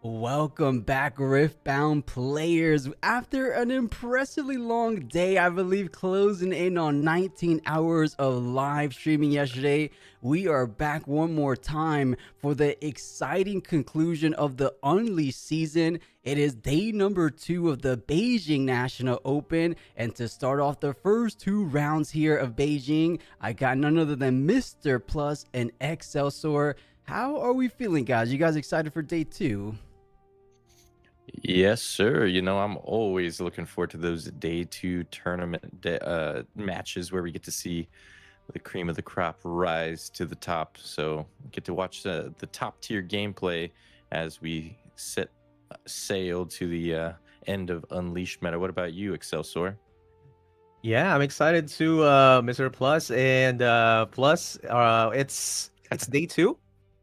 Welcome back, Riftbound players. After an impressively long day, I believe closing in on 19 hours of live streaming yesterday, we are back one more time for the exciting conclusion of the Unleashed season. It is day number 2 of the Beijing National Open, and to start off the first 2 rounds here of Beijing, I got none other than Mr. Plus and Excelsior. How are we feeling, guys? You guys excited for day 2? Yes, sir. I'm always looking forward to those day two tournament matches where we get to see the cream of the crop rise to the top. So get to watch the top tier gameplay as we set sail to the end of Unleashed meta. What about you, Excelsior? Yeah, I'm excited to Mr. Plus and Plus. It's day 2,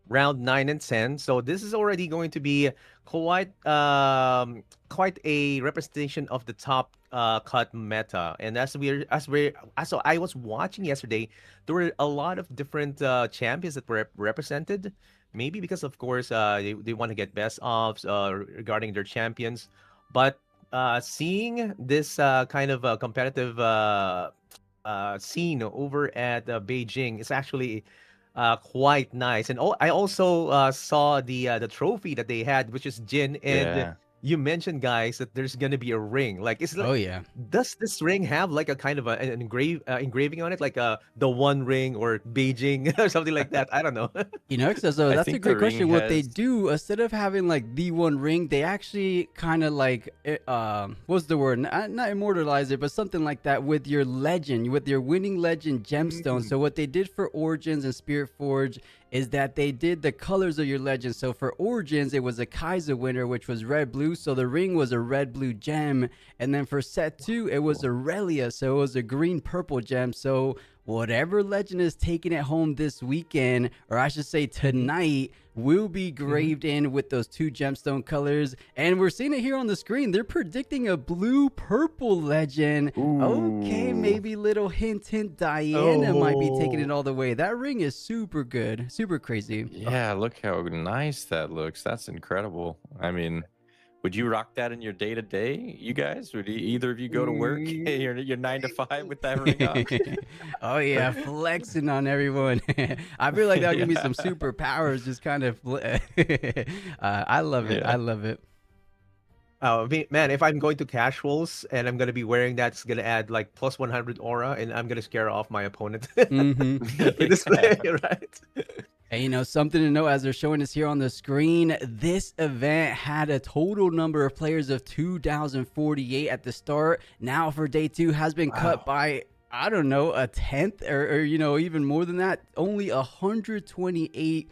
round 9 and 10. So this is already going to be quite a representation of the top cut meta. And so I was watching yesterday, there were a lot of different champions that were represented. Maybe because of course they want to get best offs regarding their champions, but seeing this kind of competitive scene over at Beijing is actually quite nice. And I also saw the trophy that they had, which is Jin. And Yeah. you mentioned, guys, that there's gonna be a ring. Like, Oh, yeah. does this ring have like a kind of an engraving on it, like the One Ring or Beijing or something like that? I don't know. So I that's a think the great ring question. What they has do, instead of having like the one ring, they actually kind of like, what's the word? Not immortalize it, but something like that with your legend, with your winning legend gemstone. Mm. So what they did for Origins and Spirit Forge is that they did the colors of your legend. So for Origins, it was a Kaiser winner, which was red blue. So the ring was a red blue gem. And then for set 2, it was Aurelia. So it was a green purple gem. So whatever legend is taking it home this weekend, or I should say Mhm. tonight, will be Mhm. graved in with those 2 gemstone colors. And we're seeing it here on the screen. They're predicting a blue purple legend. Okay, Ooh. maybe little hint, Diana might be taking it Oh. all the way. That ring is super good, super crazy. Yeah, look how nice that looks. That's incredible. I mean, would you rock that in your day to day, you guys? Would either of you go to work, Mm. your 9 to 5 with that ring on? Oh yeah, flexing on everyone. I feel like that gonna be some Yeah. superpowers. Just kind of, I love it. I Yeah. love it. Oh, man, if I'm going to casuals and I'm gonna be wearing that, it's gonna add like plus 100 aura, and I'm gonna scare off my opponent Hmm. with this play, right? And something to know as they're showing us here on the screen, this event had a total number of players of 2,048 at the start. Now for day 2 has been cut Wow. by, I don't know, a tenth or even more than that. Only 128.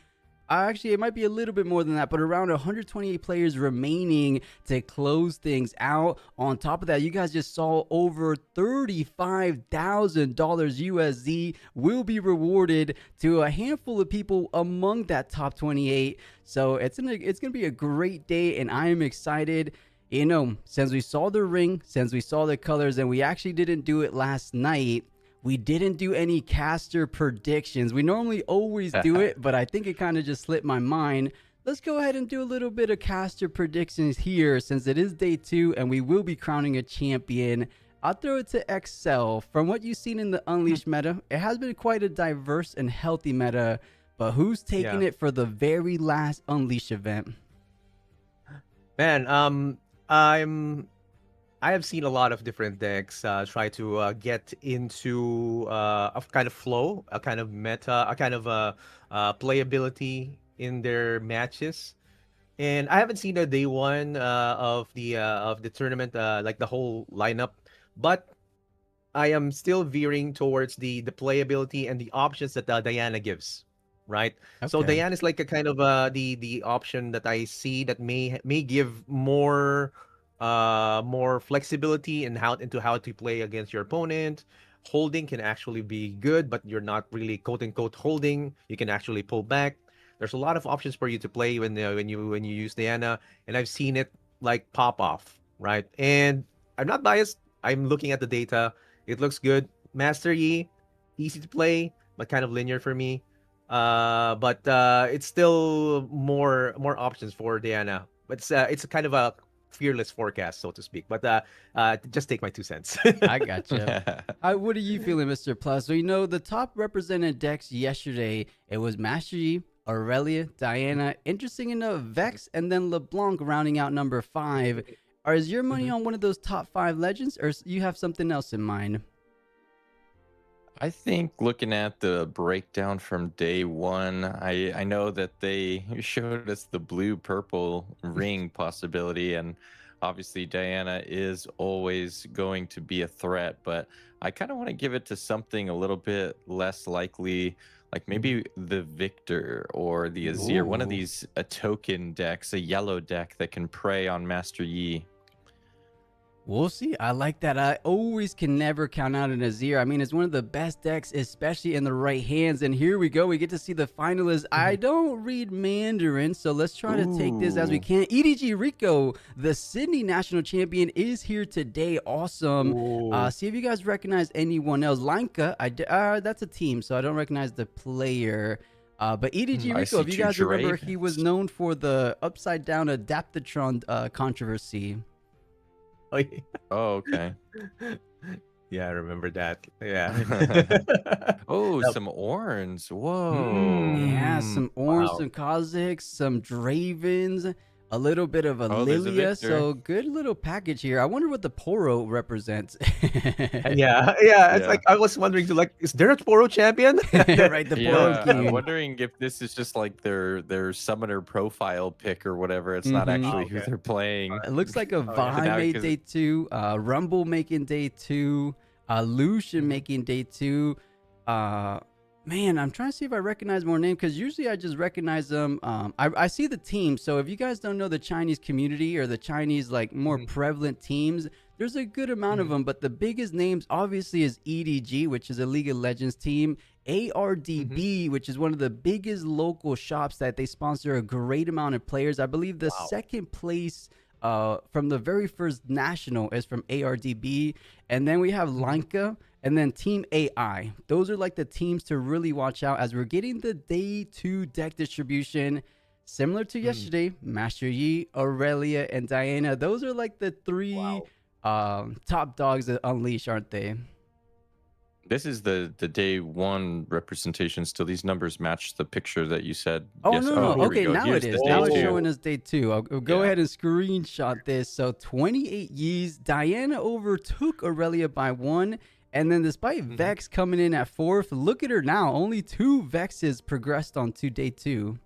Actually, it might be a little bit more than that, but around 128 players remaining to close things out. On top of that, you guys just saw over $35,000 USD will be rewarded to a handful of people among that top 28. So it's gonna be a great day, and I am excited. Since we saw the ring, since we saw the colors, and we actually didn't do it last night, we didn't do any caster predictions. We normally always do it, but I think it kind of just slipped my mind. Let's go ahead and do a little bit of caster predictions here since it is day 2 and we will be crowning a champion. I'll throw it to Excel. From what you've seen in the Unleashed meta, it has been quite a diverse and healthy meta, but who's taking Yeah. it for the very last Unleashed event? Man, I have seen a lot of different decks try to get into a kind of flow, a kind of meta, a kind of playability in their matches. And I haven't seen the day one of the tournament, like the whole lineup, but I am still veering towards the playability and the options that Diana gives, right? So Okay. Diana is like a kind of the option that I see that may give more flexibility in how to play against your opponent. Holding can actually be good, but you're not really quote unquote holding. You can actually pull back. There's a lot of options for you to play when you use Diana, and I've seen it like pop off, right? And I'm not biased. I'm looking at the data. It looks good. Master Yi, easy to play, but kind of linear for me. But it's still more options for Diana But it's a kind of a fearless forecast, so to speak. But just take my 2 cents. I gotcha. What are you feeling, Mr. Plus? So, the top represented decks yesterday, it was Master Yi, Aurelia, Diana, interesting enough, Vex, and then LeBlanc rounding out number 5. Is your money on one of those top 5 legends, or you have something else in mind? I think looking at the breakdown from day one, I know that they showed us the blue purple ring possibility, and obviously Diana is always going to be a threat, but I kind of want to give it to something a little bit less likely, like maybe the Victor or the Azir, one of Ooh. these a token decks, a yellow deck that can prey on Master Yi. We'll see. I like that. I always can never count out an Azir. I mean, it's one of the best decks, especially in the right hands. And here we go. We get to see the finalists. I don't read Mandarin, so let's try to take this as we can. EDG Rico, the Sydney national champion, is here today. Awesome. See if you guys recognize anyone else. Lanka, that's a team, so I don't recognize the player. But EDG Rico, if you guys remember, he was known for the upside down Adaptatron controversy. Oh, okay. Yeah, I remember that. Yeah. Some orange. Whoa. Yeah, some orange, some Kazakhs, some Dravens, a little bit of a Lilia. So good little package here. I wonder what the Poro represents. Yeah. It's like I was wondering to is there a Poro champion? Right, the Poro king. I'm wondering if this is just like their summoner profile pick or whatever. It's not actually who they're playing. It looks like a Vine made day 2, Rumble making day 2, Lucian making day 2. Man, I'm trying to see if I recognize more names, because usually I just recognize them. I see the team. So if you guys don't know the Chinese community or the Chinese more prevalent teams, there's a good amount of them. But the biggest names obviously is EDG, which is a League of Legends team. ARDB, which is one of the biggest local shops that they sponsor a great amount of players. I believe the second place from the very first national is from ARDB. And then we have Lanka. And then Team AI. Those are like the teams to really watch out as we're getting the day 2 deck distribution. Similar to yesterday, Master Yi, Aurelia, and Diana. Those are like the 3 top dogs at Unleashed, aren't they? This is the day 1 representation. Still, these numbers match the picture that you said. Oh, yes. No. Okay, now it is. Now it's showing us day 2. I'll go ahead and screenshot this. So 28 Yis. Diana overtook Aurelia by 1. And then despite Vex coming in at 4th, look at her now. Only 2 Vexes progressed on to day 2.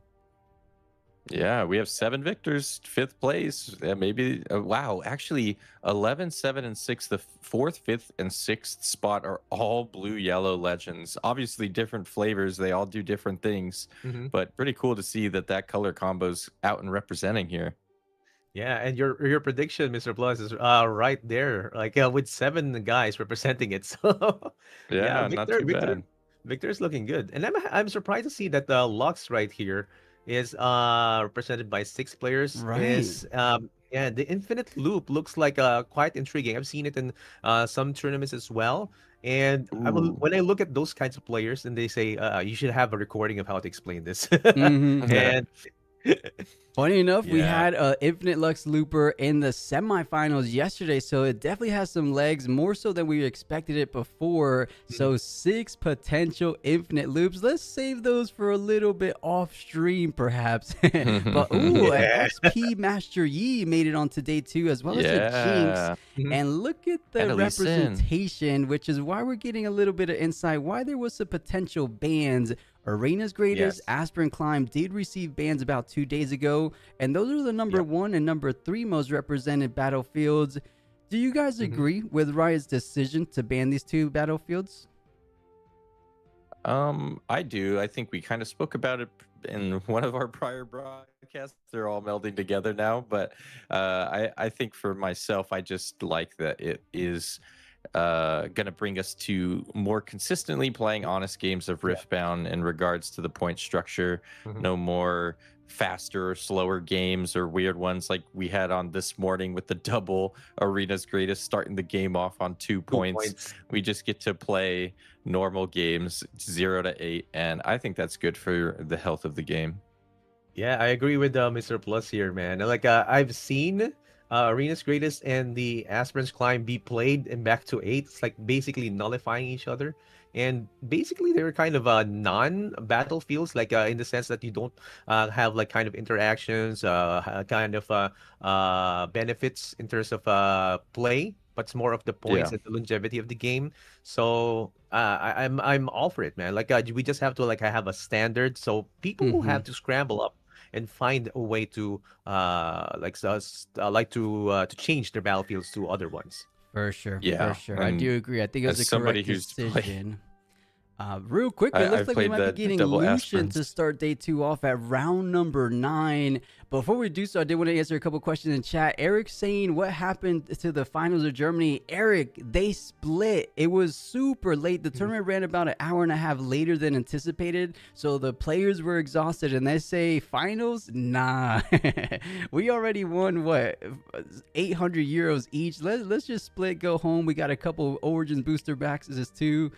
Yeah, we have 7 victors, 5th place. Maybe, wow, actually 11, 7, and 6. The 4th, 5th, and 6th spot are all blue-yellow legends. Obviously different flavors. They all do different things. But pretty cool to see that color combo's out and representing here. Yeah, and your prediction, Mr. Plus, is right there, with 7 guys representing it. So Victor, not too bad. Victor's looking good, and I'm surprised to see that the Lux right here is represented by 6 players. Right. The Infinite Loop looks like quite intriguing. I've seen it in some tournaments as well. And when I look at those kinds of players, and they say you should have a recording of how to explain this, and. Funny enough, we had Infinite Lux Looper in the semifinals yesterday, so it definitely has some legs, more so than we expected it before. So 6 potential Infinite Loops. Let's save those for a little bit off stream, perhaps. But XP Master Yi made it on to day 2, as well as a Jinx. And look at the representation, which is why we're getting a little bit of insight why there was some potential bans. Arena's Greatest, Aspirin Climb did receive bans about 2 days ago, and those are the number 1 and number 3 most represented battlefields. Do you guys agree with Riot's decision to ban these 2 battlefields? I do. I think we kind of spoke about it in one of our prior broadcasts. They're all melding together now, but I think for myself, I just like that it is going to bring us to more consistently playing honest games of Riftbound in regards to the point structure. No more faster or slower games or weird ones like we had on this morning with the double Arena's Greatest starting the game off on 2 points. We just get to play normal games 0 to 8, and I think that's good for the health of the game. Yeah, I agree with Mr. Plus here, man. Like I've seen Arena's Greatest and the Aspirant's Climb be played in back to eight. It's like basically nullifying each other. And basically they're kind of non-battlefields, like in the sense that you don't have like kind of interactions, kind of benefits in terms of play, but it's more of the points Yeah. and the longevity of the game. So I'm all for it, man. Like we just have to like have a standard, so people will Hmm. have to scramble up and find a way to to change their battlefields to other ones. For sure, for Yeah. sure. I And do agree. I think it was as the somebody correct who's played, decision. Real quick, it looks I've like we played might be the getting double Lucian to aspirants. start day two off at round number 9. Before we do so, I did want to answer a couple questions in chat. Eric saying, what happened to the finals of Germany? Eric, they split. It was super late. The tournament ran about an hour and a half later than anticipated. So the players were exhausted and they say, finals? Nah. We already won, what, 800 euros each. Let's just split, go home. We got a couple Origins booster boxes too.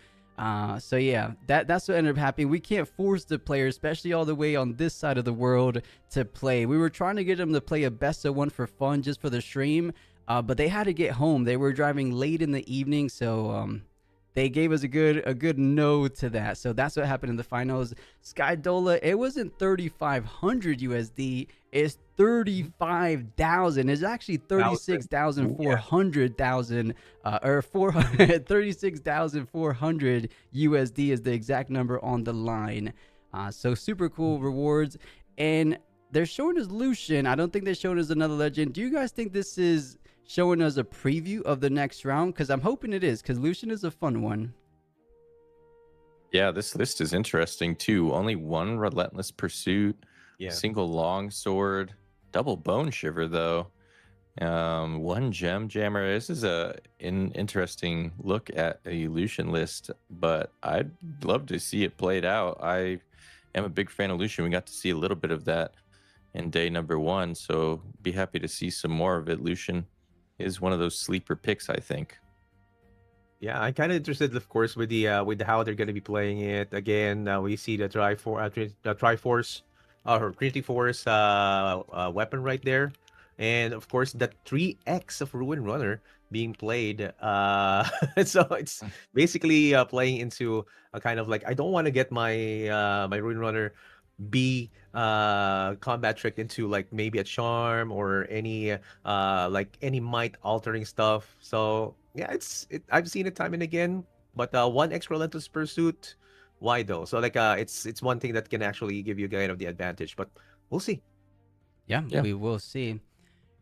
So yeah, that's what ended up happening. We can't force the players, especially all the way on this side of the world, to play. We were trying to get them to play a best of one for fun, just for the stream, but they had to get home. They were driving late in the evening, so they gave us a good no to that. So that's what happened in the finals. Skydola, it wasn't 3,500 USD. It's 35,000. It's actually 36,400,000 or 36,400 USD is the exact number on the line. So super cool rewards. And they're showing us Lucian. I don't think they're showing us another legend. Do you guys think this is showing us a preview of the next round? Because I'm hoping it is, because Lucian is a fun one. Yeah, this list is interesting too. Only one Relentless Pursuit, Yeah. single long sword, double Bone Shiver though. One Gem Jammer. This is an interesting look at a Lucian list, but I'd love to see it played out. I am a big fan of Lucian. We got to see a little bit of that in day number 1, so be happy to see some more of it. Lucian is one of those sleeper picks, I think. Yeah, I'm kind of interested, of course, with the how they're going to be playing it. Again, we see the Triforce, or Trinity Force weapon right there, and of course the 3X of Ruin Runner being played. So it's basically playing into a kind of like, I don't want to get my Ruin Runner be combat tricked into like maybe a charm or any might altering stuff. So yeah, I've seen it time and again. But one extra Relentless Pursuit, why though? So like it's one thing that can actually give you kind of the advantage, but we'll see. Yeah, Yeah. we will see.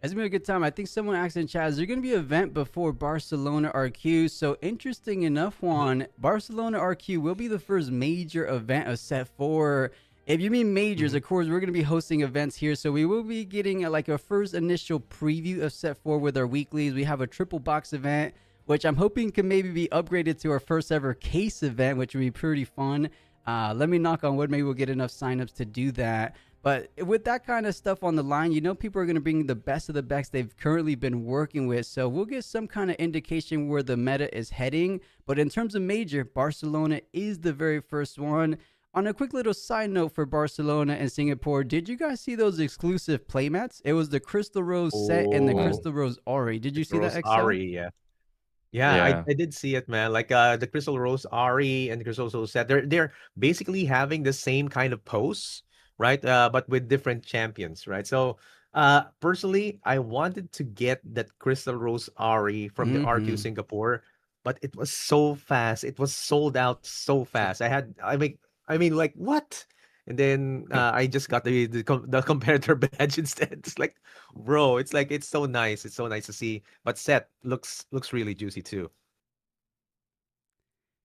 It's gonna be a good time. I think someone asked in chat, is there gonna be an event before Barcelona RQ? So interesting enough, Juan, Barcelona RQ will be the first major event of set 4. If you mean majors, of course, we're going to be hosting events here. So we will be getting like a first initial preview of set 4 with our weeklies. We have a triple box event, which I'm hoping can maybe be upgraded to our first ever case event, which would be pretty fun. Let me knock on wood. Maybe we'll get enough signups to do that. But with that kind of stuff on the line, you know, people are going to bring the best of the best they've currently been working with. So we'll get some kind of indication where the meta is heading. But in terms of major, Barcelona is the very first one. On a quick little side note for Barcelona and Singapore, did you guys see those exclusive playmats? It was the Crystal Rose Set and the Oh, Crystal Rose Ori. Did you see that, Rose Excel? Ari, yeah. Yeah, Yeah. I did see it, man. Like the Crystal Rose Ari and the Crystal Rose Set, they're basically having the same kind of pose, right? But with different champions, right? So personally, I wanted to get that Crystal Rose Ari from the RQ Mm-hmm. Singapore, but it was so fast. It was sold out so fast. I mean, like what? And then I just got the competitor badge instead. It's like, bro, it's like it's so nice. It's so nice to see. But set looks really juicy too.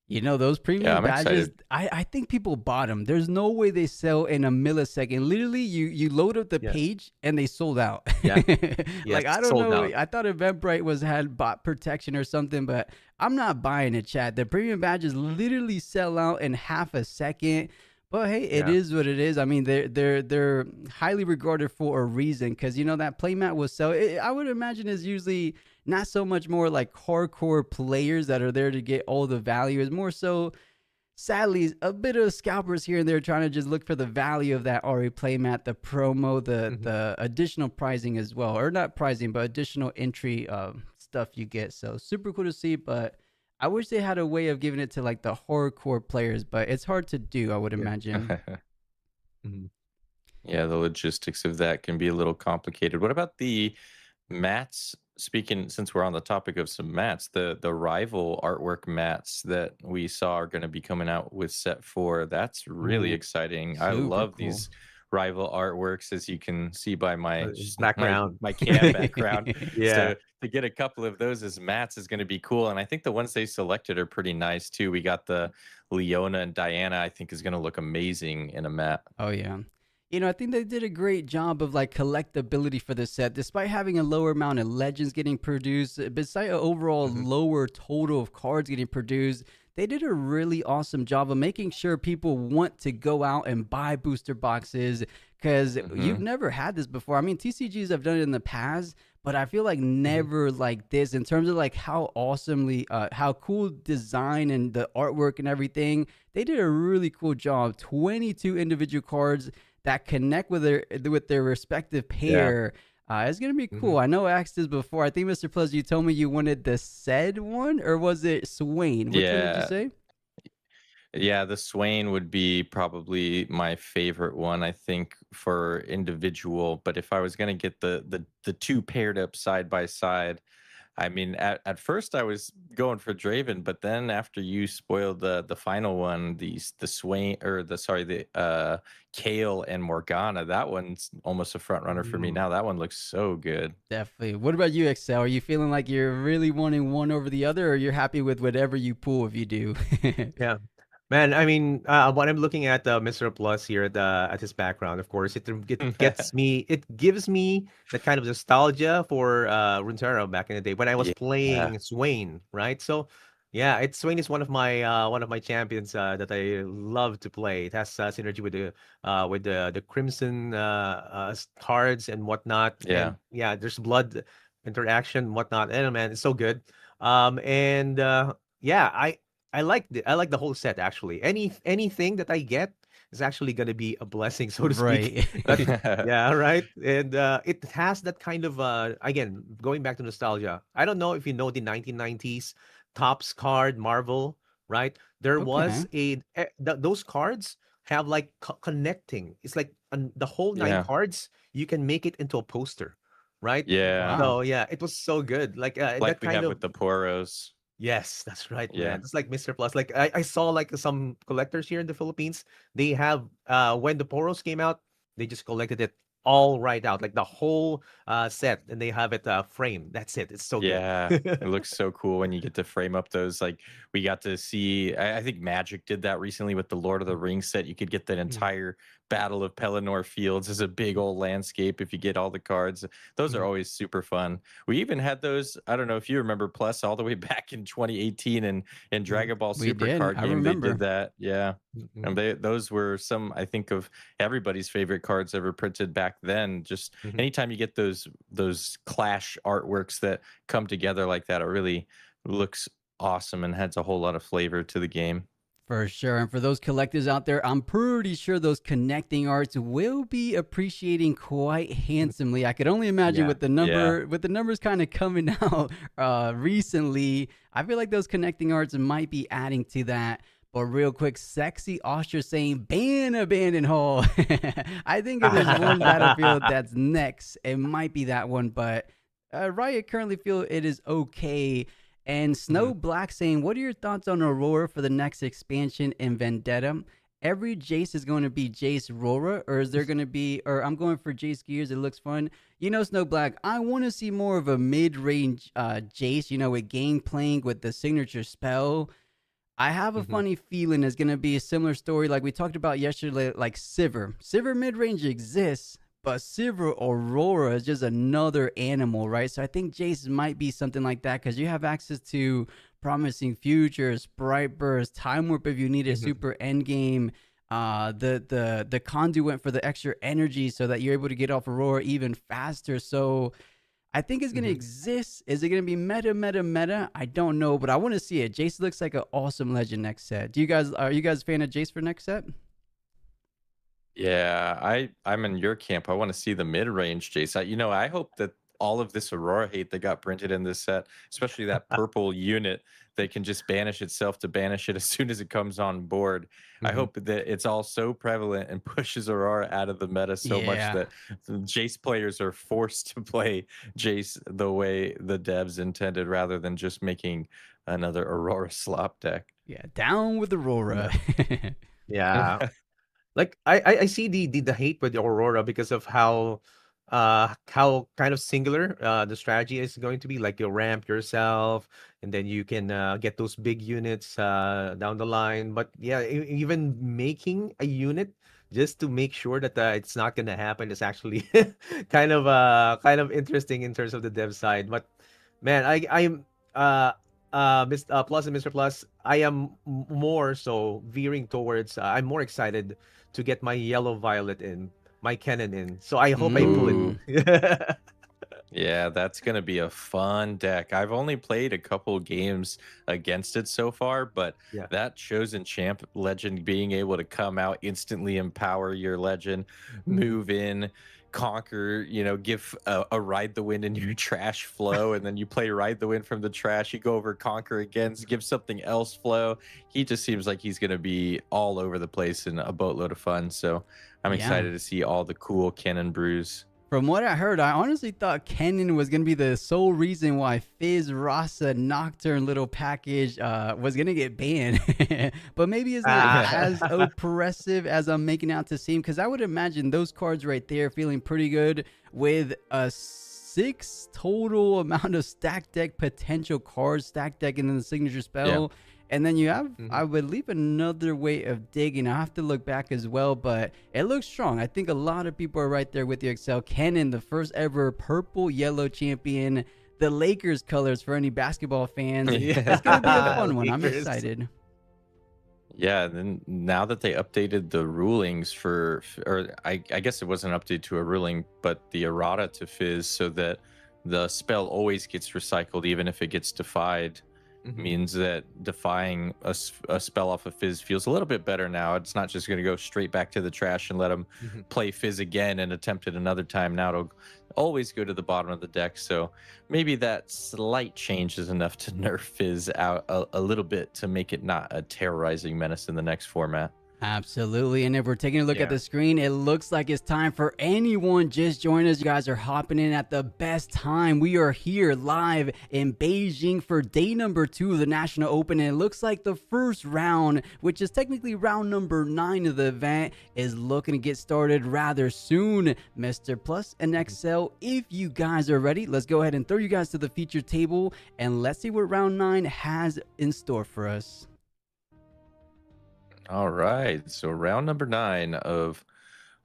You know, those Yeah, premium I'm badges, excited. I think people bought them. There's no way they sell in a millisecond. Literally, you load up the Yes. page and they sold out. Yeah. Like, Yes. I don't Sold know. out. I thought Eventbrite had bot protection or something, but I'm not buying it, chat. The premium badges literally sell out in half a second. But hey, it Yeah. is what it is. I mean, they're highly regarded for a reason, because you know that playmat will sell. I would imagine is usually not so much more like hardcore players that are there to get all the value. It's more so sadly, a bit of scalpers here and there trying to just look for the value of that RE playmat, the promo, Mhm. the additional pricing as well, or not pricing, but additional entry stuff you get. So super cool to see, but I wish they had a way of giving it to like the hardcore players, but it's hard to do, I would Yeah. imagine. Mhm. Yeah, the logistics of that can be a little complicated. What about the mats? Speaking, since we're on the topic of some mats, the rival artwork mats that we saw are going to be coming out with set 4. That's really Ooh, exciting. I super love cool. these rival artworks, as you can see by my His my background. my cam background. Yeah. So to get a couple of those as mats is going to be cool, and I think the ones they selected are pretty nice too. We got the Leona and Diana. I think is going to look amazing in a mat. Oh yeah. I think they did a great job of like collectability for the set, despite having a lower amount of legends getting produced, beside an overall Mhm. lower total of cards getting produced. They did a really awesome job of making sure people want to go out and buy booster boxes because you've Hmm. never had this before. I mean, TCGs have done it in the past, but I feel like Mhm. never like this in terms of like how awesomely, how cool design and the artwork and everything. They did a really cool job. 22 individual cards that connect with their respective Yeah. pair. It's gonna be cool. Mhm. I know I asked this before. I think Mr. Plus, you told me you wanted the said one, or was it Swain? Which one did you Yeah, say? yeah, the Swain would be probably my favorite one, I think, for individual. But if I was gonna get the two paired up side by side, I mean, at first I was going for Draven, but then after you spoiled the final one, the Swain or the sorry, the Kale and Morgana, that one's almost a front runner for me Mm. now. That one looks so good. Definitely. What about you, Excel? Are you feeling like you're really wanting one over the other, or you're happy with whatever you pull if you do? Yeah. Man, I mean, when I'm looking at Mr. Plus here at his background, of course, it gives me that kind of nostalgia for Runeterra back in the day when I was Yeah. playing Swain, right? So, yeah, Swain is one of my champions that I love to play. It has synergy with the Crimson cards and whatnot, Yeah. and yeah, there's blood interaction and whatnot. And man, it's so good. And yeah, I like the whole set actually. Anything that I get is actually gonna be a blessing, so to speak. Right. But yeah, right. And it has that kind of again going back to nostalgia. I don't know if you know the 1990s Topps card Marvel, right? There was Okay. those cards have like connecting. It's like the whole nine Yeah. cards. You can make it into a poster, right? Yeah. Wow. So yeah, it was so good. Like that Like we kind have of with the Poros. yes, that's right, Yeah. man. It's like Mr. Plus. Like I saw like some collectors here in the Philippines. They have when the Poros came out, they just collected it all right out, like the whole set, and they have it framed. That's it. It's so good. Yeah, it looks so cool when you get to frame up those. Like we got to see, I think Magic did that recently with the Lord of the Rings set. You could get that Mhm, entire Battle of Pelennor Fields as a big old landscape if you get all the cards. Those are mhm, always super fun. We even had those. I don't know if you remember Plus all the way back in 2018 and in mhm, Dragon Ball We Super did. card I game. They did remember. that. Yeah. And mhm, those were some, I think, of everybody's favorite cards ever printed back then. Just mhm. anytime you get those clash artworks that come together like that, it really looks awesome and adds a whole lot of flavor to the game. For sure. And for those collectors out there, I'm pretty sure those connecting arts will be appreciating quite handsomely. I could only imagine Yeah. with Yeah. the numbers kind of coming out recently. I feel like those connecting arts might be adding to that. But real quick, sexy Osher saying ban abandoned hall. I think if there's one battlefield that's next, it might be that one. But Riot currently feel it is okay. And Mhm, Snow Black saying, what are your thoughts on Aurora for the next expansion in Vendetta? Every Jace is going to be Jace Aurora, or is there going to be, or I'm going for Jace Gears, it looks fun. Snow Black, I want to see more of a mid range Jace, with game playing with the signature spell. I have a mhm, funny feeling it's gonna be a similar story like we talked about yesterday, like Sivir. Sivir mid range exists, but Sivir Aurora is just another animal, right? So I think Jace might be something like that because you have access to Promising Futures, Bright Burst, Time Warp if you need a mhm, super end game. The conduit for the extra energy so that you're able to get off Aurora even faster. So I think it's gonna Mhm. exist. Is it gonna be meta? I don't know, but I want to see it. Jace looks like an awesome legend next set. Are you guys a fan of Jace for next set? Yeah, I'm in your camp. I want to see the mid-range Jace. I hope that all of this Aurora hate that got printed in this set, especially that purple unit that can just banish itself to banish it as soon as it comes on board. I Mhm. hope that it's all so prevalent and pushes Aurora out of the meta so much Yeah, that the Jace players are forced to play Jace the way the devs intended rather than just making another Aurora slop deck. yeah. Down with Aurora. Yeah. Yeah. Like I see the hate with the Aurora because of how kind of singular the strategy is going to be. Like you ramp yourself and then you can get those big units down the line. But yeah, even making a unit just to make sure that it's not gonna happen is actually kind of interesting in terms of the dev side. But man, I'm uh Plus and Mr. Plus, I am more so veering towards I'm more excited to get my yellow violet in, my cannon in. So I hope I pull Ooh. Mm. it. Yeah, that's going to be a fun deck. I've only played a couple games against it so far, but Yeah. that chosen champ legend being able to come out, instantly empower your legend, move in, conquer, give a ride the wind in your trash flow, and then you play ride the wind from the trash, you go over, conquer again, give something else flow. He just seems like he's going to be all over the place and a boatload of fun. So I'm Yeah. excited to see all the cool cannon brews. From what I heard, I honestly thought Kennen was gonna be the sole reason why Fizz Rasa Nocturne little package was gonna get banned. But maybe it's not Ah. as oppressive as I'm making out to seem, because I would imagine those cards right there feeling pretty good with a 6 total amount of stack deck potential cards, stack deck and then the signature Yeah. spell. And then you have, I Mhm. believe, another way of digging. I have to look back as well, but it looks strong. I think a lot of people are right there with you, Excel. Cannon, the first ever purple yellow champion, the Lakers colors for any basketball fans. It's going to be a Yeah. fun one. I'm Lakers. excited. Yeah, and then now that they updated the rulings or I guess it wasn't an update to a ruling, but the errata to Fizz so that the spell always gets recycled, even if it gets defied, Mhm. means that defying a spell off of Fizz feels a little bit better now. It's not just going to go straight back to the trash and let them Mhm. play Fizz again and attempt it another time. Now it'll always go to the bottom of the deck. So maybe that slight change is enough to nerf Fizz out a little bit to make it not a terrorizing menace in the next format. Absolutely. And if we're taking a look at Yeah. the screen, it looks like it's time for anyone just join us. You guys are hopping in at the best time. We are here live in Beijing for day number 2 of the National Open. And it looks like the first round, which is technically round number 9 of the event, is looking to get started rather soon. Mr. Plus and XL, if you guys are ready, let's go ahead and throw you guys to the feature table and let's see what round 9 has in store for us. All right. So round number 9 of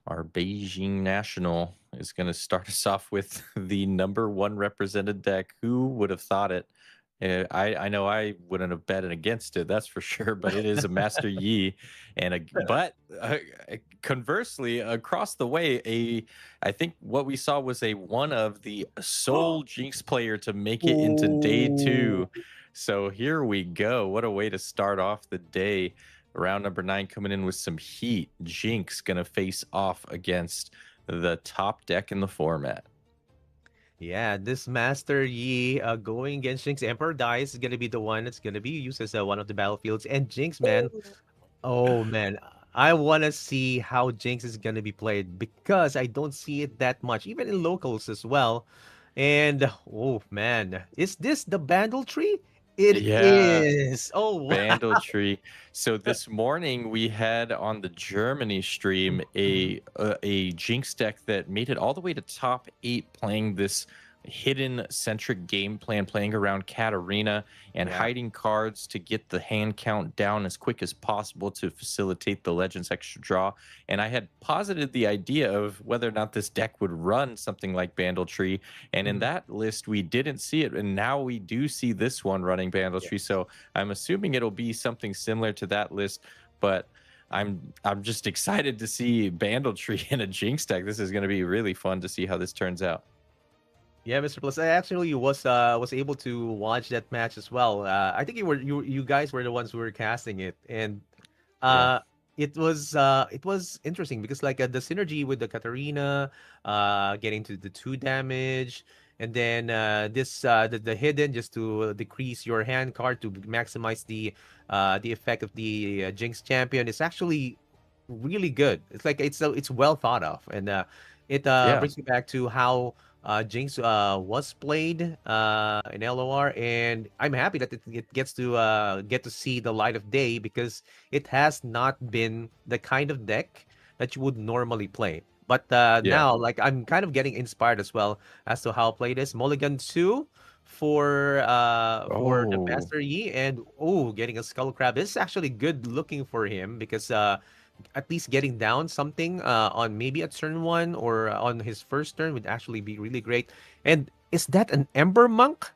our Beijing National is going to start us off with the number 1 represented deck. Who would have thought it? I know I wouldn't have betted against it, that's for sure. But it is a Master Yi, but conversely, across the way, I think what we saw was a one of the sole Jinx player to make it into day 2. So here we go. What a way to start off the day. Round number 9 coming in with some heat. Jinx gonna face off against the top deck in the format. Yeah, this Master Yi going against Jinx Emperor Dice is gonna be the one that's gonna be used as one of the battlefields. And Jinx, man, oh man, I wanna see how Jinx is gonna be played because I don't see it that much, even in locals as well. And oh man, is this the Bandle tree? It Yeah, is. Oh wow. Vandal Tree. So this morning we had on the Germany stream a Jinx deck that made it all the way to top 8, playing this hidden centric game plan, playing around Katarina and Yeah. hiding cards to get the hand count down as quick as possible to facilitate the Legends extra draw. And I had posited the idea of whether or not this deck would run something like Bandle Tree. And in Mhm. that list, we didn't see it. And now we do see this one running Bandle Yeah. Tree. So I'm assuming it'll be something similar to that list. But I'm just excited to see Bandle Tree in a Jinx deck. This is going to be really fun to see how this turns out. Yeah, Mr. Plus. I actually was able to watch that match as well. I think you guys were the ones who were casting it, and Yeah. uh, it was interesting because like the synergy with the Katarina, getting to the 2 damage, and then the hidden just to decrease your hand card to maximize the effect of the Jinx champion is actually really good. It's like it's well thought of, and it Yeah. brings me back to how Jinx was played in LOR, and I'm happy that it gets to get to see the light of day because it has not been the kind of deck that you would normally play. But Yeah. now, like I'm kind of getting inspired as well as to how to play this Mulligan 2 for the Oh, Master Yi, and getting a Skull Crab. This is actually good looking for him because at least getting down something on maybe a turn one or on his first turn would actually be really great. And is that an Ember Monk?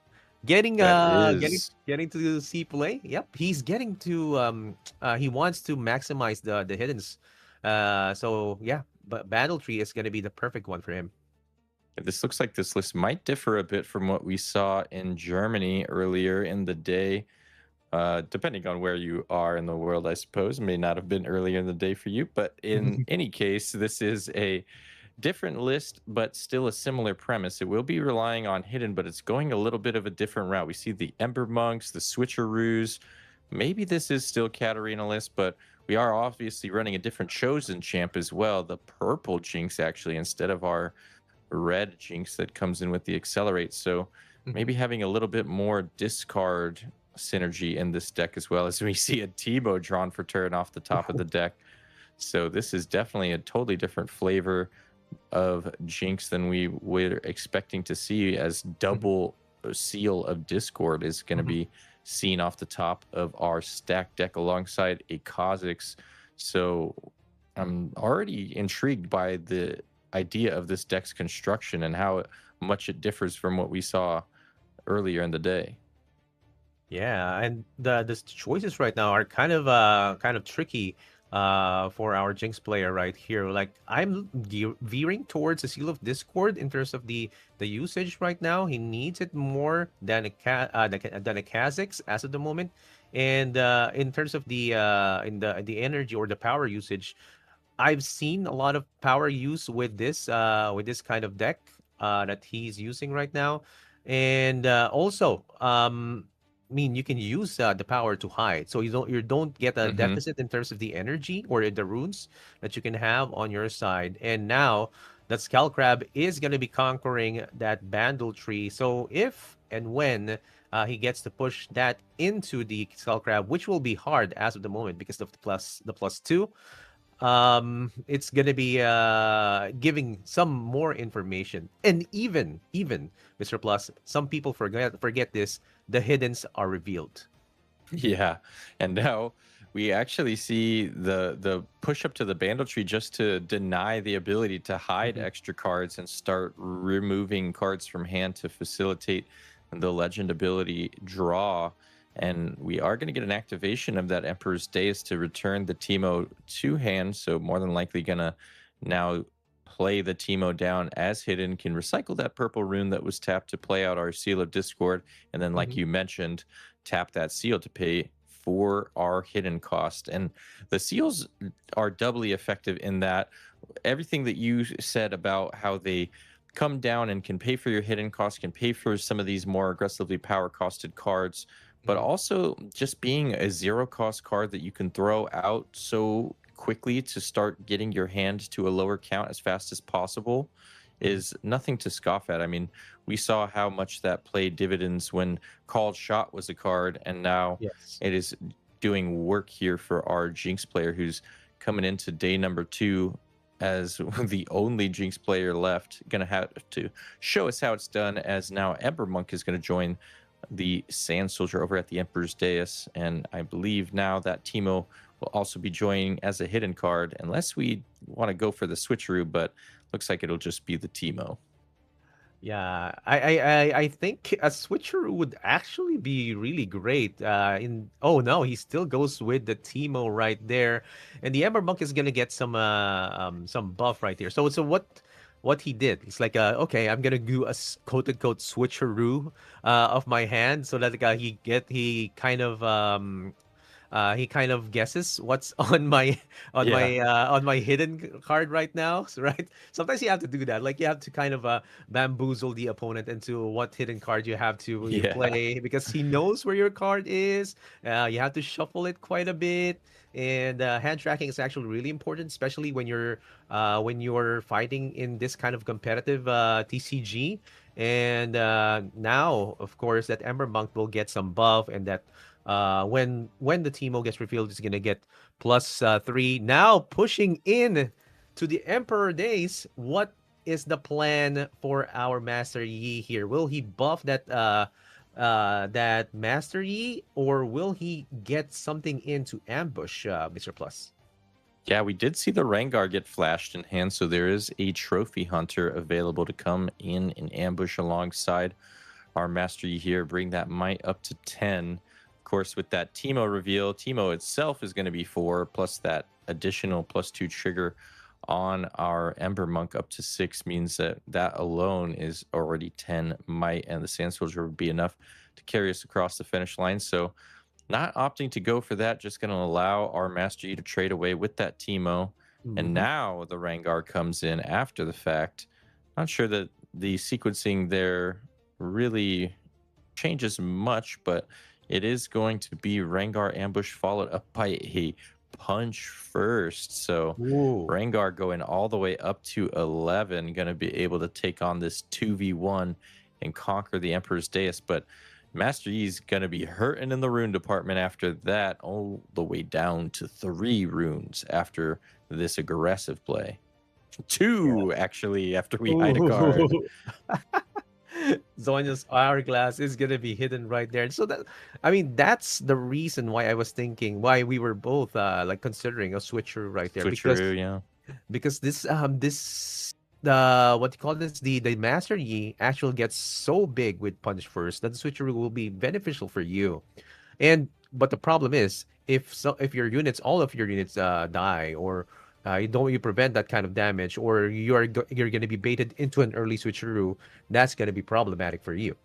Getting that is. getting to see play. Yep, he's getting to he wants to maximize the hiddens. So yeah, but Battle Tree is gonna be the perfect one for him. This looks like this list might differ a bit from what we saw in Germany earlier in the day. Depending on where you are in the world, I suppose. It may not have been earlier in the day for you, but in any case, this is a different list, but still a similar premise. It will be relying on hidden, but it's going a little bit of a different route. We see the Ember Monks, the Switcheroos. Maybe this is still Katarina list, but we are obviously running a different chosen champ as well. The purple Jinx, actually, instead of our red Jinx that comes in with the accelerate. So maybe having a little bit more discard synergy in this deck as well, as we see a Tebow drawn for turn off the top of the deck. So this is definitely a totally different flavor of Jinx than we were expecting to see, as double seal of Discord is going to be seen off the top of our stack deck alongside a Kha'Zix. So I'm already intrigued by the idea of this deck's construction and how much it differs from what we saw earlier in the day. Yeah, and the choices right now are kind of tricky for our Jinx player right here. Like I'm veering towards the Seal of Discord in terms of the usage right now. He needs it more than than a Kha'Zix as of the moment. And in terms of in the energy or the power usage, I've seen a lot of power use with this kind of deck that he's using right now, and also I mean you can use the power to hide, so you don't get a Mm-hmm. deficit in terms of the energy or the runes that you can have on your side. And now that Skull Crab is gonna be conquering that Bandle tree. So if and when he gets to push that into the Skull Crab, which will be hard as of the moment because of the plus 2, it's gonna be giving some more information. And even Mr. Plus, some people forget this, the hiddens are revealed. Yeah, and now we actually see the push up to the Bandle tree just to deny the ability to hide Mhm. extra cards and start removing cards from hand to facilitate the legend ability draw. And we are going to get an activation of that Emperor's Dais to return the Teemo to hand. So more than likely going to now play the Teemo down as hidden, can recycle that purple rune that was tapped to play out our Seal of Discord. And then, like Mhm. you mentioned, tap that seal to pay for our hidden cost. And the seals are doubly effective in that everything that you said about how they come down and can pay for your hidden costs, can pay for some of these more aggressively power costed cards, but Mhm. also just being a zero cost card that you can throw out so quickly to start getting your hand to a lower count as fast as possible Mhm. is nothing to scoff at. I mean, we saw how much that played dividends when Called Shot was a card, and now Yes. it is doing work here for our Jinx player who's coming into day number 2 as the only Jinx player left. Going to have to show us how it's done, as now Ember Monk is going to join the Sand Soldier over at the Emperor's Dais. And I believe now that Teemo will also be joining as a hidden card, unless we want to go for the switcheroo, but looks like it'll just be the Teemo. Yeah, I think a switcher would actually be really great. Oh no, he still goes with the Teemo right there, and the Ember Monk is gonna get some buff right here. So what what he did. It's like, okay, I'm gonna do a quote unquote switcheroo of my hand, so that he kind of guesses what's Yeah. on my hidden card right now. So, right? Sometimes you have to do that. Like you have to kind of bamboozle the opponent into what hidden card you have to Yeah. play because he knows where your card is. You have to shuffle it quite a bit. And hand tracking is actually really important, especially when you're fighting in this kind of competitive TCG. And now, of course, that Ember Monk will get some buff, and that when the Teemo gets revealed, it's gonna get plus 3. Now pushing in to the Emperor days. What is the plan for our Master Yi here? Will he buff that Master Yi, or will he get something into ambush, Mr. Plus? Yeah, we did see the Rengar get flashed in hand, so there is a trophy hunter available to come in and ambush alongside our Master Yi here, bring that might up to 10. Of course, with that Teemo reveal, Teemo itself is going to be 4, plus that additional +2 trigger on our Ember Monk up to 6 means that that alone is already 10 might, and the Sand Soldier would be enough to carry us across the finish line. So not opting to go for that, just going to allow our Master Yi to trade away with that Teemo. And Mm-hmm. now the Rengar comes in after the fact. Not sure that the sequencing there really changes much, but it is going to be Rengar ambush followed up by a punch first. So Ooh. Rengar going all the way up to 11, going to be able to take on this 2v1 and conquer the Emperor's Dais. But Master Yi's going to be hurting in the rune department after that, all the way down to 3 runes after this aggressive play. 2, actually, after we hide a card. Ooh. Zonya's hourglass is gonna be hidden right there. So that, I mean, that's the reason why I was thinking why we were both like considering a switcher right there, Switcheroo, yeah. because this the what you call this, the Master Yi actually gets so big with punch first that the switcher will be beneficial for you. And but the problem is, if your units, all of your units die, or you prevent that kind of damage, or you're going to be baited into an early switcheroo, that's going to be problematic for you,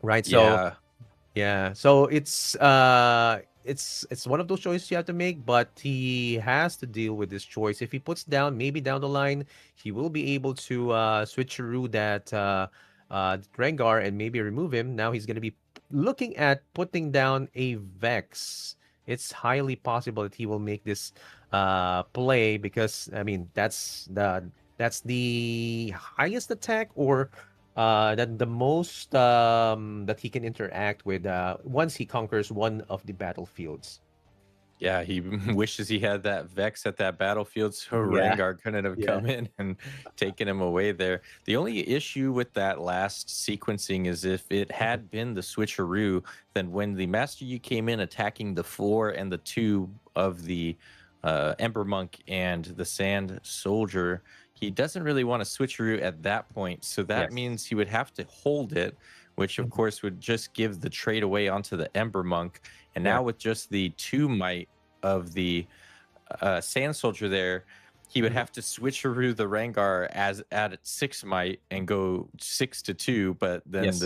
right? So Yeah. yeah, so it's one of those choices you have to make, but he has to deal with this choice. If he puts down, maybe down the line, he will be able to switcheroo that Rengar and maybe remove him. Now he's gonna be looking at putting down a Vex. It's highly possible that he will make this play, because I mean that's the highest attack, or that the most that he can interact with once he conquers one of the battlefields. Yeah, he wishes he had that Vex at that battlefield so Yeah, Rengar couldn't have yeah. come in and taken him away there. The only issue with that last sequencing is if it had been the switcheroo, then when the Master Yi came in attacking the 4 and the 2 of the Ember Monk and the Sand Soldier, he doesn't really want to switcheroo at that point. So that Yes. means he would have to hold it, which of Mhm. course would just give the trade away onto the Ember Monk. And Yeah. now with just the 2 might of the Sand Soldier there, he would Mhm. have to switcheroo the Rengar as at 6 might and go 6 to 2, but then Yes.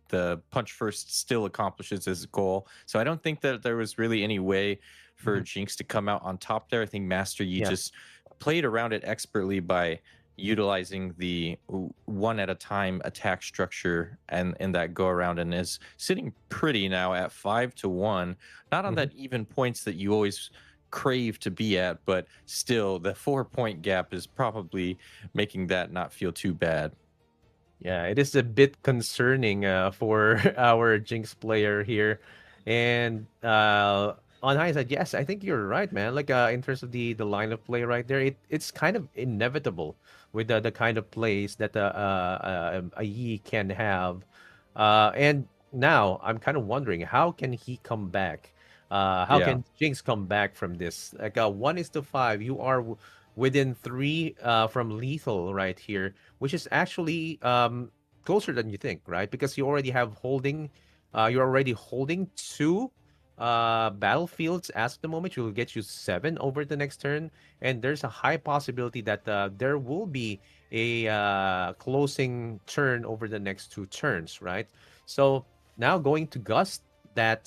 the punch first still accomplishes his goal. So I don't think that there was really any way for Mhm. Jinx to come out on top there. I think Master Yi Yeah. just played around it expertly by utilizing the one at a time attack structure and in that go around, and is sitting pretty now at 5 to 1, not on Mhm. that even points that you always crave to be at, but still the 4 point gap is probably making that not feel too bad. Yeah, it is a bit concerning for our Jinx player here. And on hindsight, yes, I think you're right, man. Like in terms of the line of play right there, it's kind of inevitable with the kind of plays that a Yi can have. And now I'm kind of wondering, how can he come back? How Yeah. can Jinx come back from this? Like 1:5, you are within 3 from lethal right here, which is actually closer than you think, right? Because you're already holding 2 battlefields as of the moment. You'll get you 7 over the next turn, and there's a high possibility that there will be a closing turn over the next two turns, right? So now going to Gust, that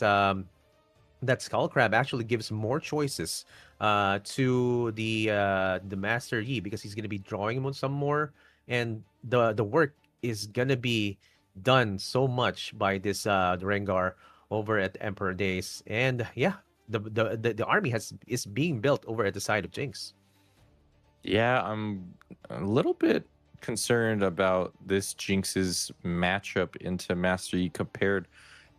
that Skull Crab actually gives more choices to the Master Yi, because he's gonna be drawing him on some more, and the work is gonna be done so much by this Rengar over at Emperor Days, and yeah, the army is being built over at the side of Jinx. Yeah, I'm a little bit concerned about this Jinx's matchup into Master Yi compared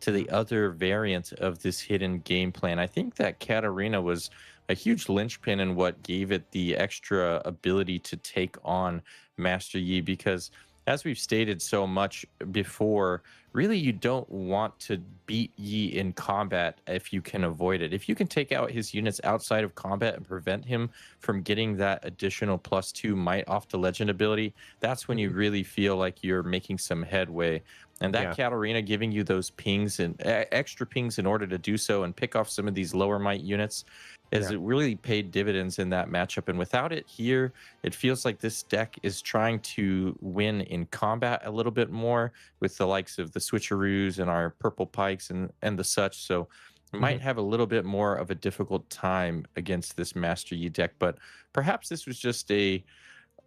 to the other variant of this hidden game plan. I think that Katarina was a huge linchpin in what gave it the extra ability to take on Master Yi, because as we've stated so much before, really you don't want to beat Yi in combat if you can avoid it. If you can take out his units outside of combat and prevent him from getting that additional +2 might off the legend ability, that's when you Mhm. really feel like you're making some headway. And that Yeah. Katarina giving you those pings and extra pings in order to do so and pick off some of these lower might units has Yeah. really paid dividends in that matchup. And without it here, it feels like this deck is trying to win in combat a little bit more with the likes of the switcheroos and our purple pikes and the such. So might Mhm. have a little bit more of a difficult time against this Master Yi deck, but perhaps this was just a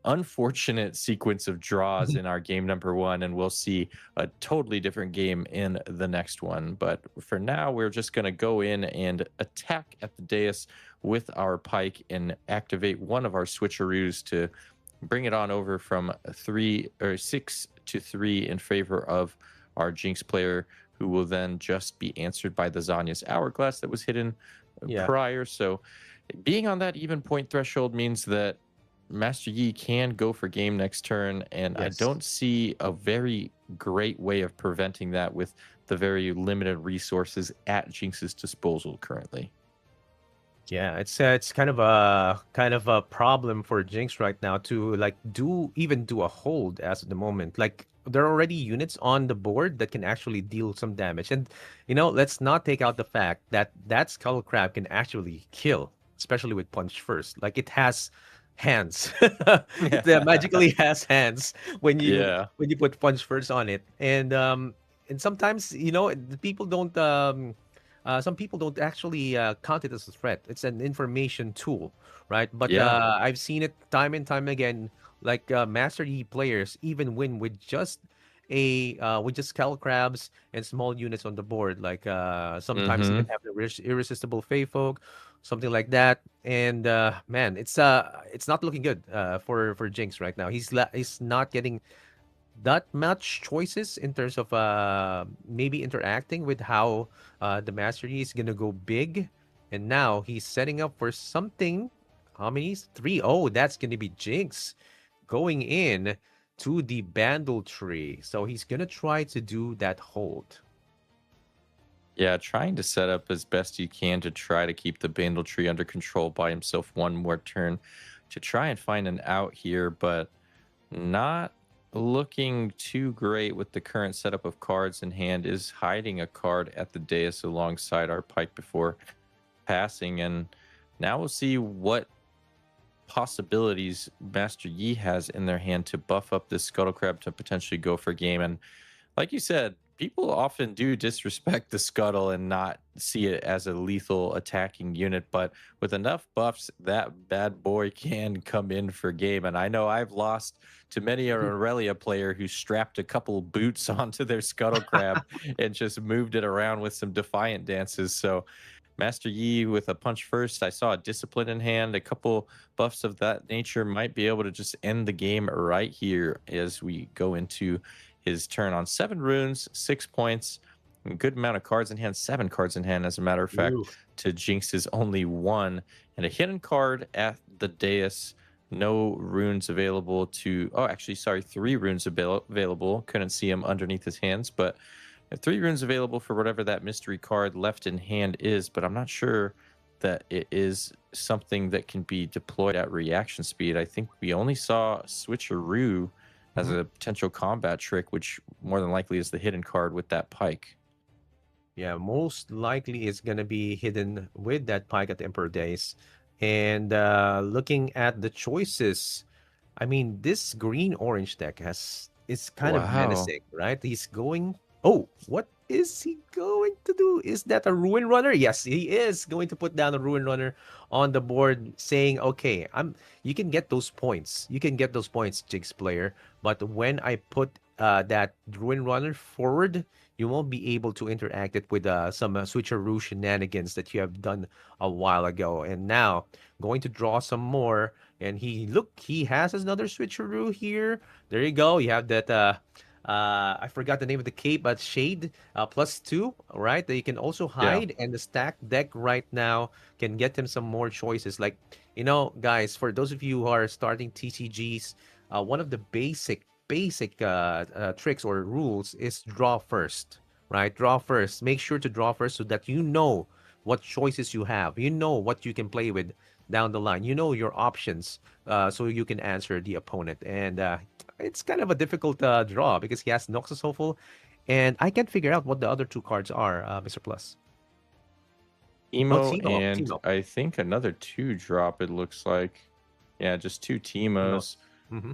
unfortunate sequence of draws in our game number one, and we'll see a totally different game in the next one. But for now, we're just going to go in and attack at the dais with our pike and activate one of our switcheroos to bring it on over from 6 to 3 in favor of our Jinx player, who will then just be answered by the Zanya's Hourglass that was hidden Yeah. prior. So being on that even point threshold means that Master Yi can go for game next turn, and I Yes. don't see a very great way of preventing that with the very limited resources at Jinx's disposal currently. Yeah, it's kind of a problem for Jinx right now to like do a hold as of the moment. Like there are already units on the board that can actually deal some damage, and let's not take out the fact that that Skull Crab can actually kill, especially with Punch First. Like it has hands. It magically has hands when you Yeah. when you put Punch First on it, and sometimes the people don't some people don't actually count it as a threat. It's an information tool, right? But Yeah. I've seen it time and time again. Like Master Yi players even win with just Skull Crabs and small units on the board. Like sometimes even Mm-hmm. have the irresistible Fey Folk, something like that. And man, it's not looking good for Jinx right now. He's not getting that much choices in terms of maybe interacting with how the Master Yi is gonna go big, and now he's setting up for something. How many? Three. Oh, that's gonna be Jinx going in to the Bandle tree. So he's gonna try to do that hold. Yeah, trying to set up as best you can to try to keep the Bandle tree under control by himself one more turn to try and find an out here, but not looking too great with the current setup of cards in hand. Is hiding a card at the dais alongside our pike before passing, and now we'll see what possibilities Master Yi has in their hand to buff up this Scuttle Crab to potentially go for game. And like you said, people often do disrespect the Scuttle and not see it as a lethal attacking unit, but with enough buffs, that bad boy can come in for game. And I know I've lost to many an Aurelia player who strapped a couple boots onto their Scuttle Crab and just moved it around with some defiant dances. So Master Yi with a punch first. I saw a discipline in hand. A couple buffs of that nature might be able to just end the game right here as we go into his turn on 7 runes, 6 points, a good amount of cards in hand, 7 cards in hand, as a matter of fact, Ooh. to Jinx's only 1, and a hidden card at the dais. No runes available to. Oh, actually, sorry, 3 runes available. Couldn't see him underneath his hands, but 3 runes available for whatever that mystery card left in hand is, but I'm not sure that it is something that can be deployed at reaction speed. I think we only saw Switcheroo as Mhm. a potential combat trick, which more than likely is the hidden card with that pike. Yeah, most likely it's gonna be hidden with that pike at Emperor Days. And looking at the choices, I mean, this green orange deck is kind of Wow. menacing, right? He's going. Oh, what is he going to do? Is that a ruin runner? Yes, he is going to put down a ruin runner on the board, saying, "Okay, I'm. You can get those points. You can get those points, Jigs player. But when I put that ruin runner forward, you won't be able to interact it with some switcheroo shenanigans that you have done a while ago. And now going to draw some more." And he has another switcheroo here. There you go. You have that. I forgot the name of the cape, but shade +2, right? That you can also Yeah. hide, and the stack deck right now can get him some more choices. Like, guys, for those of you who are starting TCGs, one of the basic tricks or rules is draw first, right? Draw first. Make sure to draw first so that you know what choices you have. You know what you can play with down the line. You know your options, so you can answer the opponent. And it's kind of a difficult draw because he has Noxus Hopeful, and I can't figure out what the other two cards are, Mr. Plus. Oh, Emo Timo. and Timo. I think another two drop, it looks like. Yeah, just two Timo. Teemos. Mm-hmm.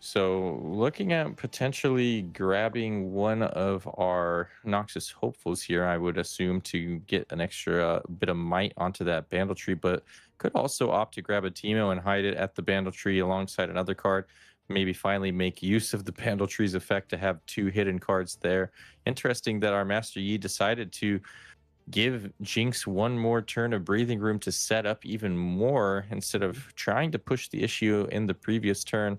So looking at potentially grabbing one of our Noxus hopefuls here, I would assume to get an extra bit of might onto that bandle tree, but could also opt to grab a Teemo and hide it at the bandle tree alongside another card. Maybe finally make use of the bandle tree's effect to have two hidden cards there. Interesting that our Master Yi decided to give Jinx one more turn of breathing room to set up even more instead of trying to push the issue in the previous turn.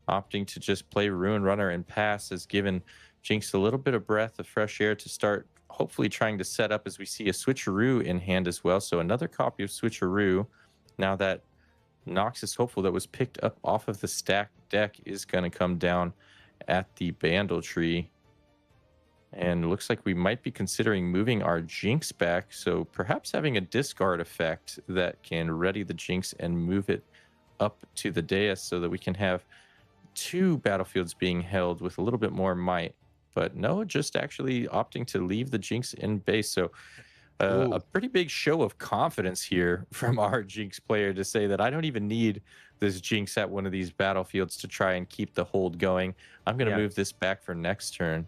Opting to just play Ruin Runner and pass has given Jinx a little bit of breath of fresh air to start hopefully trying to set up, as we see a Switcheroo in hand as well. So another copy of Switcheroo. Now that Noxus Hopeful that was picked up off of the stacked deck is going to come down at the Bandle Tree. And it looks like we might be considering moving our Jinx back. So perhaps having a discard effect that can ready the Jinx and move it up to the dais so that we can have two battlefields being held with a little bit more might. But no, just actually opting to leave the Jinx in base. So a Ooh. pretty big show of confidence here from our Jinx player to say that I don't even need this Jinx at one of these battlefields to try and keep the hold going. I'm going to Yeah. move this back for next turn.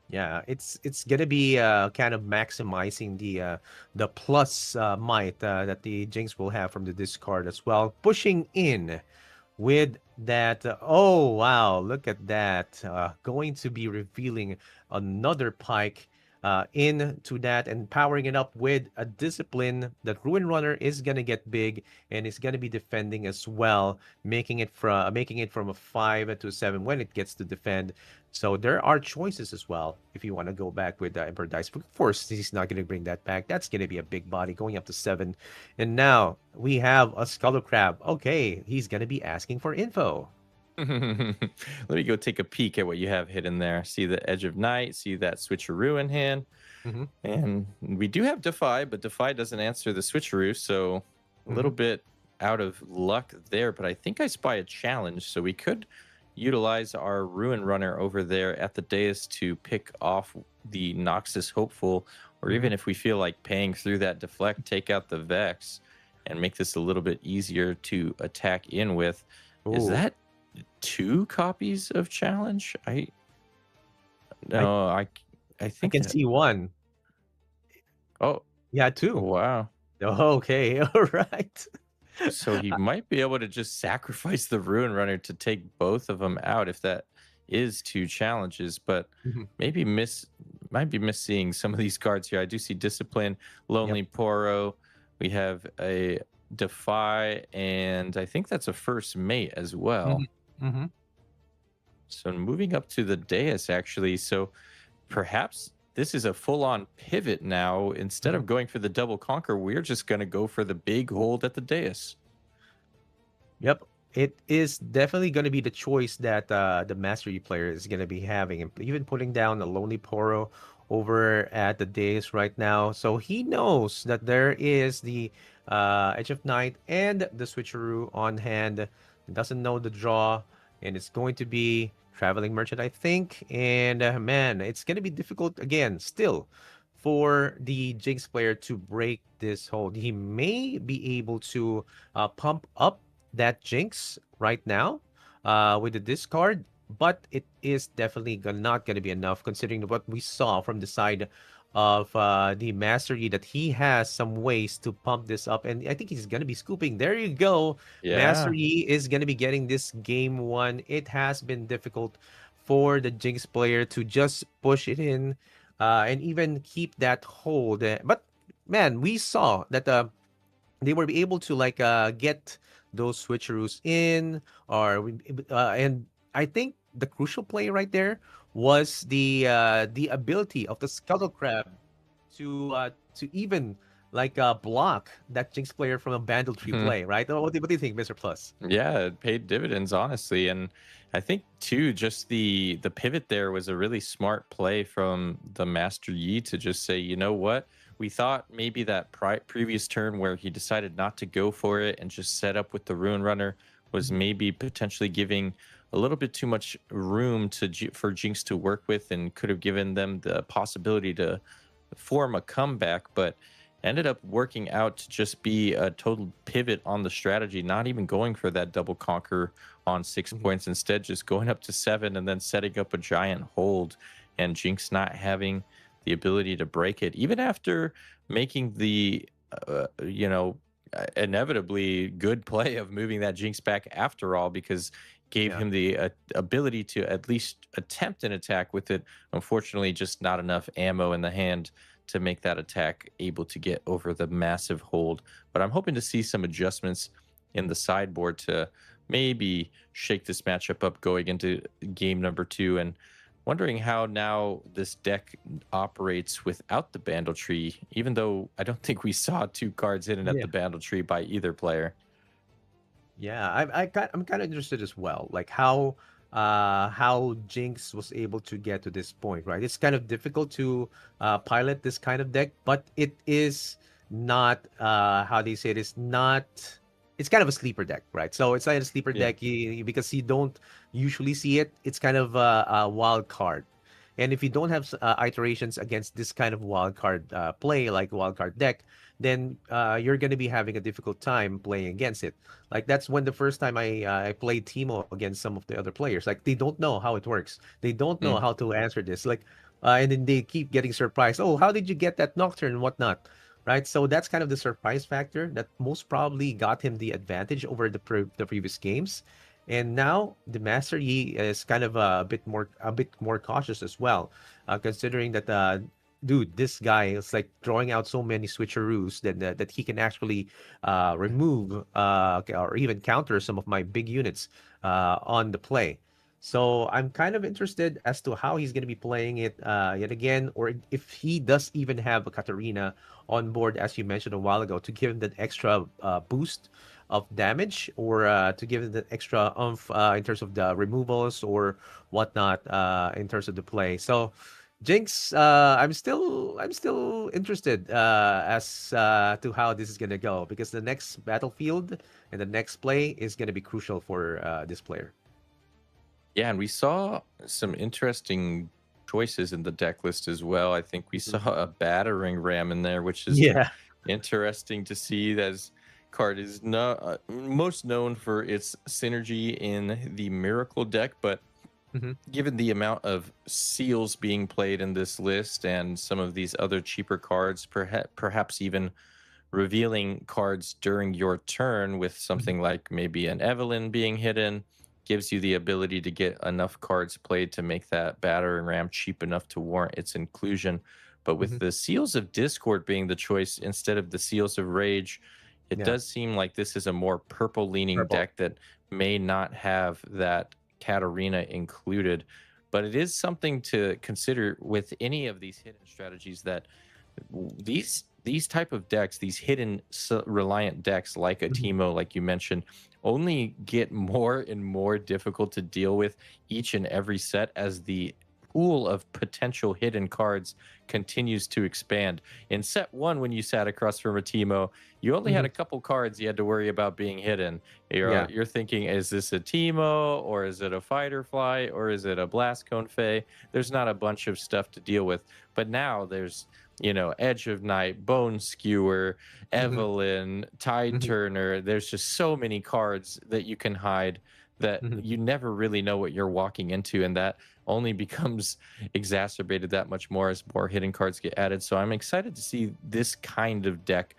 Yeah, it's gonna be kind of maximizing the plus might that the Jinx will have from the discard as well, pushing in with that. Oh wow, look at that! Going to be revealing another pike into that and powering it up with a discipline. That Ruin Runner is gonna get big and is gonna be defending as well, making it from a 5 to 7 when it gets to defend. So there are choices as well if you want to go back with Emperor Dice. But of course, he's not going to bring that back. That's going to be a big body going up to 7. And now we have a Skull Crab. Okay, he's going to be asking for info. Let me go take a peek at what you have hidden there. See the Edge of Night, see that Switcheroo in hand. Mm-hmm. And we do have Defy, but Defy doesn't answer the Switcheroo, so a little bit out of luck there. But I think I spy a challenge, so we could utilize our Ruin Runner over there at the dais to pick off the Noxus Hopeful, or even if we feel like paying through that deflect, take out the Vex and make this a little bit easier to attack in with. Is Ooh. that two copies of challenge? I I think can that, see one. oh Yeah, two. wow. Okay, all right. So he might be able to just sacrifice the Ruin Runner to take both of them out if that is two challenges, but Mhm. might be missing some of these cards here. I do see Discipline, Lonely Poro. We have a Defy, and I think that's a First Mate as well. Mm-hmm. So moving up to the dais, actually. So perhaps this is a full-on pivot now. Instead of going for the double conquer, we're just going to go for the big hold at the dais. Yep. It is definitely going to be the choice that the Mastery player is going to be having, and even putting down a Lonely Poro over at the dais right now. So he knows that there is the Edge of Night and the Switcheroo on hand. He doesn't know the draw, and it's going to be Traveling Merchant, I think. And man, it's going to be difficult again, still, for the Jinx player to break this hold. He may be able to pump up that Jinx right now with the discard, but it is definitely not going to be enough considering what we saw from the side of the Master Yi, that he has some ways to pump this up. And I think he's going to be scooping. There you go. Master Yeah. Yi is going to be getting this game one. It has been difficult for the Jinx player to just push it in and even keep that hold. But man, we saw that they were able to like get those switcheroos in, and I think the crucial play right there was the ability of the Scuttle Crab to even like block that Jinx player from a Bandle Tree play, right? What do you think, Mr. Plus? Yeah, it paid dividends, honestly. And I think too, just the pivot there was a really smart play from the Master Yi to just say, you know what? We thought maybe that previous turn where he decided not to go for it and just set up with the Ruin Runner was maybe potentially giving a little bit too much room to for Jinx to work with, and could have given them the possibility to form a comeback, but ended up working out to just be a total pivot on the strategy, not even going for that double conquer on 6 points, instead just going up to 7 and then setting up a giant hold, and Jinx not having the ability to break it, even after making the you know, inevitably good play of moving that Jinx back after all, because gave Yeah. him the ability to at least attempt an attack with it. Unfortunately, just not enough ammo in the hand to make that attack able to get over the massive hold. But I'm hoping to see some adjustments in the sideboard to maybe shake this matchup up going into game number 2, and wondering how now this deck operates without the Bandle Tree, even though I don't think we saw 2 cards hidden at Yeah. the Bandle Tree by either player. Yeah, I'm kind of interested as well, like how Jinx was able to get to this point, right? It's kind of difficult to pilot this kind of deck, but it is not how do you say it is not. It's kind of a sleeper deck, right? So it's not a sleeper Yeah. deck because you don't usually see it. It's kind of a wild card. And if you don't have iterations against this kind of wild card play, like wild card deck, then you're going to be having a difficult time playing against it. Like that's when the first time I played Timo against some of the other players. Like they don't know how it works. They don't know Mm. how to answer this. Like, and then they keep getting surprised. Oh, how did you get that Nocturne and whatnot? Right. So that's kind of the surprise factor that most probably got him the advantage over the previous games. And now the Master Yi is kind of a bit more cautious as well, considering that dude, this guy is like drawing out so many switcheroos that he can actually remove or even counter some of my big units on the play. So I'm kind of interested as to how he's going to be playing it yet again, or if he does even have a Katarina on board, as you mentioned a while ago, to give him that extra boost of damage, or to give him that extra oomph in terms of the removals or whatnot in terms of the play. So Jinx, I'm still interested as to how this is gonna go, because the next battlefield and the next play is gonna be crucial for this player. Yeah, and we saw some interesting choices in the deck list as well. I think we saw a battering ram in there, which is Yeah. interesting to see. That card is not most known for its synergy in the Miracle deck, but Hmm. given the amount of seals being played in this list and some of these other cheaper cards, perhaps even revealing cards during your turn with something like maybe an Evelyn being hidden, gives you the ability to get enough cards played to make that battering ram cheap enough to warrant its inclusion. But with Hmm. the Seals of Discord being the choice instead of the Seals of Rage, it Yeah. does seem like this is a more purple leaning Purple. deck that may not have that Katarina included. But it is something to consider with any of these hidden strategies, that these type of decks, these hidden reliant decks like a Mhm. Timo, like you mentioned, only get more and more difficult to deal with each and every set as the pool of potential hidden cards continues to expand. In set 1, when you sat across from a Timo, you only had Mhm. a couple cards you had to worry about being hidden. You're, Yeah. you're thinking, is this a Timo, or is it a Fighter Fly, or is it a Blast Cone Fae? There's not a bunch of stuff to deal with. But now there's Edge of Night, Bone Skewer, Mhm, Evelyn, Tide mhm, Turner. There's just so many cards that you can hide that mhm. you never really know what you're walking into, and that only becomes exacerbated that much more as more hidden cards get added. So I'm excited to see this kind of deck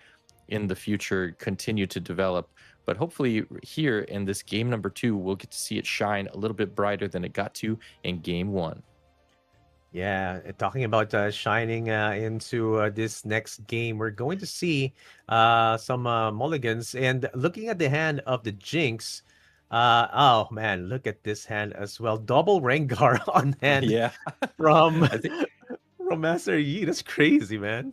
in the future continue to develop. But hopefully, here in this game number 2, we'll get to see it shine a little bit brighter than it got to in game 1. Yeah, talking about shining into this next game, we're going to see some mulligans. And looking at the hand of the Jinx, oh man, look at this hand as well. Double Rengar on hand Yeah, from I think. from Master Yi. That's crazy, man.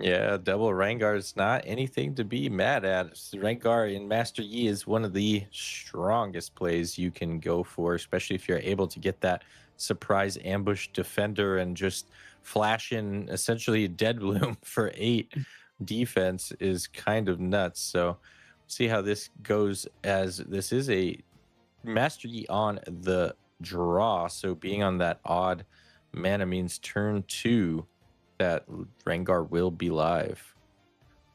Yeah, double Rengar is not anything to be mad at. Rengar in Master Yi is one of the strongest plays you can go for, especially if you're able to get that surprise ambush defender and just flash in essentially dead bloom for 8 defense is kind of nuts. So see how this goes, as this is a Master Yi on the draw. So being on that odd mana means turn 2 that Rengar will be live.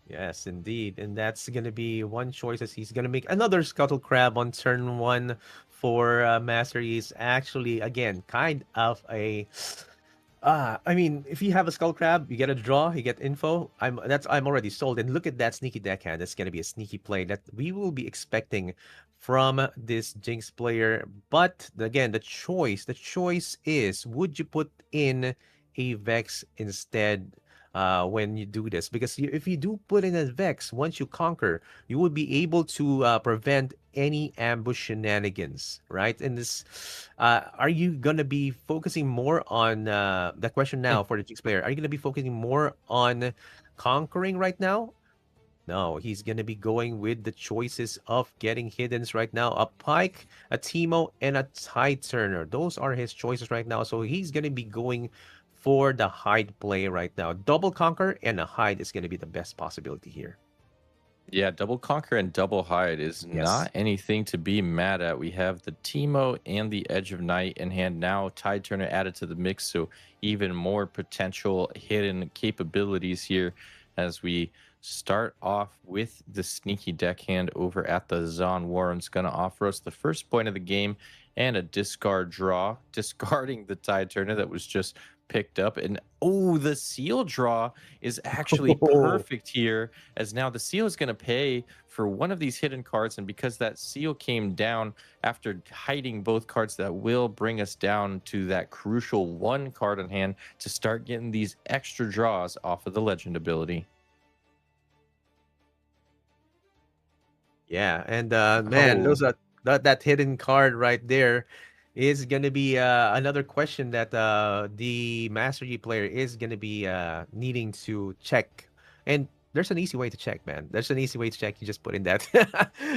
Yes, indeed. And that's going to be one choice as he's going to make another Scuttle Crab on turn 1 for Master Yi. Is actually, again, kind of a I mean, if you have a skull crab, you get a draw, you get info. I'm already sold. And look at that sneaky deckhand. That's gonna be a sneaky play that we will be expecting from this Jinx player. But again, the choice is, would you put in a Vex instead when you do this? Because if you do put in a Vex, once you conquer, you will be able to prevent any ambush shenanigans, right? And this, are you gonna be focusing more on the question now for the Jinx player? Are you gonna be focusing more on conquering right now? No, he's gonna be going with the choices of getting hiddens right now. A Pike, a Teemo, and a Tide Turner. Those are his choices right now. So he's gonna be going for the hide play right now. Double conquer and a hide is gonna be the best possibility here. Yeah, double conquer and double hide is Yes. not anything to be mad at. We have the Teemo and the Edge of Night in hand now. Tide Turner added to the mix, so even more potential hidden capabilities here as we start off with the sneaky deckhand over at the Zon Warren's going to offer us the first point of the game and a discard draw, discarding the Tide Turner that was just picked up. And oh, the seal draw is actually Oh, perfect here, as now the seal is going to pay for one of these hidden cards. And because that seal came down after hiding both cards, that will bring us down to that crucial 1 card in hand to start getting these extra draws off of the legend ability. yeah, and man, Oh, those are that hidden card right there is gonna be another question that the Master Yi player is gonna be needing to check. And there's an easy way to check, man. There's an easy way to check. You just put in that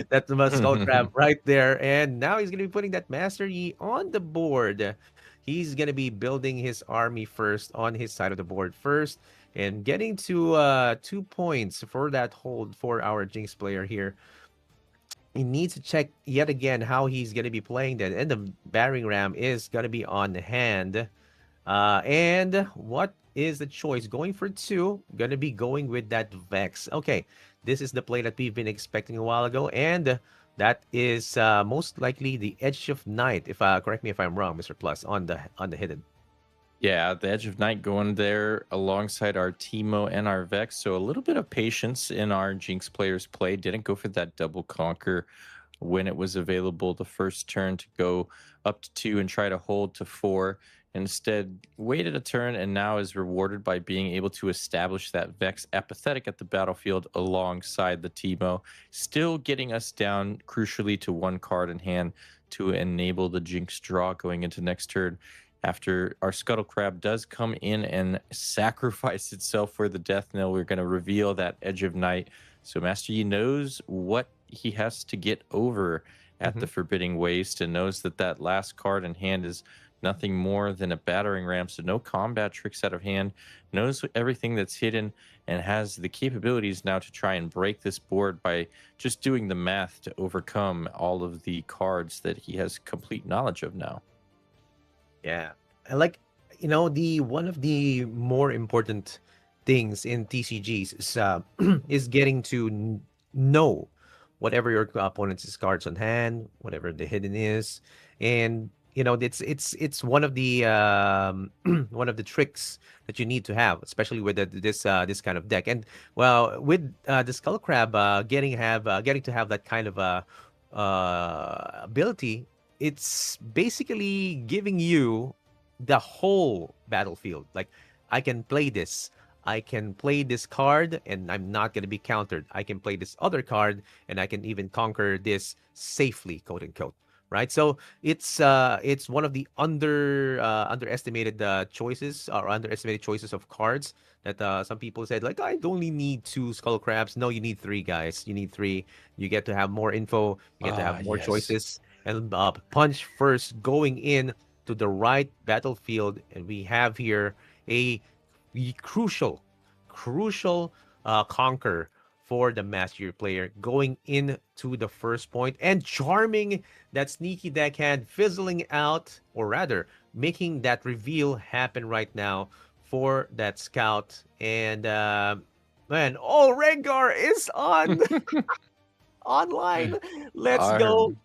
that skull crab right there, and now he's gonna be putting that Master Yi on the board. He's gonna be building his army first on his side of the board first, and getting to 2 points for that hold for our Jinx player here. He needs to check yet again how he's going to be playing that. And the battering ram is going to be on hand. And what is the choice? Going for 2. Going to be going with that Vex. Okay, this is the play that we've been expecting a while ago. And that is most likely the Edge of Night. If correct me if I'm wrong, Mr. Plus, on the hidden. yeah, the Edge of Night going there alongside our Teemo and our Vex. So a little bit of patience in our Jinx players' play. Didn't go for that double conquer when it was available the first turn to go up to 2 and try to hold to 4. Instead, waited a turn and now is rewarded by being able to establish that Vex apathetic at the battlefield alongside the Teemo, still getting us down crucially to 1 card in hand to enable the Jinx draw going into next turn. After our Scuttle Crab does come in and sacrifice itself for the death knell, we're going to reveal that Edge of Night. So Master Yi knows what he has to get over at Mm-hmm. the Forbidding Waste, and knows that that last card in hand is nothing more than a battering ram. So no combat tricks out of hand, knows everything that's hidden, and has the capabilities now to try and break this board by just doing the math to overcome all of the cards that he has complete knowledge of now. Yeah. I like, the one of the more important things in TCGs is is getting to know whatever your opponent's cards on hand, whatever the hidden is, and it's one of the one of the tricks that you need to have, especially with this kind of deck. And well, with the Skull Crab getting to have that kind of ability, it's basically giving you the whole battlefield. Like, I can play this. I can play this card and I'm not going to be countered. I can play this other card and I can even conquer this safely, quote unquote. Right? So it's one of the underestimated choices or underestimated choices of cards that some people said, like, I only need two Skull Crabs. No, you need three, guys. You need three. You get to have more info. You get to Ah, have more yes. choices. And punch first going in to the right battlefield, and we have here a crucial, crucial conquer for the master player going into the first point and charming that sneaky deckhand, fizzling out, or rather, making that reveal happen right now for that scout. And man, oh, Rengar is on online. Let's Our go.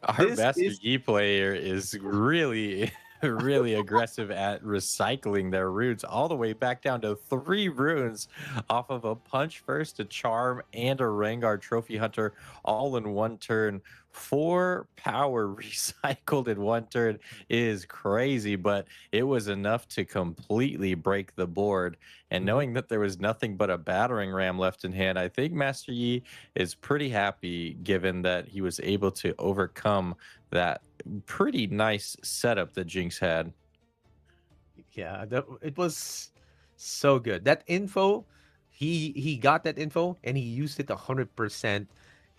our This Master is Yi player is really, really aggressive at recycling their runes all the way back down to 3 runes off of a punch first, a charm, and a Rengar Trophy Hunter all in one turn. 4 power recycled in one turn is crazy, but it was enough to completely break the board. And Mhm. knowing that there was nothing but a battering ram left in hand, I think Master Yi is pretty happy given that he was able to overcome that pretty nice setup that Jinx had. Yeah, it was so good. That info, he got that info and he used it 100%.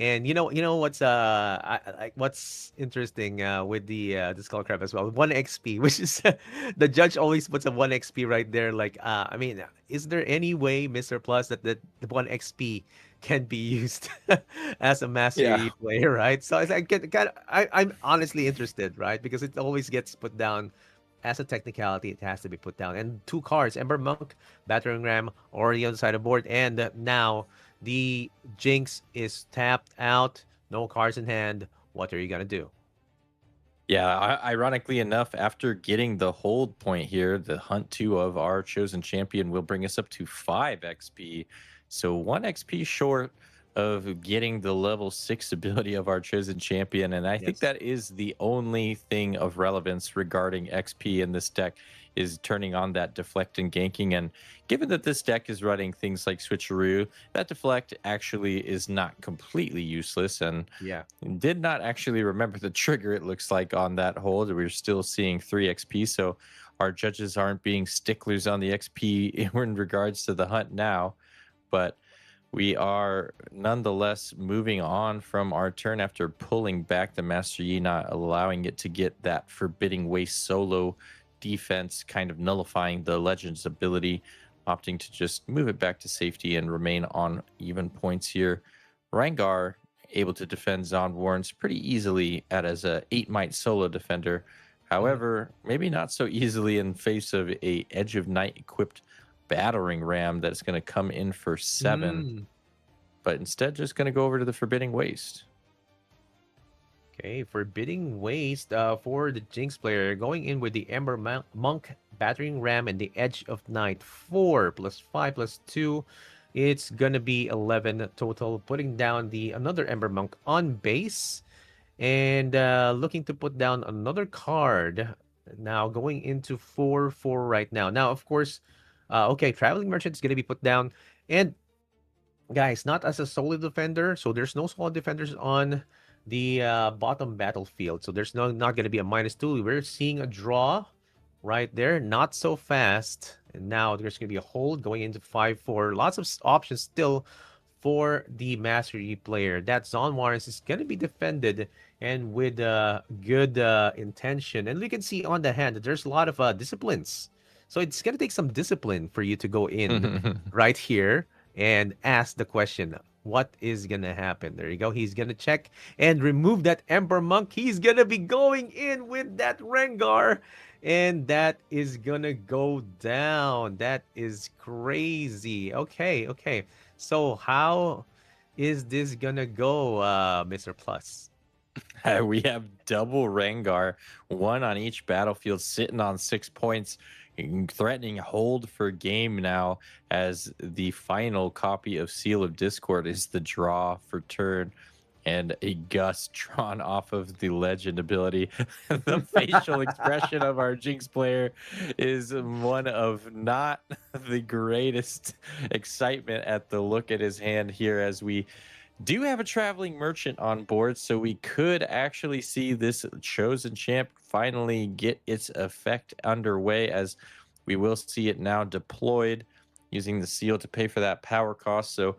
And what's like what's interesting with the skull crab as well, 1 XP, which is the judge always puts a 1 XP right there. Like, I mean, is there any way, Mr. Plus, that the 1 XP can be used as a master Yeah. Yi player, right? So it's like, I'm honestly interested, right? Because it always gets put down as a technicality. It has to be put down. And 2 cards, Ember Monk, Battering Ram, already on the side of the board. And now the Jinx is tapped out. No cards in hand. What are you going to do? Yeah, ironically enough, after getting the hold point here, the hunt 2 of our chosen champion will bring us up to 5 XP. So 1 XP short of getting the level 6 ability of our chosen champion. And I think Yes. that is the only thing of relevance regarding XP in this deck, is turning on that deflect and ganking. And given that this deck is running things like switcheroo, that deflect actually is not completely useless. And Yeah. did not actually remember the trigger, it looks like, on that hold. We're still seeing 3 XP, so our judges aren't being sticklers on the XP in regards to the hunt now. But we are nonetheless moving on from our turn after pulling back the Master Yi, not allowing it to get that Forbidding Waste solo defense, kind of nullifying the Legend's ability, opting to just move it back to safety and remain on even points here. Rengar able to defend Zon Warrens pretty easily as a 8 might solo defender. Mhm. However, maybe not so easily in face of a Edge of Night equipped battering ram that's going to come in for 7, Mm. but instead just going to go over to the Forbidding Waste. Okay, Forbidding Waste for the Jinx player, going in with the Ember Monk, Battering Ram, and the Edge of Night. 4 plus 5 plus 2. It's gonna be 11 total. Putting down the another Ember Monk on base, and looking to put down another card. Now going into 4/4 right now. Now, of course, okay, Traveling Merchant is gonna be put down, and guys, not as a solid defender. So there's no solid defenders on the bottom battlefield. So there's not going to be a -2. We're seeing a draw right there. Not so fast. And now there's going to be a hold going into 5/4. Lots of options still for the Master Yi player. That Zon Warrens is going to be defended and with good intention. And we can see on the hand that there's a lot of disciplines. So it's going to take some discipline for you to go in right here and ask the question, what is gonna happen. There you go. He's gonna check and remove that Ember Monk. He's gonna be going in with that Rengar. And that is gonna go down. That is crazy. Okay, okay. So how is this gonna go, Mr. Plus? We have double Rengar, one on each battlefield, sitting on 6 points, threatening hold for game now, as the final copy of Seal of Discord is the draw for turn, and a gust drawn off of the legend ability. The facial expression of our Jinx player is one of not the greatest excitement at the look at his hand here, as we do have a traveling merchant on board, so we could actually see this chosen champ finally get its effect underway, as we will see it now deployed using the seal to pay for that power cost. So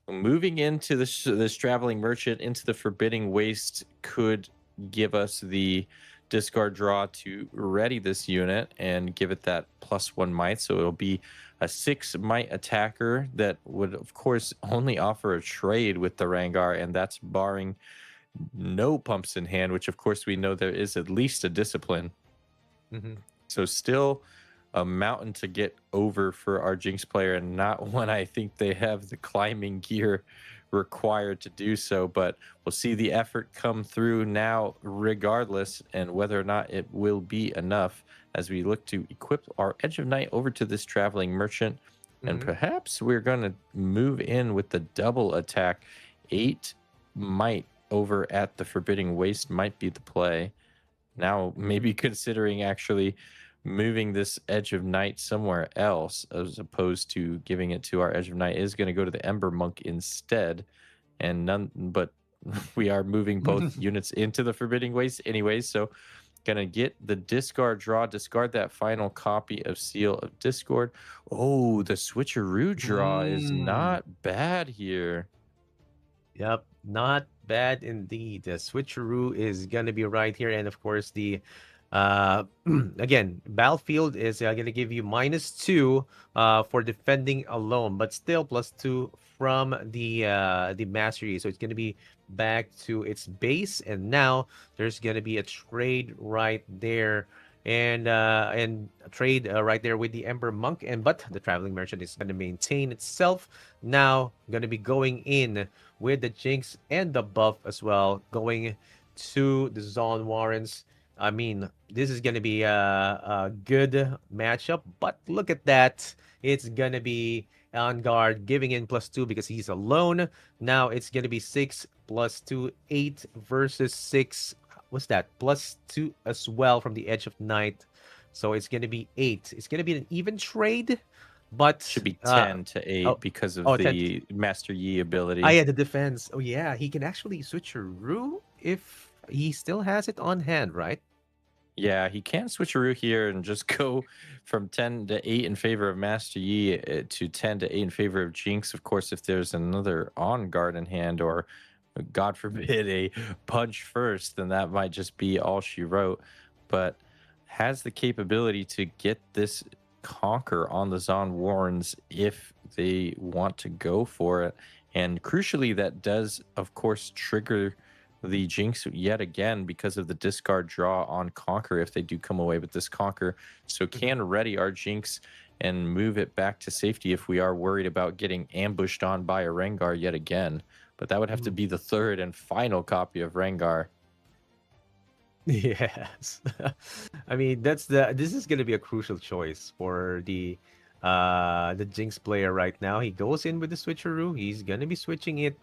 moving into this traveling merchant into the Forbidding Waste could give us the discard draw to ready this unit and give it that +1 might. So it'll be a 6 might attacker that would, of course, only offer a trade with the Rengar, and that's barring no pumps in hand, which, of course, we know there is at least a discipline. So still a mountain to get over for our Jinx player, and not one I think they have the climbing gear required to do so, but we'll see the effort come through now regardless, and whether or not it will be enough as we look to equip our Edge of Night over to this traveling merchant. And perhaps we're going to move in with the double attack. 8 might over at the Forbidding Waste might be the play. Now maybe considering actually moving this Edge of Night somewhere else, as opposed to giving it to our Edge of Night, is going to go to the Ember Monk instead. And but we are moving both units into the Forbidding Waste anyways, so gonna get the discard draw, discard that final copy of Seal of Discord. Oh, the switcheroo draw is not bad here. Yep, not bad indeed. The switcheroo is gonna be right here, and of course the again, battlefield is gonna give you -2 for defending alone, but still +2 from the mastery. So it's gonna be back to its base, and now there's gonna be a trade right there. And a trade right there with the Ember Monk, but the traveling merchant is going to maintain itself. Now going to be going in with the Jinx and the buff as well, going to the Zon Warrens. I mean, this is going to be a good matchup, but look at that. It's going to be on guard, giving in +2 because he's alone. Now it's going to be 6 +2, 8 versus 6. What's that? +2 as well from the Edge of Night. So it's going to be 8. It's going to be an even trade, but should be 10 to 8 because of the Master Yi ability. Yeah, the defense. Oh yeah, he can actually switch a Rue if he still has it on hand, right? Yeah, he can switcheroo here and just go from 10 to 8 in favor of Master Yi to 10 to 8 in favor of Jinx. Of course, if there's another on guard in hand, or God forbid a punch first, then that might just be all she wrote. But has the capability to get this conquer on the Zon Warrens if they want to go for it. And crucially, that does, of course, trigger the Jinx yet again because of the discard draw on Conquer if they do come away with this Conquer. So can ready our Jinx and move it back to safety if we are worried about getting ambushed on by a Rengar yet again. But that would have to be the third and final copy of Rengar. Yes. I mean, this is going to be a crucial choice for the Jinx player right now. He goes in with the switcheroo. He's going to be switching it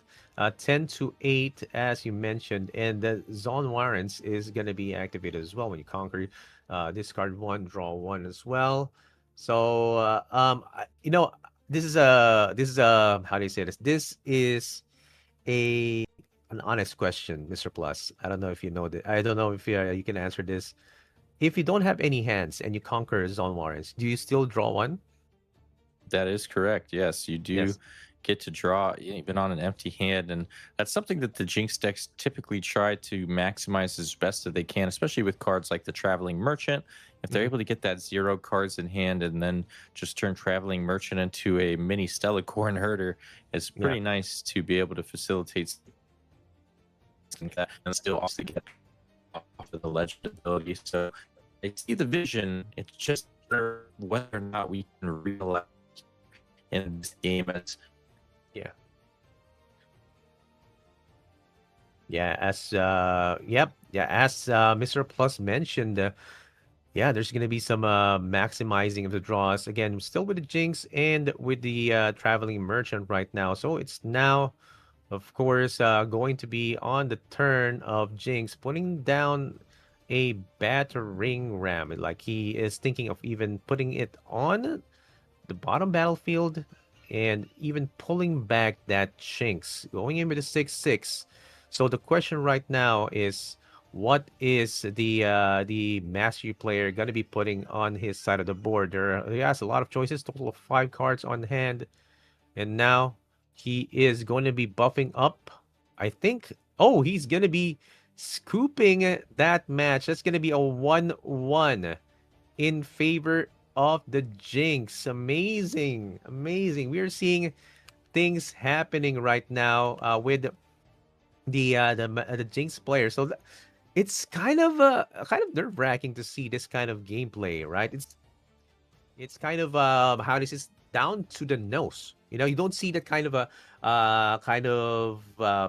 10 to 8 as you mentioned, and the Zon Warrens is going to be activated as well when you conquer. Discard 1, draw 1 as well. So you know, this is a how do you say this? This is an honest question, Mr. Plus. I don't know if you know that. I don't know if you can answer this. If you don't have any hands and you conquer Zon Warrens, do you still draw 1? That is correct. Yes, you do get to draw even on an empty hand, and that's something that the Jinx decks typically try to maximize as best that they can, especially with cards like the Traveling Merchant. If they're Mhm. able to get that 0 cards in hand and then just turn Traveling Merchant into a mini Stellacorn herder, it's Yeah. pretty nice to be able to facilitate something like that and still also get off of the legend ability. So I see the vision. It's just whether or not we can realize in this game as Yeah. Yeah, as Mr. Plus mentioned, yeah, there's gonna be some maximizing of the draws. Again, still with the Jinx and with the Traveling Merchant right now. So it's now, of course, going to be on the turn of Jinx, putting down a battering ram. Like he is thinking of even putting it on the bottom battlefield and even pulling back that Jinx, going in with a 6/6. So the question right now is, what is the mastery player gonna be putting on his side of the board? He has a lot of choices, total of 5 cards on hand, and now he is going to be buffing up. I think. Oh, he's gonna be scooping that match. That's gonna be a 1-1 in favor of the Jinx. Amazing, amazing. We are seeing things happening right now with the Jinx player. So it's kind of nerve wracking to see this kind of gameplay, right? It's kind of how this is down to the nose. You know, you don't see that kind of a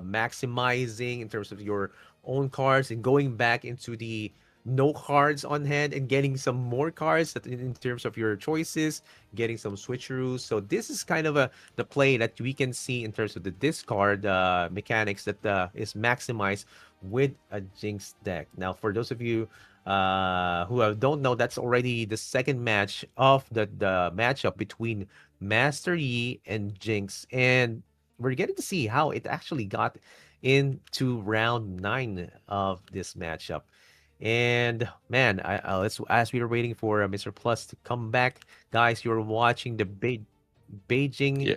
maximizing in terms of your own cards and going back into the no cards on hand and getting some more cards that in terms of your choices, getting some switcheroos. So this is kind of the play that we can see in terms of the discard mechanics that is maximized with a Jinx deck. Now, for those of you don't know, that's already the second match of the matchup between Master Yi and Jinx, and we're getting to see how it actually got into round 9 of this matchup. And man, let's as we were waiting for Mr. Plus to come back, guys, you're watching the Beijing yeah.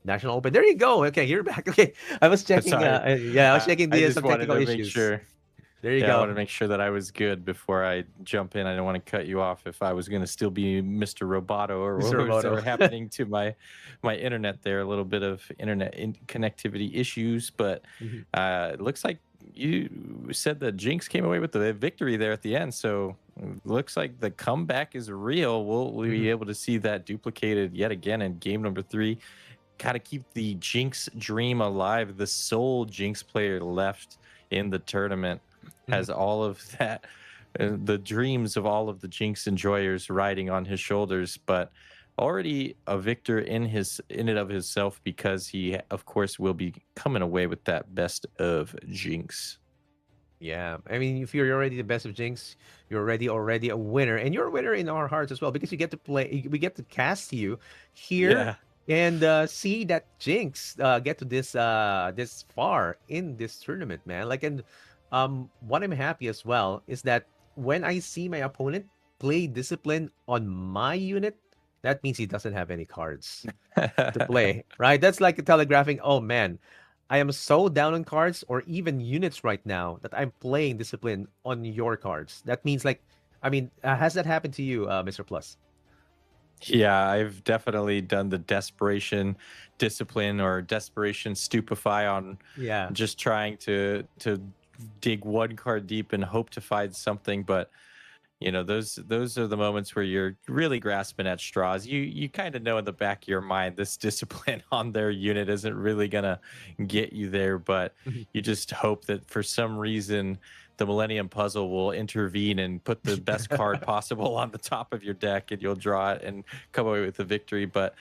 National Open. There you go. Okay, you're back. Okay, I was checking. Sorry. Yeah, I was checking I just some wanted technical to make issues. sure. There you Yeah, I want go. to make sure that I was good before I jump in. I don't want to cut you off if I was going to still be Mr. Roboto or Mr. what was Roboto. ever happening to my internet there. A little bit of internet connectivity issues, but Mhm. it looks like you said that Jinx came away with the victory there at the end. So looks like the comeback is real. We'll be Mhm. able to see that duplicated yet again in game number 3. Got to keep the Jinx dream alive. The sole Jinx player left in the tournament has all of that, the dreams of all of the Jinx enjoyers riding on his shoulders, but already a victor in and of himself, because he of course will be coming away with that best of Jinx. Yeah, I mean, if you're already the best of Jinx, you're already a winner, and you're a winner in our hearts as well because you get to play. We get to cast you here Yeah. and see that Jinx get to this far in this tournament, man. Like, and what I'm happy as well is that when I see my opponent play discipline on my unit, that means he doesn't have any cards to play, right? That's like telegraphing, oh man, I am so down on cards or even units right now that I'm playing discipline on your cards. That means like, I mean, has that happened to you, Mr. Plus? Yeah, I've definitely done the desperation discipline or desperation stupefy on Yeah. just trying to dig one card deep and hope to find something, but those are the moments where you're really grasping at straws. You kind of know in the back of your mind this discipline on their unit isn't really gonna get you there, but Mhm. you just hope that for some reason the Millennium Puzzle will intervene and put the best card possible on the top of your deck, and you'll draw it and come away with the victory. But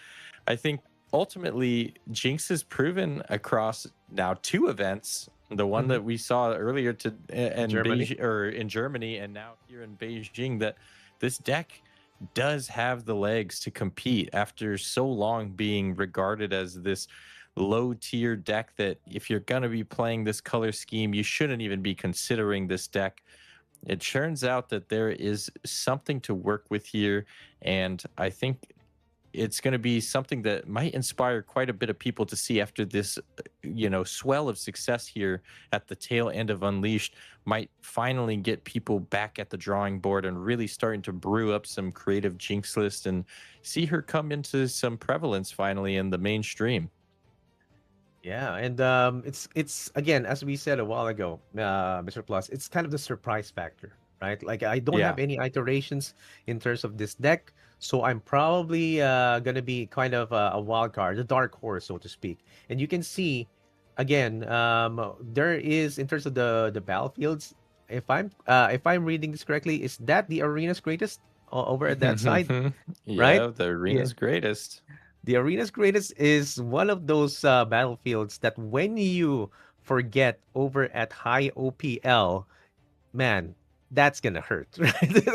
I think ultimately Jinx has proven across now 2 events, the one Mhm. that we saw earlier in Germany. Beijing or in Germany, and now here in Beijing, that this deck does have the legs to compete after so long being regarded as this low tier deck, that if you're going to be playing this color scheme, you shouldn't even be considering this deck. It turns out that there is something to work with here, and I think it's going to be something that might inspire quite a bit of people to see after this, swell of success here at the tail end of Unleashed. Might finally get people back at the drawing board and really starting to brew up some creative Jinx list and see her come into some prevalence finally in the mainstream. Yeah, and it's again, as we said a while ago, Mr. Plus, it's kind of the surprise factor, right? Like I don't Yeah. have any iterations in terms of this deck, so I'm probably gonna be kind of a wild card, a dark horse, so to speak. And you can see, again, there is in terms of the battlefields. If I'm reading this correctly, is that the arena's greatest over at that side, right? Yeah, the Yeah. arena's greatest. The arena's greatest is one of those battlefields that when you forget over at high OPL, man, that's gonna hurt. Right?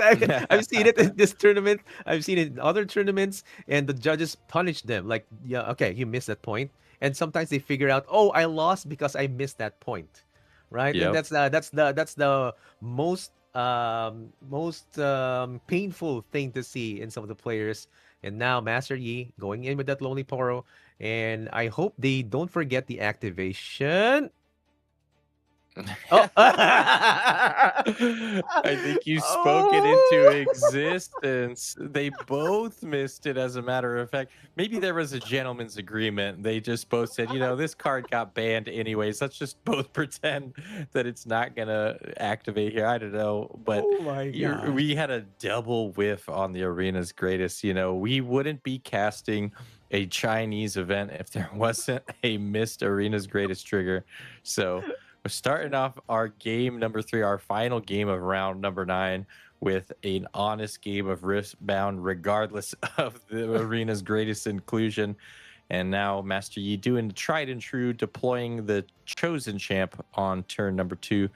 I've seen it in this tournament. I've seen it in other tournaments, and the judges punish them. Like, yeah, okay, you missed that point, and sometimes they figure out, oh, I lost because I missed that point, right? And Yep. that's the most painful thing to see in some of the players. And now Master Yi going in with that Lonely Poro, and I hope they don't forget the activation. Oh, I think you spoke it into oh, existence. They both missed it, as a matter of fact. Maybe there was a gentleman's agreement. They just both said, this card got banned anyways. Let's just both pretend that it's not going to activate here. I don't know. But oh my gosh. we had a double whiff on the arena's greatest. We wouldn't be casting a Chinese event if there wasn't a missed arena's greatest trigger. So we're starting off our game number 3, our final game of round number 9, with an honest game of Riftbound, regardless of the arena's greatest inclusion. And now Master Yi doing the tried and true, deploying the chosen champ on turn number 2.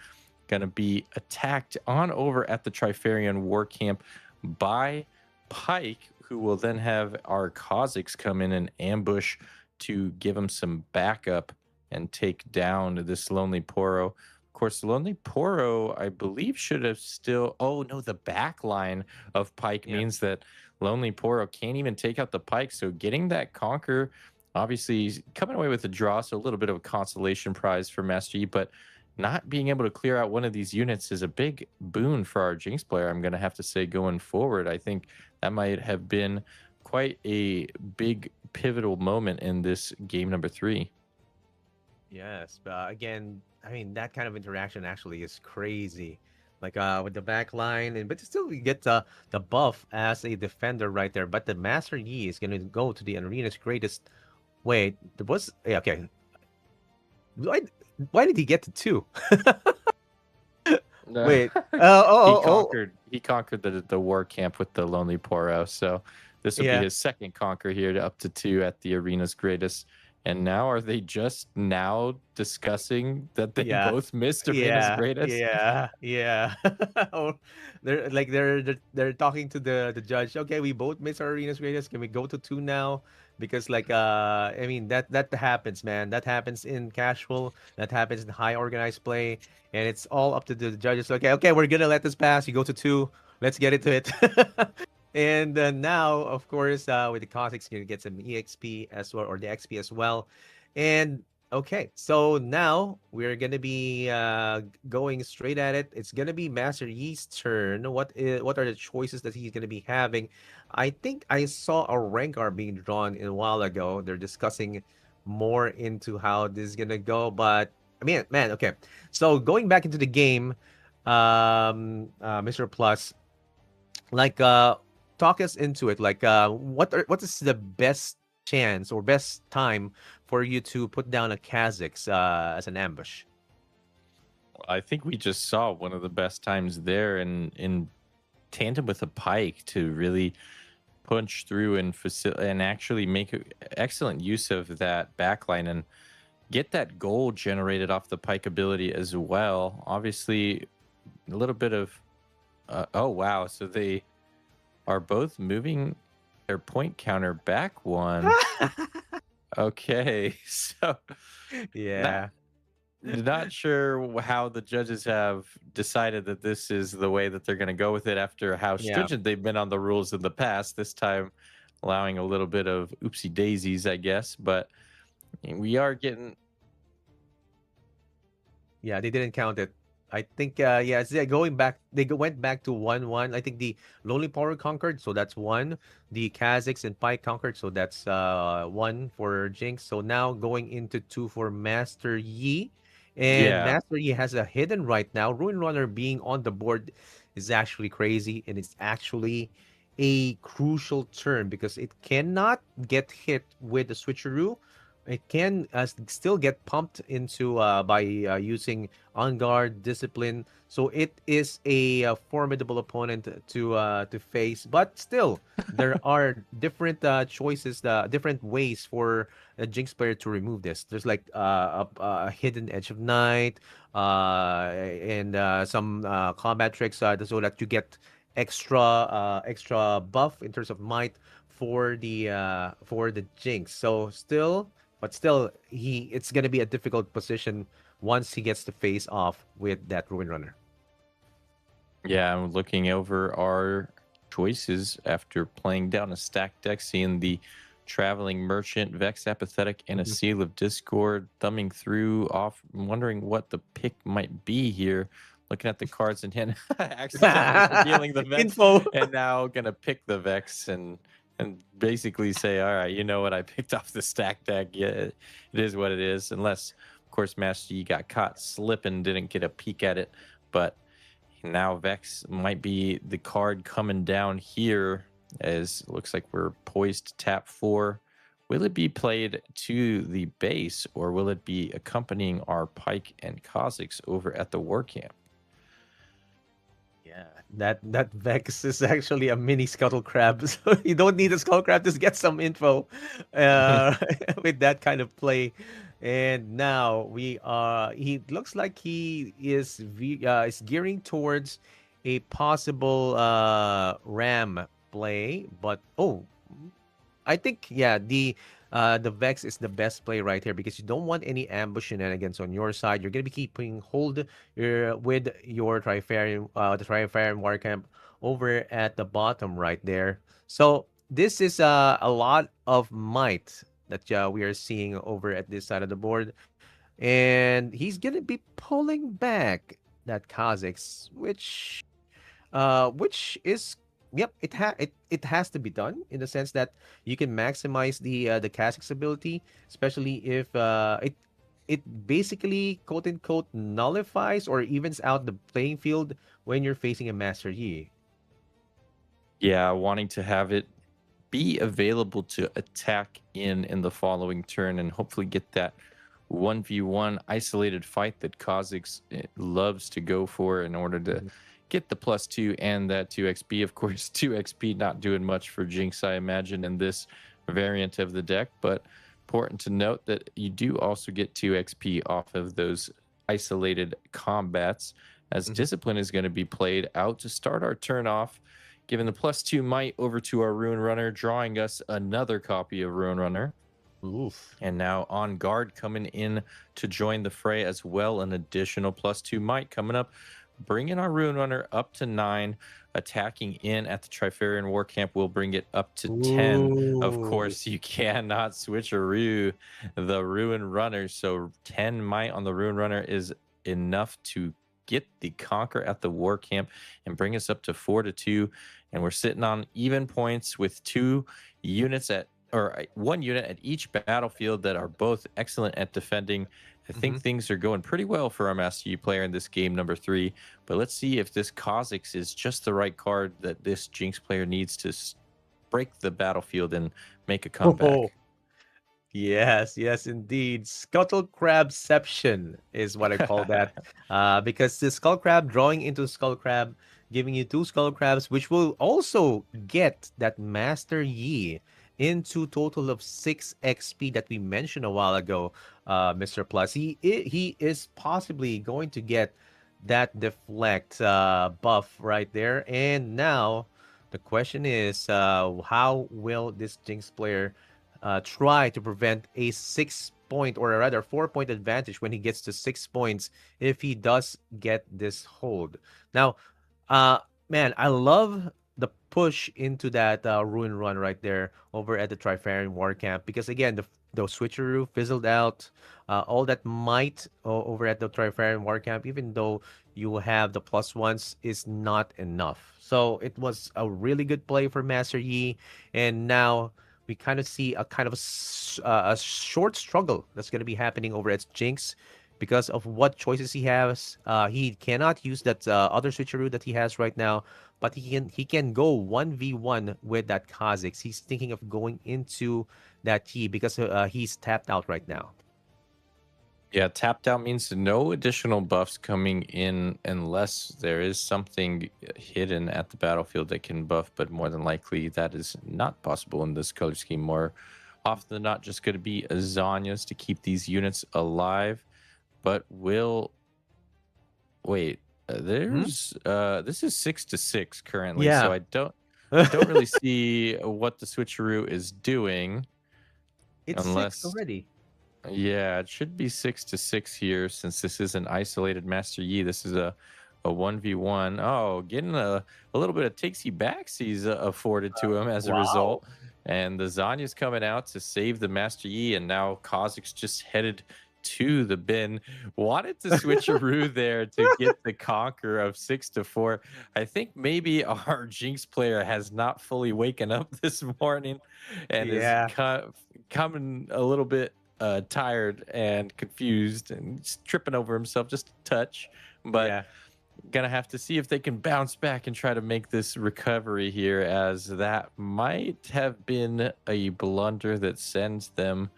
Going to be attacked on over at the Trifarian War Camp by Pike, who will then have our Kazakhs come in and ambush to give him some backup and take down this Lonely Poro. Of course, the Lonely Poro, I believe, should have still... Oh, no, the back line of Pike Yeah. means that Lonely Poro can't even take out the Pike. So getting that Conquer, obviously coming away with a draw, so a little bit of a consolation prize for Master Yi, but not being able to clear out one of these units is a big boon for our Jinx player, I'm going to have to say, going forward. I think that might have been quite a big pivotal moment in this game number 3. Yes, but again, I mean that kind of interaction actually is crazy. Like with the back line, and but still you get the buff as a defender right there. But the Master Yi is gonna go to the arena's greatest. Wait, there was okay. Why why did he get to 2? Wait. He conquered the war camp with the Lonely Poro. So this will be Yeah. his second conquer here, to up to 2 at the arena's greatest. And now are they just now discussing that they Yeah. both missed arena's Yeah, greatest? yeah. Oh, they're talking to the judge. Okay, we both missed our arena's greatest. Can we go to 2 now? Because like I mean that happens, man. That happens in casual. That happens in high organized play, and it's all up to the judges. Okay, we're gonna let this pass. You go to 2. Let's get into it. And now, of course, with the Cossacks, you get some EXP as well, or the XP as well. And okay, so now we're gonna be going straight at it. It's gonna be Master Yi's turn. What are the choices that he's gonna be having? I think I saw a Rengar being drawn a while ago. They're discussing more into how this is gonna go, but I mean, man, okay. So going back into the game, Mr. Plus, like talk us into it. Like what is the best chance or best time for you to put down a Kha'Zix as an ambush? I think we just saw one of the best times there in tandem with a Pike to really punch through and actually make excellent use of that backline and get that goal generated off the Pike ability as well. Obviously, a little bit of oh wow, so they are both moving their point counter back 1. Okay, so Yeah. not sure how the judges have decided that this is the way that they're going to go with it after how Yeah. stringent they've been on the rules in the past. This time, allowing a little bit of oopsie daisies, I guess. But we are getting. Yeah, they didn't count it. I think yeah, it's going back. Went back to 1-1. I think the Lonely Power conquered, so that's one. The Kazakhs and Pike conquered, so that's one for Jinx. So now going into two for Master Yi, and Yeah, Master Yi has a hidden right now. Ruin Runner being on the board is actually crazy, and it's actually a crucial turn because it cannot get hit with the switcheroo. It can still get pumped into by using on guard discipline. So it is a formidable opponent to face. But still, there are different choices, different ways for a Jinx player to remove this. There's like a hidden edge of night, and some combat tricks so that you get extra buff in terms of might for the Jinx. So still. But still, it's gonna be a difficult position once he gets to face off with that Ruin Runner. yeah. I'm looking over our choices after playing down a stack deck, seeing the Traveling Merchant, Vex Apathetic, and a Mhm. Seal of Discord, thumbing through off, wondering what the pick might be here. Looking at the cards in hand, accidentally revealing the Vex, Info. and now gonna pick the Vex and basically say, all right, you know what, I picked off the stack deck. Yeah, it is what it is. Unless, of course, Master Yi got caught slipping, didn't get a peek at it. But now Vex might be the card coming down here, as it looks like we're poised to tap 4. Will it be played to the base, or will it be accompanying our Pike and Kha'Zix over at the war camp? Yeah, that Vex is actually a mini scuttle crab, so you don't need a skull crab to get some info uh, with that kind of play. And now we are. He looks like he is gearing towards a possible ram play, but oh, I think yeah, the Vex is the best play right here because you don't want any ambush shenanigans on your side. You're gonna be keeping hold with your the Trifarian Warcamp over at the bottom right there. So this is a lot of might that we are seeing over at this side of the board, and he's gonna be pulling back that Kha'Zix, which is yep, it has to be done in the sense that you can maximize the Kazakh's ability, especially if it basically quote unquote nullifies or evens out the playing field when you're facing a Master Yi. Yeah, wanting to have it be available to attack in the following turn and hopefully get that 1v1 isolated fight that Kha'Zix loves to go for in order to Mhm. get the +2 and that 2xp. Of course, 2xp not doing much for Jinx, I imagine, in this variant of the deck, but important to note that you do also get 2xp off of those isolated combats, as Mhm. Discipline is going to be played out to start our turn off, giving the +2 might over to our Ruin Runner, drawing us another copy of Ruin Runner. Oof. And now On Guard coming in to join the fray as well. An additional +2 might coming up, bringing our Ruin Runner up to 9. Attacking in at the Trifarian War Camp will bring it up to 10. Of Ooh. course, you cannot switcheroo the Ruin Runner. So 10 might on the Ruin Runner is enough to get the Conquer at the War Camp and bring us up to 4-2. And we're sitting on even points with 2 units at or 1 unit at each battlefield that are both excellent at defending. I think Mhm. things are going pretty well for our Master Yi player in this game number 3. But let's see if this Kha'Zix is just the right card that this Jinx player needs to break the battlefield and make a Oh, comeback. yes, yes, indeed. Scuttle crabception is what I call that. Because the skull crab drawing into skull crab, giving you 2 skull crabs, which will also get that Master Yi into total of 6 XP that we mentioned a while ago, Mr. Plus. He is possibly going to get that deflect buff right there. And now the question is, how will this Jinx player try to prevent a 6 point or rather 4 point advantage when he gets to 6 points if he does get this hold. Now, uh, man, I love the push into that ruin run right there over at the Trifarian War Camp, because again the switcheroo fizzled out, all that might over at the Trifarian War Camp, even though you have the plus ones, is not enough. So it was a really good play for Master Yi, and now we kind of see a kind of a short struggle that's going to be happening over at Jinx because of what choices he has. He cannot use that other switcheroo that he has right now, but he can go 1v1 with that Kha'Zix. He's thinking of going into that T because he's tapped out right now. Yeah, tapped out means no additional buffs coming in unless there is something hidden at the battlefield that can buff, but more than likely that is not possible in this color scheme. More often than not, just going to be Azanias to keep these units alive, but will wait. There's this is 6-6 currently, so Yeah. I don't really see what the switcheroo is doing It's six unless. already. Yeah, it should be 6-6 here since this is an isolated Master Yi. This is a 1v1. Oh, getting a little bit of takesy backsies afforded to him as a Wow. result. And the Zanya's coming out to save the Master Yi, and now Kha'Zix just headed to the bin. Wanted to switcheroo there to get the conquer of 6-4. I think maybe our Jinx player has not fully waken up this morning and is Yeah. coming a little bit tired and confused and just tripping over himself just a touch. But Yeah. gonna have to see if they can bounce back and try to make this recovery here, as that might have been a blunder that sends them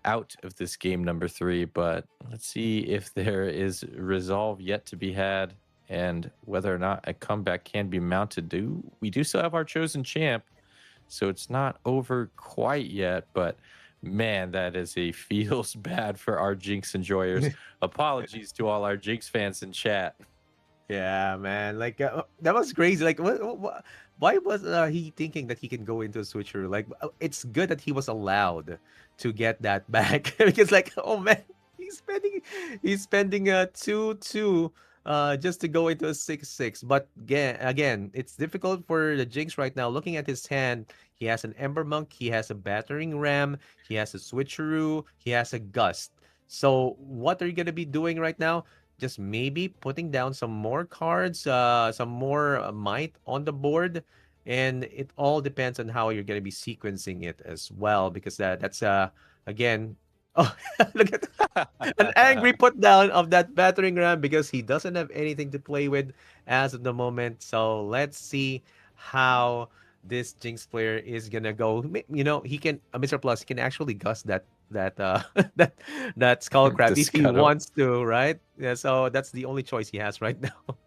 out of this game number 3. But let's see if there is resolve yet to be had and whether or not a comeback can be mounted. We do still have our chosen champ, so it's not over quite yet, but man, that is a feels bad for our Jinx enjoyers. Apologies to all our Jinx fans in chat. Yeah, man. Like that was crazy. Like, why was he thinking that he can go into a switcher? Like, it's good that he was allowed to get that back because, like, oh man, he's spending a 2-2 just to go into a 6-6. But again, it's difficult for the Jinx right now. Looking at his hand, he has an Ember Monk, he has a Battering Ram, he has a Switcheroo, he has a Gust. So what are you gonna be doing right now? Just maybe putting down some more cards, some more might on the board, and it all depends on how you're gonna be sequencing it as well, because that's again, oh look at an angry put down of that battering ram because he doesn't have anything to play with as of the moment. So let's see how this Jinx player is gonna go. He can, Mr. Plus, he can actually gust that that that skull The crab if he scuttle. wants to, right? Yeah, so that's the only choice he has right now.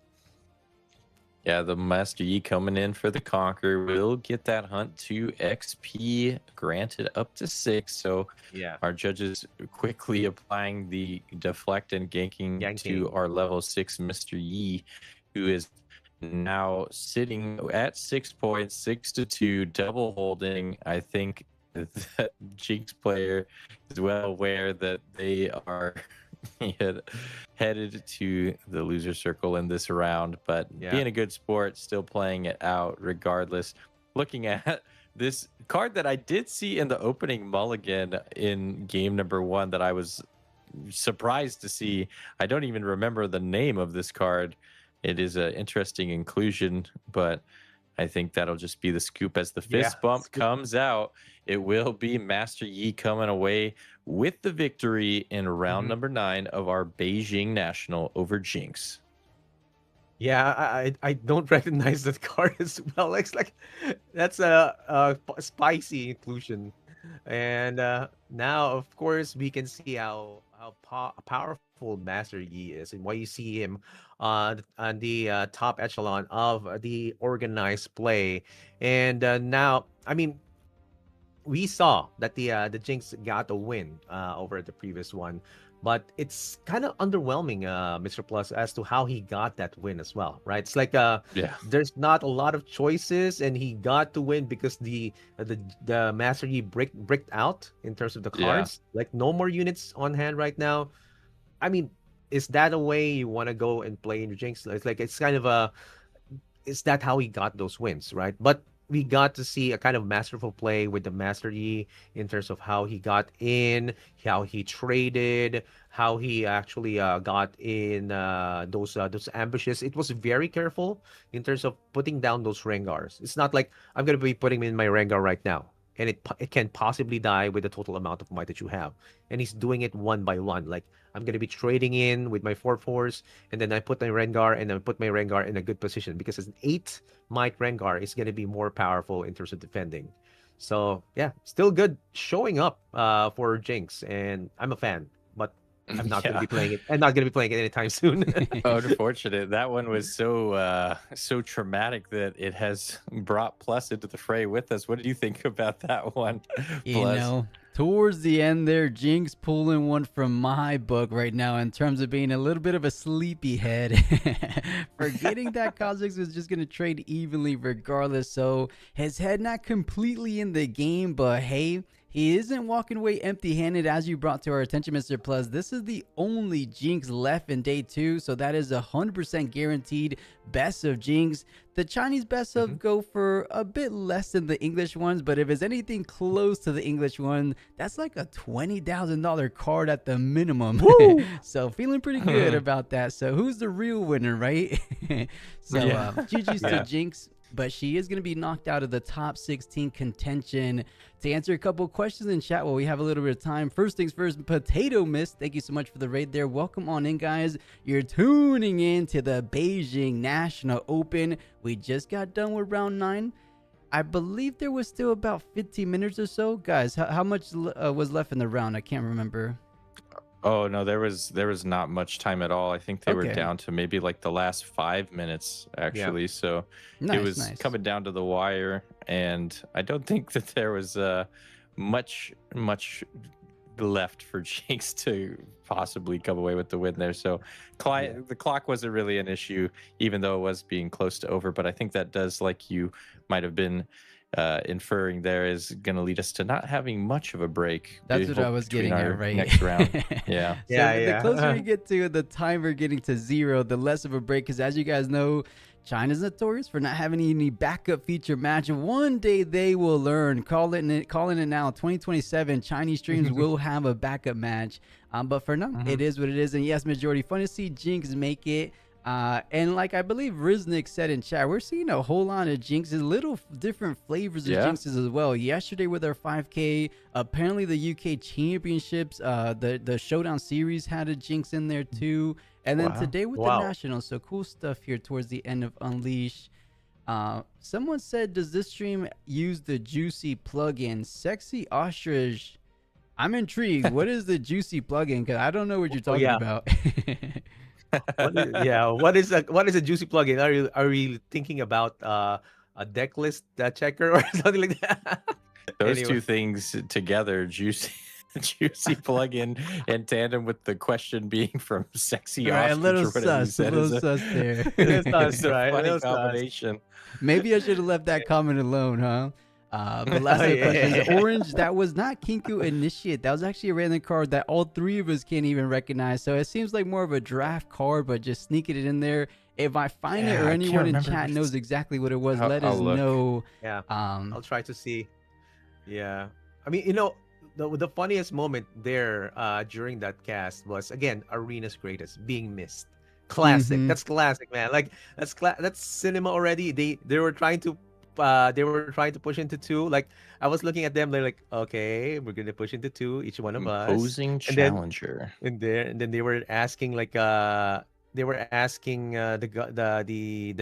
Yeah, the Master Yi coming in for the Conquer will get that hunt to XP granted up to 6. So Yeah. our judges quickly applying the deflect and ganking to Yanking. our level 6 Mr. Yi, who is now sitting at 6 points, 6-2, double holding. I think that Jinx player is well aware that they are headed to the loser circle in this round, but Yeah. being a good sport, still playing it out regardless. Looking at this card that I did see in the opening mulligan in game number 1 that I was surprised to see. I don't even remember the name of this card. It is an interesting inclusion, but I think that'll just be the scoop as the Yeah. fist bump Scoop. comes out. It will be Master Yi coming away with the victory in round Mhm. number 9 of our Beijing National over Jinx. Yeah, I don't recognize that card as well. It's like that's a spicy inclusion, and now of course we can see how powerful Master Yi is, and why you see him on the top echelon of the organized play, and now I mean we saw that the Jinx got a win over the previous one, but it's kind of underwhelming, Mr. Plus, as to how he got that win as well, right? It's like Yeah. there's not a lot of choices, and he got to win because the Master Yi bricked out in terms of the Yeah. cards. Like no more units on hand right now. I mean, is that a way you want to go and play in your Jinx? It's like it's kind of a is that how he got those wins, right? But we got to see a kind of masterful play with the Master Yi in terms of how he got in, how he traded, how he actually got in those ambushes. It was very careful in terms of putting down those Rengars. It's not like I'm gonna be putting in my Rengar right now, and it can possibly die with the total amount of might that you have. And he's doing it one by one. Like I'm gonna be trading in with my 4/4s, and then I put my Rengar, and then put my Rengar in a good position because an 8 might Rengar is gonna be more powerful in terms of defending. So yeah, still good showing up for Jinx, and I'm a fan, but I'm not gonna Yeah. be playing it. I'm not gonna be playing it anytime soon. Unfortunate. That one was so traumatic that it has brought Plus into the fray with us. What did you think about that one? You Plus. know, towards the end there, Jinx pulling one from my book right now in terms of being a little bit of a sleepyhead. Forgetting that Kha'Zix was just going to trade evenly regardless. So his head not completely in the game, but hey, he isn't walking away empty-handed, as you brought to our attention, Mr. Plus. This is the only Jinx left in day 2, so that is 100% guaranteed best of Jinx. The Chinese best of go for a bit less than the English ones, but if it's anything close to the English one, that's like a $20,000 card at the minimum. So feeling pretty good about that. So who's the real winner, right? So GG's to Jinx. But she is going to be knocked out of the top 16 contention. To answer a couple questions in chat while we have a little bit of time. First things first, Potato Mist, thank you so much for the raid there. Welcome on in, guys. You're tuning in to the Beijing National Open. We just got done with round 9. I believe there was still about 15 minutes or so. Guys, how much was left in the round? I can't remember. Oh no, there was not much time at all. I think they were down to maybe like the last 5 minutes actually. So it was coming down to the wire, and I don't think that there was much left for Jinx to possibly come away with the win there. So the clock wasn't really an issue, even though it was being close to over. But I think that does, like you might have been inferring there, is going to lead us to not having much of a break. That's what I was getting at, right? Next round. Yeah. So the closer we get to the timer getting to 0, the less of a break, because as you guys know, China's notorious for not having any backup feature match. One day they will learn. Calling it now. 2027 Chinese streams will have a backup match. But for now, it is what it is. And yes, majority fun to see Jinx make it. And like I believe Riznik said in chat, we're seeing a whole lot of Jinxes, little different flavors of Jinxes as well. Yesterday with our 5K, apparently the UK Championships, the Showdown Series had a Jinx in there too. And then today with the Nationals, so cool stuff here towards the end of Unleashed. Someone said, does this stream use the Juicy plugin? Sexy Ostrich, I'm intrigued. What is the Juicy plugin? Because I don't know what you're talking about. What is a Juicy plugin? Are we thinking about a deck list checker or something like that? Those two things together, Juicy plugin in tandem with the question being from Sexy Ostrich. A little sus there. That's right. Funny combination. Maybe I should have left that comment alone, huh? But last question, Orange, that was not Kinku Initiate. That was actually a random card that all 3 of us can't even recognize. So it seems like more of a draft card, but just sneaking it in there. If I find it or anyone in chat knows exactly what it was, let us know. Yeah, I'll try to see. Yeah, I mean, the funniest moment there during that cast was, again, Arena's greatest being missed. Classic. That's classic, man. Like that's cinema already. They were trying to push into 2. Like I was looking at them, they're like, okay, we're gonna push into 2, each one of us. Imposing challenger. And then they were asking the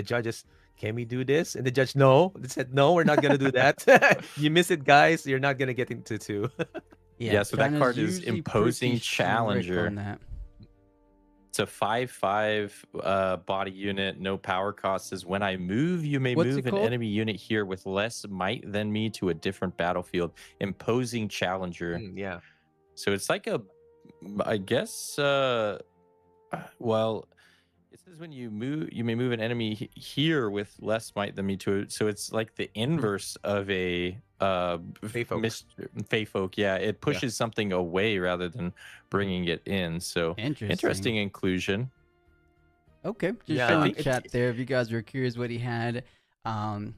judges, can we do this? And the judge, no. They said, no, we're not gonna do that. You miss it, guys. You're not gonna get into 2. Yeah, so that card is Imposing Challenger. It's a 5/5 body unit, no power cost. Says when I move, you may move an enemy unit here with less might than me to a different battlefield. Imposing Challenger. Yeah. So it's like I guess, well, it says when you move, you may move an enemy here with less might than me to. So it's like the inverse of a Fey Folk. Yeah, it pushes something away rather than bringing it in. So interesting inclusion. Okay, just Yeah, showing think chat there if you guys were curious what he had. Um,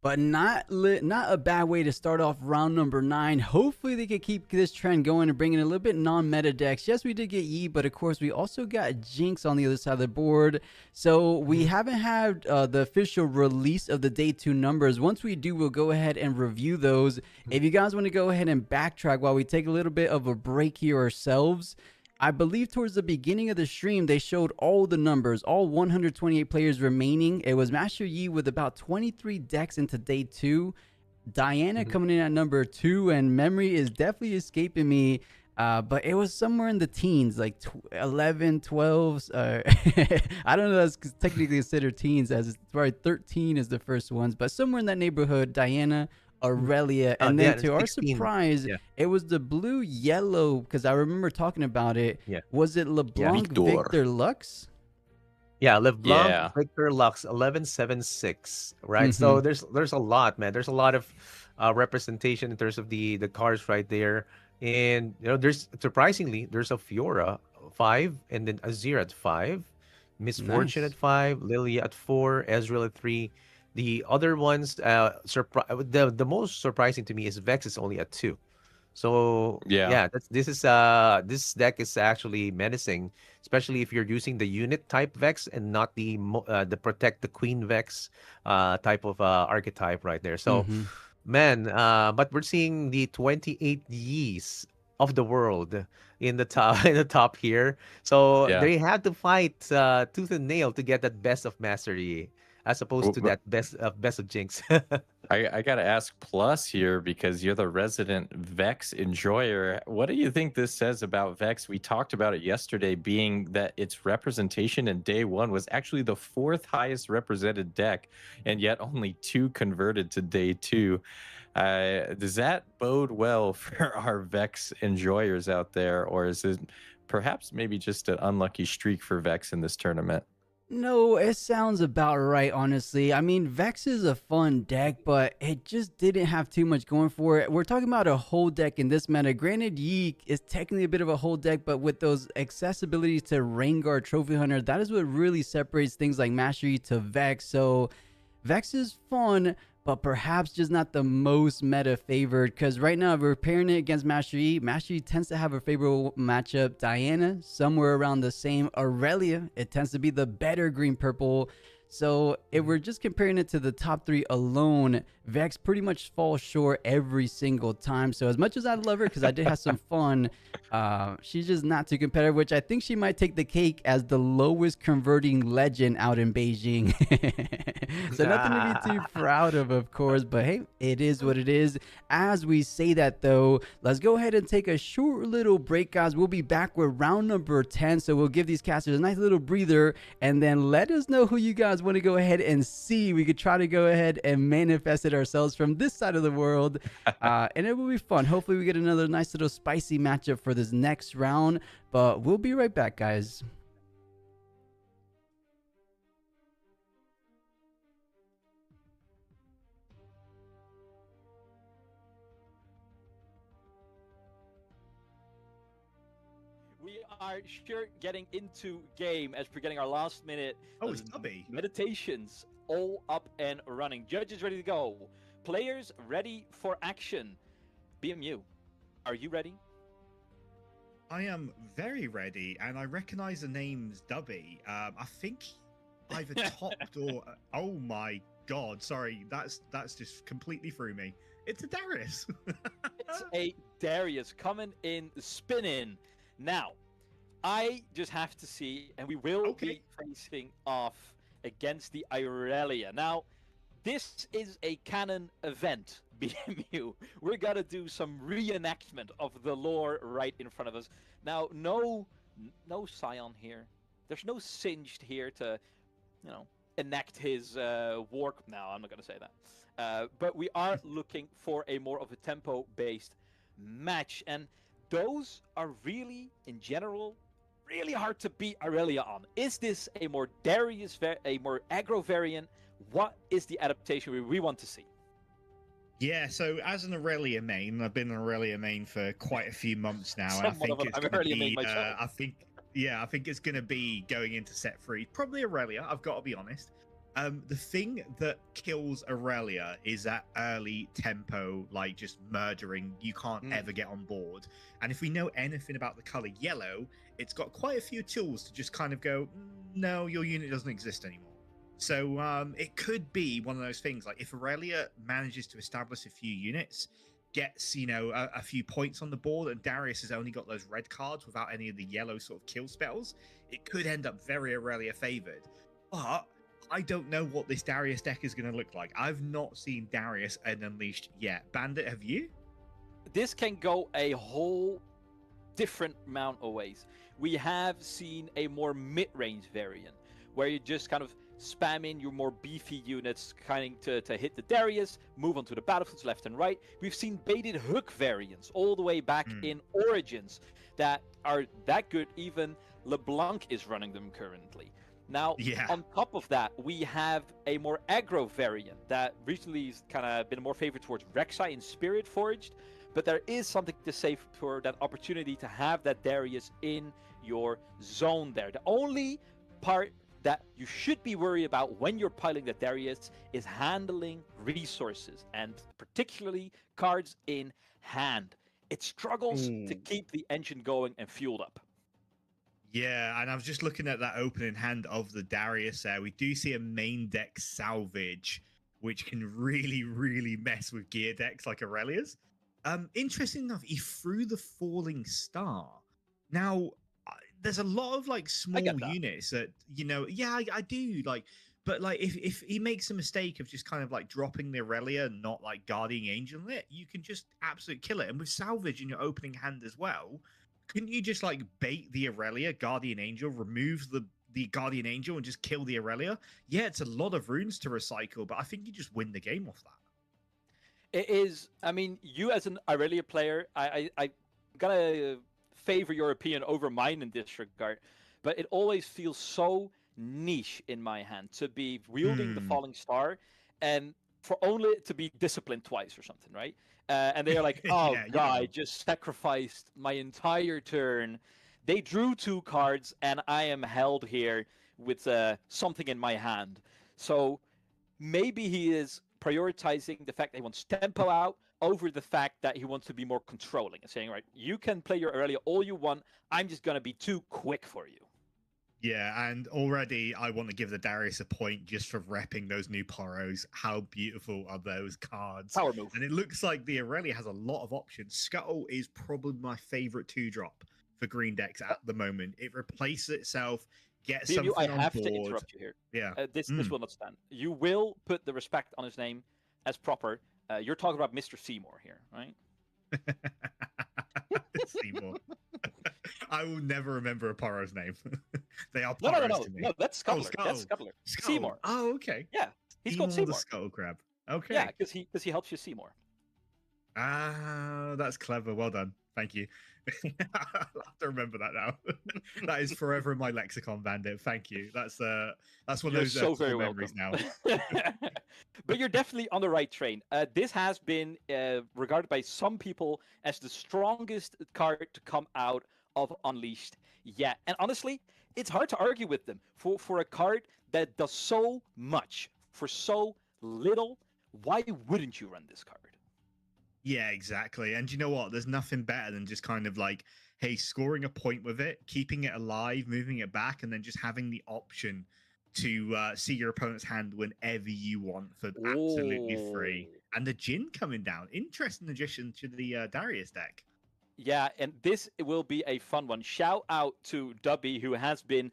but not a bad way to start off round number 9. Hopefully they could keep this trend going and bring in a little bit non-meta decks. Yes, we did get Yi, but of course we also got Jinx on the other side of the board. So we haven't had the official release of the day 2 numbers. Once we do, we'll go ahead and review those. If you guys want to go ahead and backtrack while we take a little bit of a break here ourselves, I believe towards the beginning of the stream, they showed all the numbers, all 128 players remaining. It was Master Yi with about 23 decks into day 2. Diana coming in at number 2, and memory is definitely escaping me. But it was somewhere in the teens, like 11, 12. I don't know that's technically considered teens, as it's probably 13 is the first ones. But somewhere in that neighborhood, Diana, Aurelia, and then to our 16. surprise, Yeah. it was the blue yellow, because I remember talking about it. Yeah. Was it LeBlanc Victor. Victor Lux? Yeah, LeBlanc, Yeah. Victor Lux, 1176, right? So there's a lot, man. There's a lot of representation in terms of the cards right there, and there's surprisingly there's a Fiora 5, and then Azir at 5, Miss Fortune Nice. at 5, Lilia at 4, Ezreal at 3. The other ones, the most surprising to me is Vex is only at 2. So Yeah. this deck is actually menacing, especially if you're using the unit type Vex and not the protect the Queen Vex type of archetype right there. So man, but we're seeing the 28 Ys of the world in the top in the top here. So Yeah. they have to fight tooth and nail to get that best of Master Yi, as opposed to that best of Jinx. I gotta ask Plus here, because you're the resident Vex enjoyer. What do you think this says about Vex? We talked about it yesterday, being that its representation in day 1 was actually the 4th highest represented deck, and yet only 2 converted to day 2. Does that bode well for our Vex enjoyers out there, or is it perhaps maybe just an unlucky streak for Vex in this tournament? No, it sounds about right, honestly. I mean, Vex is a fun deck, but it just didn't have too much going for it. We're talking about a whole deck in this meta. Granted, Yi is technically a bit of a whole deck, but with those accessibilities to Rengar, Trophy Hunter, that is what really separates things like Master Yi to Vex. So Vex is fun, but perhaps just not the most meta favored, because right now if we're pairing it against Master Yi, Master Yi tends to have a favorable matchup. Diana, somewhere around the same. Aurelia, it tends to be the better green purple. So if we're just comparing it to the top 3 alone, Vex pretty much falls short every single time. So as much as I love her, because I did have some fun, she's just not too competitive, which I think she might take the cake as the lowest converting legend out in Beijing. So nothing to be too proud of course, but hey, it is what it is. As we say that though, let's go ahead and take a short little break, guys. We'll be back with round number 10, so we'll give these casters a nice little breather, and then let us know who you guys want to go ahead and see. We could try to go ahead and manifest it ourselves from this side of the world, and it will be fun. Hopefully we get another nice little spicy matchup for this next round, but we'll be right back, guys. We are sure getting into game as we're getting our last minute it's Tubby. meditations all up and running. Judges ready to go. Players ready for action. BMU, are you ready? I am very ready, and I recognize the name's Dubby. I think either topped or oh my god, sorry, that's just completely threw me. It's a Darius. It's a Darius coming in, spinning. Now, I just have to see, and we will be facing off against the Irelia. Now, this is a canon event, BMU. We're gonna do some reenactment of the lore right in front of us. Now, no Scion here. There's no Singed here to, enact his war. No, I'm not gonna say that. But we are looking for a more of a tempo-based match, and those are really, in general, really hard to beat Irelia on. Is this a more Darius, a more aggro variant? What is the adaptation we want to see? Yeah, so as an Aurelia main, I've been an Aurelia main for quite a few months now, and I think it's going to be. Yeah, I think it's going to be going into set 3. Probably Aurelia, I've got to be honest. The thing that kills Aurelia is that early tempo, like just murdering. You can't ever get on board. And if we know anything about the color yellow, it's got quite a few tools to just kind of go, no, your unit doesn't exist anymore. So it could be one of those things. Like if Aurelia manages to establish a few units, gets a few points on the board, and Darius has only got those red cards without any of the yellow sort of kill spells, it could end up very Aurelia favored. But I don't know what this Darius deck is going to look like. I've not seen Darius and Unleashed yet. Bandit, have you? This can go a whole different amount of ways. We have seen a more mid-range variant where you just kind of spam in your more beefy units kind of to hit the Darius, move onto the battlefields left and right. We've seen baited hook variants all the way back in Origins that are that good. Even LeBlanc is running them currently. Now, on top of that, we have a more aggro variant that recently has kind of been more favored towards Rek'Sai and Spirit Forged, but there is something to say for that opportunity to have that Darius in your zone there. The only part that you should be worried about when you're piling the Darius is handling resources, and particularly cards in hand. It struggles to keep the engine going and fueled up. Yeah, and I was just looking at that opening hand of the Darius there. We do see a main deck salvage, which can really, really mess with gear decks like Aurelia's. Interesting enough, he threw the Falling Star. Now, there's a lot of like small units that, I do like, but like if he makes a mistake of just kind of like dropping the Aurelia and not like Guardian Angel in it, you can just absolutely kill it. And with salvage in your opening hand as well, couldn't you just like bait the Aurelia, Guardian Angel, remove the Guardian Angel and just kill the Aurelia? Yeah, it's a lot of runes to recycle, but I think you just win the game off that. It is, I mean, you as an Aurelia player, I gotta favor your opinion over mine in this regard, but it always feels so niche in my hand to be wielding the Falling Star and for only to be disciplined twice or something, right? And they're like, oh, God, I just sacrificed my entire turn. They drew 2 cards, and I am held here with something in my hand. So maybe he is prioritizing the fact that he wants tempo out over the fact that he wants to be more controlling and saying, right, you can play your Aurelia all you want. I'm just going to be too quick for you. Yeah, and already I want to give the Darius a point just for repping those new Poros. How beautiful are those cards? Power move. And it looks like the Aurelia has a lot of options. Scuttle is probably my favorite 2-drop for green decks at the moment. It replaces itself, gets something on board. I have to interrupt you here. Yeah. This will not stand. You will put the respect on his name as proper. You're talking about Mr. Seymour here, right? Seymour. I will never remember a Poro's name. They are No, Poros to me. No, that's Scuttler. Scuttle. That's Scuttler. Scuttle. Seymour. Oh, okay. Yeah, he's Seymour called Seymour. the Scuttle Crab. Okay. Yeah, because he helps you Seymour. Ah, that's clever. Well done. Thank you. I'll have to remember that now. That is forever in my lexicon, Bandit. Thank you. That's one of those so very memories now. But you're definitely on the right train. This has been regarded by some people as the strongest card to come out of Unleashed yet. And honestly, it's hard to argue with them for a card that does so much for so little. Why wouldn't you run this card? Yeah, exactly. And you know what? There's nothing better than just kind of like, hey, scoring a point with it, keeping it alive, moving it back, and then just having the option to see your opponent's hand whenever you want for absolutely free. And the Jhin coming down. Interesting addition to the Darius deck. Yeah, and this will be a fun one. Shout out to Dubby, who has been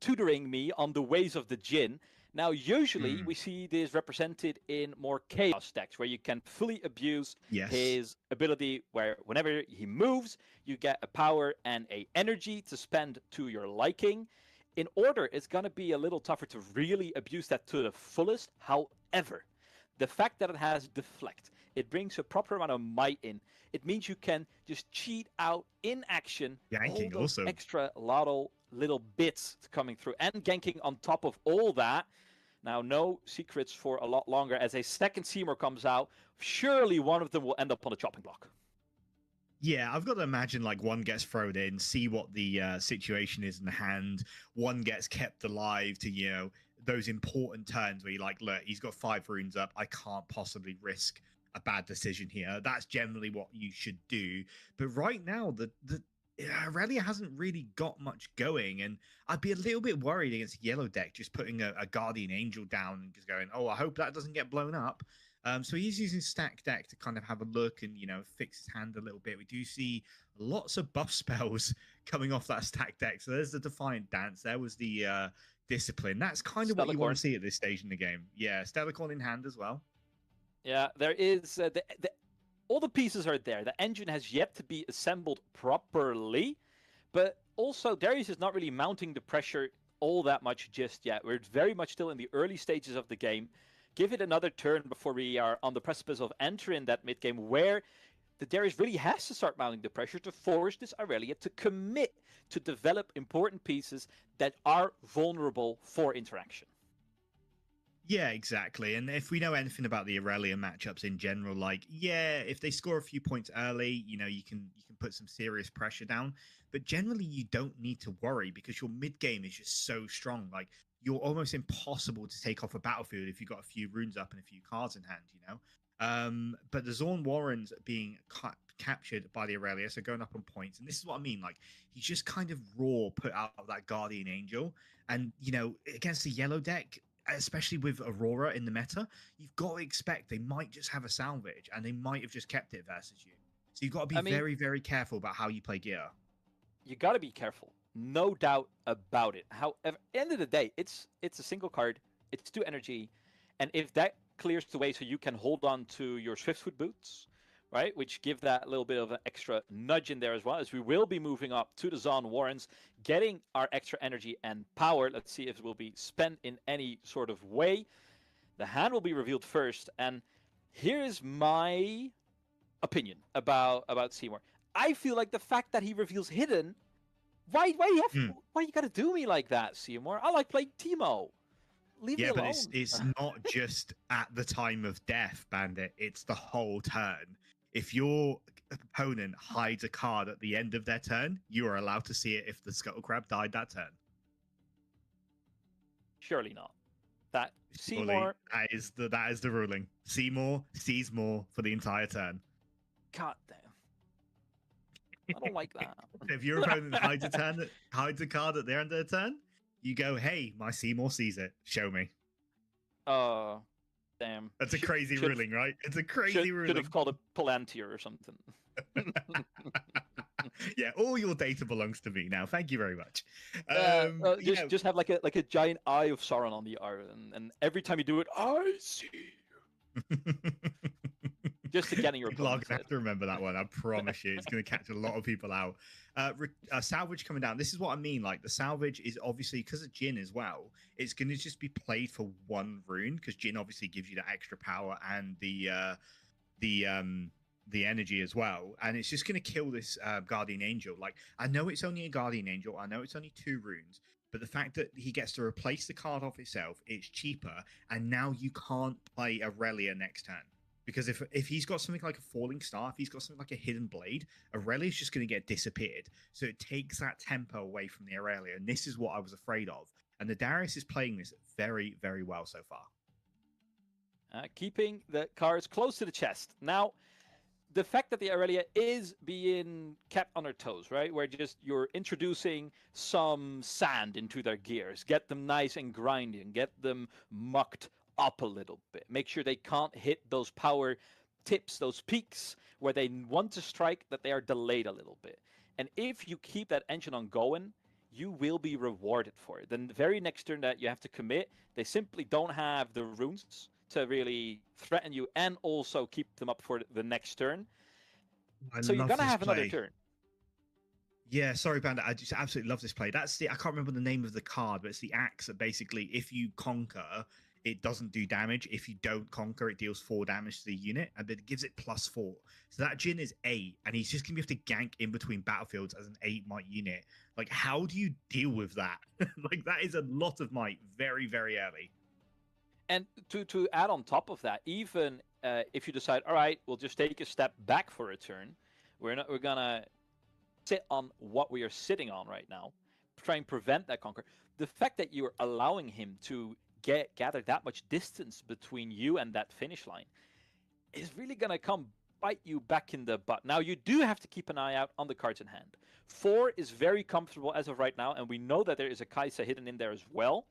tutoring me on the ways of the Jhin. Now, usually we see this represented in more chaos decks where you can fully abuse his ability where whenever he moves, you get a power and a energy to spend to your liking. In order, it's going to be a little tougher to really abuse that to the fullest. However, the fact that it has deflect, it brings a proper amount of might in. It means you can just cheat out in action. Ganking all those also. Extra little bits coming through. And ganking on top of all that. Now, no secrets for a lot longer. As a second Seymour comes out, surely one of them will end up on the chopping block. Yeah, I've got to imagine like one gets thrown in, see what the situation is in hand. One gets kept alive to, those important turns where you're like, look, he's got 5 runes up. I can't possibly risk a bad decision here. That's generally what you should do. But right now, the Aurelia hasn't really got much going, and I'd be a little bit worried against yellow deck just putting a Guardian Angel down and just going, oh, I hope that doesn't get blown up. So he's using stack deck to kind of have a look and fix his hand a little bit. We do see lots of buff spells coming off that stack deck. So there's the Defiant Dance. There was the Discipline. That's kind of what you want to see at this stage in the game. Yeah, Stellarcorn in hand as well. Yeah, there is all the pieces are there. The engine has yet to be assembled properly, but also Darius is not really mounting the pressure all that much just yet. We're very much still in the early stages of the game. Give it another turn before we are on the precipice of entering that mid game where the Darius really has to start mounting the pressure to force this Aurelia to commit to develop important pieces that are vulnerable for interaction. Yeah, exactly. And if we know anything about the Aurelia matchups in general, like, yeah, if they score a few points early, you can put some serious pressure down. But generally, you don't need to worry because your mid game is just so strong. Like, you're almost impossible to take off a battlefield if you've got a few runes up and a few cards in hand, But the Zorn Warrens being captured by the Aurelia, so going up on points. And this is what I mean. Like, he's just kind of raw put out of that Guardian Angel. And, against the yellow deck, especially with Aurora in the meta, you've got to expect they might just have a salvage and they might have just kept it versus you. So you've got to be very, very careful about how you play gear. You got to be careful. No doubt about it. However, at the end of the day, it's a single card. It's 2 energy. And if that clears the way so you can hold on to your Swiftfoot boots, right, which give that little bit of an extra nudge in there as well, as we will be moving up to the Zon Warrens, getting our extra energy and power. Let's see if it will be spent in any sort of way. The hand will be revealed first, and here is my opinion about Seymour. I feel like the fact that he reveals hidden, why you gotta do me like that, Seymour? I like playing Teemo. Leave me alone. Yeah, but it's not just at the time of death, Bandit. It's the whole turn. If your opponent hides a card at the end of their turn, you are allowed to see it if the Scuttle Crab died that turn. Surely not. That Surely, Seymour. that is the ruling. Seymour sees more for the entire turn. God damn. I don't like that. If your opponent hides a card at their end of the turn, you go, hey, my Seymour sees it. Show me. Damn. That's a crazy ruling, right? It's a crazy ruling. Should have called it Palantir or something. Yeah, all your data belongs to me now. Thank you very much. Just have like a giant eye of Sauron on the arm, and every time you do it, I see you. Just to get in your People are gonna have to remember that one. I promise you, it's gonna catch a lot of people out. Salvage coming down. This is what I mean. Like, the salvage is obviously because of Jin as well. It's gonna just be played for 1 rune because Jin obviously gives you that extra power and the energy as well. And it's just gonna kill this Guardian Angel. Like, I know it's only a Guardian Angel. I know it's only 2 runes. But the fact that he gets to replace the card off itself, it's cheaper, and now you can't play Aurelia next turn. Because if he's got something like a Falling Star, if he's got something like a Hidden Blade, Aurelia's just going to get disappeared. So it takes that tempo away from the Aurelia, and this is what I was afraid of. And the Darius is playing this very, very well so far. Keeping the cards close to the chest. Now, the fact that the Aurelia is being kept on her toes, right? Where you're introducing some sand into their gears, get them nice and grinding, get them mucked up a little bit. Make sure they can't hit those power tips, those peaks where they want to strike, that they are delayed a little bit. And if you keep that engine on going, you will be rewarded for it. Then the very next turn that you have to commit, they simply don't have the runes to really threaten you and also keep them up for the next turn. So you're gonna have another turn. Yeah, sorry, Bandit. I just absolutely love this play. I can't remember the name of the card, but it's the axe that basically, if you conquer, it doesn't do damage. If you don't conquer, it deals 4 damage to the unit, and it gives it +4. So that Jin is 8, and he's just gonna be able to gank in between battlefields as an 8 might unit. Like, how do you deal with that? Like, that is a lot of might very, very early. And to add on top of that, even if you decide, all right, we'll just take a step back for a turn, We're gonna sit on what we are sitting on right now, try and prevent that conquer. The fact that you're allowing him to gather that much distance between you and that finish line is really gonna come bite you back in the butt. Now you do have to keep an eye out on the cards in hand. 4 is very comfortable as of right now, and we know that there is a Kai'Sa hidden in there as well.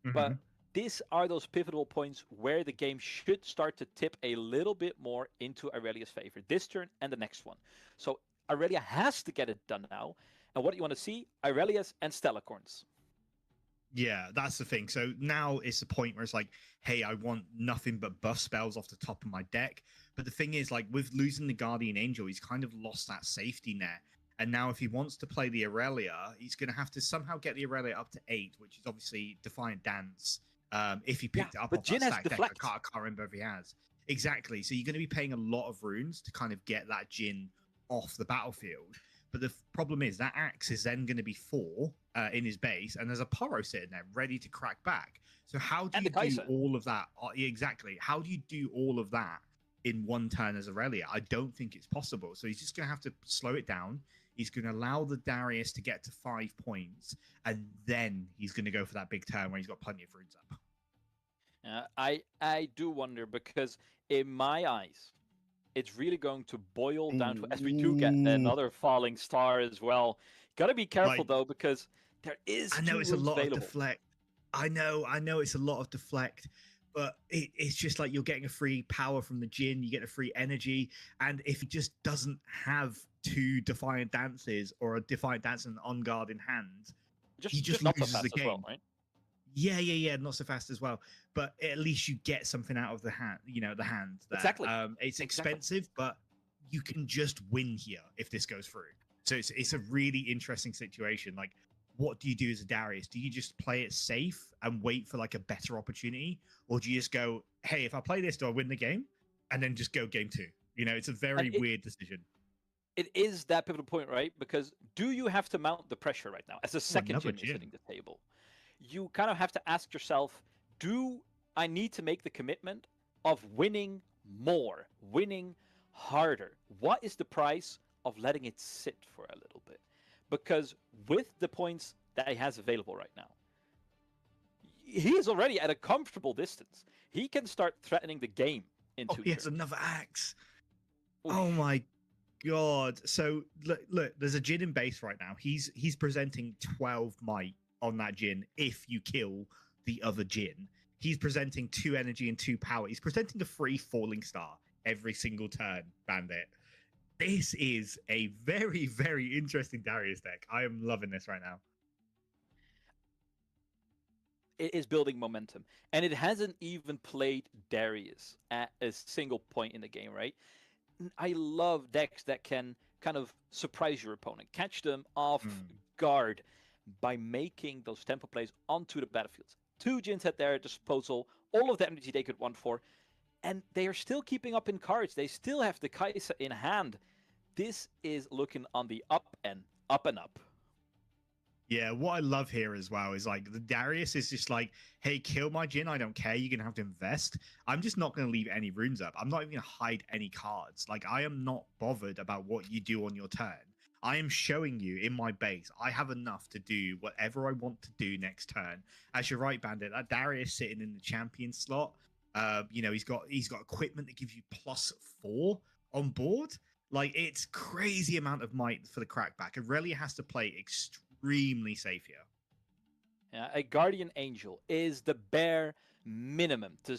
But these are those pivotal points where the game should start to tip a little bit more into Aurelia's favor. This turn and the next one. So Aurelia has to get it done now. And what do you want to see? Aurelia's and Stellacorns. Yeah, that's the thing. So now it's the point where it's like, hey, I want nothing but buff spells off the top of my deck. But the thing is, like, with losing the Guardian Angel, he's kind of lost that safety net. And now if he wants to play the Aurelia, he's going to have to somehow get the Aurelia up to 8, which is obviously Defiant Dance. If he picked it up but off Jin that has stack deck, deflect. I can't remember if he has. Exactly. So you're going to be paying a lot of runes to kind of get that Jin off the battlefield. But the problem is that axe is then going to be 4 in his base, and there's a Poro sitting there ready to crack back. So how do you do all of that? Exactly. How do you do all of that in one turn as Aurelia? I don't think it's possible. So he's just going to have to slow it down. He's going to allow the Darius to get to 5 points, and then he's going to go for that big turn where he's got plenty of runes up. I do wonder, because in my eyes, it's really going to boil down to, as we do get another falling star as well. Got to be careful though, because there is. I know it's a lot of deflect. I know it's a lot of deflect, but it's just like you're getting a free power from the Jin, you get a free energy, and if he just doesn't have 2 Defiant Dances or a Defiant Dance and On Guard in hand, he just loses the game. Well, right? Yeah, not so fast as well. But at least you get something out of the hand, the hand. There. Exactly. It's expensive, but you can just win here if this goes through. So it's a really interesting situation. Like, what do you do as a Darius? Do you just play it safe and wait for like a better opportunity? Or do you just go, hey, if I play this, do I win the game? And then just go game 2. It's a very weird decision. It is that pivotal point, right? Because do you have to mount the pressure right now as a second Jin sitting at the table? You kind of have to ask yourself, do I need to make the commitment of winning more, winning harder? What is the price of letting it sit for a little bit? Because with the points that he has available right now, he is already at a comfortable distance. He can start threatening the game in 2 Oh, he turns. has another axe. Oh my god. So look, there's a Jin in base right now. He's presenting 12 might on that Jin if you kill the other Jin. He's presenting 2 energy and 2 power. He's presenting a free falling star every single turn, Bandit. This is a very, very interesting Darius deck. I am loving this right now. It is building momentum, and it hasn't even played Darius at a single point in the game, right? I love decks that can kind of surprise your opponent, catch them off guard by making those tempo plays onto the battlefields. 2 Jins at their disposal, all of the energy they could want for, and they are still keeping up in cards. They still have the Kai'Sa in hand. This is looking on the up and up. Yeah, what I love here as well is like the Darius is just like, hey, kill my Jin. I don't care. You're going to have to invest. I'm just not going to leave any runes up. I'm not even going to hide any cards. Like, I am not bothered about what you do on your turn. I am showing you in my base, I have enough to do whatever I want to do next turn. As you're right, Bandit, that Darius sitting in the champion slot, he's got equipment that gives you +4 on board. Like, it's crazy amount of might for the crackback. Aurelia has to play extremely safe here. Yeah, a Guardian Angel is the bare minimum to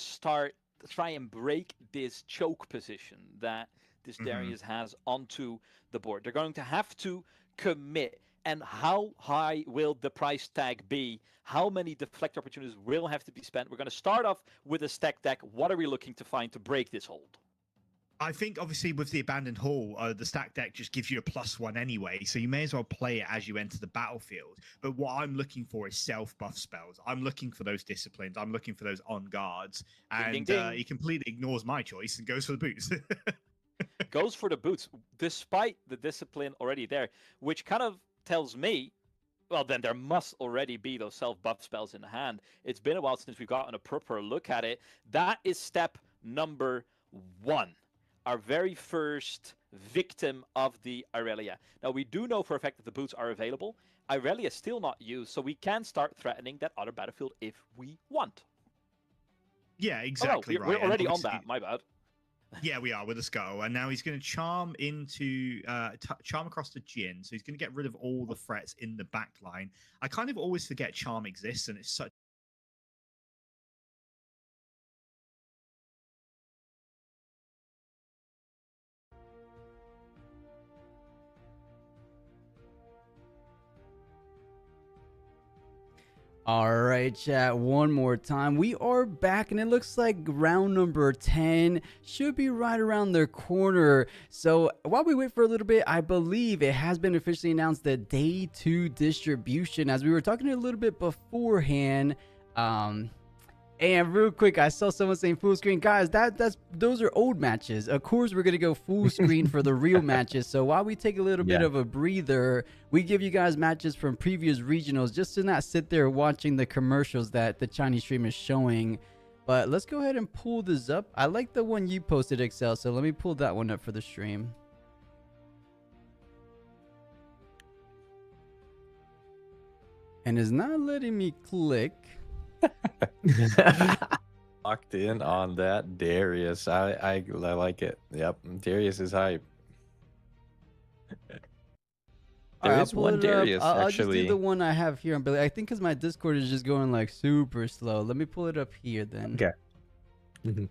try and break this choke position that this Darius has onto the board. They're going to have to commit. And how high will the price tag be? How many deflect opportunities will have to be spent? We're going to start off with a stack deck. What are we looking to find to break this hold? I think obviously with the Abandoned Hall, the stack deck just gives you a +1 anyway, so you may as well play it as you enter the battlefield. But what I'm looking for is self-buff spells. I'm looking for those disciplines. I'm looking for those on guards. And ding, ding. He completely ignores my choice and goes for the boots. Goes for the boots, despite the discipline already there, which kind of tells me, well, then there must already be those self-buff spells in the hand. It's been a while since we've gotten a proper look at it. That is step number 1. our very first victim of the Irelia. Now, we do know for a fact that the boots are available. Irelia is still not used, so we can start threatening that other battlefield if we want. Yeah, Oh, exactly no, right. we're And already on obviously- that. My bad. Yeah, we are with the scuttle, and now he's going to charm into charm across to Jin. So he's going to get rid of all the threats in the back line. I kind of always forget charm exists, and it's such. All right, chat, one more time. We are back, and it looks like round number 10 should be right around the corner. So while we wait for a little bit, I believe it has been officially announced that day 2 distribution, as we were talking a little bit beforehand. And real quick, I saw someone saying full screen. Guys, those are old matches. Of course, we're going to go full screen for the real matches. So while we take a little bit of a breather, we give you guys matches from previous regionals just to not sit there watching the commercials that the Chinese stream is showing. But let's go ahead and pull this up. I like the one you posted, Excel. So let me pull that one up for the stream. And it's not letting me click. Locked in on that Darius. I like it. Yep, Darius is hype. There is one Darius I'll actually. just do the one I have here on Billy. I think because my Discord is just going like super slow. Let me pull it up here then. Okay.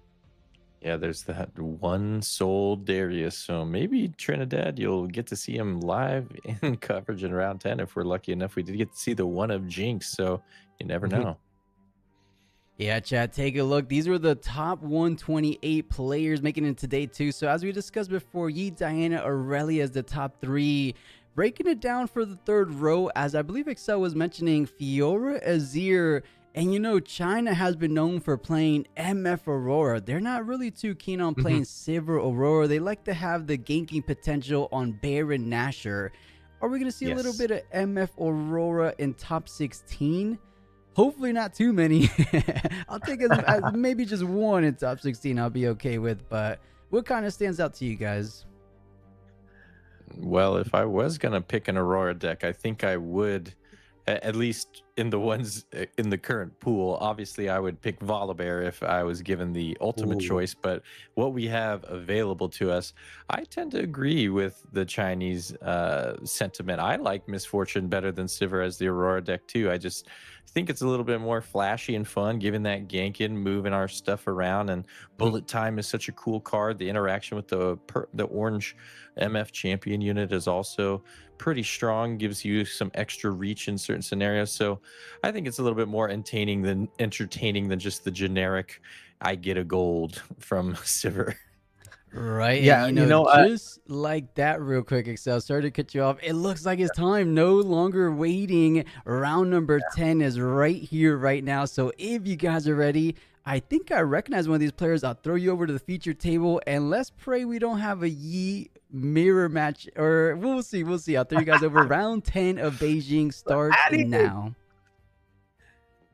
Yeah, there's that one soul Darius. So maybe Trinidad, you'll get to see him live in coverage in round 10 if we're lucky enough. We did get to see the one of Jinx, so you never know. Yeah, chat, take a look. These were the top 128 players making it today too. So as we discussed before, Yi, Diana, Aurelia is the top 3. Breaking it down for the third row, as I believe Excel was mentioning, Fiora, Azir, and you know, China has been known for playing MF Aurora. They're not really too keen on playing Sivir Aurora. They like to have the ganking potential on Baron Nashor. Are we going to see a little bit of MF Aurora in top 16? Hopefully not too many. I'll take it as maybe just one in top 16 I'll be okay with. But what kind of stands out to you guys? Well, if I was going to pick an Aurora deck, I think I would, at least in the ones in the current pool. Obviously, I would pick Volibear if I was given the ultimate choice. But what we have available to us, I tend to agree with the Chinese sentiment. I like Misfortune better than Sivir as the Aurora deck, too. I just think it's a little bit more flashy and fun, giving that ganking, moving our stuff around, and Bullet Time is such a cool card. The interaction with the orange MF champion unit is also pretty strong, gives you some extra reach in certain scenarios. So I think it's a little bit more entertaining than just the generic I get a gold from Sivir. Right. Yeah, and, you know, just like that, real quick, Excel. Sorry to cut you off. It looks like it's time. No longer waiting. Round number 10 is right here, right now. So if you guys are ready, I think I recognize one of these players. I'll throw you over to the feature table, and let's pray we don't have a Yi mirror match, or we'll see. We'll see. I'll throw you guys over. Round 10 of Beijing starts now.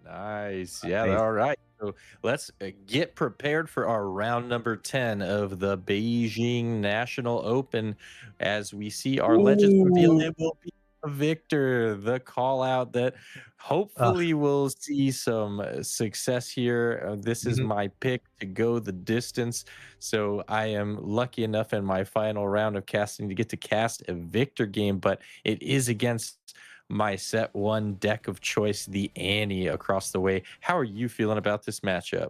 Nice. Yeah, all right. So let's get prepared for our round number 10 of the Beijing National Open. As we see our legends reveal, it will be Victor, the call out that hopefully will see some success here. This is my pick to go the distance. So I am lucky enough in my final round of casting to get to cast a Victor game, but it is against my set 1 deck of choice, the Annie, across the way. How are you feeling about this matchup?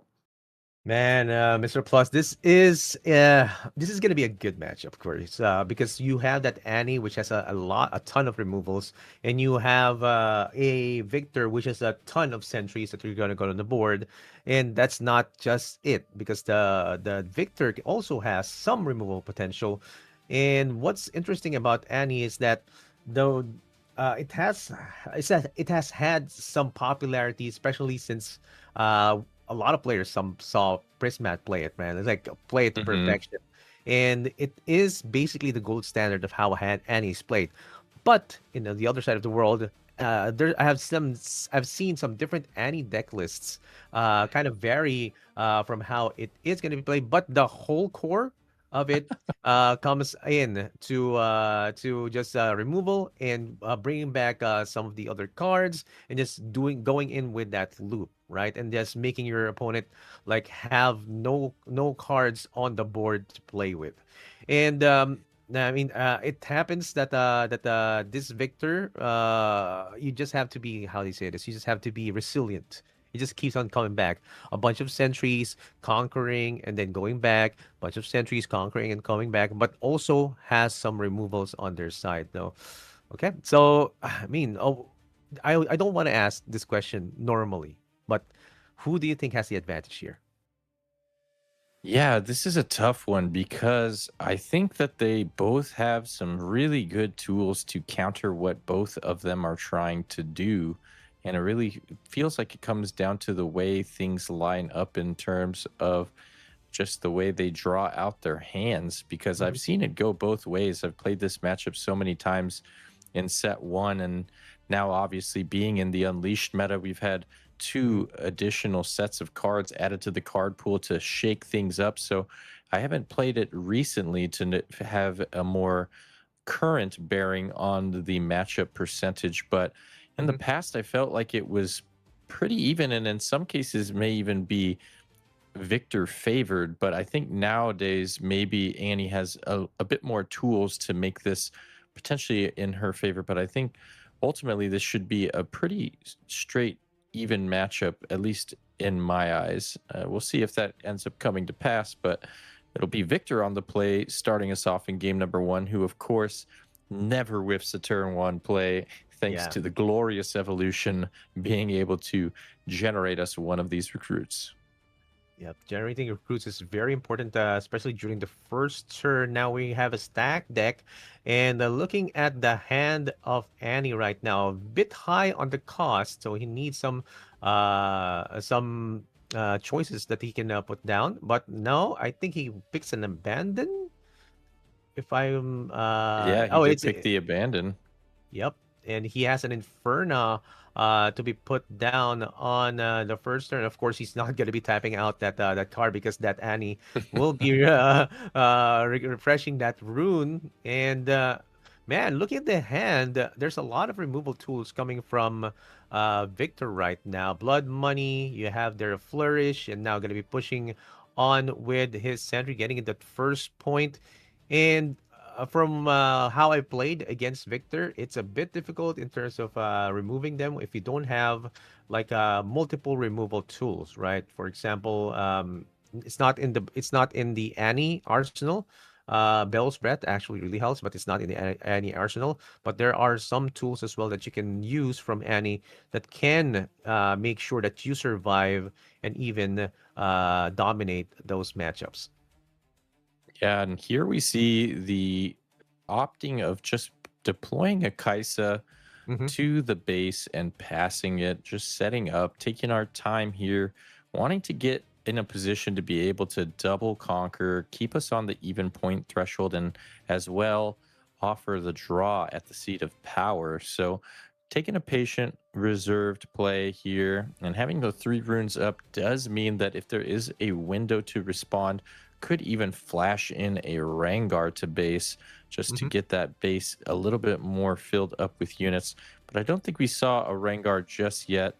Man, Mr. Plus, this is going to be a good matchup, of course, because you have that Annie, which has a ton of removals, and you have a Victor, which has a ton of sentries that you're going to go on the board, and that's not just it, because the Victor also has some removal potential. And what's interesting about Annie is that though it has had some popularity, especially since a lot of players saw Prismat play it, man. It's like play it to perfection. And it is basically the gold standard of how Annie is played. But the other side of the world, I've seen some different Annie deck lists kind of vary from how it is going to be played. But the whole core of it comes in to just removal and bringing back some of the other cards and just going in with that loop, right? And just making your opponent like have no cards on the board to play with. And I mean, it happens that this Victor, you just have to be, how do you say this? You just have to be resilient. It just keeps on coming back. A bunch of sentries conquering and then going back. Bunch of sentries conquering and coming back, but also has some removals on their side, though. Okay, so I mean, I don't want to ask this question normally, but who do you think has the advantage here? Yeah, this is a tough one because I think that they both have some really good tools to counter what both of them are trying to do. And it really feels like it comes down to the way things line up in terms of just the way they draw out their hands, because Mhm. I've seen it go both ways. I've played this matchup so many times in set one, and now obviously being in the Unleashed meta, we've had two additional sets of cards added to the card pool to shake things up. So I haven't played it recently to have a more current bearing on the matchup percentage, but in the Mhm. past, I felt like it was pretty even, and in some cases, may even be Victor favored. But I think nowadays, maybe Annie has a bit more tools to make this potentially in her favor. But I think ultimately, this should be a pretty straight, even matchup, at least in my eyes. We'll see if that ends up coming to pass, but it'll be Victor on the play, starting us off in game number one, who, of course, never whiffs a turn one play, thanks Yeah. to the glorious evolution being able to generate us one of these recruits. Yep, generating recruits is very important, especially during the first turn. Now we have a stack deck, and looking at the hand of Annie right now, a bit high on the cost, so he needs some choices that he can put down. But no, I think he picks an abandon. If I'm, Yeah, he oh, did it's pick the abandon. Yep, and he has an Inferno to be put down on the first turn. Of course, he's not going to be tapping out that card because that Annie will be refreshing that rune. And man, look at the hand. There's a lot of removal tools coming from Victor right now. Blood Money, you have their Flourish, and now going to be pushing on with his Sentry, getting at that first point. And from how I played against Victor, it's a bit difficult in terms of removing them if you don't have like multiple removal tools, right? For example, it's not in the Annie arsenal. Bell's Breath actually really helps, but it's not in the Annie arsenal. But there are some tools as well that you can use from Annie that can make sure that you survive and even dominate those matchups. Yeah, and here we see the opting of just deploying a Kaisa Hmm. to the base and passing it, just setting up, taking our time here, wanting to get in a position to be able to double conquer, keep us on the even point threshold, and as well offer the draw at the seat of power. So taking a patient, reserved play here and having the three runes up does mean that if there is a window to respond, could even flash in a Rangar to base just to Hmm. get that base a little bit more filled up with units. But I don't think we saw a Rangar just yet.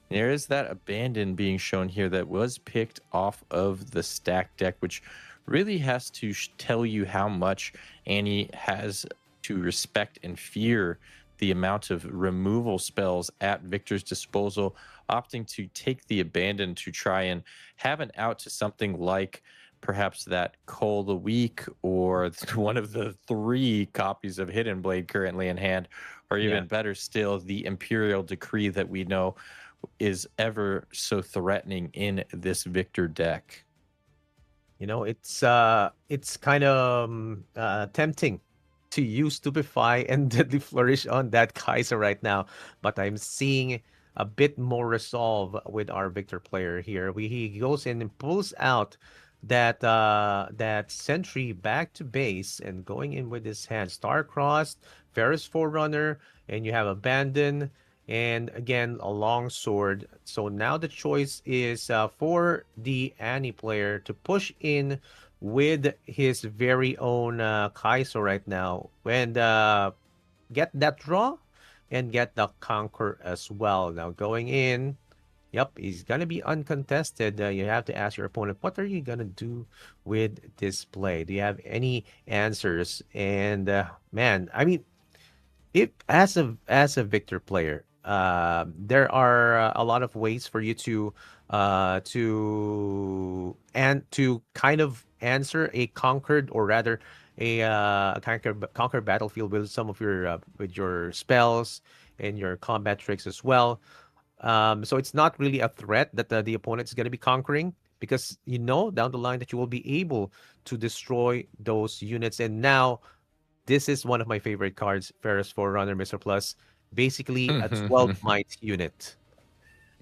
There is that abandon being shown here that was picked off of the stack deck, which really has to tell you how much Annie has to respect and fear the amount of removal spells at Victor's disposal, opting to take the abandon to try and have an out to something like perhaps that Call the Week or one of the three copies of Hidden Blade currently in hand, or Yeah. even better still, the Imperial Decree that we know is ever so threatening in this Victor deck. You know, it's kind of tempting to use Stupefy and Deadly Flourish on that Kaiser right now, but I'm seeing a bit more resolve with our Victor player here. He goes in and pulls out that sentry back to base and going in with his hand. Star-Crossed, Ferris Forerunner, and you have Abandon, and again a long sword. So now the choice is for the Annie player to push in with his very own Kaiso right now. And get that draw and get the conquer as well. Now going in, yep, he's gonna be uncontested. You have to ask your opponent, what are you gonna do with this play? Do you have any answers? And man, I mean, if as a Victor player, there are a lot of ways for you to kind of answer a conquered, or rather a conquer battlefield with some of your with your spells and your combat tricks as well. So it's not really a threat that the opponent is going to be conquering, because you know down the line that you will be able to destroy those units. And now this is one of my favorite cards, Ferris Forerunner Mr. Plus. Basically, a 12 might unit.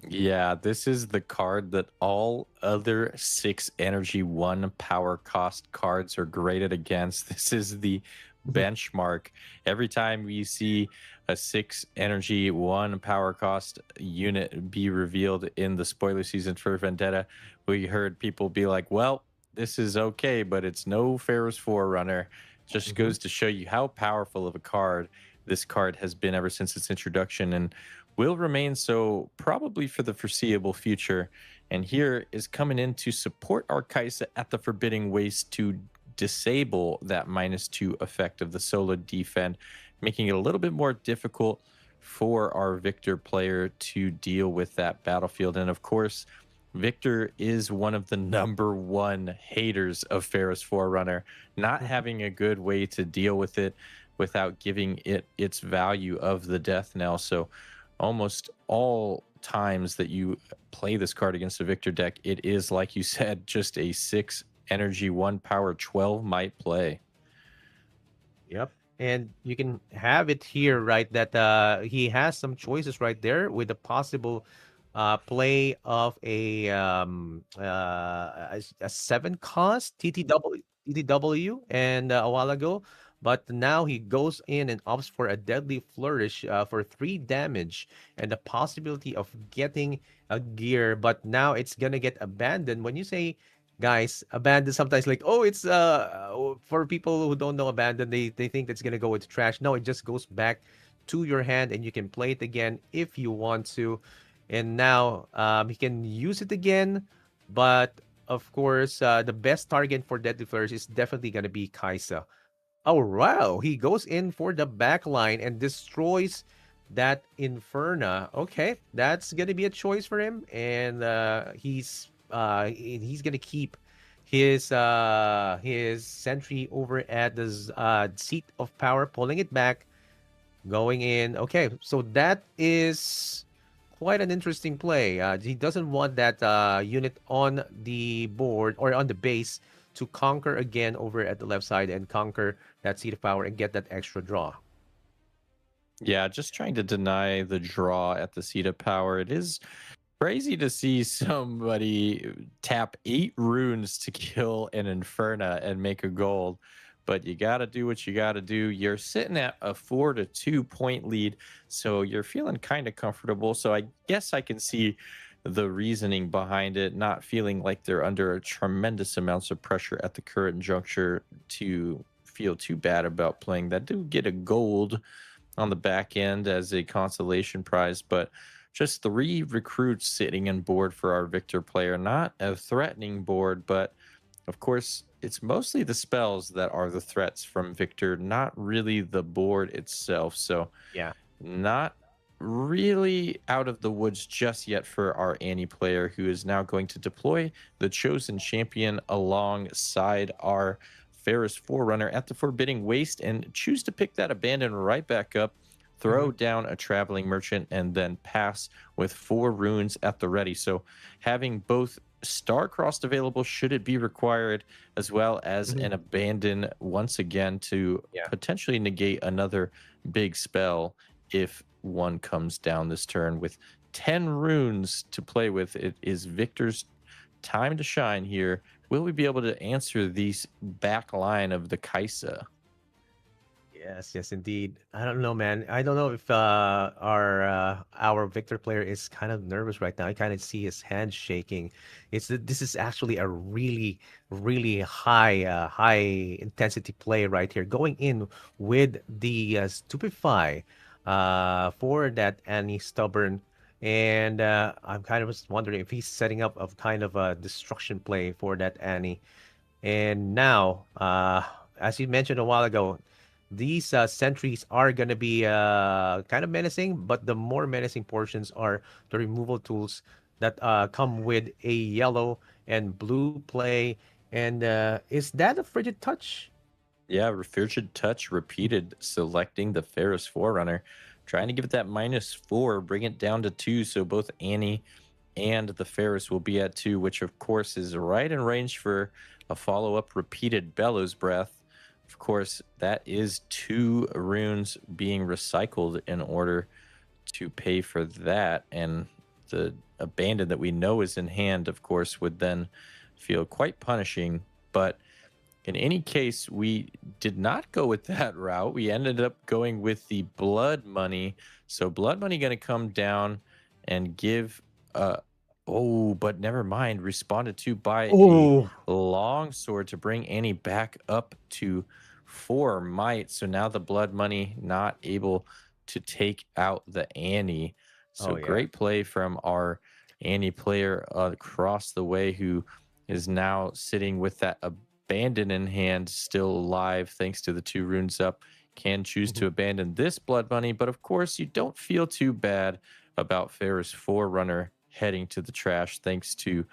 Yeah, this is the card that all other 6 energy 1 power cost cards are graded against. This is the benchmark. Every time we see a 6 energy 1 power cost unit be revealed in the spoiler season for Vendetta, we heard people be like, well, this is okay, but it's no Ferris Forerunner. Just goes to show you how powerful of a card this card has been ever since its introduction, and will remain so probably for the foreseeable future. And here is coming in to support our Kaisa at the Forbidding Waste to disable that -2 effect of the solo defend, making it a little bit more difficult for our Victor player to deal with that battlefield. And of course, Victor is one of the #1 haters of Ferris Forerunner, not having a good way to deal with it without giving it its value of the death knell. So almost all times that you play this card against a Victor deck, it is, like you said, just a 6 energy 1 power 12 might play. Yep. And you can have it here, right? That he has some choices right there with the possible play of a 7 cost TTW and a while ago. But now he goes in and opts for a Deadly Flourish for 3 damage and the possibility of getting a gear. But now it's gonna get abandoned. When you say, guys, abandoned, sometimes like, oh, it's for people who don't know abandoned, they think that's gonna go with trash. No, it just goes back to your hand and you can play it again if you want to. And now he can use it again, but of course the best target for Deadly Flourish is definitely gonna be Kaisa. Oh wow, he goes in for the back line and destroys that Inferna. Okay, that's gonna be a choice for him, and he's gonna keep his sentry over at the seat of power, pulling it back, going in. Okay, so that is quite an interesting play. He doesn't want that unit on the board or on the base to conquer again over at the left side and conquer that seat of power and get that extra draw. Yeah, just trying to deny the draw at the seat of power. It is crazy to see somebody tap 8 runes to kill an Inferna and make a gold, but you got to do what you got to do. You're sitting at a 4-2 point lead, so you're feeling kind of comfortable. So I guess I can see the reasoning behind it, not feeling like they're under tremendous amounts of pressure at the current juncture to feel too bad about playing that. Do get a gold on the back end as a consolation prize, but just 3 recruits sitting on board for our Victor player. Not a threatening board, but of course, it's mostly the spells that are the threats from Victor, not really the board itself. So Yeah. not really out of the woods just yet for our Annie player, who is now going to deploy the Chosen Champion alongside our Ferris Forerunner at the Forbidding Waste and choose to pick that Abandon right back up, throw down a Traveling Merchant, and then pass with 4 runes at the ready. So having both Star-Crossed available should it be required, as well as an Abandon once again to potentially negate another big spell if one comes down this turn. With 10 runes to play with, it is Victor's time to shine here. Will we be able to answer these back line of the Kaisa? Yes, yes, indeed. I don't know, man. I don't know if our Victor player is kind of nervous right now. I kind of see his hands shaking. This is actually a really, really high intensity play right here. Going in with the Stupefy for that Annie Stubborn, and I'm kind of just wondering if he's setting up of kind of a destruction play for that Annie. And now, as you mentioned a while ago, these sentries are going to be kind of menacing, but the more menacing portions are the removal tools that come with a yellow and blue play. And is that a frigid touch? Yeah, Refrigerated Touch repeated, selecting the Ferris Forerunner, trying to give it that -4, bring it down to 2, so both Annie and the Ferris will be at 2, which of course is right in range for a follow-up repeated Bellows Breath. Of course, that is 2 runes being recycled in order to pay for that, and the Abandon that we know is in hand, of course, would then feel quite punishing, but in any case, we did not go with that route. We ended up going with the blood money. So blood money going to come down and give oh, but never mind. Responded to by a Oh, long sword to bring Annie back up to 4 might. So now the blood money not able to take out the Annie. So oh yeah. great play from our Annie player across the way, who is now sitting with that Abandon in hand, still alive thanks to the 2 runes up. Can choose to abandon this blood money, but of course you don't feel too bad about Ferris Forerunner heading to the trash thanks to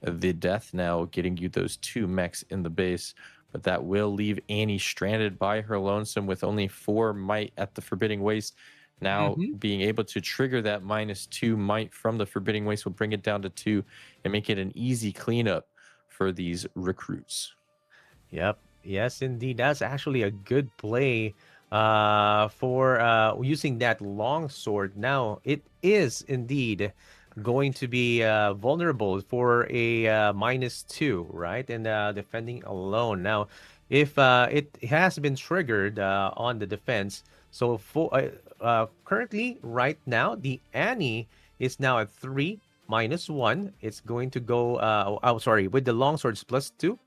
the death knell getting you those 2 mechs in the base. But that will leave Annie stranded by her lonesome with only 4 might at the Forbidding Waste. Now Mhm. being able to trigger that -2 might from the Forbidding Waste will bring it down to 2 and make it an easy cleanup for these recruits. Yep. Yes, indeed. That's actually a good play for using that long sword. Now, it is indeed going to be vulnerable for a -2, right? And defending alone. Now, if it has been triggered on the defense, so currently, right now, the Annie is now at 3 -1. It's going to go, oh, sorry, with the long swords +2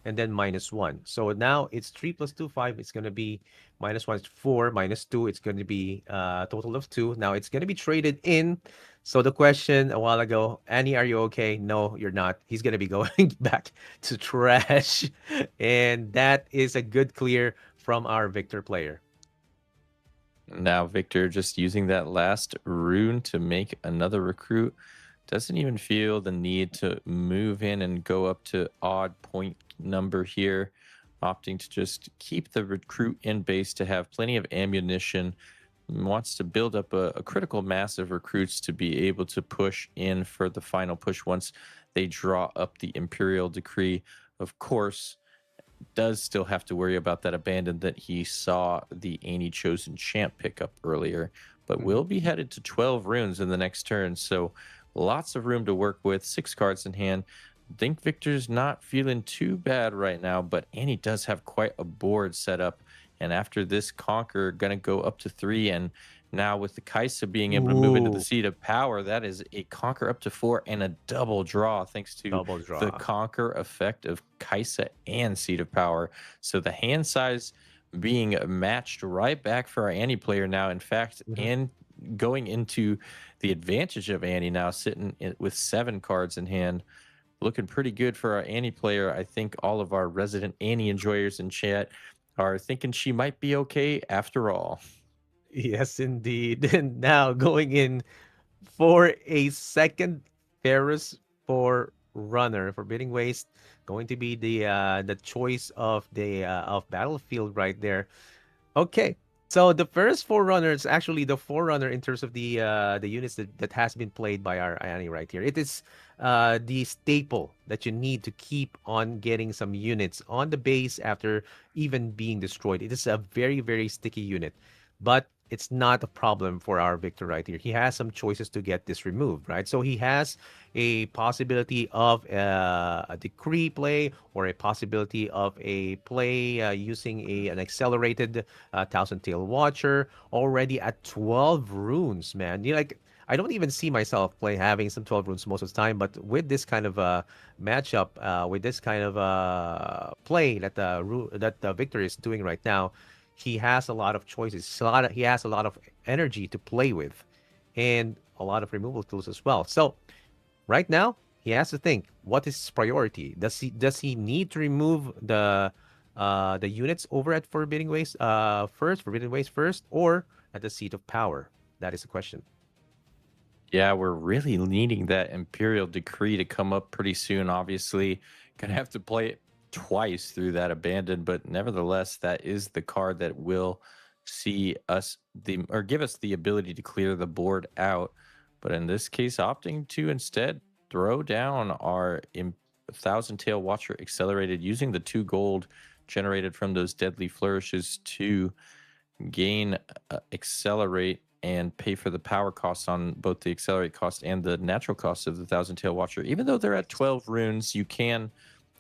and then -1. So now it's 3 plus 2, 5. It's going to be -1 is 4, -2. It's going to be a total of 2. Now it's going to be traded in. So the question a while ago, Annie, are you okay? No, you're not. He's going to be going back to trash. And that is a good clear from our Victor player. Now Victor just using that last rune to make another recruit. Doesn't even feel the need to move in and go up to odd point number here. Opting to just keep the recruit in base to have plenty of ammunition. Wants to build up a critical mass of recruits to be able to push in for the final push once they draw up the Imperial Decree. Of course, does still have to worry about that abandon that he saw the Annie Chosen Champ pick up earlier, but will be headed to 12 runes in the next turn. So lots of room to work with, 6 cards in hand. Think Victor's not feeling too bad right now, but Annie does have quite a board set up. And after this Conquer, gonna go up to 3, and now with the Kaisa being able to move into the Ooh, Seat of Power, that is a Conquer up to 4 and a double draw thanks to double the draw. Conquer effect of Kaisa and Seat of Power. So the hand size being matched right back for our Annie player now. In fact, Mhm. and going into the advantage of Annie now, sitting with 7 cards in hand. Looking pretty good for our Annie player. I think all of our resident Annie enjoyers in chat are thinking she might be okay after all. Yes, indeed. And now going in for a second Ferris for runner. Forbidding Waste going to be the choice of battlefield right there. Okay. So the first forerunner is actually the forerunner in terms of the units that has been played by our Annie right here. It is the staple that you need to keep on getting some units on the base after even being destroyed. It is a very, very sticky unit. But it's not a problem for our Victor right here. He has some choices to get this removed, right? So he has a possibility of a decree play or a possibility of a play using an accelerated Thousand Tail Watcher already at 12 runes, man. You like, I don't even see myself play having some 12 runes most of the time, but with this kind of matchup, with this kind of play that Victor is doing right now, he has a lot of choices. He has a lot of energy to play with, and a lot of removal tools as well. So right now, he has to think what is his priority. Does he need to remove the units over at Forbidden Ways first, or at the Seat of Power? That is the question. Yeah, we're really needing that Imperial Decree to come up pretty soon. Obviously, gonna have to play it twice through that abandon, but nevertheless, that is the card that will see us or give us the ability to clear the board out. But in this case, opting to instead throw down our Thousand Tail Watcher accelerated using the 2 gold generated from those deadly flourishes to gain accelerate and pay for the power costs on both the accelerate cost and the natural cost of the Thousand Tail Watcher. Even though they're at 12 runes, you can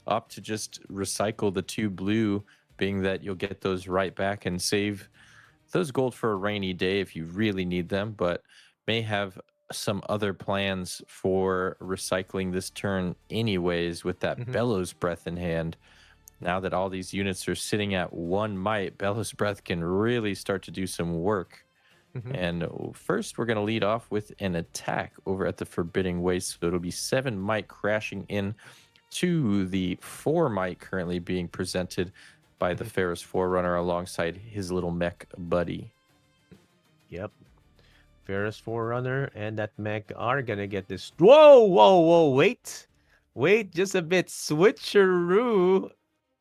opt to just recycle the 2 blue, being that you'll get those right back and save those gold for a rainy day if you really need them, but may have some other plans for recycling this turn anyways with that Bellows Breath in hand. Now that all these units are sitting at 1 might, Bellows Breath can really start to do some work. And first, we're going to lead off with an attack over at the Forbidding Waste. So it'll be 7 might crashing in to the 4 might currently being presented by the Ferris Forerunner alongside his little mech buddy. Yep. Ferris Forerunner and that mech are going to get this. Whoa, whoa, whoa. Wait just a bit. Switcheroo.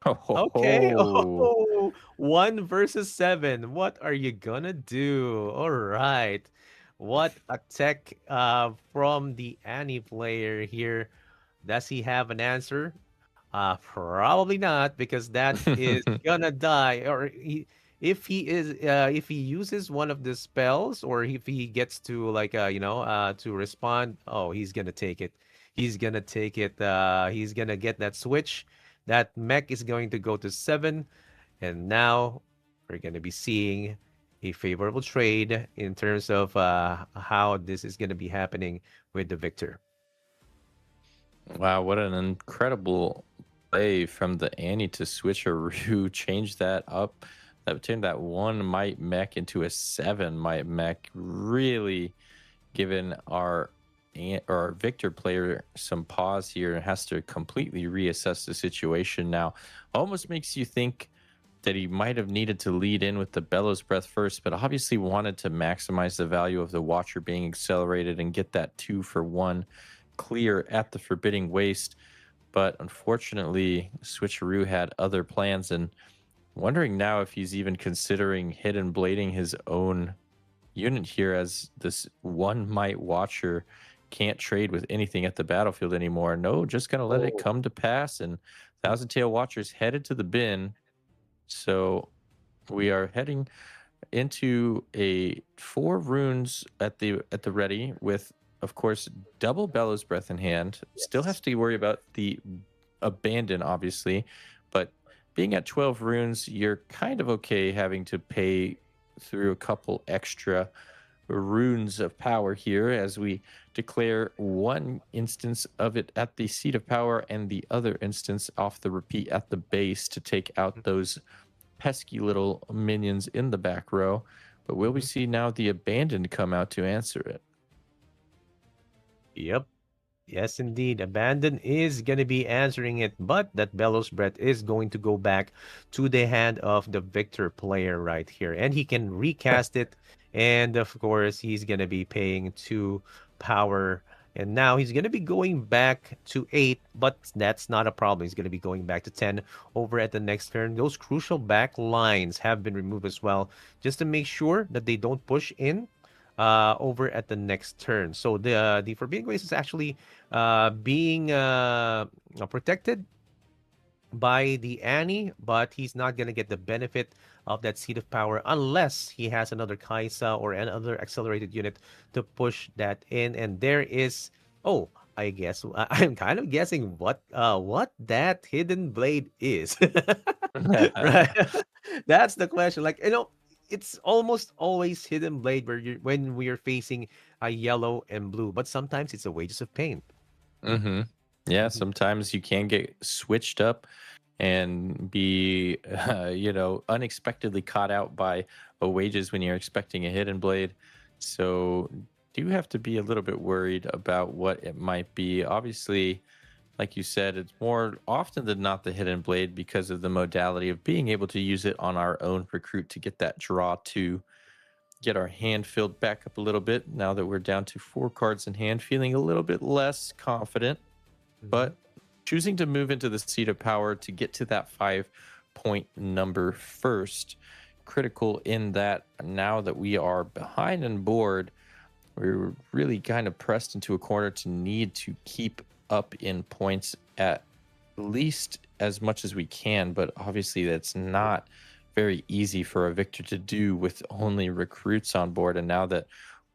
Okay. Oh, 1 versus 7. What are you gonna do? All right. What a tech from the Annie player here. Does he have an answer? Probably not, because that is gonna die. Or if he uses one of the spells, or if he gets to like to respond, oh, he's gonna take it. He's gonna take it. He's gonna get that switch. That mech is going to go to 7. And now we're going to be seeing a favorable trade in terms of how this is going to be happening with the Victor. Wow, what an incredible play from the Annie to switcheroo. Change that up. That turned that 1 might mech into a 7 might mech. Really giving our Victor player some pause here and has to completely reassess the situation now. Almost makes you think that he might have needed to lead in with the Bellows Breath first, but obviously wanted to maximize the value of the Watcher being accelerated and get that 2 for 1 clear at the Forbidding Waste. But unfortunately, Switcheroo had other plans, and wondering now if he's even considering hidden blading his own unit here, as this 1 might Watcher can't trade with anything at the battlefield anymore. No, just gonna let it come to pass, and Thousand Tail Watcher's headed to the bin. So we are heading into a 4 runes at the ready with, of course, double Bellows Breath in hand. Still has to worry about the abandon, obviously, but being at 12 runes, you're kind of okay having to pay through a couple extra runes of power here as we declare 1 instance of it at the Seat of Power and the other instance off the repeat at the base to take out those pesky little minions in the back row. But will we see now the abandoned come out to answer it? Yep. Yes, indeed. Abandon is going to be answering it, but that Bellows Breath is going to go back to the hand of the Victor player right here. And he can recast it. And of course, he's going to be paying 2 power. And now he's going to be going back to 8, but that's not a problem. He's going to be going back to 10 over at the next turn. Those crucial back lines have been removed as well, just to make sure that they don't push in over at the next turn. So the Forbidden Waste is actually being protected by the Annie, but he's not going to get the benefit of that seat of power unless he has another Kaisa or another accelerated unit to push that in. And there is, oh, I guess I'm kind of guessing what that hidden blade is. Right. That's the question. Like, it's almost always hidden blade where you when we are facing a yellow and blue, but sometimes it's a wages of pain. Mm-hmm. Yeah, Mhm. sometimes you can get switched up and be, unexpectedly caught out by a wages when you're expecting a hidden blade. So do have to be a little bit worried about what it might be. Obviously, like you said, it's more often than not the hidden blade because of the modality of being able to use it on our own recruit to get that draw to get our hand filled back up a little bit. Now that we're down to 4 cards in hand, feeling a little bit less confident, Mhm. but choosing to move into the seat of power to get to that 5 point number first, critical in that now that we are behind on board, we're really kind of pressed into a corner to need to keep up in points at least as much as we can. But obviously, that's not very easy for a victor to do with only recruits on board. And now that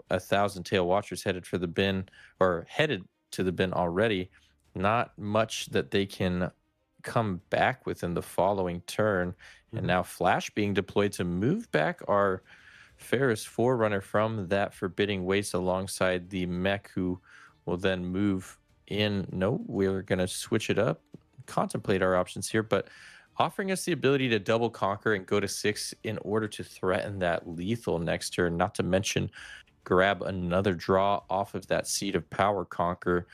1,000 tail watchers headed for the bin or headed to the bin already, not much that they can come back within the following turn. And Mhm. now Flash being deployed to move back our Ferris Forerunner from that forbidding waste alongside the mech, who will then move in. No, we're going to switch it up, contemplate our options here, but offering us the ability to double conquer and go to 6 in order to threaten that lethal next turn, not to mention grab another draw off of that seat of power conquer.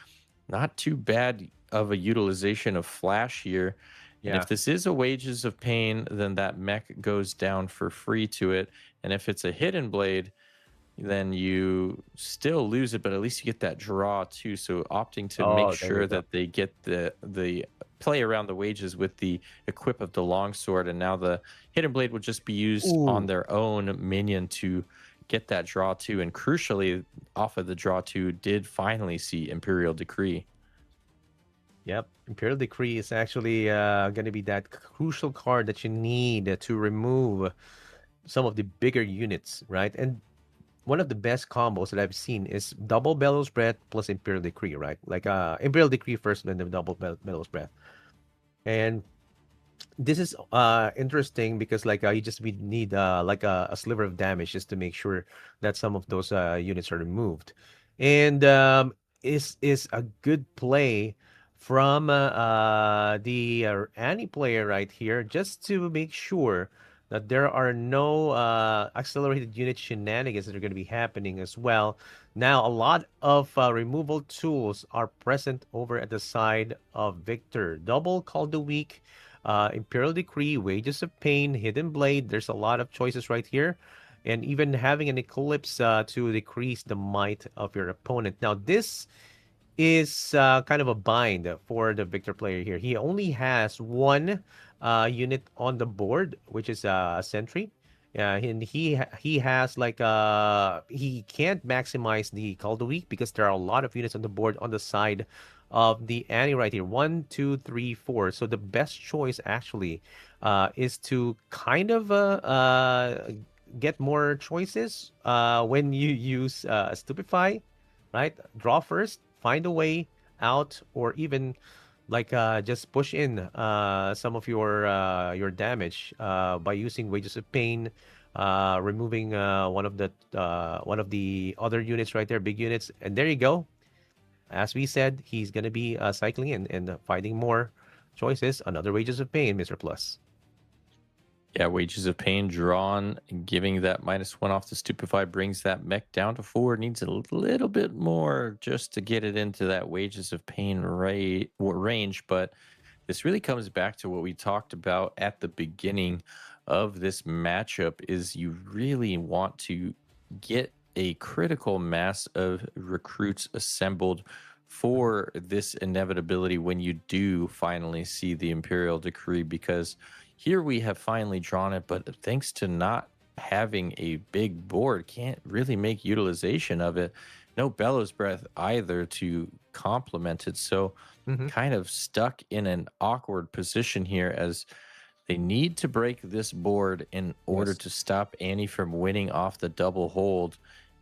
Not too bad of a utilization of Flash here. And Yeah. if this is a wages of pain, then that mech goes down for free to it. And if it's a hidden blade, then you still lose it, but at least you get that draw too. So opting to make Oh, there you sure go. that they get the play around the wages with the equip of the longsword, and now the hidden blade will just be used on Ooh. their own minion to get that draw too. And crucially, off of the draw two, did finally see Imperial Decree. Yep. Imperial Decree is actually going to be that crucial card that you need to remove some of the bigger units, right? And one of the best combos that I've seen is double Bellows Breath plus Imperial Decree, right? Like Imperial Decree first, then the double Bellows Breath. And this is interesting because like you just need like a sliver of damage just to make sure that some of those units are removed, and is a good play from the Annie player right here just to make sure that there are no accelerated unit shenanigans that are going to be happening as well. Now, a lot of removal tools are present over at the side of Victor. Double Call the Weak, Imperial Decree, Wages of Pain, Hidden Blade. There's a lot of choices right here. And even having an Eclipse to decrease the might of your opponent. Now, this is kind of a bind for the Victor player here. He only has one unit on the board, which is a Sentry. And he has like he can't maximize the Call of the Week because there are a lot of units on the board on the side of the Annie right here. 1, 2, 3, 4. So the best choice actually is to kind of get more choices when you use Stupefy, right? Draw first, find a way out, or even like just push in some of your damage by using Wages of Pain, removing one of the other units right there, big units, and there you go. As we said, he's gonna be cycling in and finding more choices. Another Wages of Pain, Mr. Plus. Yeah, Wages of Pain drawn, giving that -1 off the Stupefy brings that mech down to 4. Needs a little bit more just to get it into that Wages of Pain range. But this really comes back to what we talked about at the beginning of this matchup is you really want to get a critical mass of recruits assembled for this inevitability when you do finally see the Imperial Decree, because here we have finally drawn it, but thanks to not having a big board, can't really make utilization of it. No Bellows Breath either to complement it. So Mm-hmm. kind of stuck in an awkward position here as They need to break this board in order Yes. to stop Annie from winning off the double hold.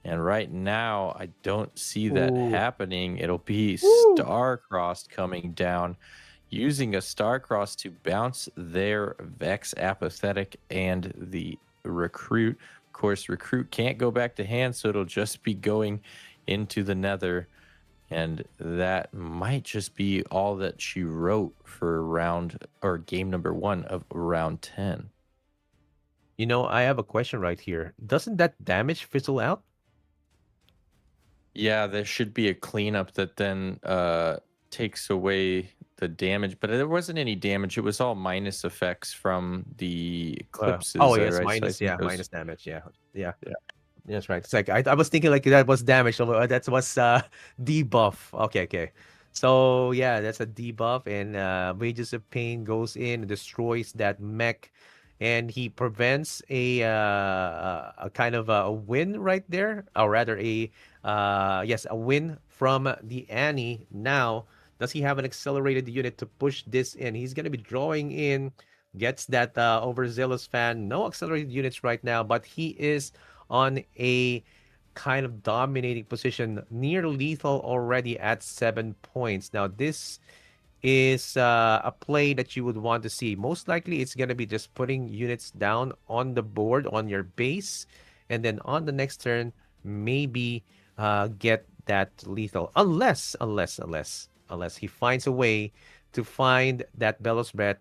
And right now, I don't see that Ooh. happening. It'll be Woo. Starcrossed coming down, using a Starcross to bounce their Vex Apathetic and the Recruit. Of course, Recruit can't go back to hand, so it'll just be going into the Nether. And that might just be all that she wrote for round or game number 1 of round 10. You know, I have a question right here. Doesn't that damage fizzle out? Yeah, there should be a cleanup that then takes away the damage, but there wasn't any damage. It was all minus effects from the Oh eclipses, yes, right? So I minus, think yeah, it was, minus damage. Yeah, yeah. yeah. That's right. It's like I was thinking like that was damage. So that was debuff. Okay, okay. So yeah, that's a debuff, and Wages of Pain goes in and destroys that mech, and he prevents a kind of a win right there, or rather a yes, a win from the Annie. Now, does he have an accelerated unit to push this in? He's gonna be drawing in. Gets that overzealous fan. No accelerated units right now, but he is on a kind of dominating position, near lethal already at 7 points. Now, this is a play that you would want to see. Most likely, it's going to be just putting units down on the board, on your base, and then on the next turn, maybe get that lethal. Unless he finds a way to find that Bellows Breath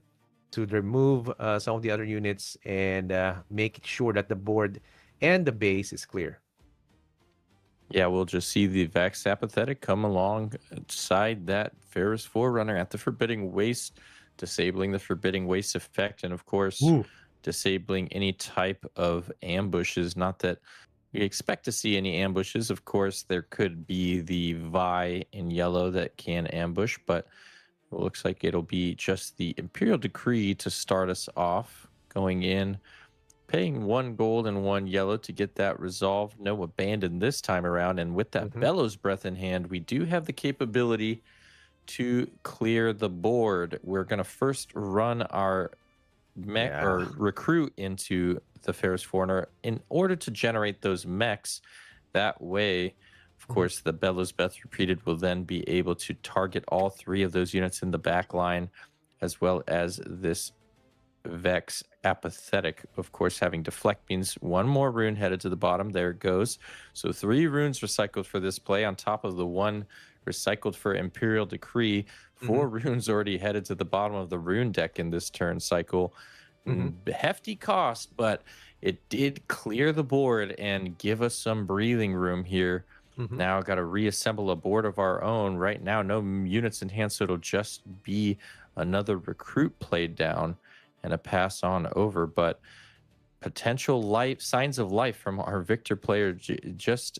to remove some of the other units and make sure that the board and the base is clear. Yeah, we'll just see the Vex Apathetic come alongside that Ferris Forerunner at the Forbidding Waste, disabling the Forbidding Waste effect, and of course, Ooh. disabling any type of ambushes. Not that we expect to see any ambushes. Of course, there could be the Vi in yellow that can ambush, but it looks like it'll be just the Imperial Decree to start us off, going in, paying 1 gold and 1 yellow to get that resolved. No abandon this time around. And with that Bellows Breath in hand, we do have the capability to clear the board. We're going to first run our mech or recruit into the Ferris Foreigner in order to generate those mechs. That way, of course, the Bellows Breath repeated will then be able to target all 3 of those units in the back line, as well as this Vex Apathetic. Of course, having deflect means 1 more rune headed to the bottom. There it goes. So 3 runes recycled for this play on top of the 1 recycled for Imperial Decree. 4 runes already headed to the bottom of the rune deck in this turn cycle. Hefty cost, but it did clear the board and give us some breathing room here. Now got to reassemble a board of our own. Right now, no units in hand, so it'll just be another recruit played down and a pass on over. But potential life signs of life from our Victor player, just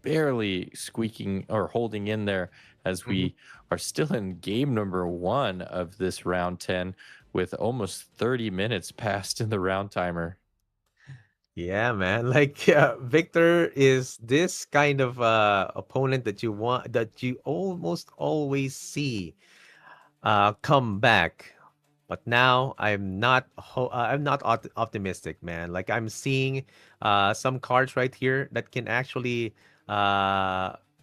barely squeaking or holding in there as we are still in game number 1 of this round 10 with almost 30 minutes passed in the round timer. Yeah, man. Like Victor is this kind of opponent that you almost always see come back. But now I'm not optimistic, man. Like I'm seeing some cards right here uh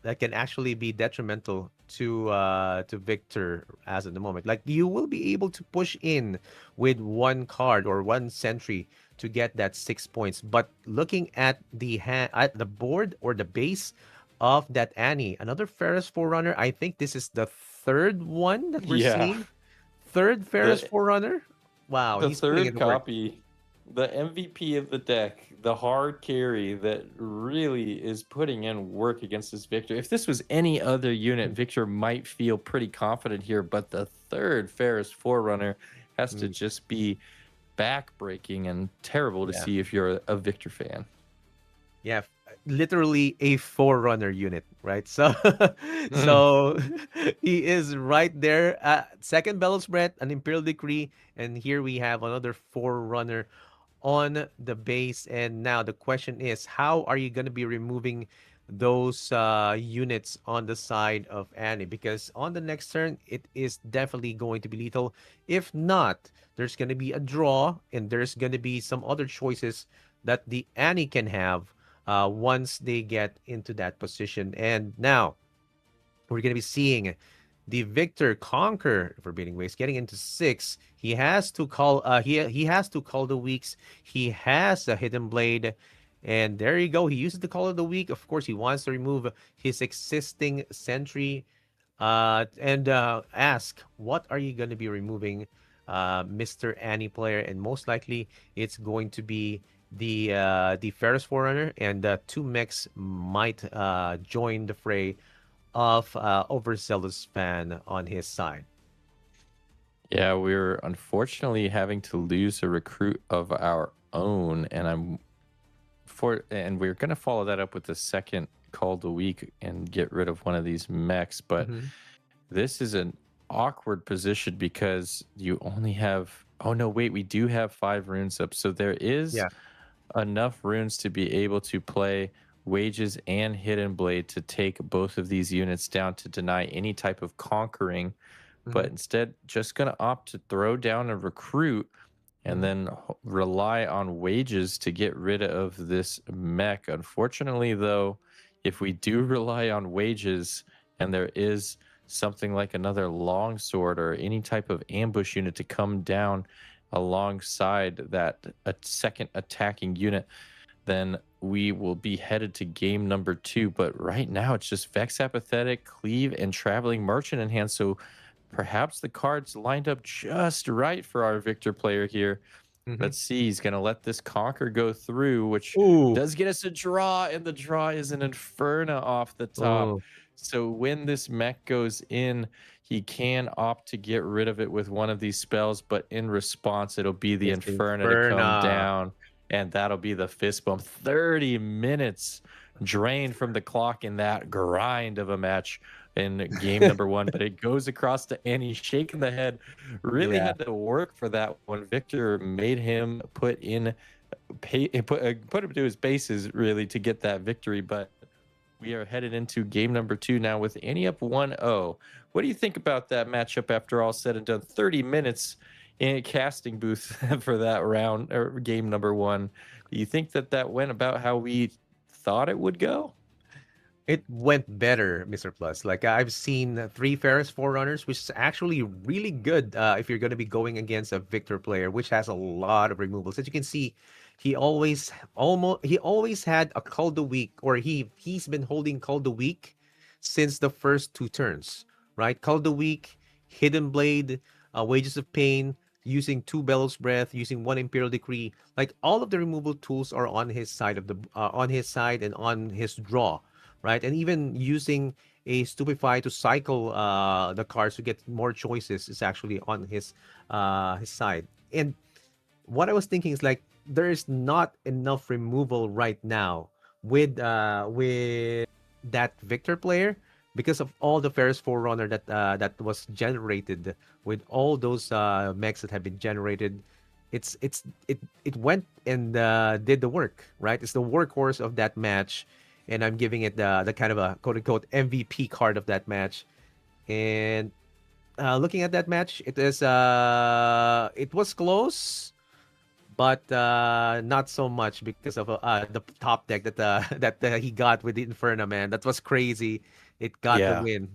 that can actually be detrimental to Victor as of the moment. Like you will be able to push in with 1 card or 1 sentry to get that 6 points. But looking at at the board or the base of that Annie, another Ferris Forerunner. I think this is the 3rd one that we're seeing. 3rd Ferris Forerunner. Wow, The he's putting in 3rd the work. copy, the MVP of the deck, the hard carry that really is putting in work against this Victor. If this was any other unit, Victor might feel pretty confident here, but the 3rd Ferris Forerunner has to just be backbreaking and terrible to see if you're a Victor fan. Yeah, literally a Forerunner unit, right? So, so he is right there. 2nd Bellows Breath, an Imperial Decree, and here we have another Forerunner on the base. And now the question is, how are you going to be removing those units on the side of Annie, because on the next turn it is definitely going to be lethal. If not, there's going to be a draw, and there's going to be some other choices that the Annie can have once they get into that position. And now we're going to be seeing the Victor conquer Forbidding Ways, getting into 6. He has to call he has to call the weeks. He has a Hidden Blade. And there you go. He uses the Call of the Week. Of course, he wants to remove his existing Sentry and ask, what are you going to be removing, Mr. Annie player? And most likely, it's going to be the Ferris Forerunner, and 2 mechs might join the fray of Overzealous fan on his side. Yeah, we're unfortunately having to lose a recruit of our own, and we're gonna follow that up with the second call of the week and get rid of one of these mechs. But this is an awkward position because you only have, oh no, wait, we do have 5 runes up, so there is enough runes to be able to play Wages and Hidden Blade to take both of these units down to deny any type of conquering. But instead just going to opt to throw down a recruit and then rely on Wages to get rid of this mech. Unfortunately, though, if we do rely on Wages and there is something like another longsword or any type of ambush unit to come down alongside that a second attacking unit, then we will be headed to game number 2. But right now it's just Vex Apathetic, Cleave, and Traveling Merchant in hand. So perhaps the cards lined up just right for our Victor player here. Let's see. He's going to let this Conquer go through, which does get us a draw, and the draw is an Inferno off the top. So when this mech goes in, he can opt to get rid of it with one of these spells, but in response, it'll be the Inferno to come down, and that'll be the fist bump. 30 minutes drained from the clock in that grind of a match in game number 1, but it goes across to Annie, shaking the head. Really had to work for that one. Victor made him put him to his bases really to get that victory. But we are headed into game number 2 now with Annie up 1-0. What do you think about that matchup after all said and done? 30 minutes in a casting booth for that round or game number 1. Do you think that went about how we thought it would go? It went better, Mr. Plus. Like, I've seen 3 Ferris Forerunners, which is actually really good if you're going to be going against a Victor player, which has a lot of removals. As you can see, he always had a Call the Week, or he's been holding Call the Week since the first 2 turns, right? Call the Week, Hidden Blade, Wages of Pain, using 2 Bellows Breath, using 1 Imperial Decree. Like, all of the removal tools are on his side of the and on his draw. Right, and even using a Stupefy to cycle the cards to get more choices is actually on his side. And what I was thinking is, like, there is not enough removal right now with that Victor player because of all the Ferris Forerunner that was generated with all those mechs that have been generated. It went and did the work, right? It's the workhorse of that match. And I'm giving it the kind of a quote-unquote MVP card of that match. And looking at that match, it was close, but not so much because of the top deck that he got with the Inferno, man. That was crazy. It got the win.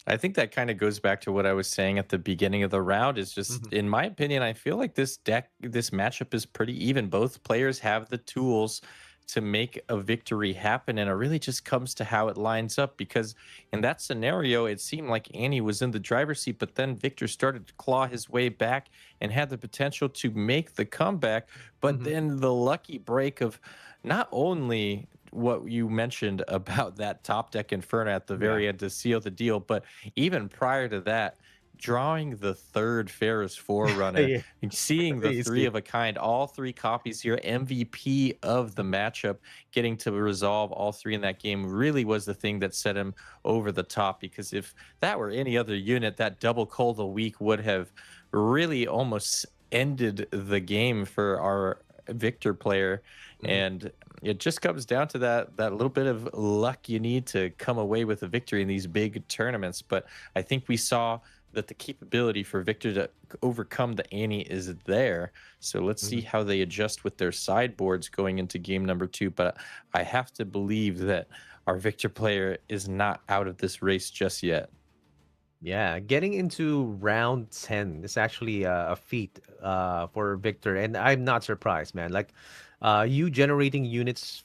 I think that kind of goes back to what I was saying at the beginning of the round. Is just, in my opinion, I feel like this matchup is pretty even. Both players have the tools to make a victory happen, and it really just comes to how it lines up, because in that scenario it seemed like Annie was in the driver's seat, but then Victor started to claw his way back and had the potential to make the comeback. But then the lucky break of not only what you mentioned about that top deck Inferno at the very end to seal the deal, but even prior to that, drawing the 3rd Ferris Forerunner, seeing the 3 of a kind, all 3 copies here, MVP of the matchup, getting to resolve all 3 in that game really was the thing that set him over the top. Because if that were any other unit, that double Call the Week would have really almost ended the game for our Victor player, and it just comes down to that little bit of luck you need to come away with a victory in these big tournaments. But I think we saw that the capability for Victor to overcome the Annie is there. So let's see how they adjust with their sideboards going into game number 2. But I have to believe that our Victor player is not out of this race just yet. Yeah, getting into round 10 is actually a feat for Victor, and I'm not surprised, man. Like, you generating units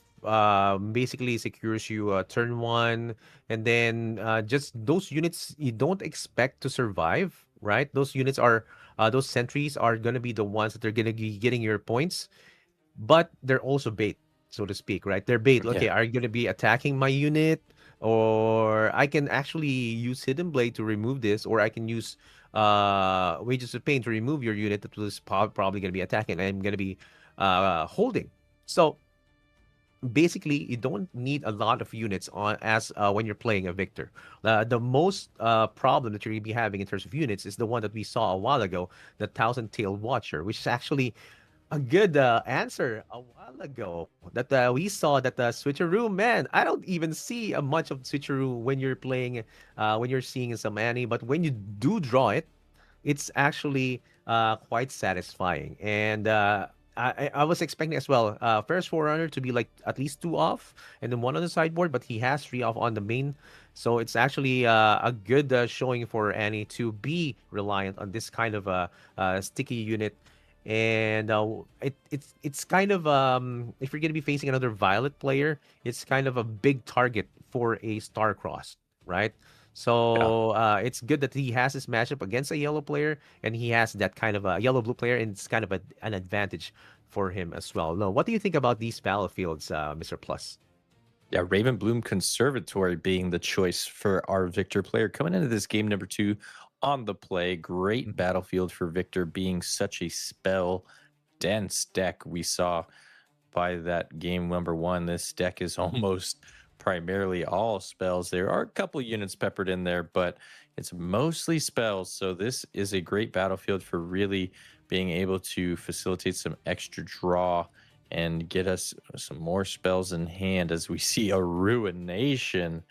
basically secures you turn 1, and then just those units you don't expect to survive, right? Those units are those sentries are gonna be the ones that are gonna be getting your points, but they're also bait, so to speak, right? They're bait. Okay, Yeah. are you gonna be attacking my unit? Or I can actually use Hidden Blade to remove this, or I can use Wages of Pain to remove your unit that was probably gonna be attacking. I'm gonna be holding. So basically, you don't need a lot of units on as when you're playing a Victor. The most problem that you're gonna be having in terms of units is the one that we saw a while ago, the Thousand Tail Watcher, which is actually a good answer a while ago that we saw that the switcheroo, man, I don't even see a much of switcheroo when you're playing when you're seeing some Annie, but when you do draw it, it's actually quite satisfying. And I was expecting as well first forerunner to be like at least 2 off and then 1 on the sideboard, but he has 3 off on the main, so it's actually a good showing for Annie to be reliant on this kind of sticky unit. And it's kind of if you're gonna be facing another Violet player, it's kind of a big target for a Starcross, right? So it's good that he has this matchup against a yellow player, and he has that kind of a yellow blue player, and it's kind of an advantage for him as well. No, what do you think about these battlefields, Mr. Plus? Yeah, Raven Bloom Conservatory being the choice for our Victor player coming into this game number 2 on the play. Great battlefield for Victor, being such a spell dense deck. We saw by that game number 1, this deck is almost primarily all spells. There are a couple units peppered in there, but it's mostly spells. So this is a great battlefield for really being able to facilitate some extra draw and get us some more spells in hand, as we see a Ruination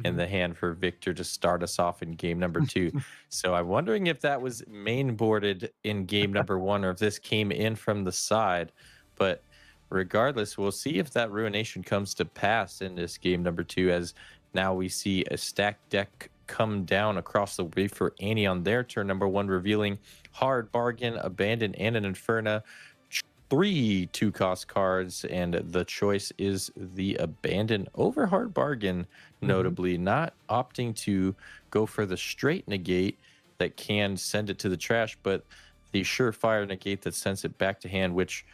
in the hand for Victor to start us off in game number 2. So I'm wondering if that was main boarded in game number 1 or if this came in from the side. But regardless, we'll see if that Ruination comes to pass in this game number 2, as now we see a stacked deck come down across the way for Annie on their turn number 1, revealing Hard Bargain, Abandon, and an Inferna. 3 2-cost cards, and the choice is the Abandon over Hard Bargain, notably not opting to go for the straight negate that can send it to the trash, but the surefire negate that sends it back to hand, which,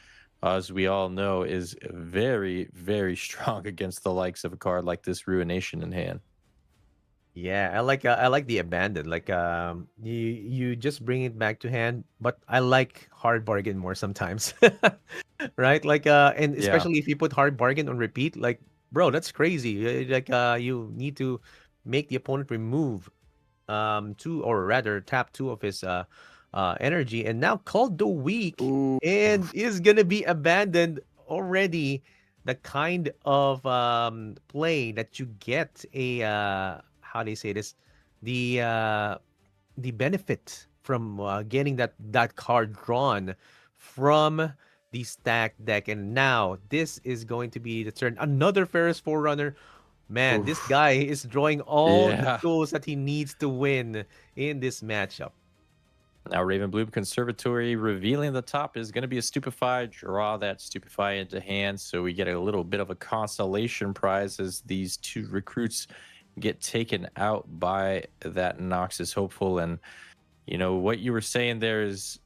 as we all know, is very, very strong against the likes of a card like this Ruination in hand. Yeah, I like the Abandon. Like you just bring it back to hand, but I like Hard Bargain more sometimes. Right? Like and Yeah. especially if you put Hard Bargain on repeat, like bro, that's crazy. Like you need to make the opponent remove 2, or rather tap 2 of his energy, and now called the weak and is gonna be abandoned already. The kind of play that you get a how do you say this, the benefit from getting that card drawn from the stack deck. And now this is going to be the turn, another Ferris Forerunner. Man, this guy is drawing all the tools that he needs to win in this matchup. Now Raven Bloom Conservatory revealing the top is going to be a Stupefy. Draw that Stupefy into hand, so we get a little bit of a consolation prize as these 2 recruits get taken out by that Noxus Hopeful. And you know what you were saying there is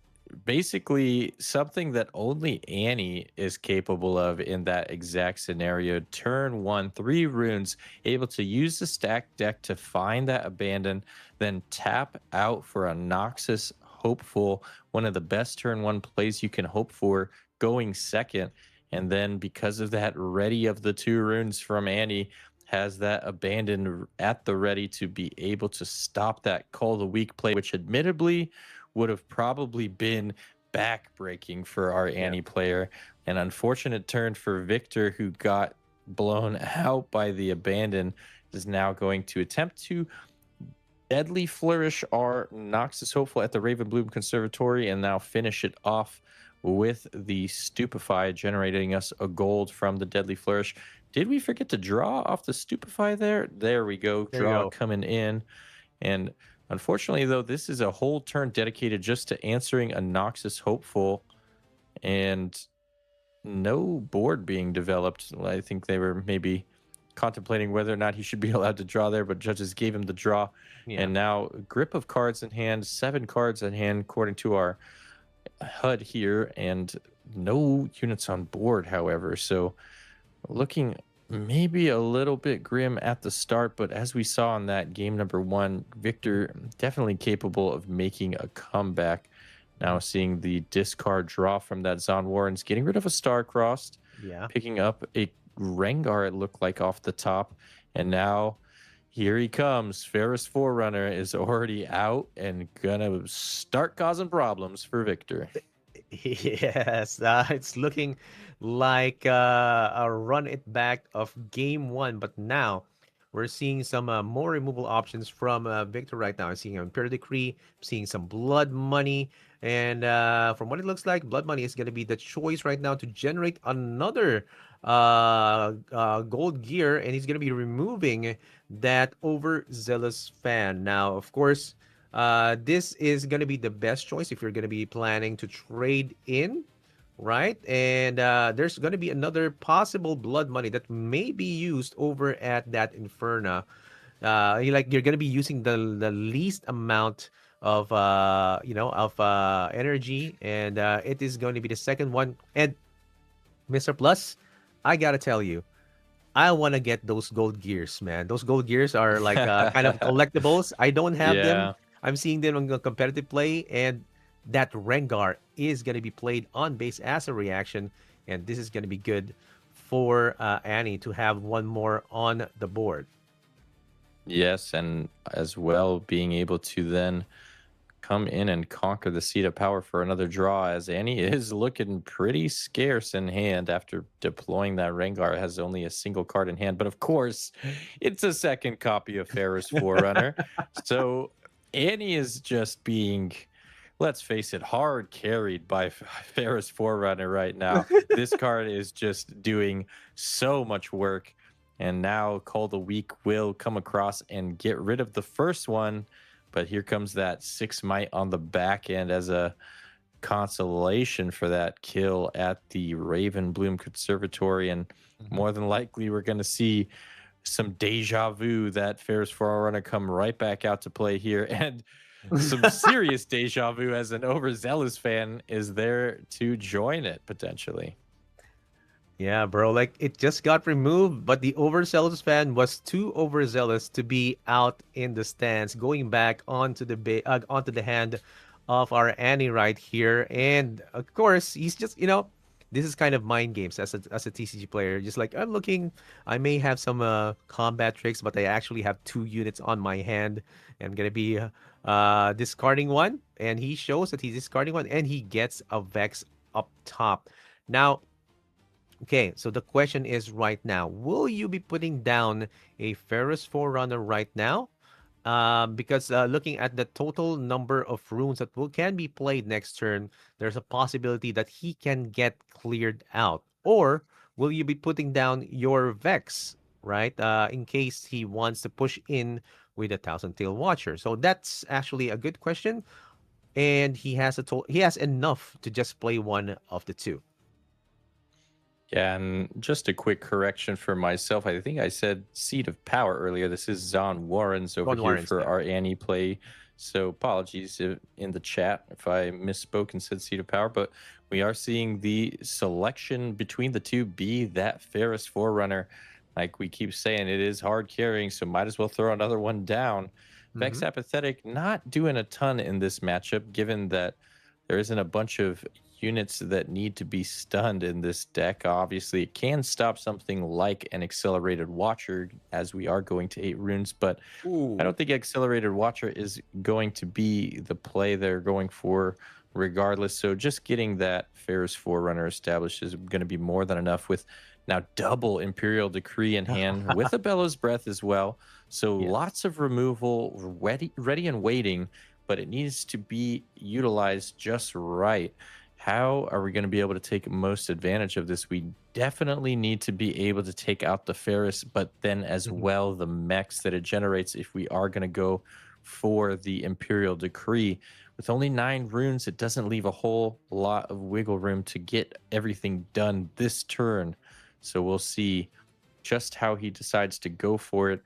basically something that only Annie is capable of in that exact scenario. Turn 1, 3 runes, able to use the stack deck to find that Abandon, then tap out for a Noxus Hopeful, one of the best turn 1 plays you can hope for, going second. And then because of that ready of the 2 runes from Annie, has that Abandon at the ready to be able to stop that Call the Weak play, which admittedly would have probably been backbreaking for our Annie player. An unfortunate turn for Victor, who got blown out by the abandon, is now going to attempt to deadly flourish our Noxus Hopeful at the Ravenbloom Conservatory and now finish it off with the Stupefy, generating us a gold from the deadly flourish. Did we forget to draw off the Stupefy there? There we go. There you Draw go. coming in. And unfortunately, though, this is a whole turn dedicated just to answering a Noxus Hopeful and no board being developed. I think they were maybe contemplating whether or not he should be allowed to draw there, but judges gave him the draw. Yeah. And now grip of cards in hand, 7 cards in hand, according to our HUD here, and no units on board, however. So looking maybe a little bit grim at the start, but as we saw in that game number 1, Victor definitely capable of making a comeback. Now seeing the discard draw from that Zon Warrens, getting rid of a Star-Crossed, Yeah. picking up a Rengar, it looked like, off the top. And now here he comes. Ferris Forerunner is already out and gonna start causing problems for Victor. Yes, it's looking like a run it back of game 1, but now we're seeing some more removal options from Victor right now. I'm seeing Imperial Decree, seeing some Blood Money, and from what it looks like, Blood Money is going to be the choice right now to generate another gold gear, and he's going to be removing that Overzealous Fan. Now, of course, this is going to be the best choice if you're going to be planning to trade in, right? And there's going to be another possible Blood Money that may be used over at that Inferna. You're going to be using the least amount of energy, and it is going to be the second one. And Mr. Plus, I gotta tell you, I want to get those gold gears, man. Those gold gears are like kind of collectibles. I don't have them. I'm seeing them on the competitive play, and that Rengar is going to be played on base as a reaction, and this is going to be good for Annie to have one more on the board. Yes, and as well being able to then come in and conquer the seat of power for another draw, as Annie is looking pretty scarce in hand after deploying that Rengar. Has only a single card in hand, but of course it's a second copy of Ferris Forerunner. So Annie is just being, let's face it, hard carried by Ferris Forerunner right now. This card is just doing so much work, and now Call the Weak will come across and get rid of the first one. But here comes that 6 might on the back end as a consolation for that kill at the Ravenbloom Conservatory. And more than likely, we're going to see some deja vu that Ferris Forerunner come right back out to play here. And some serious deja vu as an overzealous fan is there to join it, potentially. Yeah, bro, like it just got removed, but the overzealous fan was too overzealous to be out in the stands, going back onto the hand of our Annie right here. And of course, he's just, this is kind of mind games as a TCG player. Just like, I'm looking, I may have some combat tricks, but I actually have 2 units on my hand. I'm gonna be discarding one, and he shows that he's discarding one, and he gets a Vex up top. Now, okay, so the question is right now, will you be putting down a Ferris Forerunner right now? Because looking at the total number of runes that can be played next turn, there's a possibility that he can get cleared out. Or will you be putting down your Vex, right? In case he wants to push in with a Thousand Tail Watcher. So that's actually a good question. And he has enough to just play one of the 2. Yeah, and just a quick correction for myself. I think I said Seat of Power earlier. This is Zon Warrens over here for our Annie play. So apologies in the chat if I misspoke and said Seat of Power. But we are seeing the selection between the 2 be that Ferris Forerunner. Like we keep saying, it is hard carrying, so might as well throw another one down. Vex Apathetic not doing a ton in this matchup, given that there isn't a bunch of units that need to be stunned in this deck. Obviously, it can stop something like an Accelerated Watcher, as we are going to 8 runes, but I don't think Accelerated Watcher is going to be the play they're going for regardless. So just getting that Ferris Forerunner established is going to be more than enough, with now double Imperial Decree in hand with a Bellows Breath as well. So Yes. lots of removal ready and waiting, but it needs to be utilized just right. How are we going to be able to take most advantage of this? We definitely need to be able to take out the Ferris, but then as well the mechs that it generates if we are going to go for the Imperial Decree. With only 9 runes, it doesn't leave a whole lot of wiggle room to get everything done this turn. So we'll see just how he decides to go for it.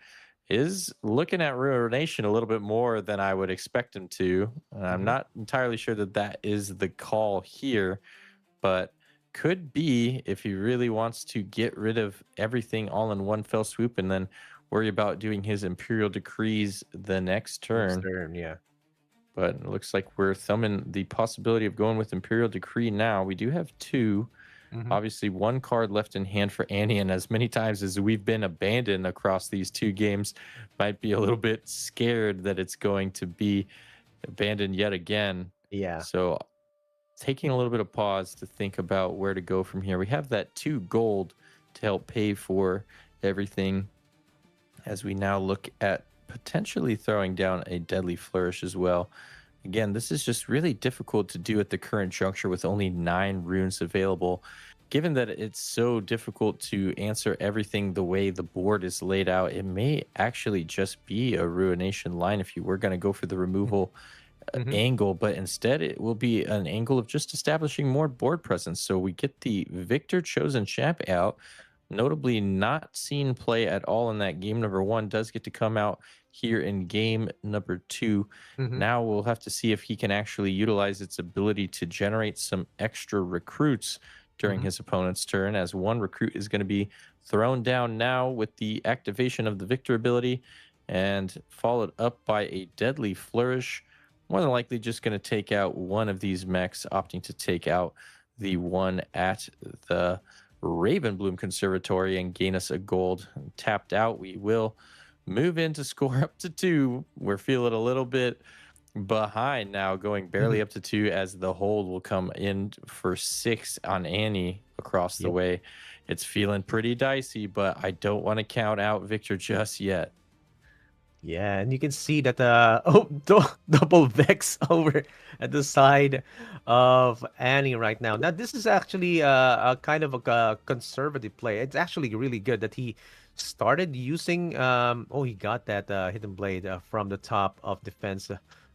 Is looking at Ruination a little bit more than I would expect him to. And I'm not entirely sure that that is the call here, but could be if he really wants to get rid of everything all in one fell swoop and then worry about doing his Imperial Decrees the next turn. Yeah. But it looks like we're thumbing the possibility of going with Imperial Decree now. We do have 2. Obviously, 1 card left in hand for Annie, and as many times as we've been abandoned across these 2 games, might be a little bit scared that it's going to be abandoned yet again. Yeah. So taking a little bit of pause to think about where to go from here. We have that 2 gold to help pay for everything as we now look at potentially throwing down a Deadly Flourish as well. Again, this is just really difficult to do at the current juncture with only 9 runes available. Given that it's so difficult to answer everything the way the board is laid out, it may actually just be a Ruination line if you were going to go for the removal angle, but instead it will be an angle of just establishing more board presence. So we get the Victor Chosen Champ out, notably not seen play at all in that game number 1, does get to come out here in game number 2. Now we'll have to see if he can actually utilize its ability to generate some extra recruits during his opponent's turn, as 1 recruit is going to be thrown down now with the activation of the Victor ability and followed up by a Deadly Flourish. More than likely just going to take out one of these mechs, opting to take out the one at the Ravenbloom Conservatory and gain us a gold. Tapped out, we will move in to score up to 2. We're feeling a little bit behind now, going barely up to 2, as the hold will come in for 6 on Annie across the way. It's feeling pretty dicey, but I don't want to count out Victor just yet. Yeah, and you can see that double Vex over at the side of Annie right now. Now, this is actually a kind of a conservative play. It's actually really good that he started using. He got that hidden blade from the top of defense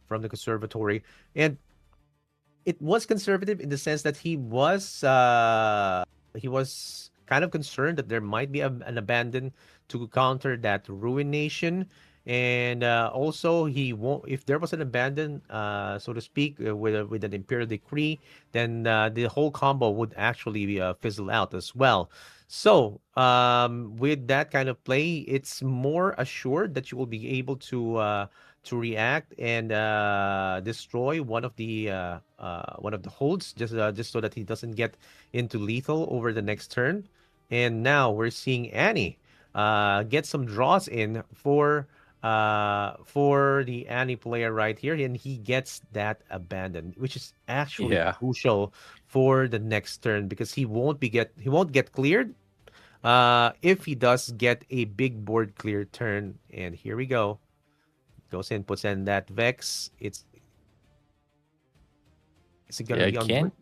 from the conservatory, and it was conservative in the sense that he was kind of concerned that there might be an abandon to counter that Ruination. And also, he won't. If there was an abandon, so to speak, with an Imperial Decree, then the whole combo would actually fizzle out as well. So, with that kind of play, it's more assured that you will be able to react and destroy one of the holds, just so that he doesn't get into lethal over the next turn. And now we're seeing Annie get some draws in for the Annie player right here, and he gets that abandon, which is actually crucial for the next turn, because he won't get cleared if he does get a big board clear turn. And here we go. Goes in, puts in that Vex. It's gonna be on board.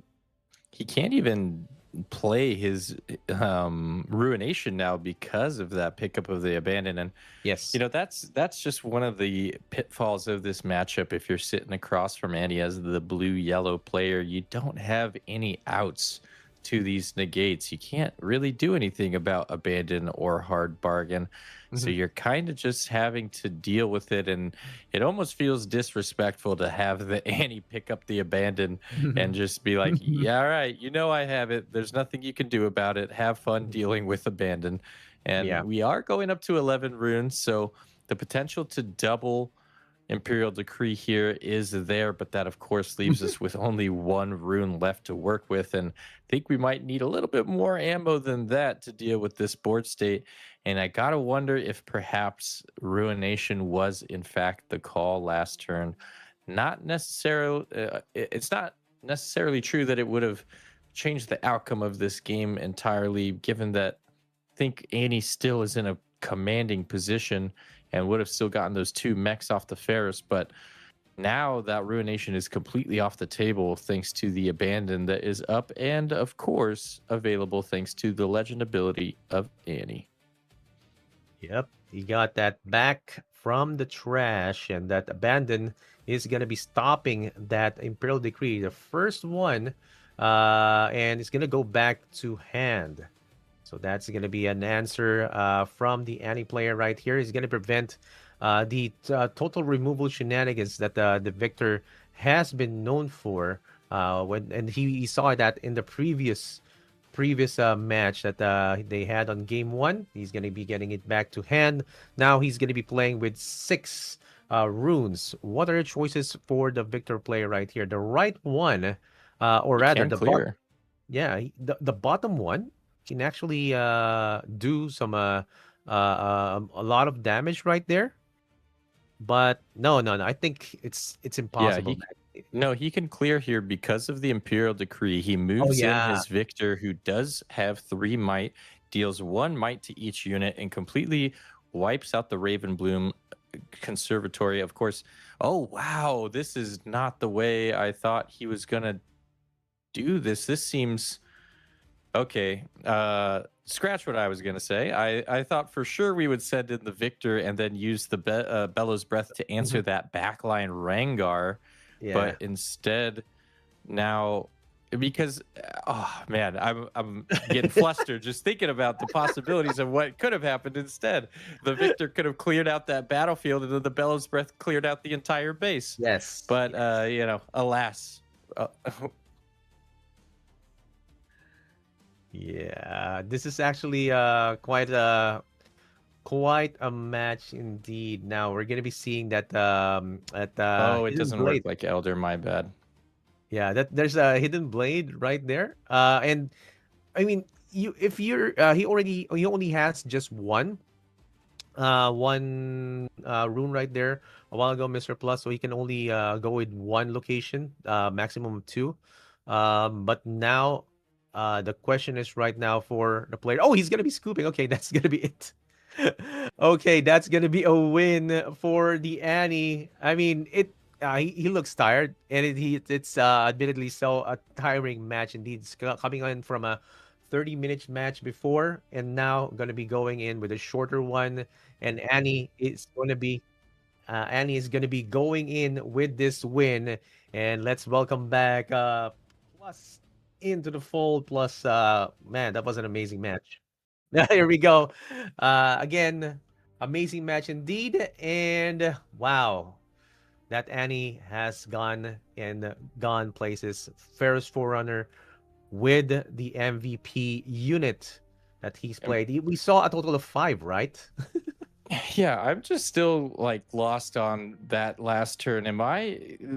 He can't even play his Ruination now because of that pickup of the abandon. And yes, that's just one of the pitfalls of this matchup. If you're sitting across from Andy as the blue-yellow player, you don't have any outs to these negates. You can't really do anything about abandon or hard bargain. So you're kind of just having to deal with it, and it almost feels disrespectful to have the Annie pick up the abandon and just be like, yeah, all right, I have it. There's nothing you can do about it. Have fun dealing with abandon. And we are going up to 11 runes, so the potential to double Imperial Decree here is there, but that of course leaves us with only one rune left to work with, and I think we might need a little bit more ammo than that to deal with this board state. And I gotta wonder if perhaps Ruination was in fact the call last turn. Not necessarily. It's not necessarily true that it would have changed the outcome of this game entirely, given that I think Annie still is in a commanding position and would have still gotten those 2 mechs off the Ferris. But now that Ruination is completely off the table thanks to the Abandon that is up, and of course available thanks to the legend ability of Annie. Yep, he got that back from the trash, and that Abandon is going to be stopping that Imperial Decree, the first one, and it's going to go back to hand. So that's going to be an answer from the Annie player right here. He's going to prevent the total removal shenanigans that the Victor has been known for. And he saw that in the previous match that they had on game 1. He's going to be getting it back to hand. Now he's going to be playing with 6 runes. What are the choices for the Victor player right here? The right one, or rather the bottom one can actually do some a lot of damage right there. But no, I think it's impossible. He can clear here because of the Imperial Decree. He moves in his Victor, who does have 3 might, deals 1 might to each unit, and completely wipes out the Ravenbloom Conservatory. Of course, oh wow, this is not the way I thought he was gonna do this. This seems okay. Scratch what I was gonna say. I thought for sure we would send in the Victor and then use the Bellows Breath to answer that backline Rangar. Yeah. But instead, now, because oh man, I'm getting flustered just thinking about the possibilities of what could have happened instead. The Victor could have cleared out that battlefield, and then the Bellows Breath cleared out the entire base. Yes. But alas. Yeah, this is actually quite a match indeed. Now we're gonna be seeing that it doesn't work like Elder. My bad. Yeah, that there's a Hidden Blade right there. And I mean, he only has just one rune right there a while ago, Mr. Plus, so he can only go with 1 location, maximum 2. But now the question is right now for the player. Oh, he's gonna be scooping. Okay, that's gonna be it. Okay, that's gonna be a win for the Annie. I mean, he looks tired, and it's admittedly so a tiring match indeed. It's coming in from a 30-minute match before, and now gonna be going in with a shorter one. And Annie is gonna be going in with this win. And let's welcome back Plus into the fold. Plus, man, that was an amazing match. Here we go. Again, amazing match indeed. And wow, that Annie has gone places. Ferris Forerunner with the MVP unit that he's played. We saw a total of 5, right? Yeah, I'm just still like lost on that last turn.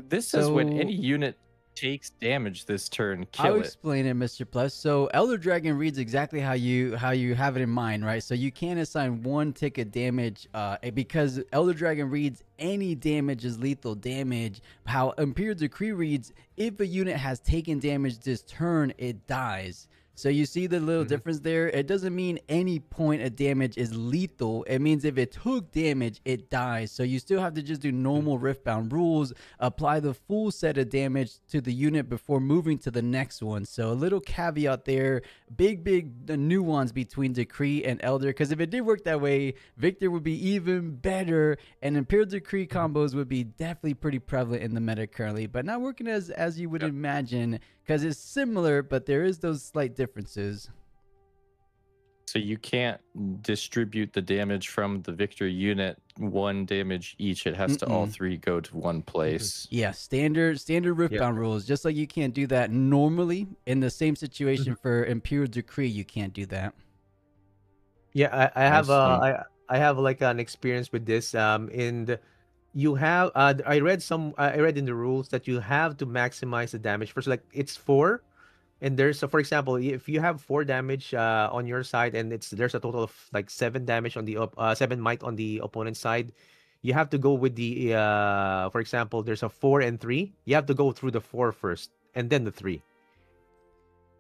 This is when any unit takes damage this turn, I'll explain it, Mr. Plus. So Elder Dragon reads exactly how you have it in mind, right? So you can't assign 1 tick of damage because Elder Dragon reads any damage is lethal damage. How Imperial Decree reads, if a unit has taken damage this turn, it dies. So you see the little difference there? It doesn't mean any point of damage is lethal. It means if it took damage, it dies. So you still have to just do normal Riftbound rules, apply the full set of damage to the unit before moving to the next one. So a little caveat there, big nuance between Decree and Elder, because if it did work that way, Victor would be even better, and Imperial Decree combos would be definitely pretty prevalent in the meta currently, but not working as you would imagine, because it's similar, but there is those slight differences. So you can't distribute the damage from the Victor unit 1 damage each. It has to all 3 go to 1 place. Yeah, standard Riftbound rules. Just like you can't do that normally, in the same situation for Imperial Decree, you can't do that. Yeah, I have like an experience with this in you have I read in the rules that you have to maximize the damage first. Like it's four, and there's for example, if you have four damage on your side, and there's a total of like seven damage on the seven might on the opponent's side, you have to go with the for example, there's a four and three. You have to go through the four first, and then the three,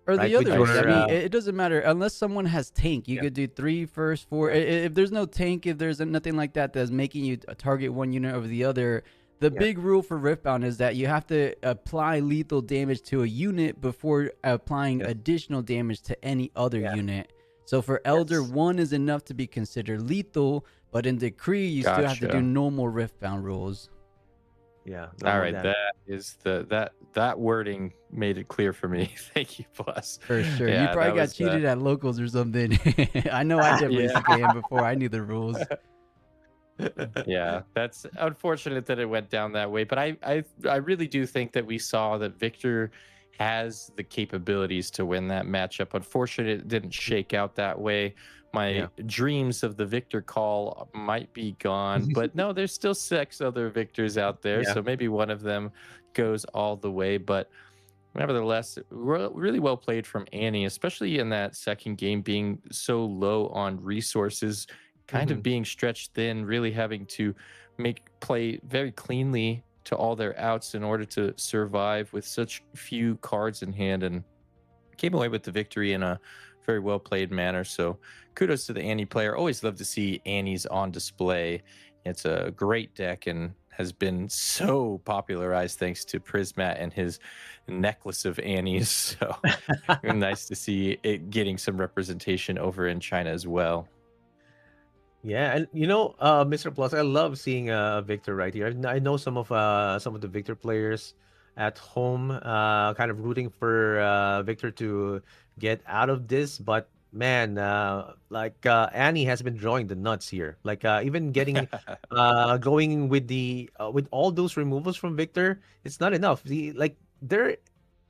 Or right? the With other way. I your mean, it doesn't matter unless someone has tank. You Yeah. could do three first, four. If there's no tank, if there's nothing like that that's making you target one unit over the other, the Yeah. big rule for Riftbound is that you have to apply lethal damage to a unit before applying Yes. additional damage to any other Yeah. unit. So for Elder, Yes. one is enough to be considered lethal, but in Decree, you still have to do Gotcha. normal Riftbound rules. yeah. All normal right, damage. that is that wording made it clear for me. Thank you, Plus. For sure. You Yeah, probably that got was, cheated at locals or something. I know I did Yeah. Race before I knew the rules. Yeah, that's unfortunate that it went down that way. But I really do think that we saw that Victor has the capabilities to win that matchup. Unfortunately, it didn't shake out that way. My Yeah. dreams of the Victor call might be gone, but no, there's still 6 other Victors out there. Yeah. So maybe one of them goes all the way. But nevertheless, really well played from Annie, especially in that second game, being so low on resources, kind of Mhm. being stretched thin, really having to play very cleanly to all their outs in order to survive with such few cards in hand, and came away with the victory in a very well played manner. So kudos to the Annie player. Always love to see Annie's on display. It's a great deck and has been so popularized thanks to Prismat and his necklace of Annies. So nice to see it getting some representation over in China as well. Yeah, and Mr. Plus, I love seeing Victor right here. I know some of the Victor players at home, kind of rooting for Victor to get out of this, but man, Annie has been drawing the nuts here. Like even getting going with all those removals from Victor, it's not enough. There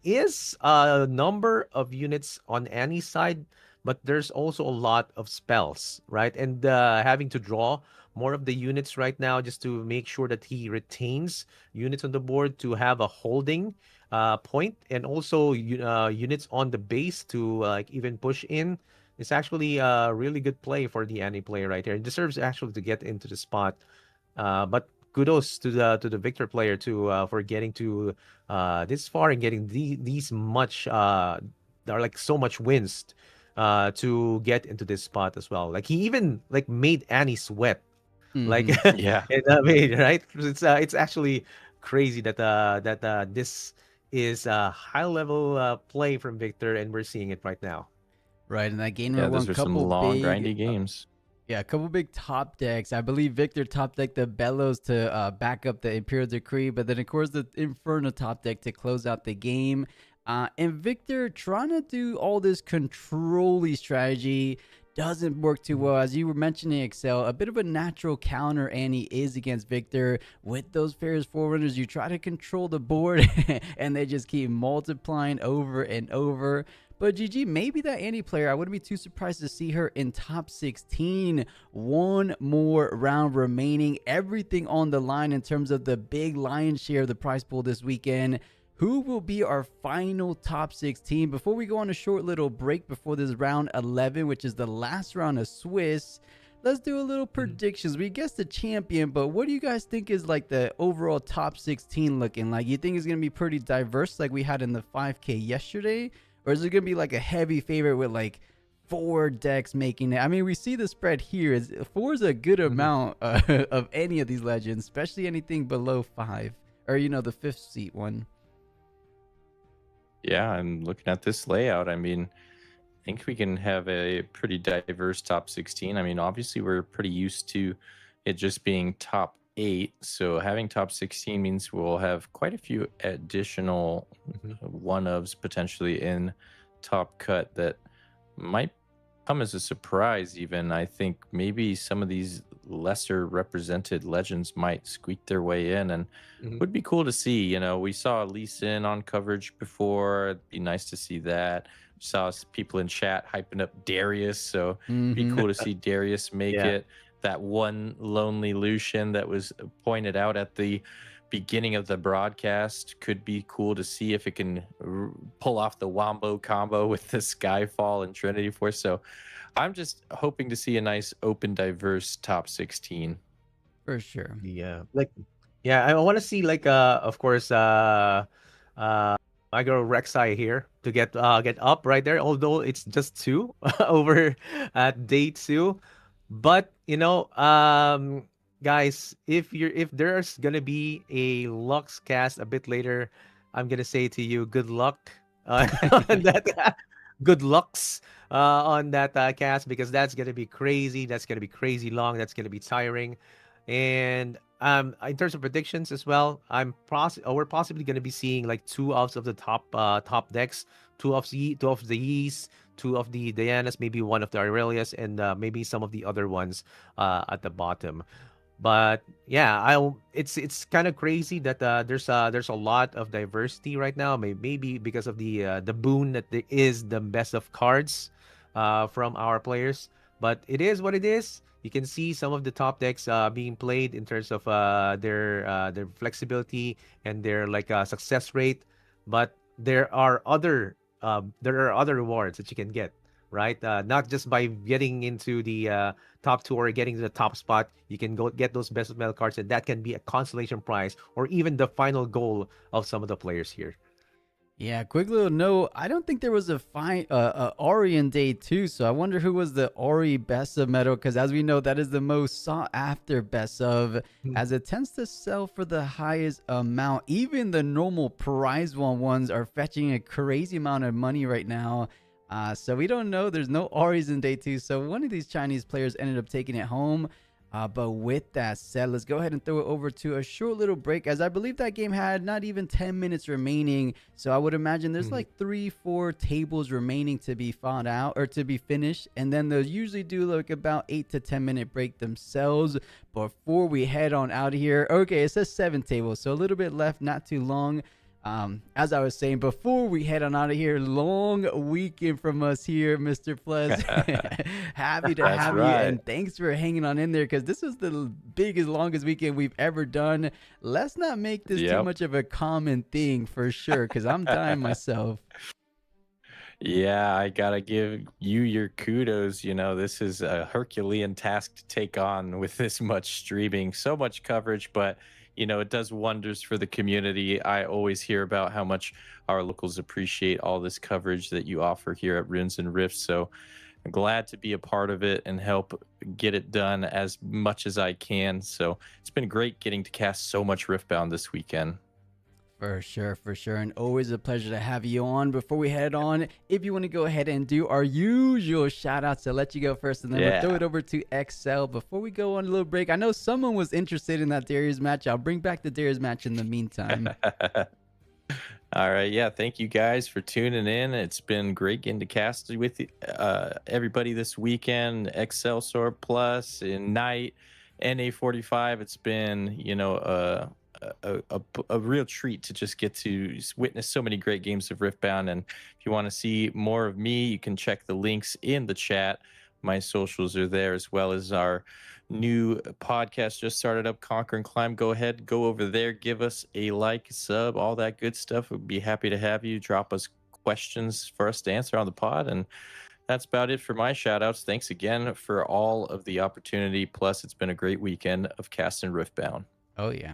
is a number of units on Annie's side, but there's also a lot of spells, right? And having to draw more of the units right now just to make sure that he retains units on the board to have a holding point, and also units on the base to like even push in. It's actually a really good play for the Annie player right here. It deserves actually to get into the spot. But kudos to the Victor player for getting to this far and getting these much there are like so much wins to get into this spot as well. Like he even like made Annie sweat. Like Mhm. Yeah. and, I mean, right? It's actually crazy that this is a high level play from Victor, and we're seeing it right now. Right, and that game Yeah, won those are some couple long, big, grindy games. yeah, a couple big top decks. I believe Victor top decked the Bellows to back up the Imperial Decree, but then of course the Inferno top deck to close out the game. And Victor trying to do all this control-y strategy doesn't work too well. As you were mentioning, Excel, a bit of a natural counter Annie is against Victor. With those Ferris Forerunners, you try to control the board and they just keep multiplying over and over. But GG, maybe that Annie player, I wouldn't be too surprised to see her in top 16. One more round remaining. Everything on the line in terms of the big lion's share of the prize pool this weekend. Who will be our final top 16? Before we go on a short little break before this round 11, which is the last round of Swiss, let's do a little predictions. We guessed the champion, but what do you guys think is like the overall top 16 looking like? You think it's going to be pretty diverse like we had in the 5K yesterday? Or is it going to be like a heavy favorite with like 4 decks making it? I mean, we see the spread here. 4 is a good amount of any of these legends, especially anything below 5. Or, the 5th seat one. Yeah, I'm looking at this layout. I mean, I think we can have a pretty diverse top 16. I mean, obviously, we're pretty used to it just being top 8. So having top 16 means we'll have quite a few additional one-ofs potentially in top cut that might come as a surprise even. I think maybe some of these lesser represented legends might squeak their way in, and would be cool to see. We saw Lee Sin on coverage before. It'd be nice to see that. Saw people in chat hyping up Darius, so it'd be cool to see Darius make Yeah. it. that one lonely Lucian that was pointed out at the beginning of the broadcast could be cool to see if it can pull off the wombo combo with the Skyfall and Trinity Force. So I'm just hoping to see a nice open diverse top 16. For sure. Yeah, like, yeah, I want to see like of course uh my girl Rek'Sai here to get up right there. Although it's just two over at day two, but guys, if there's gonna be a Lux cast a bit later, I'm gonna say to you, good luck on that. Good lucks on that cast, because that's gonna be crazy. That's gonna be crazy long. That's gonna be tiring. And in terms of predictions as well, we're possibly going to be seeing like two outs of the top decks, two of the Yees, two of the Dianas, maybe one of the Aurelius, and maybe some of the other ones at the bottom. But yeah, it's kind of crazy that there's a lot of diversity right now. Maybe because of the boon that there is the best of cards from our players. But it is what it is. You can see some of the top decks being played in terms of their flexibility and their like success rate. But there are other rewards that you can get, right? Not just by getting into the top two or getting to the top spot. You can go get those best of metal cards, and that can be a consolation prize or even the final goal of some of the players here. Yeah, quick little note. I don't think there was a Ori in day two, so I wonder who was the Ori best of metal, because as we know, that is the most sought after best of, as it tends to sell for the highest amount. Even the normal prize ones are fetching a crazy amount of money right now. So we don't know. There's no Oris in day two, so one of these Chinese players ended up taking it home. But with that said, let's go ahead and throw it over to a short little break, as I believe that game had not even 10 minutes remaining. So I would imagine there's like 3-4 tables remaining to be found out or to be finished. And then they'll usually do like about 8 to 10 minute break themselves before we head on out of here. Okay, it says 7 tables, so a little bit left, not too long. As I was saying before we head on out of here, long weekend from us here, Mr. Plus. Happy to have you, and thanks for hanging on in there, because this is the biggest, longest weekend we've ever done. Let's not make this too much of a common thing for sure, because I'm dying myself. Yeah, I gotta give you your kudos. This is a Herculean task to take on with this much streaming, so much coverage, but it does wonders for the community. I always hear about how much our locals appreciate all this coverage that you offer here at Runes and Rifts. So I'm glad to be a part of it and help get it done as much as I can. So it's been great getting to cast so much Riftbound this weekend. For sure, and always a pleasure to have you on. Before we head on, if you want to go ahead and do our usual shout outs, I'll let you go first, and then we'll throw it over to XL. Before we go on a little break, I know someone was interested in that Darius match. I'll bring back the Darius match in the meantime. All right, yeah, thank you guys for tuning in. It's been great getting to cast with everybody this weekend. Excelsior Plus, in Night, NA45. It's been, a real treat to just get to witness so many great games of Riftbound. And if you want to see more of me, you can check the links in the chat. My socials are there, as well as our new podcast just started up, Conquer and Climb. Go ahead, go over there, give us a like, sub, all that good stuff. We'd be happy to have you. Drop us questions for us to answer on the pod. And that's about it for my shout outs. Thanks again for all of the opportunity. Plus, it's been a great weekend of casting Riftbound. Oh, yeah.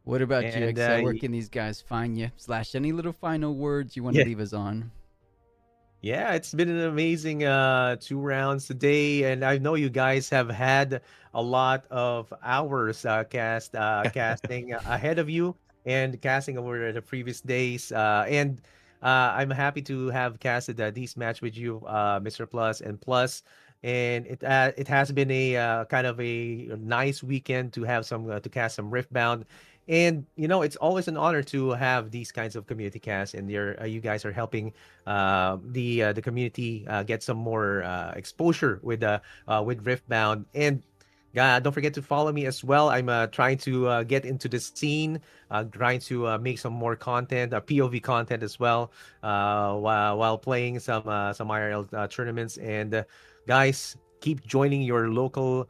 What about you, XL? Where can these guys find you? / any little final words you want to leave us on? Yeah, it's been an amazing 2 rounds today, and I know you guys have had a lot of hours casting ahead of you and casting over the previous days. And I'm happy to have casted these match with you, Mr. Plus and Plus. And it has been a kind of a nice weekend to have to cast some Riftbound. And it's always an honor to have these kinds of community casts, and you guys are helping the community get some more exposure with Riftbound. And don't forget to follow me as well. I'm trying to get into the scene, trying to make some more content, POV content as well, while playing some IRL tournaments. And guys, keep joining your local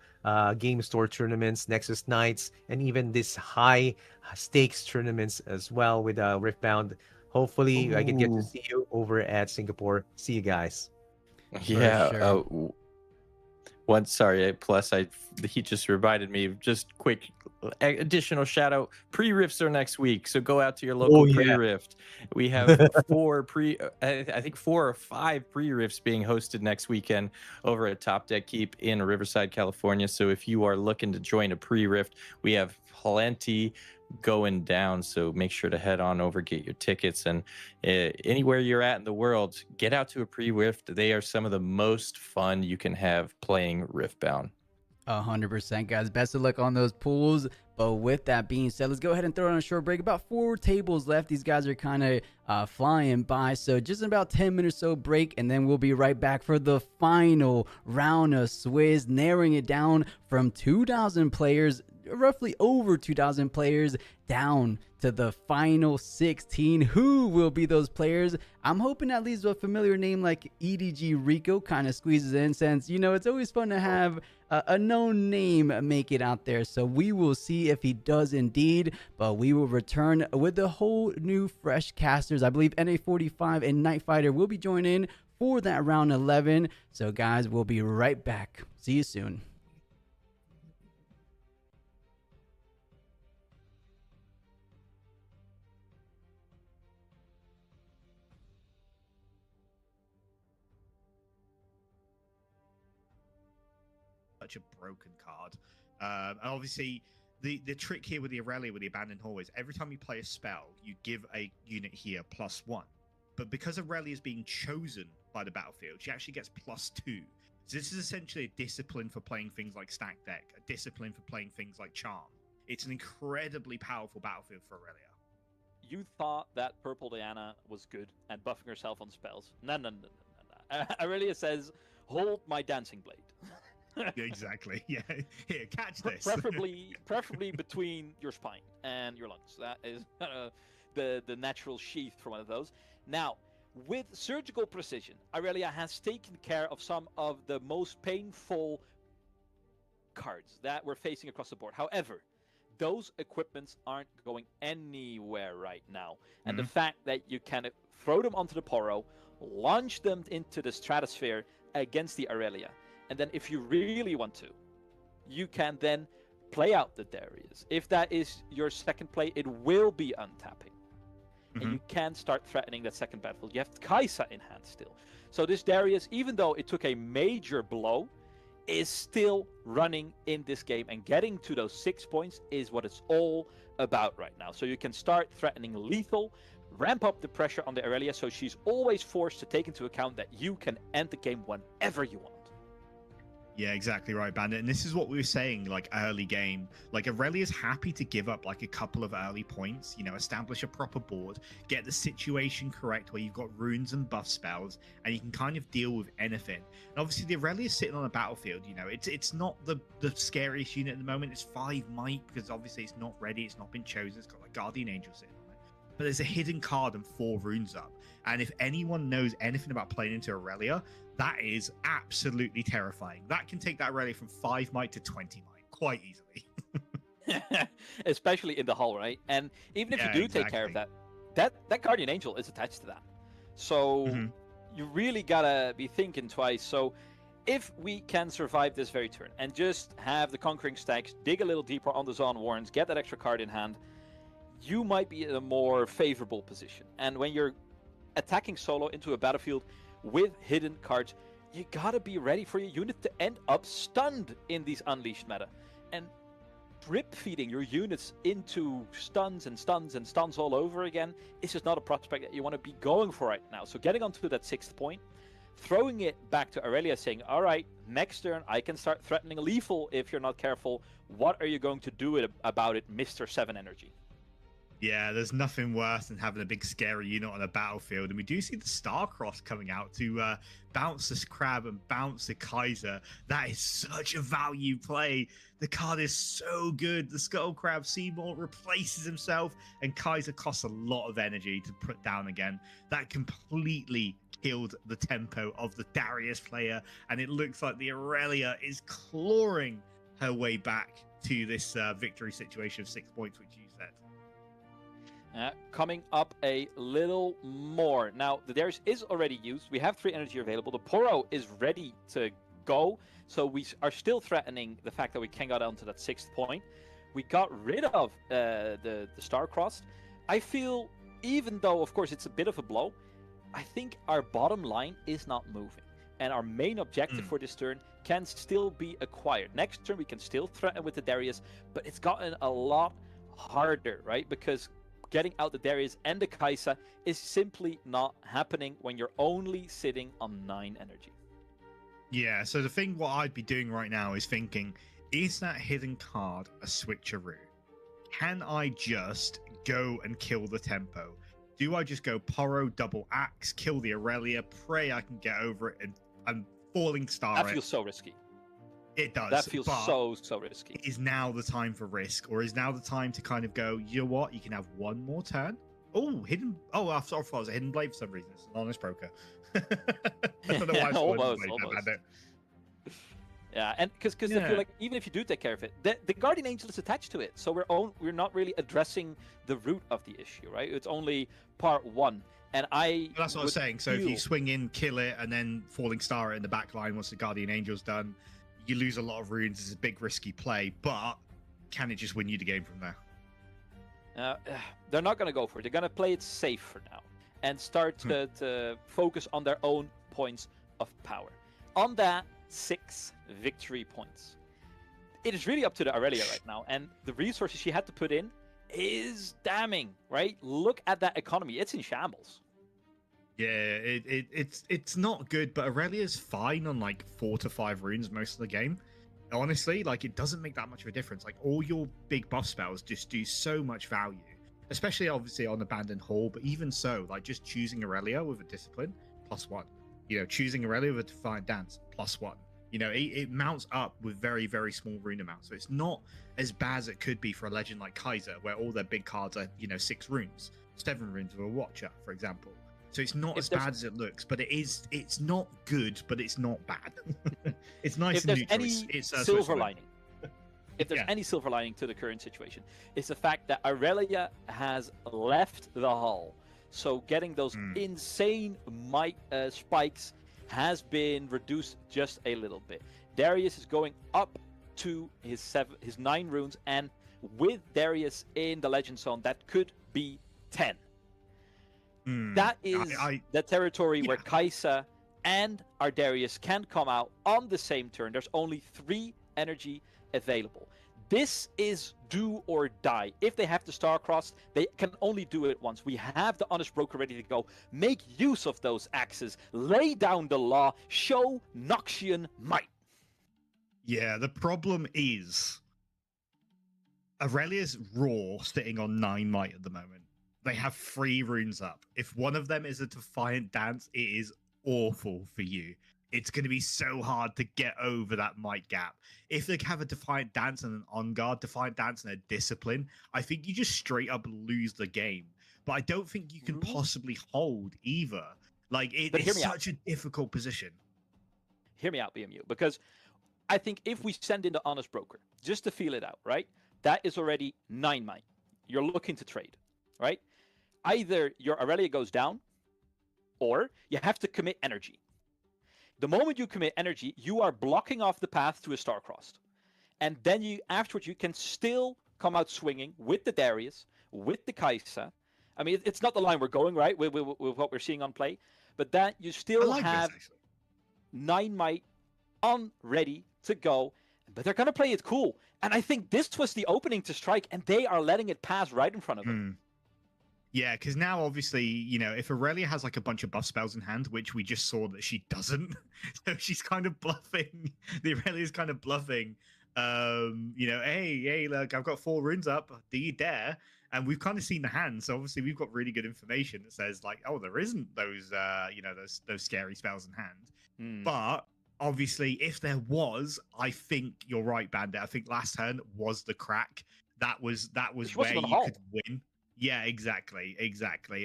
game store tournaments, Nexus Nights, and even this high stakes tournaments as well with Riftbound. Hopefully, I can get to Ooh. see you over at Singapore. See you guys. Yeah. sure. One, sorry. Plus, he just reminded me of just quick additional shout out. Pre-rifts are next week, so go out to your local yeah. pre-rift. We have I think 4 or 5 pre-rifts being hosted next weekend over at Top Deck Keep in Riverside, California. So if you are looking to join a pre-rift, we have plenty going down, so make sure to head on over, get your tickets, and anywhere you're at in the world, get out to a pre-rift. They are some of the most fun you can have playing Riftbound. 100%, guys. Best of luck on those pools. But with that being said, let's go ahead and throw it on a short break. About 4 tables left. These guys are kind of flying by. So just in about 10 minutes or so break, and then we'll be right back for the final round of Swizz, narrowing it down from 2,000 players, roughly over 2,000 players, down to the final 16. Who will be those players? I'm hoping at least a familiar name like EDG Rico kind of squeezes in, since, you know, it's always fun to have a known name make it out there. So we will see if he does indeed, but we will return with the whole new fresh casters. I believe NA45 and Night Fighter will be joining for that round 11. So guys, we'll be right back. See you soon. Such a broken card. And obviously, the trick here with the Aurelia, with the Abandoned Hallways, every time you play a spell, you give a unit here +1. But because Aurelia is being chosen by the battlefield, she actually gets +2. So this is essentially a discipline for playing things like Stack Deck, a discipline for playing things like Charm. It's an incredibly powerful battlefield for Aurelia. You thought that Purple Diana was good and buffing herself on spells. No. Aurelia says, hold my dancing blade. Exactly. Yeah. Here, catch this. Preferably between your spine and your lungs. That is the natural sheath for one of those. Now, with surgical precision, Aurelia has taken care of some of the most painful cards that we're facing across the board. However, those equipments aren't going anywhere right now. And the fact that you can throw them onto the Poro, launch them into the stratosphere against the Aurelia, and then if you really want to, you can then play out the Darius. If that is your second play, it will be untapping. And you can start threatening that second battlefield. You have Kaisa in hand still. So this Darius, even though it took a major blow, is still running in this game. And getting to those 6 points is what it's all about right now. So you can start threatening lethal, ramp up the pressure on the Aurelia, so she's always forced to take into account that you can end the game whenever you want. Yeah, exactly right, Bandit. And this is what we were saying, like, early game. Like, Aurelia's happy to give up, like, a couple of early points, you know, establish a proper board, get the situation correct where you've got runes and buff spells, and you can kind of deal with anything. And obviously, the Aurelia's sitting on a battlefield, you know, it's not the scariest unit at the moment. It's 5 might, because obviously it's not ready, it's not been chosen. It's got, like, Guardian Angel sitting on it. But there's a hidden card and 4 runes up. And if anyone knows anything about playing into Aurelia, that is absolutely terrifying. That can take that Aurelia from 5 might to 20 might quite easily. Especially in the hull, right? And even if you do take care of that Guardian Angel is attached to that. So you really gotta be thinking twice. So if we can survive this very turn and just have the Conquering Stacks, dig a little deeper on the Zon Warrens, get that extra card in hand, you might be in a more favorable position. And when you're attacking solo into a battlefield with hidden cards, you gotta be ready for your unit to end up stunned in these Unleashed meta. And drip feeding your units into stuns and stuns and stuns all over again is just not a prospect that you want to be going for right now. So getting onto that 6th point, throwing it back to Aurelia, saying, all right, next turn I can start threatening lethal if you're not careful. What are you going to do about it, Mr. 7 Energy? Yeah, there's nothing worse than having a big scary unit on a battlefield. And we do see the Starcross coming out to bounce this Crab and bounce the Kaiser. That is such a value play. The card is so good. The Skull Crab Seymour replaces himself, and Kaiser costs a lot of energy to put down again. That completely killed the tempo of the Darius player, and it looks like the Aurelia is clawing her way back to this victory situation of 6 points, which you said. Coming up a little more. Now, the Darius is already used. We have 3 energy available. The Poro is ready to go. So we are still threatening the fact that we can get onto that 6th point. We got rid of the Star-Crossed. I feel, even though, of course, it's a bit of a blow, I think our bottom line is not moving. And our main objective for this turn can still be acquired. Next turn, we can still threaten with the Darius, but it's gotten a lot harder, right? Because getting out the Darius and the Kai'Sa is simply not happening when you're only sitting on 9 energy. Yeah, so the thing what I'd be doing right now is thinking, is that hidden card a switcheroo? Can I just go and kill the tempo? Do I just go Poro, double axe, kill the Aurelia, pray I can get over it, and falling star That it? feels so risky. It does. That feels but so risky. Is now the time for risk, or is now the time to kind of go, you know what, you can have one more turn? Oh, hidden. Oh, I thought it was a hidden blade for some reason. It's an honest broker. I don't know why I saw Almost. hidden blade, but I don't. Yeah, and because I feel like even if you do take care of it, the Guardian Angel is attached to it, so we're not really addressing the root of the issue, right? It's only part 1, and That's what I was saying. So if you swing in, kill it, and then falling star it in the back line once the Guardian Angel's done, you lose a lot of runes. It's a big risky play, but can it just win you the game from there? They're not going to go for it. They're going to play it safe for now and start to focus on their own points of power. On that 6 victory points, it is really up to the Aurelia right now, and the resources she had to put in is damning, right? Look at that economy. It's in shambles. Yeah, it's not good, but Aurelia's fine on like 4 to 5 runes most of the game. Honestly, like it doesn't make that much of a difference. Like all your big buff spells just do so much value, especially obviously on Abandoned Hall. But even so, like just choosing Aurelia with a discipline +1, choosing Aurelia with a Defiant Dance +1. It mounts up with very, very small rune amounts. So it's not as bad as it could be for a legend like Kaiser, where all their big cards are 6 runes, 7 runes with a Watcher, for example. So it's not as bad as it looks, but it's not good, but it's not bad. It's nice and neutral. It's silver lining. If there's any silver lining to the current situation, it's the fact that Aurelia has left the hull. So getting those insane might spikes has been reduced just a little bit. Darius is going up to his 9 runes, and with Darius in the Legend Zone, that could be 10. That is the territory where Kai'Sa and our Darius can come out on the same turn. There's only 3 energy available. This is do or die. If they have to Star-Cross, they can only do it once. We have the Honest Broker ready to go. Make use of those axes. Lay down the law. Show Noxian might. Yeah, the problem is Aurelia's raw sitting on 9 might at the moment. They have 3 runes up. If one of them is a Defiant Dance, it is awful for you. It's going to be so hard to get over that might gap. If they have a Defiant Dance and an On Guard, Defiant Dance and a Discipline, I think you just straight up lose the game. But I don't think you can possibly hold either. Like, it's such a difficult position. Hear me out, BMU, because I think if we send in the Honest Broker, just to feel it out, right? That is already 9 might. You're looking to trade, right? Either your Aurelia goes down, or you have to commit energy. The moment you commit energy, you are blocking off the path to a Star-Crossed. And then afterwards, you can still come out swinging with the Darius, with the Kai'Sa. I mean, it's not the line we're going, right, with what we're seeing on play. But that you still have 9 might on ready to go. But they're going to play it cool. And I think this was the opening to strike, and they are letting it pass right in front of them. Yeah, because now obviously, if Aurelia has like a bunch of buff spells in hand, which we just saw that she doesn't, so she's kind of bluffing. The Aurelia's kind of bluffing. Hey, look, I've got 4 runes up. Do you dare? And we've kind of seen the hand, so obviously we've got really good information that says like, oh, there isn't those those scary spells in hand. Hmm. But obviously, if there was, I think you're right, Bandit. I think last turn was the crack. That was Which where wasn't on you Hull. could win. Yeah, exactly.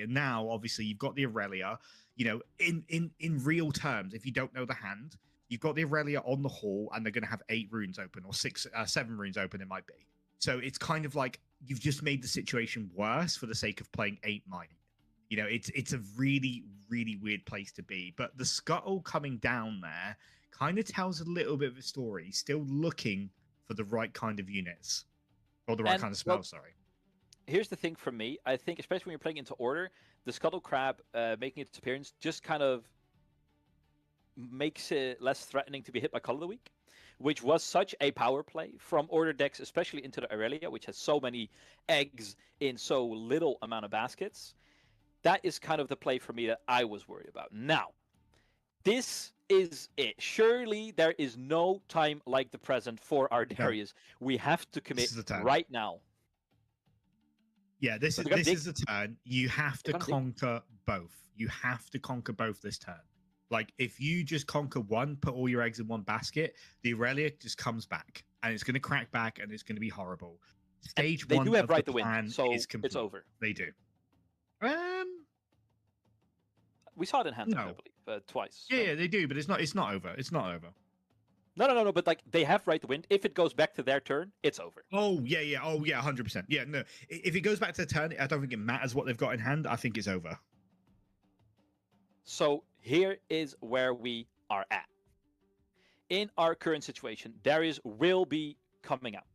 And now, obviously, you've got the Aurelia. You know, in real terms, if you don't know the hand, you've got the Aurelia on the hall, and they're going to have 8 runes open, or 7 runes open. It might be. So it's kind of like you've just made the situation worse for the sake of playing 8 might. You know, it's a really, really weird place to be. But the scuttle coming down there kind of tells a little bit of a story. Still looking for the right kind of units. Or the right And, kind of well, spell, sorry. Here's the thing from me. I think, especially when you're playing into order, the Scuttle Crab making its appearance just kind of makes it less threatening to be hit by Call of the Week, which was such a power play from order decks, especially into the Aurelia, which has so many eggs in so little amount of baskets. That is kind of the play for me that I was worried about. Now, this is it. Surely there is no time like the present for our Darius. We have to commit is the time. right now. Yeah, this So is they're gonna this is the turn. You have to They're gonna dig. conquer both. You have to conquer both this turn. Like if you just conquer one, put all your eggs in one basket, the Aurelia just comes back and it's going to crack back and it's going to be horrible. Stage They one do have of right the to win, plan so is complete. it's over. They do. We saw it in hand, I No. believe, twice. Yeah, right? yeah, they do, but it's not over. It's not over. No. But like they have right to win. If it goes back to their turn, it's over. Oh yeah, 100%. Yeah, no. If it goes back to the turn, I don't think it matters what they've got in hand. I think it's over. So here is where we are at. In our current situation, Darius will be coming out.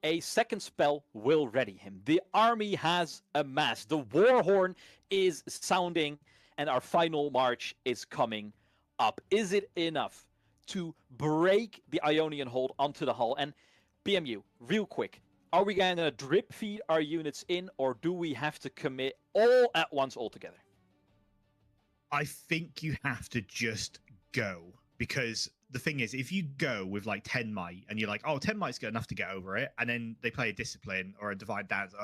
A second spell will ready him. The army has amassed. The war horn is sounding, and our final march is coming up. Is it enough to break the Ionian hold onto the hull? And BMU, real quick, are we going to drip feed our units in, or do we have to commit all at once altogether? I think you have to just go, because the thing is, if you go with like 10 might and you're like, oh, 10 might's good enough to get over it, and then they play a discipline or a divine dance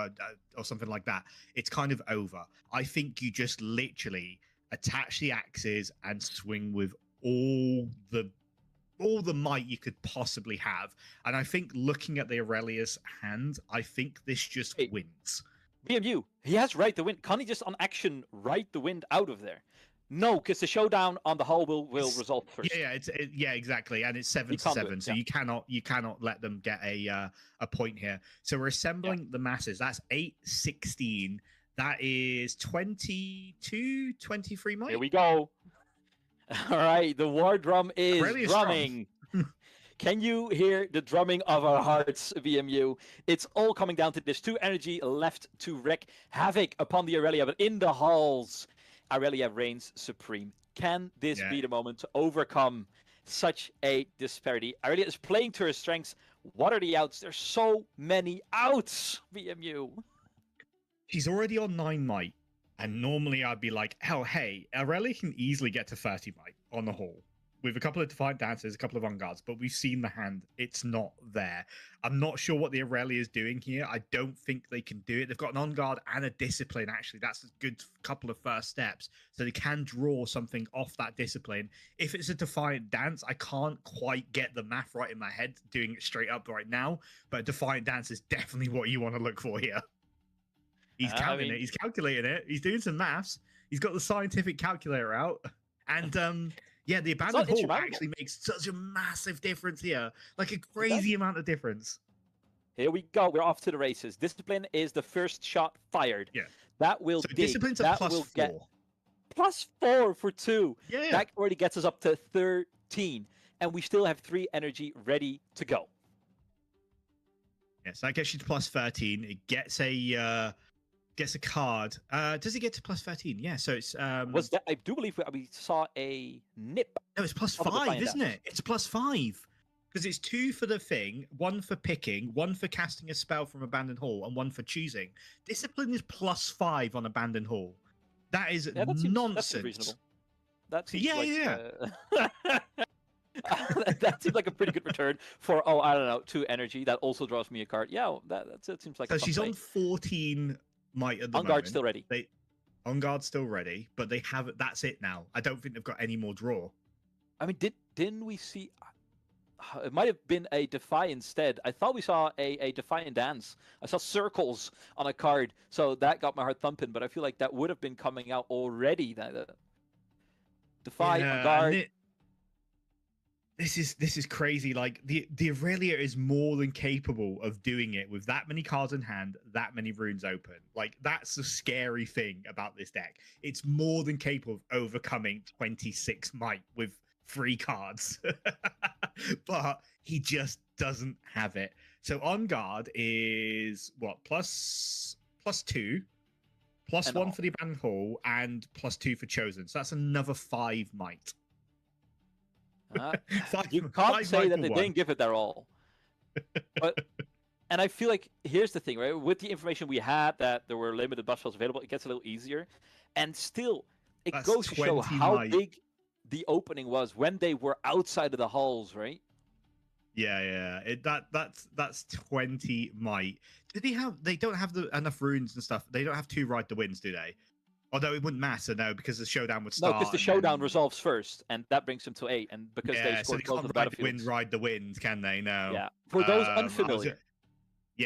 or something like that, it's kind of over. I think you just literally attach the axes and swing with all the might you could possibly have. And I think looking at the Aurelius hand, I think this just Hey. wins. BMU, he has right the wind. Can't he just on action right the wind out of there? No, because the showdown on the hull will It's- result first. Yeah, exactly, and it's 7 to can't do it, 7, so yeah. you cannot let them get a point here. So we're assembling the masses. That's 8, 16. That is 22, 23 might. Here we go. All right, the war drum is Aurelius drum. drumming. Can you hear the drumming of our hearts, BMU? It's all coming down to this 2 energy left to wreak havoc upon the Aurelia, but in the halls, Aurelia reigns supreme. Can this Yeah. be the moment to overcome such a disparity? Aurelia is playing to her strengths. What are the outs? There's so many outs, BMU. She's already on 9 might, and normally I'd be like, oh, hey, Aurelia can easily get to 30 might on the hall with a couple of Defiant Dancers, a couple of On-Guards, but we've seen the hand. It's not there. I'm not sure what the Aurelia is doing here. I don't think they can do it. They've got an On-Guard and a Discipline, actually. That's a good couple of first steps. So they can draw something off that Discipline. If it's a Defiant Dance, I can't quite get the math right in my head doing it straight up right now, but a Defiant Dance is definitely what you want to look for here. He's counting it. He's calculating it. He's doing some maths. He's got the scientific calculator out. And yeah, the abandoned hall insurmountable. actually makes such a massive difference here. Like a crazy amount of difference. Here we go. We're off to the races. Discipline is the first shot fired. Yeah. That will So dig. discipline's a That plus will 4. get +4 for 2. Yeah. That already gets us up to 13. And we still have 3 energy ready to go. Yes, that gets you to plus 13. It gets a card. Does it get to plus 13? Yeah, so it's Was that? I do believe we saw a nip. no, it's plus of the 5, Defiant isn't Dance. it? It's plus 5. Because it's 2 for the thing, 1 for picking, 1 for casting a spell from Abandoned Hall, and 1 for choosing. Discipline is plus 5 on Abandoned Hall. That is Yeah, that seems nonsense. reasonable. That seems Yeah, like, That seems like a pretty good return for, oh, I don't know, 2 energy. That also draws me a card. Yeah, that seems like So a fun she's play. on 14 might at the On moment. guard still ready. On guard still ready, but they have that's it now. I don't think they've got any more draw. I mean, didn't we see? It might have been a Defy instead. I thought we saw a Defiant Dance. I saw circles on a card, so that got my heart thumping. But I feel like that would have been coming out already. That Defy on guard. This is crazy. Like the Aurelia is more than capable of doing it with that many cards in hand, that many runes open. Like that's the scary thing about this deck. It's more than capable of overcoming 26 might with 3 cards. But he just doesn't have it. So on guard is what, plus 2, plus And 1 all. for the abandoned hall, and plus 2 for chosen. So that's another 5 might. You can't five say that might they for didn't give it their all. And I feel like here's the thing, right? With the information we had that there were limited buff spells available, it gets a little easier. And still, it That's goes to show 20 how might. big the opening was when they were outside of the halls, right? Yeah. That's 20 might. Did they have? They don't have enough runes and stuff. They don't have 2 ride the winds, do they? Although it wouldn't matter now because the showdown would No, start. because the and showdown then- resolves first, and that brings them to 8. And because they Yeah, so scored they close to can't the ride the battlefield. wind, ride the wind, can they? No. Yeah. For those I was unfamiliar,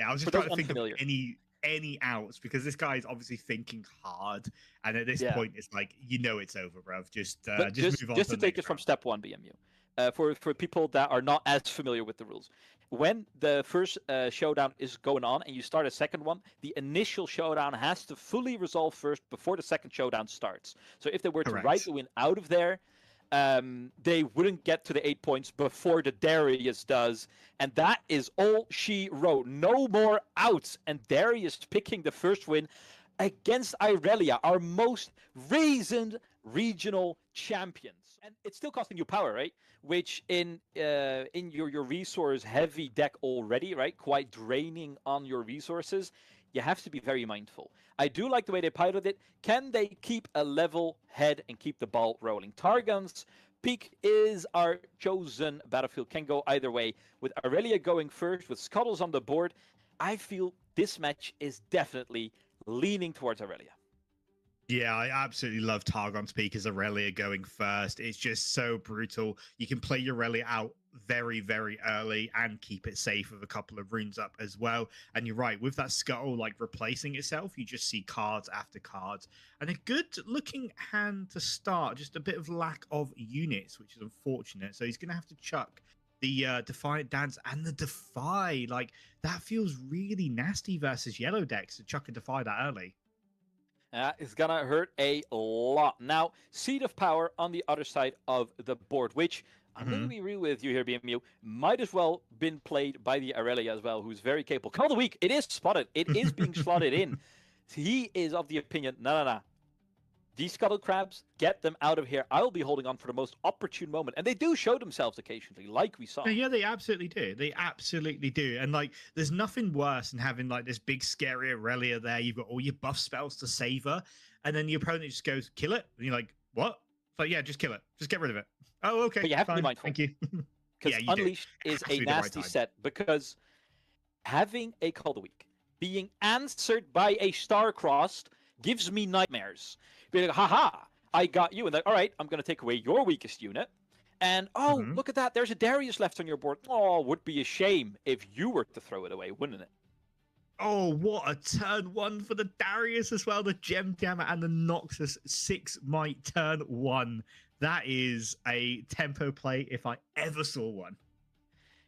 I was just For trying those to think unfamiliar. of any outs because this guy is obviously thinking hard, and at this Yeah. point, it's like it's over, bruv. Just but move on. just to the take next it from round. step 1, BMU, for people that are not as familiar with the rules, when the first showdown is going on and you start a second one, the initial showdown has to fully resolve first before the second showdown starts. So if they were to Correct. ride the win out of there, they wouldn't get to the 8 points before the Darius does, and that is all she wrote. No more outs, and Darius picking the first win against Irelia, our most reasoned regional champions. And it's still costing you power, right? Which in your resource heavy deck already, right? Quite draining on your resources. You have to be very mindful. I do like the way they piloted it. Can they keep a level head and keep the ball rolling? Targon's peak is our chosen battlefield. Can go either way. With Aurelia going first, with Scuttles on the board, I feel this match is definitely leaning towards Aurelia. Yeah, I absolutely love Targon's Peak as Aurelia going first. It's just so brutal. You can play your Aurelia out very, very early and keep it safe with a couple of runes up as well. And you're right, with that Scuttle like replacing itself, you just see cards after cards. And a good looking hand to start, just a bit of lack of units, which is unfortunate. So he's going to have to chuck the Defiant Dance and the Defy. Like, that feels really nasty versus yellow decks to chuck a Defy that early. It's gonna hurt a lot. Now, Seed of Power on the other side of the board, which I'm going to be real with you here, BMU, might as well been played by the Aurelia as well, who's very capable. Call of the week, it is spotted. It is being slotted in. He is of the opinion, no. These scuttle crabs, get them out of here. I'll be holding on for the most opportune moment. And they do show themselves occasionally, like we saw. Yeah, they absolutely do. They absolutely do. And like, there's nothing worse than having like this big scary Aurelia there. You've got all your buff spells to save her, and then your opponent just goes, kill it. And you're like, what? It's like, yeah, just kill it. Just get rid of it. Oh, okay. But you have to be fine, mindful. Thank you. Because Yeah, you do. Unleashed is Has to a be the right nasty time. set, because having a Call of the Week being answered by a Star-Crossed gives me nightmares. Being like, haha, I got you. And like, all right, I'm going to take away your weakest unit. And, oh, Mhm. look at that. There's a Darius left on your board. Oh, would be a shame if you were to throw it away, wouldn't it? Oh, what a turn one for the Darius as well. The Gem Jammer and the Noxus 6 might turn one. That is a tempo play if I ever saw one.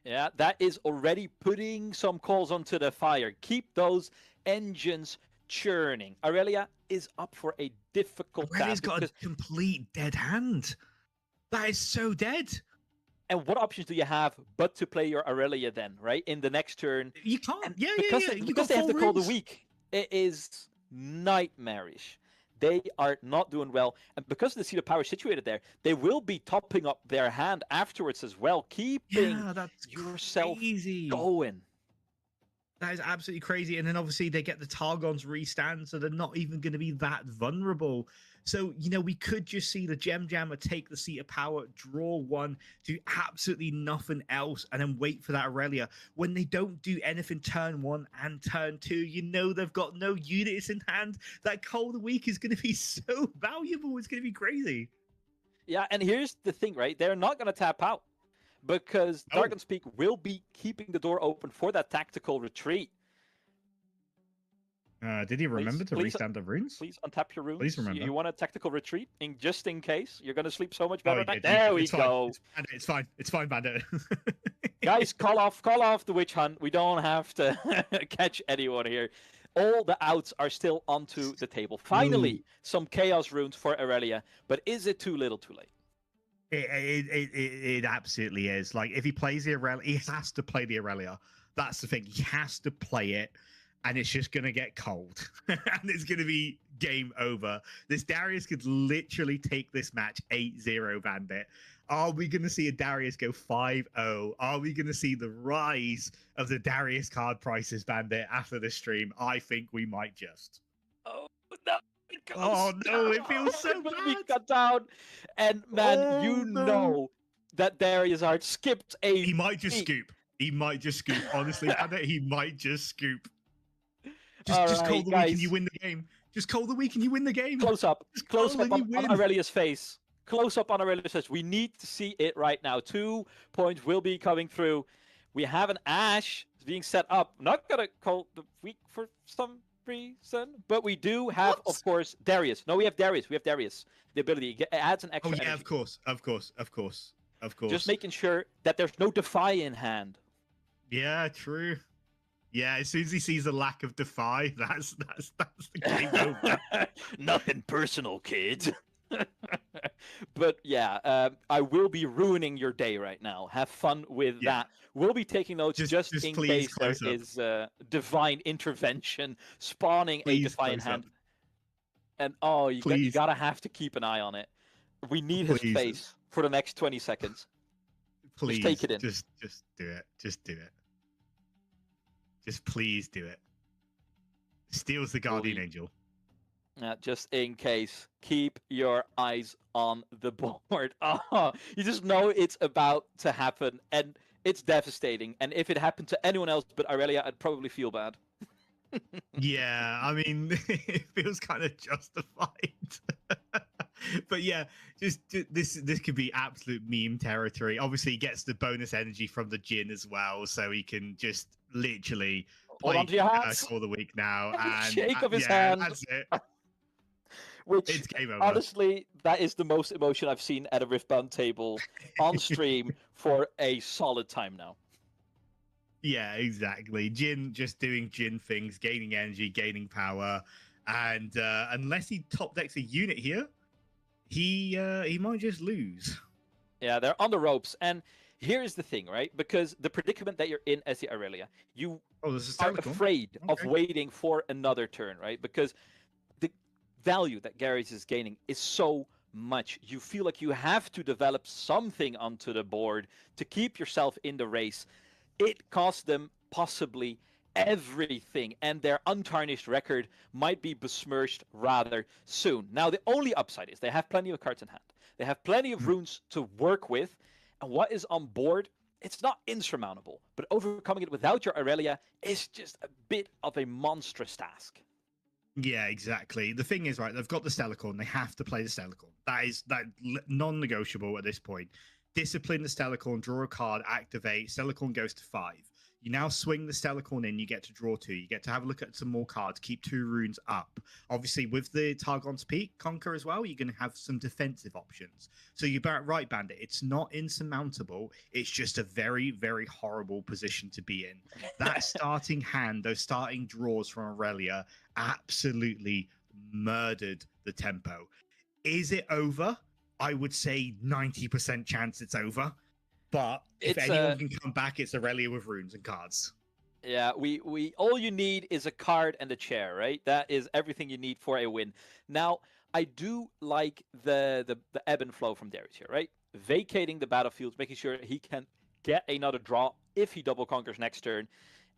Yeah, that is already putting some calls onto the fire. Keep those engines churning. Aurelia is up for a difficult Aurelia's task. got a because- complete dead hand. That is so dead. And what options do you have but to play your Aurelia then, right? In the next turn. You can't. And Yeah. because You because got they have four to call the runes. week, it is nightmarish. They are not doing well. And because the Seat of Power is situated there, they will be topping up their hand afterwards as well, keeping Yeah, that's yourself crazy. going. That is absolutely crazy. And then obviously they get the Targon's restand, so they're not even going to be that vulnerable. So, we could just see the Gem Jammer take the seat of power, draw one, do absolutely nothing else, and then wait for that Aurelia. When they don't do anything turn 1 and turn 2, they've got no units in hand. That Cold Week is going to be so valuable. It's going to be crazy. Yeah, and here's the thing, right? They're not going to tap out because Dragon's Peak will be keeping the door open for that tactical retreat. Did he remember to restand the runes? Please untap your runes. Please remember. You want a tactical retreat just in case? You're going to sleep so much better. There we go. It's fine. It's fine, Bandit. Guys, call off the witch hunt. We don't have to catch anyone here. All the outs are still onto the table. Finally, some chaos runes for Aurelia. But is it too little too late? It absolutely is. Like, if he plays the Aurelia, he has to play the Aurelia. That's the thing. He has to play it. And it's just going to get cold. And it's going to be game over. This Darius could literally take this match 8-0, Bandit. Are we going to see a Darius go 5-0? Are we going to see the rise of the Darius card prices, Bandit, after this stream? I think we might just. Oh, no. Oh, no. It feels so bad. We got down. And, man, know that Darius Art skipped a... He might just scoop. He might just scoop. Honestly, Bandit, he might just scoop. Just call the week and you win the game. Just call the week and you win the game. Close up on Aurelia's face. Close up on Aurelia's face. We need to see it right now. 2 points will be coming through. We have an Ashe being set up. I'm not gonna call the week for some reason, but we do have, of course, Darius. No, we have Darius. The ability it adds an extra. Oh yeah, energy. of course. Just making sure that there's no Defy in hand. Yeah, true. Yeah, as soon as he sees a lack of Defy, that's the game over. Nothing personal, kid. But yeah, I will be ruining your day right now. Have fun with that. We'll be taking notes just in case there is divine intervention spawning a Defy in hand. And you gotta have to keep an eye on it. We need his face for the next 20 seconds. Please, just take it in. Just do it. Just do it. Just please do it. Steals the Guardian Angel. Just in case, keep your eyes on the board. Oh, you just know it's about to happen, and it's devastating. And if it happened to anyone else but Aurelia, I'd probably feel bad. Yeah, I mean, it feels kind of justified. But yeah, just this could be absolute meme territory. Obviously, he gets the bonus energy from the Jin as well, so he can just literally play all the week now. And shake of his hand. That's it. Which, it's game over. Honestly, that is the most emotion I've seen at a Riftbound table on stream for a solid time now. Yeah, exactly. Jin just doing Jin things, gaining energy, gaining power, and unless he top decks a unit here, he might just lose. Yeah, they're on the ropes, and here's the thing, right? Because the predicament that you're in as the Aurelia, you are afraid of waiting for another turn, right? Because the value that Garrett is gaining is so much. You feel like you have to develop something onto the board to keep yourself in the race. It costs them possibly everything, and their untarnished record might be besmirched rather soon. Now, the only upside is they have plenty of cards in hand. They have plenty of runes to work with, and what is on board, it's not insurmountable, but overcoming it without your Aurelia is just a bit of a monstrous task. Yeah, exactly. The thing is, right, they've got the Stellarcorn. They have to play the Stellarcorn. That is non-negotiable at this point. Discipline the Stellarcorn, draw a card, activate. Stellarcorn goes to 5. You now swing the Stellarcorn in, you get to draw 2. You get to have a look at some more cards, keep 2 runes up. Obviously, with the Targon's Peak Conquer as well, you're going to have some defensive options. So you're right, Bandit. It's not insurmountable. It's just a very, very horrible position to be in. That starting hand, those starting draws from Aurelia, absolutely murdered the tempo. Is it over? I would say 90% chance it's over. But if anyone can come back, it's Aurelia with runes and cards. Yeah, we all you need is a card and a chair, right? That is everything you need for a win. Now, I do like the ebb and flow from Darius here, right? Vacating the battlefield, making sure he can get another draw if he double conquers next turn.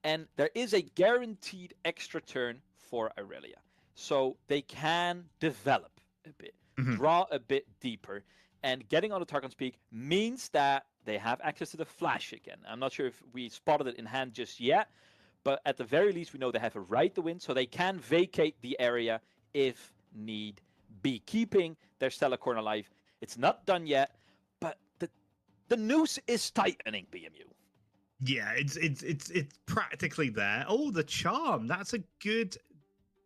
And there is a guaranteed extra turn for Aurelia. So they can develop a bit, Mhm. draw a bit deeper. And getting on the Targon's Peak means that they have access to the flash again. I'm not sure if we spotted it in hand just yet, but at the very least, we know they have a right to win, so they can vacate the area if need be, keeping their Stellar Corn alive. It's not done yet, but the noose is tightening, BMU. Yeah, it's practically there. Oh, the charm. That's a good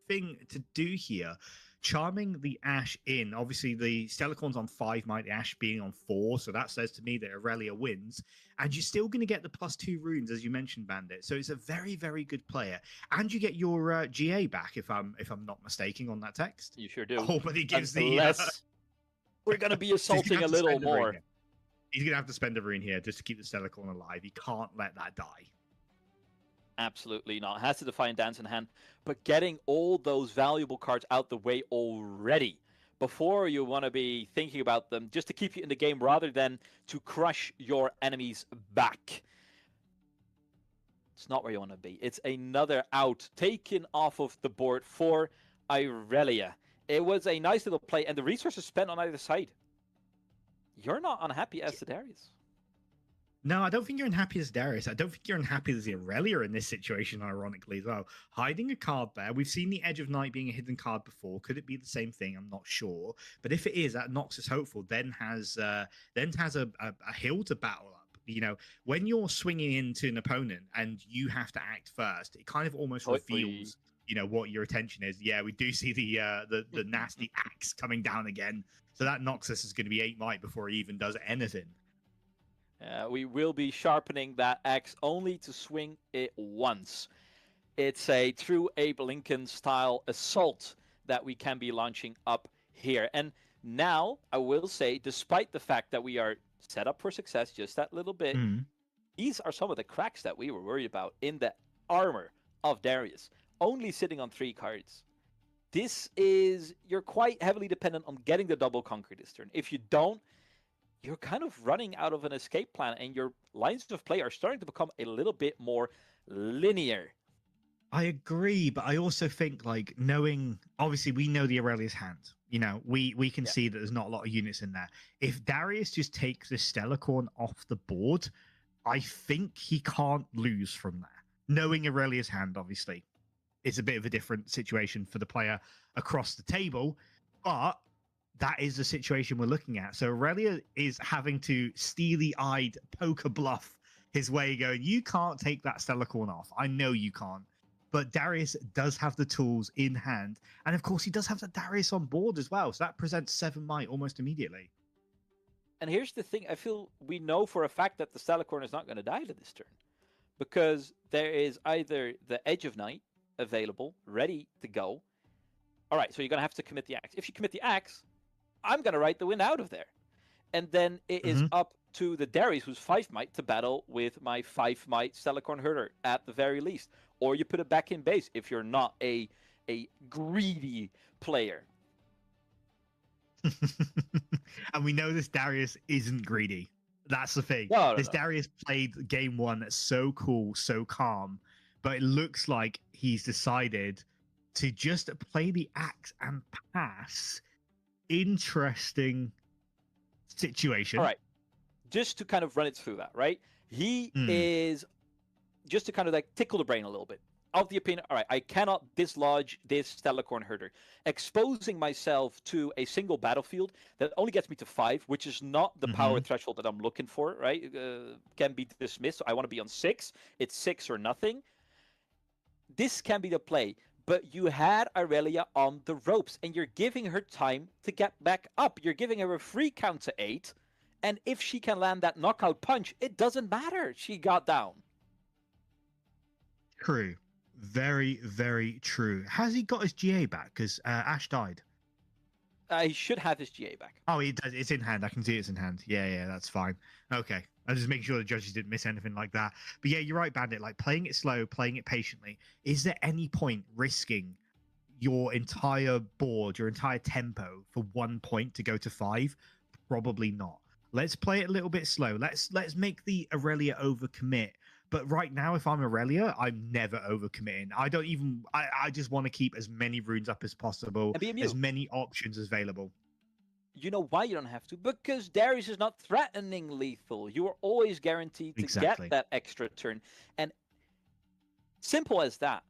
thing to do here. Charming the Ash in. Obviously, the Stellarcorn's on 5 might, the Ash being on 4, so that says to me that Aurelia wins. And you're still going to get the +2 runes, as you mentioned, Bandit. So it's a very, very good player. And you get your GA back, if I'm not mistaken, on that text. You sure do. Oh, but he gives Unless we're going to be so he's gonna assaulting have a to little spend a rune more. here. He's going to have to spend a rune here just to keep the Stellarcorn alive. He can't let that die. Absolutely not. Has the Defiant Dance in hand, but getting all those valuable cards out the way already before you want to be thinking about them, just to keep you in the game rather than to crush your enemies back. It's not where you want to be. It's another out taken off of the board for Irelia. It was a nice little play, and the resources spent on either side. You're not unhappy as Darius. No, I don't think you're unhappy as Darius. I don't think you're unhappy as Aurelia in this situation, ironically, as well. Hiding a card there. We've seen the Edge of Night being a hidden card before. Could it be the same thing? I'm not sure. But if it is, that Noxus Hopeful then has a hill to battle up. You know, when you're swinging into an opponent and you have to act first, it kind of almost reveals, you know, what your attention is. Yeah, we do see the nasty axe coming down again. So that Noxus is going to be 8 might before he even does anything. We will be sharpening that axe only to swing it once. It's a true Abe Lincoln style assault that we can be launching up here. And now, I will say, despite the fact that we are set up for success just that little bit, these are some of the cracks that we were worried about in the armor of Darius. Only sitting on 3 cards. You're quite heavily dependent on getting the double conquer this turn. If you don't, you're kind of running out of an escape plan, and your lines of play are starting to become a little bit more linear. I agree, but I also think, like, knowing, obviously we know the Aurelia's hand. You know, we can see that there's not a lot of units in there. If Darius just takes the Stellarcorn off the board, I think he can't lose from there. Knowing Aurelia's hand, obviously, it's a bit of a different situation for the player across the table, but that is the situation we're looking at. So Aurelia is having to steely-eyed poker bluff his way, going, you can't take that Stellarcorn off. I know you can't. But Darius does have the tools in hand. And of course, he does have the Darius on board as well. So that presents 7 might almost immediately. And here's the thing. I feel we know for a fact that the Stellarcorn is not going to die to this turn. Because there is either the Edge of Night available, ready to go. All right, so you're going to have to commit the axe. If you commit the axe, I'm going to write the win out of there. And then it is up to the Darius, who's 5 might, to battle with my 5 might Stellarcorn Herder at the very least. Or you put it back in base if you're not a greedy player. And we know this Darius isn't greedy. That's the thing. No. Darius played game 1 so cool, so calm. But it looks like he's decided to just play the axe and pass. Interesting situation. All right. Just to kind of run it through that, right? He is, just to kind of like tickle the brain a little bit, of the opinion, all right, I cannot dislodge this Stellarcorn Herder. Exposing myself to a single battlefield that only gets me to 5, which is not the power threshold that I'm looking for, right? Can be dismissed. So I want to be on 6. It's 6 or nothing. This can be the play. But you had Aurelia on the ropes, and you're giving her time to get back up. You're giving her a free count to 8, and if she can land that knockout punch, it doesn't matter. She got down. True. Very, very true. Has he got his GA back? Because Ash died. He should have his GA back. Oh, he does. It's in hand. I can see it's in hand. Yeah, that's fine. Okay. I'm just making sure the judges didn't miss anything like that. But yeah, you're right, Bandit. Like, playing it slow, playing it patiently. Is there any point risking your entire board, your entire tempo for 1 point to go to 5? Probably not. Let's play it a little bit slow. Let's make the Aurelia overcommit. But right now, if I'm Aurelia, I'm never overcommitting. I don't even. I just want to keep as many runes up as possible, And BMU, as many options as available. you know why you don't have to? Because Darius is not threatening lethal. You are always guaranteed to Exactly. get that extra turn. And simple as that.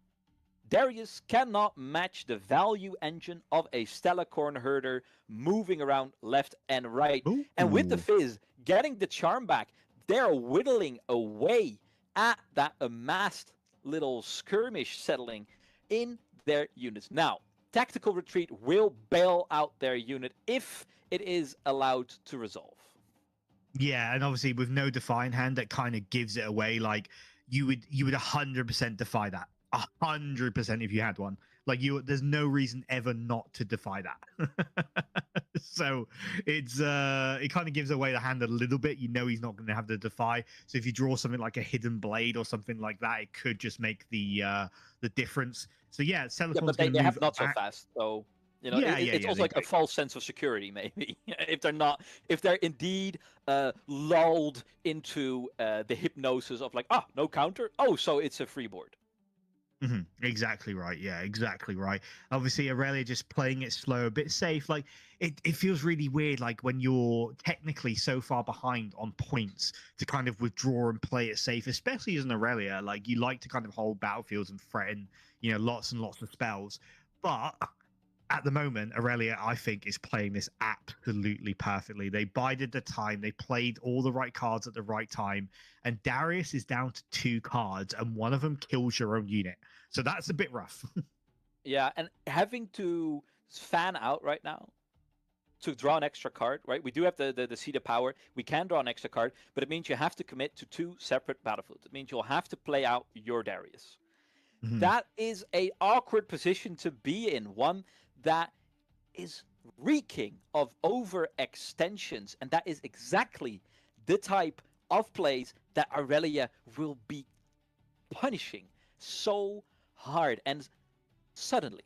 Darius cannot match the value engine of a Stellacorn herder moving around left and right. Ooh. And with the Fizz getting the charm back, they're whittling away at that amassed little skirmish settling in their units. Now, Tactical Retreat will bail out their unit if it is allowed to resolve. Yeah, and obviously with no Define hand, that kind of gives it away. Like you would 100% defy that. 100% if you had one. Like there's no reason ever not to defy that. So it's it kind of gives away the hand a little bit. You know he's not going to have the defy. So if you draw something like a hidden blade or something like that, it could just make the difference. So yeah, Celacorn's but going they to move have not so back. fast, so Yeah, it's also they like a do. false sense of security, maybe if they're indeed lulled into the hypnosis of like, no counter, so it's a free board. Exactly right. Yeah, exactly right. Obviously, Aurelia just playing it slow, a bit safe. Like it feels really weird. Like when you're technically so far behind on points to kind of withdraw and play it safe, especially as an Aurelia. Like you like to kind of hold battlefields and threaten, lots and lots of spells. But at the moment, Aurelia, I think, is playing this absolutely perfectly. They bided the time. They played all the right cards at the right time. And Darius is down to 2 cards, and one of them kills your own unit. So that's a bit rough. Yeah, and having to fan out right now to draw an extra card, right? We do have the Seed of Power. We can draw an extra card, but it means you have to commit to 2 separate battlefields. It means you'll have to play out your Darius. That is a awkward position to be in, one that is reeking of overextensions, and that is exactly the type of plays that Aurelia will be punishing so hard. And suddenly,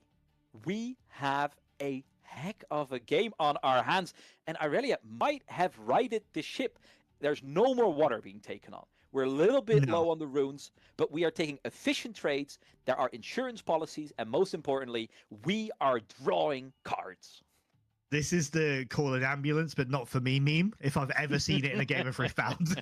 we have a heck of a game on our hands, and Aurelia might have righted the ship. There's no more water being taken on. We're a little bit low on the runes, but we are taking efficient trades. There are insurance policies, and most importantly, we are drawing cards. This is the call an ambulance, but not for me meme, if I've ever seen it in a game of Riftbound.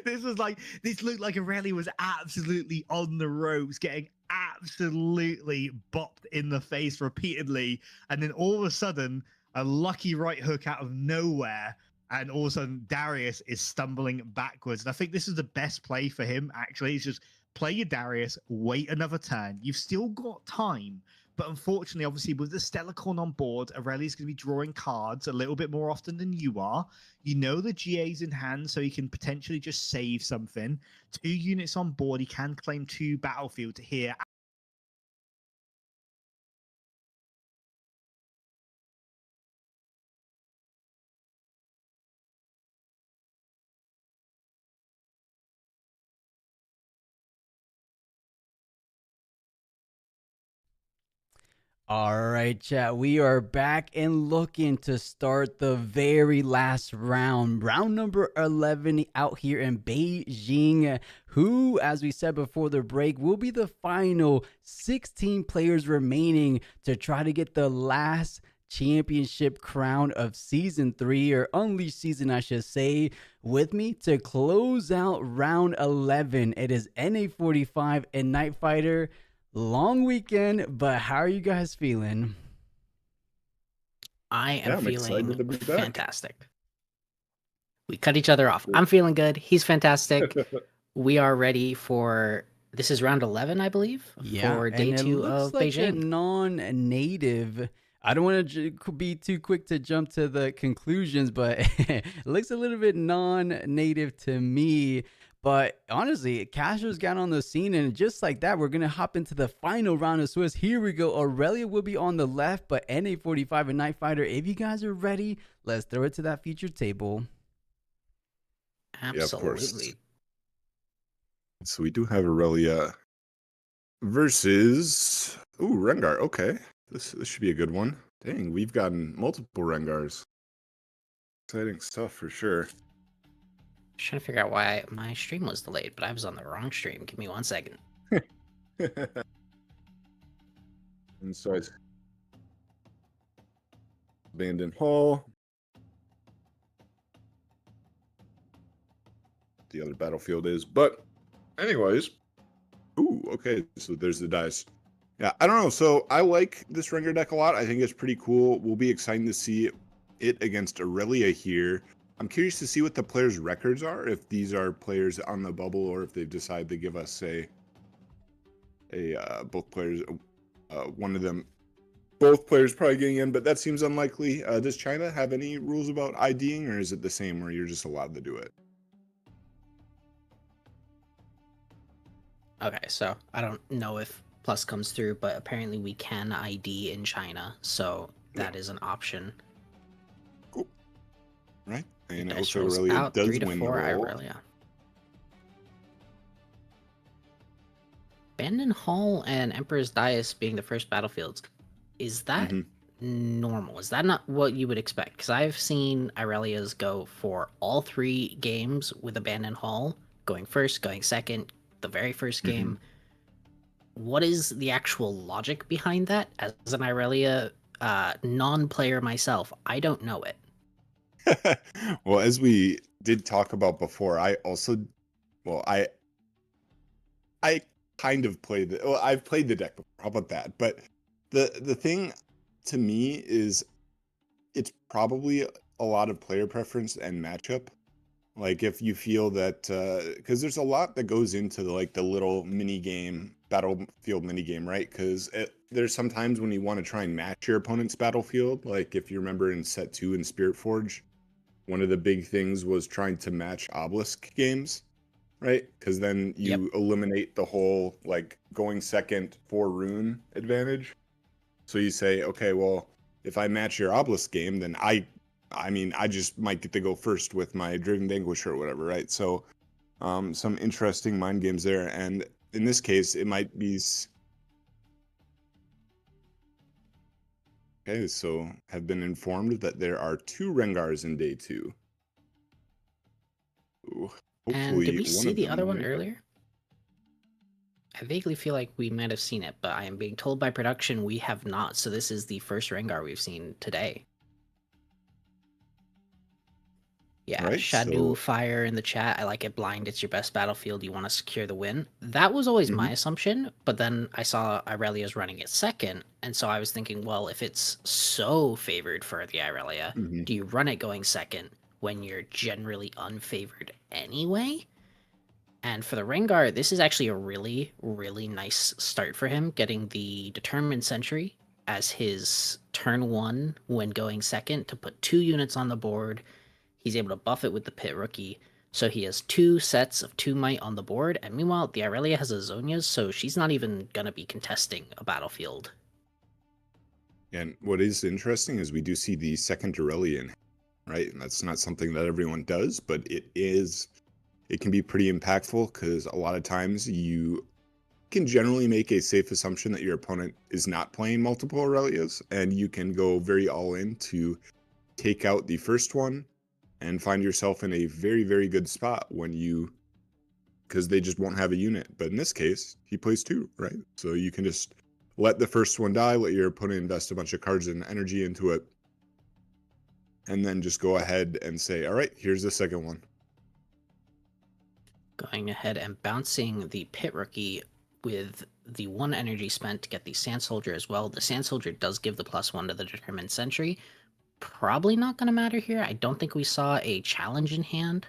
This looked like Aurelia was absolutely on the ropes, getting absolutely bopped in the face repeatedly, and then all of a sudden, a lucky right hook out of nowhere, and all of a sudden Darius is stumbling backwards. And I think this is the best play for him, actually. It's just play your Darius, wait another turn. You've still got time. But unfortunately, obviously, with the Stellacorn on board, Aurelia's going to be drawing cards a little bit more often than you are. You know the GA's in hand, so he can potentially just save something. 2 units on board. He can claim 2 battlefield here. All right, chat. We are back and looking to start the very last round. Round number 11 out here in Beijing, who, as we said before the break, will be the final 16 players remaining to try to get the last championship crown of season 3, or Unleashed season, I should say. With me to close out round 11, it is NA45 and Night Fighter. Long weekend, but how are you guys feeling? I am I'm excited to feeling be back. fantastic. We cut each other off. I'm feeling good. He's fantastic. We are ready for, this is round 11, I believe, for day and it 2 looks of like Beijing. A non-native. I don't want to be too quick to jump to the conclusions, but it looks a little bit non-native to me. But honestly, Castro's got on the scene, and just like that, we're going to hop into the final round of Swiss. Here we go. Aurelia will be on the left, but NA45 and Night Fighter, if you guys are ready, let's throw it to that featured table. Absolutely. Yeah, of course. So we do have Aurelia versus Rengar. Okay, this should be a good one. Dang, we've gotten multiple Rengars. Exciting stuff for sure. Trying to figure out why my stream was delayed, but I was on the wrong stream. Give me 1 second. And so it's Abandoned Hall. The other battlefield is, but anyways. Ooh, okay. So there's the dice. Yeah, I don't know. So I like this Rengar deck a lot. I think it's pretty cool. We'll be excited to see it against Aurelia here. I'm curious to see what the players' records are, if these are players on the bubble or if they've decided to give us both players, one of them, both players probably getting in, but that seems unlikely. Does China have any rules about IDing, or is it the same where you're just allowed to do it? Okay, so I don't know if Plus comes through, but apparently we can ID in China, so that is an option. Cool. Right? And Dice also rolls Aurelia out does 3 to win 4 the roll. Irelia. Abandoned Hall and Emperor's Dais being the first battlefields, is that normal? Is that not what you would expect? Because I've seen Irelias go for all 3 games with Abandoned Hall, going first, going second, the very first game. What is the actual logic behind that? As an Irelia non-player myself, I don't know it. Well, as we did talk about before, I kind of played the, well, I've played the deck before. How about that? But the thing to me is it's probably a lot of player preference and matchup. Like if you feel that, because there's a lot that goes into the little mini game, battlefield mini game, right? Because there's sometimes when you want to try and match your opponent's battlefield. Like if you remember in set 2 in Spirit Forge, one of the big things was trying to match obelisk games, right? Because then you eliminate the whole like going second for rune advantage. So you say, okay, well, if I match your obelisk game, then I just might get to go first with my Driven Vanquisher or whatever, right? So some interesting mind games there. And in this case, it might be... Okay, so have been informed that there are 2 Rengars in day 2. Ooh, And did we one see of the them other will one make it. earlier? I vaguely feel like we might have seen it, but I am being told by production we have not, so this is the first Rengar we've seen today. Yeah, Right, Shadow so... Fire in the chat. I like it blind. It's your best battlefield. You want to secure the win. That was always my assumption, but then I saw Irelia's running it second, and so I was thinking, well, if it's so favored for the Irelia, do you run it going second when you're generally unfavored anyway? And for the Rengar, this is actually a really, really nice start for him, getting the Determined Sentry as his turn 1 when going second to put 2 units on the board. He's able to buff it with the Pit Rookie, so he has 2 sets of 2 might on the board, and meanwhile, the Irelia has a Zonia's, so she's not even going to be contesting a battlefield. And what is interesting is we do see the second Aurelian, right? And that's not something that everyone does, but it can be pretty impactful because a lot of times you can generally make a safe assumption that your opponent is not playing multiple Aurelias, and you can go very all in to take out the first one and find yourself in a very, very good spot because they just won't have a unit. But in this case, he plays 2, right? So you can just let the first one die, let your opponent invest a bunch of cards and energy into it, and then just go ahead and say, all right, here's the second one. Going ahead and bouncing the Pit Rookie with the 1 energy spent to get the Sand Soldier as well. The Sand Soldier does give the +1 to the Determined Sentry. Probably not going to matter here. I don't think we saw a challenge in hand,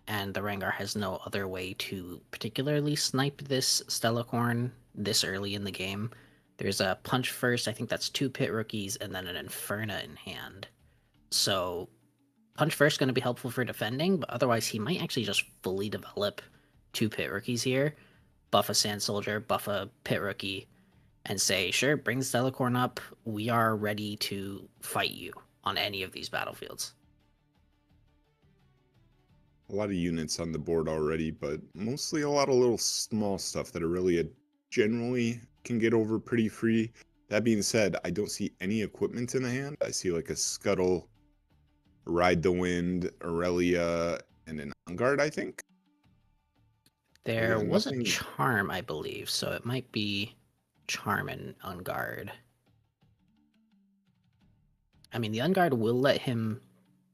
and the Rengar has no other way to particularly snipe this Stellacorn this early in the game. There's a Punch first, I think that's 2 Pit Rookies, and then an Inferna in hand. So Punch first going to be helpful for defending, but otherwise he might actually just fully develop 2 Pit Rookies here, buff a Sand Soldier, buff a Pit Rookie, and say, sure, bring the Stellacorn up. We are ready to fight you on any of these battlefields. A lot of units on the board already, but mostly a lot of little small stuff that Aurelia generally can get over pretty free. That being said, I don't see any equipment in the hand. I see like a Scuttle, Ride the Wind, Aurelia, and an On Guard, I think. There Yeah, was a nothing. charm, I believe, so it might be charm and unguard. I mean, the unguard will let him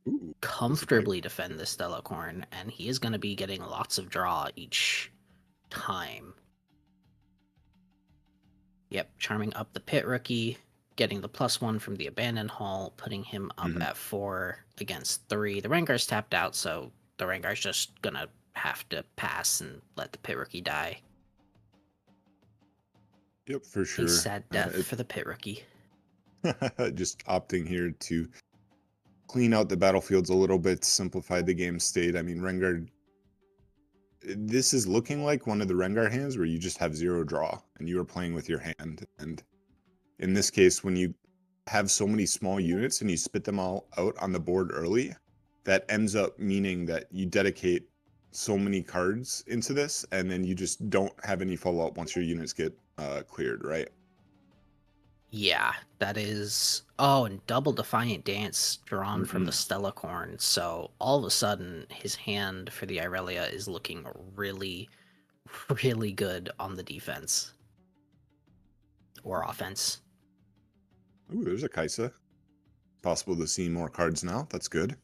Ooh, comfortably defend the Stellacorn, and he is going to be getting lots of draw each time. Yep, charming up the Pit Rookie, getting the +1 from the Abandoned Hall, putting him up at 4 against 3. The Rengar's tapped out, so the Rengar's just going to have to pass and let the Pit Rookie die. Yep, for A sure. sad death for the Pit Rookie. Just opting here to clean out the battlefields a little bit, simplify the game state. I mean, Rengar, this is looking like one of the Rengar hands where you just have 0 draw and you are playing with your hand. And in this case, when you have so many small units and you spit them all out on the board early, that ends up meaning that you dedicate so many cards into this, and then you just don't have any follow-up once your units get cleared, right? Yeah, that is... Oh, and double Defiant Dance drawn from the Stellacorn, so all of a sudden his hand for the Irelia is looking really, really good on the defense. Or offense. Ooh, there's a Kaisa. Possible to see more cards now. That's good.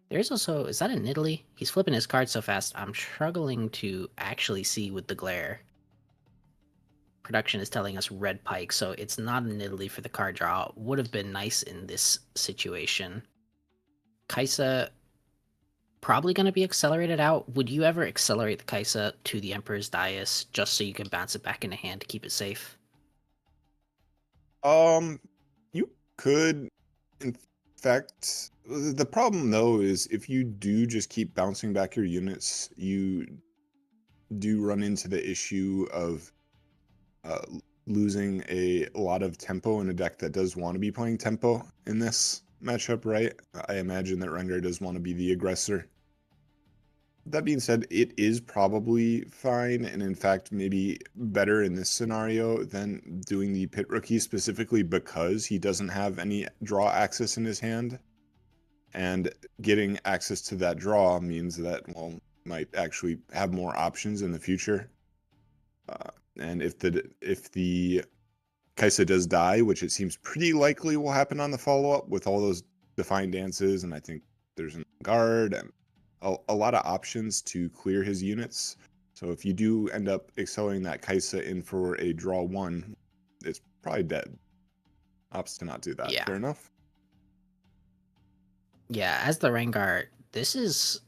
There's also... Is that in Italy? He's flipping his cards so fast, I'm struggling to actually see with the glare. Production is telling us red pike, so it's not in Italy for the card draw. Would have been nice in this situation. Kaisa probably going to be accelerated out. Would you ever accelerate the Kaisa to the Emperor's Dais just so you can bounce it back into hand to keep it safe? You could. In fact, the problem though is if you do just keep bouncing back your units, you do run into the issue of losing a lot of tempo in a deck that does want to be playing tempo in this matchup, right? I imagine that Rengar does want to be the aggressor. That being said, it is probably fine, and in fact, maybe better in this scenario than doing the Pit Rookie, specifically because he doesn't have any draw access in his hand. And getting access to that draw means that, well, might actually have more options in the future. And if the Kaisa does die, which it seems pretty likely will happen on the follow-up with all those Defiant Dances, and I think there's a guard and a lot of options to clear his units. So if you do end up accelerating that Kaisa in for a draw 1, it's probably dead. Opts to not do that. Yeah. Fair enough? Yeah, as the Rengar, this is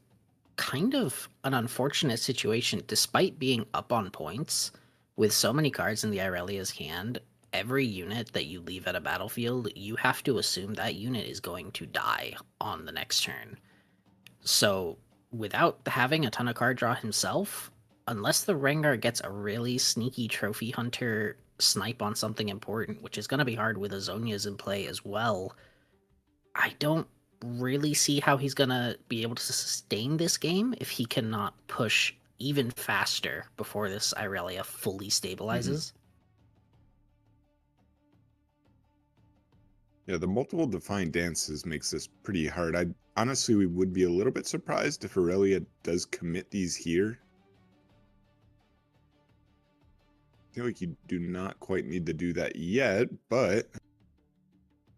kind of an unfortunate situation. Despite being up on points, with so many cards in the Irelia's hand, every unit that you leave at a battlefield, you have to assume that unit is going to die on the next turn. So, without having a ton of card draw himself, unless the Rengar gets a really sneaky Trophy Hunter snipe on something important, which is going to be hard with Azonia's in play as well, I don't really see how he's going to be able to sustain this game if he cannot push even faster before this Irelia fully stabilizes. Yeah, the multiple Defiant Dances makes this pretty hard. Honestly, we would be a little bit surprised if Aurelia does commit these here. I feel like you do not quite need to do that yet, but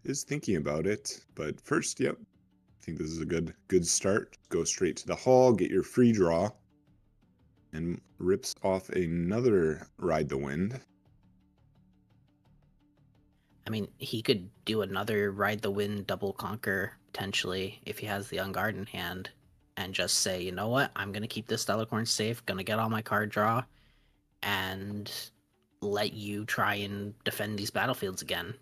is thinking about it. But first, yep, I think this is a good start. Go straight to the hall, get your free draw, and rips off another Ride the Wind. I mean, he could do another Ride the Wind double conquer, potentially, if he has the Unguard in hand, and just say, you know what, I'm going to keep this Stellacorn safe, going to get all my card draw, and let you try and defend these battlefields again.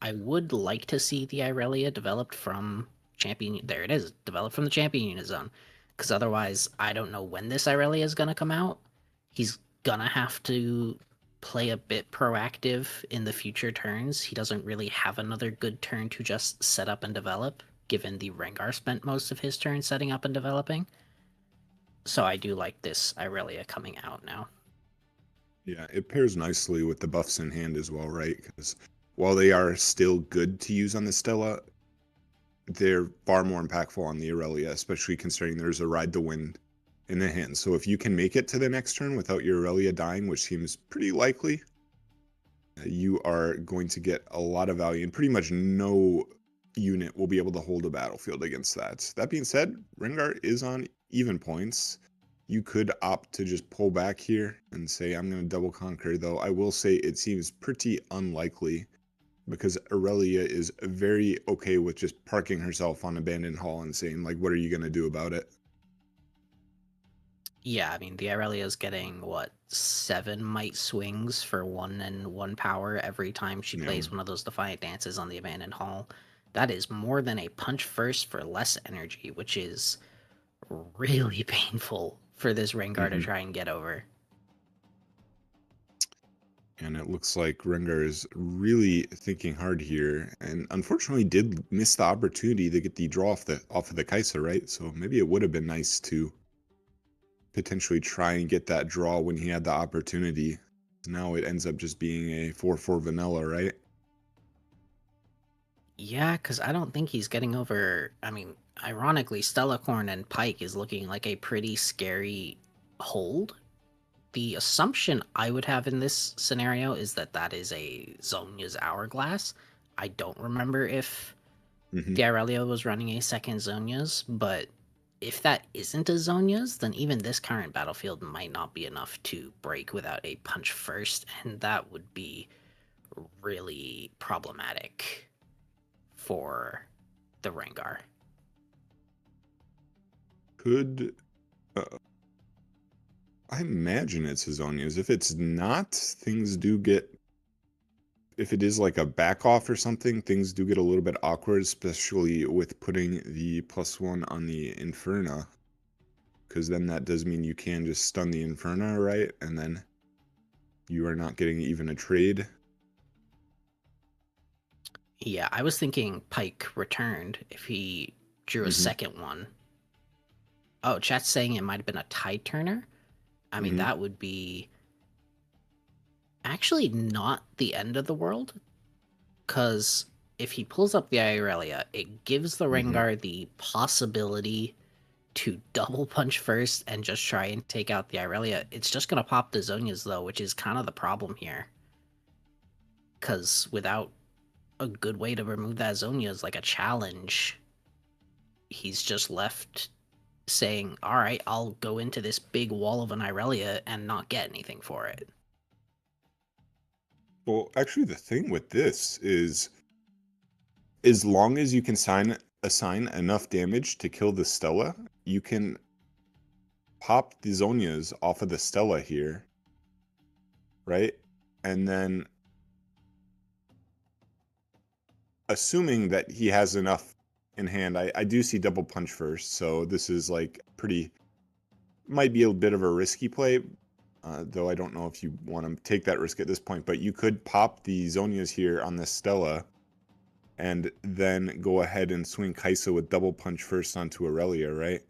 I would like to see the Irelia developed from Champion... There it is, developed from the Champion Unit Zone. Because otherwise, I don't know when this Irelia is going to come out. He's going to have to play a bit proactive in the future turns. He doesn't really have another good turn to just set up and develop, given the Rengar spent most of his turn setting up and developing. So I do like this Irelia coming out now. Yeah, it pairs nicely with the buffs in hand as well, right? Because while they are still good to use on the Stella, they're far more impactful on the Aurelia, especially considering there's a Ride the Wind in the hand. So if you can make it to the next turn without your Aurelia dying, which seems pretty likely, you are going to get a lot of value, and pretty much no unit will be able to hold a battlefield against that. That being said, Rengar is on even points. You could opt to just pull back here and say, I'm going to double conquer, though I will say it seems pretty unlikely because Aurelia is very okay with just parking herself on Abandoned Hall and saying, like, what are you going to do about it? Yeah, I mean, the Aurelia is getting, what, 7 might swings for 1 and 1 power every time she Yeah. plays one of those Defiant Dances on the Abandoned Hall. That is more than a punch first for less energy, which is really painful for this Rengar to try and get over. And it looks like Rengar is really thinking hard here, and unfortunately did miss the opportunity to get the draw off of the Kai'Sa, right? So maybe it would have been nice to potentially try and get that draw when he had the opportunity. Now it ends up just being a 4/4 vanilla, right? Yeah, because I don't think he's getting over. I mean, ironically, Stellacorn and Pike is looking like a pretty scary hold. The assumption I would have in this scenario is that that is a Zhonya's Hourglass. I don't remember if the Irelia was running a second Zhonya's, but if that isn't a Zhonya's, then even this current battlefield might not be enough to break without a punch first, and that would be really problematic for the Rengar. Could I imagine it's Hizonia's. If it's not, things do get. If it is like a back off or something, things do get a little bit awkward, especially with putting the +1 on the Inferna. Because then that does mean you can just stun the Inferna, right? And then you are not getting even a trade. Yeah, I was thinking Pike returned if he drew a second one. Oh, chat's saying it might have been a tide turner. I mean, that would be actually not the end of the world. Because if he pulls up the Irelia, it gives the Rengar the possibility to double punch first and just try and take out the Irelia. It's just going to pop the Zhonya's, though, which is kind of the problem here. Because without a good way to remove that Zhonya's, like a challenge, he's just left saying, all right, I'll go into this big wall of an Irelia and not get anything for it. Well, actually, the thing with this is, as long as you can assign enough damage to kill the Stella, you can pop the Zhonya's off of the Stella here, right? And then, assuming that he has enough in hand, I do see double punch first, so this is like might be a bit of a risky play, though I don't know if you want to take that risk at this point, but you could pop the Zhonya's here on this Stella, and then go ahead and swing Kai'Sa with double punch first onto Aurelia, right?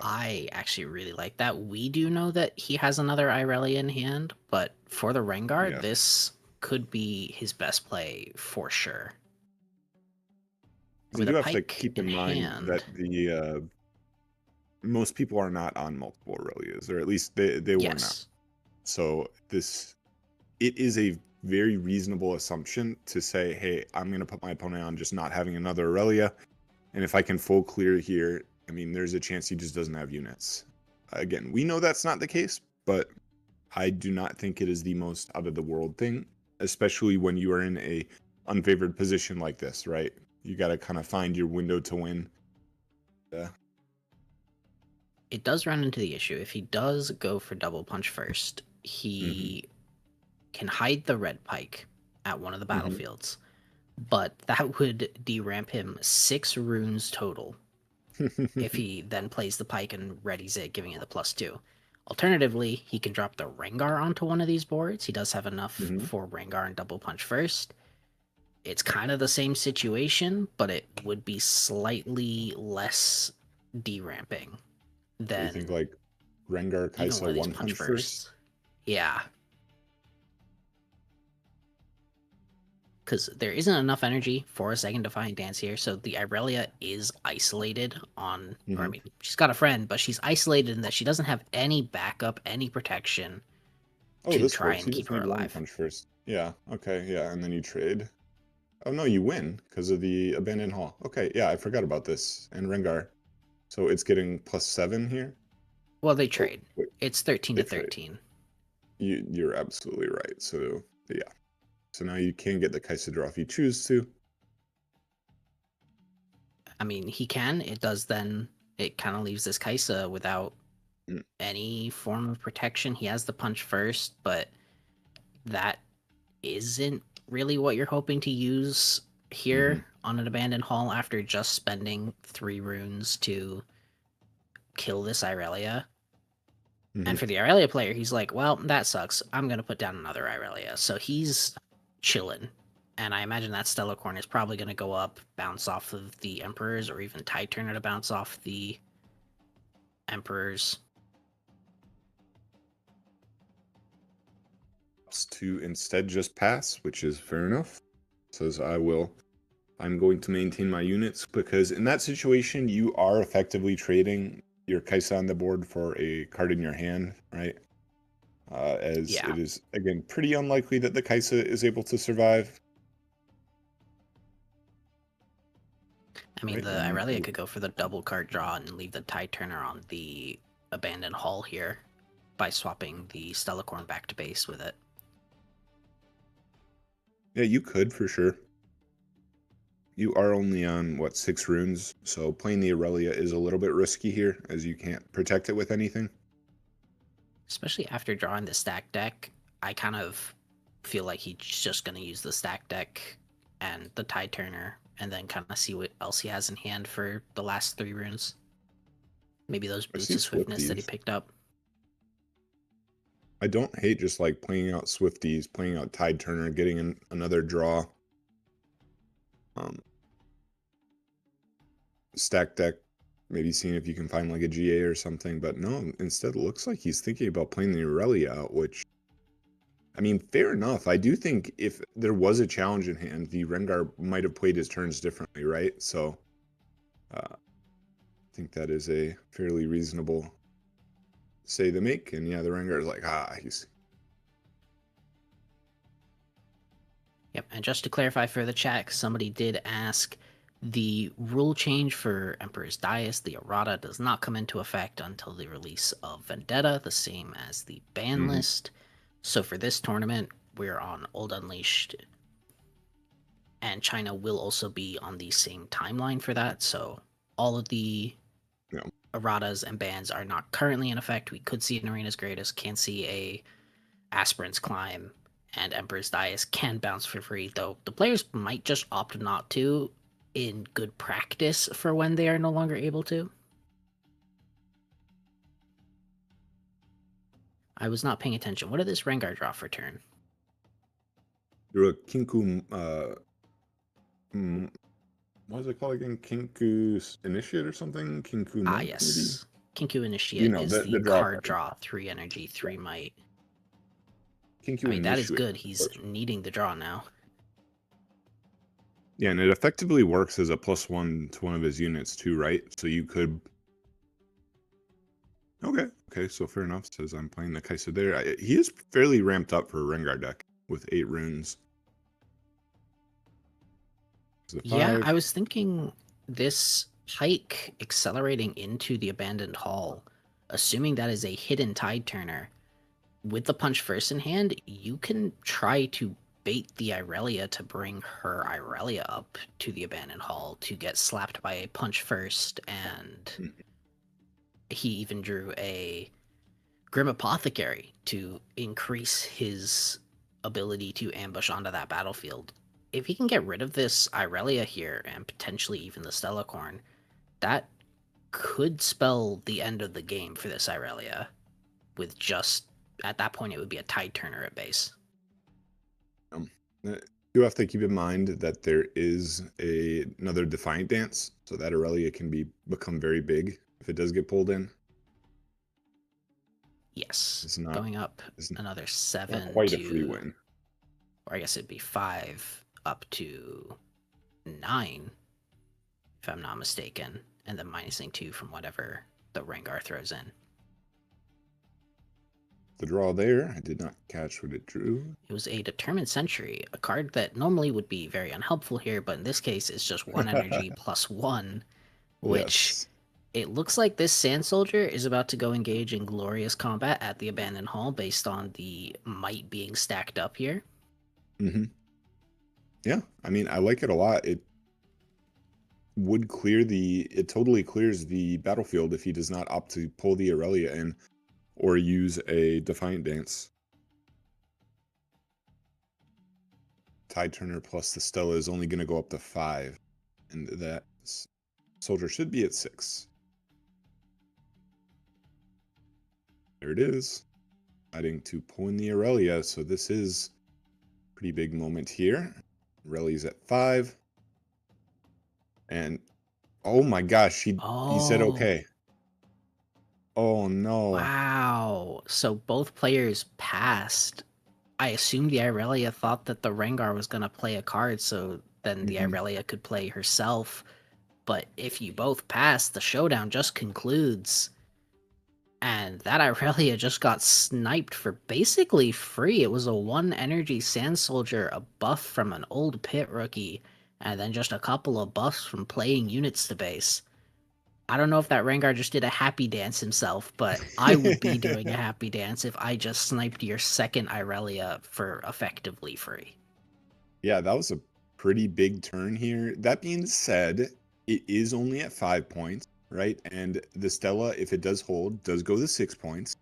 I actually really like that. We do know that he has another Irelia in hand, but for the Rengar, this could be his best play for sure. You do have to keep in mind that the most people are not on multiple Aurelias, or at least they were not. So it is a very reasonable assumption to say, hey, I'm going to put my opponent on just not having another Aurelia, and if I can full clear here, I mean, there's a chance he just doesn't have units. Again, we know that's not the case, but I do not think it is the most out of the world thing, especially when you are in a unfavored position like this, right? You got to kind of find your window to win. It does run into the issue. If he does go for double punch first, he can hide the red Pike at one of the battlefields, but that would deramp him 6 runes total if he then plays the Pike and readies it, giving it the +2. Alternatively, he can drop the Rengar onto one of these boards. He does have enough for Rengar and double punch first. It's kind of the same situation, but it would be slightly less deramping than. You think like Rengar Kai'Sa one punch first? Yeah. because there isn't enough energy for a second Defiant Dance here, so the Irelia is isolated on, or I Mhm. mean, she's got a friend, but she's isolated in that she doesn't have any backup, any protection Oh, to this try works. and You keep just her need one alive. punch first. Yeah. Okay. Yeah, and then you trade. Oh no, you win because of the abandoned hall. Okay. Yeah, I forgot about this. And Rengar. So it's getting +7 here. Well, they Oh, trade. wait, It's 13 they to trade. 13. You're absolutely right. So yeah. So now you can get the Kai'Sa draw if you choose to. I mean, he can. It does then. It kind of leaves this Kai'Sa without Mm. any form of protection. He has the punch first, but that isn't really what you're hoping to use here on an abandoned hall after just spending 3 runes to kill this Irelia. And Mhm. for the Irelia player, he's like, well, that sucks. I'm going to put down another Irelia. So he's chilling. And I imagine that Stellacorn is probably going to go up, bounce off of the Emperors, or even Tide Turner to bounce off the Emperors. To instead just pass, which is fair enough. Says I'm going to maintain my units because in that situation you are effectively trading your Kai'Sa on the board for a card in your hand, right? As Yeah. it is again pretty unlikely that the Kai'Sa is able to survive. I mean, Right, the and Irelia could go for the double card draw and leave the Tide Turner on the abandoned hall here by swapping the Stellacorn back to base with it. yeah, you could for sure. You are only on what 6 runes, so playing the Aurelia is a little bit risky here, as you can't protect it with anything. Especially after drawing the stack deck, I kind of feel like he's just going to use the stack deck and the Tide Turner and then kind of see what else he has in hand for the last 3 runes. Maybe those I boots see of swiftness that he Swifties. picked up. I don't hate just like playing out Swifties, playing out Tide Turner, getting another draw. Stack deck, maybe seeing if you can find like a GA or something, but no, instead it looks like he's thinking about playing the Aurelia out, which, I mean, fair enough. I do think if there was a challenge in hand, the Rengar might have played his turns differently, right? So, I think that is a fairly reasonable say to make. And yeah, the Rengar is like, he's. Yep, and just to clarify for the chat, somebody did ask, the rule change for Emperor's Dais, the errata, does not come into effect until the release of Vendetta, the same as the ban list. So for this tournament, we're on Old Unleashed, and China will also be on the same timeline for that. So all of the Yeah. erratas and bans are not currently in effect. We could see an Arena's Greatest, can see a Aspirant's Climb, and Emperor's Dais can bounce for free, though the players might just opt not to in good practice for when they are no longer able to. I was not paying attention. What did this Rengar draw for turn? You're a Kinku, what is it called again? Kinku Initiate or something? Kinku Monk, maybe? Yes. Kinku Initiate You know, is the the draw card card. draw, 3 energy, 3 might. Kinku I mean, that is Initiate. good. He's needing the draw now. Yeah, and it effectively works as a +1 to one of his units too, right? So you could. Okay, so fair enough. Says I'm playing the Kai'Sa there. He is fairly ramped up for a Rengar deck with 8 runes. Yeah, I was thinking this hike accelerating into the abandoned hall, assuming that is a hidden Tide Turner, with the punch first in hand, you can try to bait the Irelia to bring her Irelia up to the abandoned hall to get slapped by a punch first, and he even drew a Grim Apothecary to increase his ability to ambush onto that battlefield. If he can get rid of this Irelia here, and potentially even the Stellacorn, that could spell the end of the game for this Irelia, with just, at that point, it would be a Tide Turner at base. You have to keep in mind that there is another Defiant Dance, so that Aurelia can become very big if it does get pulled in. Yes, It's not going up another 7 not quite to, a free win. or I guess it'd be 5 up to 9, if I'm not mistaken, and then minusing 2 from whatever the Rengar throws in. The draw there, I did not catch what it drew. It was a Determined Sentry, a card that normally would be very unhelpful here, but in this case it's just 1 energy plus 1, which Yes. it looks like this Sand Soldier is about to go engage in glorious combat at the Abandoned Hall based on the might being stacked up here. Mm-hmm. Yeah, I mean, I like it a lot. It totally clears the battlefield if he does not opt to pull the Aurelia in or use a Defiant Dance. Tide Turner plus the Stella is only going to go up to 5, and that soldier should be at 6. There it is. Adding to pull in the Aurelia, so this is a pretty big moment here. Aurelia's at 5. And oh my gosh, he said okay. Oh no. Wow. So both players passed. I assume the Irelia thought that the Rengar was going to play a card, so then the Irelia could play herself. But if you both pass, the showdown just concludes. And that Irelia just got sniped for basically free. It was a 1 energy Sand Soldier, a buff from an old pit rookie, and then just a couple of buffs from playing units to base. I don't know if that Rengar just did a happy dance himself, but I would be doing a happy dance if I just sniped your second Irelia for effectively free. Yeah, that was a pretty big turn here. That being said, it is only at 5 points, right? And the Stella, if it does hold, does go to 6 points.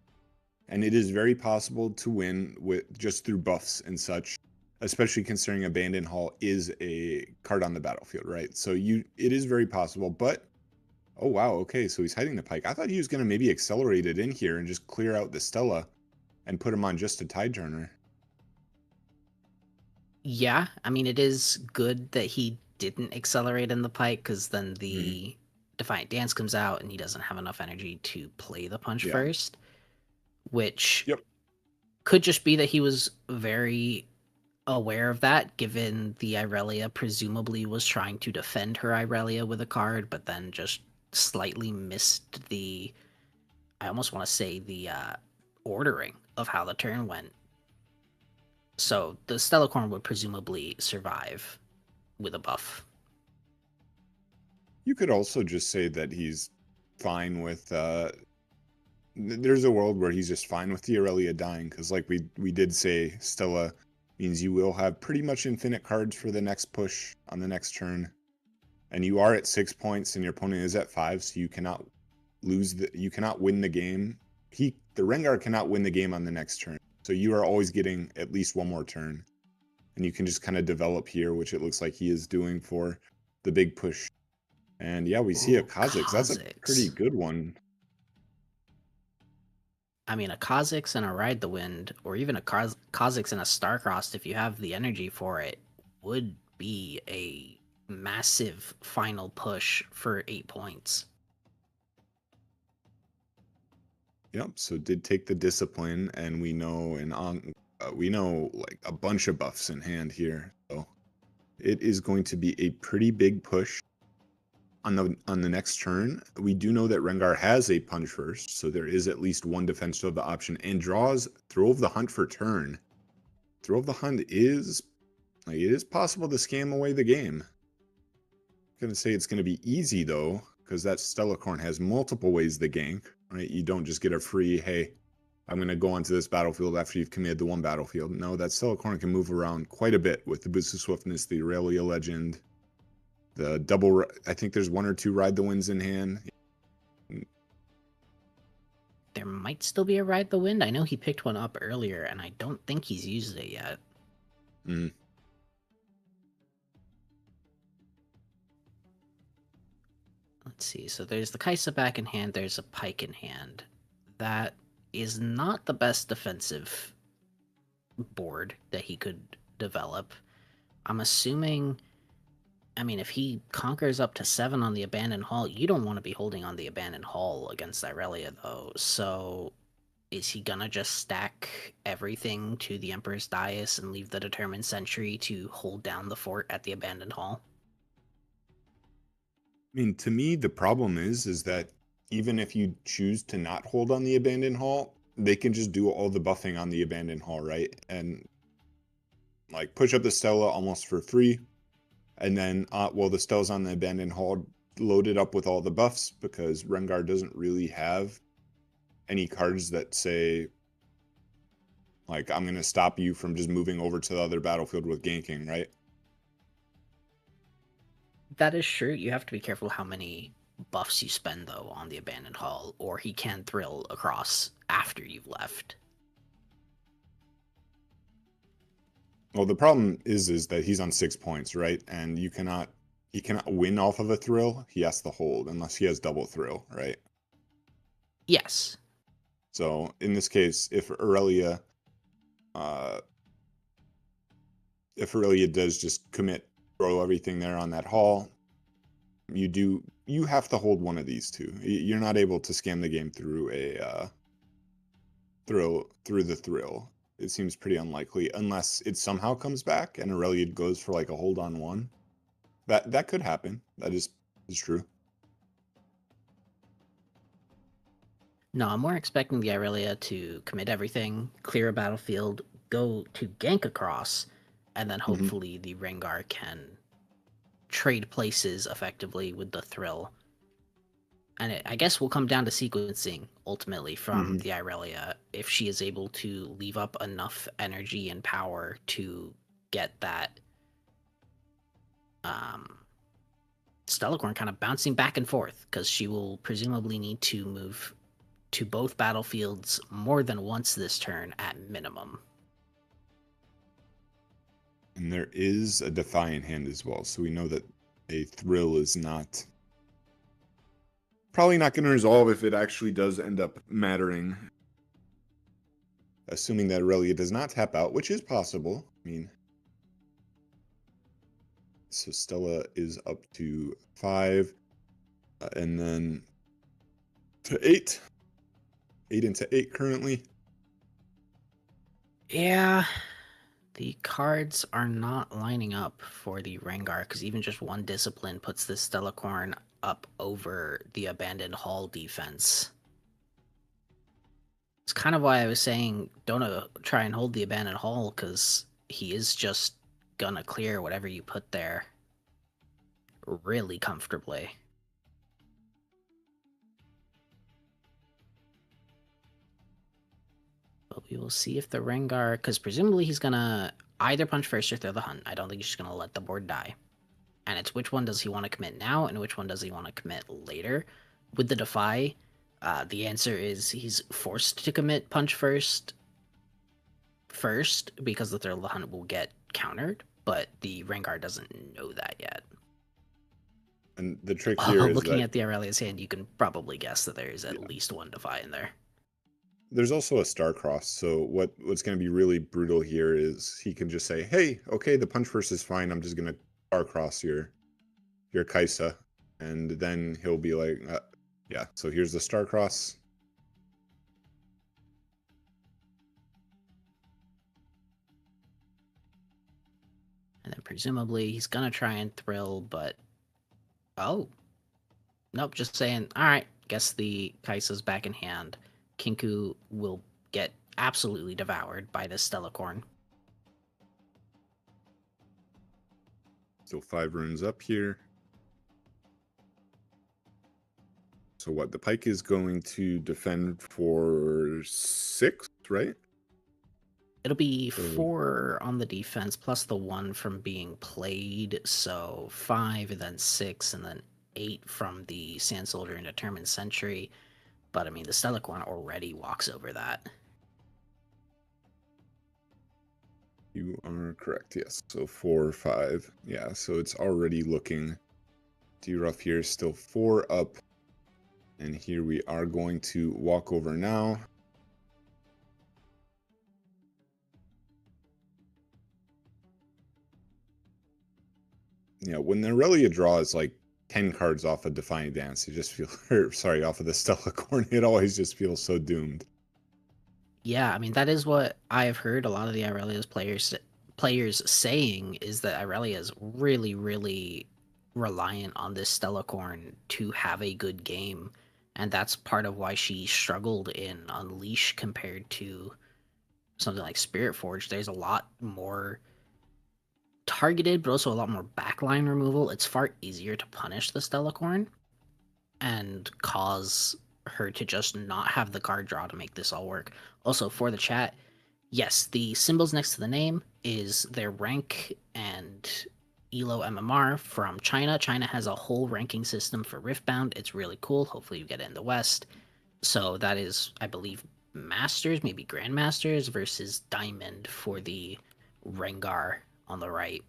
And it is very possible to win with just through buffs and such, especially considering Abandoned Hall is a card on the battlefield, right? So it is very possible, but oh wow, okay, so he's hiding the Pike. I thought he was going to maybe accelerate it in here and just clear out the Stella and put him on just a Tide Turner. Yeah, I mean, it is good that he didn't accelerate in the Pike, because then the Defiant Dance comes out and he doesn't have enough energy to play the punch first, which could just be that he was very aware of that, given the Irelia presumably was trying to defend her Irelia with a card, but then just slightly missed I almost want to say the ordering of how the turn went. So the Stellacorn would presumably survive with a buff. You could also just say that he's fine with there's a world where he's just fine with the Aurelia dying, because like we did say, Stella means you will have pretty much infinite cards for the next push on the next turn. And you are at 6 points and your opponent is at 5, so you cannot win the game. The Rengar cannot win the game on the next turn. So you are always getting at least one more turn. And you can just kind of develop here, which it looks like he is doing for the big push. And yeah, we see a Kha'Zix. That's a pretty good one. I mean, a Kha'Zix and a Ride the Wind, or even a Kha'Zix and a Starcrossed, if you have the energy for it, would be a massive final push for 8 points. Yep. So did take the discipline, and we know like a bunch of buffs in hand here. So it is going to be a pretty big push on the next turn. We do know that Rengar has a punch first, so there is at least one defensive option, and draws Throw of the Hunt for turn. Throw of the Hunt is it is possible to scam away the game. I'm gonna say it's gonna be easy though, because that Stellacorn has multiple ways to gank. Right? You don't just get a free, hey, I'm going to go onto this battlefield after you've committed to one battlefield. No, that Stellacorn can move around quite a bit with the boost of swiftness, the Aurelia Legend, the double. I think there's 1 or 2 Ride the Winds in hand. There might still be a Ride the Wind. I know he picked one up earlier, and I don't think he's used it yet. Let's see. So there's the Kaisa back in hand. There's a Pike in hand. That is not the best defensive board that he could develop. I'm assuming, I mean, if he conquers up to 7 on the Abandoned Hall, you don't want to be holding on the Abandoned Hall against Irelia, though. So Is he gonna just stack everything to the Emperor's Dais and leave the Determined Sentry to hold down the fort at the Abandoned Hall? I mean, to me, the problem is that even if you choose to not hold on the Abandoned Hall, they can just do all the buffing on the Abandoned Hall, right? And like push up the Stella almost for free. And then, well, the Stella's on the Abandoned Hall loaded up with all the buffs because Rengar doesn't really have any cards that say, like, I'm going to stop you from just moving over to the other battlefield with ganking, right? That is true. You have to be careful how many buffs you spend, though, on the Abandoned Hall, or he can thrill across after you've left. Well, the problem is that he's on 6 points, right? And he cannot win off of a thrill. He has to hold unless he has double thrill, right? Yes. So in this case, if Aurelia does just commit, throw everything there on that hall, you have to hold one of these two. You're not able to scam the game through a through the thrill. It seems pretty unlikely unless it somehow comes back and Aurelia goes for like a hold on one. That could happen. That is true. No, I'm more expecting the Irelia to commit everything, clear a battlefield, go to gank across, and then hopefully the Rengar can trade places effectively with the thrill. And I guess will come down to sequencing ultimately from the Irelia, if she is able to leave up enough energy and power to get that Stellacorn kind of bouncing back and forth, because she will presumably need to move to both battlefields more than once this turn at minimum. And there is a Defiant hand as well, so we know that a thrill is probably not going to resolve if it actually does end up mattering. Assuming that Aurelia does not tap out, which is possible. I mean, so Stella is up to 5, and then to 8. 8 into 8 currently. Yeah, the cards are not lining up for the Rengar, because even just one discipline puts this Stellacorn up over the Abandoned Hall defense. It's kind of why I was saying don't try and hold the Abandoned Hall, because he is just gonna clear whatever you put there really comfortably. But we will see if the Rengar, because presumably he's gonna either punch first or throw the hunt. I don't think he's just gonna let the board die. And it's which one does he want to commit now and which one does he want to commit later. With the Defy, the answer is he's forced to commit punch first because the thrill of the hunt will get countered, but the Rengar doesn't know that yet. And the trick here is looking that at the Aurelia's hand, you can probably guess that there is at least one Defy in there. there's also a Star-Cross, so what's going to be really brutal here is he can just say, hey, okay, the punch first is fine, I'm just going to Star-Cross your Kaisa, and then he'll be like, yeah, so here's the Star-Cross. And then presumably he's gonna try and thrill, but oh, nope, just saying, alright, guess the Kaisa's back in hand. Kinku will get absolutely devoured by this Stellacorn. Still 5 runes up here. So what, the Pike is going to defend for 6, right? It'll be 4 on the defense, plus the 1 from being played, so 5, and then 6, and then 8 from the Sand Soldier and Determined Sentry. But I mean, the Stellacorn already walks over that. You are correct, yes. So 4 or 5. Yeah, so it's already looking too rough here. Still 4 up. And here we are going to walk over now. Yeah, when the Aurelia draws like 10 cards off of Defiant Dance, you just feel, off of the Stellacorn, it always just feels so doomed. Yeah, I mean that is what I have heard a lot of the Irelia's players saying, is that Irelia is really, really reliant on this Stellacorn to have a good game, and that's part of why she struggled in Unleash compared to something like Spirit Forge. There's a lot more targeted, but also a lot more backline removal. It's far easier to punish the Stellacorn and cause her to just not have the card draw to make this all work. Also, for the chat, yes, the symbols next to the name is their rank and ELO MMR from China. China has a whole ranking system for Riftbound. It's really cool. Hopefully you get it in the West. So that is, I believe, Masters, maybe Grandmasters versus Diamond for the Rengar on the right.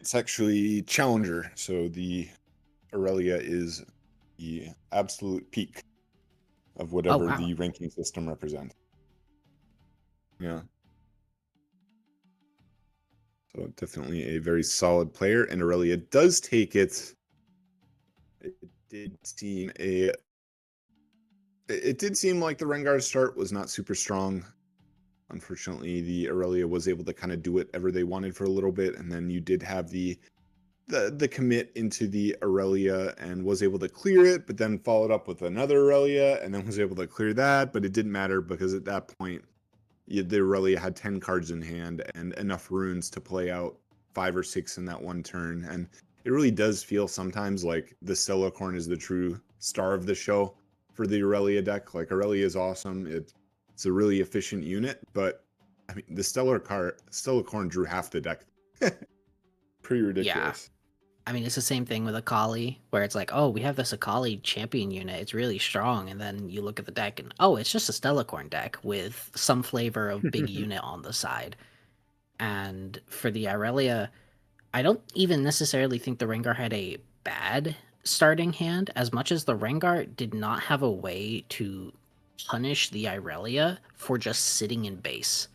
It's actually Challenger, so the Aurelia is the absolute peak of whatever wow. the ranking system represents. Yeah. So definitely a very solid player, and Aurelia does take it. It did seem like the Rengar start was not super strong. Unfortunately, the Aurelia was able to kind of do whatever they wanted for a little bit, and then you did have the commit into the Aurelia and was able to clear it, but then followed up with another Aurelia and then was able to clear that, but it didn't matter because at that point, the Aurelia had 10 cards in hand and enough runes to play out 5 or 6 in that one turn. And it really does feel sometimes like the Stellacorn is the true star of the show for the Aurelia deck. Like, Aurelia is awesome. It's a really efficient unit, but I mean, the Stellacorn drew half the deck. Pretty ridiculous. I mean, it's the same thing with Akali, where it's like, oh, we have this Akali champion unit. It's really strong. And then you look at the deck and, oh, it's just a Stellacorn deck with some flavor of big unit on the side. And for the Irelia, I don't even necessarily think the Rengar had a bad starting hand, as much as the Rengar did not have a way to punish the Irelia for just sitting in base.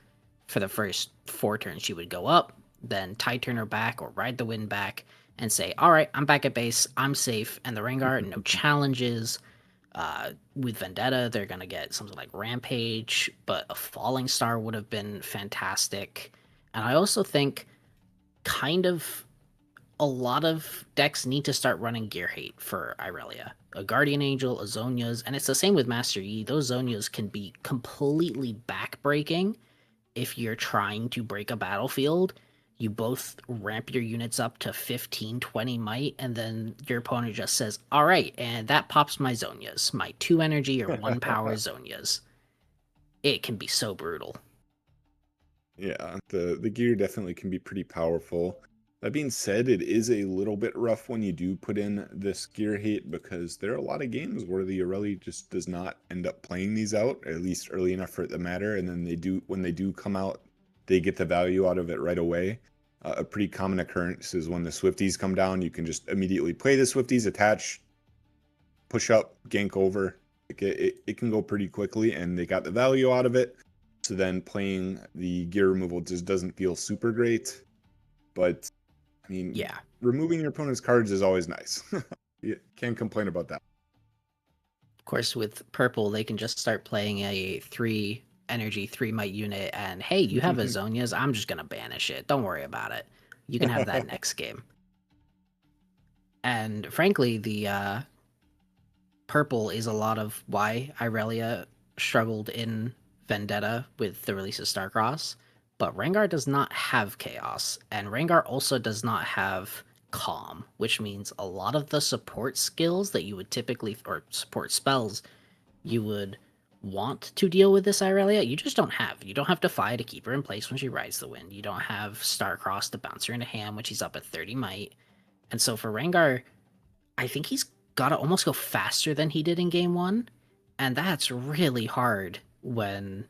For the first 4 turns, she would go up, then tide turn her back or ride the wind back, and say, all right, I'm back at base, I'm safe, and the Rengar, no challenges. With Vendetta, they're going to get something like Rampage, but a Falling Star would have been fantastic. And I also think kind of a lot of decks need to start running Gear Hate for Irelia. A Guardian Angel, a Zonia's, and it's the same with Master Yi. Those Zonias can be completely backbreaking if you're trying to break a battlefield. You both ramp your units up to 15, 20 might, and then your opponent just says, all right, and that pops my Zonias, my 2 energy or 1 power Zonias. It can be so brutal. Yeah, the gear definitely can be pretty powerful. That being said, it is a little bit rough when you do put in this gear hate, because there are a lot of games where the Aurelia just does not end up playing these out, at least early enough for it to matter, and then when they do come out, they get the value out of it right away. A pretty common occurrence is when the Swifties come down, you can just immediately play the Swifties, attach, push up, gank over. It can go pretty quickly, and they got the value out of it. So then playing the gear removal just doesn't feel super great. But, I mean, yeah, removing your opponent's cards is always nice. You can't complain about that. Of course, with purple, they can just start playing a 3 energy, 3 might unit, and hey, you have a Zonia's, I'm just going to banish it. Don't worry about it. You can have that next game. And frankly, the purple is a lot of why Irelia struggled in Vendetta with the release of Starcross. But Rengar does not have Chaos, and Rengar also does not have Calm, which means a lot of the support skills that you would typically, or support spells, you would want to deal with this Irelia, you just don't have. You don't have Defy to keep her in place when she rides the wind. You don't have Starcross to bounce her into hand when she's up at 30 might. And so for Rengar, I think he's got to almost go faster than he did in game 1. And that's really hard when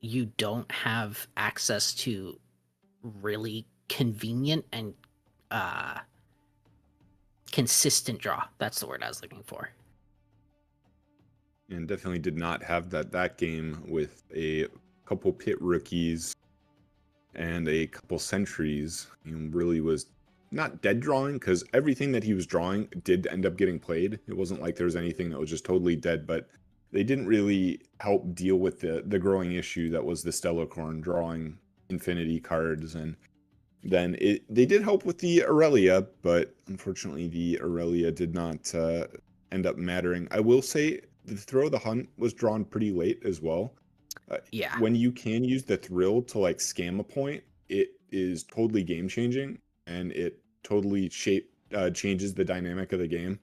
you don't have access to really convenient and consistent draw. That's the word I was looking for. And definitely did not have that game with a couple pit rookies and a couple sentries. He really was not dead drawing, because everything that he was drawing did end up getting played. It wasn't like there was anything that was just totally dead, but they didn't really help deal with the growing issue that was the Stellacorn drawing infinity cards. And then they did help with the Aurelia, but unfortunately the Aurelia did not end up mattering. I will say the Thrill of the Hunt was drawn pretty late as well. Yeah. When you can use the Thrill to like scam a point, it is totally game changing, and it totally changes the dynamic of the game.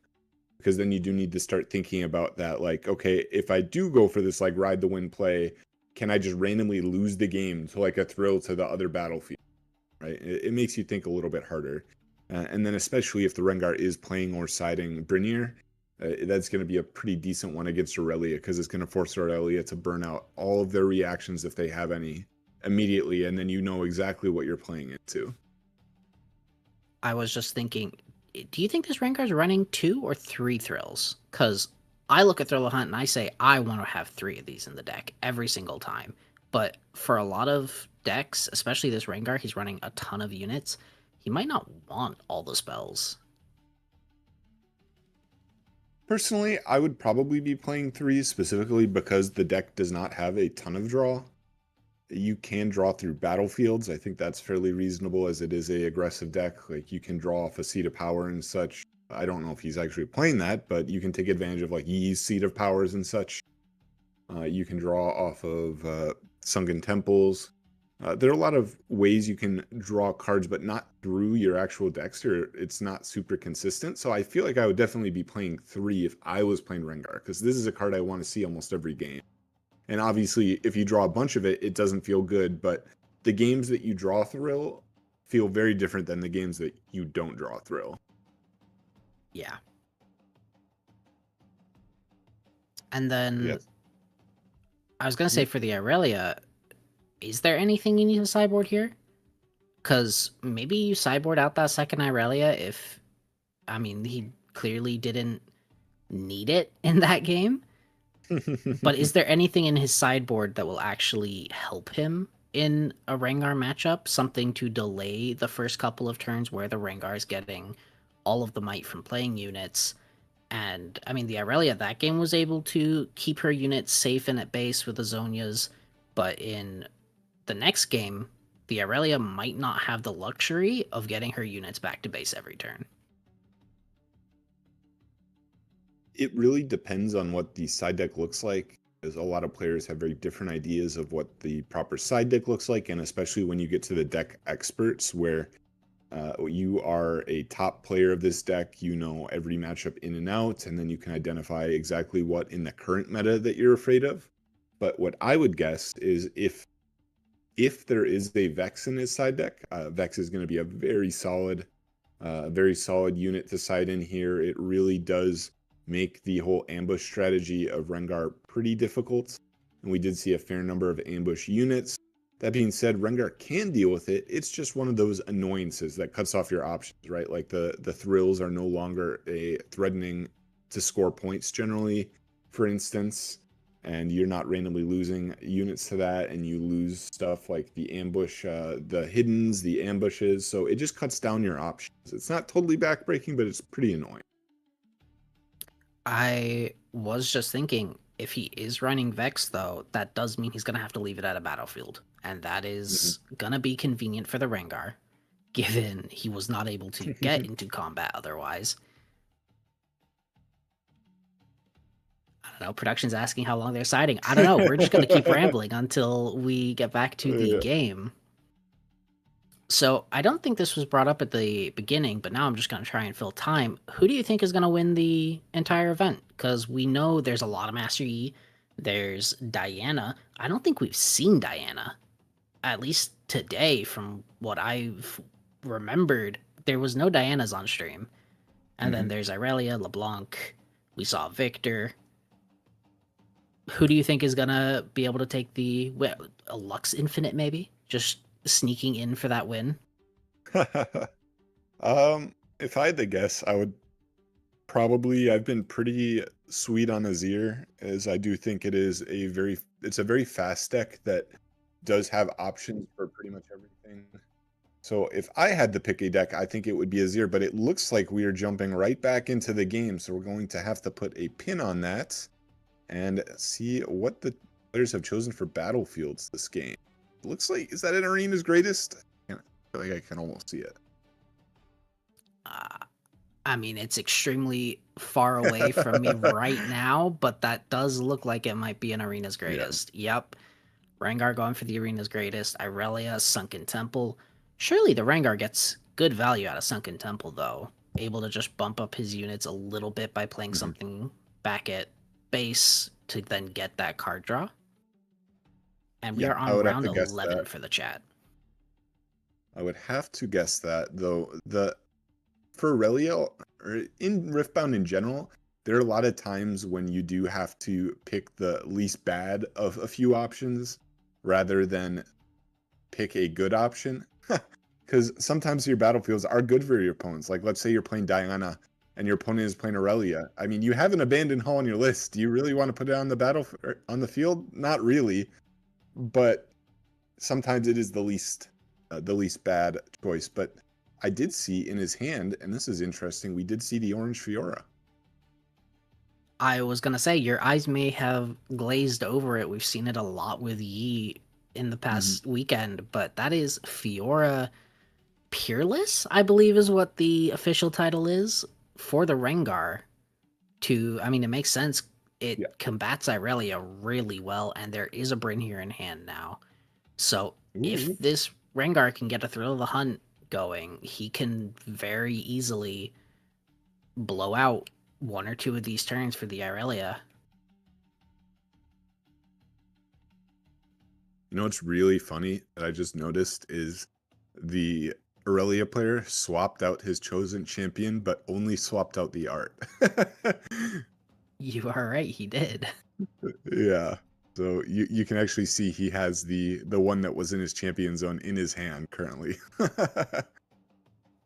Because then you do need to start thinking about that, like, okay, if I do go for this like ride the wind play, can I just randomly lose the game to like a Thrill to the other battlefield? Right? It makes you think a little bit harder. And then especially if the Rengar is playing or siding Brinier, that's going to be a pretty decent one against Aurelia, because it's going to force Aurelia to burn out all of their reactions, if they have any, immediately, and then you know exactly what you're playing into. I was just thinking, do you think this Rengar's running 2 or 3 Thrills? Because I look at Thrill of Hunt and I say, I want to have 3 of these in the deck every single time. But for a lot of decks, especially this Rengar, he's running a ton of units. He might not want all the spells. Personally, I would probably be playing 3, specifically because the deck does not have a ton of draw. You can draw through battlefields. I think that's fairly reasonable, as it is a aggressive deck. Like, you can draw off a Seat of Power and such. I don't know if he's actually playing that, but you can take advantage of like Yi's Seat of Powers and such. You can draw off of Sunken Temples. There are a lot of ways you can draw cards, but not through your actual decks, or it's not super consistent. So I feel like I would definitely be playing 3 if I was playing Rengar, because this is a card I want to see almost every game. And obviously, if you draw a bunch of it, it doesn't feel good, but the games that you draw Thrill feel very different than the games that you don't draw Thrill. Yeah. And then Yes. I was going to say, for the Aurelia, is there anything you need to sideboard here? Because maybe you sideboard out that second Aurelia if, I mean, he clearly didn't need it in that game. But is there anything in his sideboard that will actually help him in a Rengar matchup? Something to delay the first couple of turns where the Rengar is getting all of the might from playing units. And, I mean, the Aurelia that game was able to keep her units safe and at base with the Zonias. But in the next game, the Aurelia might not have the luxury of getting her units back to base every turn. It really depends on what the side deck looks like, because a lot of players have very different ideas of what the proper side deck looks like, and especially when you get to the deck experts, where you are a top player of this deck, you know every matchup in and out, and then you can identify exactly what in the current meta that you're afraid of. But what I would guess is if there is a Vex in his side deck, Vex is going to be a very solid unit to side in here. It really does make the whole ambush strategy of Rengar pretty difficult, and we did see a fair number of ambush units. That being said, Rengar can deal with it. It's just one of those annoyances that cuts off your options, right? Like the Thrills are no longer threatening to score points generally, for instance, and you're not randomly losing units to that, and you lose stuff like the ambush, the hiddens, the ambushes, so it just cuts down your options. It's not totally backbreaking, but it's pretty annoying. I was just thinking, if he is running Vex, though, that does mean he's going to have to leave it at a battlefield. And that is going to be convenient for the Rengar, given he was not able to get into combat otherwise. I don't know, production's asking how long they're siding. I don't know, we're just going to keep rambling until we get back to the game. So I don't think this was brought up at the beginning, but now I'm just going to try and fill time. Who do you think is going to win the entire event? Because we know there's a lot of Master Yi. There's Diana. I don't think we've seen Diana. At least today, from what I've remembered, there was no Dianas on stream. And then there's Irelia, LeBlanc. We saw Victor. Who do you think is going to be able to take a Lux Infinite, maybe? Just sneaking in for that win? If I had to guess, I would probably, I've been pretty sweet on Azir, as I do think it's a very fast deck that does have options for pretty much everything. So if I had to pick a deck, I think it would be Azir, but it looks like we are jumping right back into the game, so we're going to have to put a pin on that. and see what the players have chosen for battlefields this game. Looks like, is that an Arena's Greatest? I feel like I can almost see it. I mean, it's extremely far away from me right now, but that does look like it might be an Arena's Greatest. Yep. Rengar going for the Arena's Greatest. Irelia, Sunken Temple. Surely the Rengar gets good value out of Sunken Temple, though. Able to just bump up his units a little bit by playing something back at base to then get that card draw. And we are I on would have round to guess 11 that. for the chat. I would have to guess that, though. For Aurelia, or in Riftbound in general, there are a lot of times when you do have to pick the least bad of a few options rather than pick a good option. Because sometimes your battlefields are good for your opponents. Like, let's say you're playing Diana and your opponent is playing Aurelia. I mean, you have an abandoned hall on your list. Do you really want to put it on the field? Not really, but sometimes it is the least bad choice. But I did see in his hand, and this is interesting, we did see the orange Fiora. I was going to say, your eyes may have glazed over it. We've seen it a lot with Yi in the past weekend, but that is Fiora Peerless, I believe is what the official title is for the Rengar. I mean, it makes sense. It combats Irelia really well, and there is a Bryn here in hand now. So if this Rengar can get a Thrill of the Hunt going, he can very easily blow out one or two of these turns for the Irelia. You know what's really funny that I just noticed is the Aurelia player swapped out his chosen champion, but only swapped out the art. You are right, he did. Yeah. So you can actually see he has the one that was in his champion zone in his hand currently.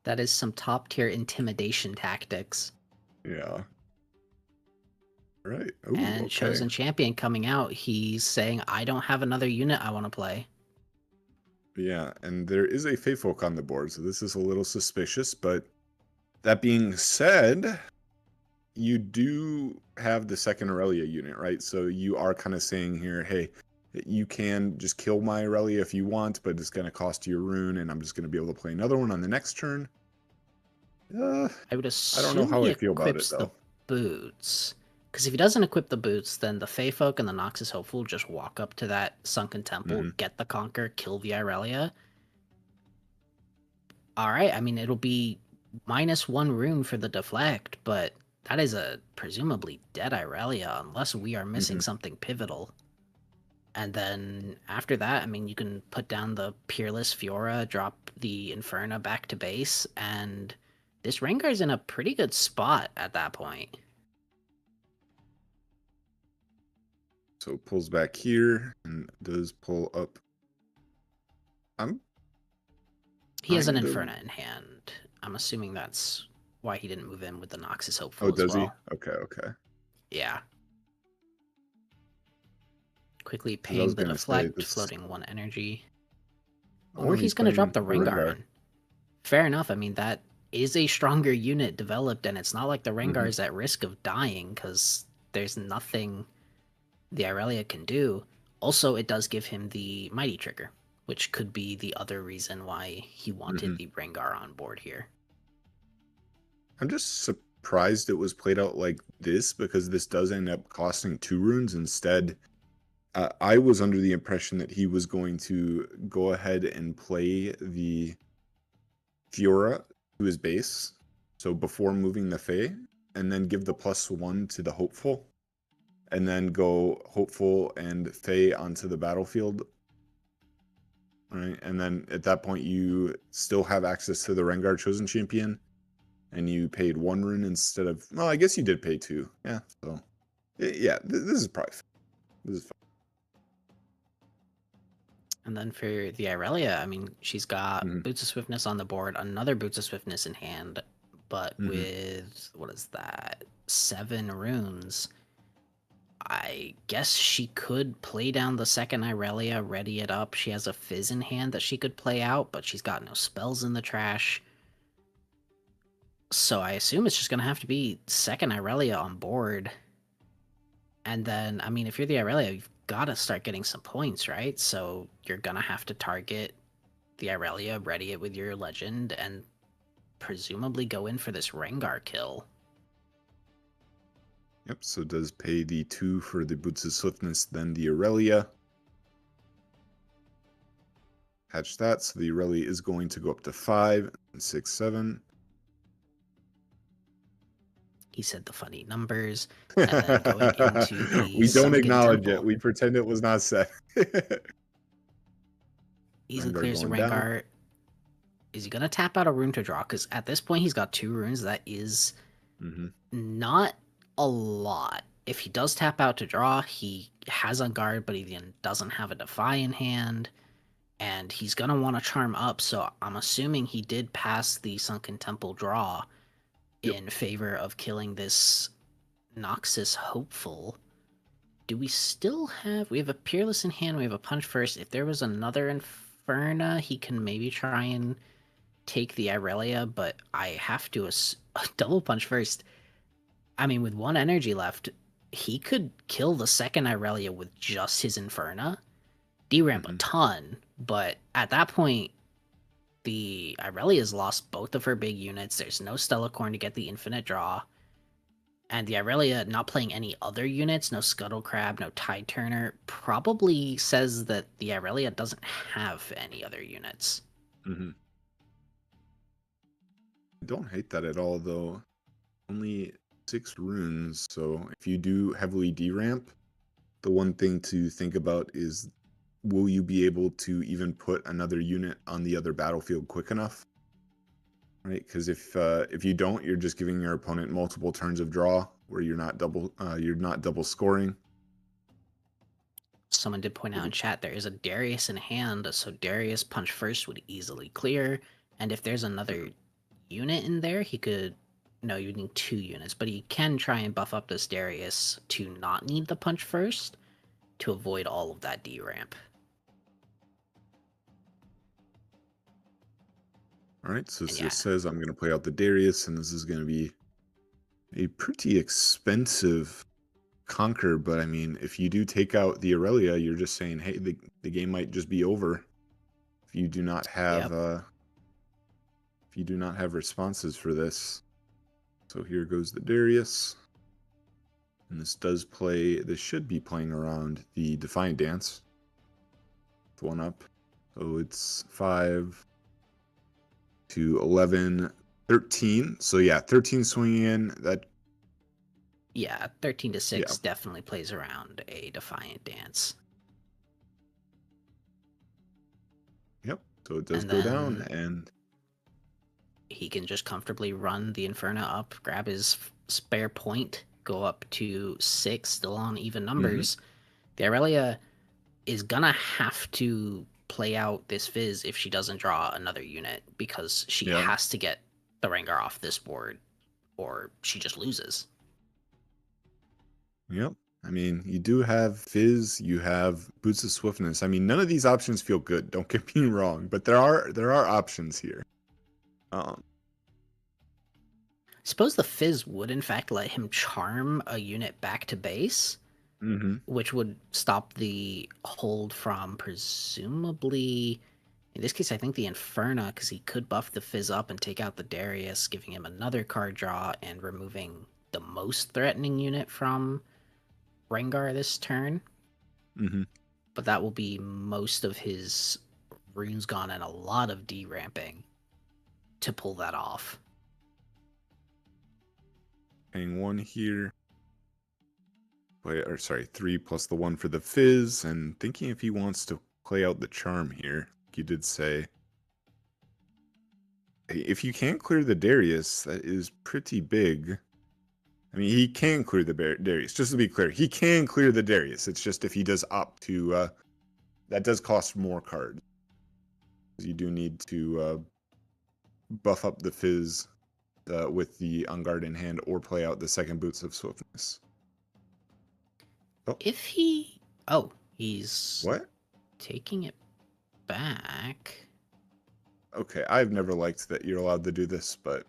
That is some top tier intimidation tactics. Yeah. Right. Ooh, And chosen champion coming out, he's saying, I don't have another unit I want to play. Yeah, and there is a Feyfolk on the board, so this is a little suspicious, but that being said, you do have the second Aurelia unit, right? So you are kind of saying here, hey, you can just kill my Aurelia if you want, but it's going to cost you a rune, and I'm just going to be able to play another one on the next turn. I would assume I don't know how he I feel about it, equips though. the boots. Because if he doesn't equip the boots, then the Feyfolk and the Noxus Hopeful will just walk up to that Sunken Temple, get the Conquer, kill the Irelia. Alright, I mean, it'll be -1 rune for the deflect, but that is a presumably dead Irelia, unless we are missing something pivotal. And then after that, I mean, you can put down the Peerless Fiora, drop the Inferna back to base, and this Rengar's in a pretty good spot at that point. So it pulls back here and does pull up. He has an Inferna in hand. I'm assuming that's why he didn't move in with the Noxus Hopeful as well. Oh, does he? Okay. Yeah. Quickly paying the deflect, floating 1 energy. Or he's going to drop the Rengar in. Fair enough. I mean, that is a stronger unit developed, and it's not like the Rengar is at risk of dying, because there's nothing the Irelia can do. Also, it does give him the Mighty Trigger, which could be the other reason why he wanted the Rengar on board here. I'm just surprised it was played out like this, because this does end up costing 2 runes instead. I was under the impression that he was going to go ahead and play the Fiora to his base, so before moving the Fey, and then give the +1 to the Hopeful, and then go Hopeful and Fey onto the battlefield. Right, and then at that point you still have access to the Rengar chosen champion, and you paid 1 rune instead of, well, I guess you did pay 2. Yeah, so yeah, this is probably fine. This is fine. And then for the Irelia, I mean, she's got Boots of Swiftness on the board, another Boots of Swiftness in hand, but with, what is that, 7 runes. I guess she could play down the second Irelia, ready it up. She has a Fizz in hand that she could play out, but she's got no spells in the trash. So I assume it's just going to have to be second Irelia on board. And then, I mean, if you're the Irelia, you've got to start getting some points, right? So you're going to have to target the Irelia, ready it with your legend, and presumably go in for this Rengar kill. Yep, so it does pay the 2 for the Boots of Swiftness, then the Aurelia. Hatch that, so the Aurelia is going to go up to 5, 6, 7. He said the funny numbers, and then going into the We don't Sunken acknowledge Temple. it. We pretend it was not said. Easily Rengar clears the going down. Rengar. Is he going to tap out a rune to draw? Because at this point, he's got 2 runes. That is not a lot. If he does tap out to draw, he has a guard, but he then doesn't have a Defy in hand. And he's going to want to charm up, so I'm assuming he did pass the Sunken Temple draw in favor of killing this Noxus Hopeful. Do we still have... We have a Peerless in hand, we have a Punch First. If there was another Inferna, he can maybe try and take the Irelia, but I have to double Punch First. I mean, with 1 energy left, he could kill the second Irelia with just his Inferna. D-ramp a ton, but at that point, the Irelia's lost both of her big units. There's no Stellacorn to get the infinite draw. And the Irelia not playing any other units, no Scuttle Crab, no Tide Turner, probably says that the Irelia doesn't have any other units. I don't hate that at all, though. Only 6 runes, so if you do heavily D-ramp, the one thing to think about is, will you be able to even put another unit on the other battlefield quick enough? Right, because if you don't, you're just giving your opponent multiple turns of draw where you're not double scoring. Someone did point out in chat there is a Darius in hand, so Darius Punch First would easily clear. And if there's another unit in there, he could... No, you need 2 units, but he can try and buff up this Darius to not need the Punch First to avoid all of that D-ramp. All right, so it says I'm going to play out the Darius, and this is going to be a pretty expensive conquer. But I mean, if you do take out the Aurelia, you're just saying, hey, the game might just be over if you do not have responses for this. So here goes the Darius, and this should be playing around the Defiant Dance. It's 1 up, so it's 5 to 11, 13. So yeah, 13 swinging in. That 13 to 6 definitely plays around a Defiant Dance. Yep. So it does go down, and he can just comfortably run the Inferno up, grab his spare point, go up to 6, still on even numbers. The Aurelia is gonna have to play out this Fizz if she doesn't draw another unit, because she has to get the Rengar off this board, or she just loses. Yep. I mean, you do have Fizz, you have Boots of Swiftness. I mean, none of these options feel good, don't get me wrong, but there are options here. I suppose the Fizz would in fact let him charm a unit back to base, which would stop the hold from presumably, in this case, I think the Inferna, because he could buff the Fizz up and take out the Darius, giving him another card draw and removing the most threatening unit from Rengar this turn. But that will be most of his runes gone and a lot of D-ramping to pull that off. Paying 1 here. 3 plus the 1 for the Fizz, and thinking if he wants to play out the charm here. You did say, if you can't clear the Darius, that is pretty big. I mean, he can clear the Darius. Just to be clear, he can clear the Darius. It's just if he does opt to, that does cost more cards. You do need to buff up the Fizz with the On Guard in hand, or play out the second Boots of Swiftness. If he... he's... What? Taking it back. Okay, I've never liked that you're allowed to do this, but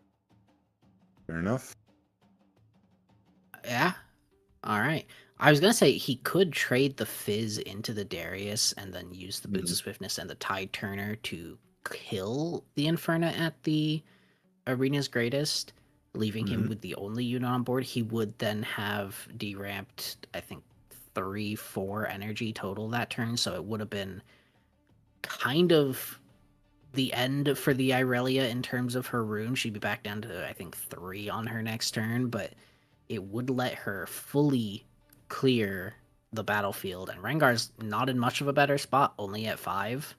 fair enough. Yeah. All right. I was gonna say he could trade the Fizz into the Darius and then use the Boots of Swiftness and the Tide Turner to kill the Inferno at the Arena's Greatest, leaving him with the only unit on board. He would then have deramped, I think, 3-4 energy total that turn, so it would have been kind of the end for the Irelia in terms of her rune. She'd be back down to, I think, 3 on her next turn, but it would let her fully clear the battlefield, and Rengar's not in much of a better spot, only at 5.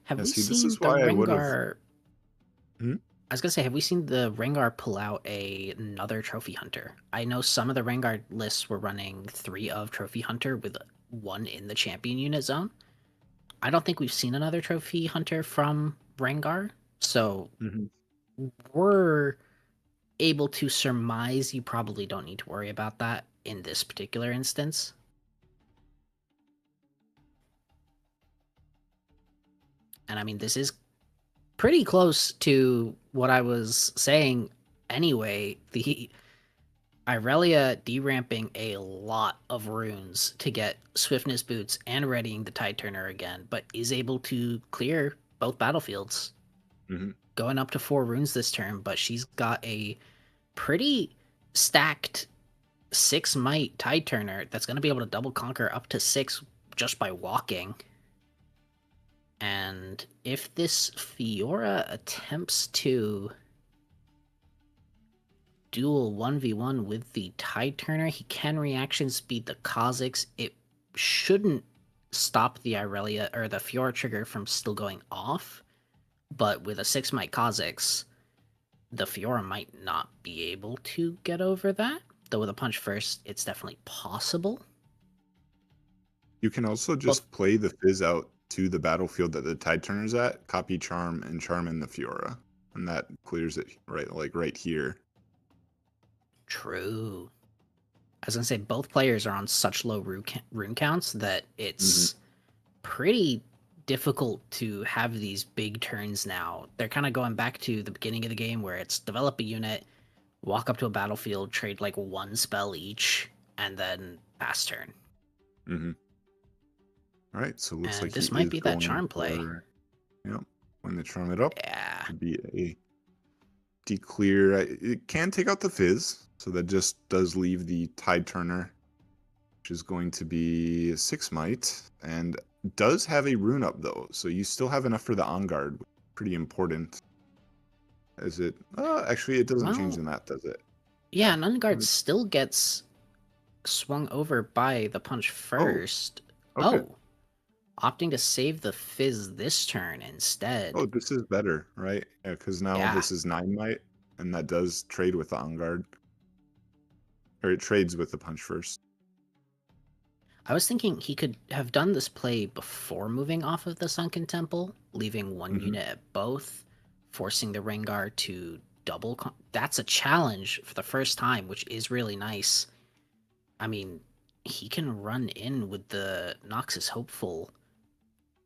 Have Yeah, we see, this seen is the why I would've- Rengar... Hmm? I was gonna say, have we seen the Rengar pull out another Trophy Hunter? I know some of the Rengar lists were running 3 of Trophy Hunter with 1 in the champion unit zone. I don't think we've seen another Trophy Hunter from Rengar, so we're able to surmise you probably don't need to worry about that in this particular instance. And I mean, this is pretty close to what I was saying anyway. The Irelia deramping a lot of runes to get Swiftness Boots and readying the Tide Turner again, but is able to clear both battlefields. Going up to 4 runes this turn, but she's got a pretty stacked 6 might Tide Turner that's going to be able to double conquer up to 6 just by walking. And if this Fiora attempts to duel 1v1 with the Tide Turner, he can reaction speed the Kha'Zix. It shouldn't stop the Irelia or the Fiora trigger from still going off, but with a 6 might Kha'Zix, the Fiora might not be able to get over that. Though with a punch first, it's definitely possible. You can also just play the Fizz out to the battlefield that the Tide Turner's at, copy Charm, and Charm in the Fiora. And that clears it right here. True. I was gonna say, both players are on such low rune counts that it's pretty difficult to have these big turns now. They're kind of going back to the beginning of the game where it's develop a unit, walk up to a battlefield, trade like 1 spell each, and then pass turn. All right, so it looks like this he might is be that going charm play. Yep, when they charm it up, Yeah. could be a declear. It can take out the Fizz, so that just does leave the Tide Turner, which is going to be 6 might, and does have a rune up though, so you still have enough for the On Guard. Pretty important. Is it? Actually, it doesn't change in that, does it? Yeah, an On Guard still gets swung over by the punch first. Okay. Opting to save the Fizz this turn instead. Oh, this is better, right? Yeah, because now this is 9 might, and that does trade with the On Guard. Or it trades with the punch first. I was thinking he could have done this play before moving off of the Sunken Temple, leaving 1 unit at both, forcing the Rengar to double... That's a challenge for the first time, which is really nice. I mean, he can run in with the Noxus Hopeful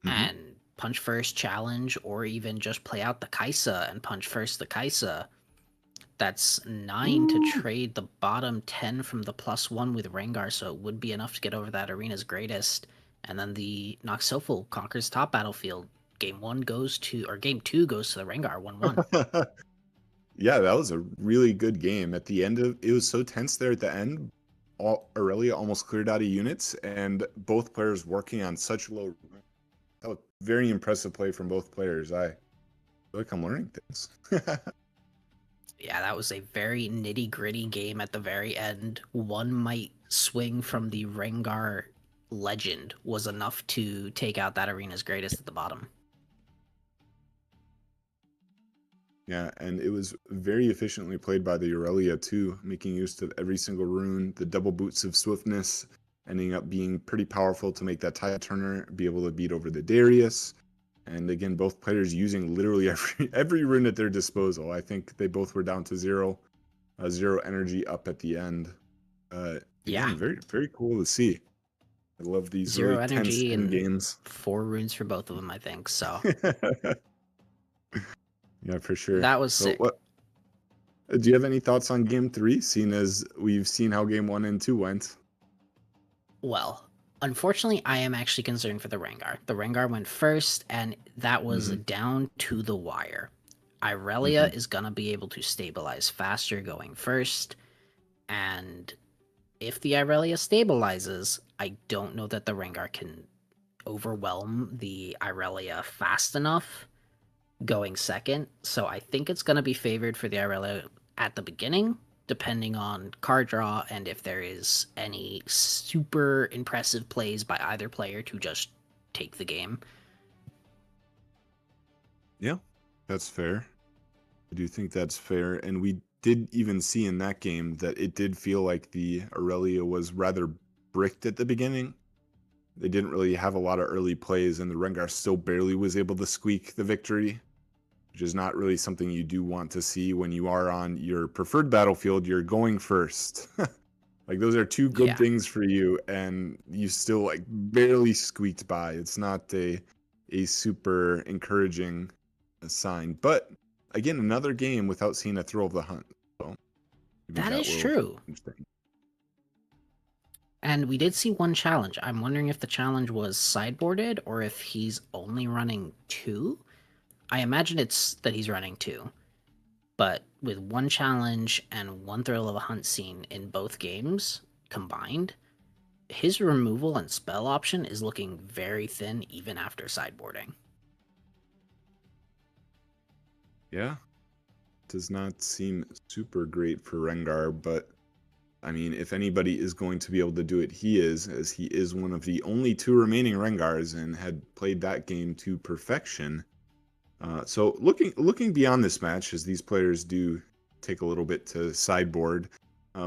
and punch first challenge, or even just play out the Kaisa and punch first the Kaisa. That's 9 to trade the bottom 10 from the +1 with Rengar, so it would be enough to get over that Arena's Greatest. And then the Noxus Hopeful conquers top battlefield. Game 2 goes to the Rengar 1-1. Yeah, that was a really good game. At the end it was so tense there at the end. Aurelia almost cleared out of units, and both players working on such low. That was very impressive play from both players. I feel like I'm learning things. Yeah, that was a very nitty-gritty game at the very end. 1 might swing from the Rengar legend was enough to take out that Arena's Greatest at the bottom. Yeah, and it was very efficiently played by the Aurelia too, making use of every single rune, the double boots of swiftness, ending up being pretty powerful to make that Tide Turner be able to beat over the Darius. And again, both players using literally every rune at their disposal. I think they both were down to 0 energy up at the end. Again, very, very cool to see. I love these 0 really tense energy end and games. 4 runes for both of them, I think. So Yeah, for sure. that was So sick. Do you have any thoughts on game 3, seeing as we've seen how game 1 and 2 went? Well, unfortunately, I am actually concerned for the Rengar. The Rengar went first, and that was down to the wire. Irelia is going to be able to stabilize faster going first, and if the Irelia stabilizes, I don't know that the Rengar can overwhelm the Irelia fast enough going second, so I think it's going to be favored for the Irelia at the beginning, depending on card draw and if there is any super impressive plays by either player to just take the game. Yeah, that's fair. I do think that's fair, and we did even see in that game that it did feel like the Aurelia was rather bricked at the beginning. They didn't really have a lot of early plays, and the Rengar still barely was able to squeak the victory, which is not really something you do want to see when you are on your preferred battlefield. You're going first. Like, those are two good things for you, and you still like barely squeaked by. It's not a super encouraging sign. But again, another game without seeing a thrill of the hunt. So that is true. And we did see one challenge. I'm wondering if the challenge was sideboarded or if he's only running 2. I imagine it's that he's running 2. But with one challenge and one thrill of a hunt scene in both games combined, his removal and spell option is looking very thin even after sideboarding. Yeah. Does not seem super great for Rengar, but I mean, if anybody is going to be able to do it, he is, as he is one of the only 2 remaining Rengars and had played that game to perfection. So looking beyond this match, as these players do take a little bit to sideboard,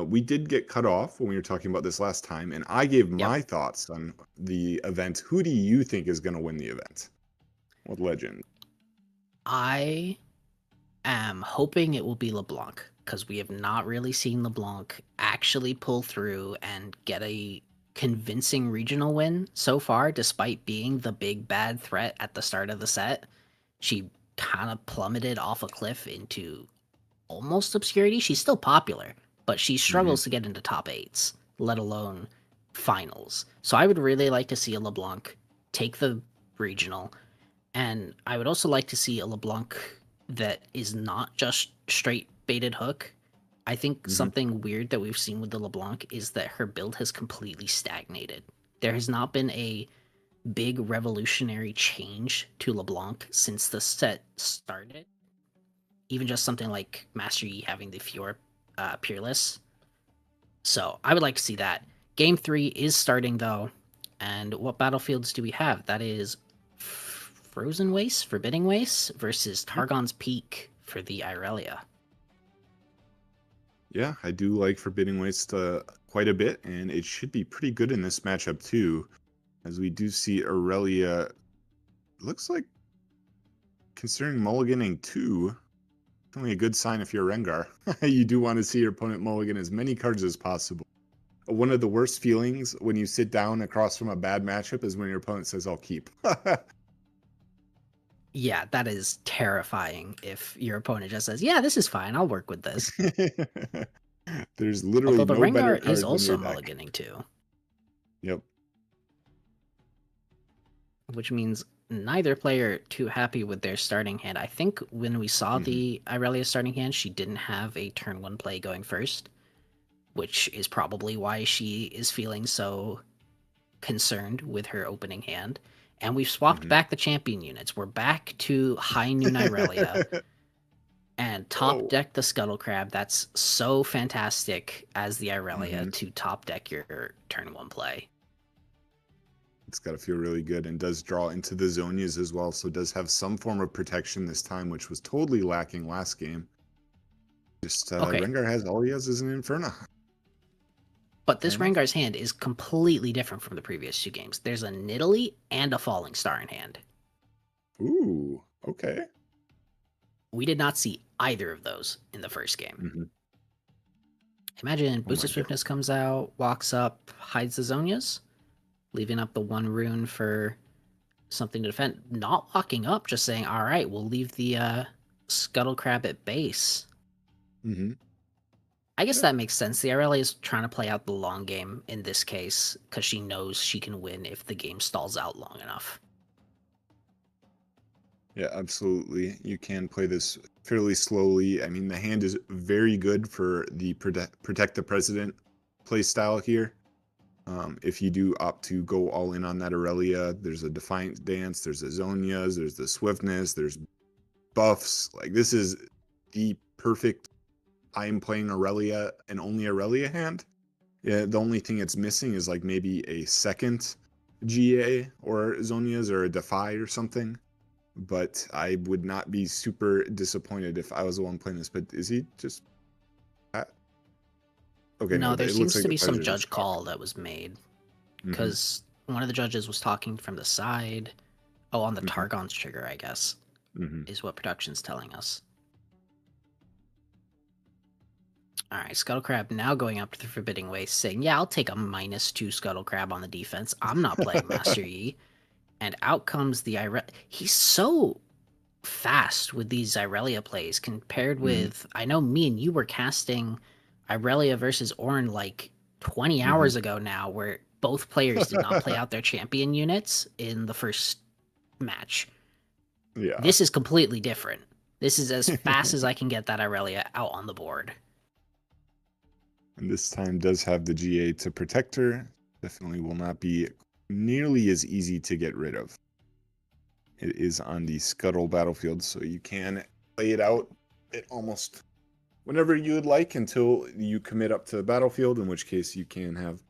we did get cut off when we were talking about this last time, and I gave my thoughts on the event. Who do you think is going to win the event? What legend? I am hoping it will be LeBlanc, because we have not really seen LeBlanc actually pull through and get a convincing regional win so far, despite being the big bad threat at the start of the set. She kind of plummeted off a cliff into almost obscurity. She's still popular, but she struggles to get into top 8s, let alone finals. So I would really like to see a LeBlanc take the regional, and I would also like to see a LeBlanc that is not just straight baited hook. I think something weird that we've seen with the LeBlanc is that her build has completely stagnated. There has not been a big revolutionary change to LeBlanc since the set started. Even just something like Master Yi having the Fiora Peerless. So I would like to see that. Game 3 is starting though, and what battlefields do we have? That is Frozen Waste, Forbidding Waste versus Targon's Peak for the Irelia. Yeah, I do like Forbidding Waste quite a bit, and it should be pretty good in this matchup too, as we do see Aurelia, looks like, considering mulliganing 2, only a good sign if you're Rengar. You do want to see your opponent mulligan as many cards as possible. One of the worst feelings when you sit down across from a bad matchup is when your opponent says, I'll keep. Yeah, that is terrifying if your opponent just says, yeah, this is fine, I'll work with this. There's literally Although the no better Rengar card is than also your deck. mulliganing too. Yep. Which means neither player too happy with their starting hand. I think when we saw the Irelia starting hand, she didn't have a turn 1 play going first, which is probably why she is feeling so concerned with her opening hand. And we've swapped back the champion units. We're back to High Noon Irelia and top deck the Scuttle Crab. That's so fantastic as the Irelia to top deck your turn 1 play. It's got to feel really good, and does draw into the Zonias as well, so does have some form of protection this time, which was totally lacking last game. Just Rengar has all he has is an Inferno. But this Rengar's hand is completely different from the previous 2 games. There's a Nidalee and a Falling Star in hand. Ooh, okay. We did not see either of those in the first game. Imagine Boost of Swiftness comes out, walks up, hides the Zonias, leaving up the 1 rune for something to defend. Not walking up, just saying, all right, we'll leave the Scuttle Crab at base. Mm-hmm. I guess that makes sense. The Irelia is trying to play out the long game in this case because she knows she can win if the game stalls out long enough. Yeah, absolutely. You can play this fairly slowly. I mean, the hand is very good for the protect the president play style here. If you do opt to go all in on that Aurelia, there's a Defiant Dance, there's the Zonias, there's the Swiftness, there's buffs. Like, this is the perfect I am playing Aurelia and only Aurelia hand. Yeah, the only thing it's missing is like maybe a second GA or Zonias or a Defy or something. But I would not be super disappointed if I was the one playing this. But is he just... Okay, No, there it seems looks like to the be some players are judge just call talking. that was made Mhm. because one of the judges was talking from the side. Oh, on the Mhm. Targon's trigger, I guess, Mhm. is what production's telling us. All right, Scuttle Crab now going up to the Forbidding Waste, saying, yeah, I'll take a -2 Scuttle Crab on the defense. I'm not playing Master Yi. And out comes the Irelia. He's so fast with these Irelia plays compared with, I know me and you were casting Irelia versus Ornn like 20 hours ago now, where both players did not play out their champion units in the first match. Yeah. This is completely different. This is as fast as I can get that Irelia out on the board. And this time does have the GA to protect her. Definitely will not be nearly as easy to get rid of. It is on the Scuttle battlefield, so you can play it out at almost whenever you would like until you commit up to the battlefield, in which case you can have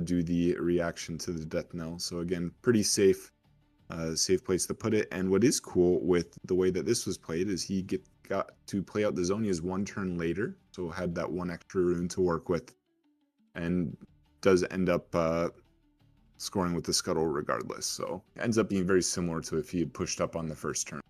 do the reaction to the death knell. So again, pretty safe place to put it. And what is cool with the way that this was played is he got to play out the Zonias one turn later, so had that one extra rune to work with, and does end up scoring with the Scuttle regardless. So it ends up being very similar to if he had pushed up on the first turn.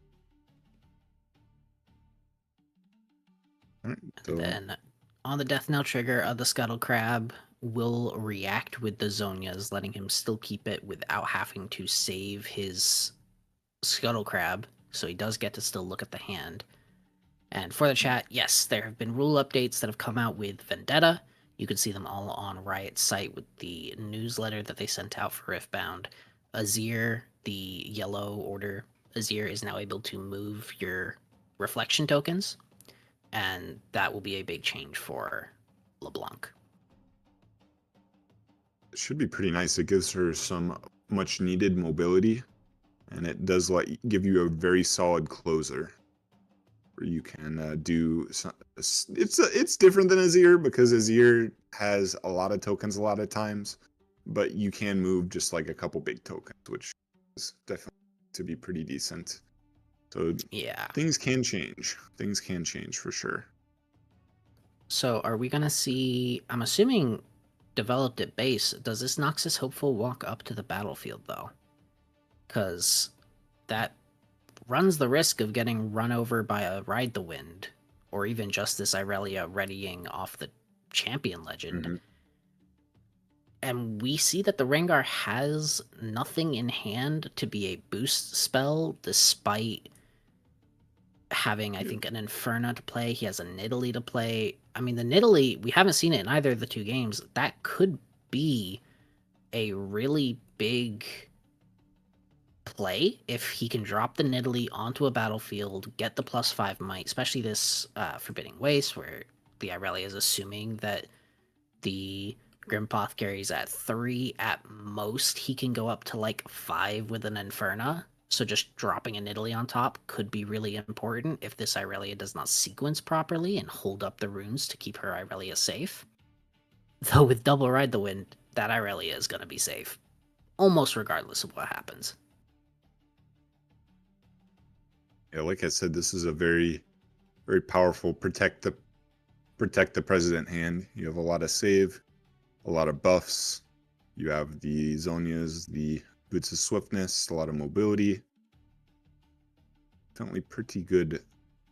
All right, so... And then on the Death Knell trigger, the Scuttle Crab will react with the Zonias, letting him still keep it without having to save his Scuttle Crab, so he does get to still look at the hand. And for the chat, yes, there have been rule updates that have come out with Vendetta. You can see them all on Riot's site with the newsletter that they sent out for Riftbound. Azir, the yellow order, Azir is now able to move your reflection tokens, and that will be a big change for LeBlanc. It should be pretty nice. It gives her some much needed mobility, and it does give you a very solid closer where you can do some, it's different than Azir because Azir has a lot of tokens a lot of times, but you can move just like a couple big tokens, which is definitely to be pretty decent. So yeah, things can change. Things can change for sure. So are we gonna see, I'm assuming developed at base, does this Noxus Hopeful walk up to the battlefield though? Because that runs the risk of getting run over by a Ride the Wind, or even just this Irelia readying off the champion legend. And we see that the Rengar has nothing in hand to be a boost spell, despite having, I think, an Inferno to play. He has a Nidalee to play. I mean, the Nidalee, we haven't seen it in either of the two games. That could be a really big play if he can drop the Nidalee onto a battlefield, get the +5 might, especially this Forbidding Waste, where the Irelia is assuming that the Grimpothcary is at 3 at most. He can go up to like 5 with an Inferno. So just dropping a Nidalee on top could be really important if this Irelia does not sequence properly and hold up the runes to keep her Irelia safe. Though with double Ride the Wind, that Irelia is going to be safe, almost regardless of what happens. Yeah, like I said, this is a very, very powerful protect the president hand. You have a lot of save, a lot of buffs. You have the Zonias, the Boots of Swiftness, a lot of mobility. Definitely pretty good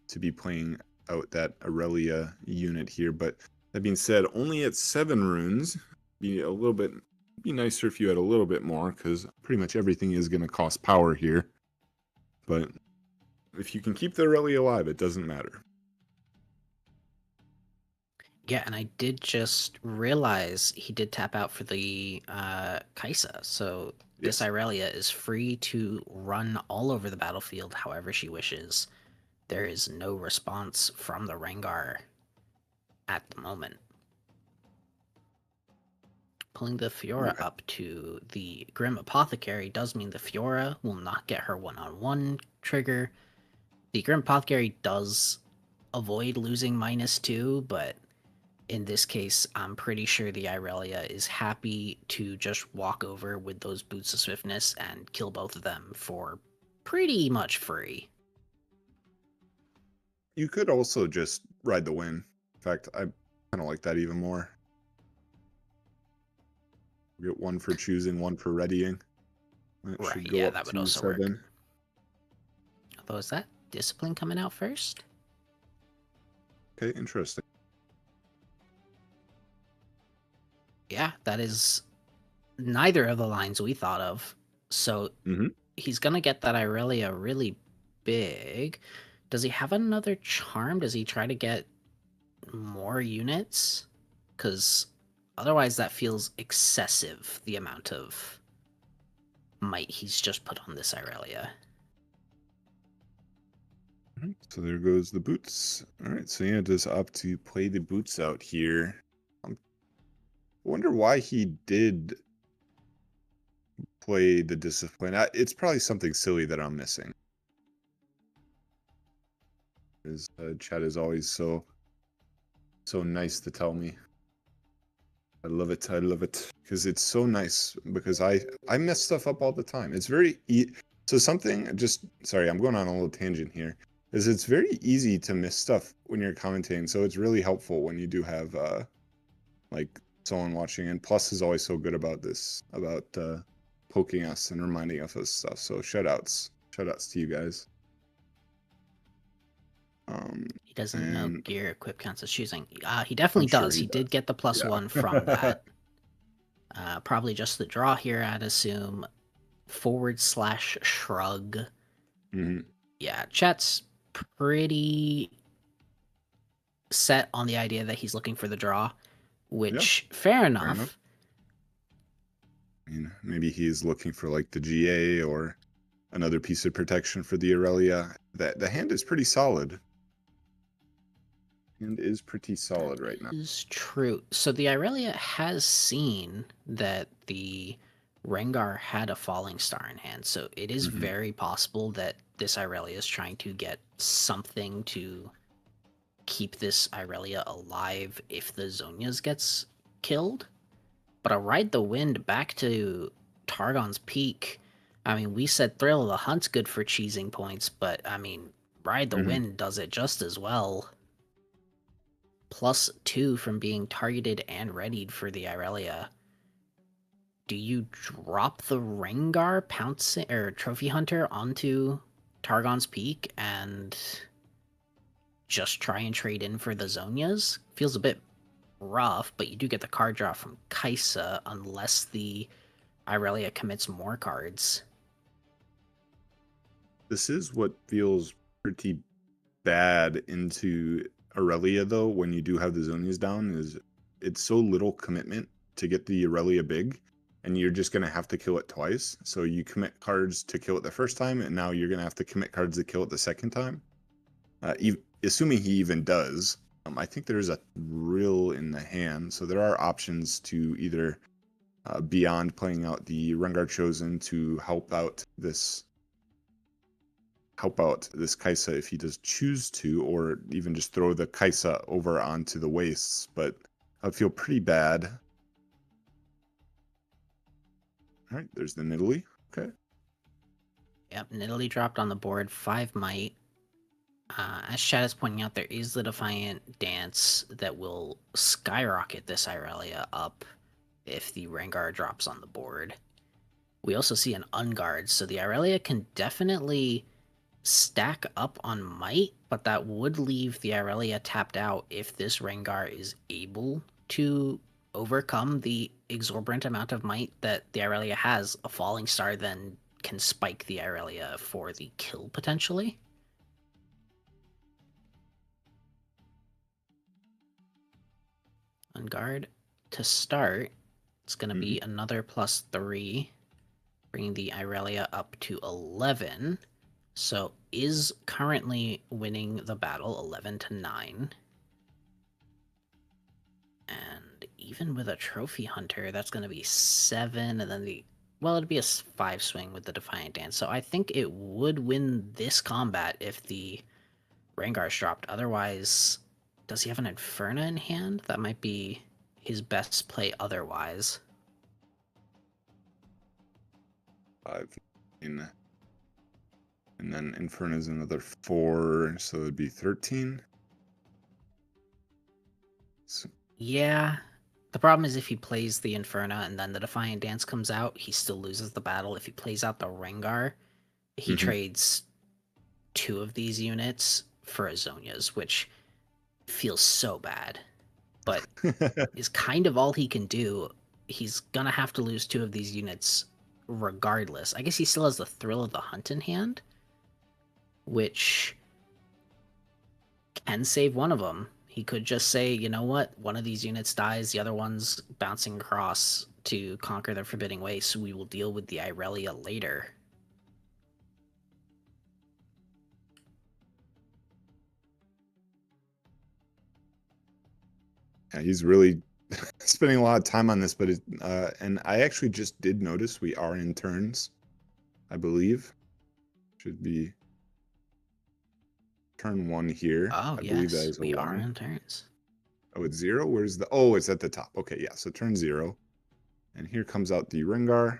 to be playing out that Aurelia unit here. But that being said, only at 7 runes. Be nicer if you had a little bit more, because pretty much everything is going to cost power here. But if you can keep the Aurelia alive, it doesn't matter. Yeah, and I did just realize he did tap out for the Kaisa, so this Yes. Irelia is free to run all over the battlefield however she wishes. There is no response from the Rengar at the moment. Pulling the Fiora Okay. up to the Grim Apothecary does mean the Fiora will not get her one-on-one trigger. The Grim Apothecary does avoid losing -2, but in this case, I'm pretty sure the Irelia is happy to just walk over with those Boots of Swiftness and kill both of them for pretty much free. You could also just ride the win. In fact, I kind of like that even more. We get one for choosing, one for readying. That Right, should go yeah, up that would to also 7. work. Although, is that Discipline coming out first? Okay, interesting. Yeah, that is neither of the lines we thought of. So Mhm. he's gonna get that Irelia really big. Does he have another charm? Does he try to get more units? Because otherwise that feels excessive, the amount of might he's just put on this Irelia. All right, so there goes the boots. All right, so yeah, just up to play the boots out here. I wonder why he did play the discipline. It's probably something silly that I'm missing. His chat is always so nice to tell me. I love it. I love it because it's so nice because I mess stuff up all the time. It's very so something just sorry, I'm going on a little tangent here. Is it's very easy to miss stuff when you're commentating. So it's really helpful when you do have like someone watching, and Plus is always so good about this, about poking us and reminding us of stuff. So shout outs to you guys. He doesn't know And gear equip counts as choosing. He I'm definitely sure does. He did get the +1 from that. Probably just the draw here, I'd assume. /shrug. Mhm. Yeah, chat's pretty set on the idea that he's looking for the draw, which fair enough. enough. I mean, maybe he's looking for like the GA or another piece of protection for the Aurelia. The hand is pretty solid. Hand is pretty solid right now. Is true. So the Irelia has seen that the Rengar had a falling star in hand, so it is Mhm. very possible that this Irelia is trying to get something to keep this Irelia alive if the Zonias gets killed. But I'll ride the wind back to Targon's Peak. I mean, we said Thrill of the Hunt's good for cheesing points, but I mean, Ride the Mhm. Wind does it just as well. +2 from being targeted and readied for the Irelia. Do you drop the Rengar pouncing or Trophy Hunter onto Targon's Peak and just try and trade in for the Zonias? Feels a bit rough, but you do get the card draw from Kaisa unless the Irelia commits more cards. This is what feels pretty bad into Aurelia though, when you do have the Zonias down, is it's so little commitment to get the Aurelia big, and you're just gonna have to kill it twice. So you commit cards to kill it the first time, and now you're gonna have to commit cards to kill it the second time. Assuming he even does. I think there's a rill in the hand, so there are options to either beyond playing out the Rengar Chosen to help out this Kaisa if he does choose to, or even just throw the Kaisa over onto the wastes, but I would feel pretty bad. All right, there's the Nidalee. Okay. Yep, Nidalee dropped on the board, 5 might. As Chad is pointing out, there is the Defiant Dance that will skyrocket this Irelia up if the Rengar drops on the board. We also see an Unguard, so the Irelia can definitely stack up on might, but that would leave the Irelia tapped out if this Rengar is able to overcome the exorbitant amount of might that the Irelia has. A falling star then can spike the Irelia for the kill potentially. Vanguard to start. It's going to be another +3, bringing the Irelia up to 11. So is currently winning the battle 11-9. And even with a Trophy Hunter, that's going to be 7, and then it'd be a 5 swing with the Defiant Dance. So I think it would win this combat if the Rengar's dropped. Otherwise, does he have an Inferna in hand? That might be his best play otherwise. 5, 9. And then Inferna's another 4, so it'd be 13. So, yeah. The problem is if he plays the Inferna and then the Defiant Dance comes out, he still loses the battle. If he plays out the Rengar, he trades 2 of these units for Azonias, which feels so bad. But is kind of all he can do. He's gonna have to lose 2 of these units regardless. I guess he still has the Thrill of the Hunt in hand, which can save one of them. He could just say, you know what, one of these units dies, the other one's bouncing across to conquer the Forbidding Waste, so we will deal with the Irelia later. yeah, he's really spending a lot of time on this, but and I actually just did notice we are in turns, I believe. Should be turn 1 here. Oh, I yes, believe that is we a are 1. in turns. Oh, it's 0? Where's the... Oh, it's at the top. Okay, yeah, so turn 0. And here comes out the Rengar.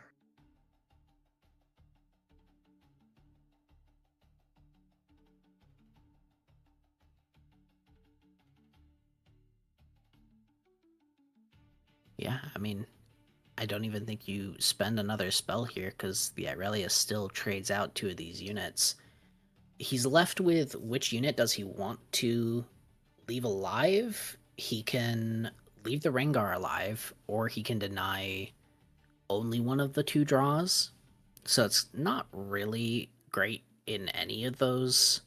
Yeah, I mean, I don't even think you spend another spell here because the Irelia still trades out 2 of these units. He's left with which unit does he want to leave alive? He can leave the Rengar alive, or he can deny only one of the 2 draws. So it's not really great in any of those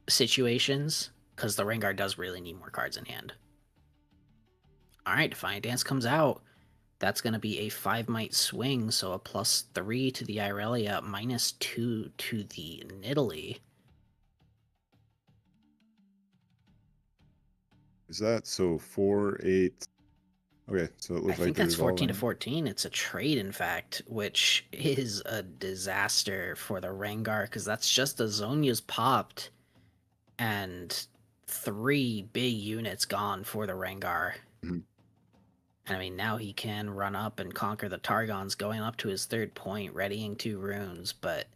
situations, because the Rengar does really need more cards in hand. Alright, Defiant Dance comes out. That's going to be a 5 might swing, so a +3 to the Irelia, -2 to the Nidalee. Is that so 4, 8? Okay, so it looks I like think that's there's all 14 to in. 14. It's a trade, in fact, which is a disaster for the Rengar, because that's just a Zonia's popped, and 3 big units gone for the Rengar. Mhm. And I mean, now he can run up and conquer the Targons, going up to his 3rd point, readying 2 runes, but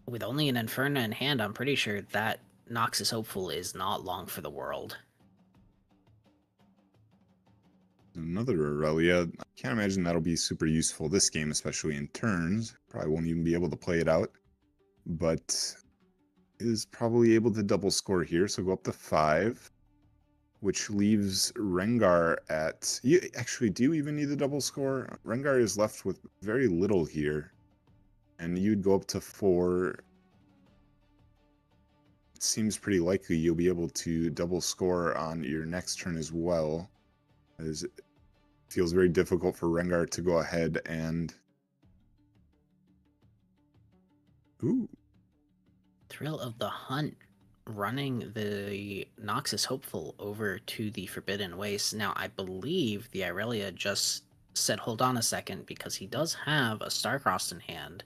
with only an Inferno in hand, I'm pretty sure that Noxus Hopeful is not long for the world. Another Aurelia. I can't imagine that'll be super useful this game, especially in turns. Probably won't even be able to play it out. But is probably able to double score here, so go up to 5. Which leaves Rengar at... Actually, do you even need the double score? Rengar is left with very little here. And you'd go up to 4. It seems pretty likely you'll be able to double score on your next turn as well. As it feels very difficult for Rengar to go ahead and... Ooh. Thrill of the Hunt running the Noxus Hopeful over to the Forbidden Waste. Now, I believe the Irelia just said, hold on a second, because he does have a Starcrossed in hand.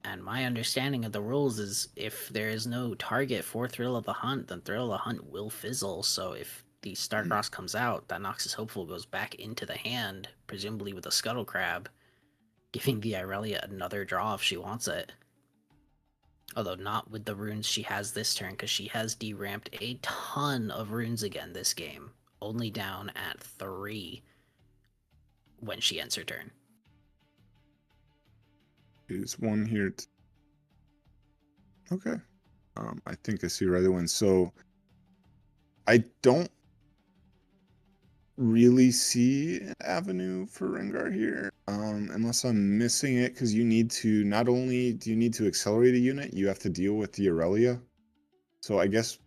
And my understanding of the rules is if there is no target for Thrill of the Hunt, then Thrill of the Hunt will fizzle. So if the Starcross comes out, that Noxus Hopeful goes back into the hand, presumably with a Scuttle Crab, giving the Irelia another draw if she wants it. Although not with the runes she has this turn, because she has deramped a ton of runes again this game. Only down at 3 when she ends her turn. There's one here. Okay. I think I see your other one. So I don't really see an avenue for Rengar here, unless I'm missing it, because you need to, not only do you need to accelerate a unit, you have to deal with the Aurelia. So I guess,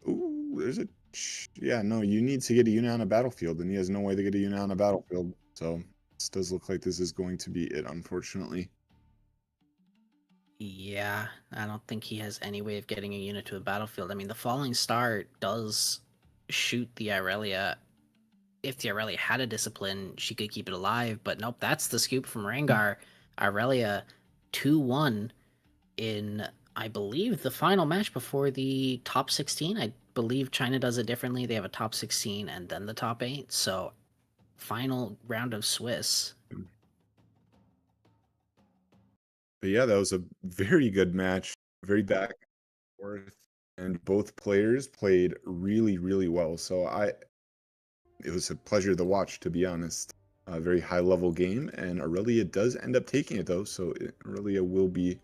ooh, there's a Yeah, no, you need to get a unit on a battlefield, and he has no way to get a unit on a battlefield. So this does look like this is going to be it, unfortunately. Yeah, I don't think he has any way of getting a unit to a battlefield. I mean, the Falling Star does shoot the Irelia. If the Irelia had a discipline, she could keep it alive, but nope, that's the scoop from Rengar. Irelia 2-1 in, I believe, the final match before the top 16. I believe China does it differently. They have a top 16 and then the top 8. So, final round of Swiss. But yeah, that was a very good match, very back and forth, and both players played really, really well. So it was a pleasure to watch, to be honest. A very high level game, and Aurelia does end up taking it though. So Aurelia will be,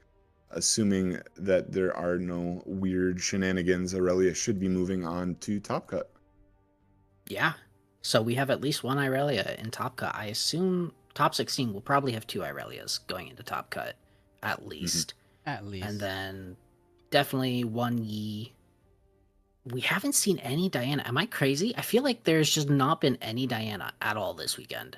assuming that there are no weird shenanigans, Aurelia should be moving on to Top Cut. Yeah. So we have at least one Irelia in Top Cut. I assume top 16 will probably have 2 Irelias going into Top Cut, at least. At least. And then definitely one Yi. We haven't seen any Diana. Am I crazy? I feel like there's just not been any Diana at all this weekend.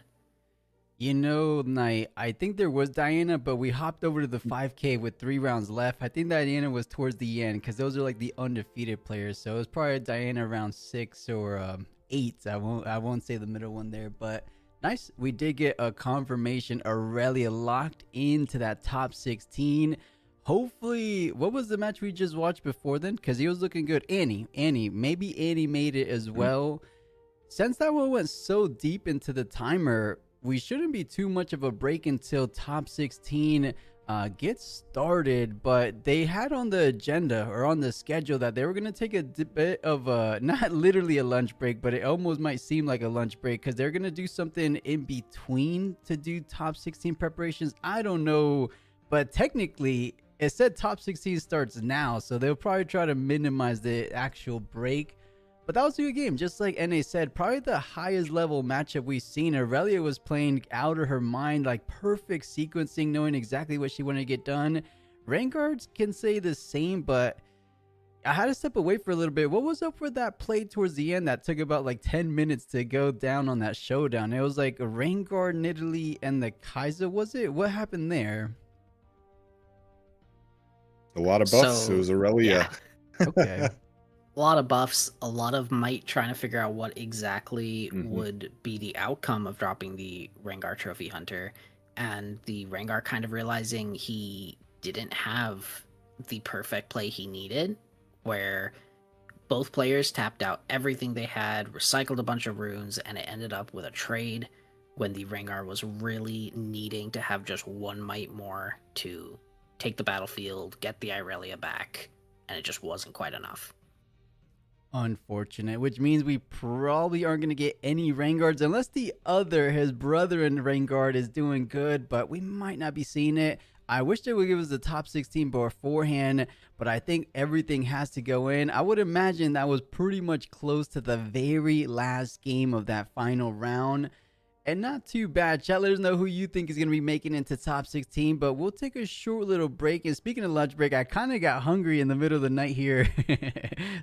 You know, Knight, I think there was Diana, but we hopped over to the 5K with 3 rounds left. I think Diana was towards the end because those are like the undefeated players. So it was probably Diana around 6 or 8. I won't say the middle one there, but nice. We did get a confirmation. Aurelia locked into that top 16. Hopefully, what was the match we just watched before then? Because he was looking good. Maybe Annie made it as well. Since that one went so deep into the timer, we shouldn't be too much of a break until top 16 gets started. But they had on the agenda or on the schedule that they were going to take a bit of a, not literally a lunch break, but it almost might seem like a lunch break because they're going to do something in between to do top 16 preparations. I don't know, but technically it said top 16 starts now, so they'll probably try to minimize the actual break. But that was a good game. Just like NA said, probably the highest level matchup we've seen. Aurelia was playing out of her mind, like perfect sequencing, knowing exactly what she wanted to get done. Rengar can say the same, but I had to step away for a little bit. What was up with that play towards the end that took about like 10 minutes to go down on that showdown? It was like Rengar, Nidalee, and the Kaiser, was it? What happened there? A lot of buffs. So, It was Aurelia. Yeah. Okay. A lot of buffs, a lot of might trying to figure out what exactly would be the outcome of dropping the Rengar Trophy Hunter, and the Rengar kind of realizing he didn't have the perfect play he needed, where both players tapped out everything they had, recycled a bunch of runes, and it ended up with a trade when the Rengar was really needing to have just one might more to take the battlefield, get the Irelia back, and it just wasn't quite enough. Unfortunate, which means we probably aren't going to get any Rengards unless his brother in Rengar is doing good, but we might not be seeing it. I wish they would give us the top 16 beforehand, but I think everything has to go in. I would imagine that was pretty much close to the very last game of that final round. And not too bad. Chat, let us know who you think is going to be making into top 16. But we'll take a short little break. And speaking of lunch break, I kind of got hungry in the middle of the night here.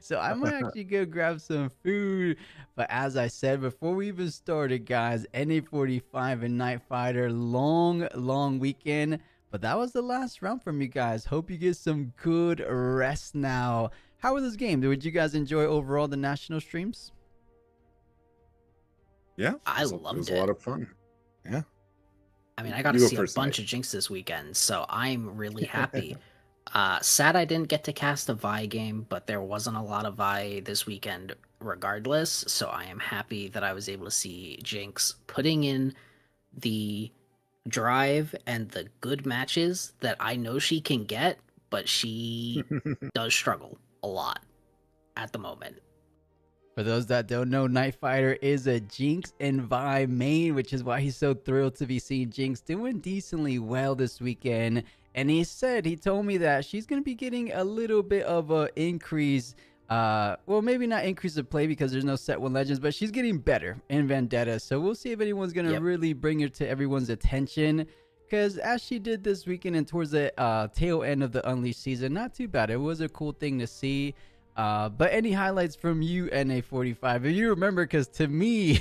So I might actually go grab some food. But as I said, before we even started, guys, NA45 and Night Fighter, long weekend. But that was the last round from you guys. Hope you get some good rest now. How was this game? Did you guys enjoy overall the national streams? Yeah, I it loved was it. a lot of fun. Yeah. I mean, I got to see a bunch of Jinx this weekend, so I'm really happy. Sad I didn't get to cast a Vi game, but there wasn't a lot of Vi this weekend regardless, so I am happy that I was able to see Jinx putting in the drive and the good matches that I know she can get, but she does struggle a lot at the moment. For those that don't know, Night Fighter is a Jinx and Vi main, which is why he's so thrilled to be seeing Jinx doing decently well this weekend. And he told me that she's going to be getting a little bit of an increase. Well, maybe not increase of play because there's no set 1 legends, but she's getting better in Vendetta. So we'll see if anyone's going to really bring her to everyone's attention. Because as she did this weekend and towards the tail end of the Unleashed season, not too bad. It was a cool thing to see. But any highlights from you, NA45? If you remember, because to me,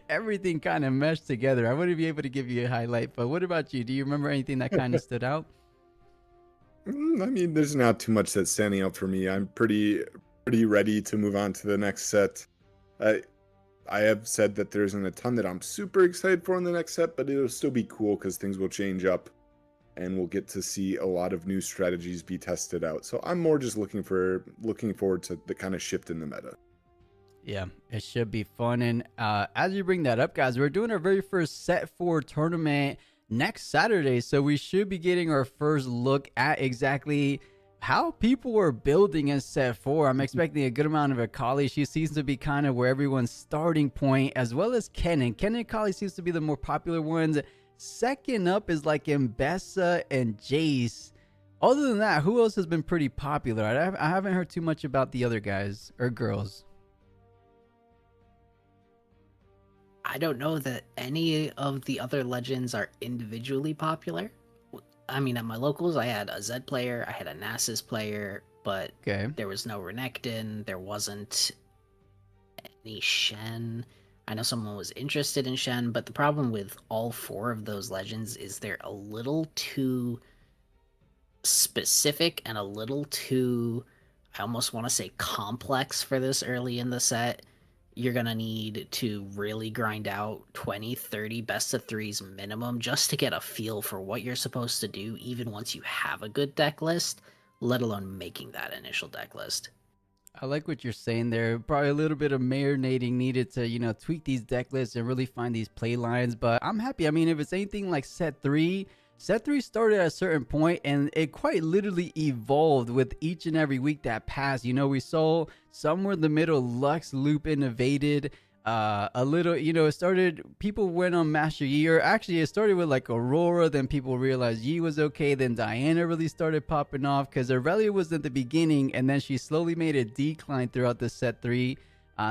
everything kind of meshed together. I wouldn't be able to give you a highlight, but what about you? Do you remember anything that kind of stood out? I mean, there's not too much that's standing out for me. I'm pretty ready to move on to the next set. I have said that there isn't a ton that I'm super excited for in the next set, but it'll still be cool because things will change up and we'll get to see a lot of new strategies be tested out. So I'm more just looking forward to the kind of shift in the meta. Yeah, it should be fun. And as you bring that up, guys, we're doing our very first Set 4 tournament next Saturday. So we should be getting our first look at exactly how people are building in Set 4. I'm expecting a good amount of Akali. She seems to be kind of where everyone's starting point, as well as Kennen. Kennen and Akali seems to be the more popular ones. Second up is like Mbessa and Jace. Other than that, who else has been pretty popular? I haven't heard too much about the other guys or girls. I don't know that any of the other legends are individually popular. I mean, at my locals, I had a Zed player, I had a Nasus player, but there was no Renekton, there wasn't any Shen. I know someone was interested in Shen, but the problem with all four of those legends is they're a little too specific and a little too, I almost want to say, complex for this early in the set. You're going to need to really grind out 20, 30 best of threes minimum just to get a feel for what you're supposed to do, even once you have a good deck list, let alone making that initial deck list. I like what you're saying there. Probably a little bit of marinating needed to, tweak these deck lists and really find these play lines. But I'm happy. I mean, if it's anything like Set 3 started at a certain point and it quite literally evolved with each and every week that passed. We saw somewhere in the middle, Lux loop innovated. A little, it started, people went on Master Yi, or actually it started with like Aurora, then people realized Yi was okay, then Diana really started popping off because Aurelia was at the beginning and then she slowly made a decline throughout the Set 3.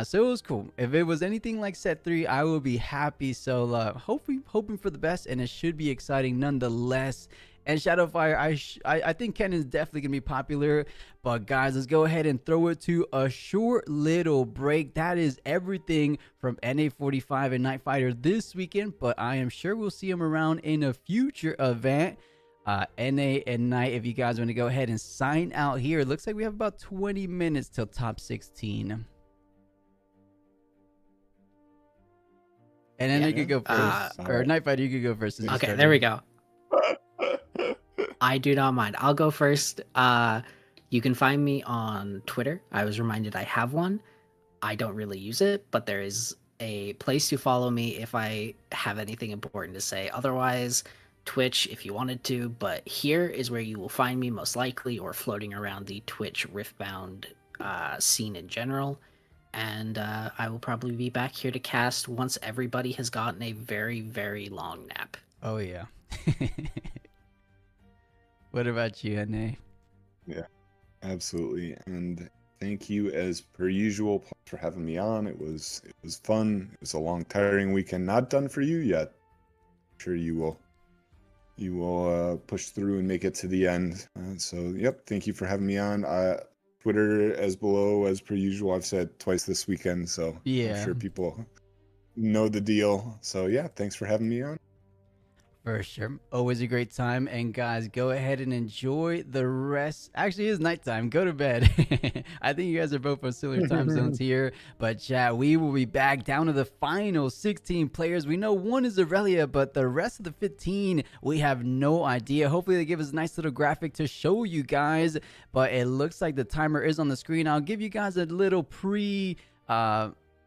So it was cool. If it was anything like Set 3, I will be happy. So hoping for the best, and it should be exciting nonetheless. And Shadowfire, I think Ken is definitely going to be popular. But guys, let's go ahead and throw it to a short little break. That is everything from NA45 and Night Fighter this weekend. But I am sure we'll see him around in a future event. NA and Night, if you guys want to go ahead and sign out here. It looks like we have about 20 minutes till top 16. And then you could go first. Or Night Fighter, you could go first. Okay, there we go. I do not mind. I'll go first. You can find me on Twitter. I was reminded I have one. I don't really use it, but there is a place to follow me if I have anything important to say. Otherwise, Twitch if you wanted to, but here is where you will find me most likely, or floating around the Twitch Riftbound scene in general. And I will probably be back here to cast once everybody has gotten a very, very long nap. Oh, yeah. What about you, NA? Yeah, absolutely. And thank you as per usual for having me on. It was fun. It was a long, tiring weekend. Not done for you yet. I'm sure you will push through and make it to the end. So, yep, thank you for having me on. Twitter as below as per usual. I've said twice this weekend, so yeah. I'm sure people know the deal. So yeah, thanks for having me on. For sure. Always a great time. And guys, go ahead and enjoy the rest. Actually, it's nighttime. Go to bed. I think you guys are both on similar time zones here. But chat, we will be back down to the final 16 players. We know one is Aurelia, but the rest of the 15, we have no idea. Hopefully they give us a nice little graphic to show you guys. But it looks like the timer is on the screen. I'll give you guys a little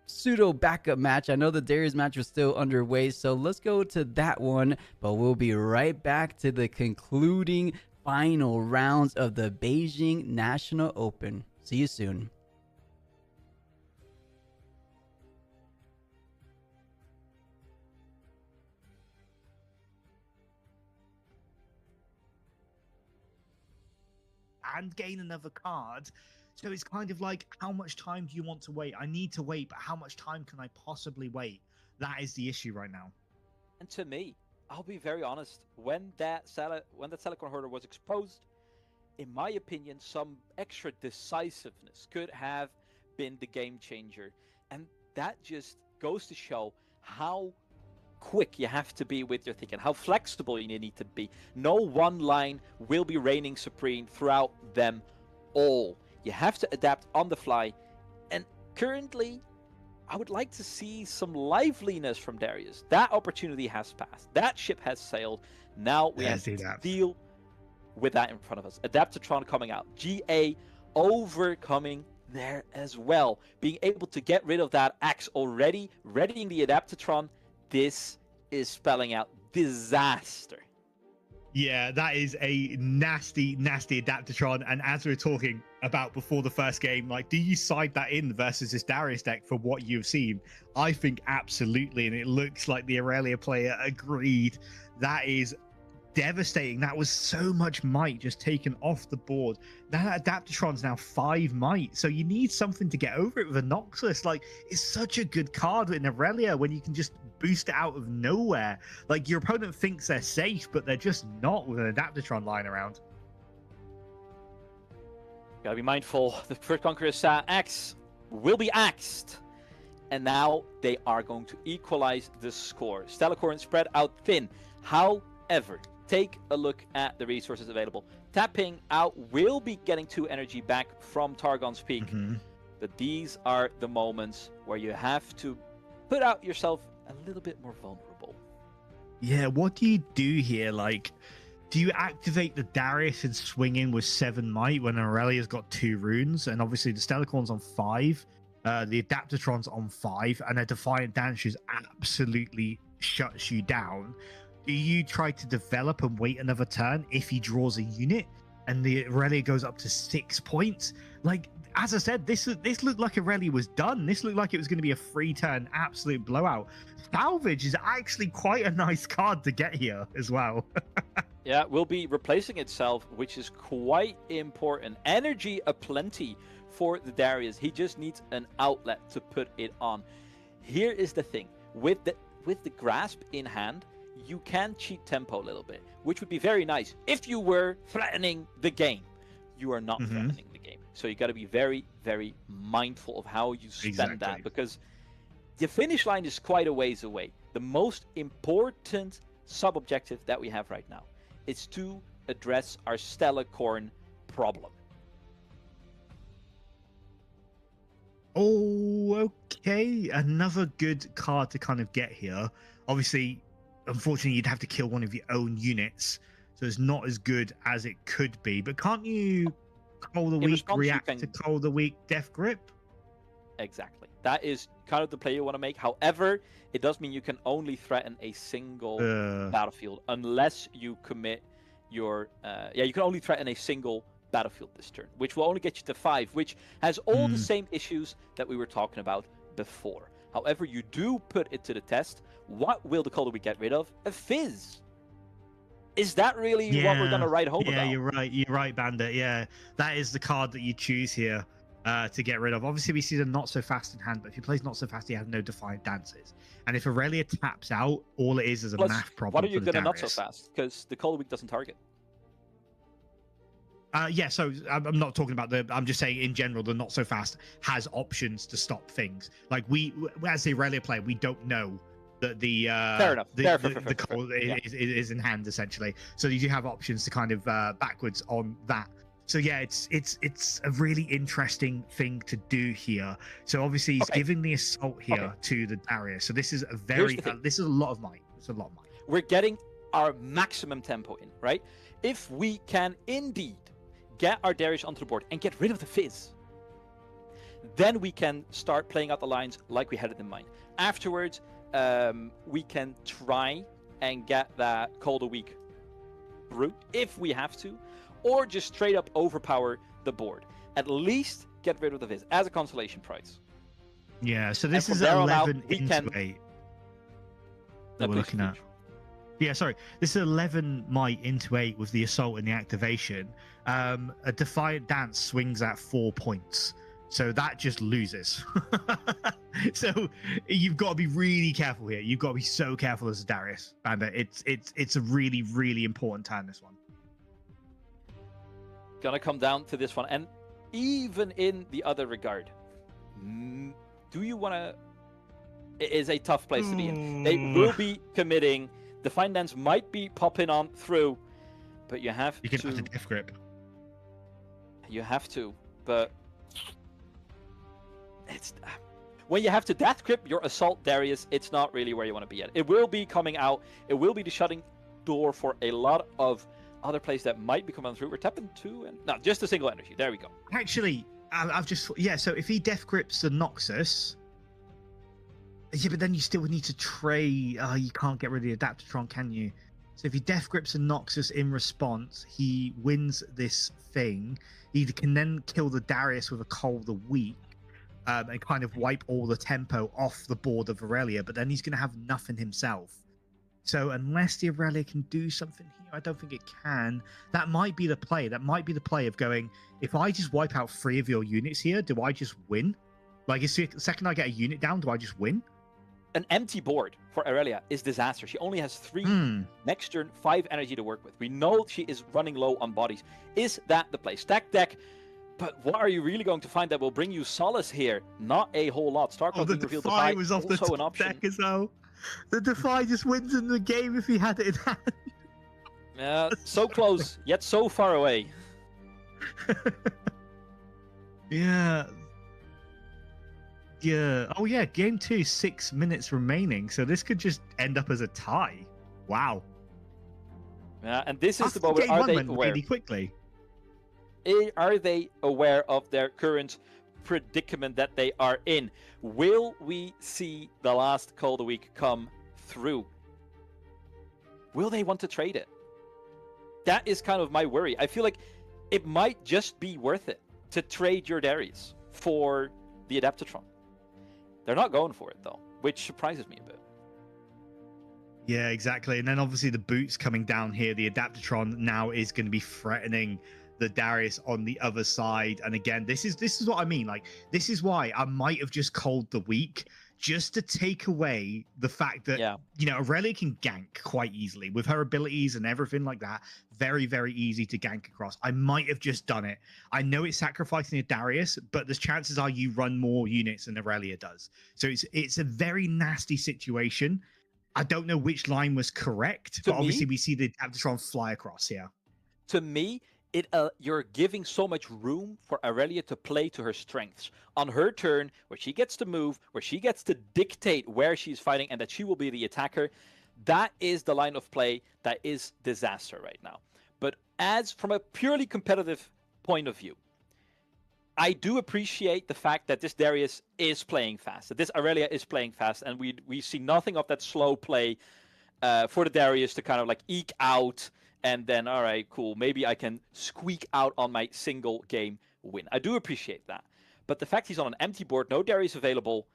pseudo backup match. I know the Darius match was still underway, so let's go to that one, but we'll be right back to the concluding final rounds of the Beijing National Open. See you soon. And gain another card. So it's kind of like, how much time do you want to wait? I need to wait, but how much time can I possibly wait? That is the issue right now. And to me, I'll be very honest, when that Silicon Hoarder was exposed, in my opinion, some extra decisiveness could have been the game changer. And that just goes to show how quick you have to be with your thinking, how flexible you need to be. No one line will be reigning supreme throughout them all. You have to adapt on the fly. And currently, I would like to see some liveliness from Darius. That opportunity has passed. That ship has sailed. Now we have to deal with that in front of us. Adaptatron coming out. GA overcoming there as well. Being able to get rid of that axe already, readying the Adaptatron. This is spelling out disaster. Yeah, that is a nasty, nasty Adaptatron. And as we were talking about before the first game, like, do you side that in versus this Darius deck for what you've seen? I think absolutely. And it looks like the Aurelia player agreed. That is devastating. That was so much might just taken off the board. That Adaptatron's now 5 might, so you need something to get over it with a Noxus. Like, it's such a good card in Aurelia when you can just boost it out of nowhere. Like, your opponent thinks they're safe, but they're just not with an Adaptatron lying around. Gotta be mindful. The first Conqueror's axe will be axed, and now they are going to equalize the score. Stellacorn spread out thin. However, take a look at the resources available. Tapping out will be getting 2 energy back from Targon's Peak. But these are the moments where you have to put out yourself a little bit more vulnerable. Yeah, what do you do here? Like, do you activate the Darius and swing in with 7 might when Aurelia's got 2 runes? And obviously the Stellacorn's on 5. The Adaptatron's on 5. And a Defiant Dance just absolutely shuts you down. Do you try to develop and wait another turn if he draws a unit and the Aurelia goes up to 6 points? Like, as I said, this looked like Aurelia was done. This looked like it was going to be a 3-turn absolute blowout. Salvage is actually quite a nice card to get here as well. Yeah, it will be replacing itself, which is quite important. Energy aplenty for the Darius. He just needs an outlet to put it on. Here is the thing. With the grasp in hand, you can cheat tempo a little bit, which would be very nice if you were threatening the game. You are not threatening the game. So you got to be very, very mindful of how you spend that, because the finish line is quite a ways away. The most important sub-objective that we have right now is to address our Stellacorn problem. Oh, okay. Another good card to kind of get here. Obviously, unfortunately, you'd have to kill one of your own units, so it's not as good as it could be. But can't you Call the Weak react to Call the Weak Death Grip? Exactly. That is kind of the play you want to make. However, it does mean you can only threaten a single battlefield unless you commit your... you can only threaten a single battlefield this turn, which will only get you to 5, which has all the same issues that we were talking about before. However, you do put it to the test. What will the Call the Weak get rid of? A Fizz. Is that really what we're going to write home about? Yeah, you're right, Bandit. Yeah, that is the card that you choose here to get rid of. Obviously, we see the Not So Fast in hand, but if he plays Not So Fast, he has no Defiant Dances. And if Aurelia taps out, all it is a math problem. What are you going to Not So Fast? Because the Call the Weak doesn't target. So I'm not talking about I'm just saying in general, the Not So Fast has options to stop things. Like we, as the Aurelia player, we don't know that the call is in hand essentially. So you do have options to kind of backwards on that. So yeah, it's a really interesting thing to do here. So obviously he's giving the assault here to the Darius. So this is a this is a lot of might. It's a lot of might. We're getting our maximum tempo in, right? If we can indeed get our Darius onto the board and get rid of the Fizz, then we can start playing out the lines like we had it in mind. Afterwards, we can try and get that Call the Weak route if we have to, or just straight up overpower the board. At least get rid of the Fizz as a consolation prize. Yeah, so this is 11 into 8 that we're looking at. Yeah, sorry. This is 11 might into 8 with the assault and the activation. A Defiant Dance swings at 4 points. So that just loses. So you've got to be really careful here. You've got to be so careful as a Darius Bandit. It's a really, really important turn, this one. gonna come down to this one. And even in the other regard, do you want to? It is a tough place to be in. They will be committing. The finance might be popping on through, but you have You can have the death grip. You have to, but it's when you have to death grip your assault Darius, it's not really where you want to be at. It will be coming out. It will be the shutting door for a lot of other plays that might be coming through. We're tapping 2 and no, just a single energy. There we go. Actually, I've just so if he death grips the Noxus, yeah, but then you still would need to trade. You can't get rid of the Adaptatron, can you? So if he death grips a Noxus in response, he wins this thing. He can then kill the Darius with a Coal the Weak, and kind of wipe all the tempo off the board of Aurelia. But then he's going to have nothing himself. So unless the Aurelia can do something here, I don't think it can. That might be the play. That might be the play of going, if I just wipe out 3 of your units here, do I just win? Like, the second I get a unit down, do I just win? An empty board for Aurelia is disaster. She only has 3 next turn, 5 energy to work with. We know she is running low on bodies. Is that the play? Stack deck. But what are you really going to find that will bring you solace here? Not a whole lot. StarCraft the revealed Defy was off the also an top option. deck as well. The Defy just wins in the game if he had it in hand. Yeah, so close, yet so far away. Yeah. Yeah. Oh, yeah. Game 2, 6 minutes remaining. So this could just end up as a tie. Wow. Yeah, and this is the thought moment. game Are one they went aware? really quickly? Are they aware of their current predicament that they are in? Will we see the last call of the week come through? Will they want to trade it? That is kind of my worry. I feel like it might just be worth it to trade your Darius for the Adaptatron. They're not going for it though, which surprises me a bit. Yeah, exactly. And then obviously the boots coming down here. The Adaptatron now is going to be threatening the Darius on the other side. And again, this is what I mean. Like, this is why I might have just called the week, just to take away the fact that, you know, Aurelia can gank quite easily with her abilities and everything like that. Very, very easy to gank across. I might have just done it. I know it's sacrificing a Darius, but the chances are you run more units than Aurelia does. So it's a very nasty situation. I don't know which line was correct, but obviously we see the Adaptatron fly across here. To me, you're giving so much room for Aurelia to play to her strengths. On her turn, where she gets to move, where she gets to dictate where she's fighting and that she will be the attacker, that is the line of play that is disaster right now. But as from a purely competitive point of view, I do appreciate the fact that this Darius is playing fast, that this Aurelia is playing fast, and we see nothing of that slow play for the Darius to kind of like eke out and then, all right, cool, maybe I can squeak out on my single game win. I do appreciate that. But the fact he's on an empty board, no Darius available,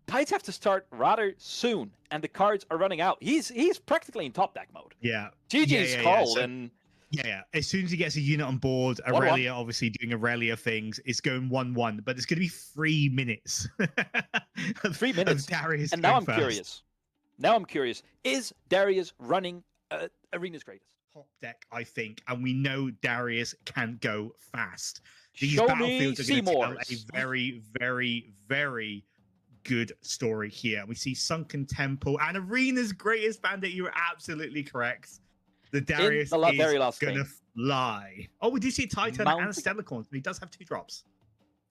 Tides have to start rather soon, and the cards are running out. He's practically in top deck mode. Yeah. GG's called, and... Yeah. As soon as he gets a unit on board, Aurelia obviously doing Aurelia things. It's going 1-1, but it's going to be 3 minutes. 3 minutes. Of Darius and now I'm first. curious. Now I'm curious. Is Darius running Arena's Greatest? Top deck, I think, and we know Darius can go fast. These Show battlefields me are going to tell Seymour's. a very, very, very good story here. We see Sunken Temple and Arena's Greatest Bandit. You were absolutely correct. The Darius the very is last going to game. fly. Oh, we do see Titan and a Mounting- Stellarcorn, but he does have 2 drops.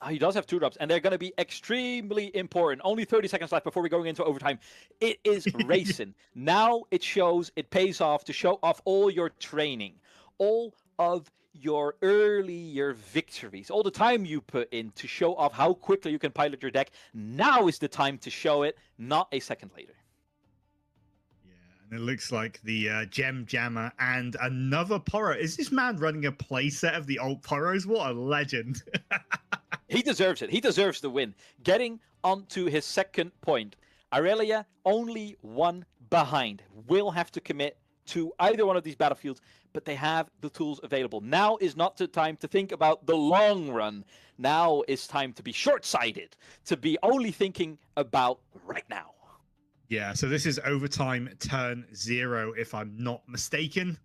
Oh, he does have 2 drops, and they're going to be extremely important. Only 30 seconds left before we're going into overtime. It is racing. Now it shows, it pays off to show off all your training, all of your earlier victories, all the time you put in to show off how quickly you can pilot your deck. Now is the time to show it, not a second later. And it looks like the Gem Jammer and another Poro. Is this man running a playset of the old Poros? What a legend. He deserves it. He deserves the win. Getting onto his second point. Aurelia only 1 behind. Will have to commit to either one of these battlefields, but they have the tools available. Now is not the time to think about the long run. Now is time to be short-sighted, to be only thinking about right now. Yeah, so this is overtime turn 0, if I'm not mistaken.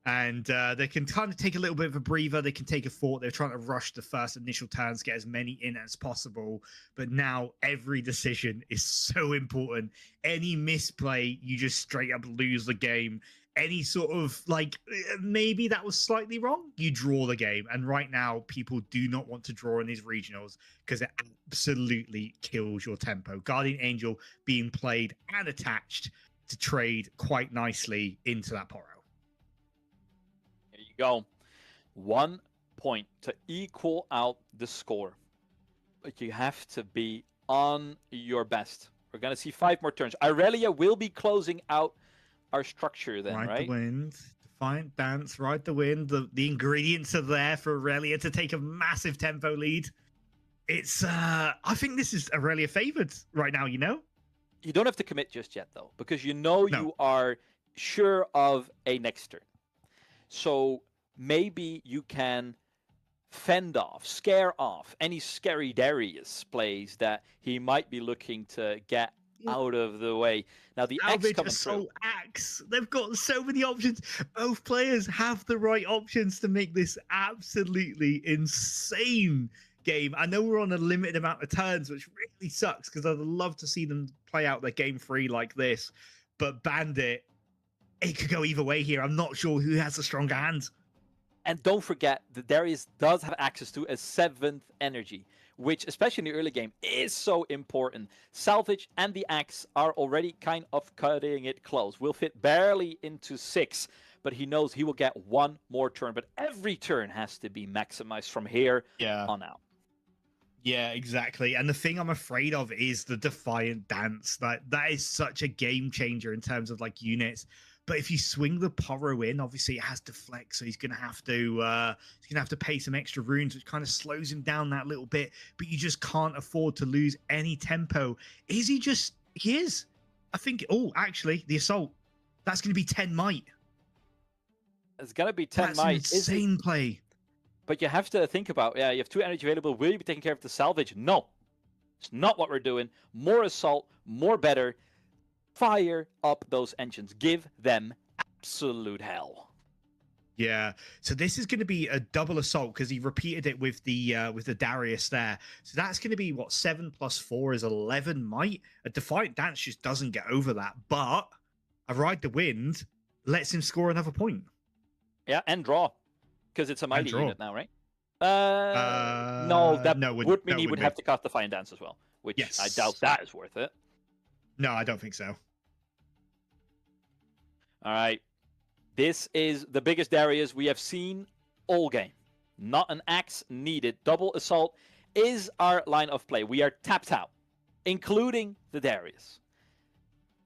And they can kind of take a little bit of a breather. They can take a thought. They're trying to rush the first initial turns, get as many in as possible. But now every decision is so important. Any misplay, you just straight up lose the game. Any sort of like, maybe that was slightly wrong, you draw the game. And right now, people do not want to draw in these regionals because it absolutely kills your tempo. Guardian Angel being played and attached to trade quite nicely into that Poro. There you go. 1 point to equal out the score. But you have to be on your best. We're going to see 5 more turns. Irelia will be closing out our structure then, right? Ride the wind. Defiant dance, ride the wind. The ingredients are there for Aurelia to take a massive tempo lead. It's, I think this is Aurelia favored right now, you know? You don't have to commit just yet, though, because you know you are sure of a next turn. So maybe you can fend off, scare off any scary Darius plays that he might be looking to get out of the way. Now the X coming through. Axe. They've got so many options. Both players have the right options to make this absolutely insane game. I know we're on a limited amount of turns, which really sucks because I'd love to see them play out their game free like this. But Bandit, it could go either way here. I'm not sure who has the stronger hand. And don't forget that Darius does have access to a 7th energy, which, especially in the early game, is so important. Salvage and the Axe are already kind of cutting it close. Will fit barely into 6, but he knows he will get 1 more turn. But every turn has to be maximized from here on out. Yeah, exactly. And the thing I'm afraid of is the Defiant Dance. That is such a game changer in terms of like units. But if you swing the Poro in, obviously it has to flex, so he's gonna have to pay some extra runes, which kind of slows him down that little bit. But you just can't afford to lose any tempo. He is. I think. Oh, actually, the assault. That's gonna be 10 might. It's gonna be 10 That's might. an insane play. But you have to think about, you have 2 energy available. Will you be taking care of the salvage? No. It's not what we're doing. More assault, more better. Fire up those engines. Give them absolute hell. Yeah. So this is going to be a double assault because he repeated it with the Darius there. So that's going to be what 7 + 4 is 11 might. A Defiant Dance just doesn't get over that. But a Ride the Wind lets him score another point. Yeah, and draw. Because it's a mighty unit now, right? No, that would mean he would have to cast Defiant Dance as well, which I doubt that is worth it. No, I don't think so. All right. This is the biggest Darius we have seen all game. Not an Axe needed. Double Assault is our line of play. We are tapped out, including the Darius.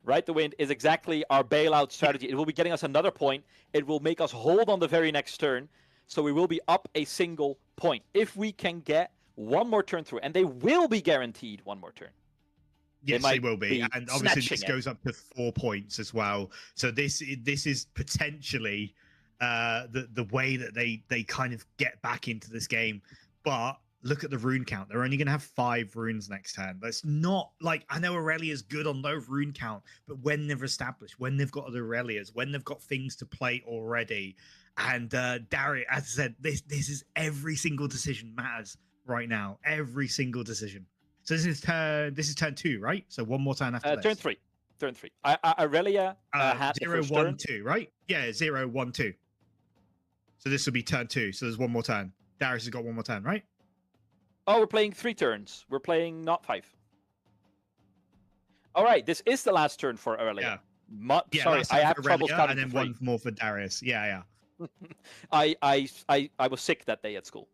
Ride the Wind is exactly our bailout strategy. It will be getting us another point. It will make us hold on the very next turn. So we will be up a single point. If we can get 1 more turn through, and they will be guaranteed 1 more turn. Yes, they will be. And obviously this goes up to 4 points as well. So this is potentially the way that they kind of get back into this game. But look at the rune count. They're only going to have 5 runes next turn. That's not like, I know Aurelia is good on low rune count, but when they've established, when they've got the Aurelias, when they've got things to play already, and Darius, as I said, this is every single decision matters right now. Every single decision. So this is turn 2, right? So 1 more turn after this. Turn 3. Turn 3. Aurelia had 0, 1, 2, right? Yeah, 0, 1, 2. So this will be turn 2. So there's 1 more turn. Darius has got 1 more turn, right? Oh, we're playing 3 turns. We're playing not 5. All right, this is the last turn for Aurelia. Yeah. Sorry, I have trouble counting. And then 1 more for Darius. Yeah. I was sick that day at school.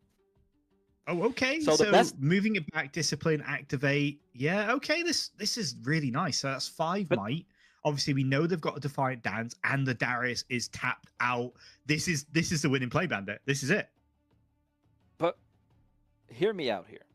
Oh, okay. So moving it back, discipline, activate. Yeah, okay. This is really nice. So that's 5 might. Obviously, we know they've got a Defiant Dance, and the Darius is tapped out. This is the winning play, Bandit. This is it. But hear me out here.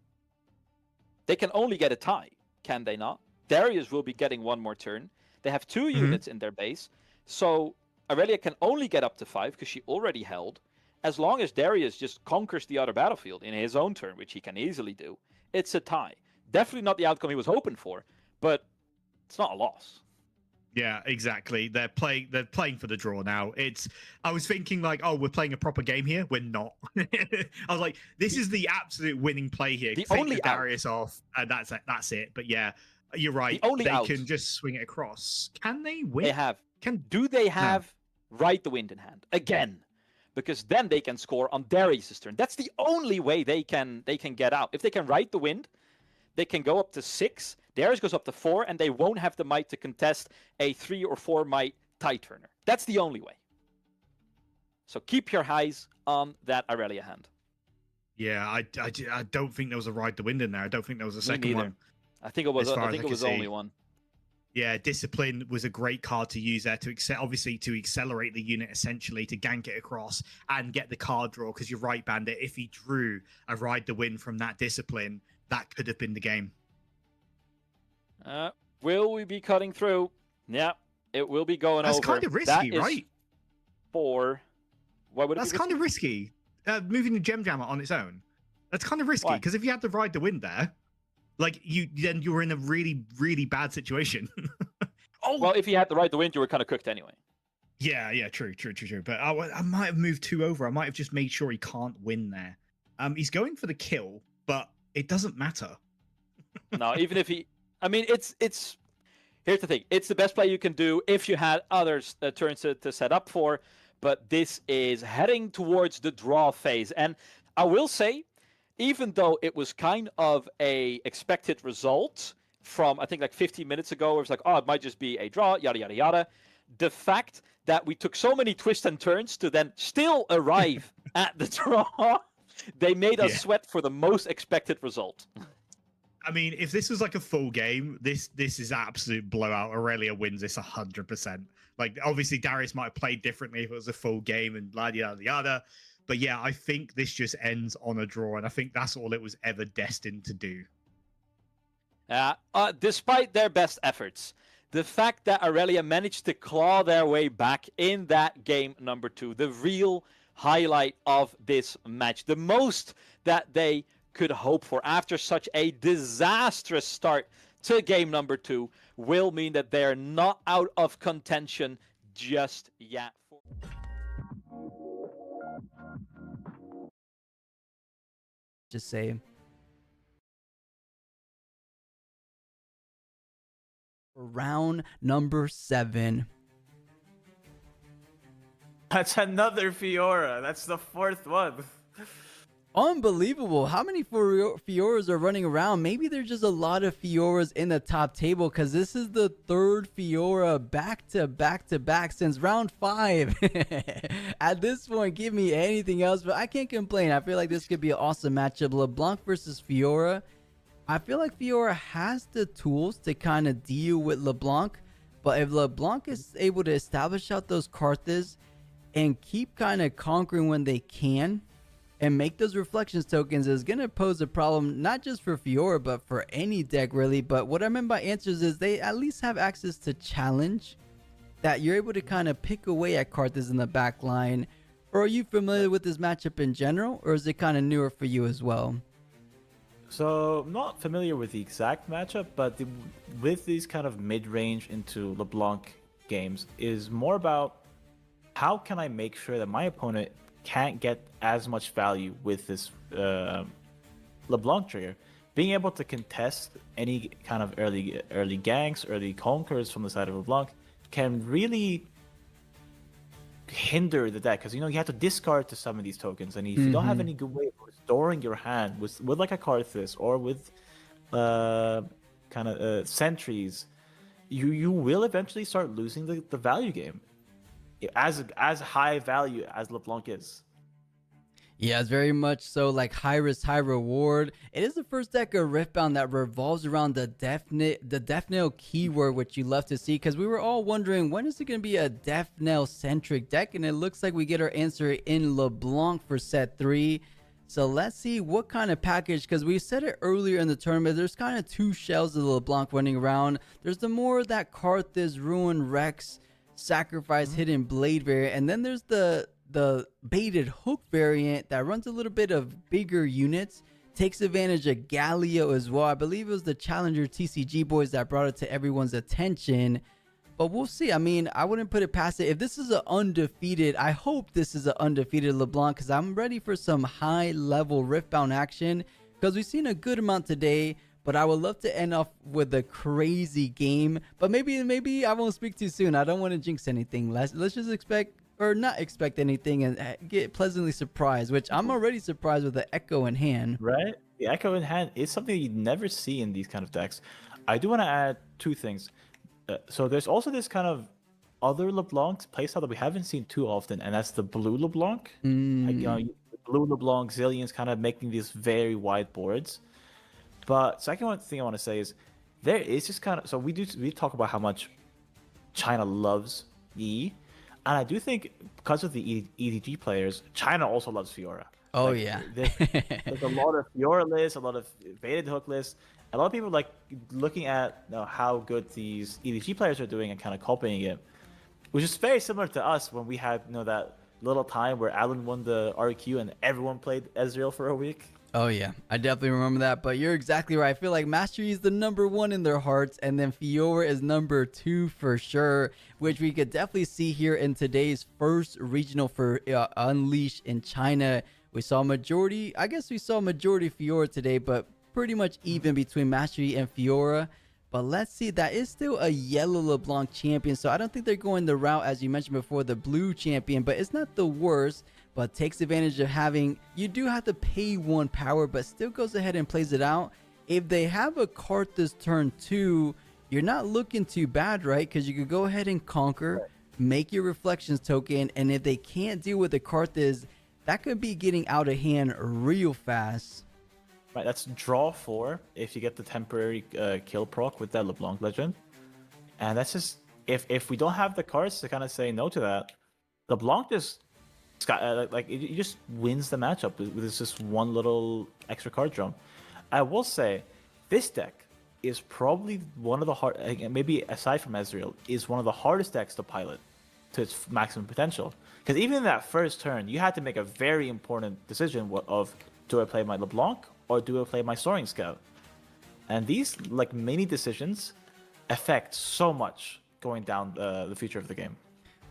They can only get a tie, can they not? Darius will be getting 1 more turn. They have 2 units in their base, so Aurelia can only get up to 5 because she already held. As long as Darius just conquers the other battlefield in his own turn, which he can easily do, it's a tie. Definitely not the outcome he was hoping for, but it's not a loss. Yeah, exactly. They're playing for the draw now. I was thinking like, oh, we're playing a proper game here. We're not. I was like, this is the absolute winning play here. The Take only the Darius off, and that's it. But yeah, you're right. The only they out. can just swing it across. Can they win? They have. Can Do they have Ride the Wind in hand again? Because then they can score on Darius' turn. That's the only way they can get out. If they can Ride the Wind, they can go up to 6. Darius goes up to 4, and they won't have the might to contest a 3 or 4 might tie turner. That's the only way. So keep your eyes on that Irelia hand. Yeah, I don't think there was a Ride the Wind in there. I don't think there was a second one. I think it was. As far I as think I it was can only see. one. Yeah, Discipline was a great card to use there to obviously to accelerate the unit, essentially to gank it across and get the card draw. Because you're right, Bandit. If he drew a Ride the Wind from that Discipline, that could have been the game. Will we be cutting through? Yeah, it will be going That's over. kind of risky, That is right? 4. Why would it That's be kind of risky. Moving the Gem Jammer on its own. That's kind of risky Why? because if you had to Ride the Wind there, like then you're in a really, really bad situation. Oh, Well, if he had the Ride the Wind, you were kind of cooked anyway. yeah, true. But I might have moved 2 over. I might have just made sure he can't win there. He's going for the kill, but it doesn't matter. No, even if he, I mean, it's. Here's the thing: it's the best play you can do if you had others turns to set up for. But this is heading towards the draw phase, and I will say, even though it was kind of a expected result from I think like 15 minutes ago, where it was like, oh, it might just be a draw, yada yada yada. The fact that we took so many twists and turns to then still arrive at the draw, they made us sweat for the most expected result. I mean, if this was like a full game, this is absolute blowout. Aurelia wins this 100%. Like, obviously, Darius might have played differently if it was a full game and yada yada yada. But yeah, I think this just ends on a draw, and I think that's all it was ever destined to do. Despite their best efforts, the fact that Aurelia managed to claw their way back in that game number 2, the real highlight of this match, the most that they could hope for after such a disastrous start to game number 2, will mean that they're not out of contention just yet. Just say round number 7. That's another Fiora. That's the 4th one. Unbelievable. How many Fioras are running around? Maybe there's just a lot of Fioras in the top table because this is the 3rd Fiora back to back since round 5. At this point, give me anything else, but I can't complain. I feel like this could be an awesome matchup. LeBlanc versus Fiora. I feel like Fiora has the tools to kind of deal with LeBlanc, but if LeBlanc is able to establish out those Karthus and keep kind of conquering when they can, and make those reflections tokens, is going to pose a problem, not just for Fiora, but for any deck, really. But what I meant by answers is they at least have access to challenge, that you're able to kind of pick away at Karthus in the back line. Or are you familiar with this matchup in general, or is it kind of newer for you as well? So, I'm not familiar with the exact matchup, but with these kind of mid-range into LeBlanc games is more about how can I make sure that my opponent can't get as much value with this LeBlanc trigger. Being able to contest any kind of early ganks, early conquers from the side of LeBlanc can really hinder the deck, because you have to discard to some of these tokens, and if you don't have any good way of restoring your hand with like a Karthus or with sentries, you will eventually start losing the value game. As high value as LeBlanc is. Yeah, it's very much so like high risk, high reward. It is the first deck of Riftbound that revolves around the Death Nail keyword, which you love to see, because we were all wondering, when is it going to be a Death Nail centric deck? And it looks like we get our answer in LeBlanc for set 3. So let's see what kind of package, because we said it earlier in the tournament, there's kind of 2 shells of LeBlanc running around. There's the more that Karthus, Ruin, Rex, Sacrifice, Hidden Blade variant, and then there's the baited hook variant that runs a little bit of bigger units, takes advantage of Galio as well. I believe it was the Challenger TCG boys that brought it to everyone's attention. But we'll see. I mean, I wouldn't put it past it. If this is an undefeated, I hope this is an undefeated LeBlanc, because I'm ready for some high-level Riftbound action, because we've seen a good amount today. But I would love to end off with a crazy game. But maybe I won't speak too soon. I don't want to jinx anything. Let's just expect, or not expect anything, and get pleasantly surprised, which I'm already surprised with the Echo in hand. Right? The Echo in hand is something you never see in these kind of decks. I do want to add two things. So there's also this kind of other LeBlanc playstyle that we haven't seen too often, and that's the blue LeBlanc. Like, blue LeBlanc, Zillions kind of making these very wide boards. But second one thing I want to say is there is just kind of, so we talk about how much China loves E, and I do think because of the EDG players, China also loves Fiora. Oh, Like, yeah. there's a lot of Fiora lists, a lot of baited hook lists. A lot of people like looking at how good these EDG players are doing and kind of copying it, which is very similar to us when we had that little time where Alan won the RQ and everyone played Ezreal for a week. Oh yeah, I definitely remember that. But you're exactly right. I feel like Mastery is the #1 in their hearts, and then Fiora is #2 for sure, which we could definitely see here in today's first regional for Unleashed in China. We saw majority Fiora today, but pretty much even between Mastery and Fiora. But let's see, that is still a yellow LeBlanc champion, so I don't think they're going the route, as you mentioned before, the blue champion, but it's not the worst, but takes advantage of having, you do have to pay 1 power, but still goes ahead and plays it out. If they have a cart this turn 2, you're not looking too bad, right? Because you could go ahead and conquer, make your reflections token, and if they can't deal with the Karthus, that could be getting out of hand real fast. Right, that's draw 4 if you get the temporary kill proc with that LeBlanc legend. And that's just, if we don't have the cards to kind of say no to that, LeBlanc just he just wins the matchup with just one little extra card drum. I will say, this deck is probably one of the hard, maybe aside from Ezreal, is one of the hardest decks to pilot to its maximum potential. Because even in that first turn, you had to make a very important decision of, do I play my LeBlanc or do I play my Soaring Scout? And these mini decisions affect so much going down the future of the game.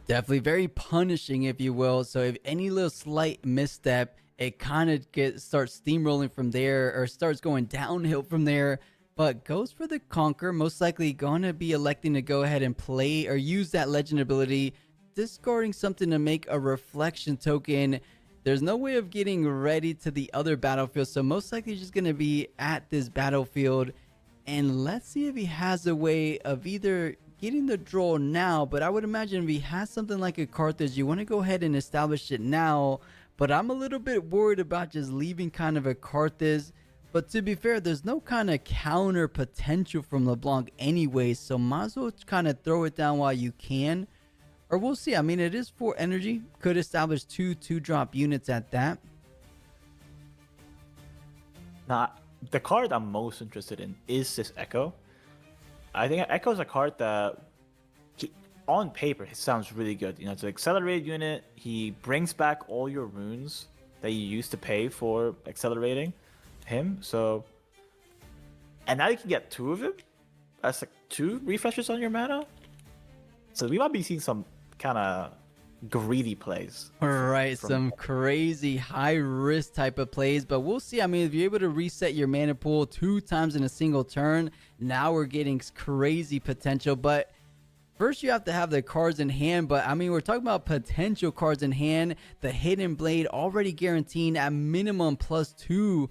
Definitely very punishing, if you will. So if any little slight misstep, it kind of starts steamrolling from there, or starts going downhill from there. But goes for the Conquer, most likely going to be electing to go ahead and play or use that legend ability, discarding something to make a reflection token. There's no way of getting ready to the other battlefield, so most likely just going to be at this battlefield. And let's see if he has a way of either getting the draw now, but I would imagine if he has something like a Karthus, you want to go ahead and establish it now. But I'm a little bit worried about just leaving kind of a Karthus. But to be fair, there's no kind of counter potential from LeBlanc anyway, so might as well kind of throw it down while you can. Or we'll see. I mean, it is 4 energy. Could establish 2 2-drop units at that. Now, the card I'm most interested in is this Echo. I think Echo is a card that, on paper, it sounds really good. It's an accelerated unit. He brings back all your runes that you used to pay for accelerating him. So, and now you can get 2 of him. That's 2 refreshes on your mana. So we might be seeing some kind of greedy plays. Right, some crazy high risk type of plays, but we'll see. I mean, if you're able to reset your mana pool 2 times in a single turn, now we're getting crazy potential. But first you have to have the cards in hand. But I mean, we're talking about potential cards in hand. The Hidden Blade already guaranteeing at minimum +2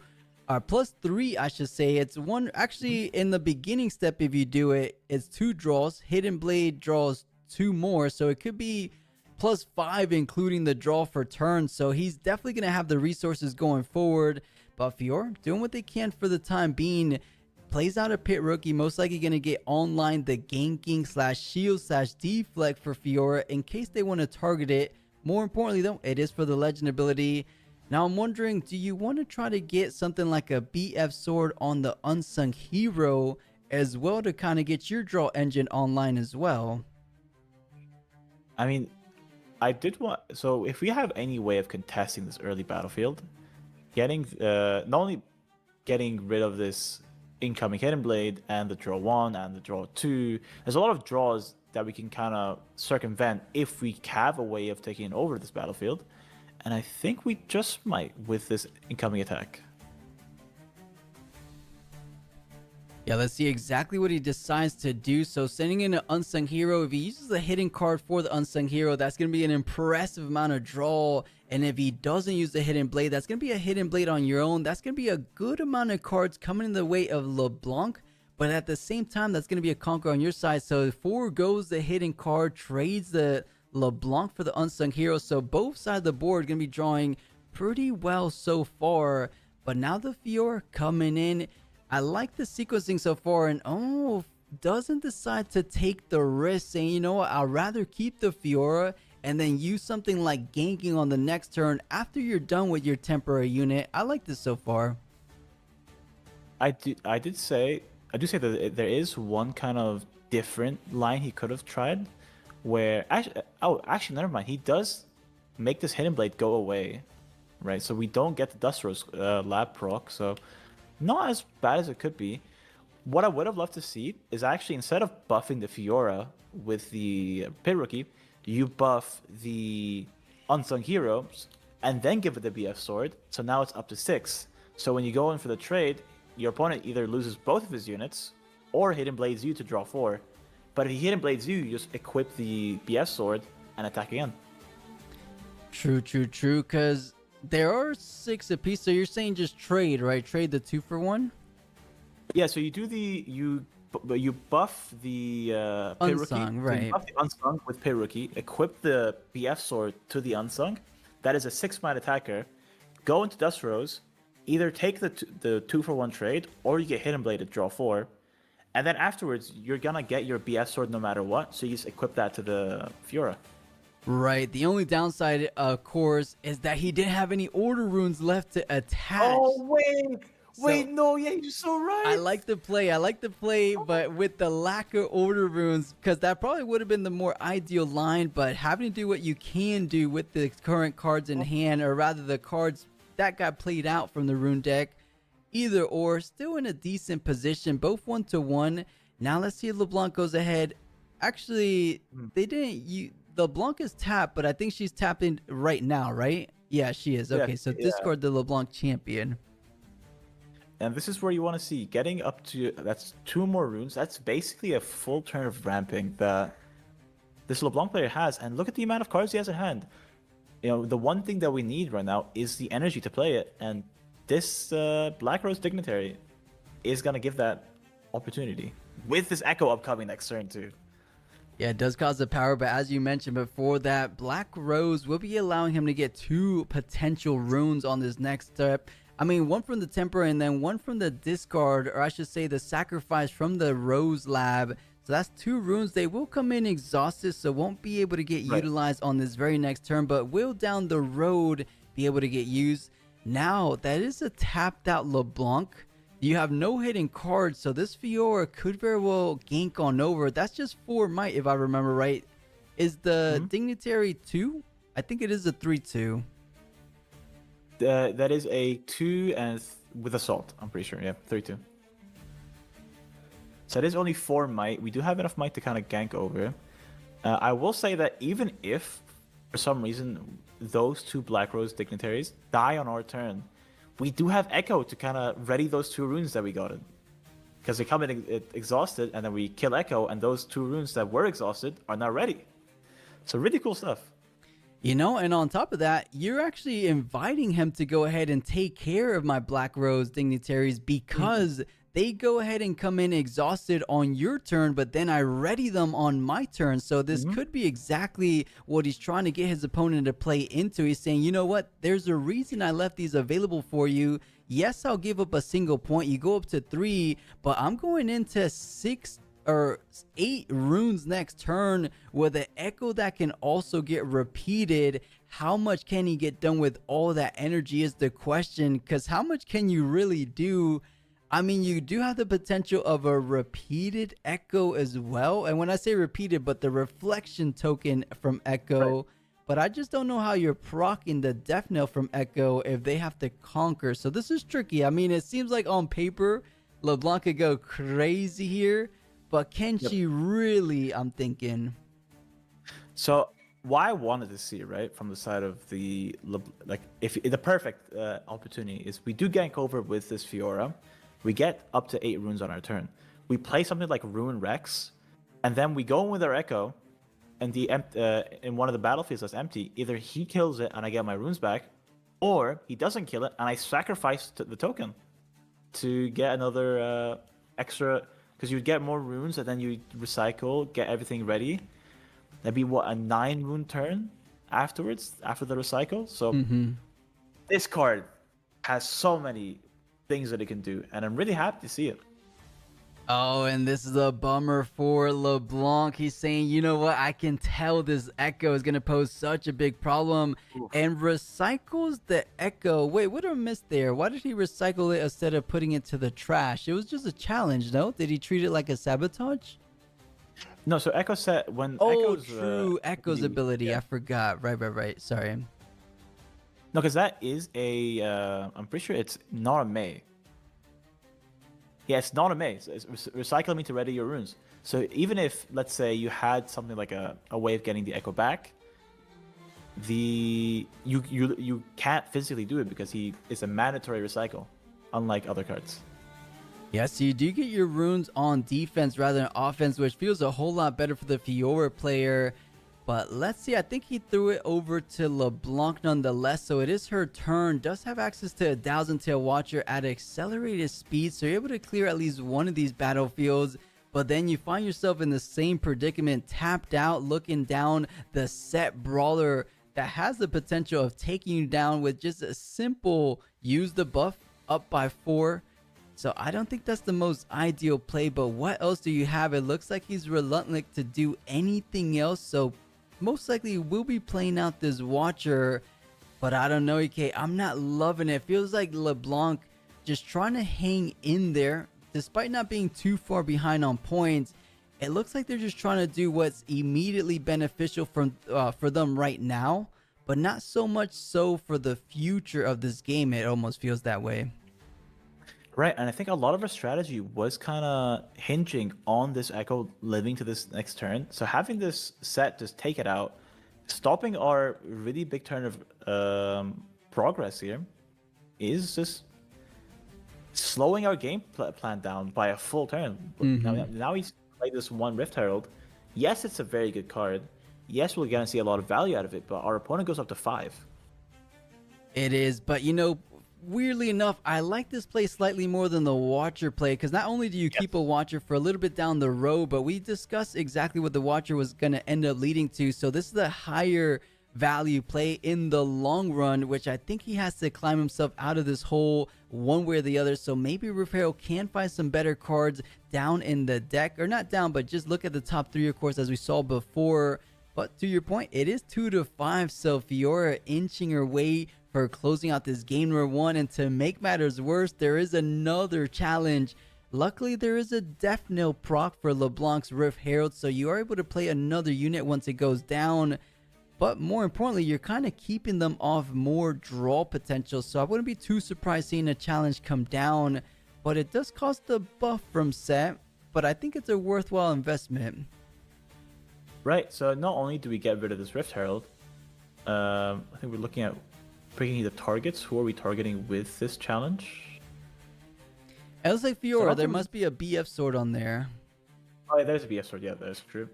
or +3, I should say. It's one, actually, in the beginning step, if you do it, it's 2 draws. Hidden Blade draws 2 more, so it could be +5, including the draw for turn. So he's definitely going to have the resources going forward. But Fiora doing what they can for the time being. Plays out a Pit Rookie, most likely going to get online the ganking /shield deflect for Fiora in case they want to target it. More importantly though, it is for the legend ability. Now I'm wondering, do you want to try to get something like a BF sword on the unsung hero as well to kind of get your draw engine online as well? I mean, I did want, so if we have any way of contesting this early battlefield, getting not only getting rid of this incoming Hidden Blade and the draw 1 and the draw 2, there's a lot of draws that we can kind of circumvent if we have a way of taking over this battlefield. And I think we just might with this incoming attack. Yeah, let's see exactly what he decides to do. So sending in an Unsung Hero, if he uses the hidden card for the Unsung Hero, that's going to be an impressive amount of draw. And if he doesn't use the Hidden Blade, that's going to be a Hidden Blade on your own. That's going to be a good amount of cards coming in the way of LeBlanc. But at the same time, that's going to be a conquer on your side. So foregoes the hidden card, trades the LeBlanc for the Unsung Hero. So both sides of the board are going to be drawing pretty well so far. But now the Fiora coming in. I like the sequencing so far, and doesn't decide to take the risk, saying, you know what, I'd rather keep the Fiora and then use something like ganking on the next turn after you're done with your temporary unit. I like this so far. I do say that there is one kind of different line he could have tried, where actually never mind. He does make this Hidden Blade go away, right? So we don't get the Dust Rose lab proc. So not as bad as it could be. What I would have loved to see is actually, instead of buffing the Fiora with the Pit Rookie, you buff the Unsung Heroes and then give it the BF Sword. So now it's up to 6. So when you go in for the trade, your opponent either loses both of his units or Hidden Blades you to draw 4. But if he Hidden Blades you, you just equip the BF Sword and attack again. True, because there are 6 apiece, so you're saying just trade, right? Trade the 2 for 1? Yeah, so you do you buff the Pit Unsung, Rookie. right? So you buff the Unsung with Pit Rookie, equip the BF Sword to the Unsung. That is a 6-man attacker. Go into Dust Rose, either take the 2 for 1 trade, or you get Hidden Blade to draw 4. And then afterwards, you're gonna get your BF Sword no matter what, so you just equip that to the Fiora. Right. The only downside, of course, is that he didn't have any order runes left to attach. Oh, wait, So- no, yeah, you're so right. I like the play, but with the lack of order runes, because that probably would have been the more ideal line, but having to do what you can do with the current cards in hand, or rather the cards that got played out from the rune deck, either or, still in a decent position, both 1-1. Now let's see if LeBlanc goes ahead. Actually, they didn't. LeBlanc is tapped, but I think she's tapped in right now, right? Yeah, she is. Okay, so discard the LeBlanc champion. And this is where you want to see getting up to, that's 2 more runes. That's basically a full turn of ramping that this LeBlanc player has. And look at the amount of cards he has in hand. You know, the one thing that we need right now is the energy to play it. And this Black Rose Dignitary is going to give that opportunity. With this Echo upcoming next turn too. Yeah, it does cause the power, but as you mentioned before, that Black Rose will be allowing him to get 2 potential runes on this next step. I mean, one from the temporary and then one from the discard, or I should say the sacrifice from the Rose Lab. So that's 2 runes. They will come in exhausted, so won't be able to get utilized on this very next turn, but will down the road be able to get used. Now, that is a tapped out LeBlanc. You have no hidden cards, so this Fiora could very well gank on over. That's just 4 might, if I remember right. Is the Dignitary 2? I think it is a 3-2. That is a 2 and with Assault, I'm pretty sure. Yeah, 3-2. So it is only 4 might. We do have enough might to kind of gank over. I will say that even if, for some reason, those 2 Black Rose Dignitaries die on our turn, we do have Echo to kind of ready those 2 runes that we got in. Because they come in exhausted, and then we kill Echo, and those 2 runes that were exhausted are now ready. So really cool stuff. You know, and on top of that, you're actually inviting him to go ahead and take care of my Black Rose Dignitaries because they go ahead and come in exhausted on your turn, but then I ready them on my turn. So this could be exactly what he's trying to get his opponent to play into. He's saying, you know what? There's a reason I left these available for you. Yes, I'll give up a single point. You go up to 3, but I'm going into 6 or 8 runes next turn with an Echo that can also get repeated. How much can he get done with all that energy is the question, because how much can you really do? I mean, you do have the potential of a repeated Echo as well. And when I say repeated, but the reflection token from Echo. Right. But I just don't know how you're proccing the Death Knell from Echo if they have to conquer. So this is tricky. I mean, it seems like on paper, LeBlanc could go crazy here. but can she really? I'm thinking. So why I wanted to see, right, from the side of the like, if the perfect opportunity is we do gank over with this Fiora, we get up to 8 runes on our turn. We play something like Ruin Rex, and then we go in with our Echo, and in one of the battlefields that's empty, either he kills it and I get my runes back, or he doesn't kill it and I sacrifice the token to get another extra, because you'd get more runes and then you recycle, get everything ready. That'd be what, a 9 rune turn afterwards, after the recycle. So this card has so many things that it can do, and I'm really happy to see it. Oh, and this is a bummer for LeBlanc. He's saying, you know what, I can tell this Echo is going to pose such a big problem. And recycles the Echo. Wait, what did I miss there? Why did he recycle it instead of putting it to the trash? It was just a challenge, no? Did he treat it like a sabotage? No, so Echo Set, when Oh, Echo's, true. Echo's ability. yeah. I forgot. Right. Sorry. No, because that is a, I'm pretty sure it's not a May. Yeah, it's not a May. It's recycle me to ready your runes. So even if, let's say, you had something like a way of getting the Echo back, you can't physically do it because it's a mandatory recycle, unlike other cards. Yes, you do get your runes on defense rather than offense, which feels a whole lot better for the Fiora player. But let's see, I think he threw it over to LeBlanc nonetheless, so it is her turn. Does have access to a 1,000-tail Watcher at accelerated speed, so you're able to clear at least one of these battlefields. But then you find yourself in the same predicament, tapped out, looking down the Set Brawler that has the potential of taking you down with just a simple use the buff up by 4. So I don't think that's the most ideal play, but what else do you have? It looks like he's reluctant to do anything else, so most likely we'll be playing out this Watcher. But I don't know, EK, I'm not loving it. It feels like LeBlanc just trying to hang in there despite not being too far behind on points. It looks like they're just trying to do what's immediately beneficial for them right now, but not so much so for the future of this game. It almost feels that way. Right, and I think a lot of our strategy was kind of hinging on this Echo living to this next turn. So having this Set just take it out, stopping our really big turn of progress here, is just slowing our game plan down by a full turn. Now he's played this one Rift Herald. Yes, it's a very good card. Yes, we're going to see a lot of value out of it, but our opponent goes up to 5. It is, but you know, weirdly enough, I like this play slightly more than the Watcher play, because not only do you keep a Watcher for a little bit down the road, but we discussed exactly what the Watcher was going to end up leading to. So this is a higher value play in the long run, which I think he has to climb himself out of this hole one way or the other. So maybe Riftbound can find some better cards down in the deck, or not down, but just look at the top 3, of course, as we saw before. But to your point, it is 2 to 5, so Fiora inching her way for closing out this game number 1. And to make matters worse, there is another challenge. Luckily, there is a Death Knell proc for LeBlanc's Rift Herald, so you are able to play another unit once it goes down. But more importantly, you're kind of keeping them off more draw potential, so I wouldn't be too surprised seeing a challenge come down. But it does cost a buff from Set, but I think it's a worthwhile investment. Right, so not only do we get rid of this Rift Herald, I think we're looking at bringing the targets. Who are we targeting with this challenge? It looks like Fiora, there must be a BF sword on there. Oh, yeah, there's a BF sword. Yeah, that's true.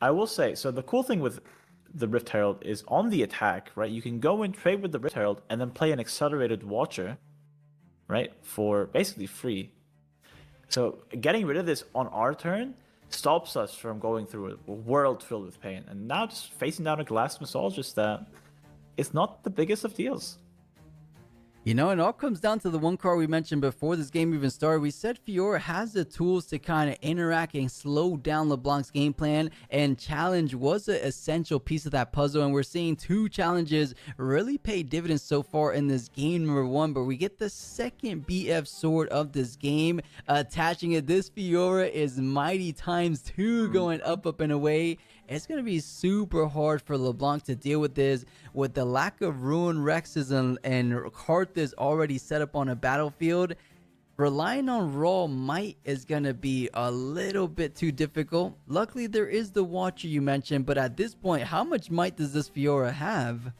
I will say, so the cool thing with the Rift Herald is on the attack, right? You can go and trade with the Rift Herald and then play an accelerated Watcher, right? For basically free. So getting rid of this on our turn stops us from going through a world filled with pain. And now just facing down a Glass Massageist that it's not the biggest of deals. You know, it all comes down to the one card we mentioned before this game even started. We said Fiora has the tools to kind of interact and slow down LeBlanc's game plan, and challenge was an essential piece of that puzzle. And we're seeing 2 challenges really pay dividends so far in this game number 1. But we get the second BF sword of this game, attaching it. This Fiora is mighty times 2 going up and away. It's going to be super hard for LeBlanc to deal with this, with the lack of Ruin Rexes and Karthus already set up on a battlefield. Relying on raw might is gonna be a little bit too difficult. Luckily, there is the Watcher you mentioned, but at this point, how much might does this Fiora have?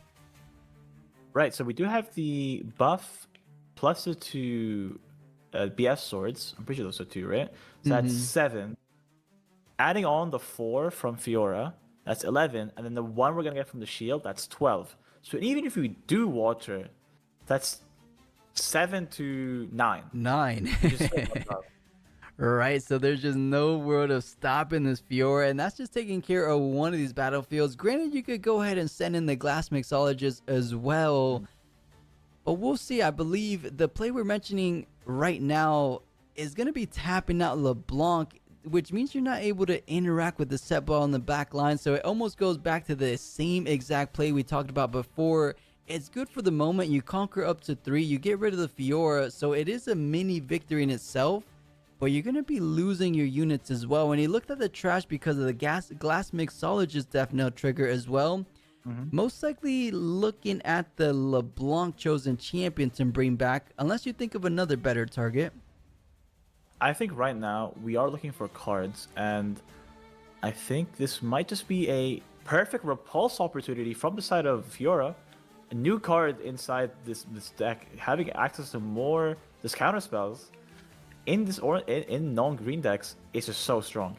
Right, so we do have the buff plus the 2 BS swords. I'm pretty sure those are 2, right? So that's 7. Adding on the 4 from Fiora, that's 11. And then the 1 we're going to get from the shield, that's 12. So even if we do Water, that's 7 to 9. 9. Which is still above. Right, so there's just no world of stopping this Fiora, and that's just taking care of one of these battlefields. Granted, you could go ahead and send in the Glass Mixologist as well, but we'll see. I believe the play we're mentioning right now is going to be tapping out LeBlanc, which means you're not able to interact with the set ball on the back line, so it almost goes back to the same exact play we talked about before. It's good for the moment. You conquer up to 3, you get rid of the Fiora, so it is a mini victory in itself, but you're going to be losing your units as well. When he looked at the trash because of the Glass Mixologist Death Knell trigger as well, most likely looking at the LeBlanc chosen champion to bring back, unless you think of another better target. I think right now we are looking for cards, and I think this might just be a perfect repulse opportunity from the side of Fiora. A new card inside this deck, having access to more this counter spells in this in non-green decks is just so strong.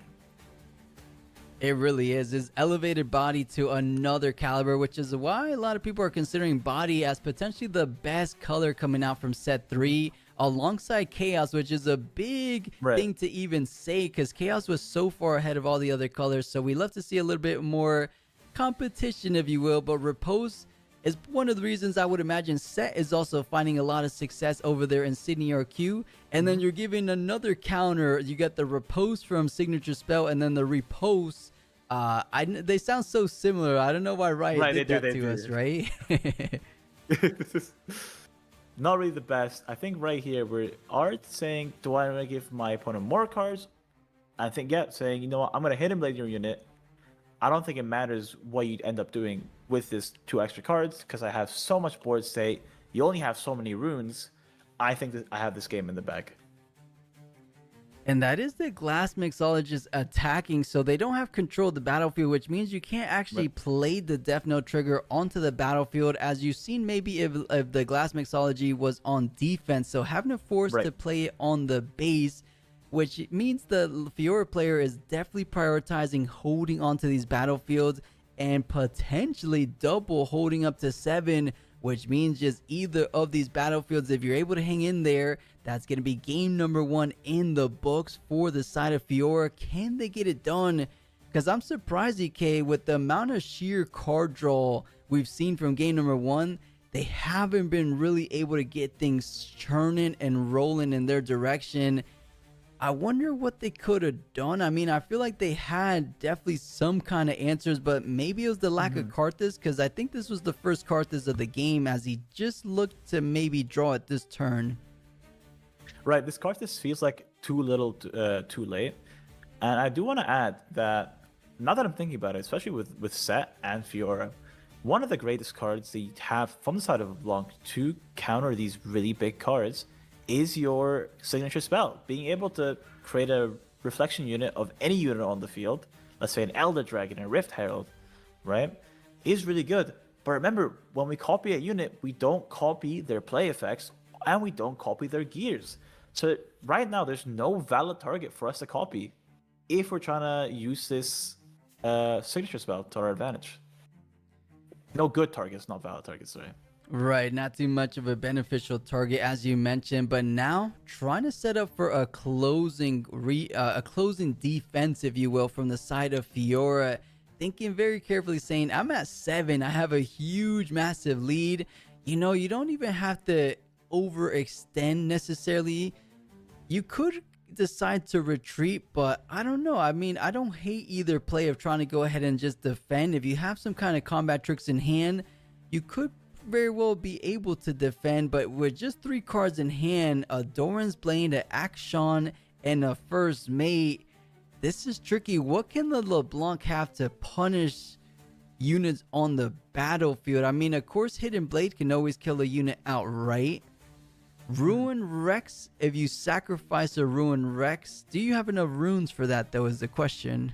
It really is. It's elevated body to another caliber, which is why a lot of people are considering body as potentially the best color coming out from set 3, alongside Chaos, which is a big thing to even say, because Chaos was so far ahead of all the other colors. So we love to see a little bit more competition, if you will. But Repose is one of the reasons I would imagine Set is also finding a lot of success over there in Sydney RQ. And then you're giving another counter. You get the Repose from Signature Spell, and then the Repose. They sound so similar. I don't know why Riot did that to us, right? Not really the best. I think right here we are saying, do I want to give my opponent more cards? I think, yeah, saying, you know what, I'm going to hit him with your unit. I don't think it matters what you end up doing with this 2 extra cards, because I have so much board state. You only have so many runes. I think that I have this game in the bag. And that is the Glass Mixologist attacking, so they don't have control of the battlefield, which means you can't actually play the Death Knell trigger onto the battlefield, as you've seen maybe if the Glass Mixology was on defense. So having to force to play it on the base, which means the Fiora player is definitely prioritizing holding onto these battlefields and potentially double holding up to 7, which means just either of these battlefields, if you're able to hang in there, that's going to be game number 1 in the books for the side of Fiora. Can they get it done? Because I'm surprised, EK, with the amount of sheer card draw we've seen from game number 1, they haven't been really able to get things churning and rolling in their direction. I wonder what they could have done. I mean, I feel like they had definitely some kind of answers, but maybe it was the lack of Karthus, because I think this was the first Karthus of the game, as he just looked to maybe draw at this turn. Right, this Karthus feels like too little too late. And I do want to add that, now that I'm thinking about it, especially with Set and Fiora, one of the greatest cards that you have from the side of LeBlanc to counter these really big cards is your signature spell. Being able to create a reflection unit of any unit on the field, let's say an Elder Dragon, a Rift Herald, right, is really good. But remember, when we copy a unit, we don't copy their play effects, and we don't copy their gears. So right now, there's no valid target for us to copy if we're trying to use this signature spell to our advantage. No good targets, not valid targets, sorry. Right, not too much of a beneficial target, as you mentioned, but now trying to set up for a closing defense, if you will, from the side of Fiora, thinking very carefully, saying, I'm at 7, I have a huge, massive lead. You know, you don't even have to overextend necessarily. You could decide to retreat, but I don't know. I mean, I don't hate either play of trying to go ahead and just defend. If you have some kind of combat tricks in hand, you could very well be able to defend, but with just 3 cards in hand, a Doran's Blade, an Action, and a First Mate, this is tricky. What can the LeBlanc have to punish units on the battlefield? I mean, of course, Hidden Blade can always kill a unit outright, Ruin Rex, if you sacrifice a Ruin Rex, do you have enough runes for that, though, is the question.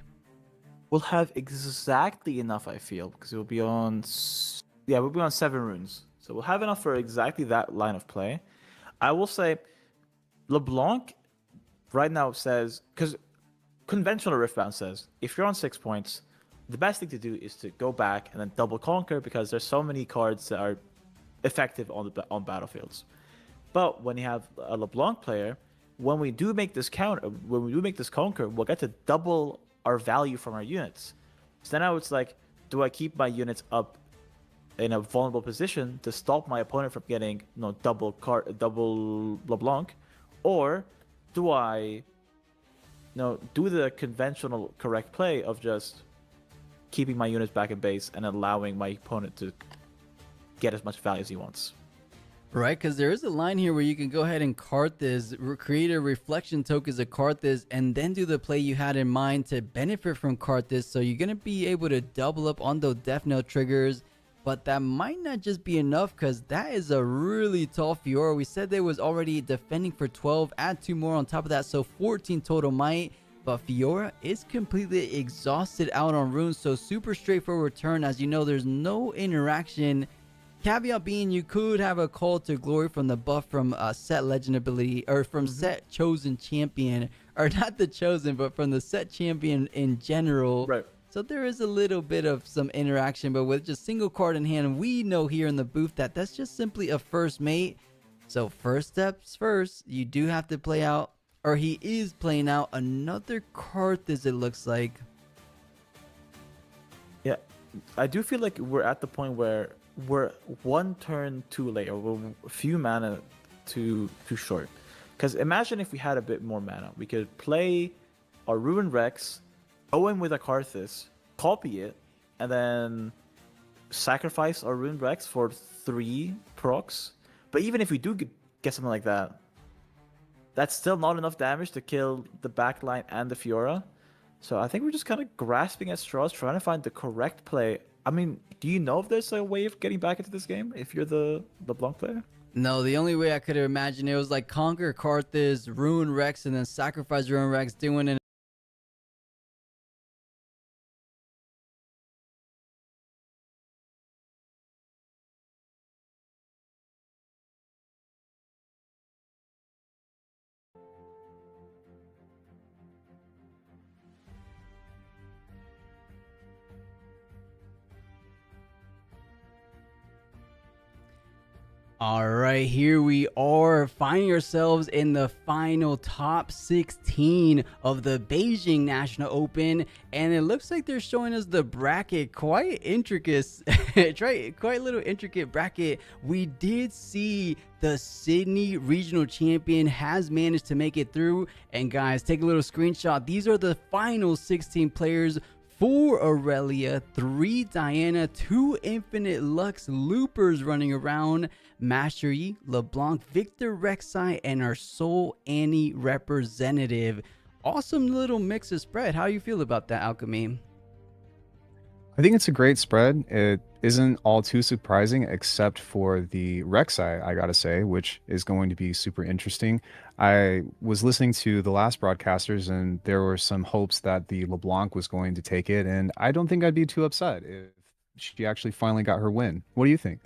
We'll have exactly enough, I feel, because it will be on... Yeah, we'll be on 7 runes. So we'll have enough for exactly that line of play. I will say, LeBlanc right now says... Because conventional Riftbound says, if you're on 6 points, the best thing to do is to go back and then double conquer, because there's so many cards that are effective on battlefields. But when you have a LeBlanc player, when we do make this conquer, we'll get to double our value from our units. So now it's like, do I keep my units up in a vulnerable position to stop my opponent from getting double LeBlanc, or do I do the conventional correct play of just keeping my units back in base and allowing my opponent to get as much value as he wants? Right, because there is a line here where you can go ahead and cart this, create a reflection tokens to cart this, and then do the play you had in mind to benefit from cart this. So you're going to be able to double up on those Death Knell triggers, but that might not just be enough, because that is a really tall Fiora. We said they was already defending for 12, add 2 more on top of that, so 14 total might. But Fiora is completely exhausted out on runes, so super straightforward turn. As you know, there's no interaction. Caveat being, you could have a call to glory from the buff from Set Legend ability, or from Set Chosen Champion, or not the Chosen, but from the Set Champion in general. Right. So there is a little bit of some interaction, but with just single card in hand, we know here in the booth that that's just simply a first mate. So first steps first, you do have to play out, or he is playing out another card, as it looks like. Yeah, I do feel like we're at the point where we're one turn too late, or we're a few mana too short. Because imagine if we had a bit more mana, we could play our Ruin Rex, go in with a Karthus, copy it, and then sacrifice our Ruin Rex for 3 procs. But even if we do get something like that, that's still not enough damage to kill the backline and the Fiora. So I think we're just kind of grasping at straws, trying to find the correct play. I mean, do you know if there's a way of getting back into this game if you're the LeBlanc player? No, the only way I could imagine it was like conquer Karthus, Ruin Rex, and then sacrifice Ruin Rex, doing it. All right, here we are finding ourselves in the final top 16 of the Beijing National Open, and it looks like they're showing us the bracket. Quite intricate, quite a little intricate bracket. We did see the Sydney regional champion has managed to make it through, and guys, take a little screenshot. These are the final 16 players. 4 Aurelia, 3 Diana, 2 Infinite Lux Loopers running around, Master Yi, LeBlanc, Victor Rek'Sai, and our Soul Annie representative. Awesome little mix of spread. How you feel about that, Alchemy? I think it's a great spread. It isn't all too surprising, except for the Rek'Sai, I gotta say, which is going to be super interesting. I was listening to the last broadcasters, and there were some hopes that the LeBlanc was going to take it, and I don't think I'd be too upset if she actually finally got her win. What do you think?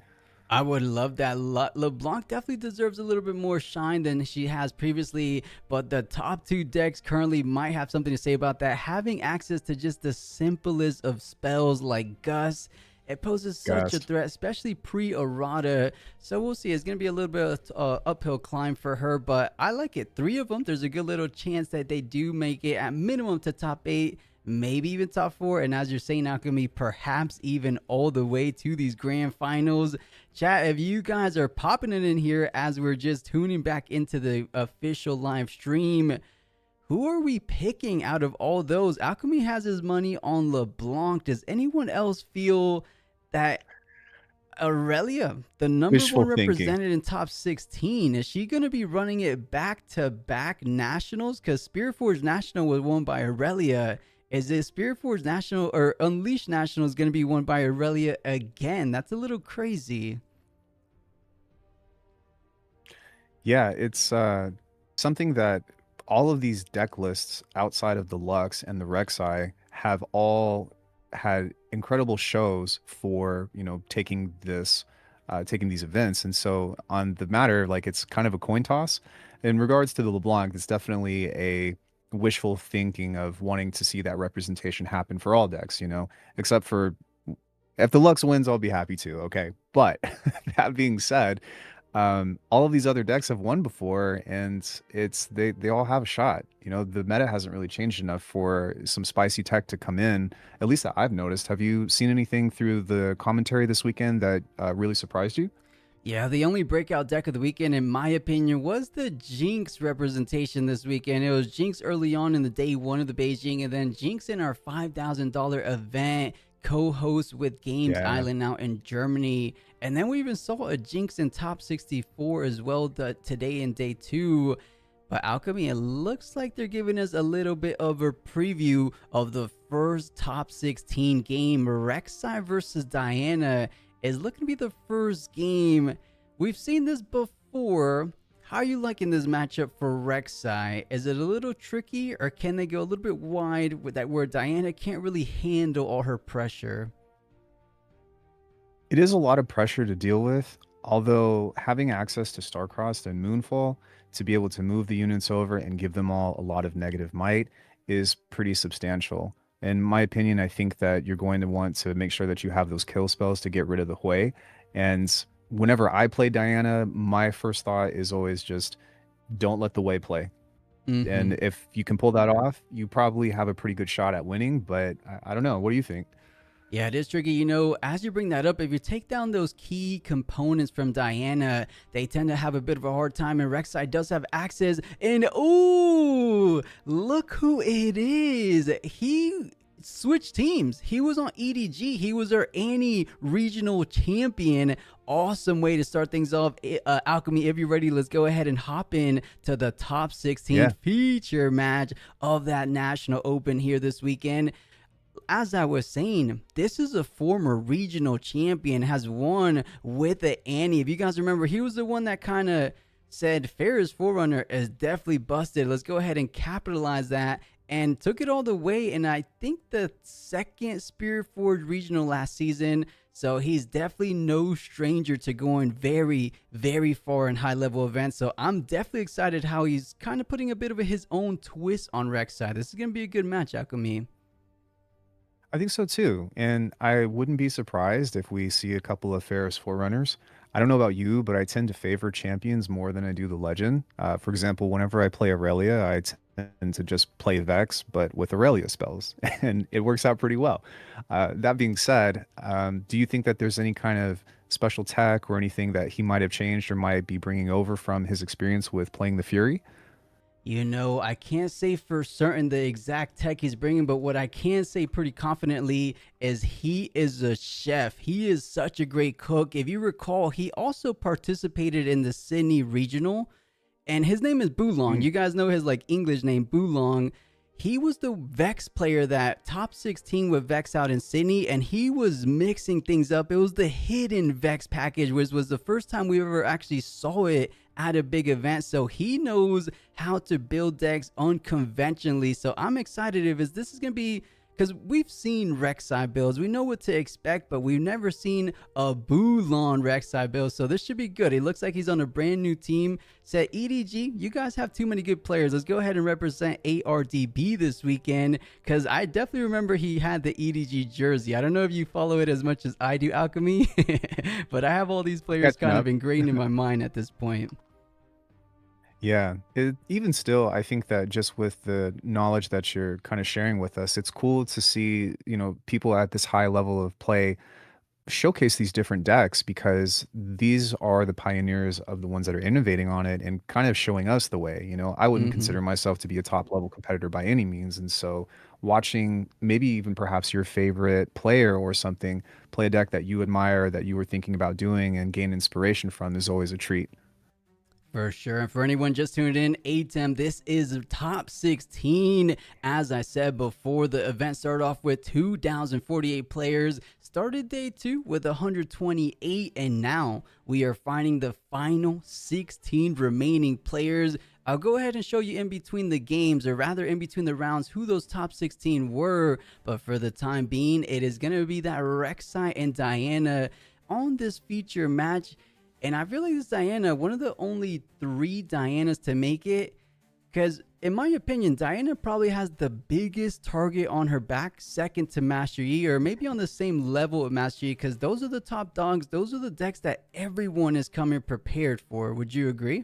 I would love that. LeBlanc definitely deserves a little bit more shine than she has previously, but the top 2 decks currently might have something to say about that. Having access to just the simplest of spells like Gust, it poses such a threat, especially pre-errata. So we'll see. It's going to be a little bit of uphill climb for her, but I like it. 3 of them, there's a good little chance that they do make it at minimum to top 8. Maybe even top 4, and as you're saying, Alchemy, perhaps even all the way to these grand finals. Chat, if you guys are popping it in here as we're just tuning back into the official live stream, who are we picking out of all those? Alchemy has his money on LeBlanc. Does anyone else feel that Aurelia, the number Wishful 1 thinking. represented in top 16, is she going to be running it back-to-back nationals? Because Spirit Forge National was won by Aurelia. Is it Spirit Forge National or Unleashed National is going to be won by Aurelia again? That's a little crazy. Yeah, it's something that all of these deck lists outside of the Lux and the Rek'Sai have all had incredible shows for, taking these events. And so on the matter, like it's kind of a coin toss. In regards to the LeBlanc, it's definitely a wishful thinking of wanting to see that representation happen for all decks, except for if the Lux wins, I'll be happy too. Okay. But that being said, all of these other decks have won before, and they all have a shot. The meta hasn't really changed enough for some spicy tech to come in, at least that I've noticed. Have you seen anything through the commentary this weekend that really surprised you? Yeah, the only breakout deck of the weekend, in my opinion, was the Jinx representation this weekend. It was Jinx early on in the day one of the Beijing, and then Jinx in our $5,000 event, co-host with Games Yeah. Island out in Germany. And then we even saw a Jinx in top 64 as well today in day two. But Alchemy, it looks like they're giving us a little bit of a preview of the first top 16 game. Rek'Sai versus Diana is looking to be the first game. We've seen this before. How are you liking this matchup for Rek'Sai? Is it a little tricky, or can they go a little bit wide with that where Diana can't really handle all her pressure? It is a lot of pressure to deal with, although having access to Starcrossed and Moonfall to be able to move the units over and give them all a lot of negative might is pretty substantial. In my opinion, I think that you're going to want to make sure that you have those kill spells to get rid of the Hui. And whenever I play Diana, my first thought is always just don't let the Hui play. And if you can pull that off, you probably have a pretty good shot at winning, but I don't know. What do you think? Yeah, it is tricky. As you bring that up, if you take down those key components from Diana, they tend to have a bit of a hard time. And Rek'Sai does have access. And ooh, look who it is. He switched teams. He was on EDG. He was our Annie regional champion. Awesome way to start things off. Alchemy, if you're ready, let's go ahead and hop in to the top 16 feature match of that National Open here this weekend. As I was saying, this is a former regional champion, has won with the Annie. If you guys remember, he was the one that kind of said Farrah's Forerunner is definitely busted. Let's go ahead and capitalize that, and took it all the way. And I think the second Spirit Forge regional last season. So he's definitely no stranger to going very, very far in high level events. So I'm definitely excited how he's kind of putting a bit of his own twist on Rek'Sai. This is going to be a good match, Alchemy. I think so too. And I wouldn't be surprised if we see a couple of Ferris Forerunners. I don't know about you, but I tend to favor champions more than I do the legend. For example, whenever I play Aurelia, I tend to just play Vex, but with Aurelia spells, and it works out pretty well. That being said, do you think that there's any kind of special tech or anything that he might have changed or might be bringing over from his experience with playing the Fury? I can't say for certain the exact tech he's bringing, but what I can say pretty confidently is he is a chef. He is such a great cook. If you recall, he also participated in the Sydney Regional, and his name is Boolong. You guys know his English name, Boolong. He was the Vex player that top 16 with Vex out in Sydney, and he was mixing things up. It was the hidden Vex package, which was the first time we ever actually saw it at a big event. So he knows how to build decks unconventionally. So I'm excited if this is going to be, because we've seen Rek'Sai builds. We know what to expect, but we've never seen a Boolong Rek'Sai build. So this should be good. It looks like he's on a brand new team. Said EDG, you guys have too many good players. Let's go ahead and represent ARDB this weekend, because I definitely remember he had the EDG jersey. I don't know if you follow it as much as I do, Alchemy, but I have all these players kind of ingrained in my mind at this point. Yeah, even still, I think that just with the knowledge that you're kind of sharing with us, it's cool to see, people at this high level of play showcase these different decks, because these are the pioneers of the ones that are innovating on it and kind of showing us the way. I wouldn't consider myself to be a top level competitor by any means. And so watching maybe even perhaps your favorite player or something play a deck that you admire, that you were thinking about doing and gain inspiration from is always a treat. For sure. And for anyone just tuned in, ATEM, this is top 16. As I said before, the event started off with 2,048 players. started day 2 with 128, and now we are finding the final 16 remaining players. I'll go ahead and show you in between the games, or rather in between the rounds, who those top 16 were. But for the time being, it is going to be that Rek'Sai and Diana on this feature match. And I feel like this Diana, one of the only 3 Dianas to make it, because in my opinion, Diana probably has the biggest target on her back, second to Master Yi, or maybe on the same level of Master Yi, because those are the top dogs. Those are the decks that everyone is coming prepared for. Would you agree?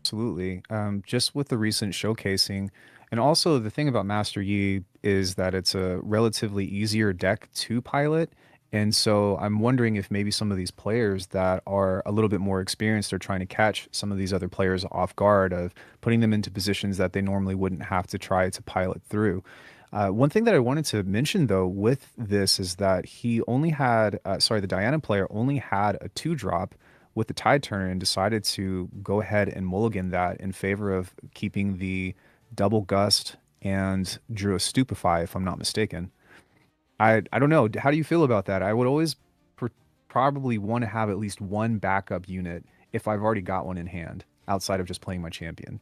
Absolutely. Just with the recent showcasing, and also the thing about Master Yi is that it's a relatively easier deck to pilot. And so I'm wondering if maybe some of these players that are a little bit more experienced are trying to catch some of these other players off guard, of putting them into positions that they normally wouldn't have to try to pilot through. One thing that I wanted to mention though with this is that he only had, the Diana player only had a 2-drop with the Tide Turner, and decided to go ahead and mulligan that in favor of keeping the double gust and drew a Stupefy, if I'm not mistaken. I don't know. How do you feel about that? I would always probably want to have at least one backup unit if I've already got one in hand, outside of just playing my champion.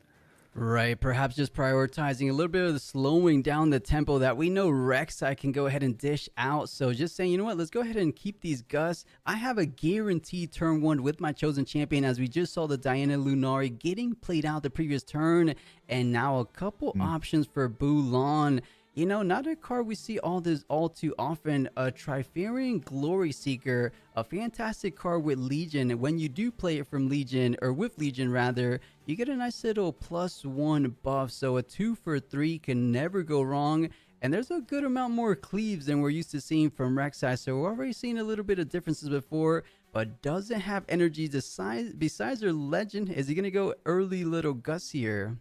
Right, perhaps just prioritizing a little bit of the slowing down the tempo that we know Rek'Sai can go ahead and dish out. So just saying, you know what, let's go ahead and keep these gusts. I have a guaranteed turn 1 with my chosen champion, as we just saw the Diana Lunari getting played out the previous turn, and now a couple options for Bulan. You know, not a card we see all too often. A Trifarian Glory Seeker, a fantastic card with Legion. And when you do play it from Legion, or with Legion rather, you get a nice little +1 buff. So a 2 for 3 can never go wrong. And there's a good amount more cleaves than we're used to seeing from Rek'Sai. So we're already seeing a little bit of differences before, but doesn't have energy besides her Legend. Is he going to go early little Gus here?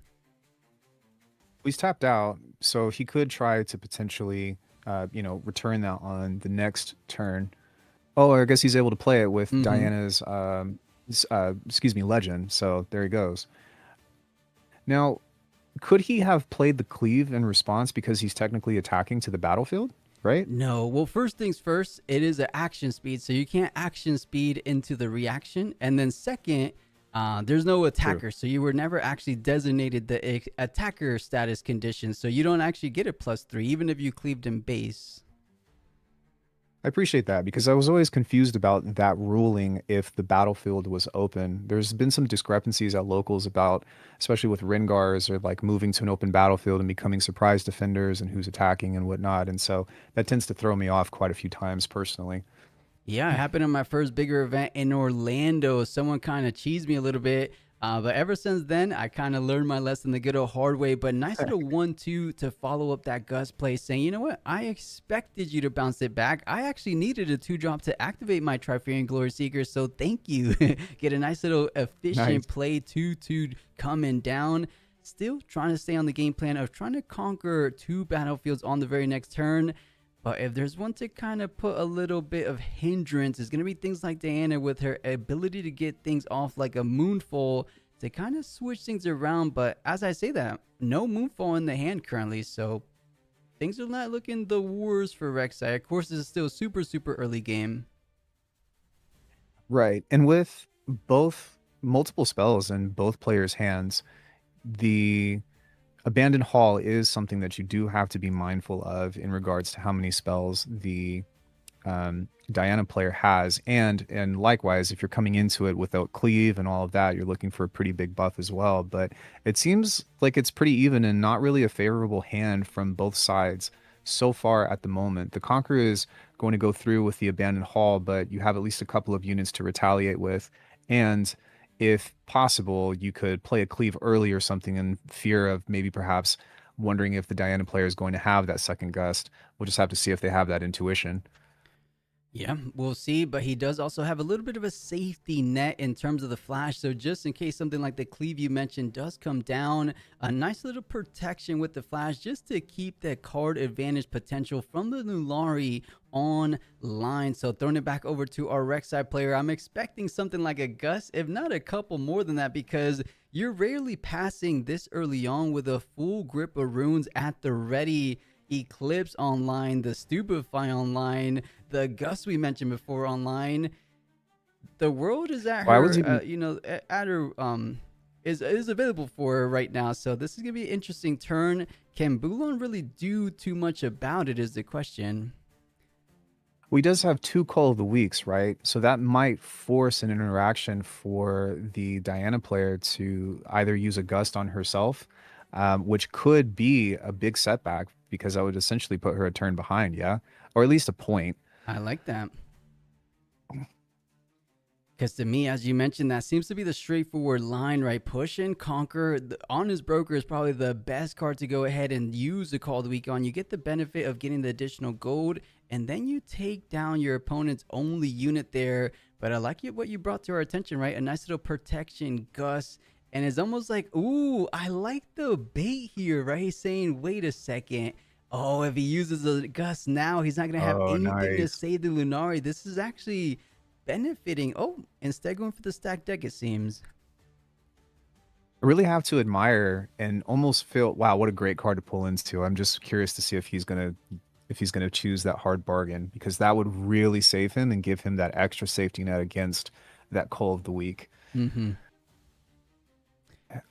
He's tapped out, so he could try to potentially, return that on the next turn. Oh, I guess he's able to play it with Diana's, Legend. So there he goes. Now, could he have played the cleave in response because he's technically attacking to the battlefield, right? No. Well, first things first, it is an action speed, so you can't action speed into the reaction. And then second, there's no attacker, so you were never actually designated the attacker status condition, so you don't actually get a +3 even if you cleaved in base. I appreciate that, because I was always confused about that ruling if the battlefield was open. There's been some discrepancies at locals about, especially with Rengars, or like moving to an open battlefield and becoming surprise defenders and who's attacking and whatnot, and so that tends to throw me off quite a few times personally. Yeah, it happened in my first bigger event in Orlando. Someone kind of cheesed me a little bit. But ever since then, I kind of learned my lesson the good old hard way. But nice little 1-2 to follow up that Gus play, saying, you know what? I expected you to bounce it back. I actually needed a 2-drop to activate my Trifarian Glory Seeker, so thank you. Get a nice little efficient play, 2-2 coming down. Still trying to stay on the game plan of trying to conquer 2 battlefields on the very next turn. But if there's one to kind of put a little bit of hindrance, it's going to be things like Diana with her ability to get things off like a Moonfall to kind of switch things around. But as I say that, no Moonfall in the hand currently, so things are not looking the worst for Rek'Sai. Of course, this is still super, super early game. Right, and with both multiple spells in both players' hands, the Abandoned Hall is something that you do have to be mindful of in regards to how many spells the Diana player has, and likewise, if you're coming into it without cleave and all of that, you're looking for a pretty big buff as well. But it seems like it's pretty even and not really a favorable hand from both sides so far at the moment. The Conqueror is going to go through with the Abandoned Hall, but you have at least a couple of units to retaliate with, and if possible, you could play a cleave early or something in fear of maybe perhaps wondering if the Diana player is going to have that second gust. We'll just have to see if they have that intuition. Yeah, we'll see, but he does also have a little bit of a safety net in terms of the flash, so just in case something like the cleave you mentioned does come down, a nice little protection with the flash just to keep that card advantage potential from the Nulari online. So throwing it back over to our Rek'Sai player, I'm expecting something like a Gus, if not a couple more than that, because you're rarely passing this early on with a full grip of runes at the ready. Eclipse online, the Stupefy online, the Gus we mentioned before online. The world is at Well, I her, was even at her, is available for her right now. So this is gonna be an interesting turn. Can Bulon really do too much about it? Is the question. he does have 2 Call of the Weeks, right? So that might force an interaction for the Diana player to either use a Gust on herself, which could be a big setback because that would essentially put her a turn behind, yeah? Or at least a point. I like that. Because to me, as you mentioned, that seems to be the straightforward line, right? Push and conquer. Honest Broker is probably the best card to go ahead and use the Call of the Week on. You get the benefit of getting the additional gold, and then you take down your opponent's only unit there. But I like what you brought to our attention, right? A nice little protection, Gus. And it's almost like, ooh, I like the bait here, right? He's saying, wait a second. Oh, if he uses a Gus now, he's not going to have Oh, anything to nice. save the Lunari. This is actually benefiting. Oh, instead going for the stacked deck, it seems. I really have to admire and almost feel, wow, what a great card to pull into. I'm just curious to see if he's gonna choose that hard bargain, because that would really save him and give him that extra safety net against that Call of the Week. Mm-hmm.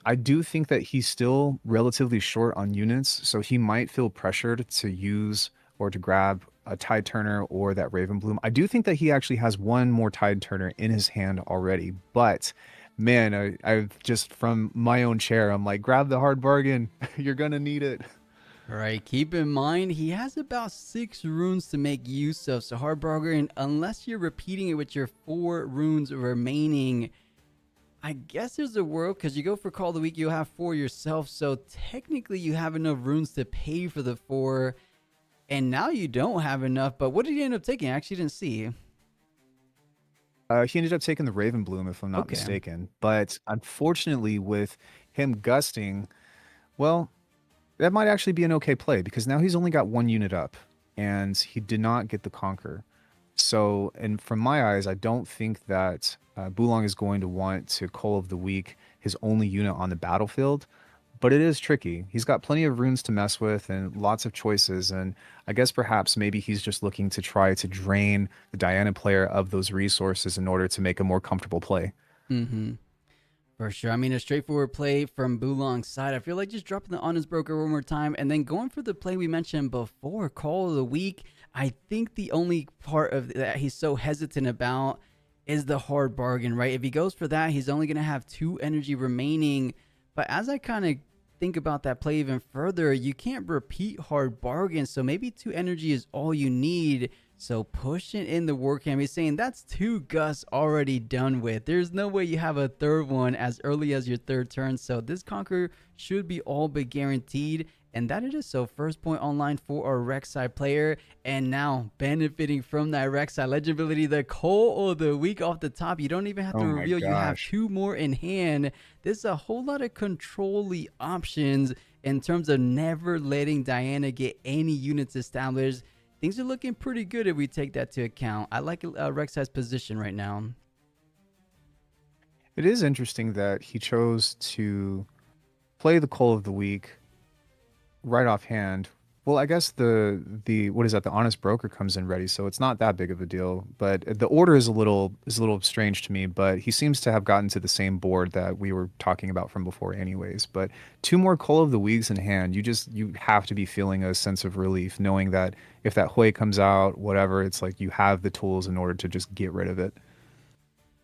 I do think that he's still relatively short on units, so he might feel pressured to use or to grab a Tide Turner or that Raven Bloom. I do think that he actually has one more Tide Turner in his hand already, but man, I've just from my own chair, I'm like, grab the hard bargain. You're gonna need it. All right, keep in mind, he has about 6 runes to make use of, so hard bargain, unless you're repeating it with your 4 runes remaining, I guess there's a world, because you go for Call of the Week, you'll have 4 yourself, so technically you have enough runes to pay for the 4, and now you don't have enough. But what did he end up taking? I actually didn't see. He ended up taking the Raven Bloom, if I'm not Okay. mistaken. But unfortunately, with him gusting, well, that might actually be an okay play, because now he's only got 1 unit up, and he did not get the Conquer. So, and from my eyes, I don't think that Bulong is going to want to Call of the Week his only unit on the battlefield. But it is tricky. He's got plenty of runes to mess with and lots of choices. And I guess perhaps maybe he's just looking to try to drain the Diana player of those resources in order to make a more comfortable play. Mm-hmm. For sure. I mean, a straightforward play from Bulong's side. I feel like just dropping the Honest Broker one more time and then going for the play we mentioned before, Call of the Week. I think the only part of that he's so hesitant about is the hard bargain, right? If he goes for that, he's only going to have 2 energy remaining. But as I kind of think about that play even further, you can't repeat hard bargains, so maybe 2 energy is all you need. So pushing in the Warcam, he's saying that's 2 Gus already done with. There's no way you have a third one as early as your 3rd turn, so this Conquer should be all but guaranteed. And that it is. So first point online for our Rek'Sai player, and now benefiting from that Rek'Sai legend ability, the Call of the Week off the top. You don't even have to Oh my reveal. You have gosh. 2 more in hand. There's a whole lot of control-y options in terms of never letting Diana get any units established. Things are looking pretty good if we take that to account. I like Rek'Sai's position right now. It is interesting that he chose to play the Call of the Week right offhand. Well, I guess the what is that? The Honest Broker comes in ready, so it's not that big of a deal. But the order is a little strange to me. But he seems to have gotten to the same board that we were talking about from before, anyways. But 2 more Call of the Weeks in hand, you have to be feeling a sense of relief, knowing that if that Hui comes out, whatever, it's like you have the tools in order to just get rid of it.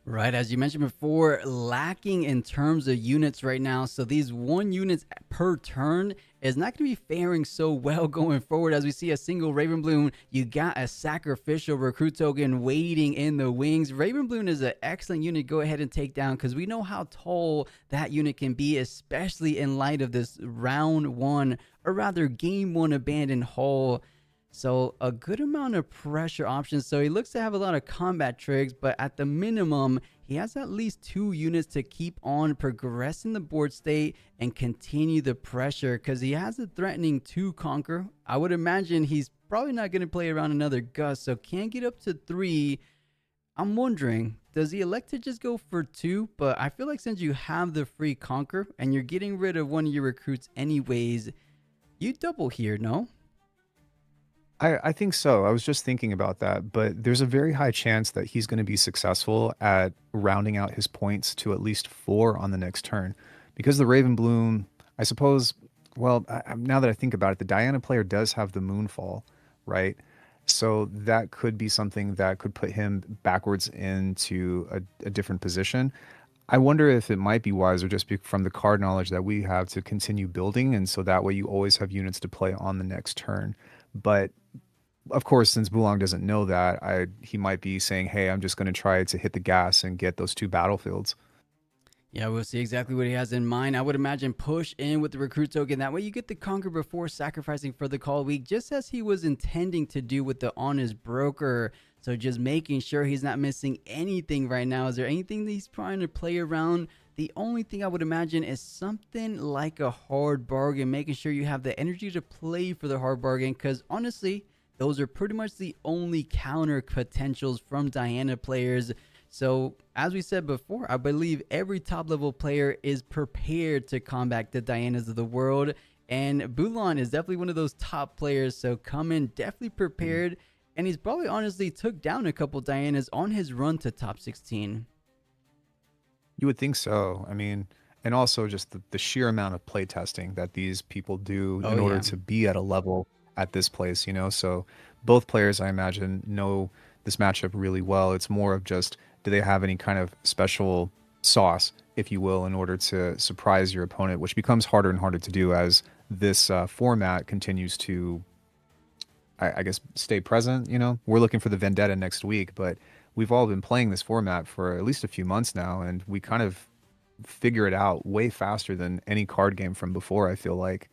Right, as you mentioned before, lacking in terms of units right now. So these 1 units per turn is not going to be faring so well going forward. As we see a single Raven Bloom, you got a sacrificial recruit token waiting in the wings. Raven Bloom is an excellent unit to go ahead and take down, because we know how tall that unit can be, especially in light of this round 1, or rather game 1 abandoned hull. So a good amount of pressure options. So he looks to have a lot of combat tricks, but at the minimum, he has at least 2 units to keep on progressing the board state and continue the pressure, because he has a threatening 2 Conquer. I would imagine he's probably not going to play around another Gus, so can get up to 3. I'm wondering, does he elect to just go for 2? But I feel like since you have the free Conquer and you're getting rid of one of your recruits anyways, you double here, no? I think so. I was just thinking about that, but there's a very high chance that he's going to be successful at rounding out his points to at least 4 on the next turn. Because the Raven Bloom, I suppose, well, now that I think about it, the Diana player does have the Moonfall, right? So that could be something that could put him backwards into a different position. I wonder if it might be wiser just from the card knowledge that we have to continue building, and so that way you always have units to play on the next turn. But of course, since Bulong doesn't know that, he might be saying, "Hey, I'm just going to try to hit the gas and get those 2 battlefields." Yeah, we'll see exactly what he has in mind. I would imagine push in with the recruit token. That way you get the conquer before sacrificing for the call week, just as he was intending to do with the honest broker. So just making sure he's not missing anything right now. Is there anything that he's trying to play around? The only thing I would imagine is something like a hard bargain, making sure you have the energy to play for the hard bargain, because honestly, those are pretty much the only counter potentials from Diana players. So, as we said before, I believe every top level player is prepared to combat the Dianas of the world. And Bulan is definitely one of those top players. So, come in definitely prepared. And he's probably honestly took down a couple Dianas on his run to top 16. You would think so. I mean, and also just the sheer amount of play testing that these people do in order to be at a level at this place, you know? So both players, I imagine, know this matchup really well. It's more of just, do they have any kind of special sauce, if you will, in order to surprise your opponent, which becomes harder and harder to do as this format continues to, I guess, stay present. You know, we're looking for the Vendetta next week, but we've all been playing this format for at least a few months now, and we kind of figure it out way faster than any card game from before, I feel like.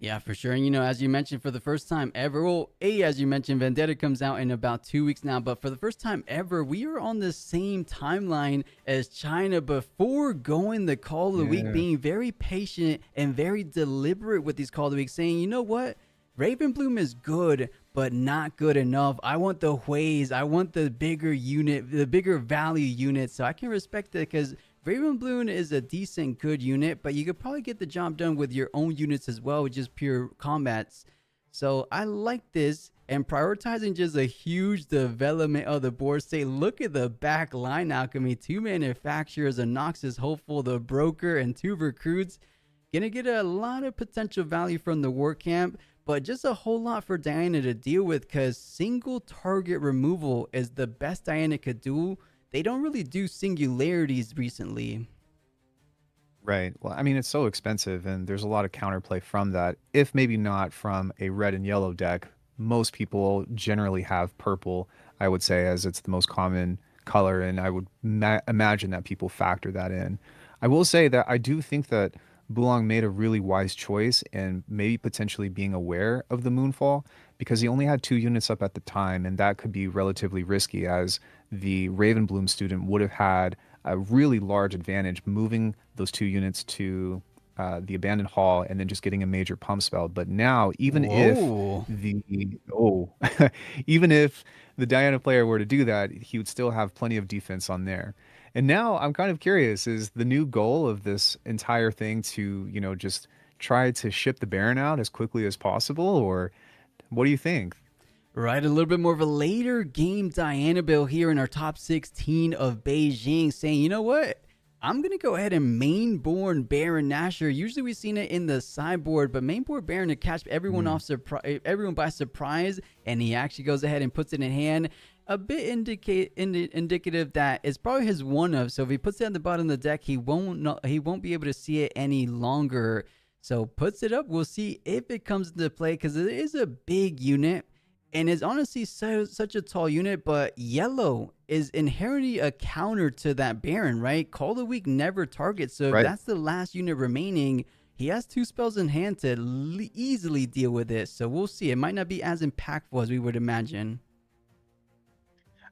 Yeah, for sure. And, you know, as you mentioned, for the first time ever, well, as you mentioned, Vendetta comes out in about 2 weeks now, but for the first time ever, we are on the same timeline as China before going the call of the week, being very patient and very deliberate with these call of the week, saying, you know what? Ravenbloom is good, but not good enough. I want the Hueys. I want the bigger unit, the bigger value unit. So I can respect it, because Ravenbloom is a decent, good unit, but you could probably get the job done with your own units as well, with just pure combats. So I like this, and prioritizing just a huge development of the board state. Look at the back line alchemy. 2 manufacturers, a Noxus Hopeful, the broker, and 2 recruits. Gonna get a lot of potential value from the war camp, but just a whole lot for Diana to deal with, because single target removal is the best Diana could do. They don't really do singularities recently. Right. Well, I mean, it's so expensive, and there's a lot of counterplay from that. If maybe not from a red and yellow deck, most people generally have purple, I would say, as it's the most common color, and I would imagine that people factor that in. I will say that I do think that Bulong made a really wise choice in maybe potentially being aware of the Moonfall, because he only had 2 units up at the time, and that could be relatively risky, as the Ravenbloom student would have had a really large advantage moving those 2 units to the abandoned hall and then just getting a major pump spell. But now, even Whoa. if even if the Diana player were to do that, he would still have plenty of defense on there. And now I'm kind of curious, is the new goal of this entire thing to, you know, just try to ship the Baron out as quickly as possible, or what do you think? Right, a little bit more of a later game Diana build here in our top 16 of Beijing, saying, you know what? I'm going to go ahead and mainboard Baron Nashor. Usually we've seen it in the sideboard, but mainboard Baron to catch everyone everyone by surprise, and he actually goes ahead and puts it in hand. A bit indicative that it's probably his one of, so if he puts it on the bottom of the deck, he won't be able to see it any longer. So puts it up. We'll see if it comes into play, because it is a big unit and is honestly such a tall unit, but yellow is inherently a counter to that Baron, right? Call the week never targets, so if that's the last unit remaining, he has 2 spells in hand to easily deal with it. So we'll see. It might not be as impactful as we would imagine.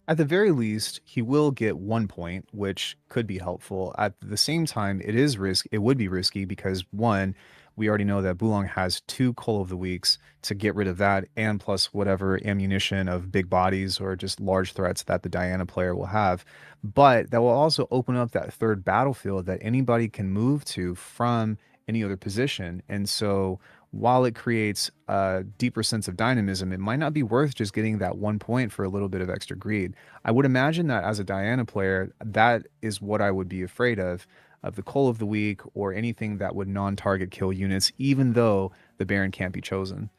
At the very least, he will get 1 point, which could be helpful. At the same time, it would be risky, because 1, we already know that Bulong has 2 Call of the Weeks to get rid of that, and plus whatever ammunition of big bodies or just large threats that the Diana player will have. But that will also open up that 3rd battlefield that anybody can move to from any other position. And so while it creates a deeper sense of dynamism, it might not be worth just getting that 1 point for a little bit of extra greed. I would imagine that as a Diana player, that is what I would be afraid of the Call of the Week or anything that would non-target kill units, even though the Baron can't be chosen.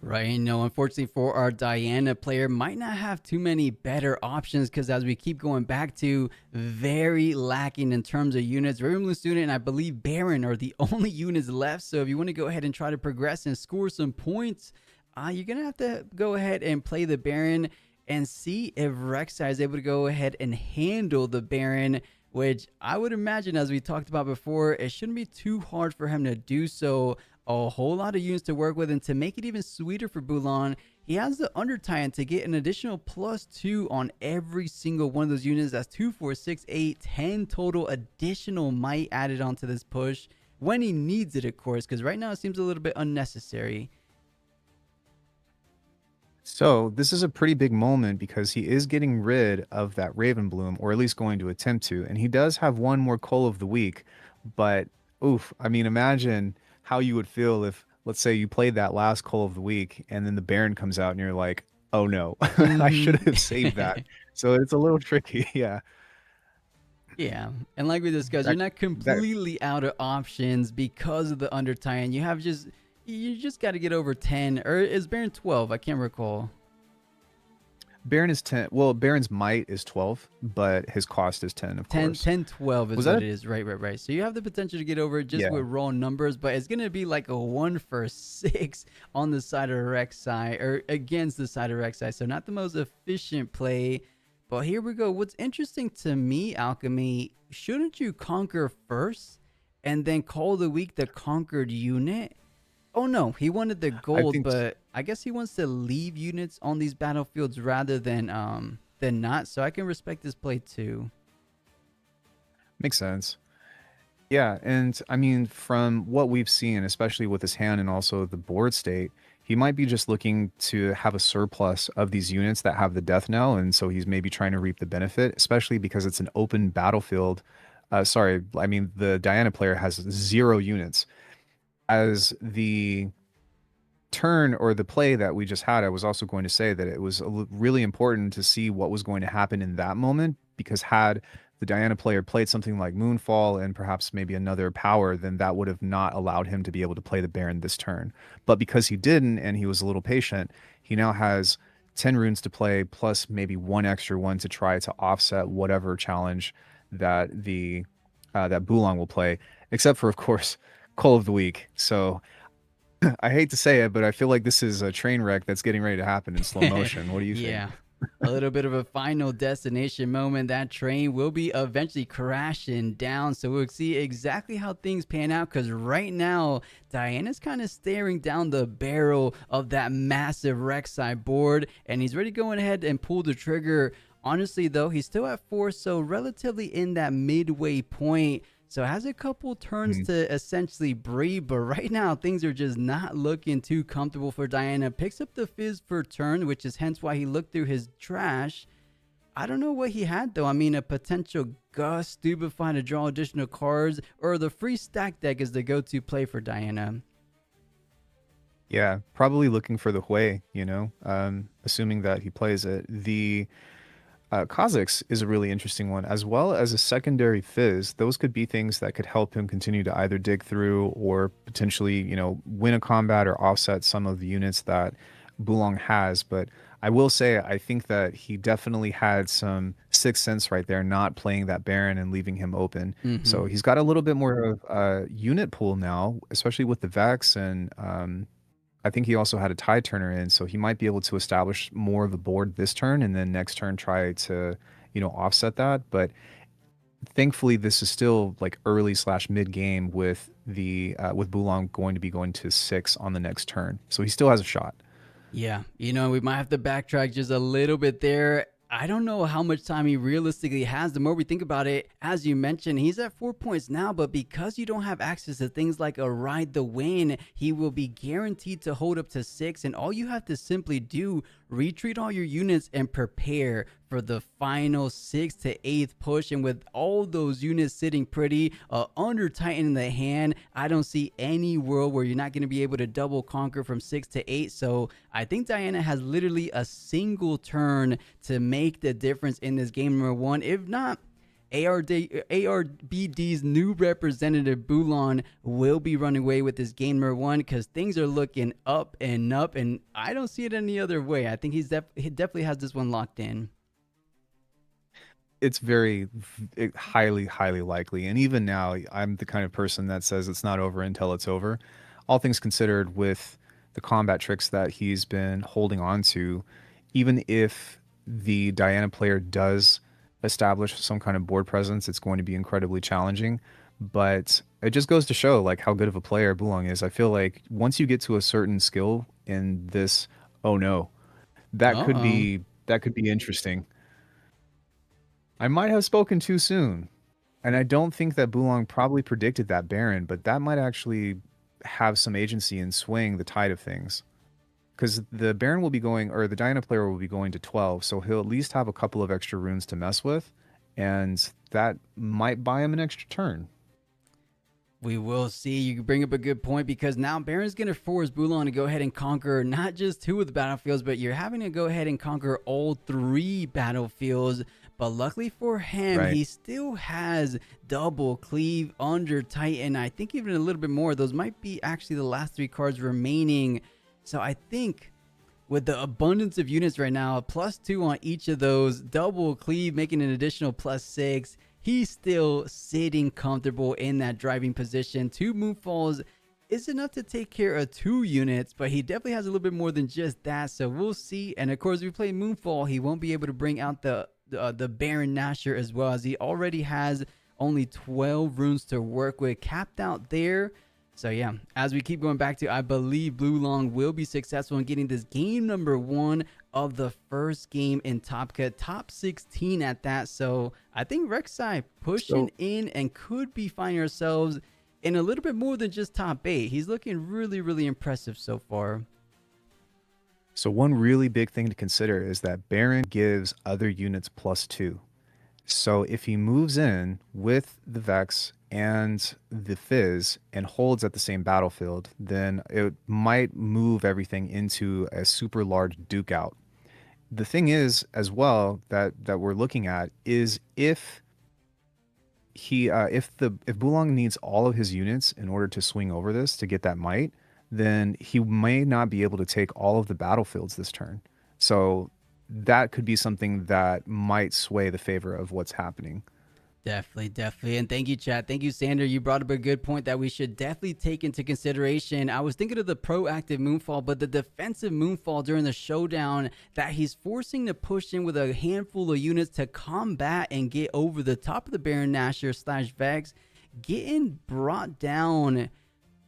Right, no, unfortunately for our Diana player, might not have too many better options because as we keep going back to, very lacking in terms of units. Riftbound Student and I believe Baron are the only units left, so if you want to go ahead and try to progress and score some points, you're going to have to go ahead and play the Baron and see if Rek'Sai is able to go ahead and handle the Baron, which I would imagine, as we talked about before, it shouldn't be too hard for him to do so. A whole lot of units to work with, and to make it even sweeter for Bulan, he has the Undertitan to get an additional +2 on every single one of those units. That's 2, 4, 6, 8, 10 total additional might added onto this push when he needs it, of course, because right now it seems a little bit unnecessary. So this is a pretty big moment because he is getting rid of that Raven Bloom, or at least going to attempt to, and he does have one more Call of the Week, but oof, I mean, imagine how you would feel if, let's say, you played that last Call of the Week and then the Baron comes out and you're like, oh no, I should have saved that. So it's a little tricky. Yeah. Yeah, and like we discussed, you're not completely out of options because of the Undertitan. You just got to get over 10, or is Baron 12? I can't recall. Baron is 10. Well, Baron's might is 12, but his cost is 10, of course. 10, 12 is Was what that it is. Right. So you have the potential to get over it just Yeah. with raw numbers, but it's going to be like a 1 for 6 on the side of Rek'Sai, or against the side of Rek'Sai. So not the most efficient play. But here we go. What's interesting to me, Alchemy, shouldn't you conquer first and then call the week the conquered unit? Oh no, he wanted the gold, but I guess he wants to leave units on these battlefields rather than not. So I can respect this play too. Makes sense. Yeah, and I mean, from what we've seen, especially with his hand and also the board state, he might be just looking to have a surplus of these units that have the death knell, and so he's maybe trying to reap the benefit, especially because it's an open battlefield. Sorry, I mean, the Diana player has 0 units. As the turn or the play that we just had, I was also going to say that it was really important to see what was going to happen in that moment, because had the Diana player played something like Moonfall and perhaps maybe another power, then that would have not allowed him to be able to play the Baron this turn. But because he didn't, and he was a little patient, he now has 10 runes to play, plus maybe 1 extra one to try to offset whatever challenge that that Bulong will play, except for, of course, Call of the Week. So I hate to say it, but I feel like this is a train wreck that's getting ready to happen in slow motion. What do you think? Yeah. A little bit of a final destination moment. That train will be eventually crashing down. So we'll see exactly how things pan out, because right now, Diana's kind of staring down the barrel of that massive Rek'Sai board, and he's ready going ahead and pull the trigger. Honestly, though, he's still at 4, so relatively in that midway point. So has a couple turns to essentially breathe, but right now things are just not looking too comfortable for Diana. Picks up the Fizz for turn, which is hence why he looked through his trash. I don't know what he had though. I mean, a potential Gust, Stupefy to draw additional cards, or the free stack deck is the go-to play for Diana. Yeah, probably looking for the Hui, assuming that he plays it. The Kha'Zix is a really interesting one, as well as a secondary Fizz. Those could be things that could help him continue to either dig through or potentially, win a combat or offset some of the units that Bulong has. But I will say, I think that he definitely had some sixth sense right there, not playing that Baron and leaving him open. So he's got a little bit more of a unit pool now, especially with the Vex, and I think he also had a Tide Turner in, so he might be able to establish more of the board this turn, and then next turn try to, offset that. But thankfully, this is still like early/mid game with with Bulong going to be going to 6 on the next turn, so he still has a shot. Yeah, we might have to backtrack just a little bit there. I don't know how much time he realistically has. The more we think about it, as you mentioned, he's at 4 points now, but because you don't have access to things like a Ride the Wind, he will be guaranteed to hold up to 6, and all you have to simply do, retreat all your units and prepare for the final 6th to 8th push. And with all those units sitting pretty under Titan in the hand, I don't see any world where you're not going to be able to double conquer from 6 to 8. So I think Diana has literally a single turn to make the difference in this game number 1. If not, ARBD's new representative Bulan will be running away with this game number 1 because things are looking up, and I don't see it any other way. I think he definitely has this one locked in. It's very highly likely, and even now I'm the kind of person that says it's not over until it's over. All things considered, with the combat tricks that he's been holding on to, even if the Diana player does establish some kind of board presence, it's going to be incredibly challenging. But it just goes to show like how good of a player Bulong is. I feel like once you get to a certain skill in this, oh no, that could be interesting. I might have spoken too soon, and I don't think that Bulong probably predicted that Baron, but that might actually have some agency in swaying the tide of things. Because the Baron will be going, or the Diana player will be going to 12, so he'll at least have a couple of extra runes to mess with, and that might buy him an extra turn. We will see. You bring up a good point, because now Baron's going to force Bulan to go ahead and conquer not just 2 of the battlefields, but you're having to go ahead and conquer all 3 battlefields. But luckily for him, he still has double cleave under Titan. I think even a little bit more. Those might be actually the last 3 cards remaining. So I think with the abundance of units right now, +2 on each of those, double cleave making an additional +6, he's still sitting comfortable in that driving position. 2 Moonfalls is enough to take care of 2 units, but he definitely has a little bit more than just that. So we'll see. And of course, if we play Moonfall, he won't be able to bring out the Baron Nashor, as well, as he already has only 12 runes to work with, capped out there. So yeah, as we keep going back to, I believe Bulong will be successful in getting this game number 1 of the first game in Top Cut, top 16 at that. So I think Rek'Sai pushing in and could be finding ourselves in a little bit more than just top 8. He's looking really impressive so far. So one really big thing to consider is that Baron gives other units +2. So if he moves in with the Vex and the Fizz and holds at the same battlefield, then it might move everything into a super large duke out. The thing is, as well, that we're looking at is if Bulong needs all of his units in order to swing over this to get that might, then he may not be able to take all of the battlefields this turn. So that could be something that might sway the favor of what's happening. Definitely. And thank you, chat. Thank you, Sander. You brought up a good point that we should definitely take into consideration. I was thinking of the proactive Moonfall, but the defensive Moonfall during the showdown that he's forcing to push in with a handful of units to combat and get over the top of the Baron Nashor / Vex, getting brought down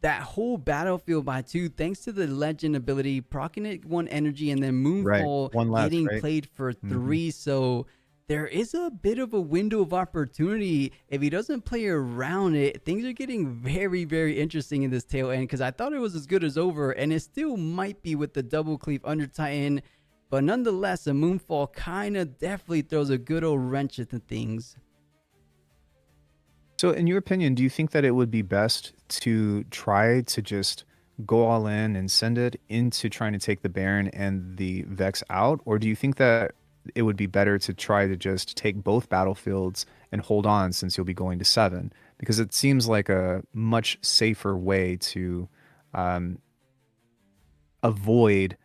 that whole battlefield by 2 thanks to the legend ability, proccing it 1 energy, and then Moonfall getting played for 3. So there is a bit of a window of opportunity. If he doesn't play around it, things are getting very interesting in this tail end, because I thought it was as good as over, and it still might be with the double cleave under Titan. But nonetheless, a Moonfall kind of definitely throws a good old wrench into things. So in your opinion, do you think that it would be best to try to just go all in and send it into trying to take the Baron and the Vex out? Or do you think that it would be better to try to just take both battlefields and hold on, since you'll be going to 7? Because it seems like a much safer way to avoid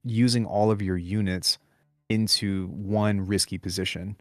using all of your units into one risky position.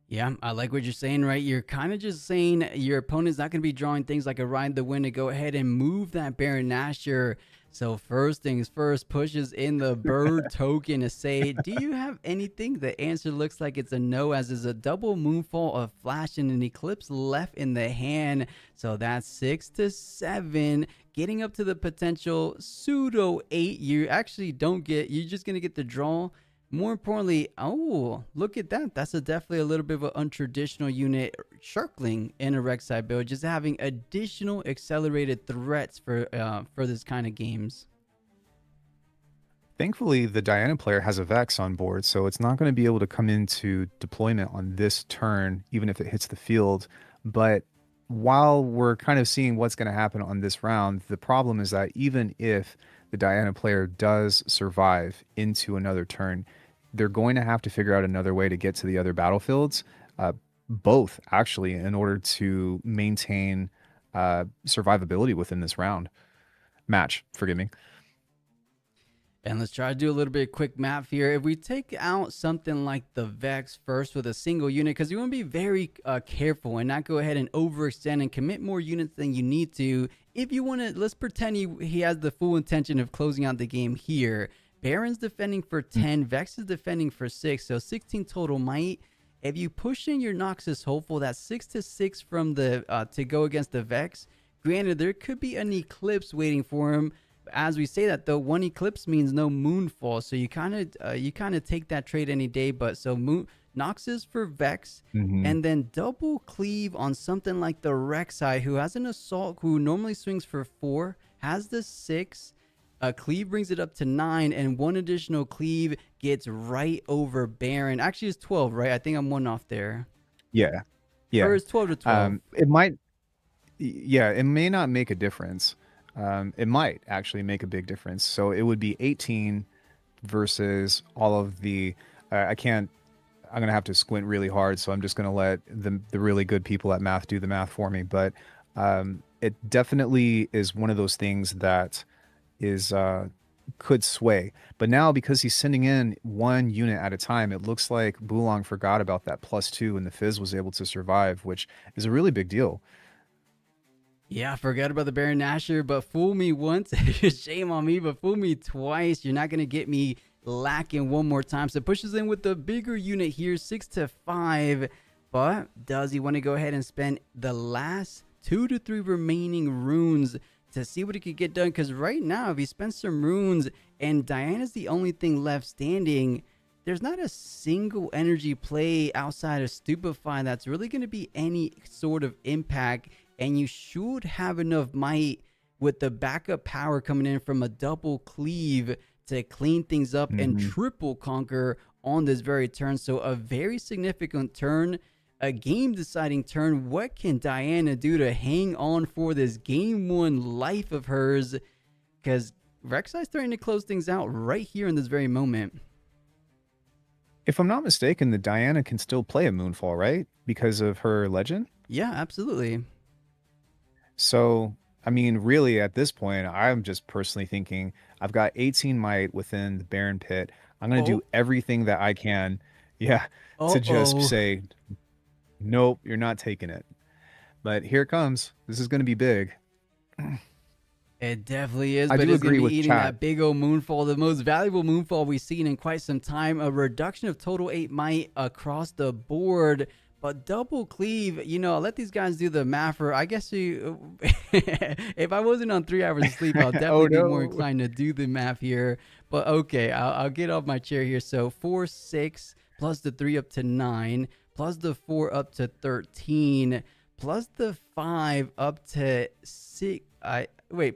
Yeah, I like what you're saying, right? You're kind of just saying your opponent's not going to be drawing things like a Ride the Wind to go ahead and move that Baron Nashor. So first things first, pushes in the bird token to say, do you have anything? The answer looks like it's a no, as is a double Moonfall, of Flash, and an Eclipse left in the hand. So that's 6 to 7, getting up to the potential pseudo 8. You actually don't get, you're just going to get the draw. More importantly, oh, look at that. That's definitely a little bit of an untraditional unit, Shirkling in a Rek'Sai build, just having additional accelerated threats for this kind of games. Thankfully, the Diana player has a Vex on board, so it's not going to be able to come into deployment on this turn, even if it hits the field. But while we're kind of seeing what's going to happen on this round, the problem is that even if the Diana player does survive into another turn, they're going to have to figure out another way to get to the other battlefields, both actually, in order to maintain survivability within this match. Forgive me. And let's try to do a little bit of quick math here. If we take out something like the Vex first with a single unit, because you want to be very careful and not go ahead and overextend and commit more units than you need to. If you want to, let's pretend he has the full intention of closing out the game here. Baron's defending for 10, Vex is defending for 6, so 16 total might. If you push in your Noxus Hopeful, that's 6-6 from the to go against the Vex. Granted, there could be an Eclipse waiting for him. As we say that though, one eclipse means no moonfall, so you kind of take that trade any day. But so Noxus for Vex, and then double cleave on something like the Rek'Sai, who has an assault, who normally swings for 4, has the 6. Cleave brings it up to 9, and one additional cleave gets right over Baron. Actually, it's 12, right? I think I'm one off there. Yeah. Or it's 12 to 12. It might. Yeah, it may not make a difference. It might actually make a big difference. So it would be 18 versus all of the. I'm gonna have to squint really hard, so I'm just gonna let the really good people at math do the math for me. But it definitely is one of those things that is could sway. But now, because he's sending in one unit at a time, it looks like Bulong forgot about that +2, and the Fizz was able to survive, which is a really big deal. Yeah, forget about the Baron Nashor, but fool me once, shame on me, but fool me twice. You're not going to get me lacking one more time. So pushes in with the bigger unit here, 6-5. But does he want to go ahead and spend the last 2 to 3 remaining runes to see what he could get done? Because right now, if he spends some runes and Diana's the only thing left standing, there's not a single energy play outside of Stupefy that's really going to be any sort of impact. And you should have enough might with the backup power coming in from a double cleave to clean things up and triple conquer on this very turn. So a very significant turn, a game deciding turn. What can Diana do to hang on for this game 1 life of hers? Because Rek'Sai's starting to close things out right here in this very moment. If I'm not mistaken, the Diana can still play a Moonfall, right? Because of her legend? Yeah, absolutely. So, I mean, really, at this point, I'm just personally thinking I've got 18 might within the Baron Pit. I'm going to do everything that I can, to just say, nope, you're not taking it. But here it comes. This is going to be big. It definitely is, I but do it's going agree to with be eating chat. that big old Moonfall, the most valuable Moonfall we've seen in quite some time. A reduction of total 8 might across the board. But double cleave, I'll let these guys do the math. For I guess if I wasn't on 3 hours of sleep, I'll definitely be more inclined to do the math here. But okay, I'll get off my chair here. So 4, 6, plus the 3 up to 9, plus the 4 up to 13, plus the 5 up to 6.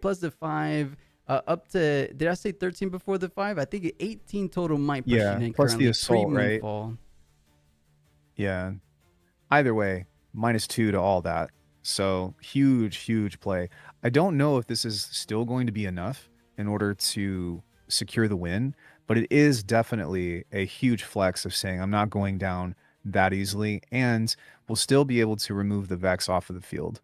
Plus the 5 up to, did I say 13 before the 5? I think 18 total might push in plus currently, the assault, right? pre-Moonfall. Yeah. Either way, -2 to all that. So huge play. I don't know if this is still going to be enough in order to secure the win, but it is definitely a huge flex of saying I'm not going down that easily, and we'll still be able to remove the Vex off of the field.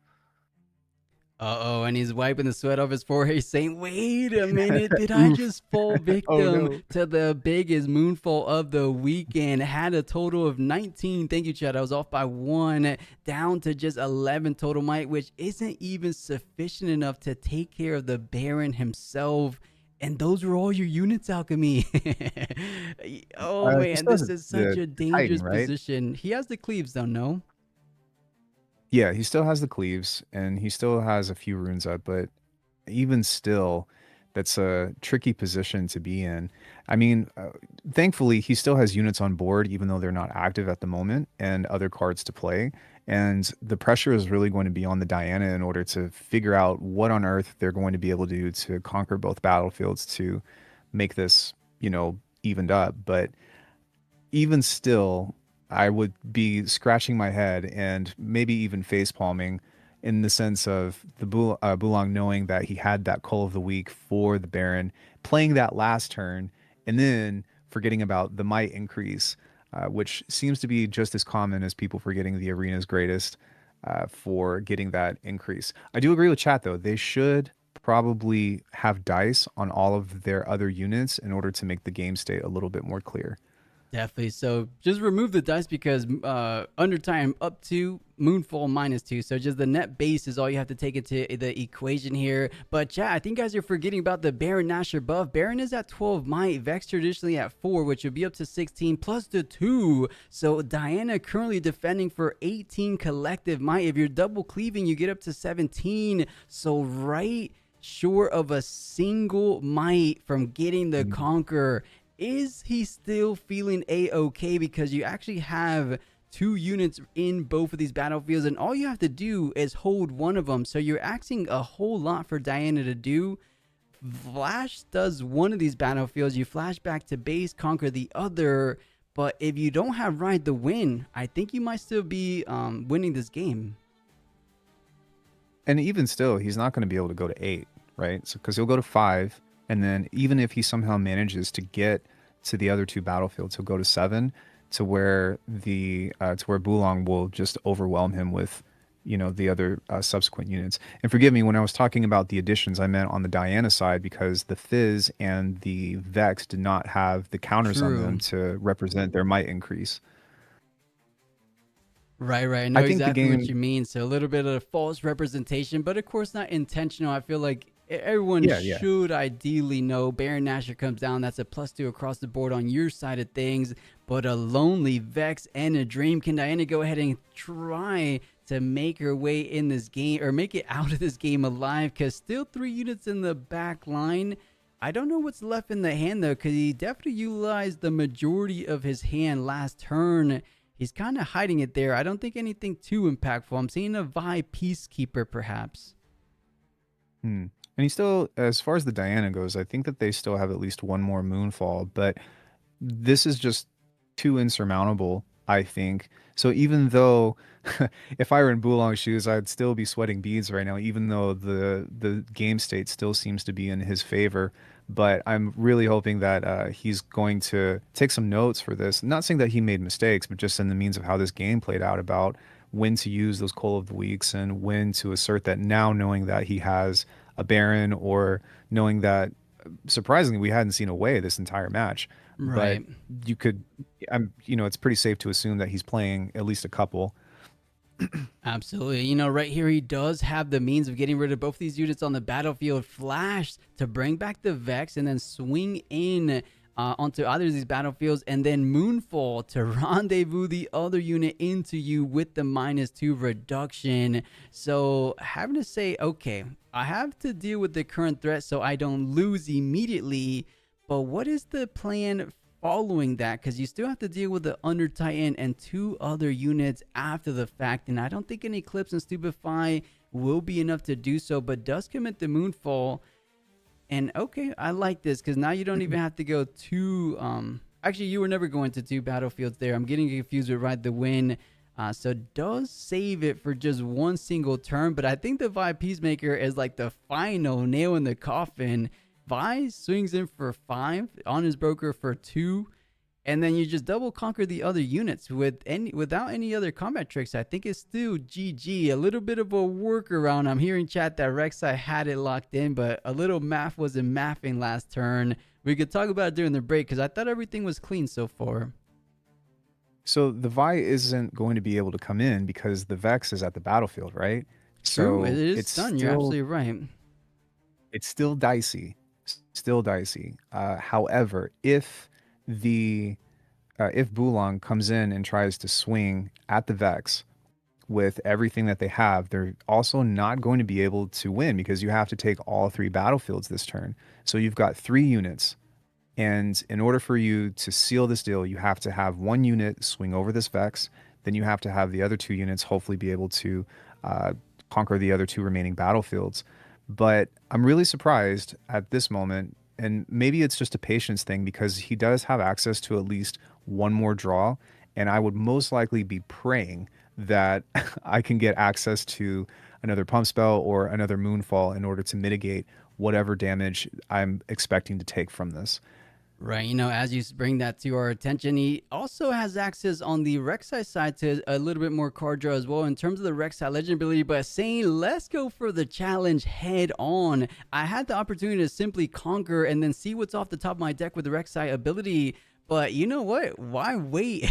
Uh-oh, and he's wiping the sweat off his forehead saying, wait a minute, did I just fall victim to the biggest Moonfall of the weekend? Had a total of 19. Thank you, Chad. I was off by 1, down to just 11 total might, which isn't even sufficient enough to take care of the Baron himself. And those were all your units, Alchemy. Man, this is such a dangerous position. He has the cleaves, though, no? Yeah, he still has the cleaves, and he still has a few runes up, but even still, that's a tricky position to be in. I mean, thankfully, he still has units on board, even though they're not active at the moment, and other cards to play. And the pressure is really going to be on the Diana in order to figure out what on earth they're going to be able to do to conquer both battlefields to make this evened up. But even still, I would be scratching my head and maybe even face palming in the sense of the Bulong knowing that he had that call of the week for the Baron, playing that last turn, and then forgetting about the might increase, which seems to be just as common as people forgetting the arena's greatest for getting that increase. I do agree with chat though. They should probably have dice on all of their other units in order to make the game state a little bit more clear. Definitely. So just remove the dice because under time up to Moonfall -2. So just the net base is all you have to take into the equation here. But chat, I think guys are forgetting about the Baron Nashor buff. Baron is at 12 might, Vex traditionally at 4, which would be up to 16 plus the 2. So Diana currently defending for 18 collective might. If you're double cleaving, you get up to 17. So right short of a single might from getting the Conqueror. Is he still feeling a-okay? Because you actually have 2 units in both of these battlefields, and all you have to do is hold one of them. So you're asking a whole lot for Diana to do. Flash does one of these battlefields. You flash back to base, conquer the other. But if you don't have Ride the Wind, I think you might still be winning this game. And even still, he's not going to be able to go to 8, right? So because he'll go to 5. And then even if he somehow manages to get to the other 2 battlefields, he'll go to 7 to where Bulong will just overwhelm him with, the other subsequent units. And forgive me, when I was talking about the additions, I meant on the Diana side because the Fizz and the Vex did not have the counters on them to represent their might increase. Right. I know exactly what you mean. So a little bit of false representation, but of course not intentional. I feel like everyone should ideally know Baron Nashor comes down. That's a +2 across the board on your side of things. But a lonely Vex and a Dream. Can Diana go ahead and try to make her way in this game or make it out of this game alive? Because still 3 units in the back line. I don't know what's left in the hand though, because he definitely utilized the majority of his hand last turn. He's kind of hiding it there. I don't think anything too impactful. I'm seeing a Vi Peacekeeper perhaps. And he still, as far as the Diana goes, I think that they still have at least one more Moonfall, but this is just too insurmountable, I think. So even though if I were in Bulong's shoes, I'd still be sweating beads right now, even though the game state still seems to be in his favor. But I'm really hoping that he's going to take some notes for this. Not saying that he made mistakes, but just in the means of how this game played out about when to use those Call of the Weeks and when to assert that now, knowing that he has a Baron, or knowing that surprisingly we hadn't seen Away this entire match. Right. But you could, it's pretty safe to assume that he's playing at least a couple. Absolutely. Right here, he does have the means of getting rid of both these units on the battlefield. Flash to bring back the Vex and then swing in onto either of these battlefields, and then Moonfall to rendezvous the other unit into you with the -2 reduction. So having to say, okay, I have to deal with the current threat so I don't lose immediately. But what is the plan following that? Because you still have to deal with the Under Titan and 2 other units after the fact, and I don't think an Eclipse and Stupefy will be enough to do so, but does commit the Moonfall. And okay, I like this because now you don't even have to go to actually you were never going to 2 battlefields there. I'm getting confused with Ride the Wind. So does save it for just 1 single turn, but I think the Vi Peacemaker is like the final nail in the coffin. Vi swings in for 5 on his broker for 2, and then you just double conquer the other units without any other combat tricks. I think it's still GG. A little bit of a workaround. I'm hearing chat that Rek'Sai had it locked in, but a little math wasn't mathing last turn. We could talk about it during the break because I thought everything was clean so far. So the Vi isn't going to be able to come in because the Vex is at the battlefield, right? True, So it is done. You're absolutely right. It's still dicey. However, if Bulong comes in and tries to swing at the Vex with everything that they have, they're also not going to be able to win because you have to take all 3 battlefields this turn. So you've got 3 units, and in order for you to seal this deal, you have to have 1 unit swing over this Vex, then you have to have the other 2 units hopefully be able to conquer the other 2 remaining battlefields. But I'm really surprised at this moment And maybe it's just a patience thing because he does have access to at least one more draw. And I would most likely be praying that I can get access to another pump spell or another moonfall in order to mitigate whatever damage I'm expecting to take from this. Right, as you bring that to our attention, he also has access on the Rek'Sai side to a little bit more card draw as well in terms of the Rek'Sai legend ability, but saying let's go for the challenge head on. I had the opportunity to simply conquer and then see what's off the top of my deck with the Rek'Sai ability, but you know what? Why wait?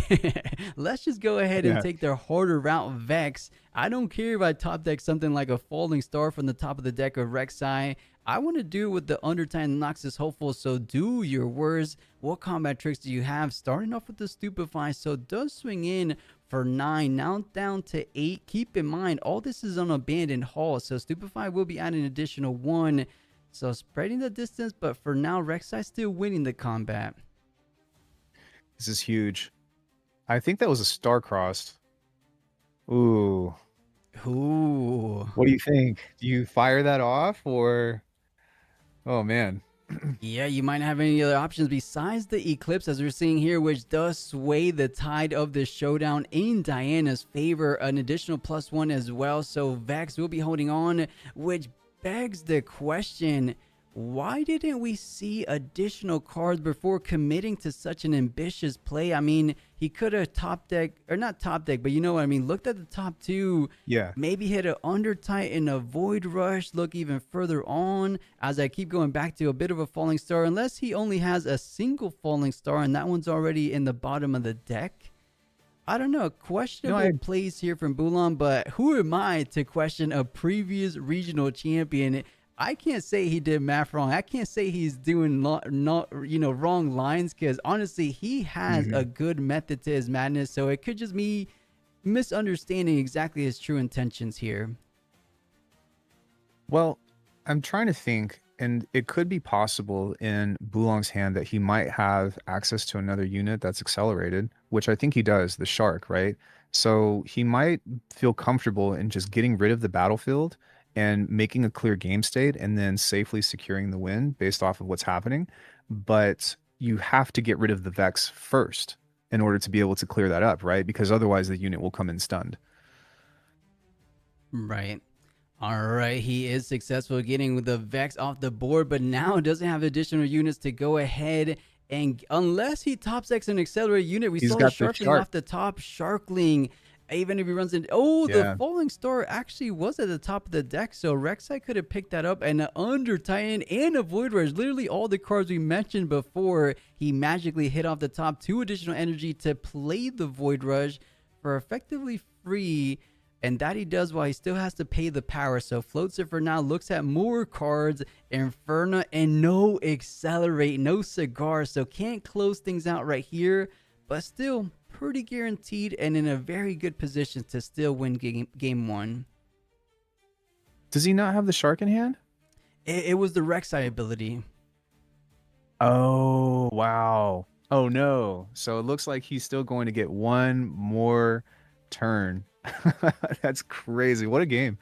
Let's just go ahead and take the harder route Vex. I don't care if I top deck something like a Falling Star from the top of the deck of Rek'Sai. I want to do with the Undertime Noxus Hopeful, so do your worst. What combat tricks do you have? Starting off with the Stupefy, so does swing in for 9, now down to 8. Keep in mind, all this is on Abandoned Hall, so Stupefy will be adding an additional 1. So spreading the distance, but for now, Rek'Sai still winning the combat. This is huge. I think that was a star-crossed. Ooh. Ooh. What do you think? Do you fire that off or... Oh, man. Yeah, you might have any other options besides the Eclipse, as we're seeing here, which does sway the tide of the showdown in Diana's favor. An additional +1 as well, so Vex will be holding on, which begs the question, why didn't we see additional cards before committing to such an ambitious play? I mean, he could have top deck, or not top deck, but you know what I mean, looked at the top 2, maybe hit an Under Titan, a Void Rush, look even further on, as I keep going back to a bit of a Falling Star, unless he only has a single Falling Star, and that one's already in the bottom of the deck. I don't know, questionable plays here from Bulan, but who am I to question a previous regional champion? I can't say he did math wrong. I can't say he's doing wrong lines, because honestly, he has a good method to his madness. So it could just be misunderstanding exactly his true intentions here. Well, I'm trying to think, and it could be possible in Bulong's hand that he might have access to another unit that's accelerated, which I think he does, the Shark, right? So he might feel comfortable in just getting rid of the battlefield and making a clear game state and then safely securing the win based off of what's happening. But you have to get rid of the Vex first in order to be able to clear that up, right? Because otherwise the unit will come in stunned. Right. All right, he is successful getting the Vex off the board, but now doesn't have additional units to go ahead and, unless he top decks an accelerated unit, we saw the Sharkling off the top, Sharkling. Even if he runs in, the Falling Star actually was at the top of the deck, so Rek'Sai could have picked that up, and an Under Titan and a Void Rush, literally all the cards we mentioned before. He magically hit off the top 2 additional energy to play the Void Rush for effectively free, and that he does while he still has to pay the power. So floats it for now, looks at more cards, Inferno, and no Accelerate, no Cigar, so can't close things out right here, but still pretty guaranteed and in a very good position to still win game 1. Does he not have the Shark in hand? It was the Rek'Sai ability. Oh, wow. Oh, no. So it looks like he's still going to get one more turn. That's crazy. What a game.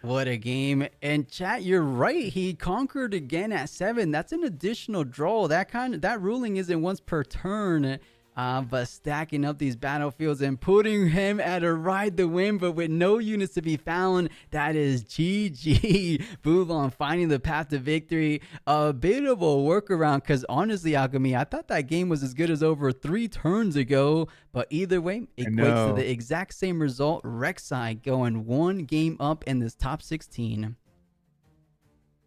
What a game. And chat, you're right. He conquered again at 7. That's an additional draw. That ruling isn't once per turn. But stacking up these battlefields and putting him at a ride the win, but with no units to be found, that is GG. Bulan finding the path to victory. A bit of a workaround, because honestly, Alchemy, I thought that game was as good as over 3 turns ago, but either way, equates to the exact same result. Rek'Sai going 1 game up in this top 16.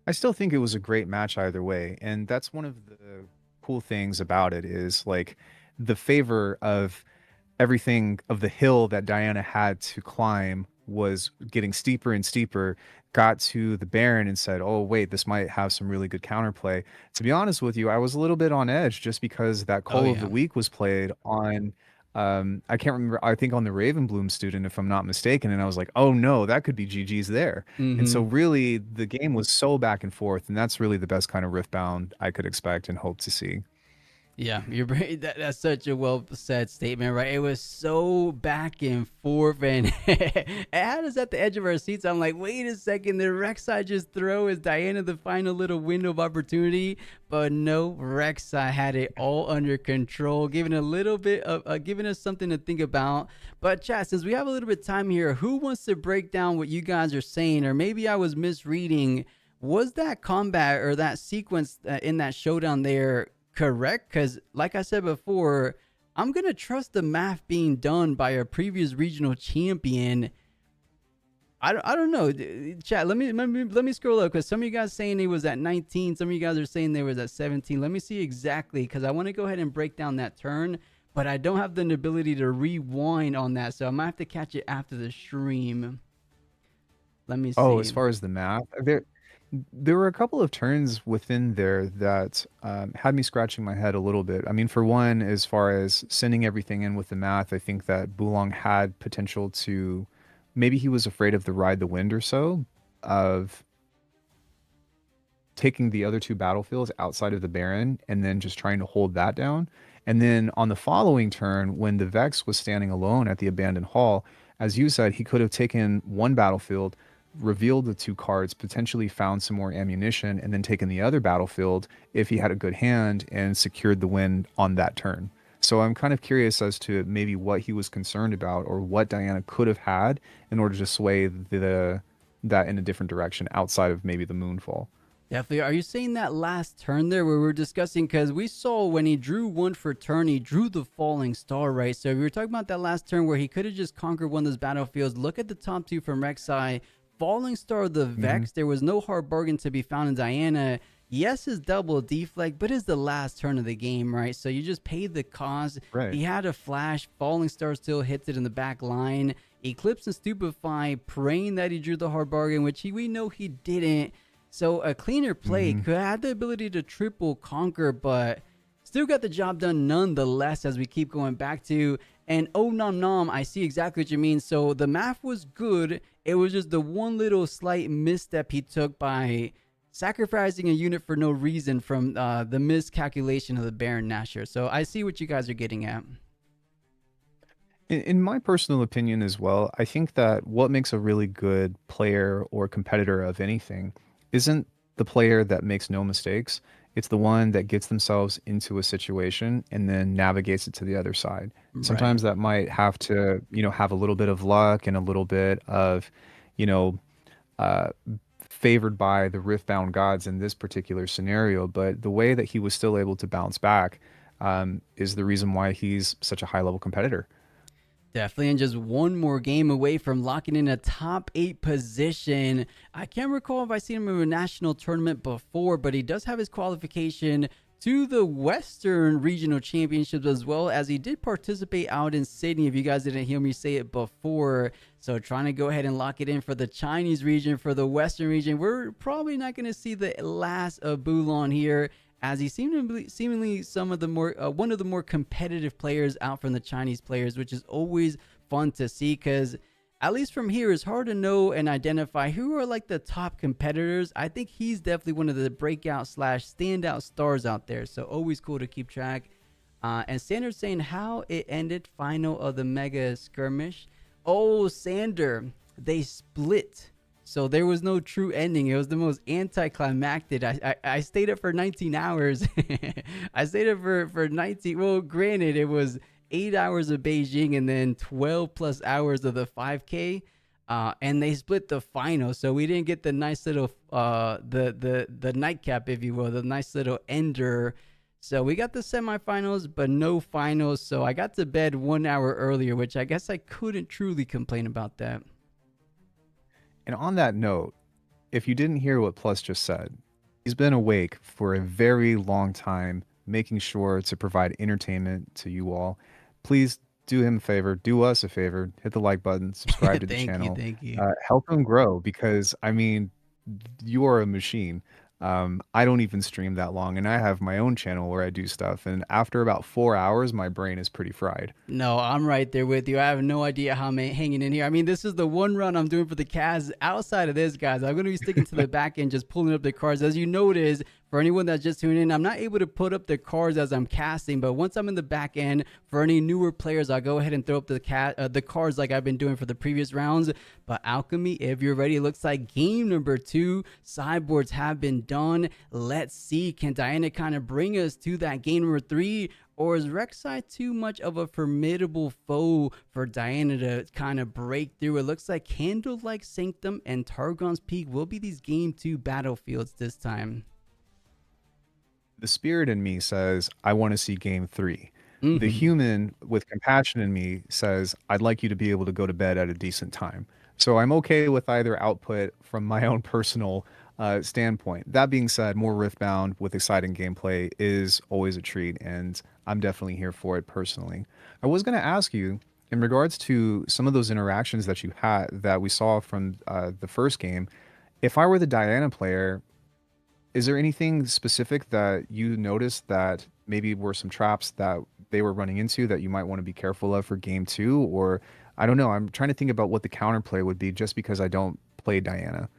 I still think it was a great match either way, and that's one of the cool things about it is, like, the favor of everything of the hill that Diana had to climb was getting steeper and steeper, got to the Baron and said, oh, wait, this might have some really good counterplay. To be honest with you, I was a little bit on edge just because that Call of the Week was played on, I can't remember, I think on the Ravenbloom student, if I'm not mistaken. And I was like, oh no, that could be GG's there. And so really the game was so back and forth, and that's really the best kind of Riftbound I could expect and hope to see. Yeah, that's such a well said statement, right? It was so back and forth, and it had us at the edge of our seats. I'm like, wait a second, the Rek'Sai just throw is Diana the final little window of opportunity? But no, Rek'Sai had it all under control, giving a little bit of giving us something to think about. But chat, since we have a little bit of time here, who wants to break down what you guys are saying, or maybe I was misreading? Was that combat or that sequence in that showdown there correct? Because like I said before, I'm gonna trust the math being done by a previous regional champion. I don't know. Chat, let me scroll up, because some of you guys saying he was at 19, some of you guys are saying they was at 17. Let me see exactly, because I want to go ahead and break down that turn, but I don't have the ability to rewind on that, so I might have to catch it after the stream. Let me see. Oh, as far as the math, there were a couple of turns within there that had me scratching my head a little bit. I mean, for one, as far as sending everything in with the math, I think that Bulong had potential to, maybe he was afraid of the ride the wind or so, of taking the other two battlefields outside of the Baron and then just trying to hold that down. And then on the following turn, when the Vex was standing alone at the abandoned hall, as you said, he could have taken one battlefield, revealed the two cards, potentially found some more ammunition, and then taken the other battlefield if he had a good hand and secured the win on that turn. So I'm kind of curious as to maybe what he was concerned about, or what Diana could have had in order to sway that in a different direction outside of maybe the Moonfall. Definitely. Are you saying that last turn there where we were discussing, because we saw when he drew one for turn, he drew the Falling Star, right? So we were talking about that last turn where he could have just conquered one of those battlefields. Look at the top two from Rek'Sai. Falling Star, the Vex. There was no hard bargain to be found in Diana. Yes, his double deflect, but it's the last turn of the game, right? So you just pay the cost. Right. He had a flash. Falling Star still hits it in the back line. Eclipse and Stupefy, praying that he drew the hard bargain, which we know he didn't. So a cleaner play could have the ability to triple conquer, but still got the job done nonetheless, as we keep going back to. And oh nom nom, I see exactly what you mean. So the math was good. It was just the one little slight misstep he took by sacrificing a unit for no reason from the miscalculation of the Baron Nashor. So I see what you guys are getting at. In my personal opinion as well, I think that what makes a really good player or competitor of anything isn't the player that makes no mistakes. It's the one that gets themselves into a situation and then navigates it to the other side. Right. Sometimes that might have to, have a little bit of luck and a little bit of, favored by the Riftbound gods in this particular scenario. But the way that he was still able to bounce back is the reason why he's such a high-level competitor. Definitely, and just one more game away from locking in a top 8 position. I can't recall if I've seen him in a national tournament before, but he does have his qualification to the Western Regional Championships, as well as he did participate out in Sydney, if you guys didn't hear me say it before. So trying to go ahead and lock it in for the Chinese region, for the Western region. We're probably not going to see the last of Bulong here, as he seemingly some of the more one of the more competitive players out from the Chinese players, which is always fun to see, because at least from here, it's hard to know and identify who are like the top competitors. I think he's definitely one of the breakout / standout stars out there, so always cool to keep track. And Sanders saying how it ended, final of the mega skirmish. Oh, Sander, they split. So there was no true ending. It was the most anticlimactic. I stayed up for 19 hours. I stayed up for 19. Well, granted, it was 8 hours of Beijing and then 12 plus hours of the 5K. And they split the final. So we didn't get the nice little, the nightcap, if you will, the nice little ender. So we got the semifinals, but no finals. So I got to bed 1 hour earlier, which I guess I couldn't truly complain about that. And on that note, if you didn't hear what Plus just said, he's been awake for a very long time, making sure to provide entertainment to you all. Please do him a favor, do us a favor, hit the like button, subscribe to the channel. Thank you. Help him grow, because, I mean, you are a machine. I don't even stream that long, and I have my own channel where I do stuff, and after about 4 hours, my brain is pretty fried. No, I'm right there with you. I have no idea how I'm hanging in here. I mean, this is the one run I'm doing for the Cavs. Outside of this, guys, I'm going to be sticking to the back end, just pulling up the cards. As you notice, for anyone that's just tuning in, I'm not able to put up the cards as I'm casting, but once I'm in the back end, for any newer players, I'll go ahead and throw up the cards like I've been doing for the previous rounds. But Alchemy, if you're ready, it looks like game number 2. Sideboards have been done. Let's see, can Diana kind of bring us to that game number 3? Or is Rek'Sai too much of a formidable foe for Diana to kind of break through? It looks like Candlelight Sanctum and Targon's Peak will be these game 2 battlefields this time. The spirit in me says, I want to see game 3. Mm-hmm. The human with compassion in me says, I'd like you to be able to go to bed at a decent time. So I'm okay with either output from my own personal standpoint. That being said, more Riftbound with exciting gameplay is always a treat, and I'm definitely here for it personally. I was going to ask you, in regards to some of those interactions that you had that we saw from the first game, if I were the Diana player, is there anything specific that you noticed that maybe were some traps that they were running into that you might want to be careful of for game 2? Or I don't know, I'm trying to think about what the counterplay would be just because I don't play Diana.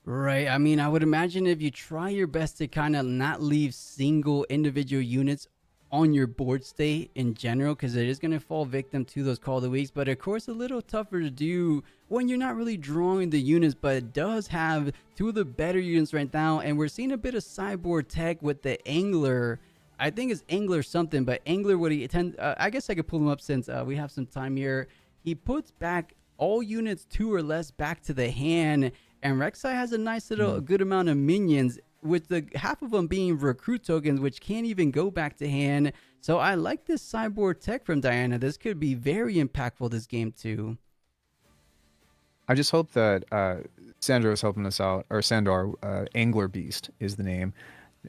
Right. I mean, I would imagine if you try your best to kind of not leave single individual units on your board state in general, because it is going to fall victim to those Call of the Weeks. But of course, a little tougher to do when you're not really drawing the units, but it does have 2 of the better units right now. And we're seeing a bit of sideboard tech with the Angler. I think it's Angler something, but Angler, what he attend, I guess I could pull him up since we have some time here. He puts back all units 2 or less back to the hand. And Rek'Sai has a nice little good amount of minions, with the half of them being recruit tokens, which can't even go back to hand. So I like this sideboard tech from Diana. This could be very impactful this game too. I just hope that Sandra is helping us out, or Sandar, Angler Beast is the name,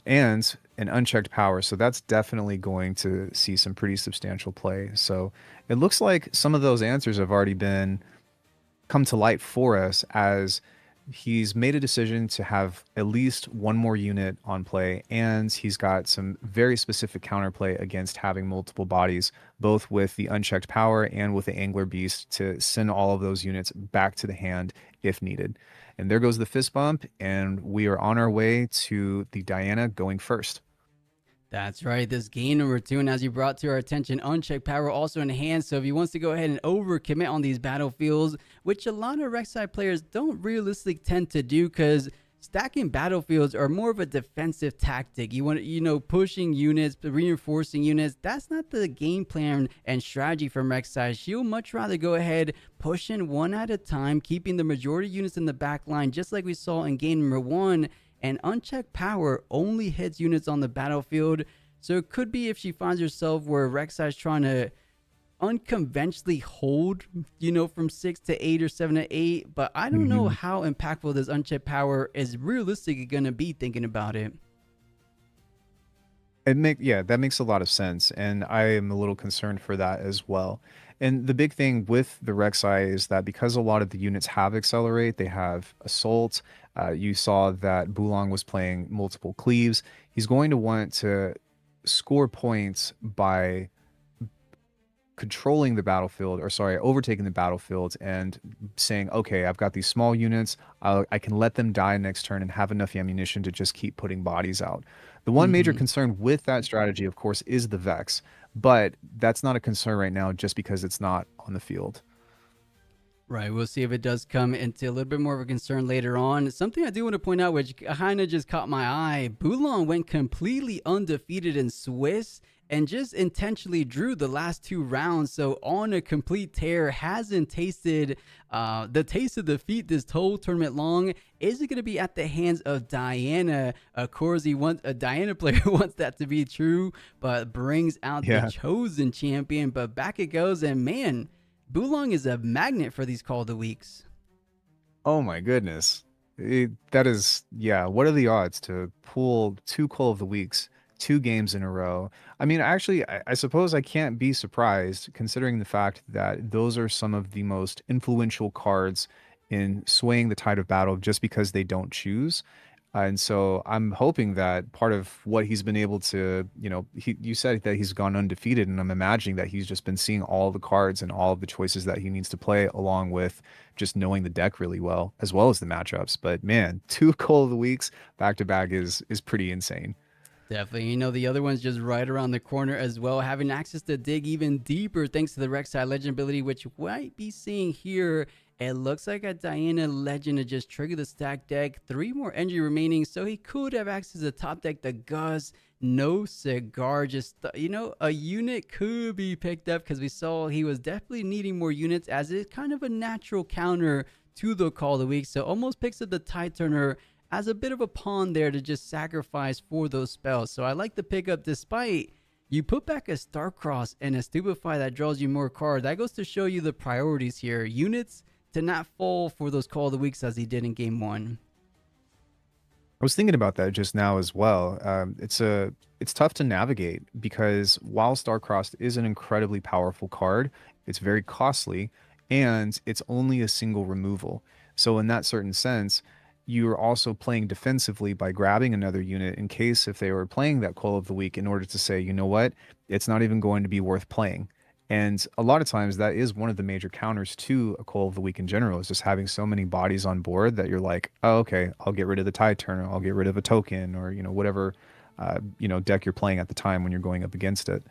and an unchecked power. So that's definitely going to see some pretty substantial play. So it looks like some of those answers have already been come to light for us, as he's made a decision to have at least one more unit on play, and he's got some very specific counterplay against having multiple bodies, both with the unchecked power and with the Angler Beast, to send all of those units back to the hand if needed. And there goes the fist bump, and we are on our way to the Diana going first. That's right, this game number 2, and as you brought to our attention, unchecked power also enhanced, so if he wants to go ahead and overcommit on these battlefields, which a lot of Rek'Sai players don't realistically tend to do, because stacking battlefields are more of a defensive tactic. You want, pushing units, reinforcing units. That's not the game plan and strategy from Rek'Sai. She'll much rather go ahead, pushing one at a time, keeping the majority of units in the back line, just like we saw in game number 1. And unchecked power only hits units on the battlefield. So it could be if she finds herself where Rek'Sai is trying to unconventionally hold, from 6 to 8 or 7 to 8. But I don't know how impactful this unchecked power is realistically going to be, thinking about it. That makes a lot of sense, and I am a little concerned for that as well. And the big thing with the Rek'Sai is that because a lot of the units have Accelerate, they have Assault. You saw that Bulong was playing multiple cleaves. He's going to want to score points by controlling the battlefield, overtaking the battlefield and saying, okay, I've got these small units. I can let them die next turn and have enough ammunition to just keep putting bodies out. The one major concern with that strategy, of course, is the Vex, but that's not a concern right now just because it's not on the field. Right, we'll see if it does come into a little bit more of a concern later on. Something I do want to point out, which kind of just caught my eye, Bulong went completely undefeated in Swiss and just intentionally drew the last 2 rounds. So on a complete tear, hasn't tasted the taste of defeat this whole tournament long. Is it going to be at the hands of Diana? Of course, a Diana player wants that to be true, but brings out the chosen champion. But back it goes, and man, Bulong is a magnet for these Call of the Weeks. Oh my goodness. What are the odds to pull 2 Call of the Weeks, 2 games in a row? I mean, actually, I suppose I can't be surprised, considering the fact that those are some of the most influential cards in swaying the tide of battle just because they don't choose. And so I'm hoping that part of what he's been able to, you said that he's gone undefeated, and I'm imagining that he's just been seeing all the cards and all of the choices that he needs to play, along with just knowing the deck really well, as well as the matchups. But man, 2 Call of the Weeks back to back is pretty insane. Definitely. The other one's just right around the corner as well, having access to dig even deeper thanks to the Rek'Sai Legend ability, which you might be seeing here. It looks like a Diana Legend to just trigger the stack deck. 3 more energy remaining, so he could have access to the top deck, the Gus. No Cigar, just, a unit could be picked up because we saw he was definitely needing more units as it's kind of a natural counter to the Call of the Week. So almost picks up the Tide Turner as a bit of a pawn there to just sacrifice for those spells. So I like the pickup despite you put back a Starcross and a Stupefy that draws you more cards. That goes to show you the priorities here. Units to not fall for those Call of the Weeks as he did in game 1. I was thinking about that just now as well. It's tough to navigate because while Starcrossed is an incredibly powerful card, it's very costly and it's only a single removal. So in that certain sense, you're also playing defensively by grabbing another unit in case if they were playing that Call of the Week in order to say, you know what, it's not even going to be worth playing. And a lot of times that is one of the major counters to a Call of the Week in general, is just having so many bodies on board that you're like, oh, okay, I'll get rid of the Tide Turner, I'll get rid of a token, or, whatever, deck you're playing at the time when you're going up against it.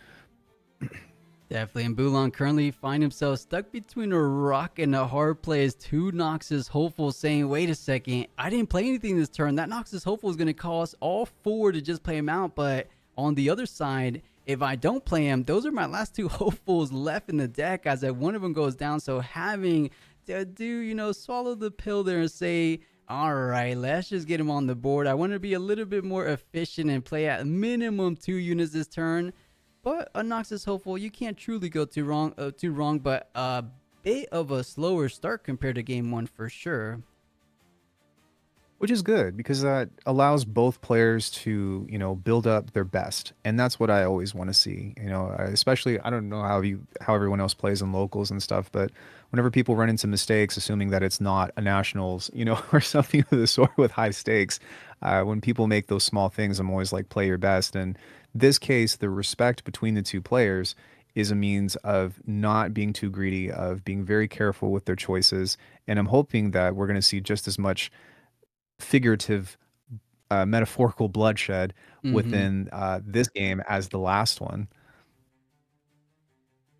Definitely, and Bulan currently find himself stuck between a rock and a hard play as 2 Noxus Hopeful saying, wait a second, I didn't play anything this turn. That Noxus Hopeful is going to cost all 4 to just play him out, but on the other side, if I don't play him, those are my last 2 Hopefuls left in the deck as one of them goes down. So having to do, swallow the pill there and say, all right, let's just get him on the board. I want to be a little bit more efficient and play at minimum 2 units this turn. But a Noxus Hopeful, you can't truly go too wrong, but a bit of a slower start compared to game 1 for sure. Which is good because that allows both players to, build up their best. And that's what I always want to see, especially, I don't know how everyone else plays in locals and stuff, but whenever people run into mistakes, assuming that it's not a nationals, or something of the sort with high stakes, when people make those small things, I'm always like, play your best. And this case, the respect between the 2 players is a means of not being too greedy, of being very careful with their choices. And I'm hoping that we're going to see just as much figurative, metaphorical bloodshed within this game as the last one.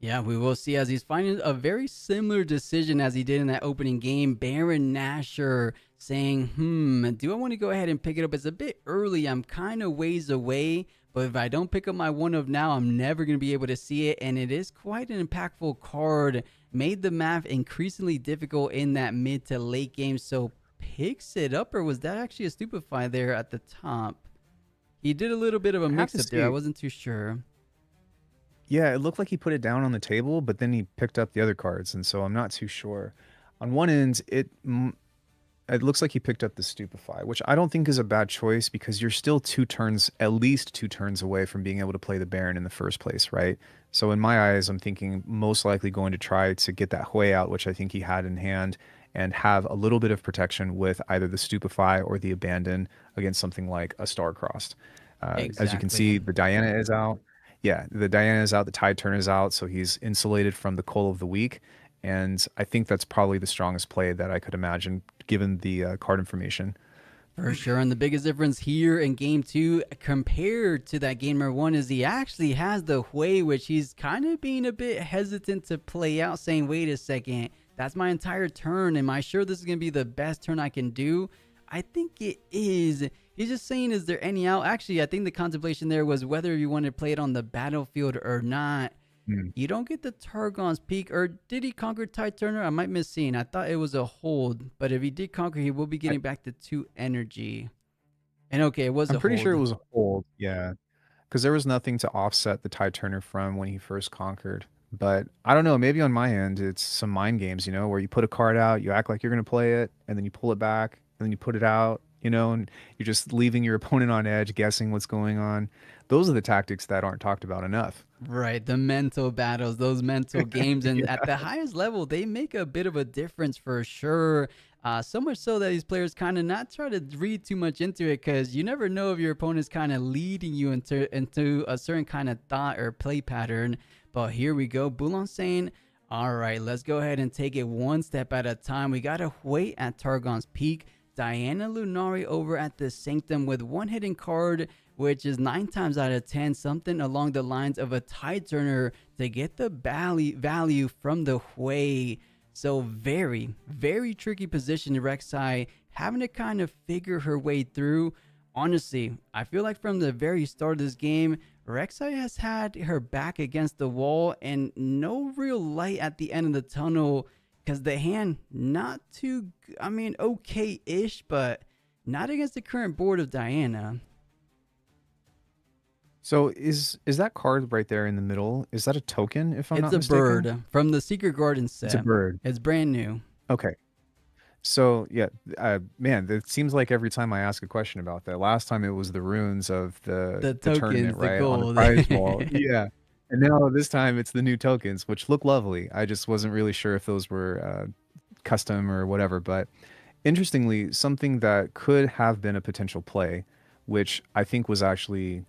Yeah, we will see as he's finding a very similar decision as he did in that opening game. Baron Nashor saying, do I want to go ahead and pick it up? It's a bit early. I'm kind of ways away, but if I don't pick up my one of now, I'm never going to be able to see it. And it is quite an impactful card. Made the math increasingly difficult in that mid to late game. So picks it up, or was that actually a Stupefy there at the top? He did a little bit of a mix-up there. I wasn't too sure. Yeah, it looked like he put it down on the table, but then he picked up the other cards, and so I'm not too sure. On one end, it looks like he picked up the Stupefy, which I don't think is a bad choice because you're still at least two turns away from being able to play the Baron in the first place, right? So in my eyes, I'm thinking most likely going to try to get that Hui out, which I think he had in hand, and have a little bit of protection with either the Stupefy or the Abandon against something like a Starcrossed. As you can see, the Diana is out. Yeah, the Diana is out, the Tide Turner is out, so he's insulated from the Call of the Week. And I think that's probably the strongest play that I could imagine, given the card information. For sure, and the biggest difference here in game 2 compared to that game number 1 is he actually has the Hui, which he's kind of being a bit hesitant to play out, saying, wait a second, that's my entire turn. Am I sure this is going to be the best turn I can do? I think it is. He's just saying, is there any out? Actually, I think the contemplation there was whether you want to play it on the battlefield or not. You don't get the Targon's Peak, or did he conquer Tide Turner? I might miss seeing. I thought it was a hold, but if he did conquer, he will be getting back to 2 energy. And okay, it was a hold. I'm pretty sure it was a hold, yeah. Because there was nothing to offset the Tide Turner from when he first conquered. But I don't know, maybe on my end, it's some mind games, where you put a card out, you act like you're going to play it, and then you pull it back, and then you put it out, and you're just leaving your opponent on edge, guessing what's going on. Those are the tactics that aren't talked about enough. Right, the mental battles, those mental games, and at the highest level, they make a bit of a difference for sure. So much so that these players kind of not try to read too much into it, because you never know if your opponent's kind of leading you into a certain kind of thought or play pattern. But here we go. Bulong saying, all right, let's go ahead and take it one step at a time. We got to wait at Targon's Peak. Diana Lunari over at the Sanctum with one hidden card, which is 9 times out of 10 something along the lines of a Tide Turner to get the value from the Hui. So very, very tricky position to Rek'Sai, having to kind of figure her way through. Honestly, I feel like from the very start of this game, Rek'Sai has had her back against the wall and no real light at the end of the tunnel, because the hand not too, I mean, okay-ish, but not against the current board of Diana. So is that card right there in the middle? Is that a token? If I'm not It's a mistaken, bird from the Secret Garden set. it's a bird. It's brand new. Okay. So yeah, man, it seems like every time I ask a question about that, last time it was the runes of the tokens, tournament, the right, on the gold. prize wall. Yeah, and now this time it's the new tokens, which look lovely. I just wasn't really sure if those were custom or whatever. But interestingly, something that could have been a potential play, which I think was actually,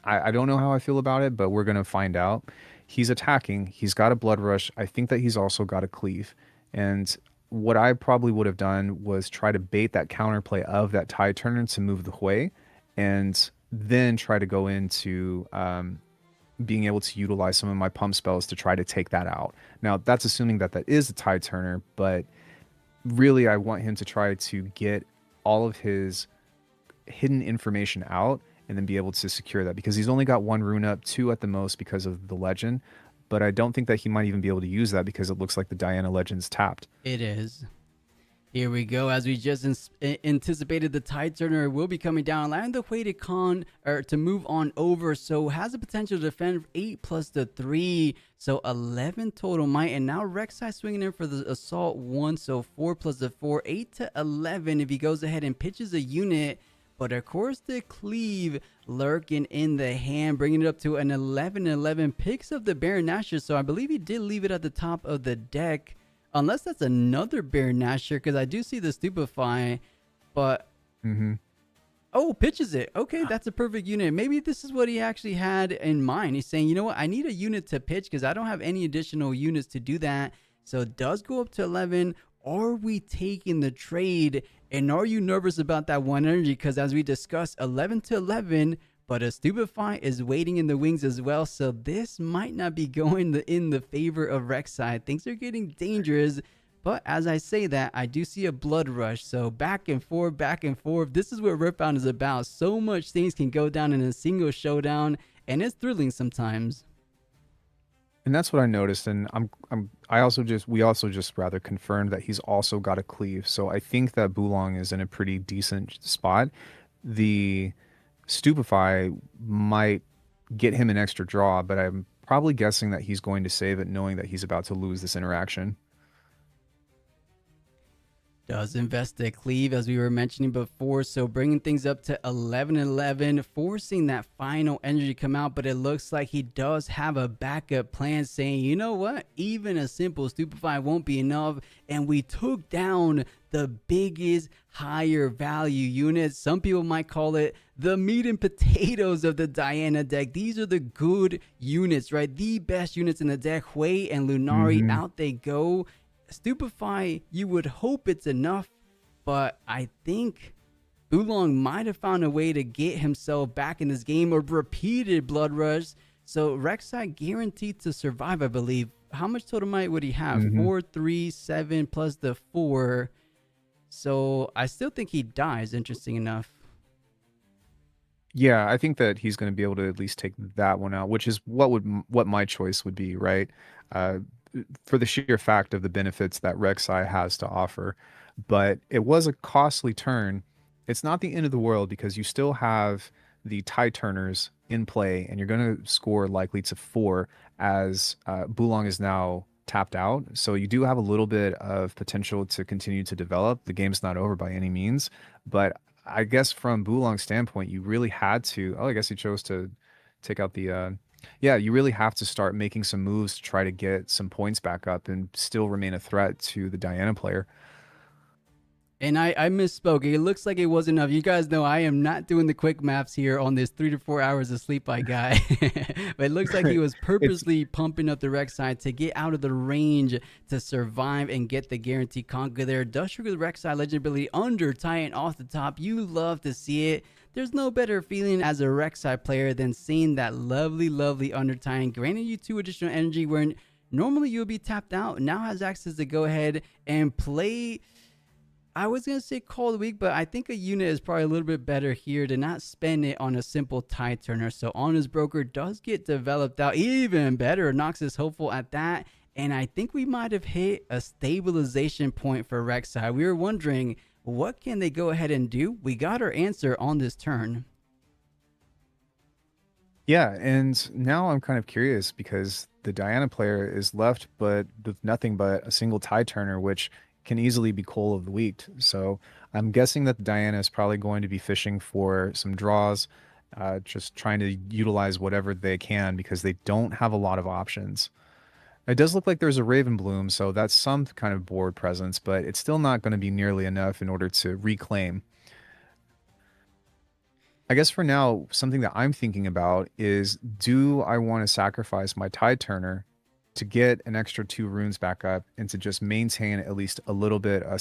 I don't know how I feel about it, but we're gonna find out. He's attacking. He's got a blood rush. I think that he's also got a cleave, and what I probably would have done was try to bait that counterplay of that Tide Turner to move the Hui, and then try to go into being able to utilize some of my pump spells to try to take that out. Now, that's assuming that that is a Tide Turner, but really I want him to try to get all of his hidden information out and then be able to secure that, because he's only got 1 rune up, 2 at the most because of the legend. But I don't think that he might even be able to use that because it looks like the Diana Legend's tapped. It is. Here we go. As we just anticipated, the Tide Turner will be coming down, allowing the Hui to move on over. So has the potential to defend 8 plus the 3. So 11 total might. And now Rek'Sai swinging in for the Assault 1. So 4 plus the 4. 8 to 11 if he goes ahead and pitches a unit. But of course, the cleave lurking in the hand, bringing it up to an 11-11. Picks up the Baron Nashor. So I believe he did leave it at the top of the deck. Unless that's another Baron Nashor, because I do see the Stupefy. But, oh, pitches it. Okay, that's a perfect unit. Maybe this is what he actually had in mind. He's saying, you know what, I need a unit to pitch because I don't have any additional units to do that. So it does go up to 11. Are we taking the trade? And are you nervous about that 1 energy? Because as we discussed, 11 to 11, but a Stupefy is waiting in the wings as well. So this might not be going in the favor of Rek'Sai. Things are getting dangerous. But as I say that, I do see a blood rush. So back and forth, back and forth. This is what Riftbound is about. So much things can go down in a single showdown, and it's thrilling sometimes. And that's what I noticed, and we also just rather confirmed that he's also got a cleave. So I think that Bulong is in a pretty decent spot. The Stupefy might get him an extra draw, but I'm probably guessing that he's going to save it, knowing that he's about to lose this interaction. Does invest the cleave, as we were mentioning before, so bringing things up to 11-11, forcing that final energy to come out. But it looks like he does have a backup plan, saying, you know what, even a simple Stupefy won't be enough, and we took down the biggest higher value units. Some people might call it the meat and potatoes of the Diana deck. These are the good units, right? The best units in the deck. Hui and Lunari, out they go. Stupefy, you would hope it's enough, but I think Bulong might have found a way to get himself back in this game, or repeated blood rush. So Rek'Sai guaranteed to survive, I believe. How much total might would he have? 4, 3, 7 plus the 4. So I still think he dies, interesting enough. Yeah, I think that he's going to be able to at least take that one out, which is what my choice would be, right? For the sheer fact of the benefits that Rek'Sai has to offer. But it was a costly turn. It's not the end of the world, because you still have the Tide Turners in play, and you're going to score likely to 4 as Bulong is now tapped out. So you do have a little bit of potential to continue to develop. The game's not over by any means. But I guess from Bulong's standpoint, you really had to... Oh, I guess he chose to take out the... Yeah, you really have to start making some moves to try to get some points back up and still remain a threat to the Diana player. And I misspoke. It looks like it was enough. You guys know I am not doing the quick maths here on this 3 to 4 hours of sleep I got. But it looks like he was It's purposely pumping up the Rek'Sai to get out of the range to survive and get the guaranteed conquer there. Does trigger the Rek'Sai legend ability under Titan off the top. You love to see it. There's no better feeling as a Rek'Sai player than seeing that lovely, lovely under Titan, granting you 2 additional energy where normally you would be tapped out. Now has access to go ahead and play. I was going to say call of the week, but I think a unit is probably a little bit better here to not spend it on a simple tide turner. So Honest Broker does get developed out even better. Nox is hopeful at that. And I think we might have hit a stabilization point for Rek'Sai. We were wondering, what can they go ahead and do? We got our answer on this turn. Yeah, and now I'm kind of curious because the Diana player is left but with nothing but a single tide turner, which can easily be Call of the Week. So I'm guessing that the Diana is probably going to be fishing for some draws, just trying to utilize whatever they can because they don't have a lot of options. It does look like there's a Raven Bloom, so that's some kind of board presence, but it's still not going to be nearly enough in order to reclaim. I guess for now, something that I'm thinking about is, do I want to sacrifice my Tide Turner to get an extra 2 runes back up and to just maintain at least a little bit, a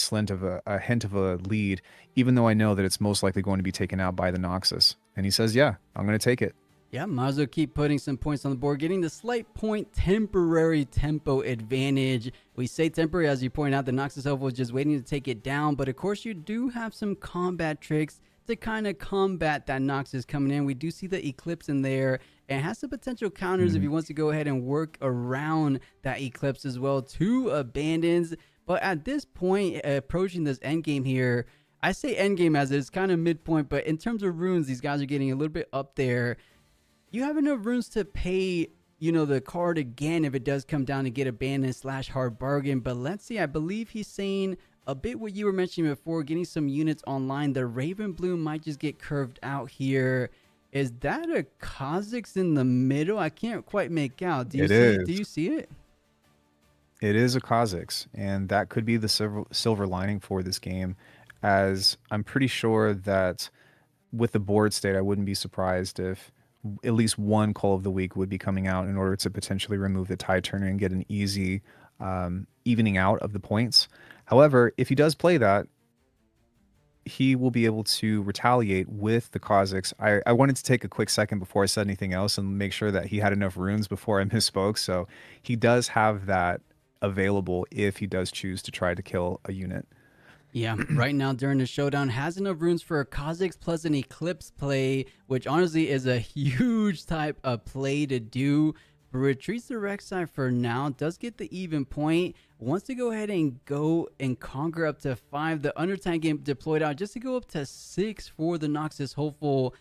hint of a lead, even though I know that it's most likely going to be taken out by the Noxus? And he says, yeah, I'm going to take it. Yeah, might as well keep putting some points on the board, getting the slight point temporary tempo advantage. We say temporary, as you point out, the Noxus Elf was just waiting to take it down, but of course you do have some combat tricks to kind of combat that Noxus coming in. We do see the Eclipse in there and has some potential counters if he wants to go ahead and work around that Eclipse as well. 2 abandons, but at this point, approaching this end game here, I say end game as it's kind of midpoint, but in terms of runes, these guys are getting a little bit up there. You have enough runes to pay, you know, the card again if it does come down to get abandoned / hard bargain. But let's see, I believe he's saying a bit what you were mentioning before, getting some units online. The Raven Bloom might just get curved out here. Is that a Kha'Zix in the middle? I can't quite make out. Do you see it? It is a Kha'Zix, and that could be the silver lining for this game, as I'm pretty sure that with the board state, I wouldn't be surprised if at least one Call of the Week would be coming out in order to potentially remove the Tide Turner and get an easy evening out of the points. However, if he does play that, he will be able to retaliate with the Kha'Zix. I wanted to take a quick second before I said anything else and make sure that he had enough runes before I misspoke. So he does have that available if he does choose to try to kill a unit. Yeah, right now during the showdown has enough runes for a Kha'Zix plus an Eclipse play, which honestly is a huge type of play to do. But retreats the Rek'Sai for now, does get the even point, wants to go ahead and go and conquer up to 5. The Undertime game deployed out just to go up to 6 for the Noxus hopeful.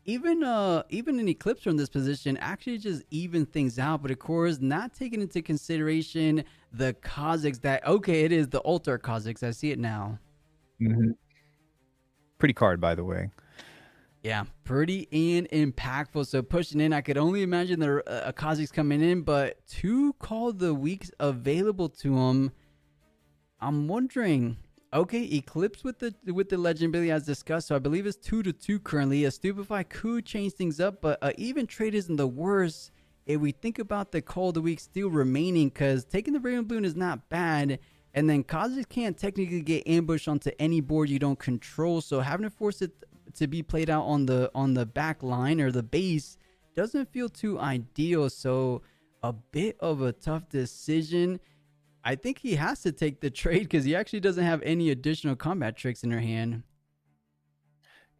Even an Eclipse from this position actually just even things out, but of course not taking into consideration the Kha'Zix that, okay, it is the Altar Kha'Zix. I see it now. Pretty card, by the way. Yeah, pretty and impactful. So pushing in, I could only imagine the Kha'Zix coming in, but 2 Call of the Weeks available to him. I'm wondering. Okay, Eclipse with the legend ability as discussed, so I believe it's 2-2 currently. A Stupefy could change things up, but even trade isn't the worst if we think about the Call of the Week still remaining, because taking the Raven Bloom is not bad, and then Kha'Zix can't technically get ambushed onto any board you don't control, so having to force it to be played out on the back line or the base doesn't feel too ideal, so a bit of a tough decision. I think he has to take the trade because he actually doesn't have any additional combat tricks in her hand.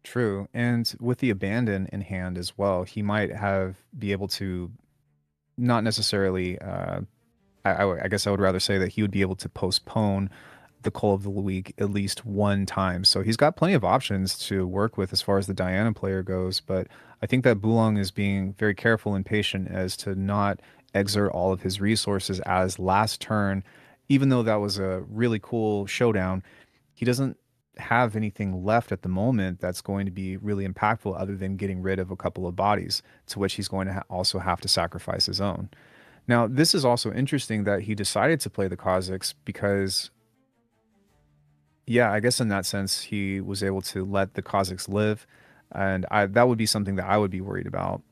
True, and with the Abandon in hand as well, he might be able to not necessarily, I guess I would rather say that he would be able to postpone the Call of the Week at least one time. So he's got plenty of options to work with as far as the Diana player goes, but I think that Bulong is being very careful and patient as to not exert all of his resources, as last turn, even though that was a really cool showdown, he doesn't have anything left at the moment that's going to be really impactful other than getting rid of a couple of bodies, to which he's going to also have to sacrifice his own. Now, this is also interesting that he decided to play the Kha'Zix because Yeah, I guess in that sense, he was able to let the Kazakhs live, and that would be something that I would be worried about,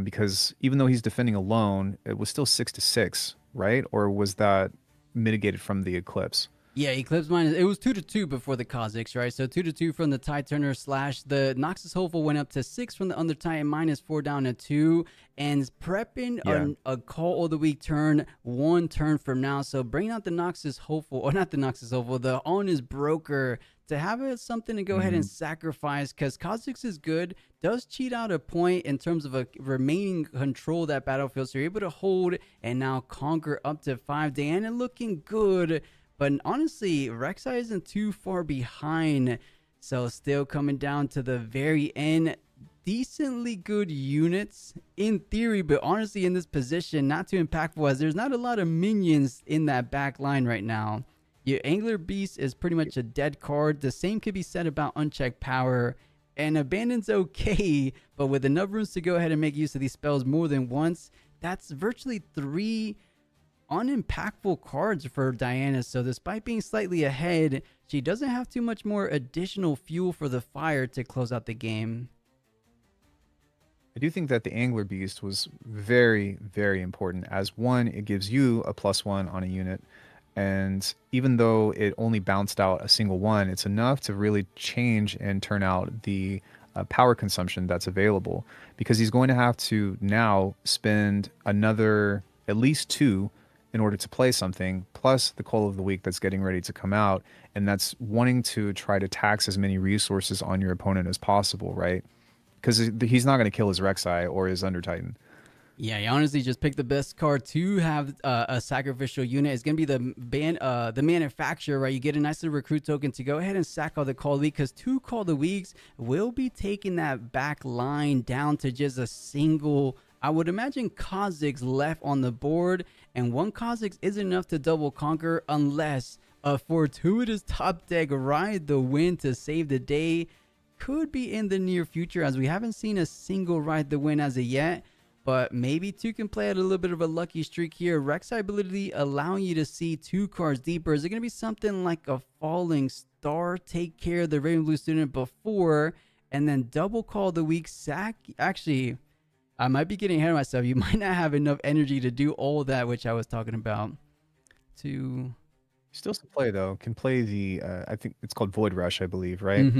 because even though he's defending alone, it was still 6-6, right? Or was that mitigated from the eclipse? Yeah, Eclipse minus it was 2-2 before the Kazakhs, right? So 2-2 from the Tide Turner slash the Noxus Hopeful went up to 6 from the Under Titan -4 down to 2, and prepping Yeah. a call of the week turn 1 turn from now. So bring out the Noxus Hopeful, or not the Noxus Hopeful, the Honest Broker to have it something to go ahead and sacrifice, because Kazakhs is good, does cheat out a point in terms of a remaining control of that battlefield, so you're able to hold and now conquer up to 5. Diana looking good. But honestly, Rek'Sai isn't too far behind. So still coming down to the very end. Decently good units in theory, but honestly in this position, not too impactful as there's not a lot of minions in that back line right now. Your Angler Beast is pretty much a dead card. The same could be said about Unchecked Power. And Abandon's okay, but with enough rooms to go ahead and make use of these spells more than once, that's virtually 3 unimpactful cards for Diana. So despite being slightly ahead, she doesn't have too much more additional fuel for the fire to close out the game. I do think that the Angler Beast was very, very important. As one, it gives you a +1 on a unit. And even though it only bounced out a single one, it's enough to really change and turn out the power consumption that's available. Because he's going to have to now spend another at least 2 in order to play something, plus the call of the week that's getting ready to come out, and that's wanting to try to tax as many resources on your opponent as possible, right? Because he's not going to kill his Rek'Sai or his Under Titan. Yeah, you honestly just pick the best card to have a sacrificial unit. It's going to be the manufacturer, right? You get a nice little recruit token to go ahead and sack all the call of the week, because 2 call of the weeks will be taking that back line down to just a single, I would imagine, Kazakhs left on the board, and 1 Kazakhs is enough to double conquer unless a fortuitous top deck ride the win to save the day. Could be in the near future, as we haven't seen a single ride the win as of yet, but maybe 2 can play at a little bit of a lucky streak here. Rek'Sai ability allowing you to see 2 cards deeper. Is it going to be something like a Falling Star, take care of the Raven Blue student before, and then double call the week sack? Actually, I might be getting ahead of myself. You might not have enough energy to do all that, which I was talking about. To Still to play though, can play the I think it's called Void Rush, I believe, right?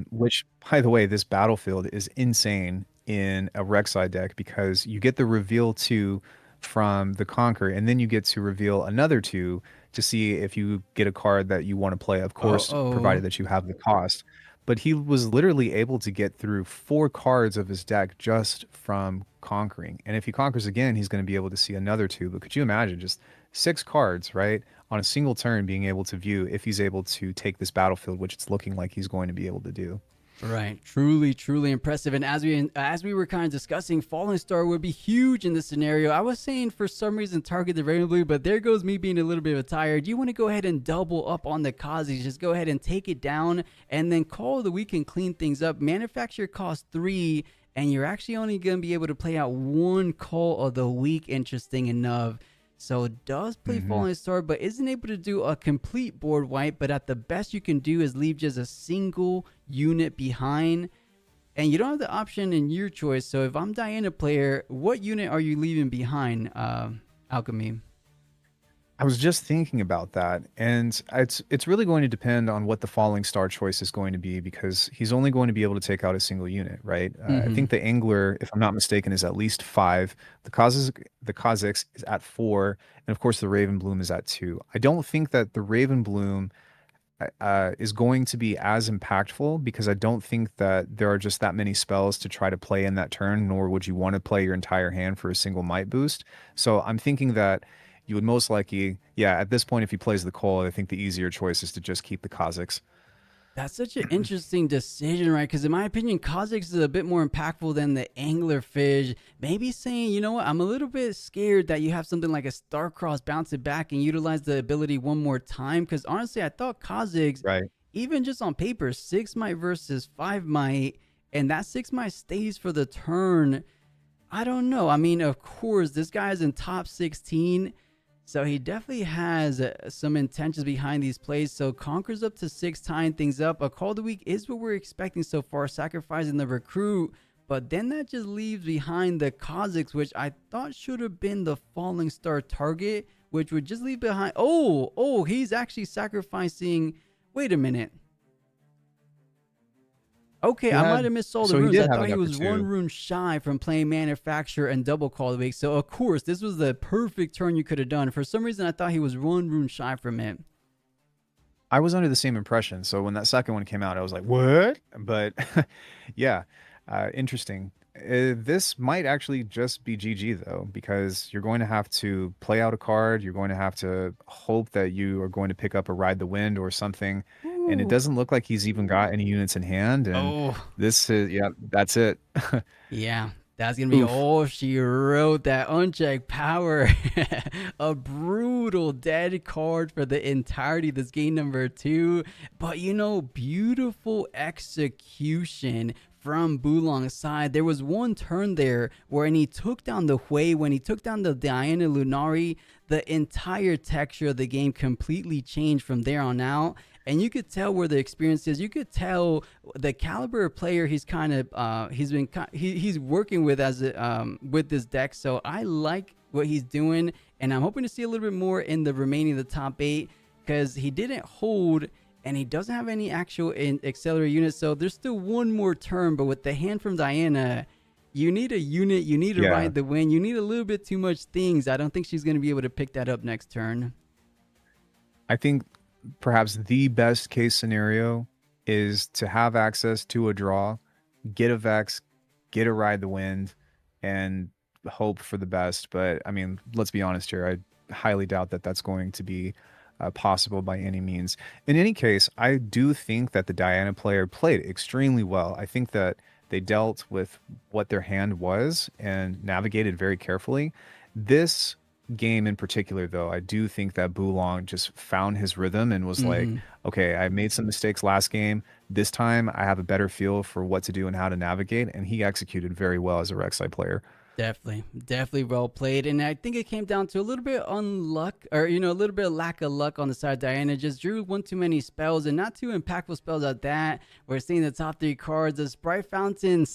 Which, by the way, this battlefield is insane in a Rek'Sai deck, because you get the reveal 2 from the Conquer, and then you get to reveal another 2 to see if you get a card that you want to play, of course, provided that you have the cost. But he was literally able to get through 4 cards of his deck just from conquering. And if he conquers again, he's going to be able to see another 2. But could you imagine just 6 cards, right, on a single turn being able to view if he's able to take this battlefield, which it's looking like he's going to be able to do. Right, truly impressive. And as we were kind of discussing, Falling Star would be huge in this scenario. I was saying for some reason target the Raven Blue, but there goes me being a little bit of a tired. You want to go ahead and double up on the Kazis, just go ahead and take it down, and then call the week and clean things up. Manufacture costs 3, and you're actually only going to be able to play out 1 call of the week, interesting enough. So it does play Falling Star, but isn't able to do a complete board wipe. But at the best you can do is leave just a single unit behind. And you don't have the option in your choice. So if I'm Diana player, what unit are you leaving behind, Alchemy? I was just thinking about that, and it's really going to depend on what the Falling Star choice is going to be, because he's only going to be able to take out a single unit, right? I think the Angler, if I'm not mistaken, is at least 5. The Kazakhs is at 4, and of course the Raven Bloom is at 2. I don't think that the Raven Bloom is going to be as impactful, because I don't think that there are just that many spells to try to play in that turn, nor would you want to play your entire hand for a single might boost. So I'm thinking that you would most likely, at this point, if he plays the Cole, I think the easier choice is to just keep the Kazakhs. That's such an interesting decision, right? Because in my opinion, Kazakhs is a bit more impactful than the Anglerfish. Maybe saying, you know what, I'm a little bit scared that you have something like a Starcross bounce it back and utilize the ability one more time. Because honestly, I thought Kazakhs, even just on paper, 6 might versus 5 might, and that 6 might stays for the turn. I don't know. I mean, of course, this guy is in top 16. So he definitely has some intentions behind these plays. So Conquer's up to 6, tying things up. A call of the week is what we're expecting so far, sacrificing the recruit. But then that just leaves behind the Kazakhs, which I thought should have been the falling star target, which would just leave behind. Oh, he's actually sacrificing. Wait a minute. Okay, I might have missed all the runes. I thought he was 1 rune shy from playing Manufacturer and double Call of the Week. So, of course, this was the perfect turn you could have done. For some reason, I thought he was 1 rune shy from it. I was under the same impression. So when that second one came out, I was like, what? But yeah, interesting. This might actually just be GG, though, because you're going to have to play out a card. You're going to have to hope that you are going to pick up a Ride the Wind or something. And it doesn't look like he's even got any units in hand. And this is, yeah, that's it. Yeah, that's going to be all she wrote. That unchecked power. A brutal dead card for the entirety of this game number 2. But, you know, beautiful execution from Bulong's side. There was one turn there when he took down the Hui, when he took down the Diana Lunari, the entire texture of the game completely changed from there on out. And you could tell where the experience is. You could tell the caliber of player he's kind of he's working with as with this deck. So I like what he's doing, and I'm hoping to see a little bit more in the remaining of the top 8, because he didn't hold and he doesn't have any actual accelerator units. So there's still one more turn, but with the hand from Diana, you need a unit, you need to ride the win, you need a little bit too much things. I don't think she's going to be able to pick that up next turn. I think perhaps the best case scenario is to have access to a draw, get a Vex, get a Ride the Wind, and hope for the best. But I mean, let's be honest here. I highly doubt that that's going to be possible by any means. In any case, I do think that the Diana player played extremely well. I think that they dealt with what their hand was and navigated very carefully. This game in particular, though, I do think that Bulong just found his rhythm and was like, okay, I made some mistakes last game. This time I have a better feel for what to do and how to navigate, and he executed very well as a Rek'Sai player. Definitely well played. And I think it came down to a little bit unluck, or, you know, a little bit of lack of luck on the side of Diana. Just drew one too many spells, and not too impactful spells at that. We're seeing the top 3 cards. The Sprite Fountain,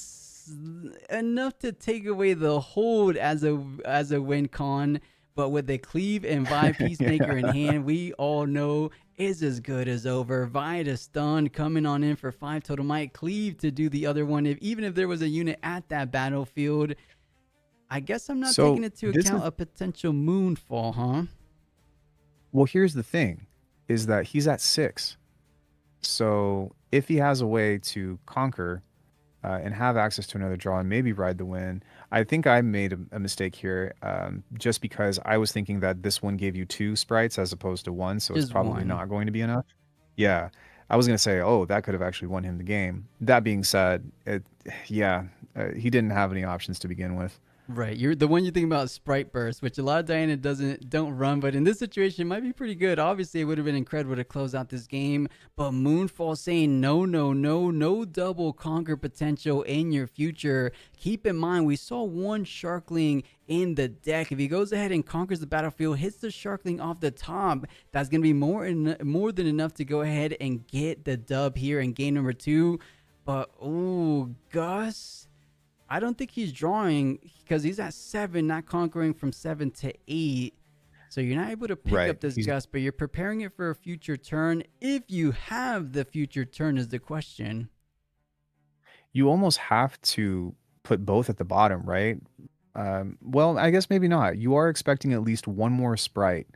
enough to take away the hold as a win con. But with the Cleave and Vi Peacemaker in hand, we all know is as good as over. Vi to stun, coming on in for 5 total might. Cleave to do the other one, even if there was a unit at that battlefield. I guess I'm not taking into account a potential Moonfall, huh? Well, here's the thing, is that he's at 6. So if he has a way to conquer and have access to another draw and maybe ride the win, I think I made a mistake here, just because I was thinking that this one gave you 2 sprites as opposed to 1, so it's probably not going to be enough. Yeah, I was going to say, oh, that could have actually won him the game. That being said, he didn't have any options to begin with. Right, you're the one you think about Sprite Burst, which a lot of Diana don't run, but in this situation it might be pretty good. Obviously, it would have been incredible to close out this game, but Moonfall saying no double conquer potential in your future. Keep in mind, we saw one Sharkling in the deck. If he goes ahead and conquers the battlefield, hits the Sharkling off the top, that's going to be more than enough to go ahead and get the dub here in game number 2. But, ooh, Gus, I don't think he's drawing because he's at 7, not conquering from 7 to 8. So you're not able to pick up this Gus, but you're preparing it for a future turn. If you have the future turn is the question. You almost have to put both at the bottom, right? Well, I guess maybe not. You are expecting at least 1 more sprite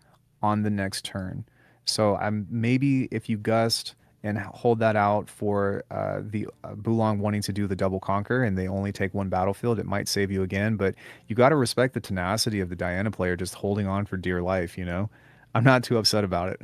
on the next turn. So maybe if you gust and hold that out for the Bulong wanting to do the double conquer and they only take 1 battlefield, it might save you again. But you got to respect the tenacity of the Diana player just holding on for dear life, you know? I'm not too upset about it.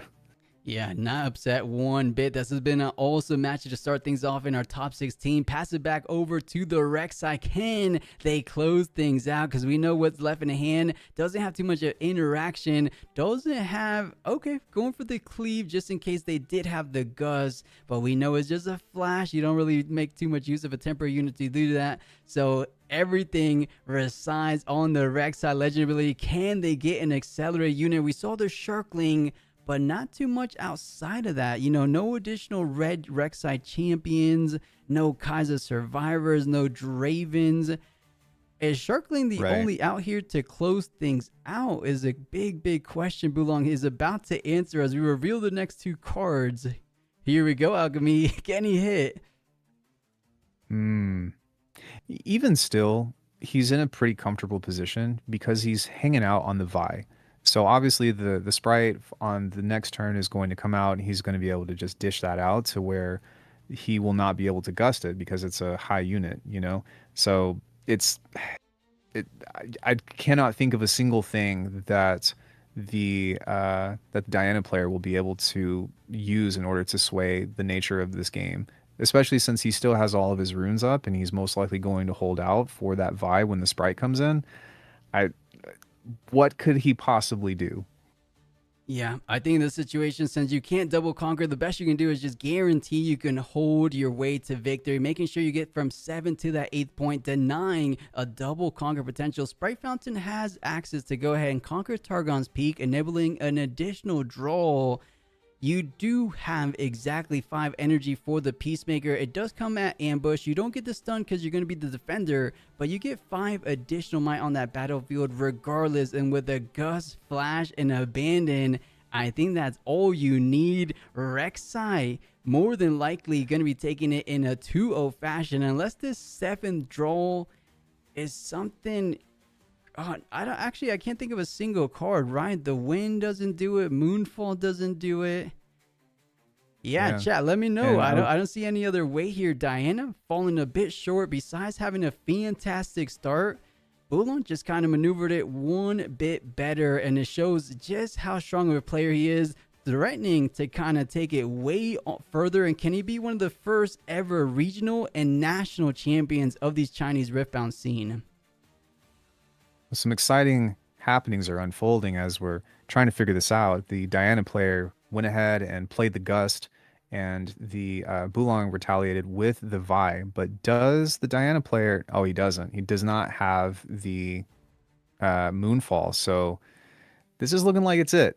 Yeah, not upset one bit. This has been an awesome match to start things off in our top 16. Pass it back over to the Rek'Sai. Can they close things out? Because we know what's left in the hand. Doesn't have too much of interaction. Doesn't have, okay, going for the cleave just in case they did have the Gus. But we know it's just a flash. You don't really make too much use of a temporary unit to do that. So everything resides on the Rek'Sai Legend ability. Can they get an accelerated unit? We saw the Shirkling, but not too much outside of that. You know, no additional red Rek'Sai champions, no Kaiser survivors, no Dravens. Is Sharkling the Right. only out here to close things out? Is a big question Bulong is about to answer as we reveal the next two cards. Here we go, Alchemy. Can he hit? Even still, he's in a pretty comfortable position because he's hanging out on the Vi. So obviously the sprite on the next turn is going to come out and he's going to be able to just dish that out to where he will not be able to gust it because it's a high unit, you know? So I cannot think of a single thing that that the Diana player will be able to use in order to sway the nature of this game, especially since he still has all of his runes up and he's most likely going to hold out for that Vi when the sprite comes in. What could he possibly do? Yeah, I think in this situation, since you can't double conquer, the best you can do is just guarantee you can hold your way to victory, making sure you get from 7 to that 8th point, denying a double conquer potential. Sprite Fountain has access to go ahead and conquer Targon's Peak, enabling an additional draw. You do have exactly 5 energy for the Peacemaker. It does come at ambush. You don't get the stun because you're going to be the defender, but you get 5 additional might on that battlefield regardless. And with a Gust, Flash, and Abandon, I think that's all you need. Rek'Sai more than likely going to be taking it in a 2-0 fashion unless this 7th draw is something... I can't think of a single card, right? The Wind doesn't do it. Moonfall doesn't do it. Yeah, chat, let me know. And I don't see any other way here. Diana falling a bit short besides having a fantastic start. Bulong just kind of maneuvered it one bit better, and it shows just how strong of a player he is, threatening to kind of take it way further. And can he be one of the first ever regional and national champions of these Chinese Riftbound scene? Some exciting happenings are unfolding as we're trying to figure this out. The Diana player went ahead and played the Gust, and the Bulong retaliated with the Vi. But does the Diana player... Oh, he doesn't. He does not have the Moonfall. So this is looking like it's it.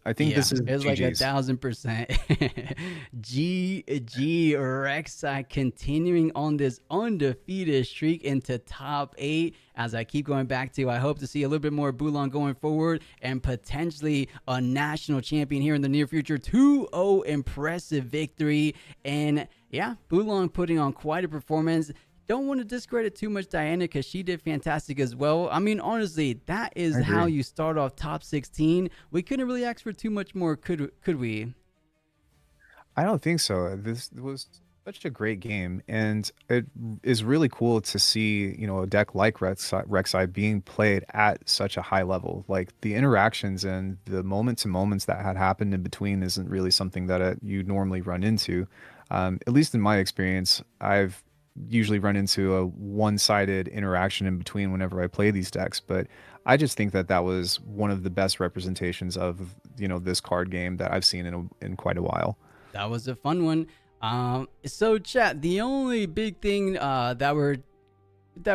I think this is it's like GG's. 1000%. GG Rek'Sai continuing on this undefeated streak into top 8. As I keep going back to, I hope to see a little bit more Bulong going forward and potentially a national champion here in the near future. 2-0 impressive victory. And yeah, Bulong putting on quite a performance. Don't want to discredit too much Diana because she did fantastic as well. I mean, honestly, that is how you start off top 16. We couldn't really ask for too much more, could we? I don't think so. This was such a great game, and it is really cool to see, you know, a deck like Rek'Sai being played at such a high level. Like the interactions and the moment to moments that had happened in between isn't really something that you normally run into. At least in my experience, I've usually run into a one-sided interaction in between whenever I play these decks, but I just think that that was one of the best representations of, you know, this card game that I've seen in quite a while. That was a fun one. So chat, the only big thing that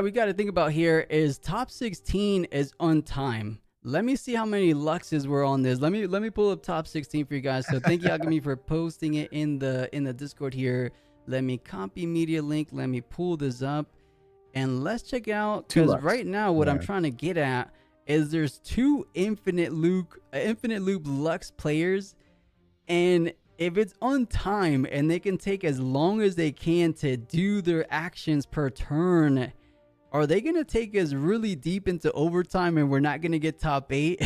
we got to think about here is top 16 is on time. Let me see how many Luxes were on this. Let me pull up top 16 for you guys. So thank you, Alchemy, for posting it in the Discord here. Let me copy media link. Let me pull this up and let's check out, because right now what I'm trying to get at is there's 2 infinite loop Lux players, and if it's on time and they can take as long as they can to do their actions per turn, are they going to take us really deep into overtime and we're not going to get top 8?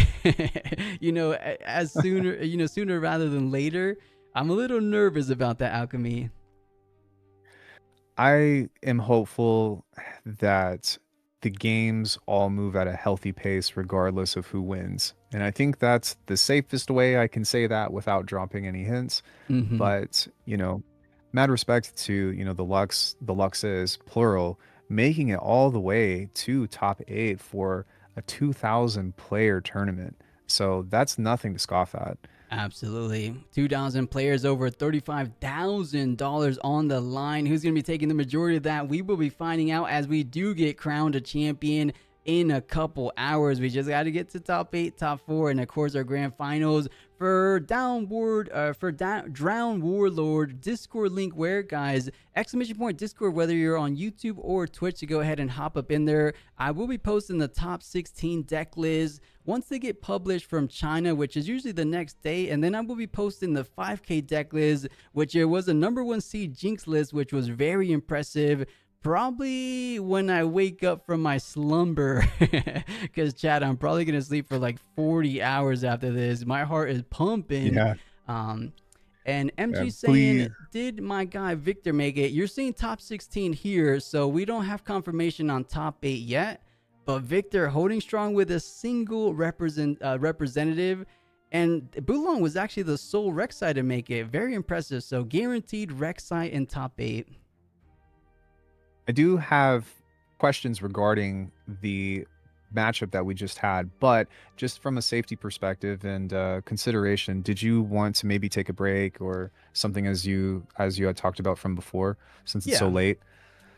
You know, as sooner rather than later. I'm a little nervous about that, Alchemy. I am hopeful that the games all move at a healthy pace regardless of who wins. And I think that's the safest way I can say that without dropping any hints. But, you know, mad respect to, you know, the Luxes, plural, making it all the way to top 8 for a 2,000 player tournament. So that's nothing to scoff at. Absolutely. 2,000 players, over $35,000 on the line. Who's going to be taking the majority of that? We will be finding out as we do get crowned a champion in a couple hours. We just got to get to top 8, top 4, and of course our grand finals for Drowned Warlord. Discord link where, guys? !Discord, whether you're on YouTube or Twitch, to go ahead and hop up in there. I will be posting the top 16 deck lists once they get published from China, which is usually the next day, and then I will be posting the 5K deck list, which it was a #1 seed Jinx list, which was very impressive. Probably when I wake up from my slumber, because Chad, I'm probably gonna sleep for like 40 hours after this. My heart is pumping. Yeah. And MG Yeah, saying, please. did my guy Victor make it? You're seeing top 16 here, so we don't have confirmation on top 8 yet. But Victor holding strong with a single representative. And Bulong was actually the sole Rek'Sai to make it. Very impressive. So guaranteed Rek'Sai in top 8. I do have questions regarding the matchup that we just had, but just from a safety perspective and consideration, did you want to maybe take a break or something as you had talked about from before, since it's so Yeah. late?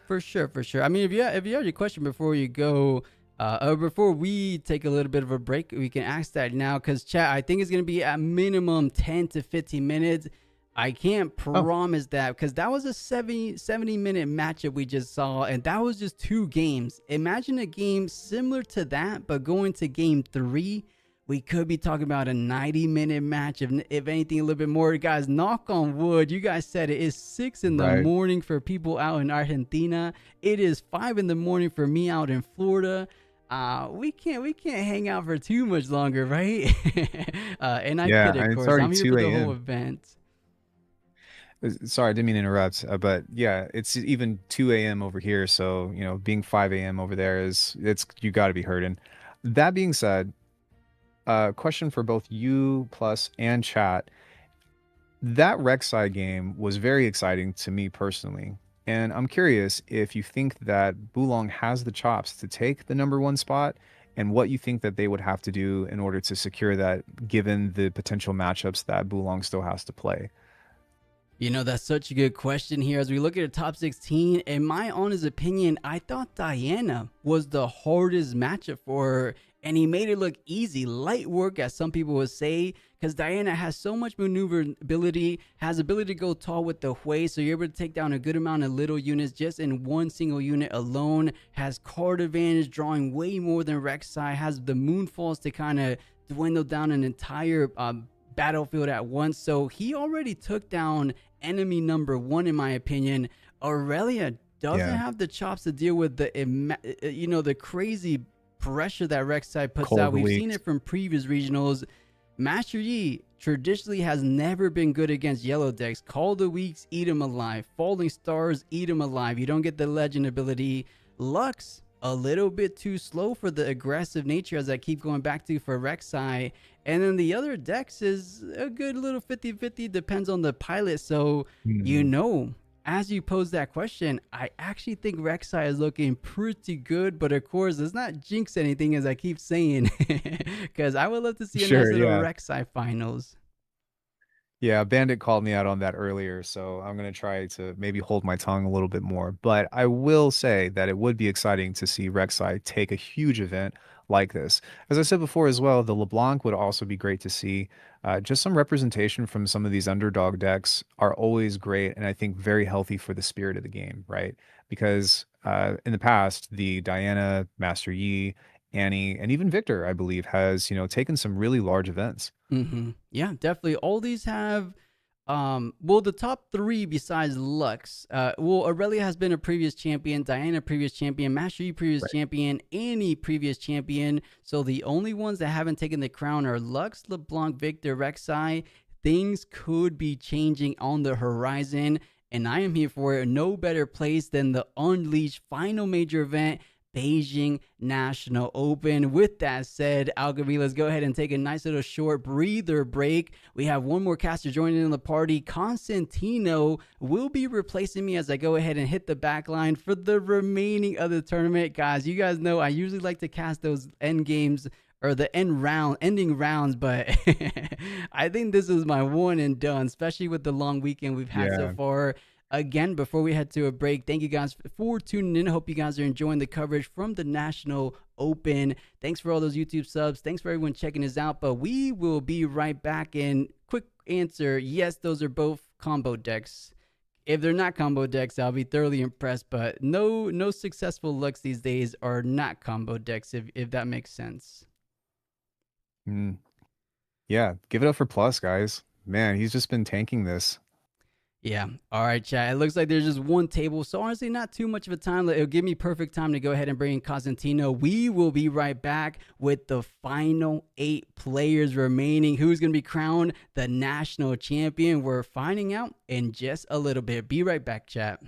For sure. I mean, if you have your question before you go, or before we take a little bit of a break, we can ask that now, because chat, I think it's going to be at minimum 10 to 15 minutes. I can't promise that, because that was a 70-minute matchup we just saw, and that was just 2 games. Imagine a game similar to that, but going to game 3, we could be talking about a 90-minute match, if anything, a little bit more. Guys, knock on wood. You guys said it is 6 in the Right. morning for people out in Argentina. It is 5 in the morning for me out in Florida. We can't hang out for too much longer, right? And I Yeah, kid, of and it's course. already I'm here 2 for the whole a.m. event. Sorry, I didn't mean to interrupt, but yeah, it's even 2 a.m. over here, so being 5 a.m. over there you got to be hurting. That being said, question for both you plus and chat. That Rek'Sai game was very exciting to me personally, and I'm curious if you think that Bulong has the chops to take the #1 spot, and what you think that they would have to do in order to secure that, given the potential matchups that Bulong still has to play. That's such a good question here. As we look at the top 16, in my honest opinion, I thought Diana was the hardest matchup for her, and he made it look easy, light work, as some people would say, because Diana has so much maneuverability, has ability to go tall with the Hui, so you're able to take down a good amount of little units just in one single unit alone, has card advantage, drawing way more than Rek'Sai, has the moonfalls to kind of dwindle down an entire battlefield at once. So he already took down enemy #1, in my opinion. Aurelia doesn't have the chops to deal with the crazy pressure that Rek'Sai puts Cold out. We've weeks. seen it from previous regionals. Master Yi traditionally has never been good against yellow decks. Call the Weeks, eat him alive. Falling Stars, eat him alive. You don't get the legend ability. Lux, a little bit too slow for the aggressive nature, as I keep going back to, for Rek'Sai. And then the other decks is a good little 50-50, depends on the pilot. So, as you pose that question, I actually think Rek'Sai is looking pretty good. But of course, let's not jinx anything, as I keep saying, because I would love to see a nice little Rek'Sai finals. Yeah, Bandit called me out on that earlier, so I'm going to try to maybe hold my tongue a little bit more. But I will say that it would be exciting to see Rek'Sai take a huge event like this. As I said before as well, the LeBlanc would also be great to see. Just some representation from some of these underdog decks are always great, and I think very healthy for the spirit of the game, right? Because in the past, the Diana, Master Yi, Annie, and even Victor, I believe, has taken some really large events. Yeah, definitely. All these have the top 3 besides Lux. Aurelia has been a previous champion, Diana previous champion, Master Yi previous champion, Annie previous champion. So the only ones that haven't taken the crown are Lux, LeBlanc, Victor, Rek'Sai. Things could be changing on the horizon, and I am here for it. No better place than the Unleashed final major event, Beijing National Open. With that said, Alchemy, let's go ahead and take a nice little short breather break. We have one more caster joining in the party. Constantino will be replacing me as I go ahead and hit the back line for the remaining of the tournament. Guys, you guys know I usually like to cast those end games or the ending rounds, but I think this is my one and done, especially with the long weekend we've had so Yeah. far. Again, before we head to a break, thank you guys for tuning in. Hope you guys are enjoying the coverage from the National Open. Thanks for all those YouTube subs. Thanks for everyone checking us out. But we will be right back. And quick answer: yes, those are both combo decks. If they're not combo decks, I'll be thoroughly impressed. But no successful looks these days are not combo decks. If that makes sense. Mm. Yeah, give it up for Plus, guys. Man, he's just been tanking this. Yeah. All right, chat. It looks like there's just one table. So honestly, not too much of a time. It'll give me perfect time to go ahead and bring in Cosentino. We will be right back with the final 8 players remaining. Who's going to be crowned the national champion? We're finding out in just a little bit. Be right back, chat.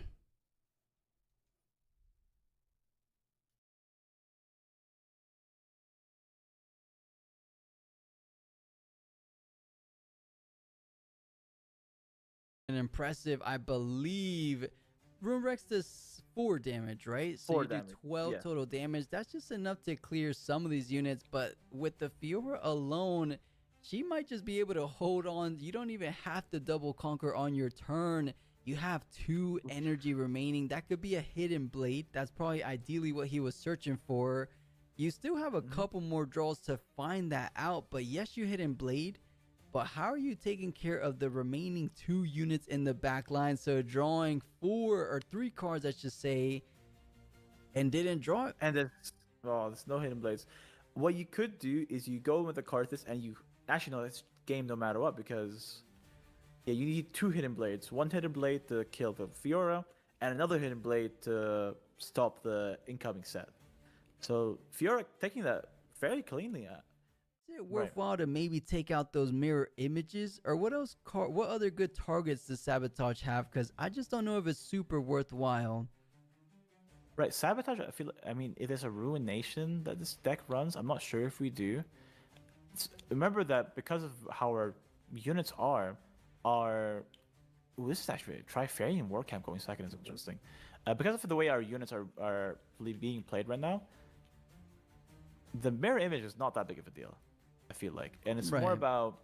An impressive, I believe, Rune Rex does 4 damage, right? So 4 you damage, do 12 yeah. total damage. That's just enough to clear some of these units, but with the Fiora alone, she might just be able to hold on. You don't even have to double conquer on your turn. You have 2 energy remaining. That could be a hidden blade. That's probably ideally what he was searching for. You still have a couple more draws to find that out, but yes, you hidden blade. But how are you taking care of the remaining 2 units in the back line? So drawing 4 or 3 cards, I should say, and didn't draw it. And there's no hidden blades. What you could do is you go with the Karthus and you actually know it's game no matter what, because yeah, you need 2 hidden blades. 1 hidden blade to kill the Fiora, and another hidden blade to stop the incoming set. So Fiora taking that fairly cleanly. Is it worthwhile to maybe take out those mirror images, or what else? What other good targets does Sabotage have? Because I just don't know if it's super worthwhile. Right, Sabotage, I mean, if there's a Ruination that this deck runs, I'm not sure if we do. Remember that because of how our units are, ooh, this is actually a Trifarian War Camp going second is interesting. Because of the way our units are being played right now, the mirror image is not that big of a deal, I feel like. And it's more Right. about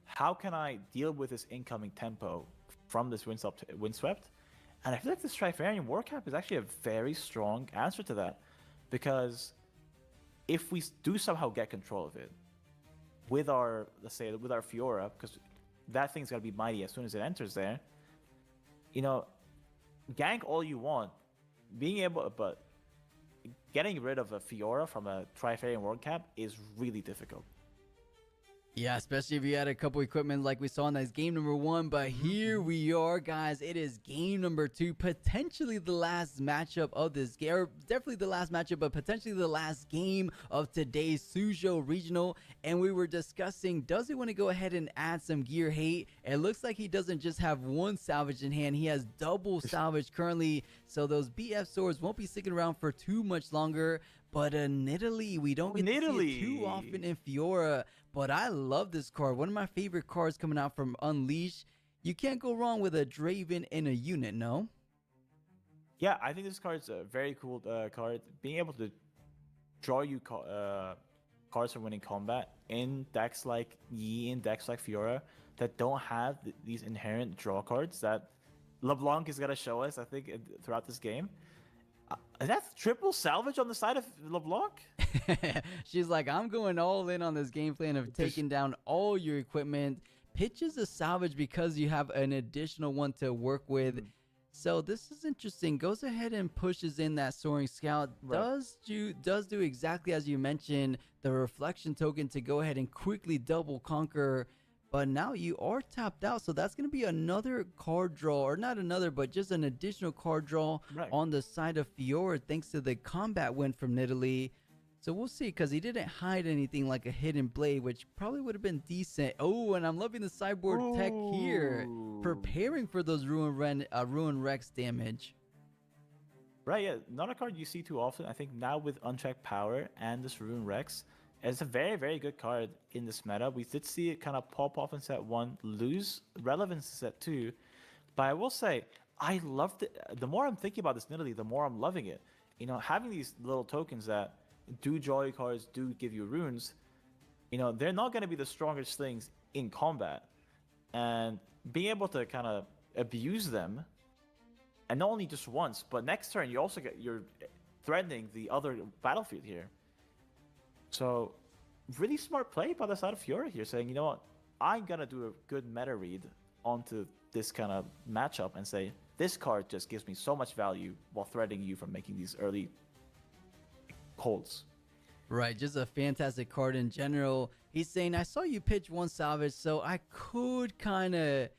how can I deal with this incoming tempo from this windswept? And I feel like this Trifarian War Camp is actually a very strong answer to that, because if we do somehow get control of it with our, let's say, with our Fiora, because that thing's gotta be mighty as soon as it enters there, you know, gank all you want, but getting rid of a Fiora from a Trifarian War Camp is really difficult. Yeah, especially if you had a couple equipment like we saw in that game number 1. But here we are, guys. It is game number 2, potentially the last matchup of this game, or definitely the last matchup, but potentially the last game of today's Suzhou Regional. And we were discussing, does he want to go ahead and add some gear hate? It looks like he doesn't just have 1 salvage in hand. He has double salvage currently. So those BF swords won't be sticking around for too much longer. But Nidalee, we don't get to see it too often in Fiora. But I love this card. One of my favorite cards coming out from Unleashed. You can't go wrong with a Draven in a unit, no? Yeah, I think this card's a very cool card. Being able to draw you cards for winning combat in decks like Yi, in decks like Fiora, that don't have these inherent draw cards that LeBlanc is going to show us, I think, throughout this game. That's triple salvage on the side of LeBlanc? She's like, I'm going all in on this game plan of taking down all your equipment. Pitches a salvage because you have an additional one to work with. So this is interesting. Goes ahead and pushes in that Soaring Scout. Right. Does do exactly as you mentioned, the reflection token to go ahead and quickly double conquer. But now you are tapped out, so that's going to be another card draw, or not another, but just an additional card draw on the side of Fiora, thanks to the combat win from Nidalee. So we'll see, because he didn't hide anything like a hidden blade, which probably would have been decent. Oh, and I'm loving the sideboard tech here, preparing for those Ruin Rex damage. Right, yeah, not a card you see too often. I think now with Unchecked Power and this Ruin Rex, it's a very, very good card in this meta. We did see it kind of pop off in set 1, lose relevance in set 2. But I will say, I loved it. The more I'm thinking about this Nidalee, the more I'm loving it. You know, having these little tokens that, do jolly cards, do give you runes, they're not going to be the strongest things in combat. And being able to kind of abuse them, and not only just once, but next turn you're threatening the other battlefield here. So really smart play by the side of Fiora here, saying, you know what, I'm going to do a good meta read onto this kind of matchup and say, this card just gives me so much value while threatening you from making these early holds. Right, just a fantastic card in general. He's saying, I saw you pitch one salvage, so I could kind of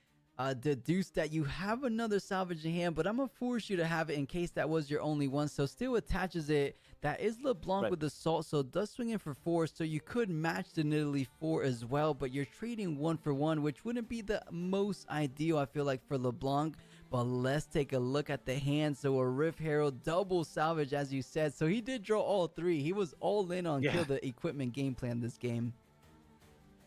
deduce that you have another salvage in hand, but I'm going to force you to have it in case that was your only one. So still attaches it. That is LeBlanc Right. with Assault, so it does swing in for 4, so you could match the Nidalee 4 as well, but you're trading 1 for 1, which wouldn't be the most ideal, I feel like, for LeBlanc. But let's take a look at the hand. So a Rift Herald, double salvage, as you said. So he did draw all 3. He was all in on kill the equipment game plan this game.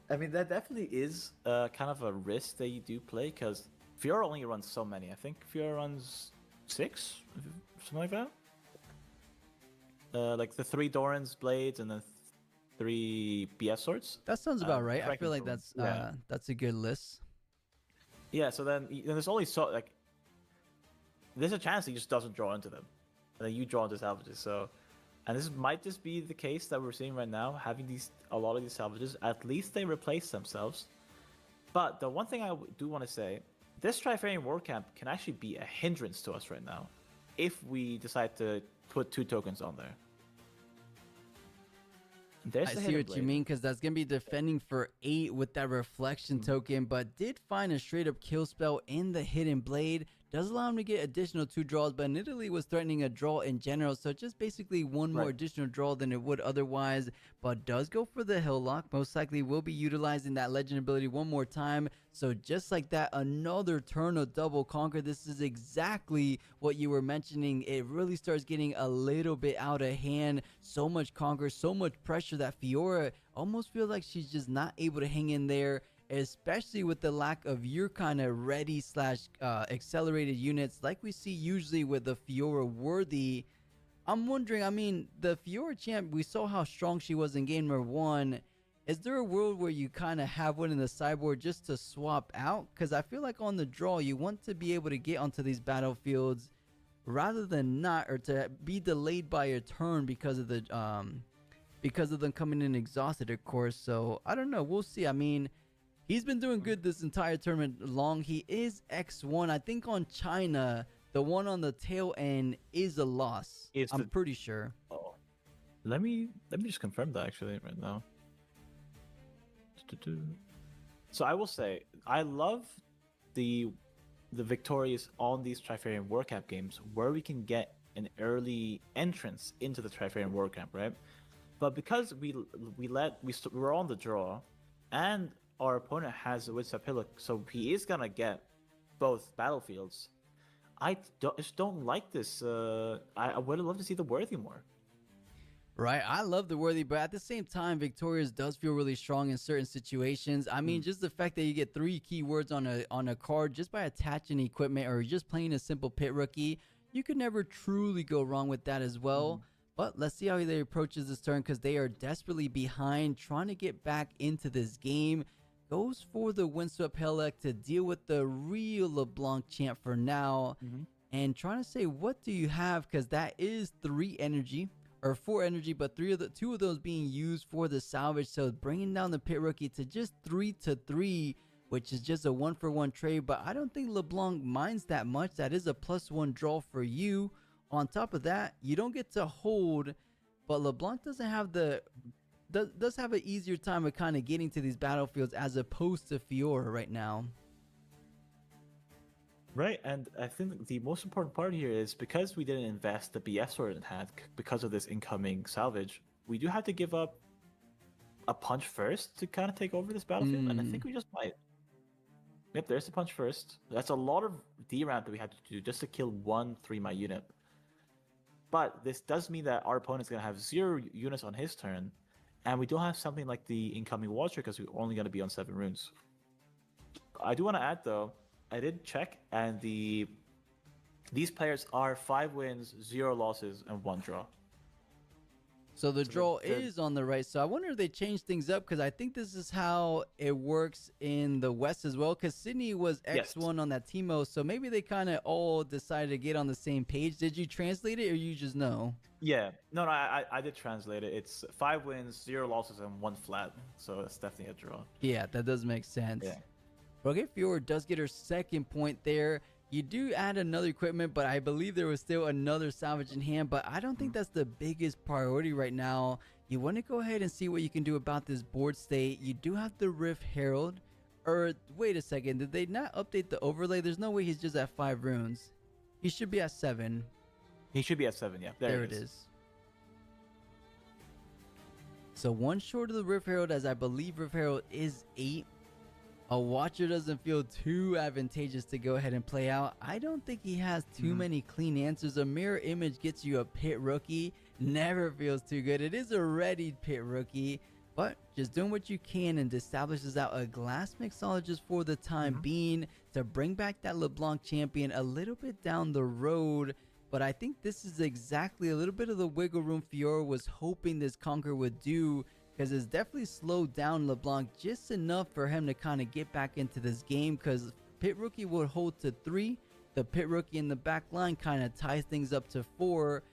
I mean, that definitely is kind of a risk that you do play, because Fiora only runs so many. I think Fiora runs 6, something like that. Like the 3 Doran's blades and then 3 BS swords. That sounds about right. I correct feel me like if I'm wrong. that's a good list. Yeah, so then there's only there's a chance he just doesn't draw into them, and then you draw into salvages. So, and this might just be the case that we're seeing right now, having a lot of these salvages. At least they replace themselves. But the one thing I do want to say, this Trifarian War Camp can actually be a hindrance to us right now, if we decide to put 2 tokens on there. There's I the see Hidden what you Blade. mean, because that's going to be defending for 8 with that reflection token, but did find a straight up kill spell in the Hidden Blade. Does allow him to get additional 2 draws, but Nidalee was threatening a draw in general, so just basically 1 more Right. additional draw than it would otherwise, but does go for the Hillock. Most likely will be utilizing that legend ability 1 more time. So just like that, another turn of double conquer. This is exactly what you were mentioning. It really starts getting a little bit out of hand. So much conquer, so much pressure that Fiora almost feels like she's just not able to hang in there, especially with the lack of your kind of ready slash accelerated units like we see usually with the Fiora worthy. I'm wondering, I mean, the Fiora champ, we saw how strong she was in game number 1. Is there a world where you kind of have one in the sideboard just to swap out? Because I feel like on the draw, you want to be able to get onto these battlefields rather than not, or to be delayed by a turn because of the because of them coming in exhausted, of course. So I don't know, we'll see. I mean, he's been doing good this entire tournament long. He is X1. I think on China, the one on the tail end is a loss. I'm pretty sure. Oh, let me just confirm that actually right now. So I will say, I love the victorious on these Trifarian War Camp games where we can get an early entrance into the Trifarian War Camp, right? But because we're on the draw, and our opponent has a Witch Hillock, so he is gonna get both battlefields. I just don't like this. I would love to see the Worthy more. Right, I love the Worthy, but at the same time, Victorious does feel really strong in certain situations. I mean, just the fact that you get 3 keywords on a card just by attaching equipment or just playing a simple pit rookie, you could never truly go wrong with that as well. But let's see how they approaches this turn, because they are desperately behind, trying to get back into this game. Goes for the Windswept Hillock to deal with the real LeBlanc champ for now, and trying to say, what do you have? Because that is 3 energy. Or 4 energy, but 2 of those being used for the salvage. So bringing down the pit rookie to just 3-3, which is just a 1-for-1 trade. But I don't think LeBlanc minds that much. That is a +1 draw for you. On top of that, you don't get to hold, but LeBlanc doesn't have does have an easier time of kind of getting to these battlefields as opposed to Fiora right now. Right, and I think the most important part here is because we didn't invest the BF sword it had because of this incoming salvage, we do have to give up a punch first to kind of take over this battlefield, and I think we just might. Yep, there's the punch first. That's a lot of D-ramp that we have to do just to kill 1 3-my unit. But this does mean that our opponent's going to have 0 units on his turn, and we don't have something like the incoming Watcher because we're only going to be on 7 runes. I do want to add though, I did check, and these players are 5 wins, 0 losses, and 1 draw. So the So draw the- is on the right. So I wonder if they changed things up, because I think this is how it works in the West as well. Because Sydney was Yes. X1 on that Teemo, so maybe they kind of all decided to get on the same page. Did you translate it, or you just know? Yeah, no, I did translate it. It's 5 wins, 0 losses, and 1 flat. So it's definitely a draw. Yeah, that does make sense. Yeah. Okay, Fiora does get her second point there. You do add another equipment, but I believe there was still another salvage in hand, but I don't think that's the biggest priority right now. You want to go ahead and see what you can do about this board state. You do have the Rift Herald. Or, wait a second, did they not update the overlay? There's no way he's just at 5 runes. He should be at 7. He should be at 7, yeah. There it is. So one short of the Rift Herald, as I believe Rift Herald is 8. A Watcher doesn't feel too advantageous to go ahead and play out. I don't think he has too many clean answers. A Mirror Image gets you a Pit Rookie. Never feels too good. It is a readied Pit Rookie, but just doing what you can and establishes out a Glass Mixologist for the time being to bring back that LeBlanc champion a little bit down the road. But I think this is exactly a little bit of the wiggle room Fiora was hoping this Conquer would do, because it's definitely slowed down LeBlanc just enough for him to kind of get back into this game, because Pit Rookie would hold to 3. The Pit Rookie in the back line kind of ties things up to 4.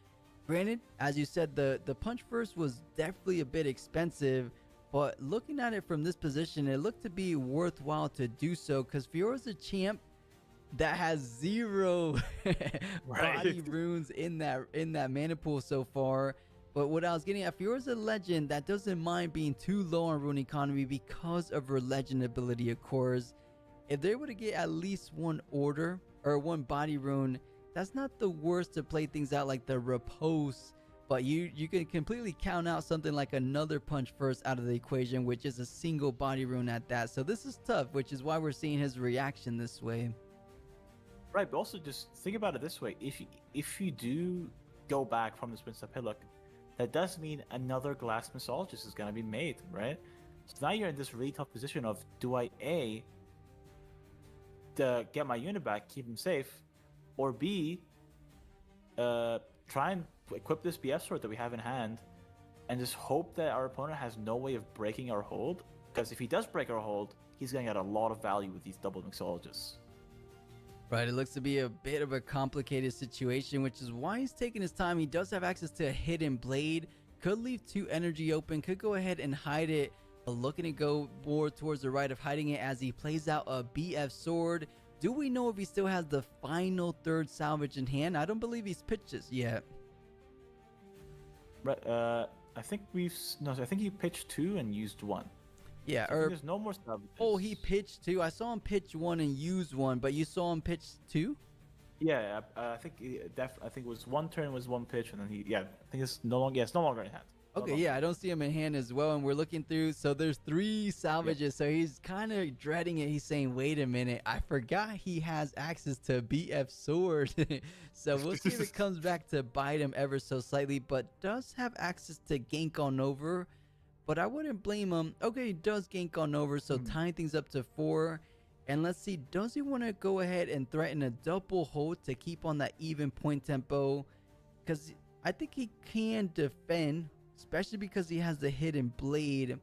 Granted, as you said, the Punch First was definitely a bit expensive, but looking at it from this position, it looked to be worthwhile to do so, because Fiora's a champ that has 0 body runes in that mana pool so far. But what I was getting at, Fiora's a legend that doesn't mind being too low on rune economy because of her legend ability, of course. If they're able to get at least 1 order or 1 body rune, that's not the worst to play things out like the Repose. But you can completely count out something like another Punch First out of the equation, which is a single body rune at that. So this is tough, which is why we're seeing his reaction this way. Right, but also just think about it this way. If you do go back from this Prince of Hillock, that does mean another Glass Mixologist is going to be made, right? So now you're in this really tough position of, do I A, get my unit back, keep him safe, or B, try and equip this BF sword that we have in hand and just hope that our opponent has no way of breaking our hold, because if he does break our hold, he's going to get a lot of value with these double Mixologists. Right, it looks to be a bit of a complicated situation, which is why he's taking his time. He does have access to a Hidden Blade, could leave 2 energy open, could go ahead and hide it, but looking to go more towards the right of hiding it as he plays out a BF sword. Do we know if he still has the final 3rd salvage in hand? I don't believe he's pitched this yet. Right, I think I think he pitched 2 and used 1. Yeah, So I think there's no more salvages. Oh, he pitched 2. I saw him pitch 1 and use 1, but you saw him pitch 2? Yeah, I think I think it was 1 turn was 1 pitch, and then I think it's no longer in hand. No Okay, longer. yeah, I don't see him in hand as well, and we're looking through. So there's 3 salvages, so he's kind of dreading it. He's saying, wait a minute, I forgot he has access to BF sword. So we'll see if it comes back to bite him ever so slightly, but does have access to gank on over. But I wouldn't blame him. Okay, he does gank on over, so tying things up to 4. And let's see, does he want to go ahead and threaten a double hold to keep on that even point tempo? Because I think he can defend, especially because he has the Hidden Blade.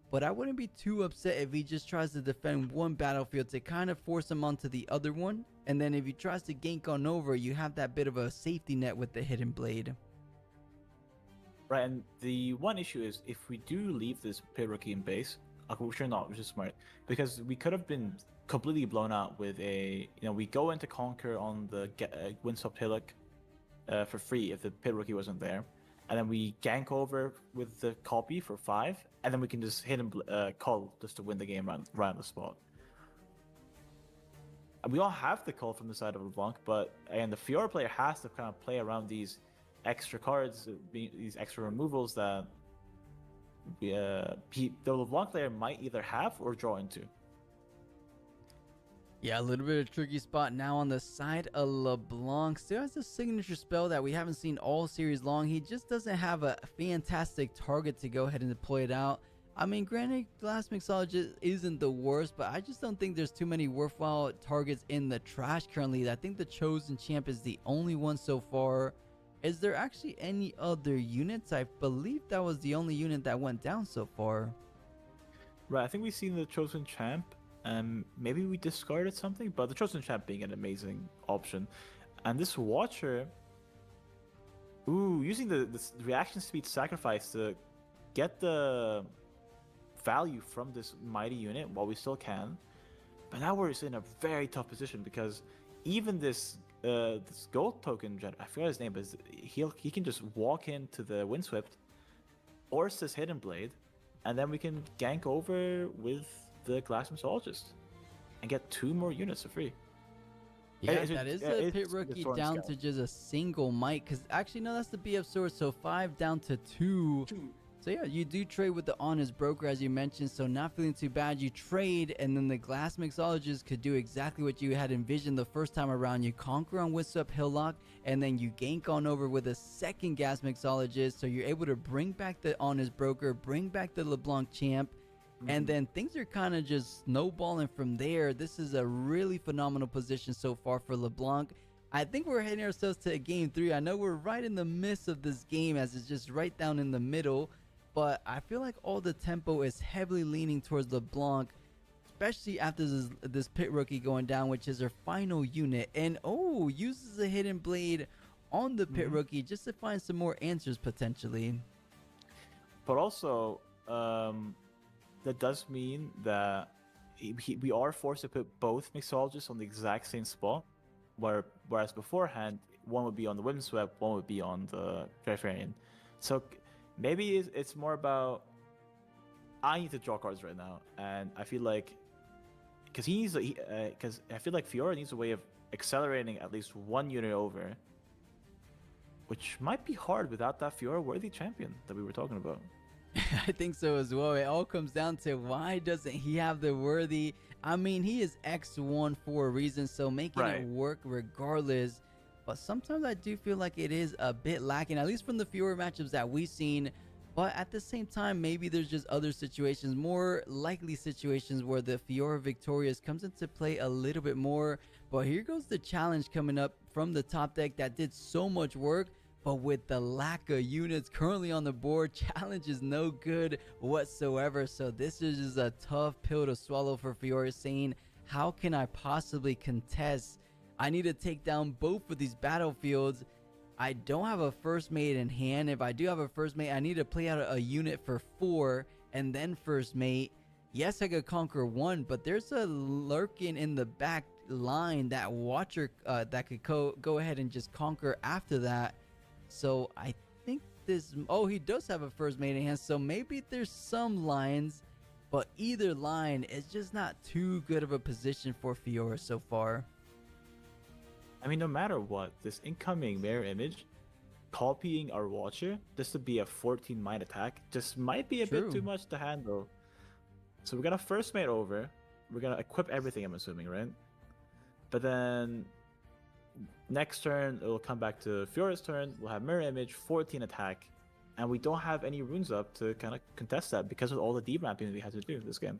But I wouldn't be too upset if he just tries to defend one battlefield to kind of force him onto the other one. And then if he tries to gank on over, you have that bit of a safety net with the Hidden Blade. Right, and the one issue is if we do leave this Pit Rookie in base, which we're not, which is smart, because we could have been completely blown out with we go into Conquer on the Windswept Hillock for free if the Pit Rookie wasn't there, and then we gank over with the copy for 5, and then we can just hit and call just to win the game right on the spot. And we all have the call from the side of LeBlanc, but the Fiora player has to kind of play around these extra cards, these extra removals that the LeBlanc player might either have or draw into. Yeah, a little bit of a tricky spot now on the side of LeBlanc. Still has a signature spell that we haven't seen all series long. He just doesn't have a fantastic target to go ahead and deploy it out. I mean, granted, Glass Mixologist isn't the worst, but I just don't think there's too many worthwhile targets in the trash currently. I think the Chosen Champ is the only one so far. Is there actually any other units? I believe that was the only unit that went down so far. Right, I think we've seen the Chosen Champ, and maybe we discarded something, but the Chosen Champ being an amazing option. And this Watcher, using the reaction speed sacrifice to get the value from this mighty unit while we still can. But now we're in a very tough position because even this gold token, I forgot his name, but he can just walk into the Windswept, force this Hidden Blade, and then we can gank over with the Glass Mixologist and get 2 more units for free. Yeah, that is a pit rookie down to just a single might. Because actually, no, that's the BF sword. So 5 down to 2. So yeah, you do trade with the Honest Broker, as you mentioned. So not feeling too bad. You trade, and then the Glass Mixologist could do exactly what you had envisioned the first time around. You conquer on Windswept Hillock, and then you gank on over with a second Gas Mixologist. So you're able to bring back the Honest Broker, bring back the LeBlanc Champ. And then things are kind of just snowballing from there. This is a really phenomenal position so far for LeBlanc. I think we're heading ourselves to game 3. I know we're right in the midst of this game as it's just right down in the middle. But I feel like all the tempo is heavily leaning towards LeBlanc, especially after this pit rookie going down, which is her final unit. And uses a Hidden Blade on the pit rookie just to find some more answers potentially. But also, that does mean that we are forced to put both Mixologists on the exact same spot, whereas beforehand, one would be on the Windswept, one would be on the Dreyfarian. So maybe it's more about I need to draw cards right now, and I feel like because I feel like Fiora needs a way of accelerating at least 1 unit over, which might be hard without that Fiora worthy champion that we were talking about. I think so as well. It all comes down to why doesn't he have the worthy? I mean, he is X1 for a reason, so making it work regardless. But sometimes I do feel like it is a bit lacking, at least from the Fiora matchups that we've seen. But at the same time, maybe there's just other situations, more likely situations where the Fiora Victorious comes into play a little bit more. But here goes the challenge coming up from the top deck that did so much work. But with the lack of units currently on the board, challenge is no good whatsoever. So this is just a tough pill to swallow for Fiora, saying, how can I possibly contest? I need to take down both of these battlefields. I don't have a first mate in hand. If I do have a first mate, I need to play out a unit for 4 and then first mate. Yes, I could conquer 1, but there's a lurking in the back line, that Watcher that could go ahead and just conquer after that. So I think this... he does have a first mate in hand, so maybe there's some lines, but either line is just not too good of a position for Fiora so far. I mean, no matter what, this incoming mirror image, copying our Watcher just to be a 14 might attack, just might be a bit too much to handle. So we're gonna first mate over, we're gonna equip everything, I'm assuming, right? But then next turn, it will come back to Fiora's turn. We'll have mirror image, 14 attack, and we don't have any runes up to kind of contest that because of all the de-ramping we had to do this game.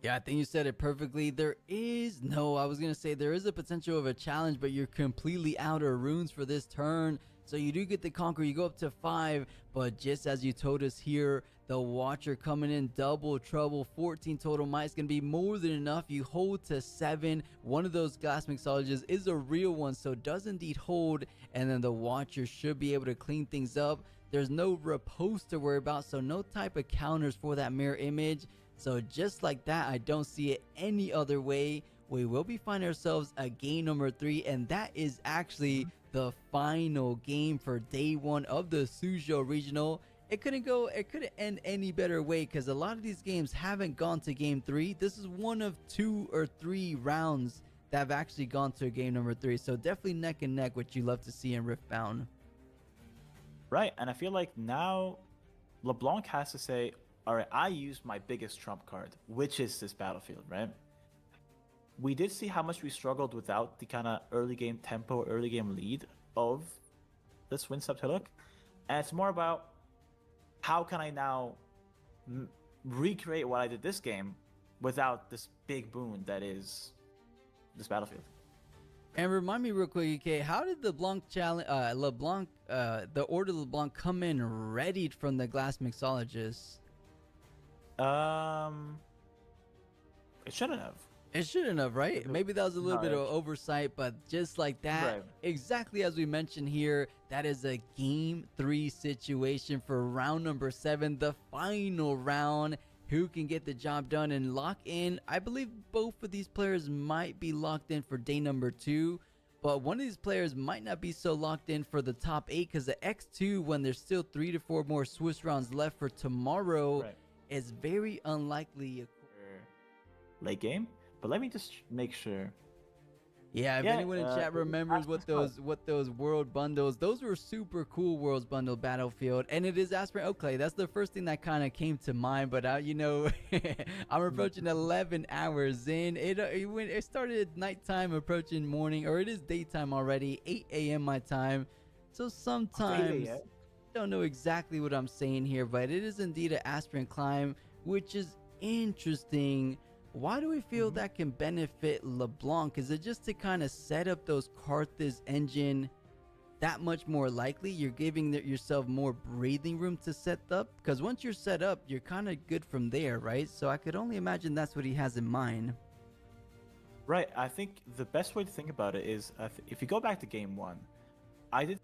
Yeah, I think you said it perfectly. There is a potential of a challenge, but you're completely out of runes for this turn. So you do get the conquer, you go up to 5, but just as you told us here, the Watcher coming in double trouble, 14 total might is going to be more than enough. You hold to 7. One of those Glass Mixologists is a real one, so does indeed hold, and then the Watcher should be able to clean things up. There's no riposte to worry about, so no type of counters for that mirror image. So just like that, I don't see it any other way. We will be finding ourselves a game number 3, and that is actually the final game for day 1 of the Suzhou Regional. It couldn't end any better way because a lot of these games haven't gone to game 3. This is one of 2 or 3 rounds that have actually gone to game number 3. So definitely neck and neck, which you love to see in Riftbound. Right, and I feel like now LeBlanc has to say, all right, I used my biggest trump card, which is this battlefield, right? We did see how much we struggled without the kind of early game tempo, early game lead of this Windswept Hillock. And it's more about how can I now recreate what I did this game without this big boon that is this battlefield. And remind me real quick, EK, how did the Blanc challenge, the Order of LeBlanc come in readied from the Glass Mixologist? It shouldn't have. It shouldn't have, right? Maybe that was a little bit of oversight, but just like that, Right. exactly as we mentioned here, that is a game 3 situation for round number 7, the final round. Who can get the job done and lock in? I believe both of these players might be locked in for day number 2, but one of these players might not be so locked in for the top 8 because the X2, when there's still 3 to 4 more Swiss rounds left for tomorrow, Right. is very unlikely. Late game, but let me just make sure. Yeah, if Yeah, anyone in chat remembers what those world bundles, those were super cool worlds bundle Battlefield, and it is Aspirant Oakley. That's the first thing that kind of came to mind. But I'm approaching 11 hours in. It started at nighttime, approaching morning, or it is daytime already, 8 a.m. my time. So sometimes don't know exactly what I'm saying here, but it is indeed an Aspirant climb, which is interesting. Why do we feel that can benefit LeBlanc? Is it just to kind of set up those Carthage engine that much more likely? You're giving yourself more breathing room to set up? Because once you're set up, you're kind of good from there, right? So I could only imagine that's what he has in mind. Right. I think the best way to think about it is if you go back to game 1, I did.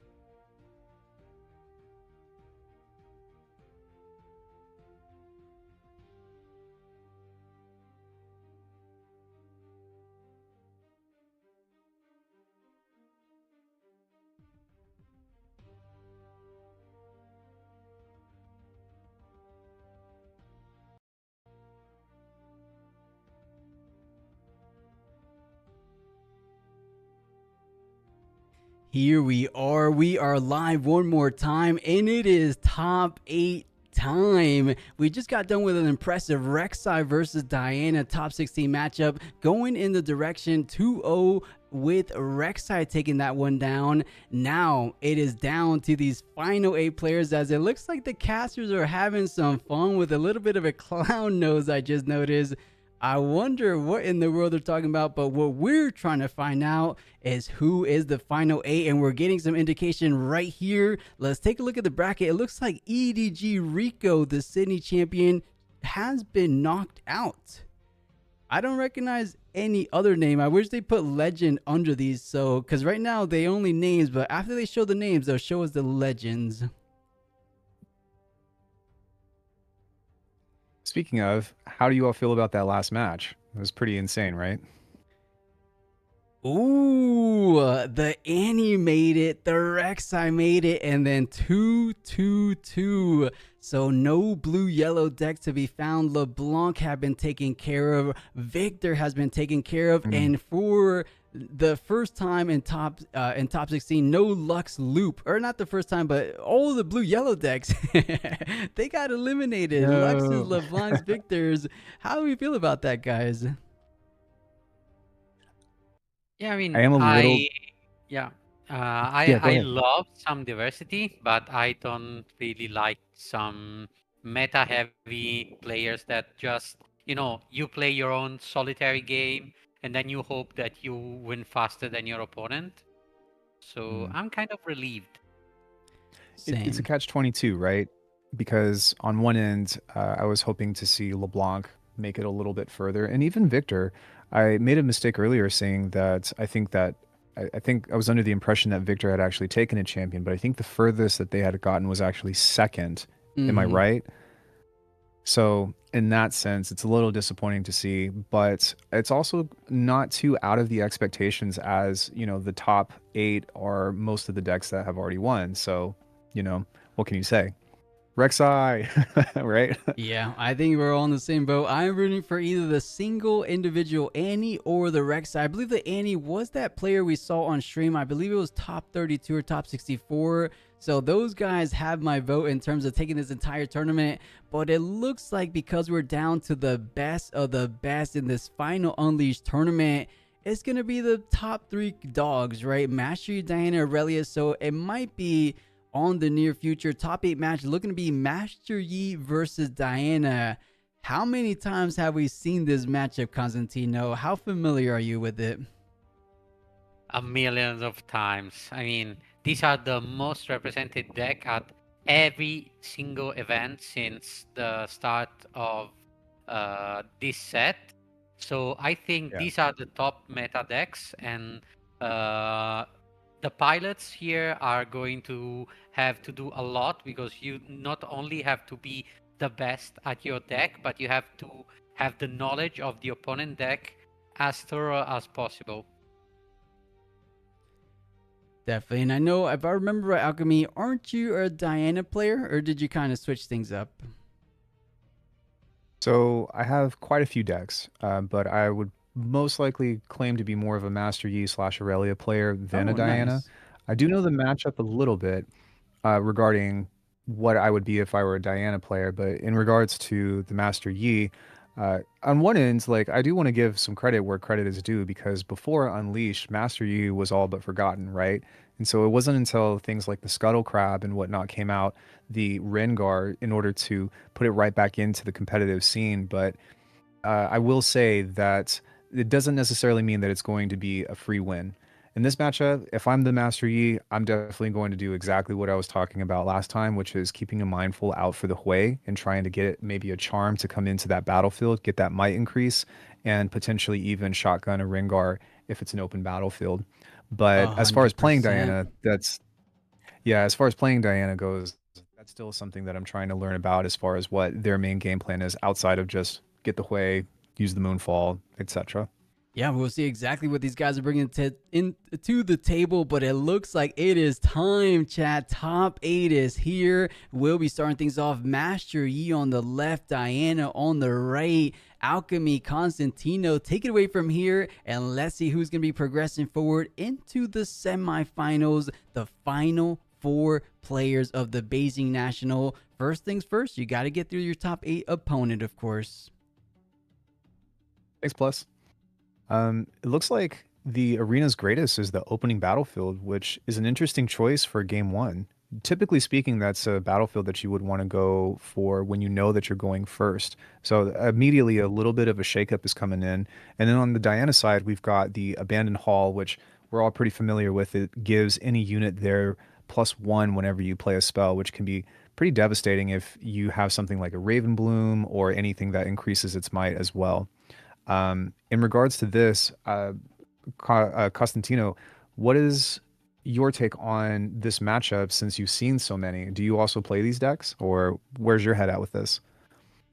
Here we are live one more time, and it is top 8 time. We just got done with an impressive Rek'Sai versus Diana top 16 matchup, going in the direction 2-0 with Rek'Sai taking that one down. Now it is down to these final 8 players, as it looks like the casters are having some fun with a little bit of a clown nose. I just noticed. I wonder what in the world they're talking about, but what we're trying to find out is who is the final 8, and we're getting some indication right here. Let's take a look at the bracket. It looks like EDG Rico, the Sydney champion, has been knocked out. I don't recognize any other name. I wish they put legend under these, so because right now they only names, but after they show the names, they'll show us the legends. Speaking of, how do you all feel about that last match? It was pretty insane, right? Ooh, the Annie made it, the Rek'Sai made it, and then 2-2-2. So no blue-yellow deck to be found. LeBlanc have been taken care of. Victor has been taken care of, and for the first time in top 16, no Lux Loop, or not the first time, but all of the blue-yellow decks, they got eliminated. No. Lux's, LeBlanc's, Victor's. How do we feel about that, guys? Yeah, I mean, I am a little. yeah, Yeah, go I ahead. love some diversity, but I don't really like some meta-heavy players that just, you play your own solitary game and then you hope that you win faster than your opponent. So I'm kind of relieved. It's a catch-22, right? Because on one end, I was hoping to see LeBlanc make it a little bit further, and even Victor. I made a mistake earlier saying that I think I was under the impression that Victor had actually taken a champion, but I think the furthest that they had gotten was actually second. Am I right? So in that sense, it's a little disappointing to see, but it's also not too out of the expectations, as the top 8 are most of the decks that have already won. So, what can you say? Rek'Sai, right? Yeah, I think we're all in the same boat. I'm rooting for either the single individual Annie or the Rek'Sai. I believe the Annie was that player we saw on stream. I believe it was top 32 or top 64. So those guys have my vote in terms of taking this entire tournament. But it looks like because we're down to the best of the best in this final Unleashed tournament, it's going to be the top 3 dogs, right? Master Yi, Diana, Aurelia. So it might be on the near future top 8 match looking to be Master Yi versus Diana. How many times have we seen this matchup, Constantino? How familiar are you with it? a millions of times. I mean, these are the most represented deck at every single event since the start of this set. So I think Yeah. these are the top meta decks, and the pilots here are going to have to do a lot, because you not only have to be the best at your deck, but you have to have the knowledge of the opponent deck as thorough as possible. Definitely. And I know, if I remember right, Alchemy, aren't you a Diana player, or did you kind of switch things up? So I have quite a few decks, but I would most likely claim to be more of a Master Yi / Aurelia player than a Oh, Diana. nice. I do know the matchup a little bit regarding what I would be if I were a Diana player, but in regards to the Master Yi, on one end, like I do want to give some credit where credit is due because before Unleashed, Master Yi was all but forgotten, right? And so it wasn't until things like the Scuttle Crab and whatnot came out, the Rengar, in order to put it right back into the competitive scene. But I will say that it doesn't necessarily mean that it's going to be a free win. In this matchup, if I'm the Master Yi, I'm definitely going to do exactly what I was talking about last time, which is keeping a mindful out for the Hui and trying to get maybe a charm to come into that battlefield, get that might increase, and potentially even shotgun a Rengar if it's an open battlefield. But as far as playing 100%. Diana, as far as playing Diana goes, that's still something that I'm trying to learn about as far as what their main game plan is outside of just get the Hui, use the Moonfall, etc. Yeah, we'll see exactly what these guys are bringing to the table, but it looks like it is time, chat. Top 8 is here. We'll be starting things off. Master Yi on the left, Diana on the right, Alchemy, Constantino. Take it away from here, and let's see who's going to be progressing forward into the semifinals, the final 4 players of the Beijing National. First things first, you got to get through your top 8 opponent, of course. Thanks, Plus. It looks like the arena's greatest is the opening battlefield, which is an interesting choice for game one. Typically speaking, that's a battlefield that you would want to go for when you know that you're going first. So immediately a little bit of a shakeup is coming in. And then on the Diana side, we've got the Abandoned Hall, which we're all pretty familiar with. It gives any unit there +1 whenever you play a spell, which can be pretty devastating if you have something like a Raven Bloom or anything that increases its might as well. In regards to this, Costantino, what is your take on this matchup since you've seen so many? Do you also play these decks, or where's your head at with this?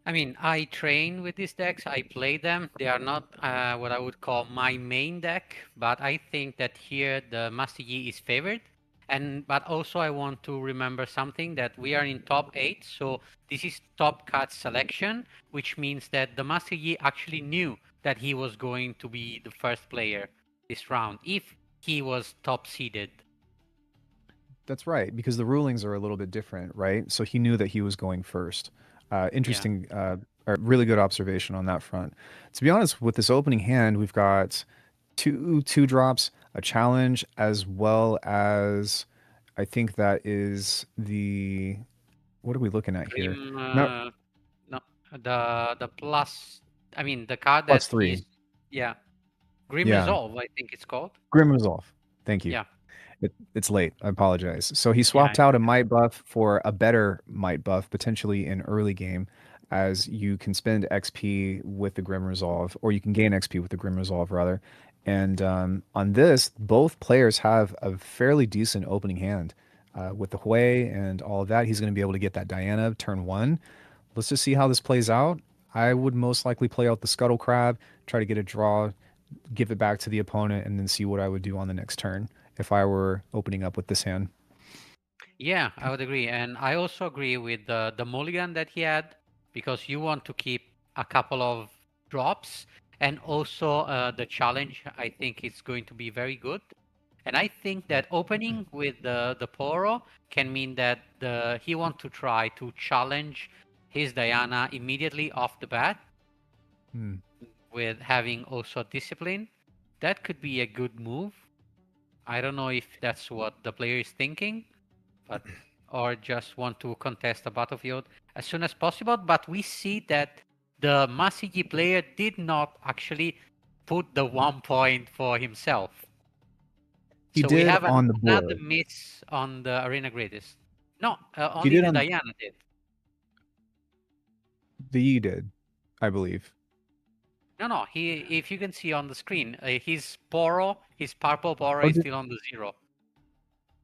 I mean, I train with these decks. I play them. They are not what I would call my main deck, but I think that here the Master Yi is favored. But also I want to remember something, that we are in top 8, so this is top cut selection, which means that the Master Yi actually knew that he was going to be the first player this round if he was top seeded. That's right, because the rulings are a little bit different, right? So he knew that he was going first. Interesting, or really good observation on that front. To be honest, with this opening hand, we've got two drops, a challenge, as well as I think that is the what are we looking at here? Grim, No, no, the plus. I mean, the card that +3. yeah, Grim Yeah, Resolve, I think it's called. Grim Resolve. Thank you. Yeah, It's late. I apologize. So he yeah, swapped out a might buff for a better might buff, potentially in early game, as you can spend XP with the Grim Resolve, or you can gain XP with the Grim Resolve, rather. And on this, both players have a fairly decent opening hand. With the Hui and all of that, he's going to be able to get that Diana turn 1. Let's just see how this plays out. I would most likely play out the Scuttle Crab, try to get a draw, give it back to the opponent, and then see what I would do on the next turn if I were opening up with this hand. yeah. I would agree, and I also agree with the mulligan that he had, because you want to keep a couple of drops, and also the challenge. I think it's going to be very good. And I think that opening with the Poro can mean that he wants to try to challenge his Diana immediately off the bat, with having also discipline. That could be a good move. I don't know if that's what the player is thinking, but or just want to contest the battlefield as soon as possible. But we see that the Masigi player did not actually put the 1 point for himself. He So we did have on the another board. miss on the arena greatest. No, He only did the on Diana did. the Yi did, I believe. No, no. He, if you can see on the screen, his poro, his purple poro Oh, is did, still on the 0.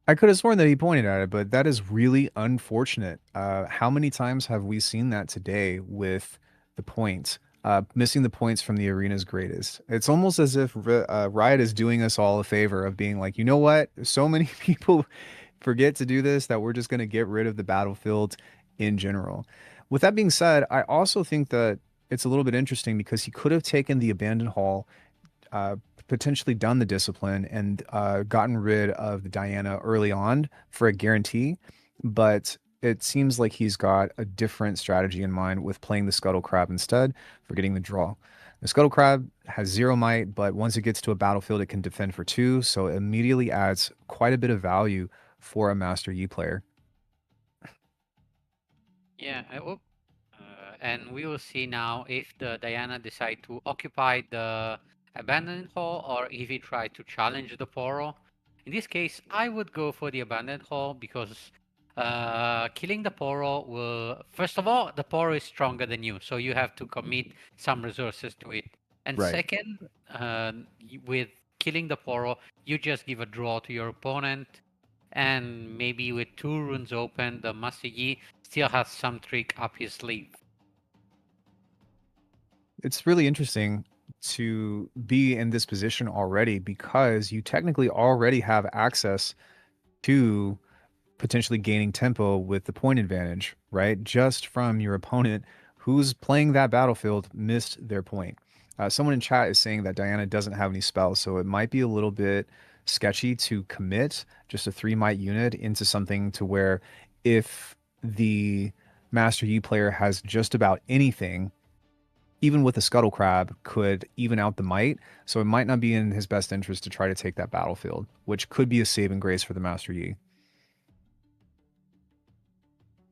I could have sworn that he pointed at it, but that is really unfortunate. How many times have we seen that today with the points, missing the points from the arena's greatest? It's almost as if Riot is doing us all a favor of being like, you know what? So many people forget to do this that we're just going to get rid of the battlefield in general. With that being said, I also think that it's a little bit interesting because he could have taken the abandoned hall, uh, potentially done the discipline and gotten rid of the Diana early on for a guarantee, but it seems like he's got a different strategy in mind with playing the Scuttle Crab instead for getting the draw. The Scuttle Crab has 0 might, but once it gets to a battlefield, it can defend for 2, so it immediately adds quite a bit of value for a Master Yi player. Yeah, and we will see now if the Diana decide to occupy the abandoned hall or if he try to challenge the poro. In this case, I would go for the abandoned hall because killing the poro will, first of all, the poro is stronger than you, so you have to commit some resources to it. And Right. second, with killing the poro, you just give a draw to your opponent, and maybe with 2 runes open, the Master Yi still has some trick up his sleeve. It's really interesting to be in this position already because you technically already have access to potentially gaining tempo with the point advantage, right? Just from your opponent who's playing that battlefield missed their point. Someone in chat is saying that Diana doesn't have any spells, so it might be a little bit sketchy to commit just a 3 might unit into something to where if the Master Yi player has just about anything, even with a Scuttle Crab, could even out the might. So it might not be in his best interest to try to take that battlefield, which could be a saving grace for the Master Yi.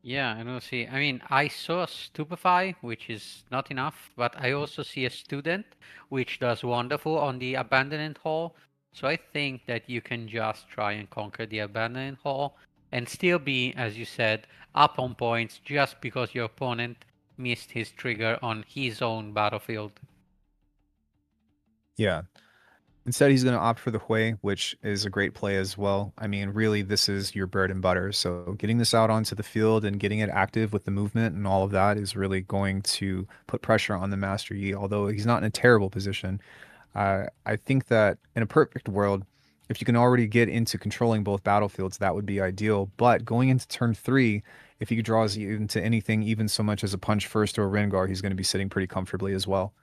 Yeah, and we'll see. I mean, I saw a Stupefy, which is not enough, but I also see a Student, which does wonderful on the Abandoned Hall. So I think that you can just try and conquer the Abandoned Hall and still be, as you said, up on points just because your opponent missed his trigger on his own battlefield. Yeah. Instead, he's going to opt for the Hui, which is a great play as well. I mean, really, this is your bread and butter. So getting this out onto the field and getting it active with the movement and all of that is really going to put pressure on the Master Yi, although he's not in a terrible position. I think that in a perfect world, if you can already get into controlling both battlefields, that would be ideal. But going into turn 3, if he draws you into anything, even so much as a punch first or a Rengar, he's going to be sitting pretty comfortably as well.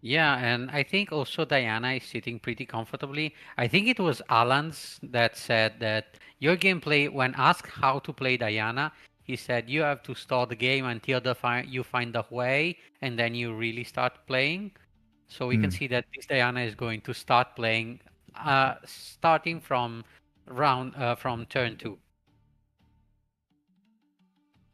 Yeah, and I think also Diana is sitting pretty comfortably. I think it was Alan's that said that your gameplay, when asked how to play Diana, he said you have to start the game until you find the way, and then you really start playing. So we can see that this Diana is going to start playing, starting from from turn 2.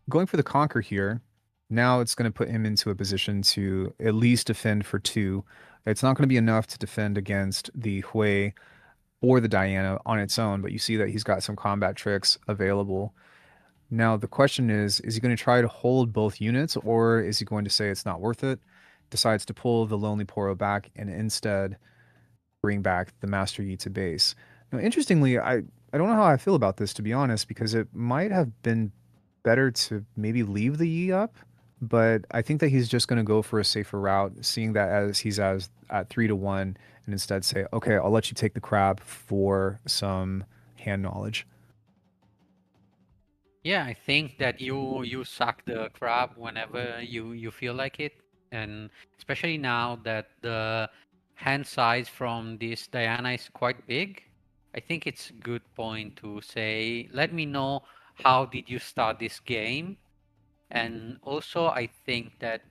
Going for the Conquer here, now it's going to put him into a position to at least defend for 2. It's not going to be enough to defend against the Hui or the Diana on its own, but you see that he's got some combat tricks available. Now, the question is he going to try to hold both units, or is he going to say it's not worth it, decides to pull the Lonely Poro back, and instead bring back the Master Yi to base? Now, interestingly, I don't know how I feel about this, to be honest, because it might have been better to maybe leave the Yi up, but I think that he's just going to go for a safer route, seeing that as he's at 3-1, and instead say, okay, I'll let you take the crab for some hand knowledge. Yeah, I think that you suck the crab whenever you feel like it, and especially now that the hand size from this Diana is quite big, I think it's a good point to say, let me know how did you start this game, and also I think that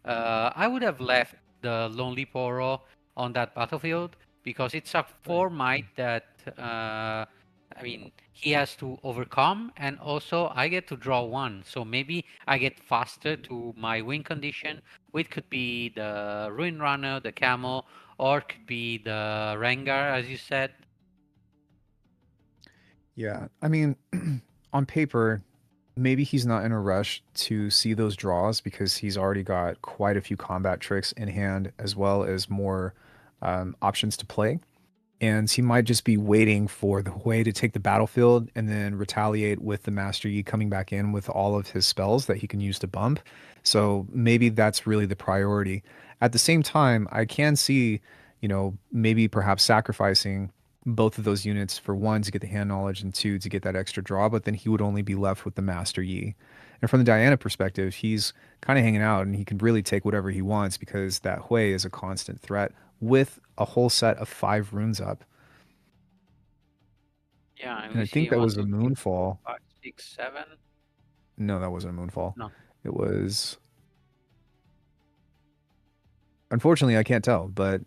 I would have left the Lonely Poro on that battlefield because it's a 4 might that I mean he has to overcome, and also I get to draw 1, so maybe I get faster to my win condition, which could be the Ruin Runner, the Camel, or could be the Rengar, as you said. Yeah, I mean, on paper, maybe he's not in a rush to see those draws because he's already got quite a few combat tricks in hand as well as more options to play. And he might just be waiting for the Hui to take the battlefield and then retaliate with the Master Yi coming back in with all of his spells that he can use to bump. So maybe that's really the priority. At the same time, I can see, maybe perhaps sacrificing both of those units for one to get the hand knowledge and two to get that extra draw, but then he would only be left with the Master Yi. And from the Diana perspective, he's kind of hanging out and he can really take whatever he wants because that Hui is a constant threat with a whole set of 5 runes up. Yeah, and And we I see think that one, was a two, three, four, moonfall. five, six, 7. No, that wasn't a moonfall. No, It was. Unfortunately, I can't tell, but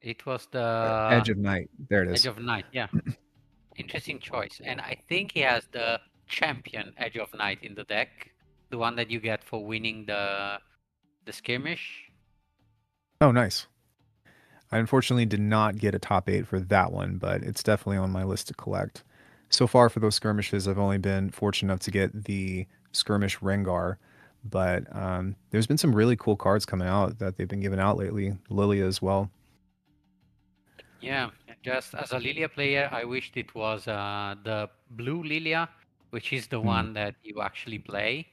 it was the Edge of Night. There it Edge is. of Night. Yeah, interesting choice. And I think he has the champion Edge of Night in the deck, the one that you get for winning the skirmish. Oh, nice. I unfortunately did not get a top 8 for that one, but it's definitely on my list to collect. So far for those skirmishes, I've only been fortunate enough to get the skirmish Rengar, but there's been some really cool cards coming out that they've been giving out lately. Lilia as well. Yeah, just as a Lilia player, I wished it was the blue Lilia, which is the one that you actually play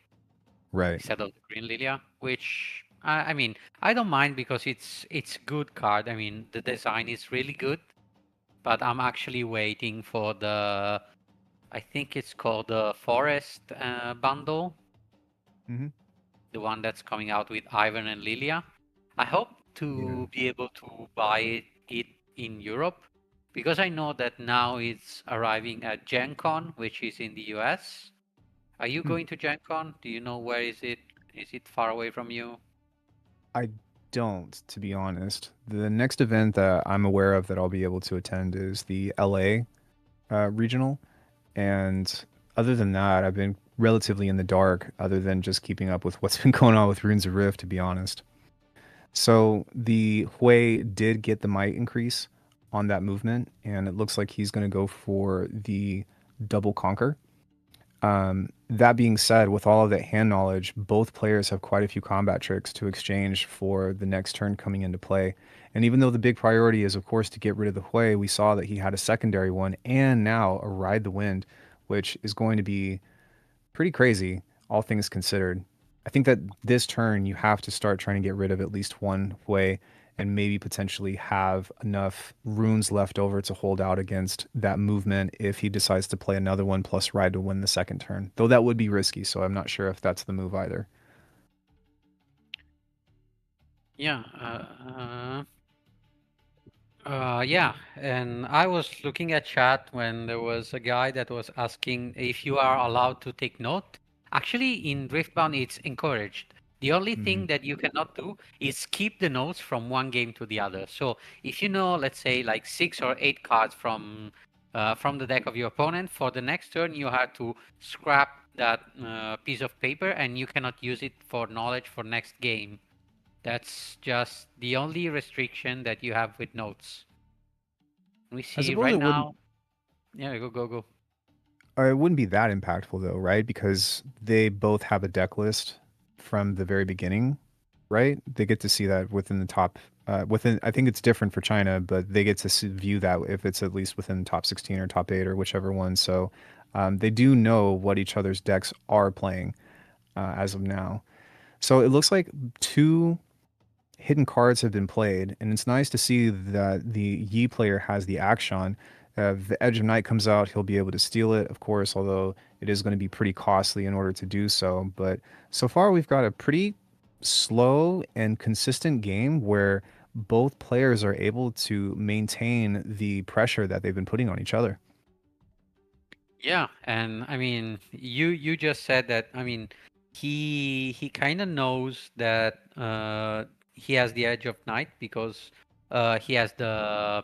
Right. instead of the green Lilia. Which I mean, I don't mind because it's good card. I mean, the design is really good, but I'm actually waiting for the, I think it's called the Forest bundle, Mhm. the one that's coming out with Ivan and Lilia. I hope to be able to buy it in Europe because I know that now it's arriving at Gen Con, which is in the US. Are you going to Gen Con? Do you know where is it? Is it far away from you? I don't, to be honest. The next event that I'm aware of that I'll be able to attend is the LA regional. And other than that, I've been relatively in the dark, other than just keeping up with what's been going on with Runes of Rift, to be honest. So the Hui did get the might increase on that movement, and it looks like he's going to go for the double conquer. That being said, with all of that hand knowledge, both players have quite a few combat tricks to exchange for the next turn coming into play. And even though the big priority is, of course, to get rid of the Hui, we saw that he had a secondary one and now a Ride the Wind, which is going to be pretty crazy, all things considered. I think that this turn you have to start trying to get rid of at least one Hui and maybe potentially have enough runes left over to hold out against that movement if he decides to play another one plus Ride to win the second turn. Though that would be risky, so I'm not sure if that's the move either. Yeah. Yeah, and I was looking at chat when there was a guy that was asking if you are allowed to take note. Actually, in Riftbound, it's encouraged. The only thing that you cannot do is keep the notes from one game to the other. So if you know, let's say, like 6 or 8 cards from the deck of your opponent, for the next turn you have to scrap that piece of paper, and you cannot use it for knowledge for next game. That's just the only restriction that you have with notes. We I see suppose right it wouldn't. now. Yeah, go. It wouldn't be that impactful though, right? Because they both have a deck list from the very beginning, right? They get to see that within the top. Within, I think it's different for China, but they get to view that if it's at least within top 16 or top 8 or whichever one. So they do know what each other's decks are playing as of now. So it looks like 2 hidden cards have been played, and it's nice to see that the Yi player has the action. If the Edge of Night comes out, he'll be able to steal it, of course, although it is going to be pretty costly in order to do so. But so far, we've got a pretty slow and consistent game where both players are able to maintain the pressure that they've been putting on each other. Yeah, and I mean, you just said that. I mean, he kind of knows that he has the Edge of Night because he has the,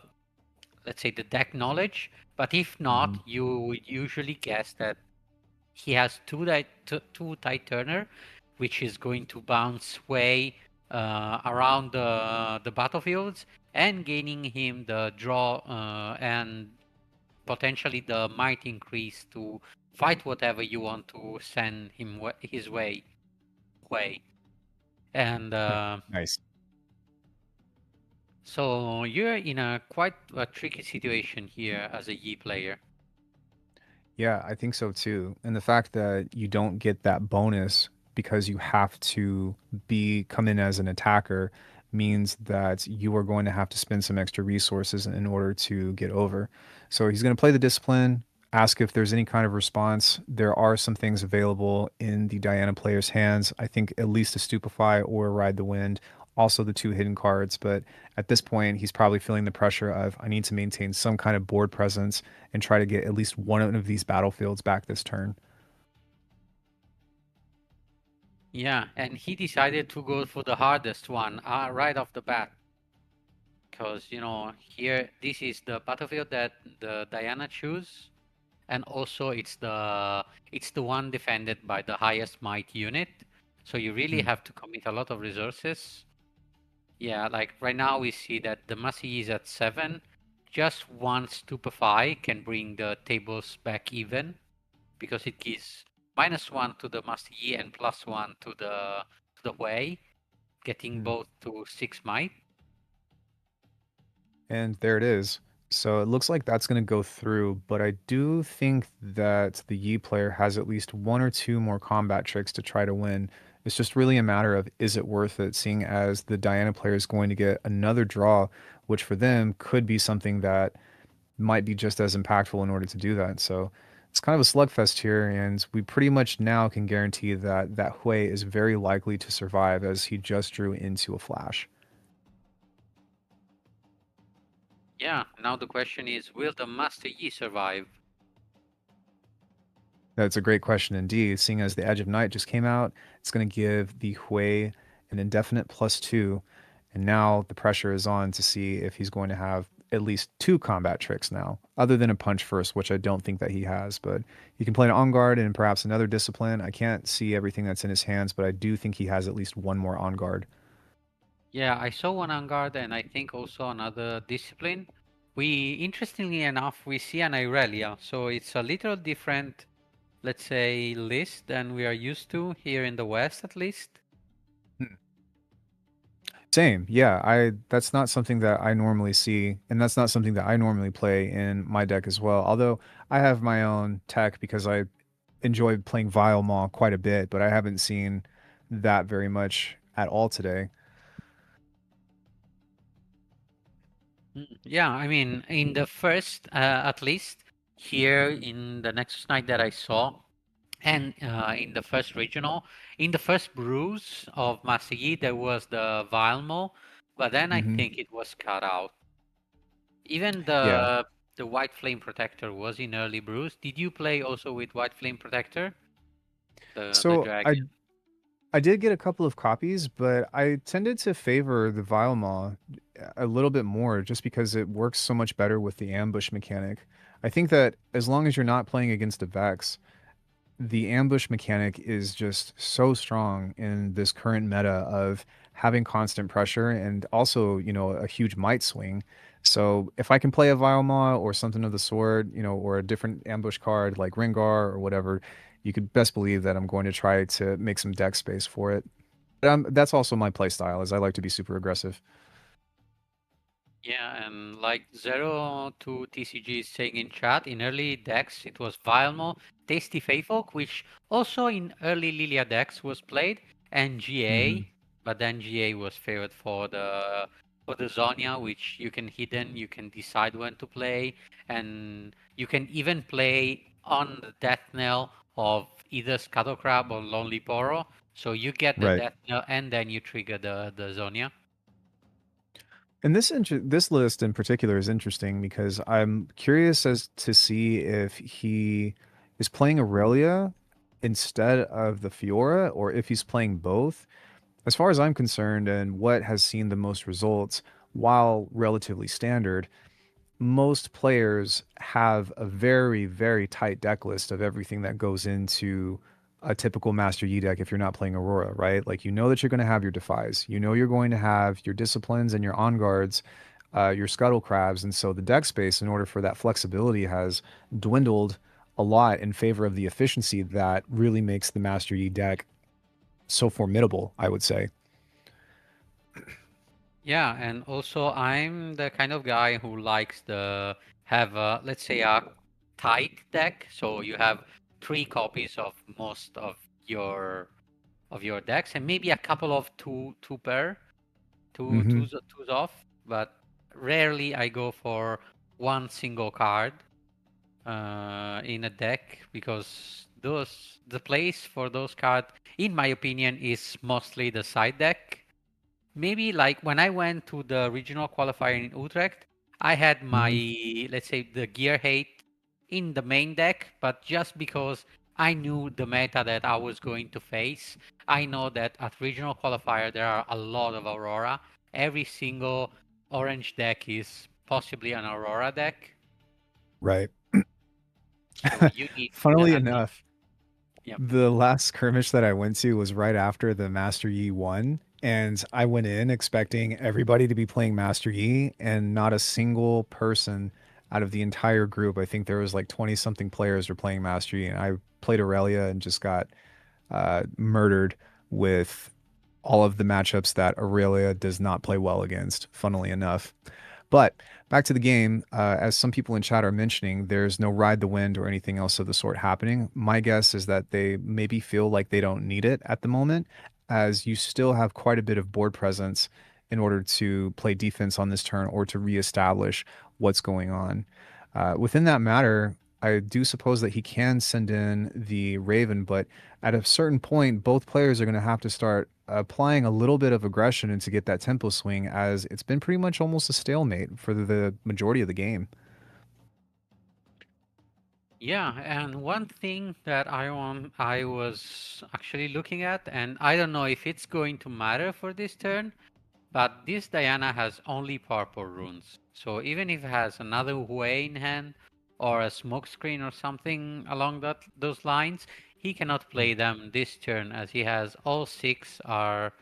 let's say, the deck knowledge. But if not, you would usually guess that he has two tight turner, which is going to bounce way around the battlefields and gaining him the draw and potentially the might increase to fight whatever you want to send him his way. And Nice. so you're in a quite a tricky situation here as a Yi player. Yeah, I think so too. And the fact that you don't get that bonus because you have to come in as an attacker means that you are going to have to spend some extra resources in order to get over. So he's going to play the discipline, ask if there's any kind of response. There are some things available in the Diana player's hands. I think at least a Stupefy or a Ride the Wind, also the two hidden cards. But at this point, he's probably feeling the pressure of, I need to maintain some kind of board presence and try to get at least one of these battlefields back this turn. Yeah, and he decided to go for the hardest one right off the bat. Because, here, this is the battlefield that the Diana choose. And also it's the one defended by the highest might unit. So you really have to commit a lot of resources. Yeah, like right now we see that the Master Yi is at 7. Just one Stupefy can bring the tables back even, because it gives -1 to the Master Yi and +1 to the Hui, getting both to 6 might. And there it is. So it looks like that's going to go through, but I do think that the Yi player has at least one or two more combat tricks to try to win. It's just really a matter of, is it worth it, seeing as the Diana player is going to get another draw, which for them could be something that might be just as impactful in order to do that. So it's kind of a slugfest here, and we pretty much now can guarantee that that Hui is very likely to survive, as he just drew into a flash. Yeah, now the question is, will the Master Yi survive? That's a great question indeed. Seeing as the Edge of Night just came out, it's going to give the Hui an indefinite +2, and now the pressure is on to see if he's going to have at least 2 combat tricks now, other than a punch first, which I don't think that he has. But he can play an On Guard and perhaps another discipline. I can't see everything that's in his hands, but I do think he has at least one more On Guard. Yeah, I saw one On Guard, and I think also another discipline. Interestingly enough, we see an Irelia, so it's a little different, let's say, list than we are used to here in the West, at least. Same, yeah. That's not something that I normally see, and that's not something that I normally play in my deck as well. Although I have my own tech because I enjoy playing Vile Maw quite a bit, but I haven't seen that very much at all today. Yeah, I mean, in the first, at least here in the Nexus Night that I saw, and in the first regional, in the first brews of Master Yi, there was the Vilmo, but then I think it was cut out. Even Yeah. the White Flame Protector was in early brews. Did you play also with White Flame Protector? The So dragon? I did get a couple of copies, but I tended to favor the Vile Maw a little bit more just because it works so much better with the ambush mechanic. I think that as long as you're not playing against a Vex, the ambush mechanic is just so strong in this current meta of having constant pressure and also, a huge might swing. So if I can play a Vile Maw or something of the sort, or a different ambush card like Rengar or whatever, you could best believe that I'm going to try to make some deck space for it. But that's also my play style, as I like to be super aggressive. Yeah, and like Zero to TCG is saying in chat, in early decks it was Vilmo, Tasty Fayfolk, which also in early Lilia decks was played, and GA, but then GA was favored for the Zonia, which you can hidden, you can decide when to play, and you can even play on the death knell of either Scuttle or Lonely Poro. So you get the Right. death knell and then you trigger the Zonia. And this list in particular is interesting because I'm curious as to see if he is playing Aurelia instead of the Fiora, or if he's playing both. As far as I'm concerned, and what has seen the most results, while relatively standard, most players have a very, very tight deck list of everything that goes into a typical Master Yi deck if you're not playing Aurora, right? Like, that you're going to have your Defies. You're going to have your Disciplines and your On Guards your scuttle crabs, and so the deck space in order for that flexibility has dwindled a lot in favor of the efficiency that really makes the Master Yi deck so formidable, I would say. Yeah, and also I'm the kind of guy who likes the have a, let's say, a tight deck. So you have 3 copies of most of your decks, and maybe a couple of two pair, Hmm. twos off. But rarely I go for one single card in a deck, because the place for those cards, in my opinion, is mostly the side deck. Maybe like when I went to the regional qualifier in Utrecht, I had my, Hmm. let's say, the gear hate in the main deck, but just because I knew the meta that I was going to face. I know that at regional qualifier there are a lot of Aurora. Every single orange deck is possibly an Aurora deck, Right. so you need Funnily at least. enough, Yep. the last skirmish that I went to was right after the Master Yi won, and I went in expecting everybody to be playing Master Yi, and not a single person out of the entire group, I think there was like 20 something players were playing Master Yi, and I played Aurelia and just got murdered with all of the matchups that Aurelia does not play well against, funnily enough. But back to the game, as some people in chat are mentioning, there's no ride the wind or anything else of the sort happening. My guess is that they maybe feel like they don't need it at the moment, as you still have quite a bit of board presence in order to play defense on this turn or to reestablish what's going on. Within that matter, I do suppose that he can send in the Raven, but at a certain point, both players are going to have to start applying a little bit of aggression and to get that tempo swing, as it's been pretty much almost a stalemate for the majority of the game. Yeah, and one thing that I was actually looking at, and I don't know if it's going to matter for this turn, but this Diana has only purple runes. So even if it has another way in hand or a smoke screen or something along those lines, he cannot play them this turn, as he has all 6 are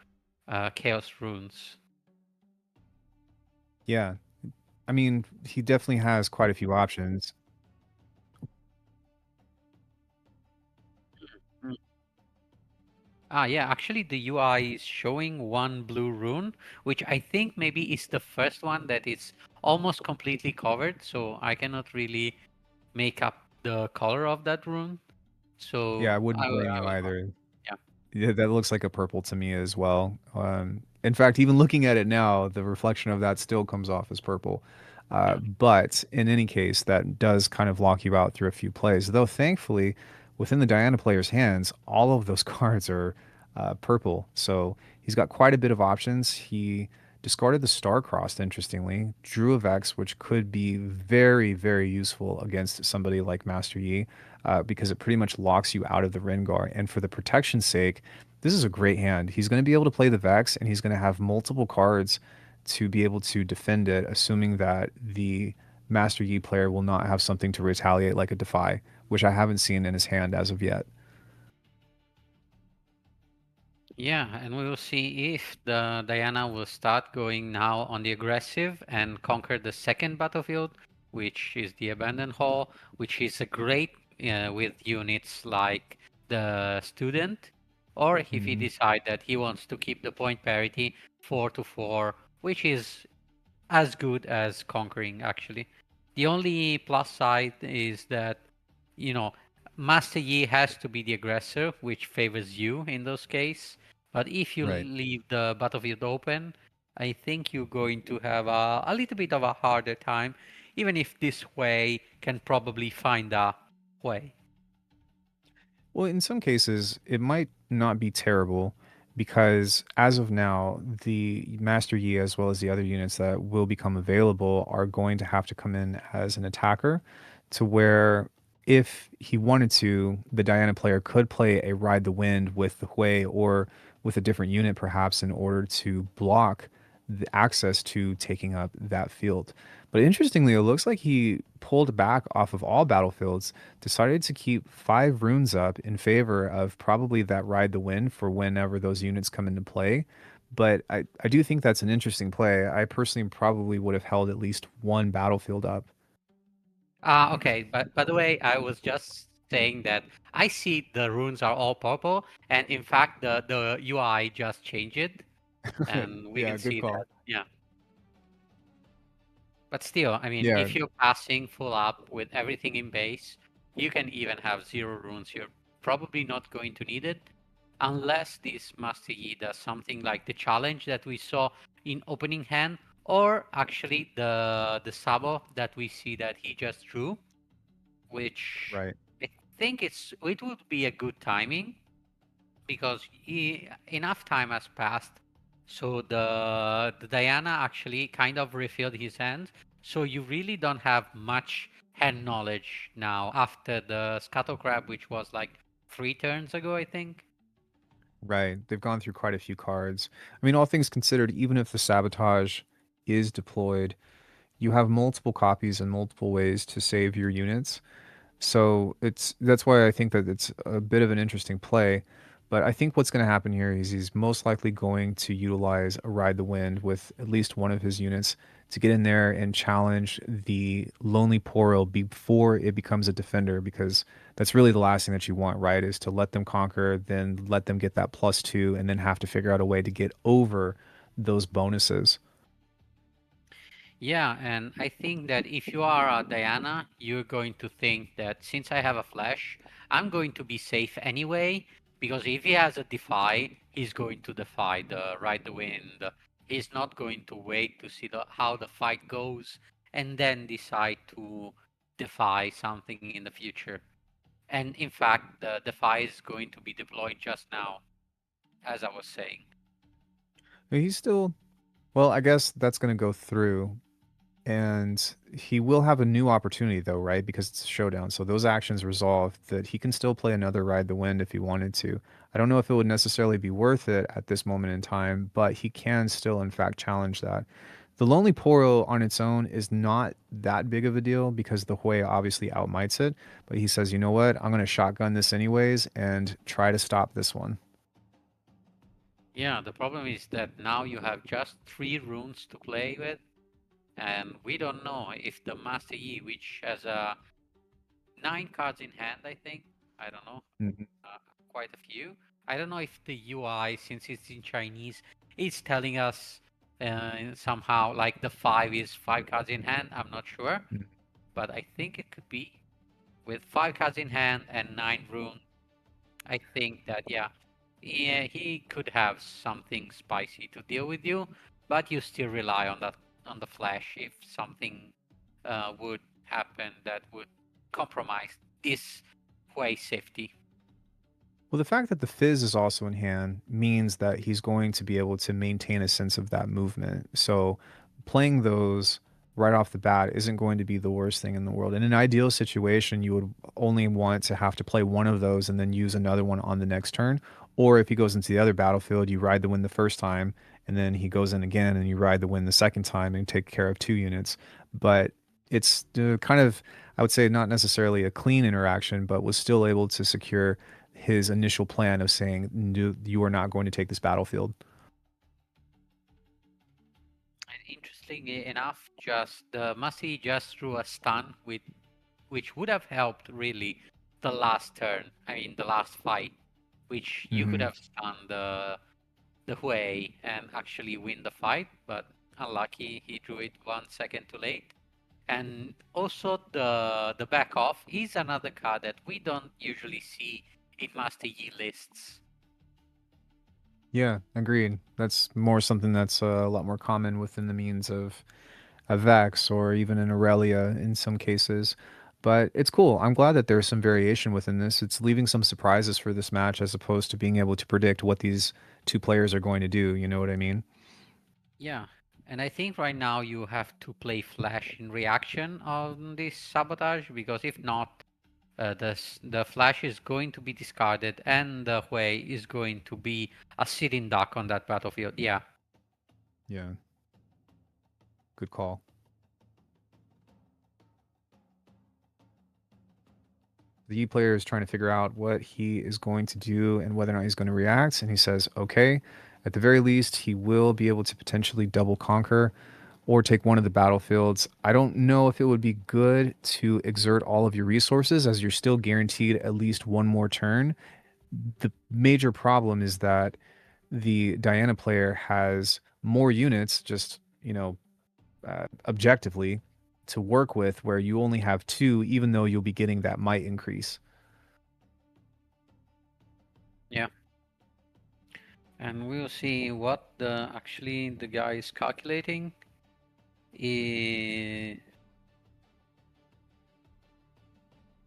chaos runes. Yeah, I mean, he definitely has quite a few options. Mm. Ah, yeah, actually the UI is showing 1 blue rune, which I think maybe is the first one that is almost completely covered, so I cannot really make up the color of that rune. Yeah, So I wouldn't blame I you was wrong. either. Yeah. Yeah, that looks like a purple to me as well. In fact, even looking at it now, the reflection of that still comes off as purple. Yeah. But in any case, that does kind of lock you out through a few plays. Though thankfully, within the Diana player's hands, all of those cards are purple. So he's got quite a bit of options. He discarded the Star-Crossed, interestingly, drew a Vex, which could be very, very useful against somebody like Master Yi, because it pretty much locks you out of the Rengar. And for the protection's sake, this is a great hand. He's going to be able to play the Vex, and he's going to have multiple cards to be able to defend it, assuming that the Master Yi player will not have something to retaliate like a Defy, which I haven't seen in his hand as of yet. Yeah, and we will see if the Diana will start going now on the aggressive and conquer the second battlefield, which is the Abandoned Hall, which is a great with units like the Student, or if he Mhm. decide that he wants to keep the point parity 4-4, which is as good as conquering actually. The only plus side is that, you know, Master Yi has to be the aggressor, which favors you in those cases. But if you Right. leave the battlefield open, I think you're going to have a little bit of a harder time, even if this way can probably find a way. Well, in some cases, it might not be terrible because as of now, the Master Yi, as well as the other units that will become available, are going to have to come in as an attacker, to where if he wanted to, the Diana player could play a Ride the Wind with the Hui or with a different unit, perhaps, in order to block the access to taking up that field. But interestingly, it looks like he pulled back off of all battlefields, decided to keep 5 runes up in favor of probably that Ride the Wind for whenever those units come into play. But I do think that's an interesting play. I personally probably would have held at least one battlefield up. Okay, but by the way, I was just saying that I see the runes are all purple, and in fact, the UI just changed it, and we Yeah, can good see that. call. Yeah, but still, I mean, Yeah, if you're passing full up with everything in base, you can even have 0 runes. You're probably not going to need it unless this Master Yi does something like the challenge that we saw in opening hand, or actually the Sabo that we see that he just drew, which right. I think it would be a good timing because enough time has passed. So the Diana actually kind of refilled his hand. So you really don't have much hand knowledge now after the Scuttle Crab, which was like 3 turns ago, I think. Right. They've gone through quite a few cards. I mean, all things considered, even if the sabotage is deployed, you have multiple copies and multiple ways to save your units. So that's why I think that it's a bit of an interesting play. But I think what's going to happen here is he's most likely going to utilize a Ride the Wind with at least one of his units to get in there and challenge the Lonely Poro before it becomes a defender, because that's really the last thing that you want, right? Is to let them conquer, then let them get that +2, and then have to figure out a way to get over those bonuses. Yeah, and I think that if you are Diana, you're going to think that since I have a flash, I'm going to be safe anyway, because if he has a defy, he's going to defy the ride the wind. He's not going to wait to see how the fight goes and then decide to defy something in the future. And in fact, the defy is going to be deployed just now, as I was saying. He's still, well, I guess that's going to go through. And he will have a new opportunity though, right? Because it's a showdown. So those actions resolve that he can still play another Ride the Wind if he wanted to. I don't know if it would necessarily be worth it at this moment in time, but he can still in fact challenge that. The Lonely Poro on its own is not that big of a deal because the Hui obviously outmites it, but he says, you know what, I'm going to shotgun this anyways and try to stop this one. Yeah, the problem is that now you have just 3 runes to play with, and we don't know if the Master Yi, which has 9 cards in hand, I think, I don't know, Mhm. quite a few. I don't know if the UI, since it's in Chinese, is telling us somehow like the 5 is 5 cards in hand. I'm not sure, Mhm. but I think it could be with 5 cards in hand and 9 runes. I think that yeah, he could have something spicy to deal with you, but you still rely on the flash if something would happen that would compromise this way safety. Well, the fact that the fizz is also in hand means that he's going to be able to maintain a sense of that movement. So playing those right off the bat isn't going to be the worst thing in the world. In an ideal situation, you would only want to have to play one of those and then use another one on the next turn. Or if he goes into the other battlefield, you ride the wind the first time, and then he goes in again and you ride the wind the second time and take care of 2 units. But it's kind of, I would say, not necessarily a clean interaction, but was still able to secure his initial plan of saying, "No, you are not going to take this battlefield." And interestingly enough, just the Massey just threw a stun with which would have helped really the last turn. I mean the last fight, which you could Hmm. have stunned the Hui and actually win the fight, but unlucky he drew it 1 second too late. And also the back off is another card that we don't usually see in Master Yi lists. Yeah, agreed. That's more something that's a lot more common within the means of a Vex or even an Aurelia in some cases. But it's cool. I'm glad that there's some variation within this. It's leaving some surprises for this match as opposed to being able to predict what these two players are going to do. You know what I mean? Yeah, and I think right now you have to play Flash in reaction on this sabotage, because if not, the Flash is going to be discarded and the Hui is going to be a sitting duck on that battlefield. Yeah. Yeah. Good call. The E player is trying to figure out what he is going to do and whether or not he's going to react. And he says, okay. At the very least, he will be able to potentially double conquer or take one of the battlefields. I don't know if it would be good to exert all of your resources as you're still guaranteed at least one more turn. The major problem is that the Diana player has more units, just, objectively, to work with, where you only have two, even though you'll be getting that might increase. Yeah. And we'll see what the guy is calculating.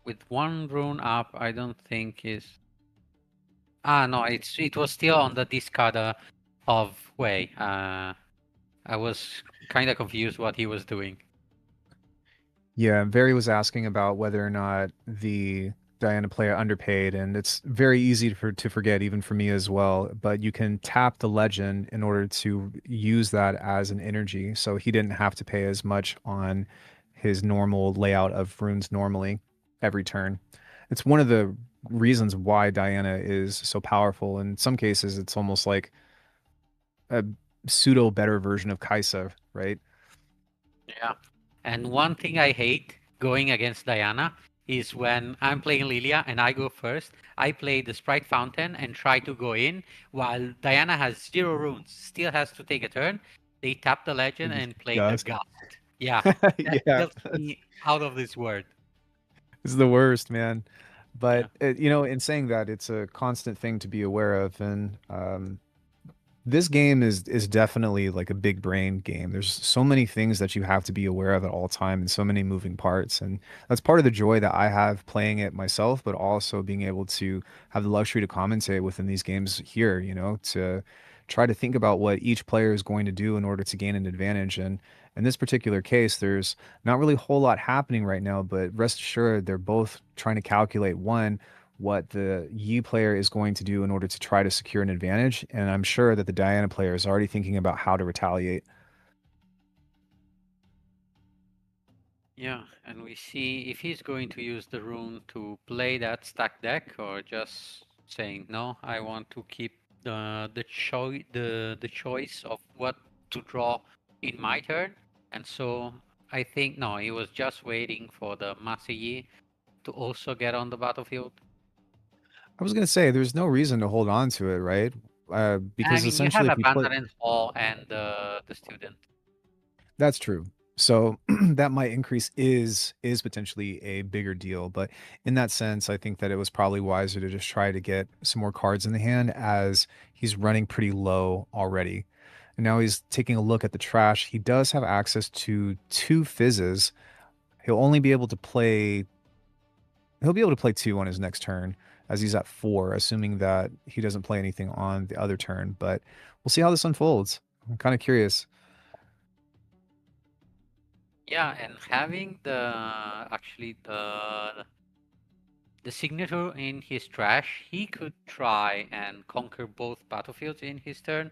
With one rune up, I don't think is. No, it was still on the discard of Wei. I was kind of confused what he was doing. Yeah, Very was asking about whether or not the Diana player underpaid, and it's very easy to forget, even for me as well. But you can tap the legend in order to use that as an energy, so he didn't have to pay as much on his normal layout of runes normally every turn. It's one of the reasons why Diana is so powerful. In some cases, it's almost like a pseudo better version of Kaisa, right? Yeah. And one thing I hate going against Diana is when I'm playing Lilia and I go first, I play the Sprite Fountain and try to go in, while Diana has 0 runes, still has to take a turn. They tap the legend and play the Gust. Gust. Yeah, that Yeah, helps me out of this world. it's the worst, man. But Yeah. in saying that, it's a constant thing to be aware of, and this game is definitely like a big brain game. There's so many things that you have to be aware of at all time, and so many moving parts, and that's part of the joy that I have playing it myself, but also being able to have the luxury to commentate within these games here. To try to think about what each player is going to do in order to gain an advantage. And in this particular case, there's not really a whole lot happening right now, but rest assured, they're both trying to calculate, one, what the Yi player is going to do in order to try to secure an advantage. And I'm sure that the Diana player is already thinking about how to retaliate. Yeah, and we see if he's going to use the rune to play that stack deck, or just saying no, I want to keep the choice of what to draw in my turn. And so I think no, he was just waiting for the Master Yi to also get on the battlefield. I was going to say, there's no reason to hold on to it, right? I Because mean, you have essentially, if you play, Abandoned Hall and the student. that's true. So that might increase is potentially a bigger deal, but in that sense, I think that it was probably wiser to just try to get some more cards in the hand, as he's running pretty low already. And now he's taking a look at the trash. He does have access to 2 fizzes. He'll only be able to play He'll be able to play 2 on his next turn, as he's at 4, assuming that he doesn't play anything on the other turn. But we'll see how this unfolds. I'm kind of curious. Yeah, and having the signature in his trash, he could try and conquer both battlefields in his turn.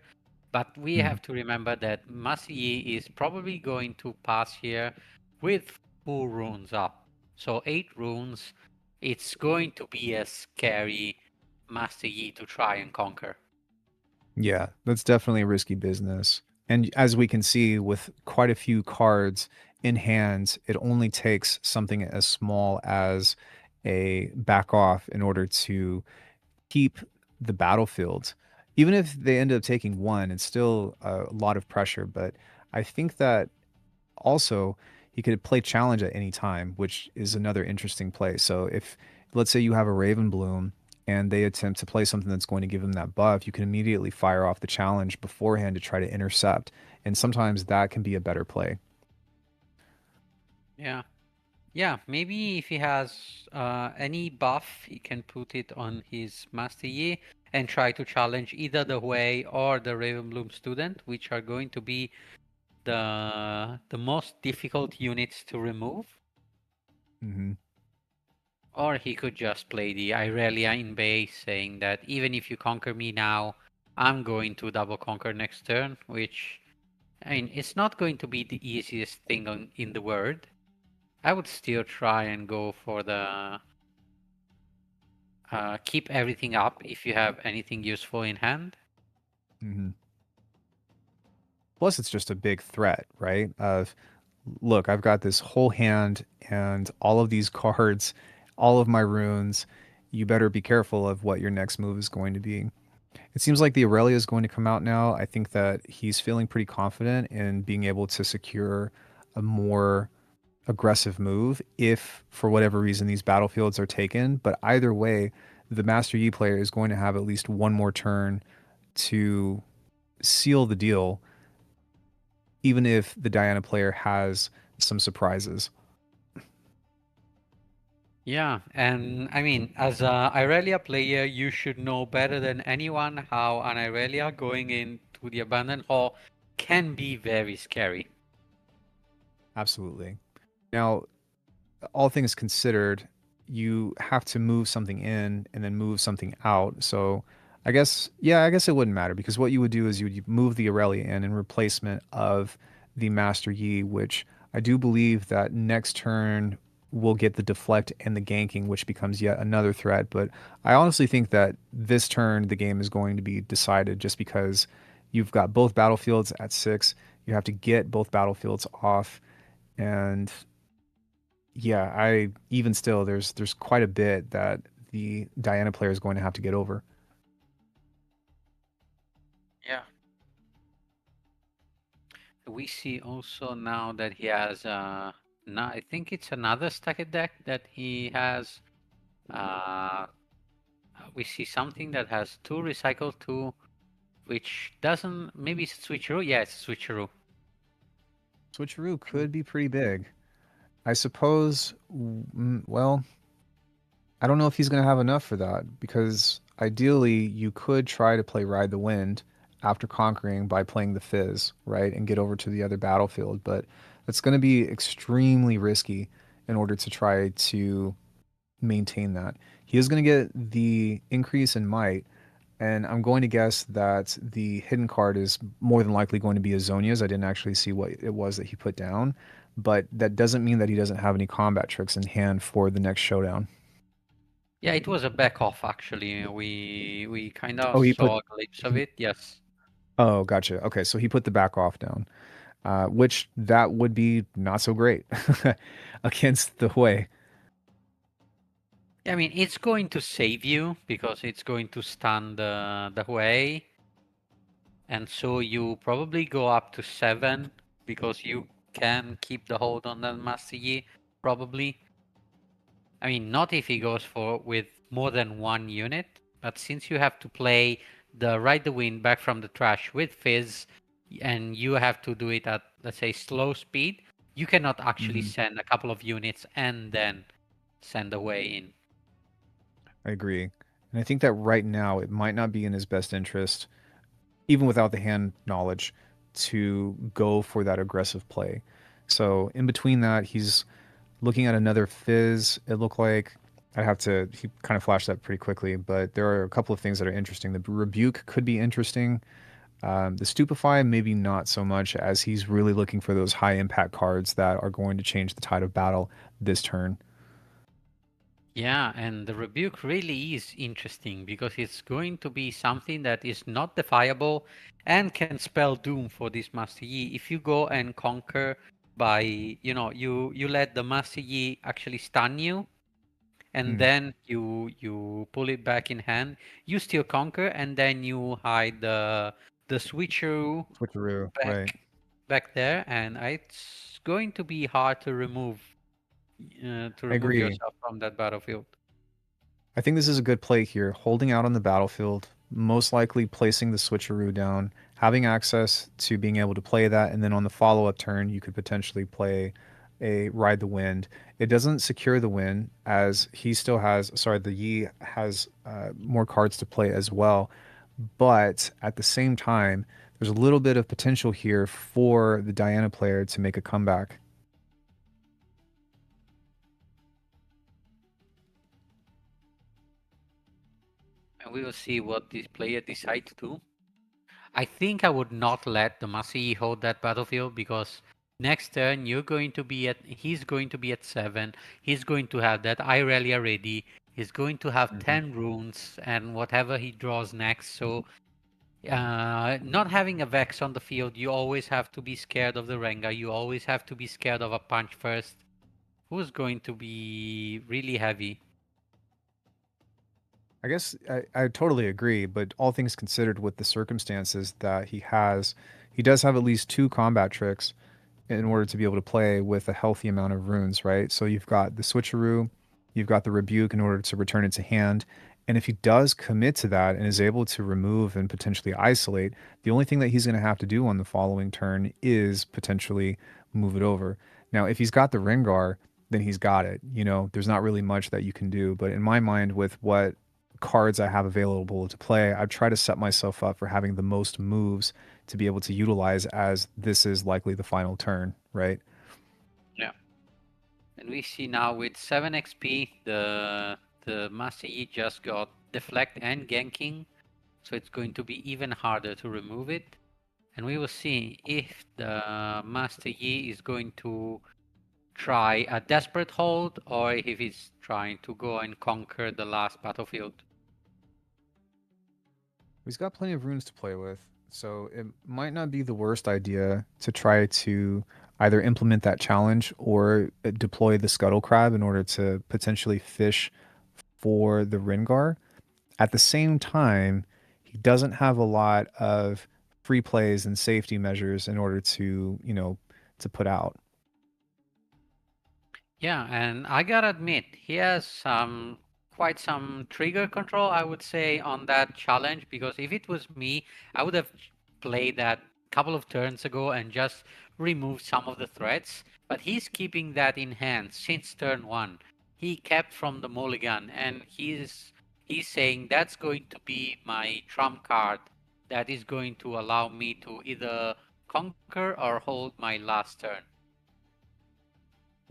But we Mhm. have to remember that Masi is probably going to pass here with 4 runes up. So 8 runes, it's going to be a scary Master Yi to try and conquer. Yeah, that's definitely a risky business. And as we can see, with quite a few cards in hand, it only takes something as small as a back off in order to keep the battlefield. Even if they end up taking 1, it's still a lot of pressure. But I think that also he could play challenge at any time, which is another interesting play. So if, let's say, you have a Raven Bloom and they attempt to play something that's going to give them that buff, you can immediately fire off the challenge beforehand to try to intercept. And sometimes that can be a better play. Yeah. Yeah, maybe if he has any buff, he can put it on his Master Yi and try to challenge either the Hui or the Ravenbloom student, which are going to be the most difficult units to remove. Mm-hmm. Or he could just play the Irelia in base, saying that even if you conquer me now, I'm going to double conquer next turn, which, I mean, it's not going to be the easiest thing in the world. I would still try and go for the keep everything up if you have anything useful in hand. Hmm. Plus, it's just a big threat, right? Of look, I've got this whole hand and all of these cards, all of my runes. You better be careful of what your next move is going to be. It seems like the Aurelia is going to come out now. I think that he's feeling pretty confident in being able to secure a more aggressive move if, for whatever reason, these battlefields are taken. But either way, the Master Yi player is going to have at least one more turn to seal the deal, even if the Diana player has some surprises. Yeah, and I mean, as a Irelia player, you should know better than anyone how an Irelia going into the abandoned hall can be very scary. Absolutely. Now, all things considered, you have to move something in and then move something out. So I guess, yeah, I guess it wouldn't matter because what you would do is you would move the Aurelia in replacement of the Master Yi, which I do believe that next turn will get the deflect and the ganking, which becomes yet another threat. But I honestly think that this turn the game is going to be decided just because you've got both battlefields at 6. You have to get both battlefields off. And yeah, I even still there's quite a bit that the Diana player is going to have to get over. Yeah. We see also now that he has now I think it's another stacked deck that he has. We see something that has 2 recycle 2, which doesn't, maybe it's a switcheroo. Yeah, it's a switcheroo. Switcheroo could be pretty big. I suppose, well, I don't know if he's going to have enough for that because ideally you could try to play Ride the Wind after conquering by playing the Fizz, right, and get over to the other battlefield. But that's going to be extremely risky in order to try to maintain that. He is going to get the increase in might, and I'm going to guess that the hidden card is more than likely going to be Azonia's. I didn't actually see what it was that he put down, but that doesn't mean that he doesn't have any combat tricks in hand for the next showdown. Yeah, it was a back off actually. We kind of Oh, he put. saw a glimpse of it. Yes. Oh, gotcha. Okay, so he put the back off down, which that would be not so great against the Hui. I mean, it's going to save you because it's going to stun the Hui, and so you probably go up to 7 because you can keep the hold on that Master Yi, probably. I mean, not if he goes for with more than 1 unit, but since you have to play the Ride the Wind back from the trash with Fizz, and you have to do it at, let's say, slow speed, you cannot actually send a couple of units and then send away in. I agree. And I think that right now it might not be in his best interest, even without the hand knowledge, to go for that aggressive play. So in between that, he's looking at another Fizz. It looked like he kind of flashed that pretty quickly, but there are a couple of things that are interesting. The Rebuke could be interesting. The Stupefy, maybe not so much, as he's really looking for those high impact cards that are going to change the tide of battle this turn. Yeah, and the Rebuke really is interesting because it's going to be something that is not defiable and can spell doom for this Master Yi. If you go and conquer by, you let the Master Yi actually stun you, and then you pull it back in hand, you still conquer, and then you hide the switcheroo Right. back there, and it's going to be hard to remove I agree. yourself from that battlefield. I think this is a good play here. Holding out on the battlefield, most likely placing the switcheroo down, having access to being able to play that, and then on the follow-up turn, you could potentially play a Ride the Wind. It doesn't secure the win, as he still has, sorry, the Yi has more cards to play as well. But at the same time, there's a little bit of potential here for the Diana player to make a comeback. And we will see what this player decides to do. I think I would not let the Master hold that battlefield because next turn he's going to be at 7. He's going to have that Irelia ready. He's going to have 10 runes and whatever he draws next. So Not having a Vex on the field, you always have to be scared of the Rengar. You always have to be scared of a punch first. Who's going to be really heavy? I guess I totally agree, but all things considered, with the circumstances that he has, he does have at least two combat tricks in order to be able to play with a healthy amount of runes, right? So you've got the switcheroo, you've got the rebuke in order to return it to hand. And if he does commit to that and is able to remove and potentially isolate, the only thing that he's going to have to do on the following turn is potentially move it over. Now, if he's got the Rengar, then he's got it. You know, there's not really much that you can do. But in my mind, with what cards I have available to play, I try to set myself up for having the most moves to be able to utilize, as this is likely the final turn, right? Yeah. And we see now with 7 XP, the Master Yi just got deflect and ganking, so it's going to be even harder to remove it. And we will see if the Master Yi is going to try a desperate hold or if he's trying to go and conquer the last battlefield. He's got plenty of runes to play with, so it might not be the worst idea to try to either implement that challenge or deploy the Scuttle Crab in order to potentially fish for the Rengar. At the same time, he doesn't have a lot of free plays and safety measures in order to, to put out. Yeah, and I gotta admit, he has quite some trigger control, I would say, on that challenge, because if it was me, I would have played that a couple of turns ago and just removed some of the threats, but he's keeping that in hand since turn 1. He kept from the mulligan, and he's saying that's going to be my trump card that is going to allow me to either conquer or hold my last turn.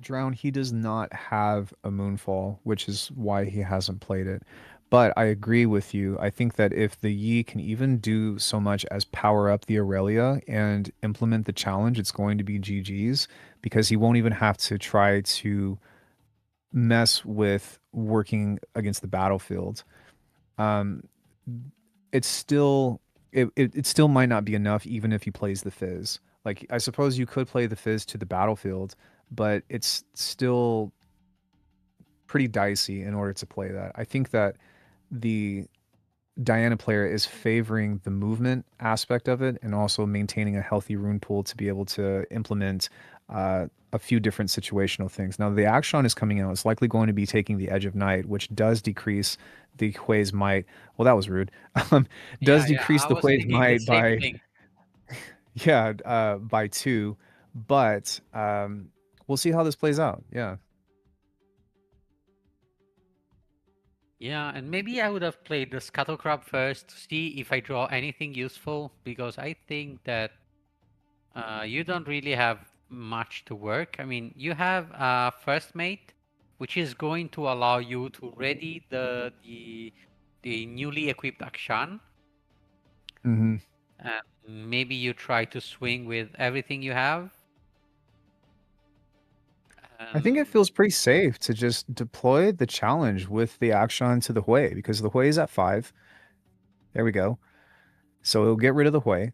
Drown, he does not have a Moonfall, which is why he hasn't played it. But I agree with you. I think that if the Yi can even do so much as power up the Aurelia and implement the challenge, it's going to be GG's, because he won't even have to try to mess with working against the battlefield. It's still it still might not be enough even if he plays the Fizz. Like, I suppose you could play the Fizz to the battlefield, but it's still pretty dicey in order to play that. I think that the Diana player is favoring the movement aspect of it and also maintaining a healthy rune pool to be able to implement a few different situational things. Now, the Action is coming out. It's likely going to be taking the Edge of Night, which does decrease the Hui's might. Well, that was rude. Does decrease the Hui's might by by 2, but we'll see how this plays out. Yeah. Yeah, and maybe I would have played the Scuttle Crab first to see if I draw anything useful, because I think that you don't really have much to work. I mean, you have First Mate, which is going to allow you to ready the newly equipped Akshan. Mm-hmm. And maybe you try to swing with everything you have. I think it feels pretty safe to just deploy the challenge with the Action to the Hui, because the Hui is at 5. There we go. So it'll get rid of the Hui.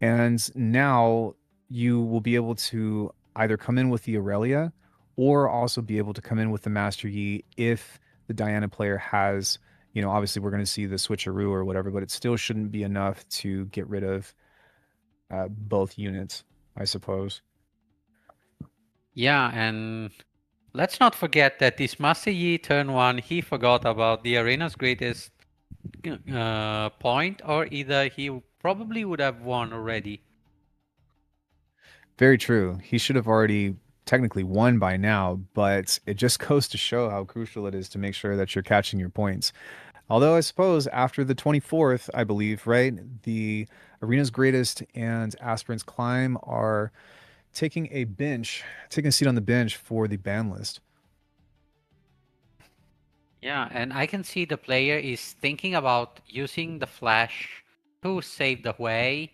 And now you will be able to either come in with the Aurelia or also be able to come in with the Master Yi if the Diana player has, obviously we're going to see the switcheroo or whatever, but it still shouldn't be enough to get rid of both units, I suppose. Yeah, and let's not forget that this Master Yi turn 1, he forgot about the arena's greatest point, or either he probably would have won already. Very true. He should have already technically won by now, but it just goes to show how crucial it is to make sure that you're catching your points. Although I suppose after the 24th, I believe, right, the arena's greatest and Aspirant's Climb are taking a seat on the bench for the ban list. Yeah, and I can see the player is thinking about using the flash to save the Hui,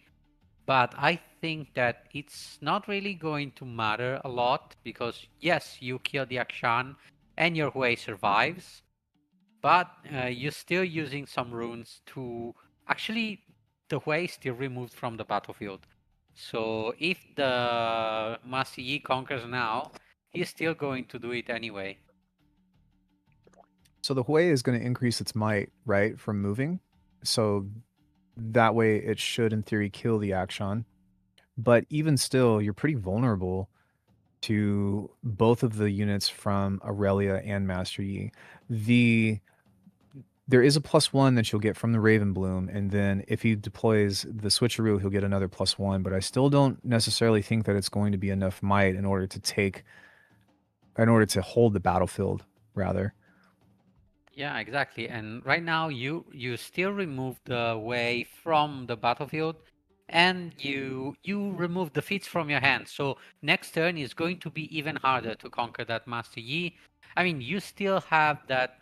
but I think that it's not really going to matter a lot, because yes, you kill the Akshan and your Hui survives, but you're still using some runes to actually the Hui is still removed from the battlefield. So if the Master Yi conquers now, he's still going to do it anyway. So the Hui is going to increase its might, right, from moving. So that way it should, in theory, kill the Akshan. But even still, you're pretty vulnerable to both of the units from Aurelia and Master Yi. There is a +1 that you'll get from the Raven Bloom, and then if he deploys the switcheroo, he'll get another +1. But I still don't necessarily think that it's going to be enough might in order to hold the battlefield, rather. Yeah, exactly. And right now you still remove the Wei from the battlefield, and you remove the feats from your hand. So next turn is going to be even harder to conquer that Master Yi. I mean, you still have that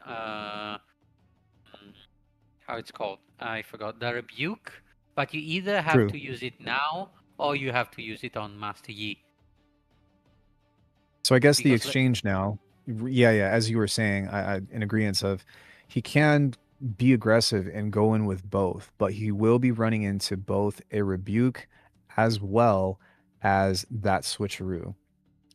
how it's called? I forgot, the rebuke, but you either have True. to use it now or you have to use it on Master Yi. So I guess the Because exchange now, yeah, as you were saying, I in agreement of, he can be aggressive and go in with both, but he will be running into both a rebuke as well as that switcheroo.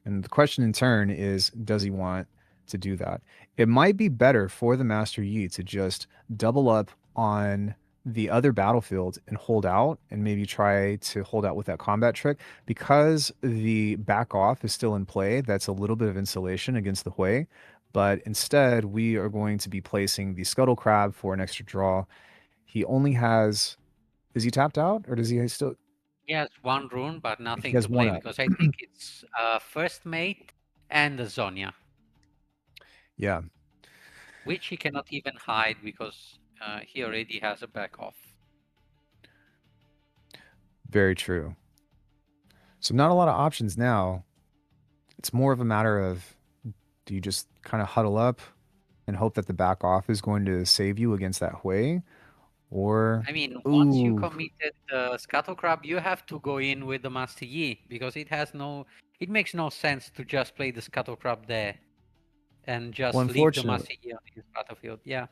And the question in turn is, does he want to do that? It might be better for the Master Yi to just double up on the other battlefield and hold out, and maybe try to hold out with that combat trick, because the back off is still in play. That's a little bit of insulation against the Hui, but instead we are going to be placing the Scuttle Crab for an extra draw. He only has, is he tapped out, or does he still? he has one rune, but nothing has to one play up. because I think it's First Mate and the Zonia, Yeah, which he cannot even hide because he already has a back off. very true. So not a lot of options now. It's more of a matter of, do you just kind of huddle up and hope that the back off is going to save you against that Hui? Or, I mean, once you ooh, committed the Scuttle Crab, you have to go in with the Master Yi because it makes no sense to just play the Scuttle Crab there and just well, leave the unfortunately, Master Yi on his battlefield. Yeah.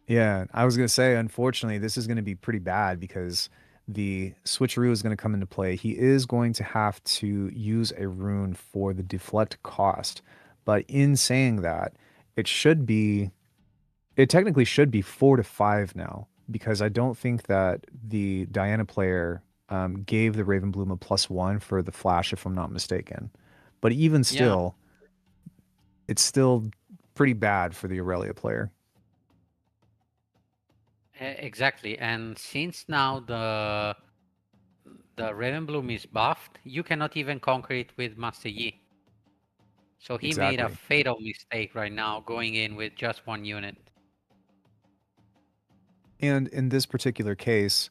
yeah, I was going to say, unfortunately, this is going to be pretty bad because the switcheroo is going to come into play. He is going to have to use a rune for the deflect cost. But in saying that, it technically should be 4 to 5 now, because I don't think that the Diana player gave the Ravenbloom a +1 for the flash, if I'm not mistaken. But even still, it's still pretty bad for the Aurelia player. Exactly. And since now the Ravenbloom is buffed, you cannot even conquer it with Master Yi. So he made a Exactly. fatal mistake right now going in with just one unit. And in this particular case,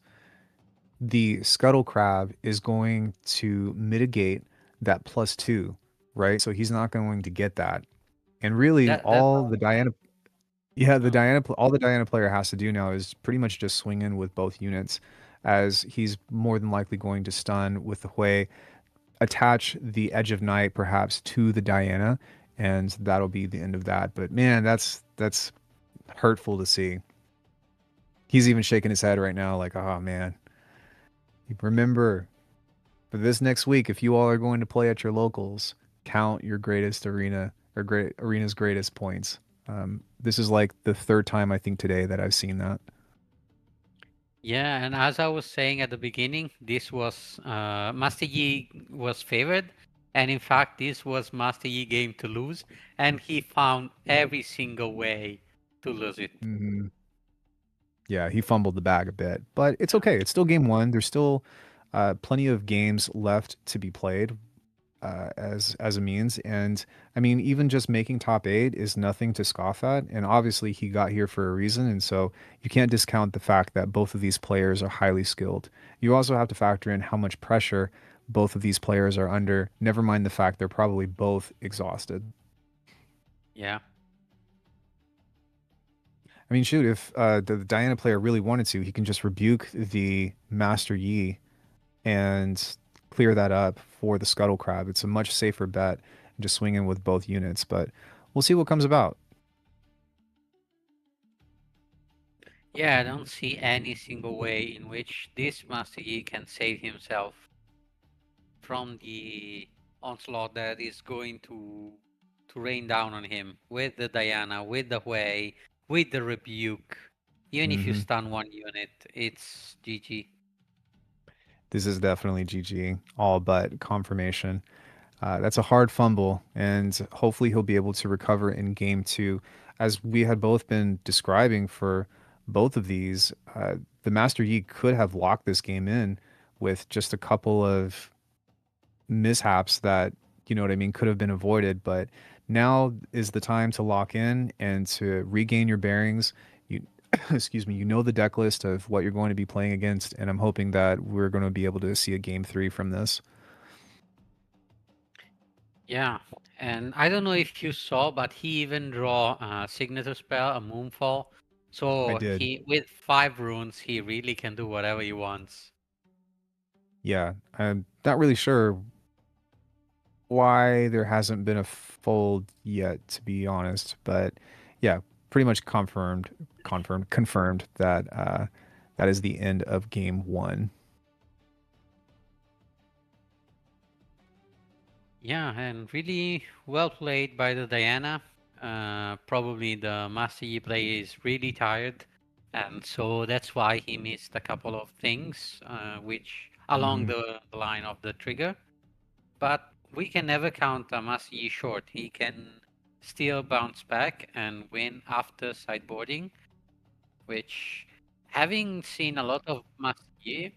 the Scuttle Crab is going to mitigate that +2, right? So he's not going to get that. And really, all the Diana player has to do now is pretty much just swing in with both units, as he's more than likely going to stun with the Hui, attach the Edge of Night perhaps to the Diana, and that'll be the end of that. But man, that's hurtful to see. He's even shaking his head right now like, oh man. Remember, for this next week, if you all are going to play at your locals, count your greatest arena, or arena's greatest points. This is like the 3rd time I think today that I've seen that. Yeah, and as I was saying at the beginning, this was Master Yi was favored, and in fact, this was Master Yi game to lose, and he found every single way to lose it. Mm-hmm. Yeah, he fumbled the bag a bit, but it's okay. It's still game 1. There's still plenty of games left to be played as a means, and I mean, even just making top 8 is nothing to scoff at. And obviously, he got here for a reason, and so you can't discount the fact that both of these players are highly skilled. You also have to factor in how much pressure both of these players are under. Never mind the fact they're probably both exhausted. Yeah. I mean, shoot, if the Diana player really wanted to, he can just rebuke the Master Yi and clear that up for the Scuttle Crab. It's a much safer bet than just swing in with both units, but we'll see what comes about. Yeah, I don't see any single way in which this Master Yi can save himself from the onslaught that is going to rain down on him with the Diana, with the Hui, with the rebuke. Even if you Hmm. stun one unit, it's GG. This is definitely GG, all but confirmation. That's a hard fumble, and hopefully he'll be able to recover in game two. As we had both been describing for both of these, the Master Yi could have locked this game in with just a couple of mishaps that, you know what I mean, could have been avoided. But now is the time to lock in and to regain your bearings. You, excuse me, you know the deck list of what you're going to be playing against, and I'm hoping that we're going to be able to see a game three from this. Yeah, and I don't know if you saw, but he even draw a signature spell, a Moonfall. I So did. he, with 5 runes, he really can do whatever he wants. Yeah, I'm not really sure why there hasn't been a fold yet, to be honest. But yeah, pretty much confirmed that that is the end of game one. Yeah, and really well played by the Diana. Probably the Master Yi player is really tired, and so that's why he missed a couple of things, which along Mhm. the line of the trigger. But we can never count a Master Yi short. He can still bounce back and win after sideboarding, which, having seen a lot of Master Yi,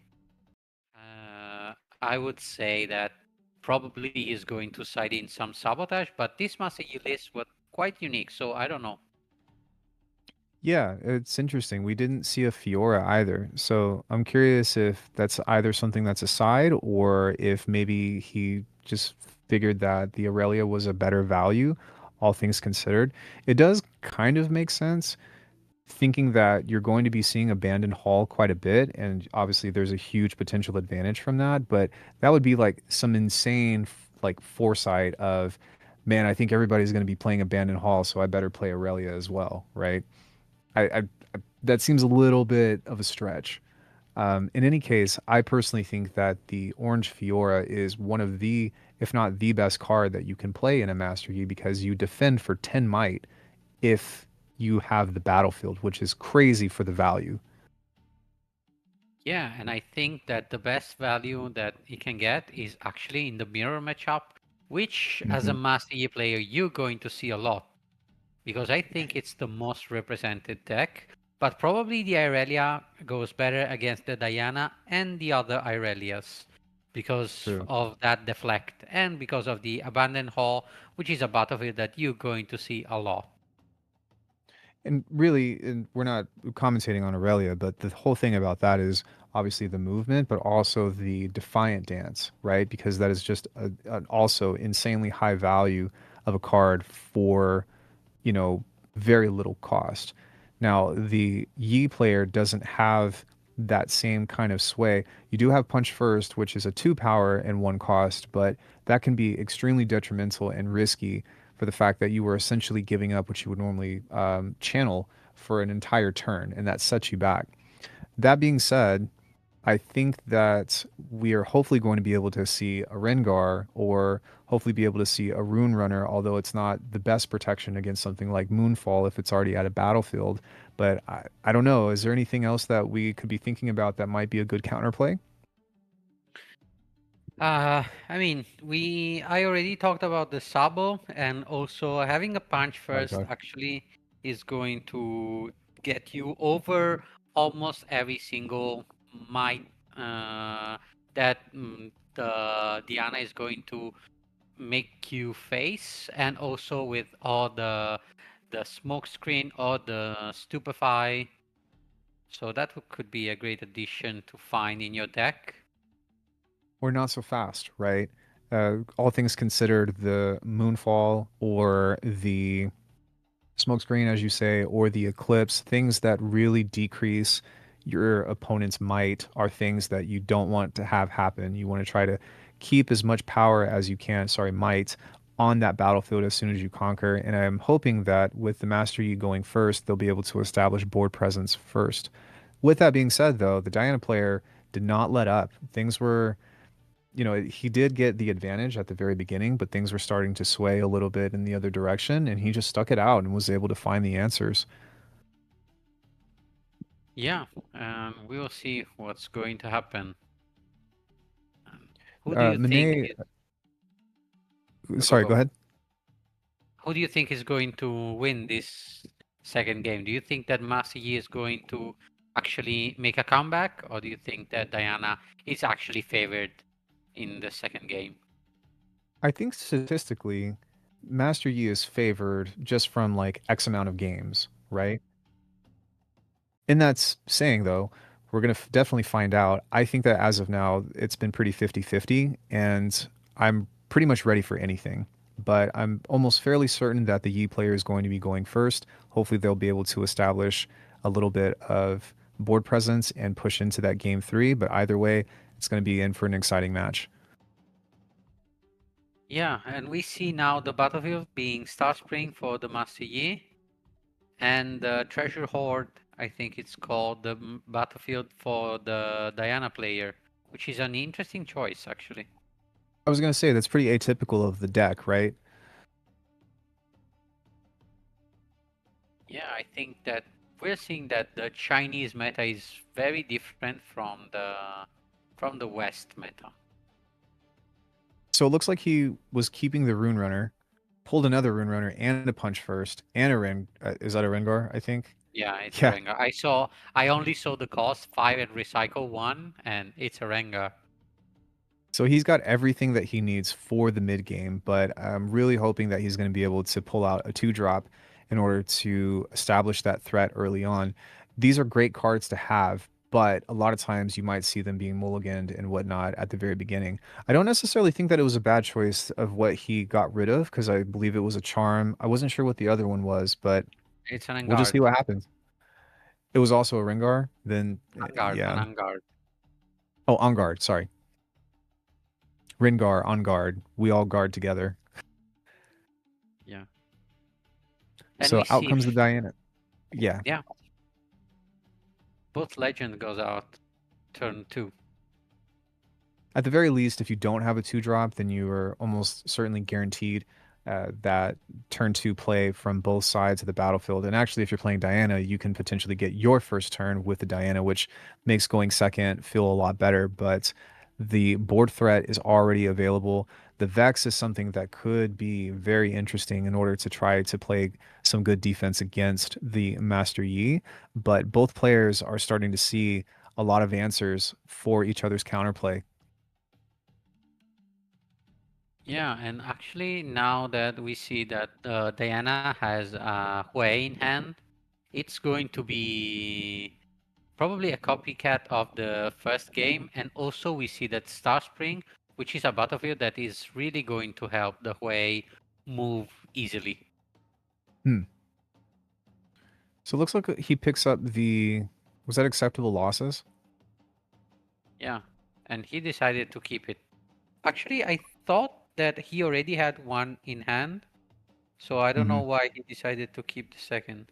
uh, I would say that probably is going to side in some sabotage, but this Master Yi list was quite unique, so I don't know. Yeah, it's interesting. We didn't see a Fiora either. So I'm curious if that's either something that's a side or if maybe he just figured that the Aurelia was a better value, all things considered. It does kind of make sense thinking that you're going to be seeing Abandoned Hall quite a bit, and obviously there's a huge potential advantage from that, but that would be like some insane like foresight of, man, I think everybody's going to be playing Abandoned Hall, so I better play Aurelia as well, right? I that seems a little bit of a stretch. In any case, I personally think that the Orange Fiora is one of the, if not the best card that you can play in a Master Yi because you defend for 10 might if you have the battlefield, which is crazy for the value. Yeah, and I think that the best value that he can get is actually in the mirror matchup, which as a Hmm. Master Yi player, you're going to see a lot, because I think it's the most represented deck. But probably the Irelia goes better against the Diana and the other Irelias because True. of that deflect and because of the Abandoned Hall, which is a battlefield that you're going to see a lot. And really, and we're not commentating on Aurelia, but the whole thing about that is obviously the movement, but also the Defiant Dance, right? Because that is just an also insanely high value of a card for, you know, very little cost. Now, the Yi player doesn't have that same kind of sway. You do have Punch First, which is a 2 power and 1 cost, but that can be extremely detrimental and risky for the fact that you were essentially giving up what you would normally channel for an entire turn, and that sets you back. That being said, I think that we are hopefully going to be able to see a Rengar or hopefully be able to see a Rune Runner, although it's not the best protection against something like Moonfall if it's already at a battlefield. But I don't know. Is there anything else that we could be thinking about that might be a good counterplay? I mean, I already talked about the Sabo, and also having a punch first Okay. actually is going to get you over almost every single might that the Diana is going to make you face, and also with all the smoke screen or the stupefy. So that could be a great addition to find in your deck. Or not so fast, right? All things considered, the Moonfall or the Smokescreen, as you say, or the Eclipse, things that really decrease your opponent's might are things that you don't want to have happen. You want to try to keep as much power as you can, sorry, might, on that battlefield as soon as you conquer. And I'm hoping that with the Master Yi going first, they'll be able to establish board presence first. With that being said, though, the Diana player did not let up. Things were, he did get the advantage at the very beginning, but things were starting to sway a little bit in the other direction, and he just stuck it out and was able to find the answers. Yeah, we will see what's going to happen. Who do you think? Sorry, go ahead. Who do you think is going to win this second game? Do you think that Master Yi is going to actually make a comeback, or do you think that Diana is actually favored in the second game? I think statistically, Master Yi is favored just from like X amount of games, right? In that saying, though, we're going to definitely find out. I think that as of now, it's been pretty 50-50, and I'm pretty much ready for anything. But I'm almost fairly certain that the Yi player is going to be going first. Hopefully, they'll be able to establish a little bit of board presence and push into that game 3. But either way, it's going to be in for an exciting match. Yeah, and we see now the battlefield being Star Spring for the Master Yi, and the Treasure Hoard, I think it's called, the battlefield for the Diana player, which is an interesting choice, actually. I was going to say, that's pretty atypical of the deck, right? Yeah, I think that we're seeing that the Chinese meta is very different from the West meta. So it looks like he was keeping the Rune Runner, pulled another Rune Runner and a Punch First, and a Ren. Is that a Rengar, I think? Yeah, it's Yeah. a Rengar. I only saw the cost 5 and recycle 1, and it's a Rengar. So he's got everything that he needs for the mid game, but I'm really hoping that he's going to be able to pull out a 2-drop in order to establish that threat early on. These are great cards to have, but a lot of times you might see them being mulliganed and whatnot at the very beginning. I don't necessarily think that it was a bad choice of what he got rid of, because I believe it was a charm. I wasn't sure what the other one was, but It's an we'll just see what happens. It was also a Rengar? Then, yeah. An Angard. Oh, on guard, sorry. Rengar, on guard. We all guard together. Yeah. So out comes the Diana. Yeah. Yeah. Both Legend goes out turn 2. At the very least, if you don't have a 2-drop, then you are almost certainly guaranteed that turn 2 play from both sides of the battlefield. And actually, if you're playing Diana, you can potentially get your first turn with the Diana, which makes going second feel a lot better. But the board threat is already available. The Vex is something that could be very interesting in order to try to play some good defense against the Master Yi. But both players are starting to see a lot of answers for each other's counterplay. Yeah, and actually now that we see that Diana has Hui in hand, it's going to be probably a copycat of the first game. And also we see that Star Spring, which is a battlefield that is really going to help the Hui move easily. So it looks like he picks up was that acceptable losses? Yeah, and he decided to keep it. Actually, I thought that he already had one in hand, so I don't know why he decided to keep the second.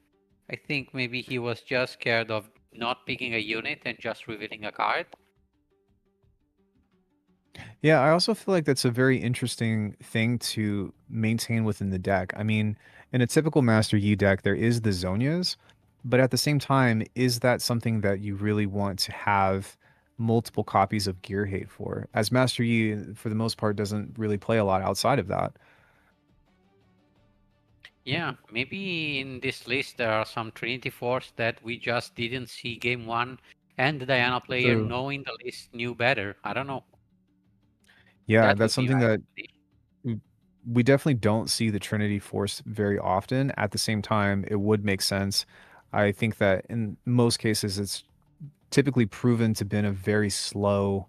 I think maybe he was just scared of not picking a unit and just revealing a card. Yeah, I also feel like that's a very interesting thing to maintain within the deck. I mean, in a typical Master Yi deck, there is the Zonias, but at the same time, is that something that you really want to have multiple copies of Gear Hate for? As Master Yi, for the most part, doesn't really play a lot outside of that. Yeah, maybe in this list there are some Trinity Force that we just didn't see game 1, and the Diana player True. knowing the list knew better. I don't know. Yeah, That that's would be something my that explanation. we definitely don't see the Trinity Force very often. At the same time, it would make sense. I think that in most cases, it's typically proven to been a very slow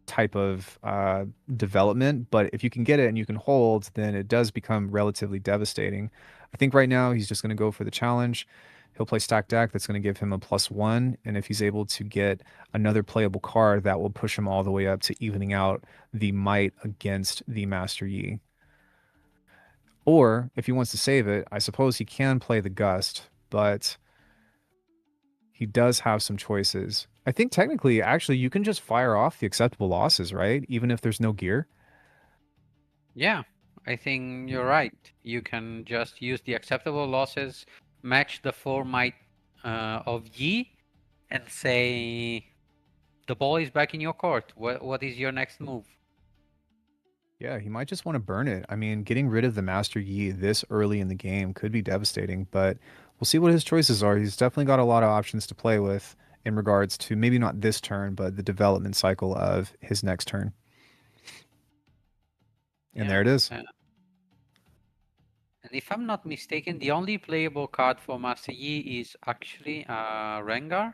type of development. But if you can get it and you can hold, then it does become relatively devastating. I think right now he's just going to go for the challenge. He'll play stack deck. That's going to give him a +1. And if he's able to get another playable card, that will push him all the way up to evening out the might against the Master Yi. Or if he wants to save it, I suppose he can play the Gust, but he does have some choices. I think technically, actually, you can just fire off the acceptable losses, right? Even if there's no gear. Yeah, I think you're right. You can just use the acceptable losses, match the 4 might of Yi, and say the ball is back in your court. What is your next move? Yeah, he might just want to burn it. I mean, getting rid of the Master Yi this early in the game could be devastating, but we'll see what his choices are. He's definitely got a lot of options to play with in regards to maybe not this turn, but the development cycle of his next turn. And there it is. And if I'm not mistaken, the only playable card for Master Yi is actually Rengar.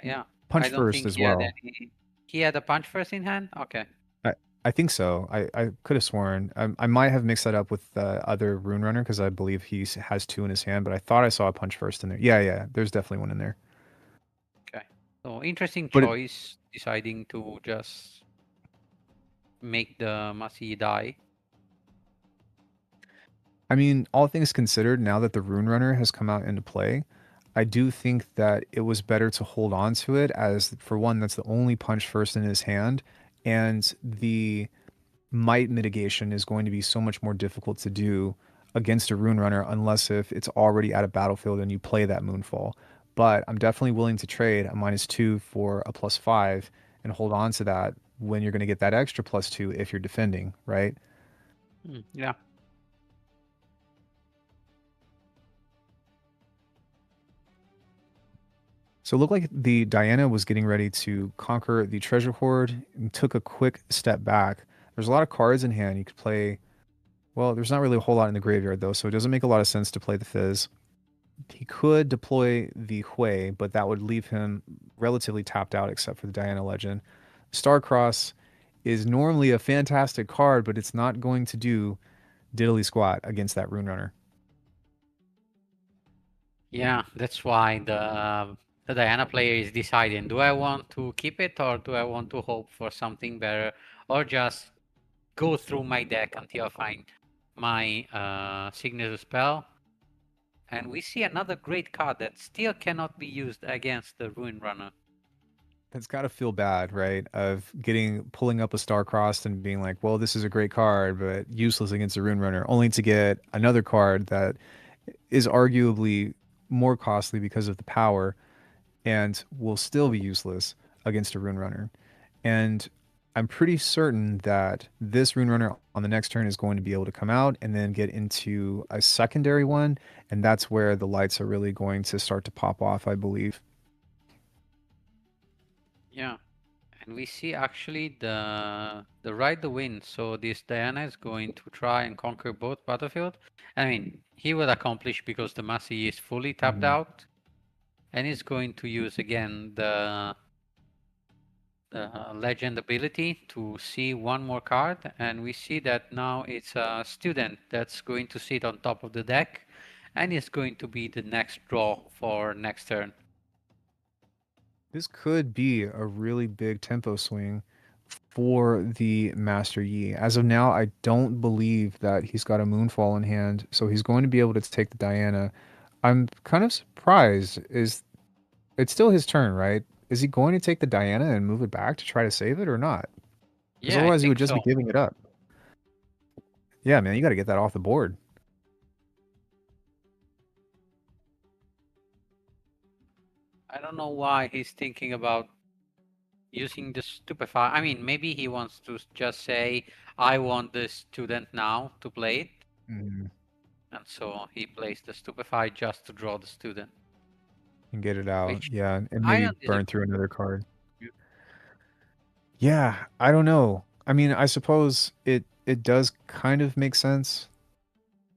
Yeah, Punch I don't first think as he had well. any. He had a punch first in hand. Okay. I think so. I could have sworn. I might have mixed that up with the other Rune Runner because I believe has 2 in his hand, but I thought I saw a punch first in there. Yeah, there's definitely one in there. Okay. So interesting But choice, deciding to just make the Masi die. I mean, all things considered, now that the Rune Runner has come out into play, I do think that it was better to hold on to it as, for one, that's the only punch first in his hand, and the might mitigation is going to be so much more difficult to do against a Rune Runner unless if it's already at a battlefield and you play that Moonfall. But I'm definitely willing to trade a -2 for a +5 and hold on to that when you're going to get that extra +2 if you're defending, right? Yeah. So it looked like the Diana was getting ready to conquer the treasure hoard and took a quick step back. There's a lot of cards in hand. You could play, well, there's not really a whole lot in the graveyard though, so it doesn't make a lot of sense to play the Fizz. He could deploy the Hui, but that would leave him relatively tapped out except for the Diana Legend. Starcross is normally a fantastic card, but it's not going to do diddly squat against that Rune Runner. Yeah, that's why the Diana player is deciding, do I want to keep it or do I want to hope for something better or just go through my deck until I find my signature spell. And we see another great card that still cannot be used against the Ruin Runner. That's got to feel bad, right? Of pulling up a Starcrossed and being like, well, this is a great card, but useless against a Rune Runner, only to get another card that is arguably more costly because of the power and will still be useless against a Rune Runner. And I'm pretty certain that this Rune Runner on the next turn is going to be able to come out and then get into a secondary one, and that's where the lights are really going to start to pop off, I believe. Yeah, and we see actually the Ride the Wind. So this Diana is going to try and conquer both battlefield. I mean, he will accomplish because the Massey is fully tapped out, and he's going to use again the legend ability to see one more card, and we see that now it's a student that's going to sit on top of the deck, and is going to be the next draw for next turn. This could be a really big tempo swing for the Master Yi. As of now, I don't believe that he's got a Moonfall in hand, so he's going to be able to take the Diana. I'm kind of surprised. It's still his turn, right? Is he going to take the Diana and move it back to try to save it or not? Because otherwise he would just be giving it up. Yeah, man, you got to get that off the board. I don't know why he's thinking about using the Stupefy. I mean, maybe he wants to just say, I want the student now to play it. Mm-hmm. And so he plays the Stupefy just to draw the student. And get it out. Yeah, and maybe burn through another card. Yeah, I don't know. I mean, I suppose it does kind of make sense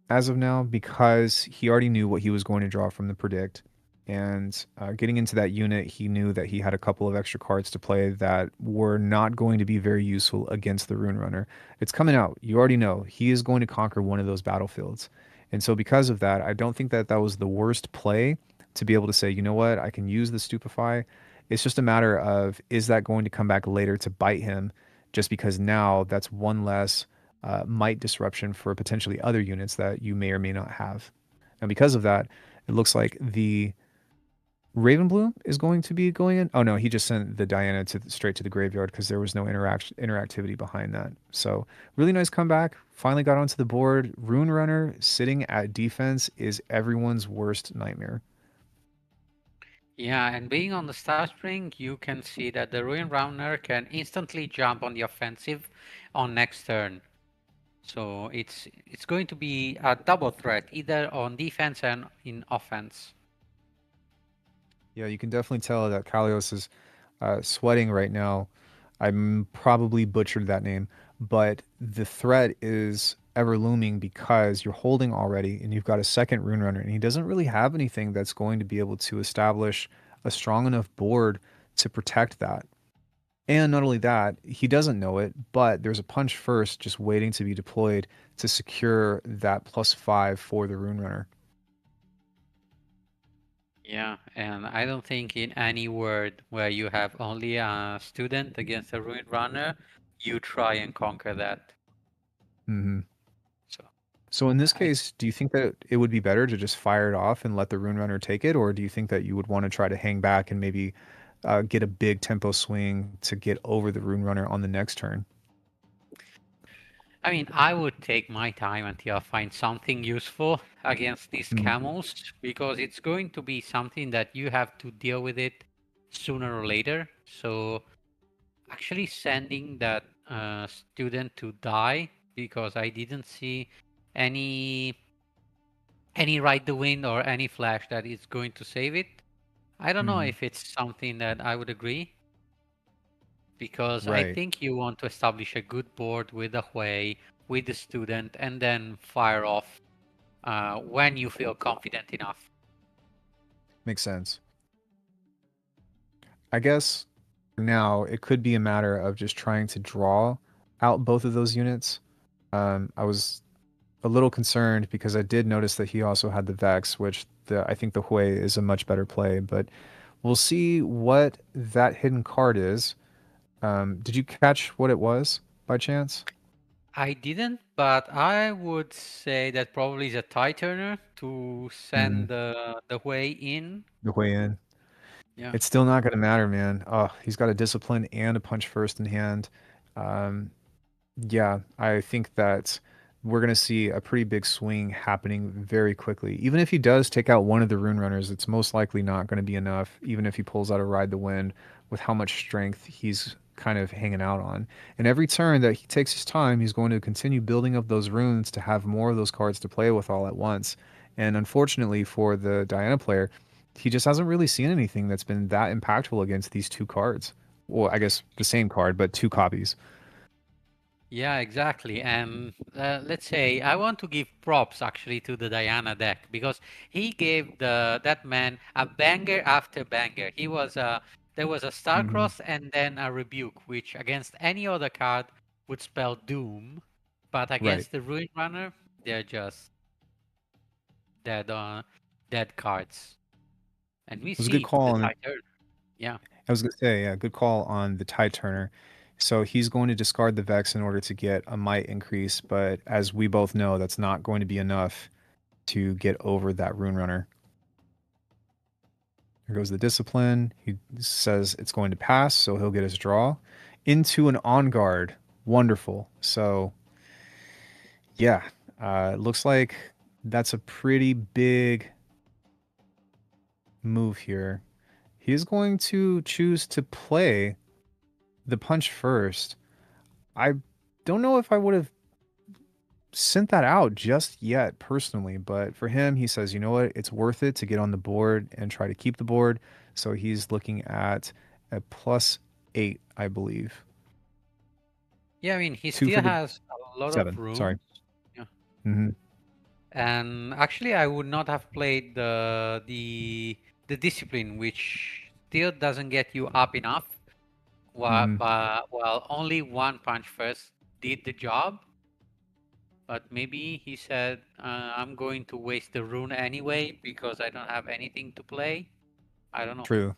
as of now because he already knew what he was going to draw from the predict. And getting into that unit, he knew that he had a couple of extra cards to play that were not going to be very useful against the Rune Runner. It's coming out. You already know. He is going to conquer one of those battlefields. And so because of that, I don't think that that was the worst play to be able to say, you know what, I can use the Stupefy. It's just a matter of, is that going to come back later to bite him? Just because now that's one less might disruption for potentially other units that you may or may not have. And because of that, it looks like the Ravenbloom is going to be going in. Oh no, he just sent the Diana straight to the graveyard because there was no interactivity behind that. So really nice comeback. Finally got onto the board. Rune Runner sitting at defense is everyone's worst nightmare. Yeah, and being on the star string, you can see that the Ruin Runner can instantly jump on the offensive on next turn. So it's going to be a double threat, either on defense and in offense. Yeah, you can definitely tell that Kalios is sweating right now. I'm probably butchered that name, but the threat is ever looming because you're holding already and you've got a second Rune Runner, and he doesn't really have anything that's going to be able to establish a strong enough board to protect that. And not only that, he doesn't know it, but there's a punch first just waiting to be deployed to secure that +5 for the Rune Runner. Yeah, and I don't think in any word where you have only a student against a Ruin Runner, you try and conquer that. hmm So So in this I case, do you think that it would be better to just fire it off and let the Rune Runner take it, or do you think that you would want to try to hang back and maybe get a big tempo swing to get over the Rune Runner on the next turn? I mean, I would take my time until I find something useful against these Mm, camels, because it's going to be something that you have to deal with it sooner or later. So actually sending that student to die, because I didn't see any Ride the Wind or any flash that is going to save it. I don't know mhm. if it's something that I would agree, because I Right. think you want to establish a good board with the Hui, with the student, and then fire off when you feel confident enough. Makes sense. I guess now it could be a matter of just trying to draw out both of those units. I was a little concerned because I did notice that he also had the Vex, which I think the Hui is a much better play, but we'll see what that hidden card is. Did you catch what it was by chance? I didn't, but I would say that probably is a tie turner to Mm, send the Hui in. the Hui in. Yeah. It's still not going to matter, man. Oh, he's got a discipline and a punch first in hand. Um, Yeah, I think that we're going to see a pretty big swing happening very quickly. Even if he does take out one of the Rune Runners, it's most likely not going to be enough, even if he pulls out a Ride the Wind with how much strength he's kind of hanging out on. And every turn that he takes his time, he's going to continue building up those runes to have more of those cards to play with all at once. And unfortunately for the Diana player, he just hasn't really seen anything that's been that impactful against these two cards. Well, I guess the same card, but two copies. Yeah, exactly. And let's say I want to give props actually to the Diana deck, because he gave that man a banger after banger. There was a hmm Starcross and then a Rebuke, which against any other card would spell doom, but Right. against the Ruin Runner, they're just dead dead cards. And we It was a good see call the on Tiger. Yeah. I was gonna say, yeah, good call on the Tide Turner. So he's going to discard the Vex in order to get a might increase, but as we both know, that's not going to be enough to get over that Rune Runner. Here goes the Discipline. He says it's going to pass, so he'll get his draw into an On Guard. Wonderful. So yeah, it looks like that's a pretty big move here. He's going to choose to play the punch first. I don't know if I would have sent that out just yet personally, but for him, he says, you know what, it's worth it to get on the board and try to keep the board. So he's looking at a +8, I believe. Yeah, I mean, he Two for still the has a lot of 7. Sorry. room. Yeah. hmm And actually, I would not have played the discipline, which still doesn't get you up enough. hmm While only one punch first did the job. But maybe he said, "I'm going to waste the rune anyway because I don't have anything to play." I don't know. True.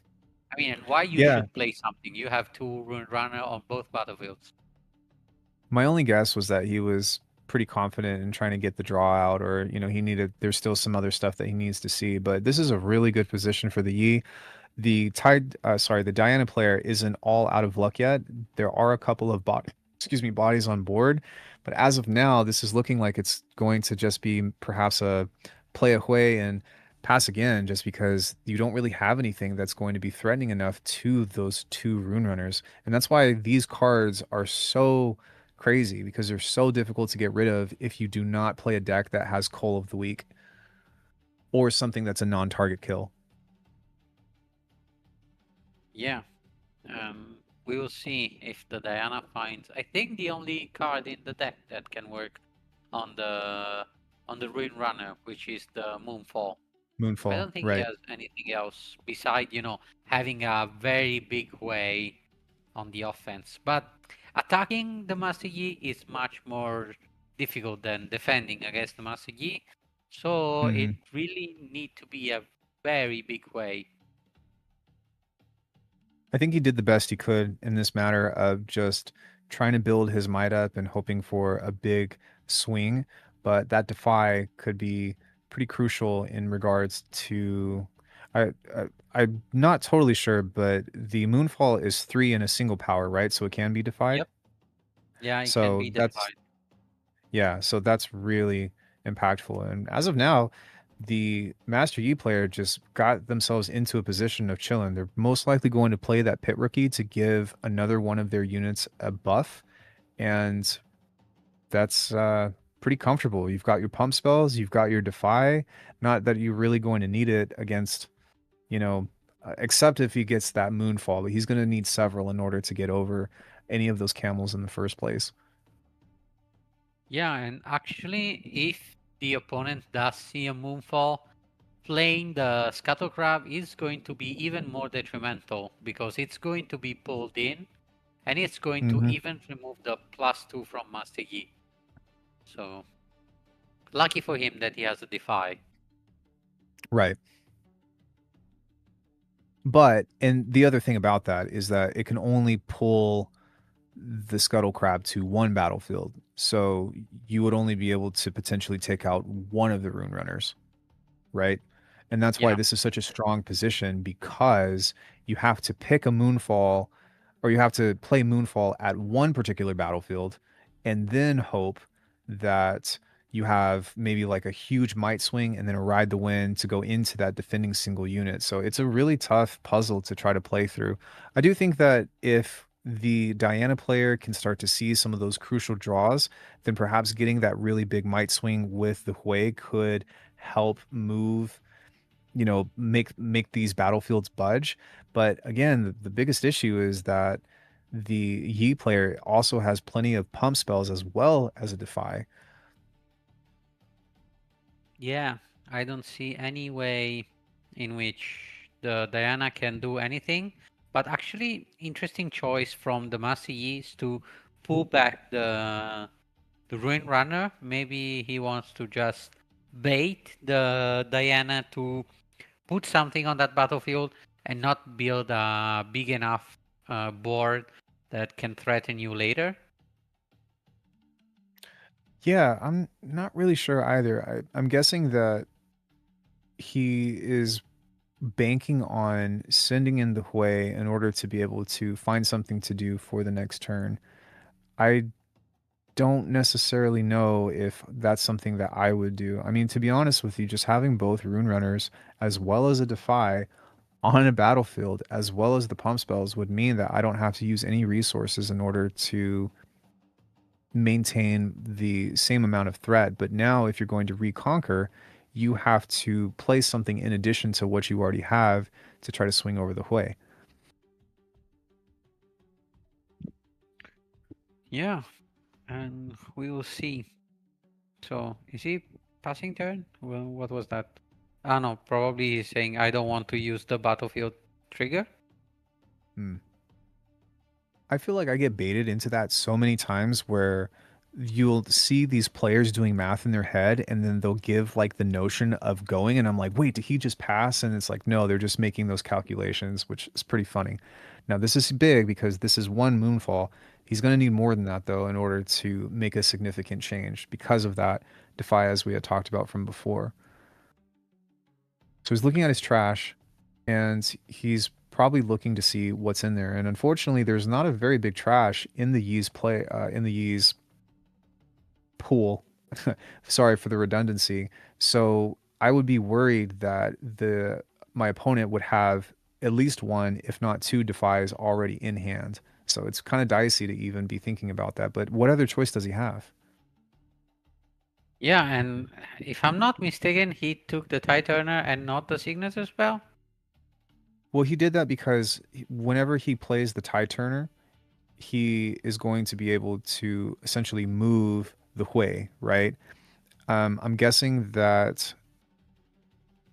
I mean, and why you Yeah. should play something? You have two rune runner on both battlefields. My only guess was that he was pretty confident in trying to get the draw out, or there's still some other stuff that he needs to see. But this is a really good position for the Yi. The Diana player isn't all out of luck yet. There are a couple of bodies on board, but as of now, this is looking like it's going to just be perhaps a play a Hui and pass again, just because you don't really have anything that's going to be threatening enough to those two rune runners, and that's why these cards are so crazy, because they're so difficult to get rid of if you do not play a deck that has Call of the Week or something that's a non-target kill. Yeah. We will see if the Diana finds. I think the only card in the deck that can work on the Ruin Runner, which is the Moonfall. I Moonfall, don't think he right? has anything else beside, having a very big way on the offense. But attacking the Master Yi is much more difficult than defending against the Master Yi. So it really need to be a very big way. I think he did the best he could in this matter of just trying to build his might up and hoping for a big swing, but that defy could be pretty crucial in regards to. I'm not totally sure, but the Moonfall is 3 in a single power, right? So it can be defied. Yep. Yeah, it can So be that's defied. Yeah, so that's really impactful. And as of now, the Master Yi player just got themselves into a position of chilling. They're most likely going to play that pit rookie to give another one of their units a buff, and that's pretty comfortable. You've got your pump spells, you've got your defy. Not that you're really going to need it against, except if he gets that moonfall, but he's going to need several in order to get over any of those camels in the first place. Yeah, and actually, if the opponent does see a Moonfall, playing the Scuttle Crab is going to be even more detrimental, because it's going to be pulled in, and it's going to even remove the +2 from Master Yi. So, lucky for him that he has a defy. Right. But, and the other thing about that is that it can only pull the Scuttle Crab to one battlefield. So you would only be able to potentially take out one of the Rune Runners, right? And that's why Yeah. this is such a strong position, because you have to pick a Moonfall, or you have to play Moonfall at one particular battlefield and then hope that you have maybe like a huge might swing and then a ride the wind to go into that defending single unit. So it's a really tough puzzle to try to play through. I do think that if the Diana player can start to see some of those crucial draws, then perhaps getting that really big might swing with the Hui could help move, make these battlefields budge. But again, the biggest issue is that the Yi player also has plenty of pump spells as well as a defy. Yeah, I don't see any way in which the Diana can do anything. But actually, interesting choice from the Master Yi is to pull back the Ruin Runner. Maybe he wants to just bait the Diana to put something on that battlefield and not build a big enough board that can threaten you later. Yeah, I'm not really sure either. I'm guessing that he is banking on sending in the Hui in order to be able to find something to do for the next turn. I don't necessarily know if that's something that I would do. I mean, to be honest with you, just having both Rune Runners as well as a Defy on a battlefield as well as the pump spells would mean that I don't have to use any resources in order to maintain the same amount of threat. But now if you're going to reconquer, you have to play something in addition to what you already have to try to swing over the Hui. Yeah, and we will see. So, is he passing turn? Well, what was that? Ah, no, probably he's saying, I don't want to use the battlefield trigger. I feel like I get baited into that so many times where you'll see these players doing math in their head, and then they'll give like the notion of going, and I'm like, wait, did he just pass? And it's like, no, they're just making those calculations, which is pretty funny. Now this is big because this is one moonfall. He's going to need more than that though in order to make a significant change because of that defy, as we had talked about from before. So he's looking at his trash, and he's probably looking to see what's in there. And unfortunately, there's not a very big trash in the Yee's pool. Sorry for the redundancy. So I would be worried that my opponent would have at least one, if not two, defies already in hand. So it's kind of dicey to even be thinking about that. But what other choice does he have? Yeah, and if I'm not mistaken, he took the Tide Turner and not the signature spell. Well, he did that because whenever he plays the Tide Turner, he is going to be able to essentially move the Hui, right? I'm guessing that,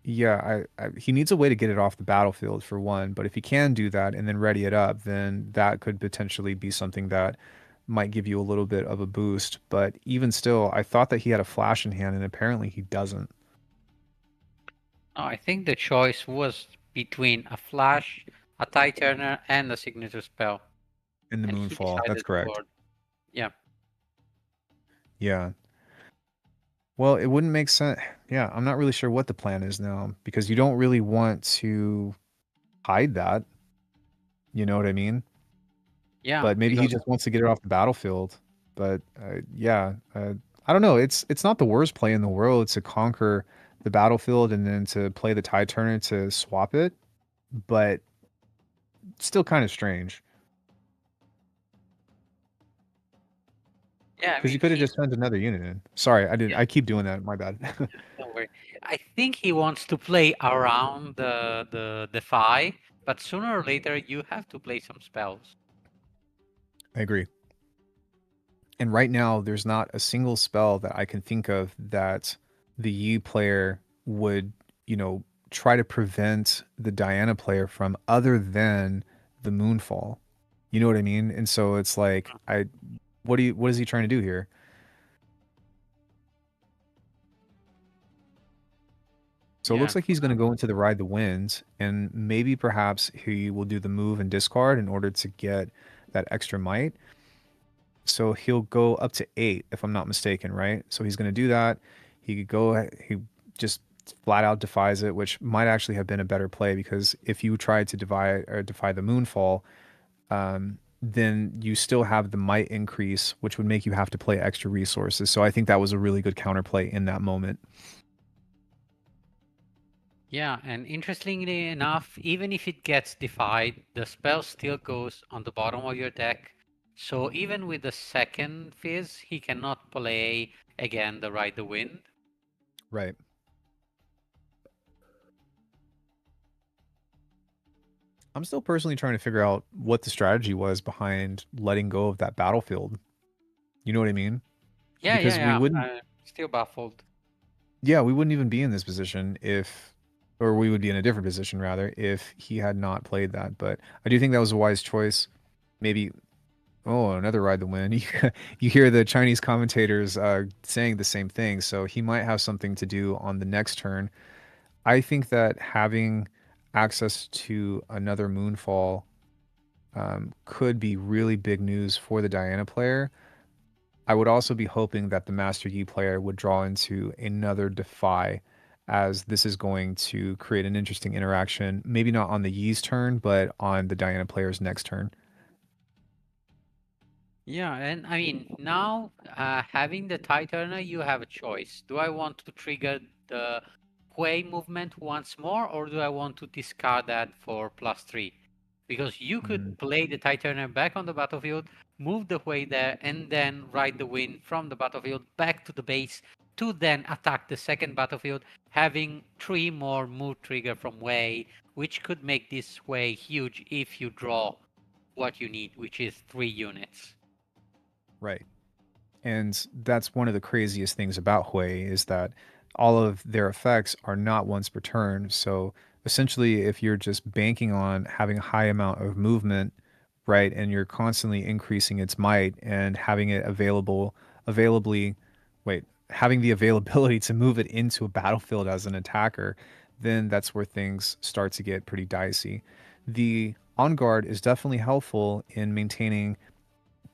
yeah, he needs a way to get it off the battlefield for one, but if he can do that and then ready it up, then that could potentially be something that might give you a little bit of a boost. But even still, I thought that he had a flash in hand, and apparently he doesn't. No, I think the choice was between a flash, a Tide Turner, and a signature spell. In the And he Moonfall, that's decided correct. for- Yeah. Yeah. Well, it wouldn't make sense. Yeah, I'm not really sure what the plan is now because you don't really want to hide that. You know what I mean? Yeah. But maybe he because- just wants to get it off the battlefield. But yeah, I don't know. It's not the worst play in the world to conquer the battlefield and then to play the Tide Turner to swap it, but still kind of strange Yeah, I because you mean, could have just sent another unit in. Sorry, I didn't. Yeah. I keep doing that. My bad. Don't worry. I think he wants to play around the defy, but sooner or later you have to play some spells. I agree. And right now, there's not a single spell that I can think of that the Yi player would, try to prevent the Diana player from other than the Moonfall. You know what I mean? And so it's like, what is he trying to do here? So it Yeah. looks like he's going to go into the Ride the Wind, and maybe perhaps he will do the move and discard in order to get that extra might. So he'll go up to 8, if I'm not mistaken, right? So he's going to do that. He just flat out defies it, which might actually have been a better play because if you tried to defy the Moonfall, then you still have the might increase, which would make you have to play extra resources. So I think that was a really good counterplay in that moment. Yeah, and interestingly enough, even if it gets defied, the spell still goes on the bottom of your deck. So even with the second fizz, he cannot play again the Ride the Wind. Right. I'm still personally trying to figure out what the strategy was behind letting go of that battlefield. You know what I mean? Yeah, Because we wouldn't. I'm still baffled. Yeah, we wouldn't even be in this position or we would be in a different position rather, if he had not played that. But I do think that was a wise choice. Maybe, another Ride the Wind. You hear the Chinese commentators saying the same thing, so he might have something to do on the next turn. I think that having access to another Moonfall could be really big news for the Diana player. I would also be hoping that the Master Yi player would draw into another Defy, as this is going to create an interesting interaction, maybe not on the Yi's turn, but on the Diana player's next turn. Yeah, and I mean, now having the Tide Turner, you have a choice. Do I want to trigger the Hui movement once more, or do I want to discard that for +3? Because you could play the Tide Turner back on the battlefield, move the Hui there, and then Ride the Wind from the battlefield back to the base to then attack the second battlefield, having 3 more move trigger from Hui, which could make this Hui huge if you draw what you need, which is 3 units. Right. And that's one of the craziest things about Hui is that all of their effects are not once per turn. So essentially, if you're just banking on having a high amount of movement, right, and you're constantly increasing its might and having it available availably, wait, having the availability to move it into a battlefield as an attacker, then that's where things start to get pretty dicey. The on guard is definitely helpful in maintaining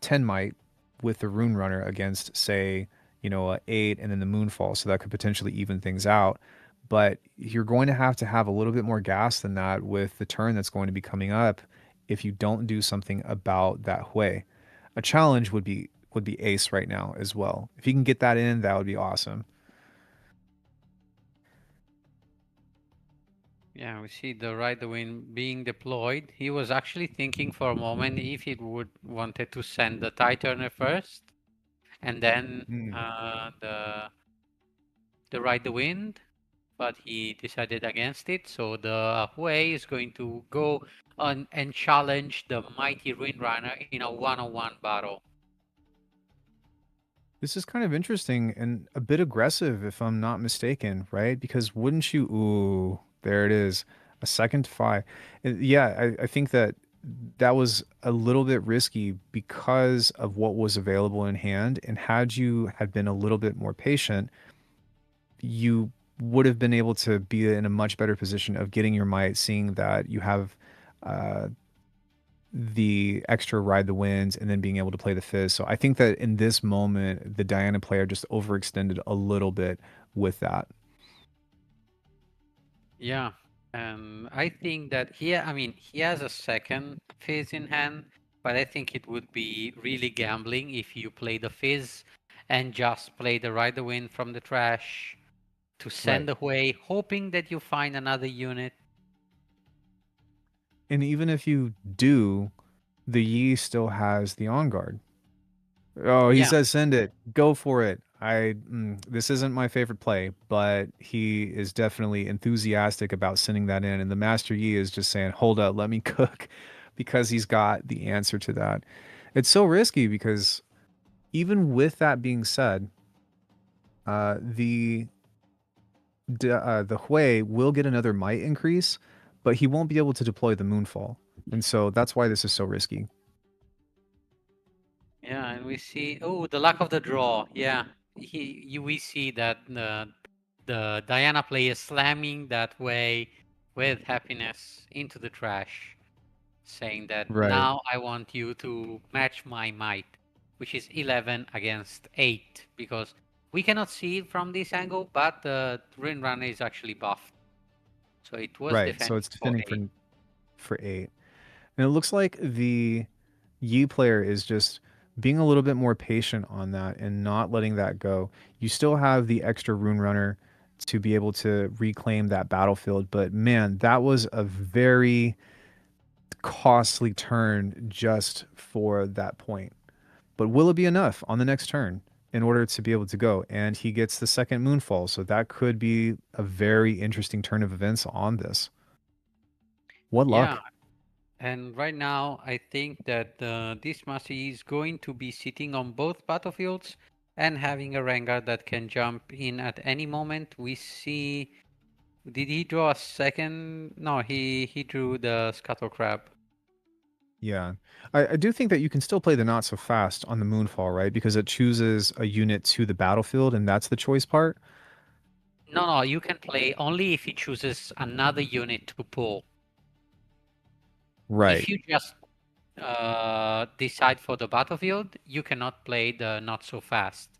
10 might with the rune runner against, say, a 8 and then the moonfall, so that could potentially even things out. But you're going to have a little bit more gas than that with the turn that's going to be coming up if you don't do something about that Hui. A challenge would be ace right now as well. If you can get that in, that would be awesome. Yeah, we see the Ride the Wind being deployed. He was actually thinking for a moment if he would wanted to send the TIE Turner first, and then Mm. the Ride the Wind, but he decided against it. So the Hui is going to go on and challenge the mighty Windrunner in a one-on-one battle. This is kind of interesting and a bit aggressive, if I'm not mistaken, right? Because wouldn't you? Ooh, there it is. A second Phi. Yeah, I think that was a little bit risky because of what was available in hand. And had you had been a little bit more patient, you would have been able to be in a much better position of getting your might, seeing that you have uh, the extra ride the winds and then being able to play the fizz. So I think that in this moment, the Diana player just overextended a little bit with that. Yeah, I think that he has a second Fizz in hand, but I think it would be really gambling if you play the Fizz and just play the Ride the Wind from the trash to send away, hoping that you find another unit. And even if you do, the Yi still has the on guard. Oh, he Yeah, says send it. Go for it. This isn't my favorite play, but he is definitely enthusiastic about sending that in. And the Master Yi is just saying, hold up, let me cook, because he's got the answer to that. It's so risky because even with that being said, the the Hui will get another might increase, but he won't be able to deploy the Moonfall. And so that's why this is so risky. yeah, and we see the luck of the draw. Yeah, we see that the Diana player slamming that way with happiness into the trash, saying that Right. now I want you to match my might, which is 11 against 8, because we cannot see it from this angle, but the Rin Runner is actually buffed. So it was Right. So defending it's for defending 8. for 8. And it looks like the Yi player is just being a little bit more patient on that and not letting that go. You still have the extra rune runner to be able to reclaim that battlefield, but man, that was a very costly turn just for that point. But will it be enough on the next turn in order to be able to go? And he gets the second moonfall, so that could be a very interesting turn of events on this. What Yeah, luck. and right now I think that this Master is going to be sitting on both battlefields and having a Rengar that can jump in at any moment. We see. Did he draw a second? No, he drew the Scuttle Crab. Yeah. I do think that you can still play the not so fast on the Moonfall, right? Because it chooses a unit to the battlefield, and that's the choice part. No, you can play only if he chooses another unit to pull. If Right. you just decide for the battlefield, you cannot play the not so fast.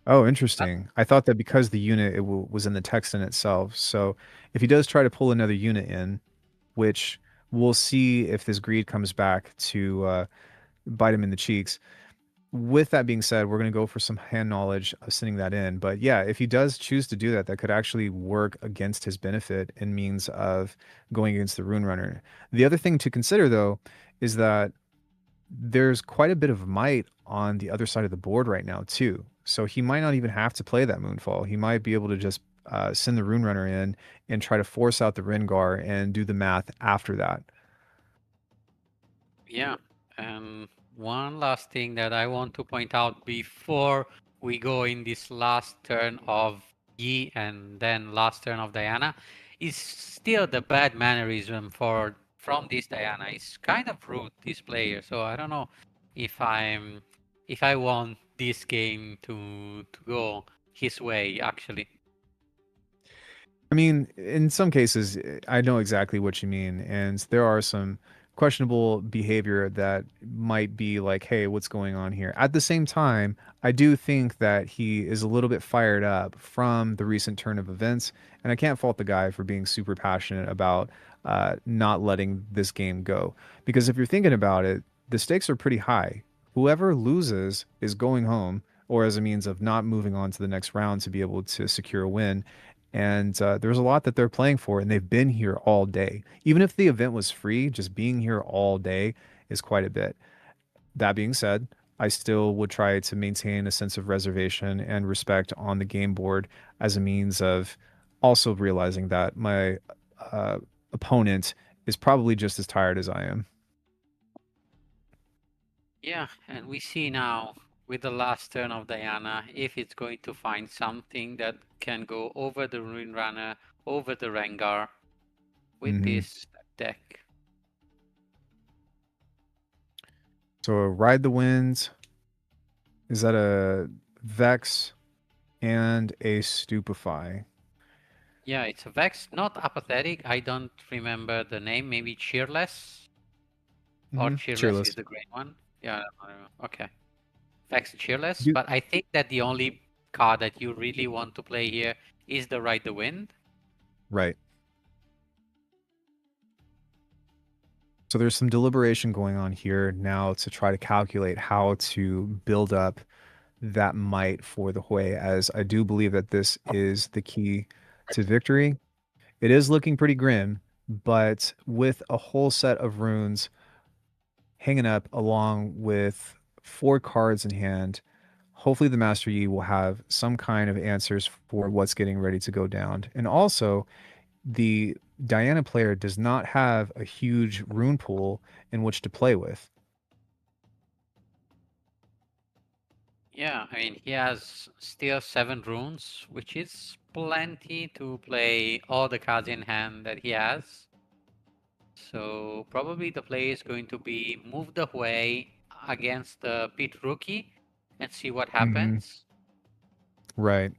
Oh, But interesting. I thought that because the unit was in the text in itself. So if he does try to pull another unit in, which we'll see if this greed comes back to bite him in the cheeks. With that being said, we're going to go for some hand knowledge of sending that in. But yeah, if he does choose to do that, that could actually work against his benefit in means of going against the Rune Runner. The other thing to consider, though, is that there's quite a bit of might on the other side of the board right now, too. So he might not even have to play that Moonfall. He might be able to just send the Rune Runner in and try to force out the Rengar and do the math after that. yeah, and one last thing that I want to point out before we go in this last turn of Yi and then last turn of Diana is still the bad mannerism from this Diana. It's kind of rude, this player. So I don't know if I'm if I want this game to go his way, actually. I mean, in some cases, I know exactly what you mean, and there are some questionable behavior that might be like, hey, what's going on here? At the same time, I do think that he is a little bit fired up from the recent turn of events, and I can't fault the guy for being super passionate about not letting this game go. Because if you're thinking about it, the stakes are pretty high. Whoever loses is going home, or as a means of not moving on to the next round to be able to secure a win. And there's a lot that they're playing for, and they've been here all day. Even if the event was free, just being here all day is quite a bit. That being said, I still would try to maintain a sense of reservation and respect on the game board as a means of also realizing that my uh, opponent is probably just as tired as I am. Yeah, and we see now with the last turn of Diana if it's going to find something that can go over the Ruin Runner, over the Rengar with Mhm. this deck. So Ride the Winds, is that a Vex and a Stupefy? Yeah, it's a Vex, not apathetic. I don't remember the name. Maybe Cheerless? Or Cheerless is Cheerless. the green one? Yeah, I don't know. Okay. Vex Cheerless. Do- But I think that the only card that you really want to play here is the Ride the Wind. Right. So there's some deliberation going on here now to try to calculate how to build up that might for the Hui, as I do believe that this is the key to victory. It is looking pretty grim, but with a whole set of runes hanging up along with 4 cards in hand, hopefully the Master Yi will have some kind of answers for what's getting ready to go down. And also, the Diana player does not have a huge rune pool in which to play with. Yeah, I mean, he has still 7 runes, which is plenty to play all the cards in hand that he has. So probably the play is going to be move the Hui against the Pit Rookie and see what happens. Right.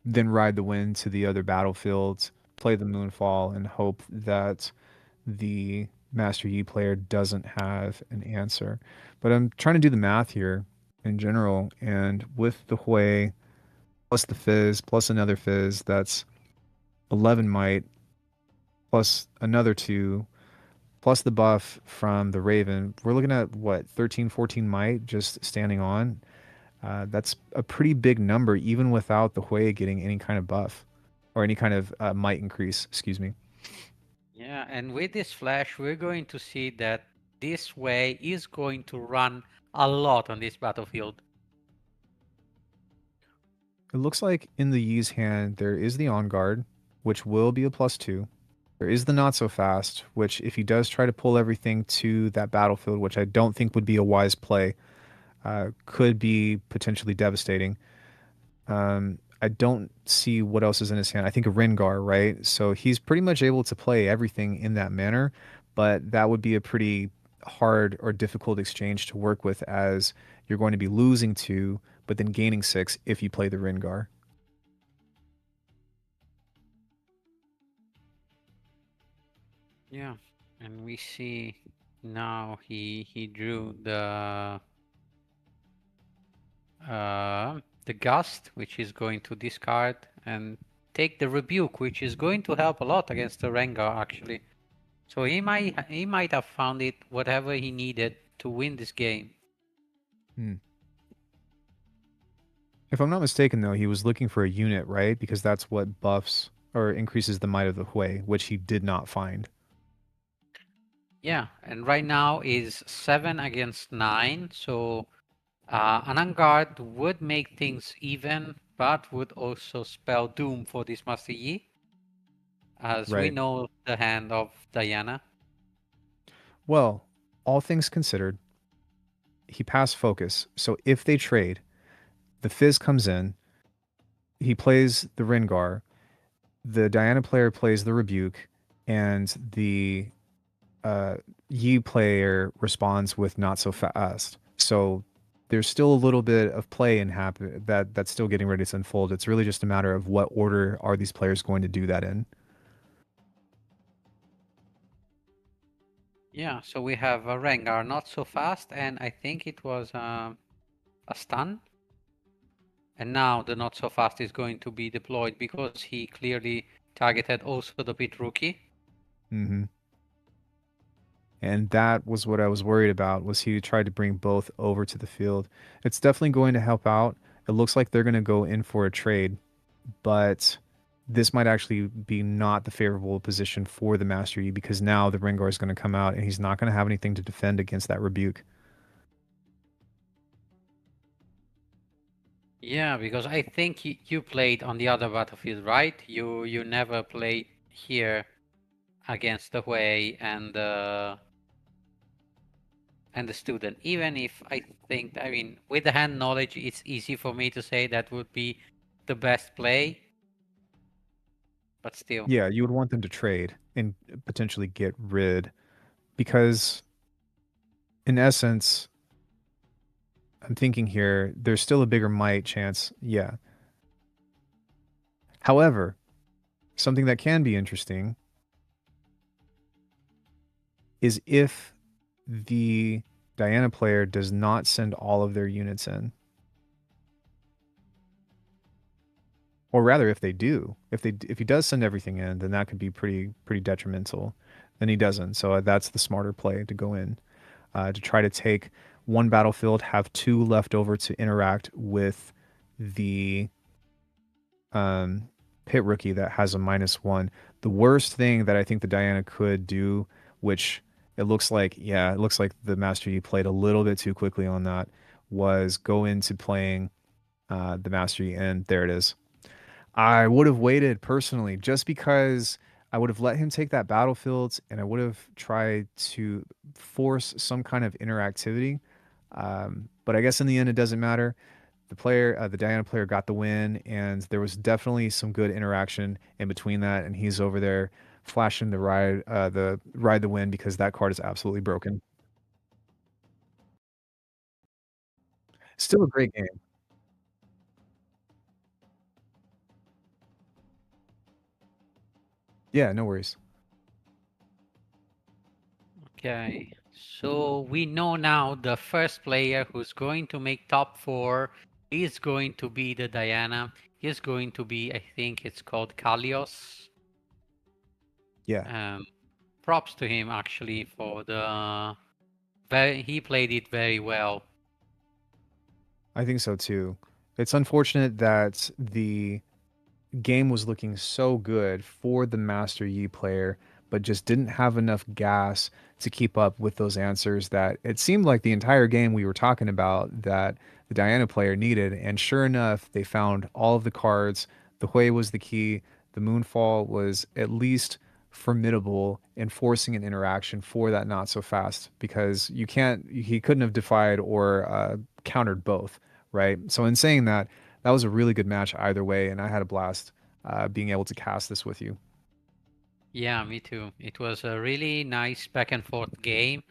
Then ride the wind to the other battlefields, play the Moonfall, and hope that the Master Yi player doesn't have an answer. But I'm trying to do the math here in general, and with the Hui plus the Fizz plus another Fizz, that's 11 might plus another 2 plus the buff from the Raven. We're looking at what, 13, 14 might just standing on. That's a pretty big number, even without the Hui getting any kind of buff or any kind of might increase. Excuse me. Yeah, and with this flash, we're going to see that this way is going to run a lot on this battlefield. It looks like in the Yi's hand there is the On Guard, which will be a +2. There is the Not So Fast, which if he does try to pull everything to that battlefield, which I don't think would be a wise play, could be potentially devastating. I don't see what else is in his hand. I think a Rengar, right? So he's pretty much able to play everything in that manner, but that would be a pretty hard or difficult exchange to work with, as you're going to be losing 2, but then gaining 6 if you play the Rengar. Yeah, and we see now he drew the Gust, which is going to discard and take the Rebuke, which is going to help a lot against the Rengar actually. So he might have found it whatever he needed to win this game. If I'm not mistaken, though, he was looking for a unit, right? Because that's what buffs or increases the might of the Hui, which he did not find. Yeah, and right now is 7 against 9, so an Unguard would make things even, but would also spell doom for this Master Yi, as we Right. know the hand of Diana. Well, all things considered, he passed focus. So if they trade, the Fizz comes in, he plays the Rengar, the Diana player plays the Rebuke, and the Yi player responds with Not So Fast. So there's still a little bit of play in that's still getting ready to unfold. It's really just a matter of what order are these players going to do that in. Yeah, so we have a Rengar not so fast, and I think it was a stun. And now the not so fast is going to be deployed because he clearly targeted also the pit rookie. Mm-hmm. And that was what I was worried about, was he tried to bring both over to the field. It's definitely going to help out. It looks like they're going to go in for a trade, but this might actually be not the favorable position for the Master Yi, because now the Rengar is going to come out and he's not going to have anything to defend against that rebuke. Yeah, because I think you played on the other battlefield, right? You never played here against the Hui and the student. Even if I think, I mean, with the hand knowledge, it's easy for me to say that would be the best play. But still. Yeah, you would want them to trade and potentially get rid, because in essence, I'm thinking here, there's still a bigger might chance. Yeah. However, something that can be interesting is if the Diana player does not send all of their units in. Or rather, if they do, if he does send everything in, then that could be pretty detrimental. And he doesn't, so that's the smarter play to go in, to try to take one battlefield, have two left over to interact with the pit rookie that has a -1. The worst thing that I think the Diana could do, which it looks like the Master Yi played a little bit too quickly on that, was go into playing the Master Yi, and there it is. I would have waited personally, just because I would have let him take that battlefield and I would have tried to force some kind of interactivity. But I guess in the end, it doesn't matter. The Diana player got the win, and there was definitely some good interaction in between that. And he's over there flashing the ride the win, because that card is absolutely broken. Still a great game. Yeah, no worries. Okay, so we know now the first player who's going to make top 4 is going to be the Diana. He's going to be, I think it's called Kalios. Yeah. Props to him actually for he played it very well. I think so too. It's unfortunate that the game was looking so good for the Master Yi player, but just didn't have enough gas to keep up with those answers that it seemed like the entire game we were talking about that the Diana player needed. And sure enough, they found all of the cards. The Hui was the key. The Moonfall was at least formidable in forcing an interaction for that not so fast, because he couldn't have defied or countered both, right? So in saying that, that was a really good match either way, and I had a blast being able to cast this with you. Yeah, me too. It was a really nice back and forth game.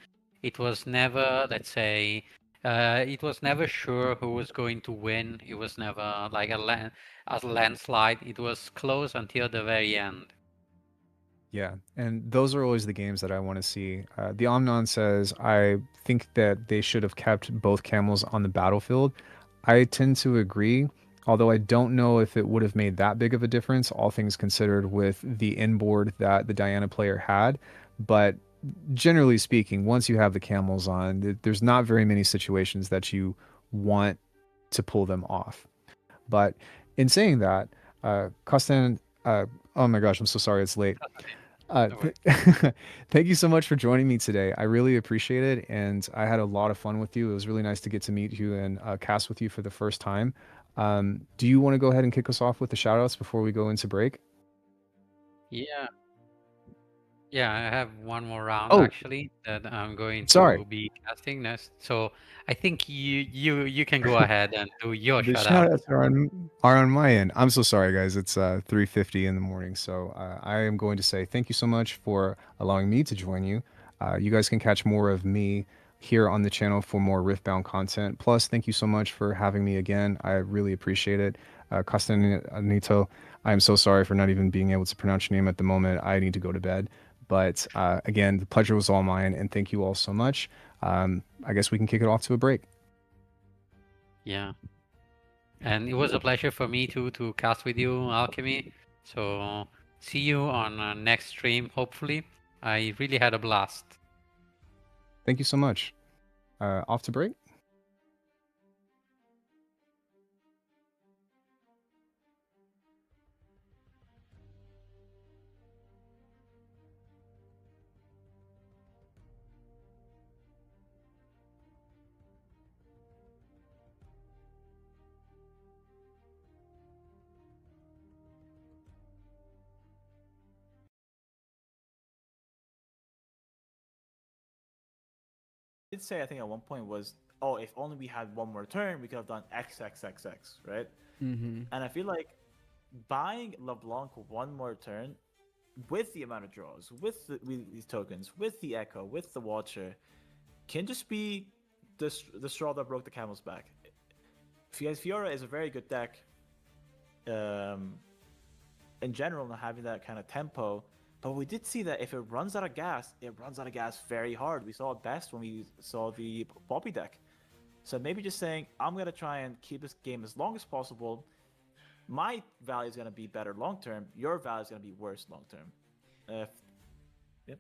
It was never, let's say, it was never sure who was going to win. It was never like a landslide. It was close until the very end. Yeah, and those are always the games that I want to see. The Omnon says, I think that they should have kept both camels on the battlefield. I tend to agree, although I don't know if it would have made that big of a difference, all things considered, with the inboard that the Diana player had. But generally speaking, once you have the camels on, there's not very many situations that you want to pull them off. But in saying that, Kostan, oh my gosh, I'm so sorry it's late. Thank you so much for joining me today. I really appreciate it, and I had a lot of fun with you. It was really nice to get to meet you and cast with you for the first time. Do you want to go ahead and kick us off with the shoutouts before we go into break? Yeah, I have one more round actually that I'm going Sorry. to be casting next. So I think you can go ahead and do your The shout out. shoutouts are on my end. I'm so sorry, guys. It's 3:50 in the morning, so I am going to say thank you so much for allowing me to join you. You guys can catch more of me here on the channel for more Riftbound content. Plus, thank you so much for having me again. I really appreciate it. Castanito, I am so sorry for not even being able to pronounce your name at the moment. I need to go to bed. But again, the pleasure was all mine, and thank you all so much. I guess we can kick it off to a break. Yeah. And it was a pleasure for me to cast with you, Alchemy. So see you on next stream, hopefully. I really had a blast. Thank you so much. Off to break. Did say I think at one point was, oh, if only we had one more turn, we could have done XXXX, right? Mm-hmm. And I feel like buying LeBlanc one more turn with the amount of draws, with these tokens, with the Echo, with the Watcher, can just be the straw that broke the camel's back. Fiora is a very good deck in general, not having that kind of tempo. But we did see that if it runs out of gas, it runs out of gas very hard. We saw it best when we saw the Poppy deck. So maybe just saying, I'm going to try and keep this game as long as possible. My value is going to be better long term. Your value is going to be worse long term. Yep.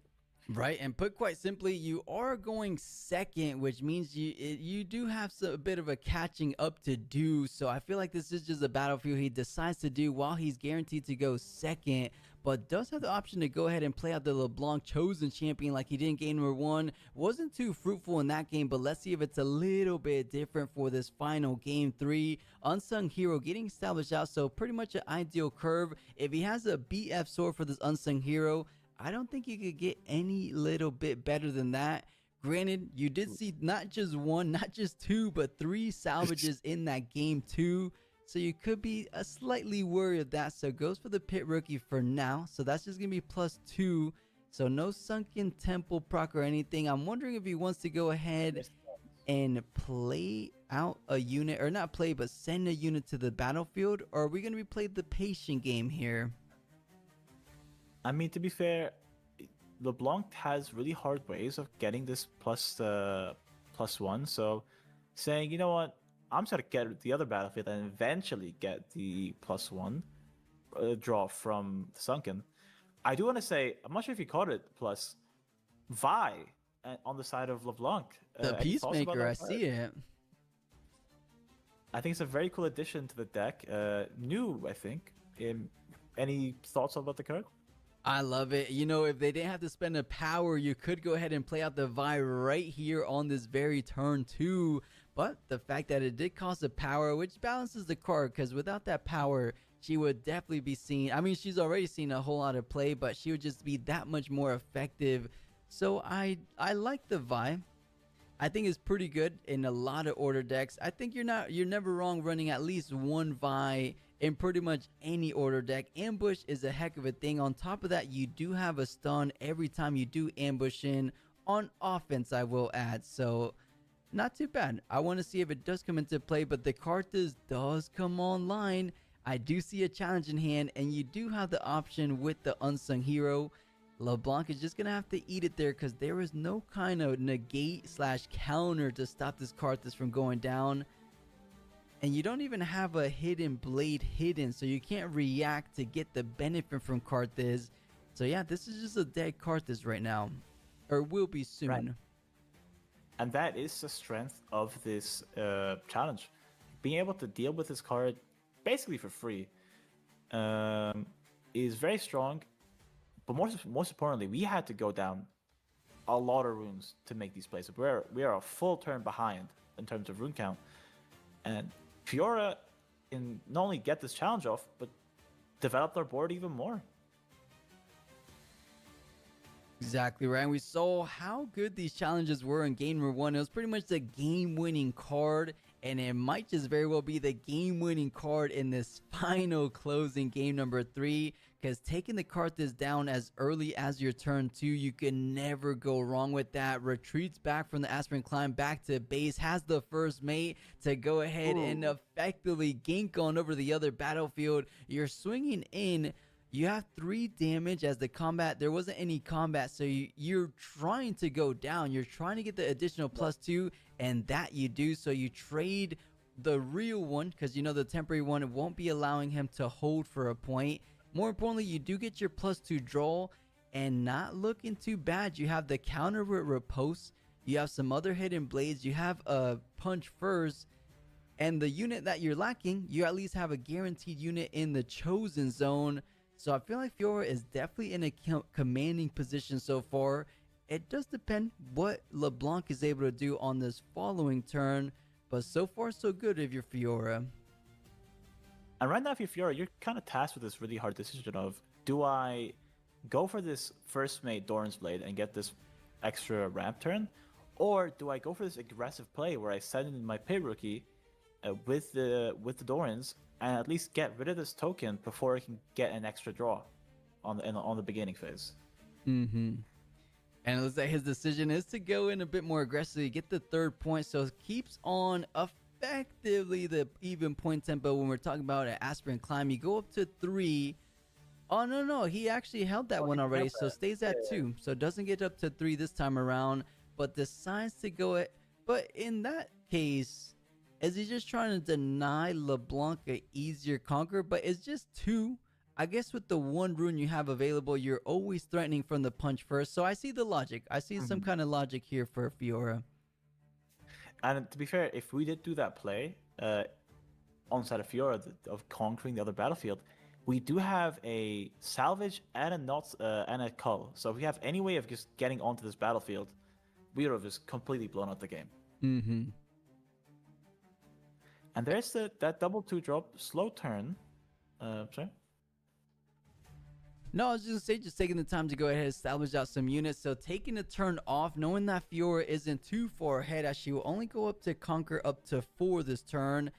Right, and put quite simply, you are going second, which means you do have a bit of a catching up to do. So I feel like this is just a battlefield he decides to do while he's guaranteed to go second, but does have the option to go ahead and play out the LeBlanc chosen champion like he did in game number 1. Wasn't too fruitful in that game, but let's see if it's a little bit different for this final game 3. Unsung Hero getting established out, so pretty much an ideal curve. If he has a BF sword for this Unsung Hero, I don't think you could get any little bit better than that. Granted, you did see not just 1, not just 2, but 3 salvages in that game 2. So you could be slightly worried of that. So goes for the Pit Rookie for now. So that's just going to be +2. So no Sunken Temple proc or anything. I'm wondering if he wants to go ahead and play out a unit. Or not play, but send a unit to the battlefield. Or are we going to be playing the patient game here? I mean, to be fair, LeBlanc has really hard ways of getting this +1. So saying, you know what, I'm just going to get the other battlefield and eventually get the +1 draw from Sunken. I do want to say, I'm not sure if you caught it, plus Vi on the side of LeBlanc. The Peacemaker, I see it. I think it's a very cool addition to the deck. New, I think. Any thoughts about the card? I love it. You know, if they didn't have to spend a power, you could go ahead and play out the Vi right here on this very turn 2. But the fact that it did cost a power, which balances the card, because without that power, she would definitely be seen. I mean, she's already seen a whole lot of play, but she would just be that much more effective. So I like the Vi. I think it's pretty good in a lot of order decks. I think you're never wrong running at least one Vi in pretty much any order deck. Ambush is a heck of a thing. On top of that, you do have a stun every time you do ambush in on offense, I will add. So not too bad. I want to see if it does come into play, but the Karthus does come online. I do see a challenge in hand, and you do have the option with the Unsung Hero. LeBlanc is just going to have to eat it there because there is no kind of negate / counter to stop this Karthus from going down. And you don't even have a hidden blade hidden, so you can't react to get the benefit from Karthus. So yeah, this is just a dead Karthus right now. Or will be soon. Right. And that is the strength of this challenge. Being able to deal with this card basically for free is very strong. But most importantly, we had to go down a lot of runes to make these plays. We are a full turn behind in terms of rune count. And Fiora can not only get this challenge off, but develop their board even more. Exactly right. And we saw how good these challenges were in game number one. It was pretty much the game-winning card, and it might just very well be the game-winning card in this final closing game number three. Because taking the Karthus down as early as your turn two, you can never go wrong with that. Retreats back from the Aspirin Climb back to base, has the first mate to go ahead and effectively gank on over the other battlefield. You're swinging in. You have 3 damage as the combat. There wasn't any combat, so you're trying to go down. You're trying to get the additional +2, and that you do. So you trade the real one, because you know the temporary one, it won't be allowing him to hold for a point. More importantly, you do get your +2 draw, and not looking too bad. You have the counter with riposte. You have some other hidden blades. You have a punch first. And the unit that you're lacking, you at least have a guaranteed unit in the chosen zone. So I feel like Fiora is definitely in a commanding position so far. It does depend what LeBlanc is able to do on this following turn. But so far, so good if you're Fiora. And right now, if you're Fiora, you're kind of tasked with this really hard decision of, do I go for this first mate Doran's Blade and get this extra ramp turn? Or do I go for this aggressive play where I send in my pit rookie with the Dorans and at least get rid of this token before I can get an extra draw on the beginning phase? And it looks like his decision is to go in a bit more aggressively, get the 3rd point, so it keeps on effectively the even point tempo when we're talking about an Aspirin Climb. You go up to 3. Oh, no, he actually held that one already, so stays at 2. So doesn't get up to 3 this time around, but decides to go at... But in that case, is he just trying to deny LeBlanc a easier conquer? But it's just 2. I guess with the 1 rune you have available, you're always threatening from the punch first. So I see the logic. I see some kind of logic here for Fiora. And to be fair, if we did do that play on side of Fiora of conquering the other battlefield, we do have a salvage and a cull. So if we have any way of just getting onto this battlefield, we would have just completely blown out the game. And there's that double 2-drop slow turn. Sorry. No, I was just gonna say, just taking the time to go ahead and establish out some units. So taking the turn off, knowing that Fiora isn't too far ahead, as she will only go up to conquer up to 4 this turn.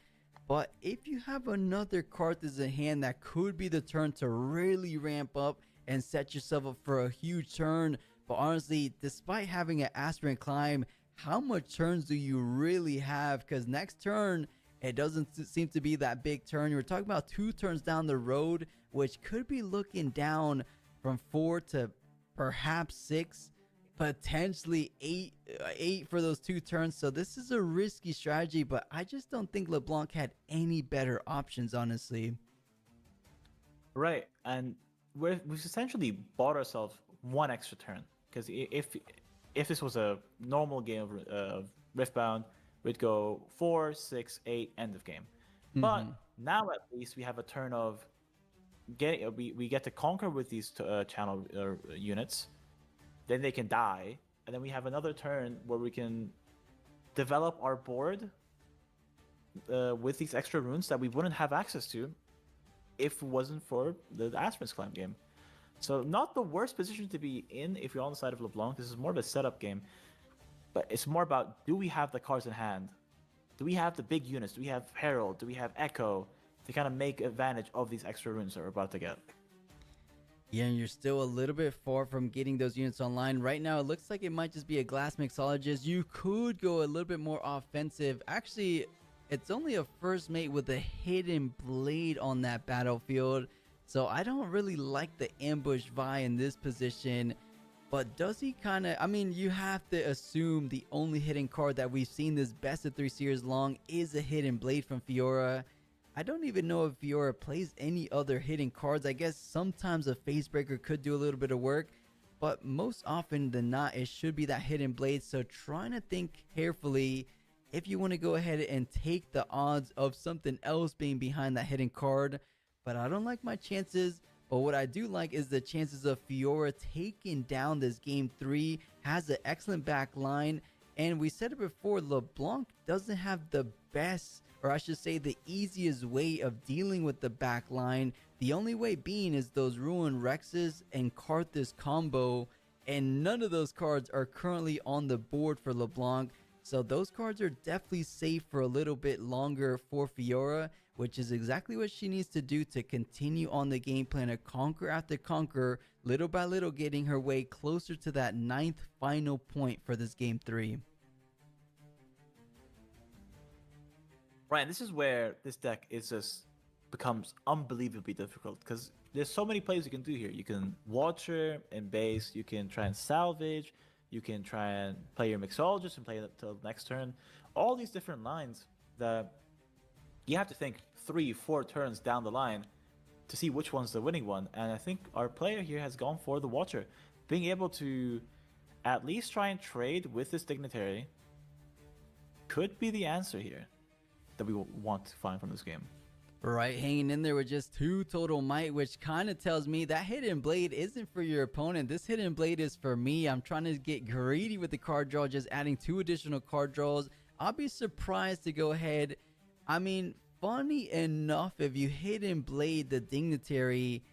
But if you have another Karthus in hand, that could be the turn to really ramp up and set yourself up for a huge turn. But honestly, despite having an Aspirin Climb, how much turns do you really have? Because next turn, it doesn't seem to be that big turn. You're talking about 2 turns down the road, which could be looking down from 4 to perhaps 6, potentially 8 for those 2 turns. So this is a risky strategy, but I just don't think LeBlanc had any better options, honestly. Right, and we've essentially bought ourselves 1 extra turn. Because if this was a normal game of Riftbound, we'd go 4, 6, 8, end of game. But now at least we have a turn of we get to conquer with these channel units, then they can die, and then we have another turn where we can develop our board with these extra runes that we wouldn't have access to if it wasn't for the Aspirin's Climb game. So not the worst position to be in if you're on the side of LeBlanc. This is more of a setup game. But it's more about, do we have the cards in hand? Do we have the big units? Do we have Herald? Do we have Echo to kind of make advantage of these extra runes that we're about to get? Yeah, and you're still a little bit far from getting those units online. Right now, it looks like it might just be a Glass Mixologist. You could go a little bit more offensive. Actually, it's only a first mate with a hidden blade on that battlefield. So I don't really like the ambush Vi in this position. But does he kind of... I mean, you have to assume the only hidden card that we've seen this best of 3 series long is a hidden blade from Fiora. I don't even know if Fiora plays any other hidden cards. I guess sometimes a Facebreaker could do a little bit of work. But most often than not, it should be that hidden blade. So trying to think carefully if you want to go ahead and take the odds of something else being behind that hidden card. But I don't like my chances. But what I do like is the chances of Fiora taking down this game 3. Has an excellent back line. And we said it before, LeBlanc doesn't have the best, or I should say the easiest way of dealing with the back line. The only way being is those Ruin Rexes and Karthus combo. and none of those cards are currently on the board for LeBlanc. So those cards are definitely safe for a little bit longer for Fiora, which is exactly what she needs to do to continue on the game plan of conquer after conquer, little by little getting her way closer to that 9th final point for this game 3. Right, and this is where this deck is just becomes unbelievably difficult because there's so many plays you can do here. You can Watcher and base, you can try and salvage, you can try and play your Mixologist and play it till the next turn. All these different lines that you have to think 3-4 turns down the line to see which one's the winning one. And I think our player here has gone for the Watcher, being able to at least try and trade with this Dignitary could be the answer here that we want to find from this game. Right, hanging in there with just 2 total might, which kind of tells me that Hidden Blade isn't for your opponent. This Hidden Blade is for me. I'm trying to get greedy with the card draw, just adding 2 additional card draws. I'll be surprised to go ahead. I mean, funny enough, if you Hidden Blade the Dignitary,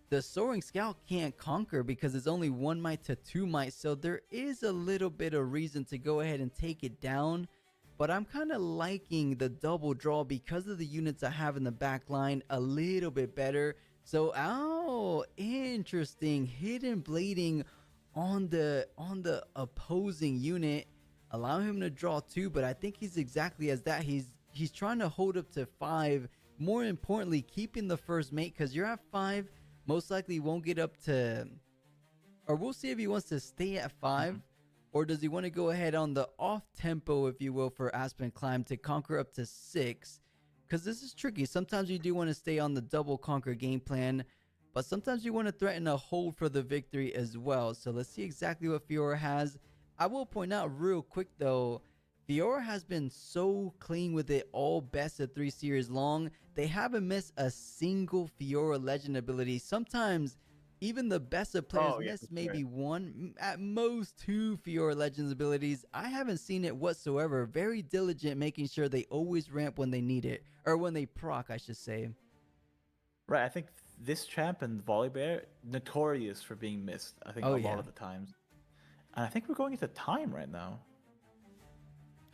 the Soaring Scout can't conquer because it's only 1 might to 2 might. So there is a little bit of reason to go ahead and take it down. But I'm kind of liking the double draw because of the units I have in the back line a little bit better. So, oh, interesting. Hidden Blading on the opposing unit. Allow him to draw 2, but I think he's exactly as that. He's trying to hold up to 5. More importantly, keeping the first mate because you're at 5. Most likely won't get up to... Or we'll see if he wants to stay at 5. Or does he want to go ahead on the off tempo, if you will, for Aspen Climb to conquer up to 6? Because this is tricky. Sometimes you do want to stay on the double conquer game plan, but sometimes you want to threaten a hold for the victory as well. So let's see exactly what Fiora has. I will point out real quick though, Fiora has been so clean with it all best of 3 series long. They haven't missed a single Fiora legend ability. Sometimes even the best of players miss maybe 1, at most 2 Fiora Legends abilities. I haven't seen it whatsoever. Very diligent, making sure they always ramp when they need it. Or when they proc, I should say. Right, I think this champ and Volibear, notorious for being missed, I think, a lot of the times. And I think we're going into time right now.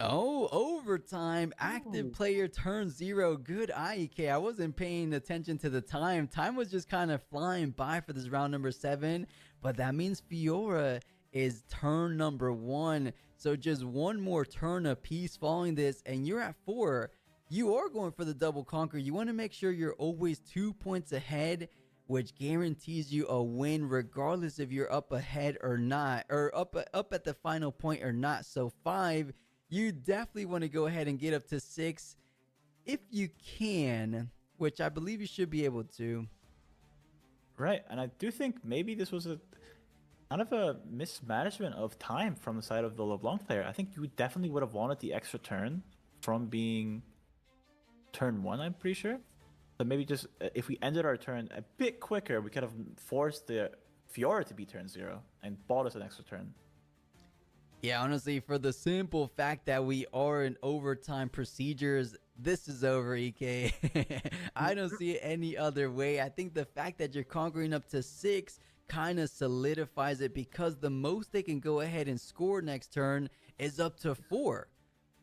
Oh, overtime. Active player turn 0. Good IEK. I wasn't paying attention to the time. Time was just kind of flying by for this round number 7. But that means Fiora is turn number 1. So just 1 more turn apiece following this. And you're at 4. You are going for the double conquer. You want to make sure you're always 2 points ahead, which guarantees you a win regardless if you're up ahead or not. Or up at the final point or not. So 5. You definitely want to go ahead and get up to 6 if you can, which I believe you should be able to. Right, and I do think maybe this was a kind of a mismanagement of time from the side of the LeBlanc player. I think you definitely would have wanted the extra turn from being turn 1, I'm pretty sure. So maybe just if we ended our turn a bit quicker, we could have forced the Fiora to be turn 0 and bought us an extra turn. Yeah, honestly, for the simple fact that we are in overtime procedures, this is over, EK. I don't see it any other way. I think the fact that you're conquering up to 6 kind of solidifies it because the most they can go ahead and score next turn is up to 4.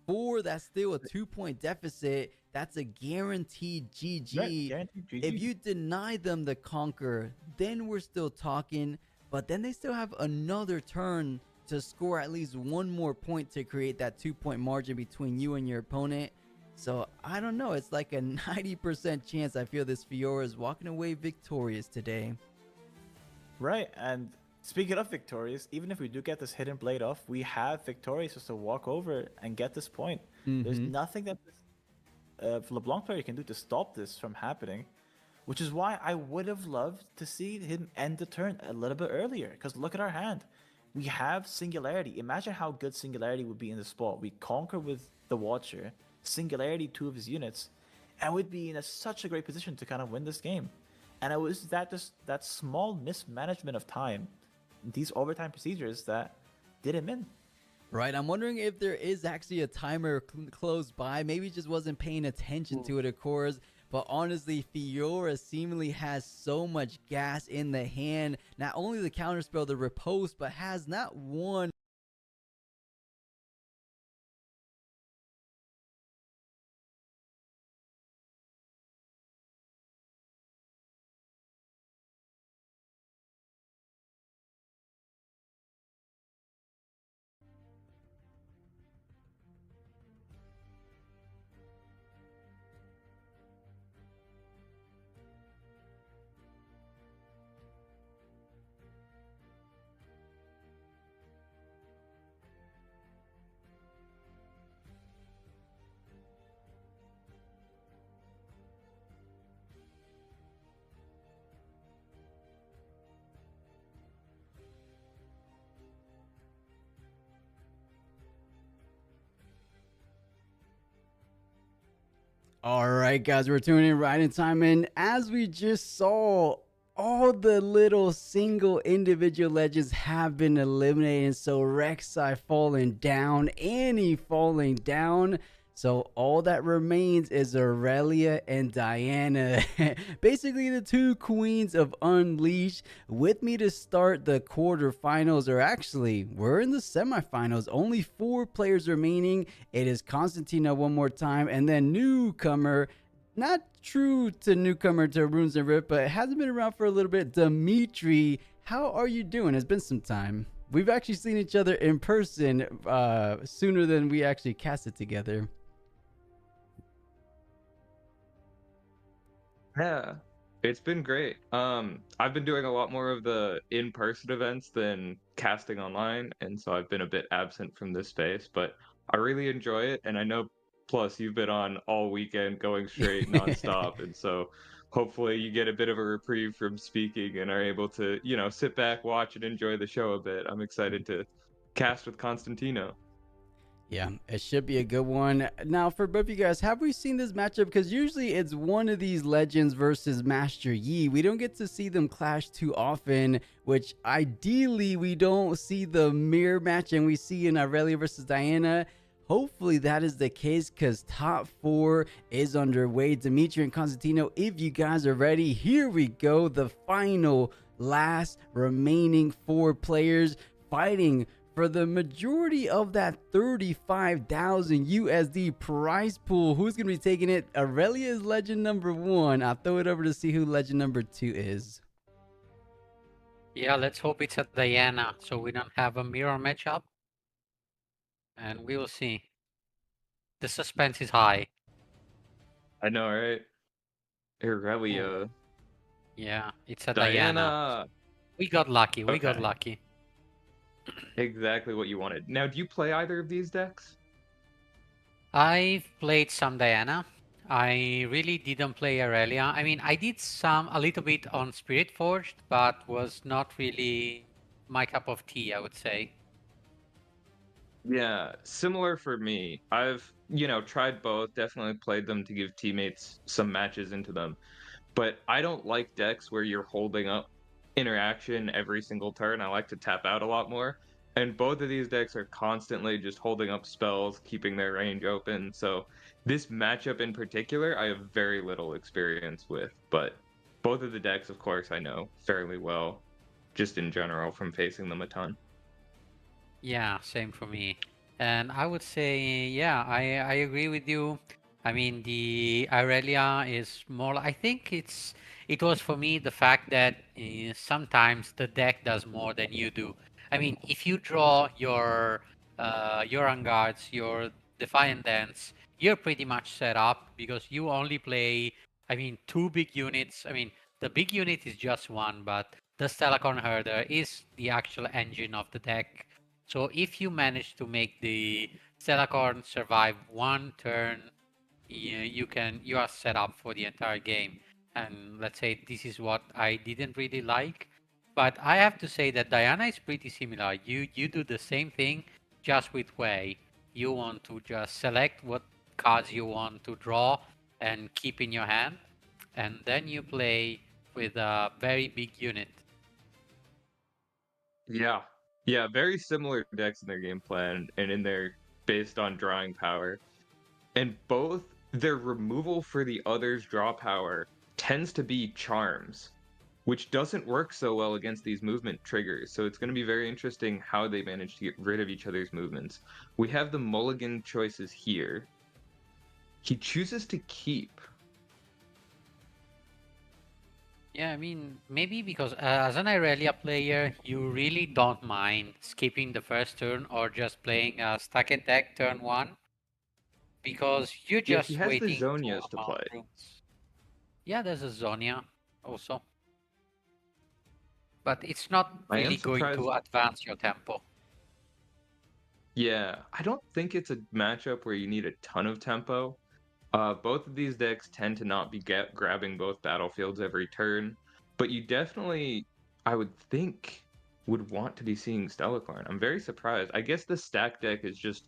4, that's still a 2-point deficit. That's a guaranteed GG. Right, guaranteed GG. If you deny them the conquer, then we're still talking. But then they still have another turn to score at least 1 more point to create that 2-point margin between you and your opponent. So I don't know, it's like a 90% chance I feel this Fiora is walking away victorious today. Right, and speaking of victorious, even if we do get this Hidden Blade off, we have victorious just to walk over and get this point. There's nothing that this LeBlanc player can do to stop this from happening, which is why I would have loved to see him end the turn a little bit earlier, because look at our hand. We have Singularity. Imagine how good Singularity would be in this spot. We conquer with the Watcher, Singularity 2 of his units, and we'd be in such a great position to kind of win this game. And it was that small mismanagement of time, these overtime procedures that did him in. Right, I'm wondering if there is actually a timer close by. Maybe he just wasn't paying attention to it, of course. But honestly, Fiora seemingly has so much gas in the hand. Not only the counterspell, the riposte, but has not one. All right, guys, we're tuning in right in time. And as we just saw, all the little single individual legends have been eliminated. So Rek'Sai falling down, Annie falling down. So all that remains is Aurelia and Diana. Basically the two queens of Unleashed. With me to start the quarterfinals, or actually, we're in the semifinals. Only 4 players remaining. It is Constantina one more time, and then newcomer, not true to newcomer to Runes and Rift, but hasn't been around for a little bit, Dimitri. How are you doing? It's been some time. We've actually seen each other in person sooner than we actually casted together. Yeah, it's been great. I've been doing a lot more of the in-person events than casting online, and so I've been a bit absent from this space, but I really enjoy it, and I know plus you've been on all weekend going straight nonstop, and so hopefully you get a bit of a reprieve from speaking and are able to, sit back, watch, and enjoy the show a bit. I'm excited to cast with Constantino. Yeah, it should be a good one. Now, for both of you guys, have we seen this matchup? Because usually it's one of these legends versus Master Yi. We don't get to see them clash too often, which ideally we don't see the mirror match and we see in Aurelia versus Diana. Hopefully that is the case, because top 4 is underway. Dimitri and Constantino, if you guys are ready, here we go. The final, last remaining 4 players fighting for the majority of that 35,000 USD prize pool. Who's going to be taking it? Aurelia is legend number 1. I'll throw it over to see who legend number 2 is. Yeah, let's hope it's a Diana, so we don't have a mirror matchup. And we will see. The suspense is high. I know, right? Aurelia. Yeah, it's a Diana. Diana. We got lucky. We got Okay. lucky. Exactly what you wanted. Now, do you play either of these decks? I've played some Diana. I really didn't play Aurelia. I mean, I did a little bit on Spirit Forged, but was not really my cup of tea, I would say. Yeah, similar for me. I've, tried both, definitely played them to give teammates some matches into them. But I don't like decks where you're holding up interaction every single turn. I like to tap out a lot more. And both of these decks are constantly just holding up spells, keeping their range open. So this matchup in particular, I have very little experience with. But both of the decks, of course, I know fairly well, just in general from facing them a ton. Yeah, same for me. And I would say, yeah, I agree with you. I mean, the Aurelia is more. I think it was for me the fact that sometimes the deck does more than you do. I mean, if you draw your Unguards, your Defiant Dance, you're pretty much set up because you only play. I mean, 2 big units. I mean, the big unit is just one, but the Stellacorn Herder is the actual engine of the deck. So if you manage to make the Stellacorn survive 1 turn, you are set up for the entire game. And let's say this is what I didn't really like. But I have to say that Diana is pretty similar. You do the same thing, just with Wei. You want to just select what cards you want to draw and keep in your hand, and then you play with a very big unit. Yeah. Yeah, very similar decks in their game plan and in their based on drawing power. And both their removal for the other's draw power tends to be charms, which doesn't work so well against these movement triggers. So it's going to be very interesting how they manage to get rid of each other's movements. We have the mulligan choices here. He chooses to keep. Yeah, I mean, maybe because as an Irelia player, you really don't mind skipping the first turn or just playing a stacked deck turn 1, because you're Yeah, he just has the waiting to Zonias to amount play. runes. Yeah, there's a Zonia also. But it's not I am really going to surprised. advance your tempo. Yeah, I don't think it's a matchup where you need a ton of tempo. Both of these decks tend to not be grabbing both battlefields every turn, but you definitely, I would think, would want to be seeing Stellacorn. I'm very surprised. I guess the stack deck is just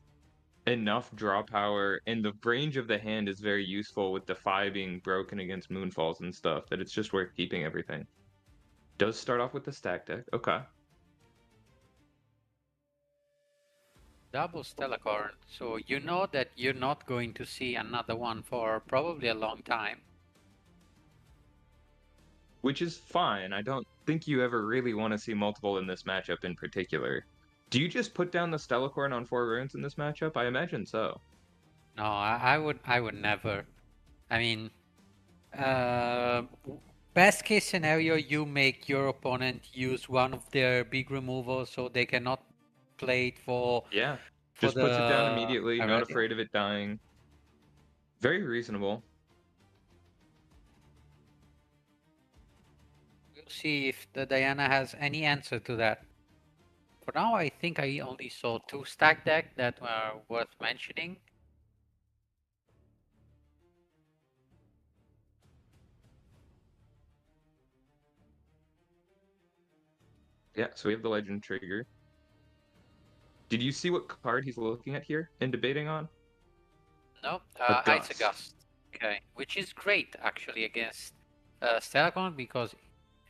enough draw power, and the range of the hand is very useful with Defy being broken against Moonfalls and stuff, that it's just worth keeping everything. Does start off with the stack deck. Okay. Double Stellacorn, so you know that you're not going to see another one for probably a long time. Which is fine. I don't think you ever really want to see multiple in this matchup in particular. Do you just put down the Stellacorn on 4 runes in this matchup? I imagine so. No, I would never. I mean, best case scenario, you make your opponent use one of their big removals so they cannot play it for. Yeah. For Just puts it down the immediately, not afraid of it dying. Very reasonable. We'll see if the Diana has any answer to that. For now, I think I only saw 2 stack deck that were worth mentioning. Yeah, so we have the legend trigger. Did you see what card he's looking at here and debating on? No, A it's a Gust. Gust. Okay, which is great actually against Stellacorn because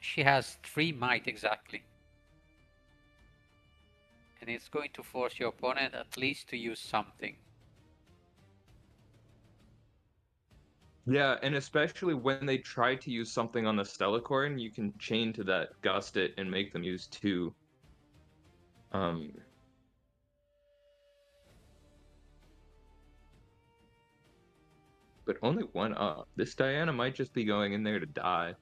she has 3 might exactly. And it's going to force your opponent at least to use something. Yeah, and especially when they try to use something on the Stellacorn, you can chain to that Gust it and make them use 2. But only 1 up. This Diana might just be going in there to die.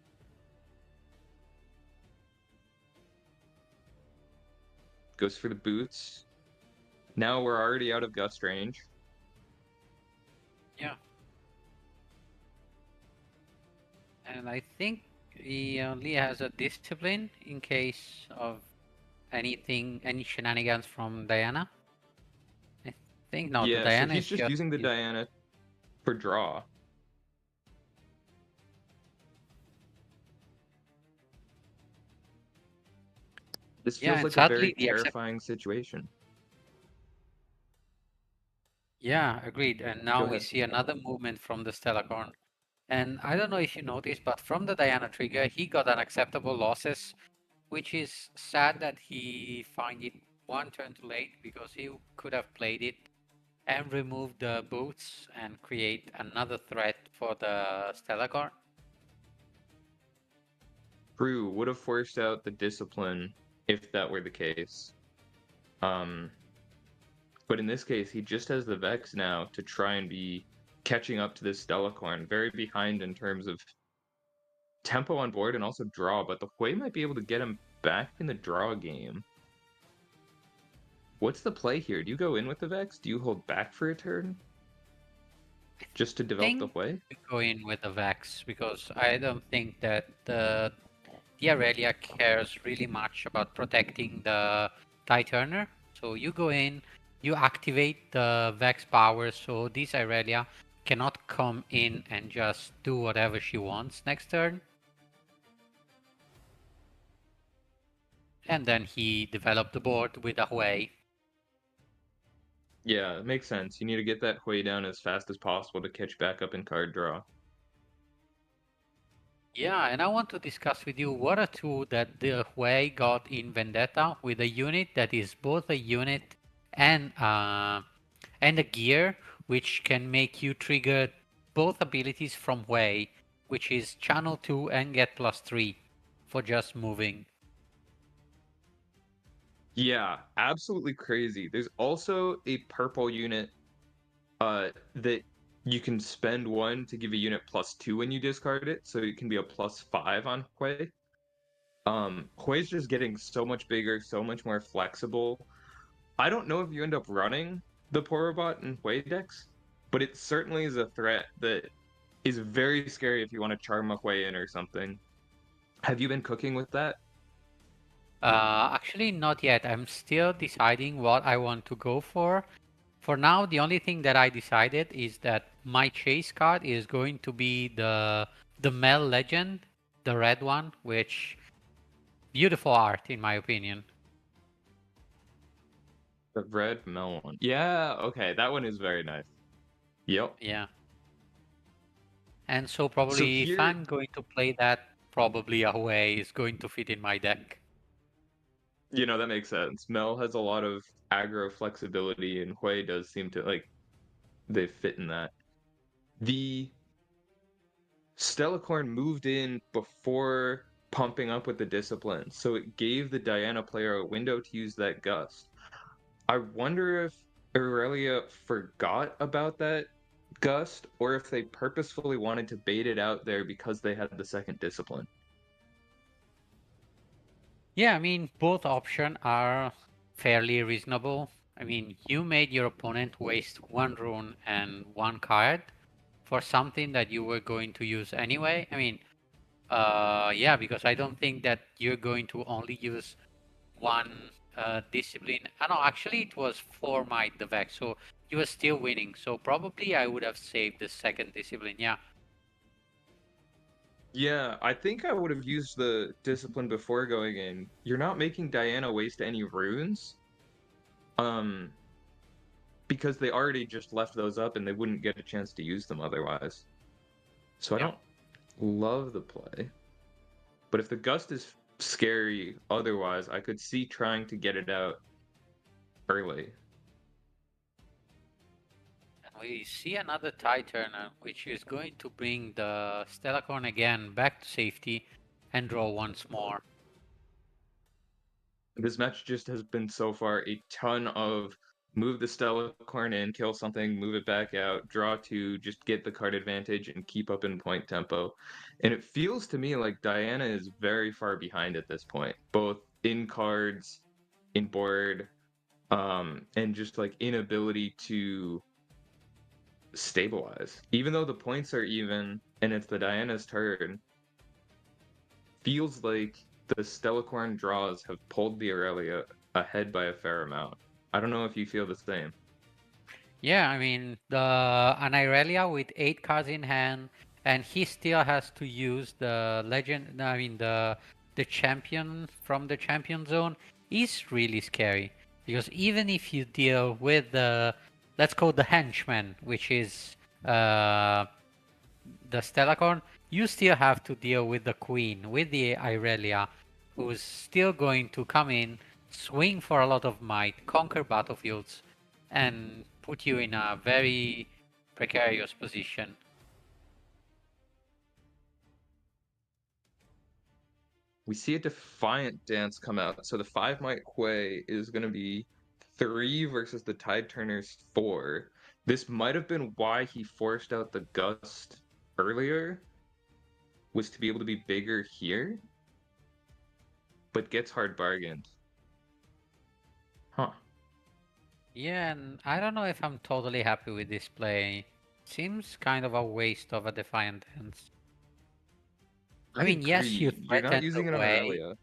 Goes for the boots. Now we're already out of Gust range. Yeah. And I think he only has a discipline in case of anything, any shenanigans from Diana. I think no, Yeah, the Diana so he's is just using the Diana for draw. This Yeah, feels and like a sadly, very the terrifying situation. Yeah, agreed. And now we ahead. see another movement from the Stellacorn. And I don't know if you noticed, but from the Diana trigger, he got unacceptable losses, which is sad that he found it 1 turn too late because he could have played it and removed the boots and create another threat for the Stellacorn. True, would have forced out the discipline if that were the case. But in this case, he just has the Vex now to try and be catching up to this Stellacorn, very behind in terms of tempo on board and also draw, but the Hui might be able to get him back in the draw game. What's the play here? Do you go in with the Vex? Do you hold back for a turn? Just to develop the Hui? Go in with the Vex because I don't think that the Aurelia cares really much about protecting the TIE Turner. So you go in, you activate the Vex power, so this Aurelia cannot come in and just do whatever she wants next turn. And then he developed the board with a Hui. Yeah, it makes sense. You need to get that Hui down as fast as possible to catch back up in card draw. Yeah, and I want to discuss with you what are 2 that the Hui got in Vendetta with a unit that is both a unit and a gear, which can make you trigger both abilities from Wei, which is channel 2 and get +3 for just moving. Yeah, absolutely crazy. There's also a purple unit that you can spend 1 to give a unit +2 when you discard it, so it can be a +5 on Hui. Hui's just getting so much bigger, so much more flexible. I don't know if you end up running the Porobot and Hui decks, but it certainly is a threat that is very scary if you want to charm a Hui in or something. Have you been cooking with that? Actually, not yet. I'm still deciding what I want to go for. For now, the only thing that I decided is that my chase card is going to be the Mel Legend, the red one, which beautiful art in my opinion. The red Mel one. Yeah, okay, that one is very nice. Yep. Yeah. And so So probably if here, I'm going to play that, probably Away is going to fit in my deck. that makes sense. Mel has a lot of aggro flexibility, and Hui does seem to they fit in that. The Stellacorn moved in before pumping up with the discipline, so it gave the Diana player a window to use that gust. I wonder if Aurelia forgot about that gust, or if they purposefully wanted to bait it out there because they had the second discipline. Yeah, I mean, both options are fairly reasonable. I mean, you made your opponent waste 1 rune and 1 card for something that you were going to use anyway. I mean, yeah, because I don't think that you're going to only use 1 discipline. No, actually it was 4 might the Vex, so you were still winning. So probably I would have saved the second discipline, yeah. Yeah, I think I would have used the discipline before going in. You're not making Diana waste any runes. Because they already just left those up and they wouldn't get a chance to use them otherwise. So I don't love the play. But if the gust is scary otherwise, I could see trying to get it out early. We see another tie turner, which is going to bring the Stellacorn again back to safety and draw once more. This match just has been so far a ton of move the Stellacorn in, kill something, move it back out, draw 2, just get the card advantage and keep up in point tempo. And it feels to me like Diana is very far behind at this point, both in cards, in board, and just inability to stabilize. Even though the points are even and it's the Diana's turn, feels like the Stellacorn draws have pulled the Aurelia ahead by a fair amount. I don't know if you feel the same. Yeah, I mean, an Irelia with 8 cards in hand, and he still has to use the legend, I mean, the champion from the champion zone is really scary. Because even if you deal with the, let's call the henchman, which is the Stellacorn, you still have to deal with the queen, with the Irelia, who's still going to come in, swing for a lot of might, conquer battlefields, and put you in a very precarious position. We see a Defiant Dance come out. So the 5 might Hui is going to be 3 versus the Tide Turners 4. This might have been why he forced out the Gust earlier, was to be able to be bigger here, but gets hard bargained. Huh. Yeah, and I don't know if I'm totally happy with this play. Seems kind of a waste of a Defiant Dance. I mean, yes, you You're not threatened using an away. Aurelia.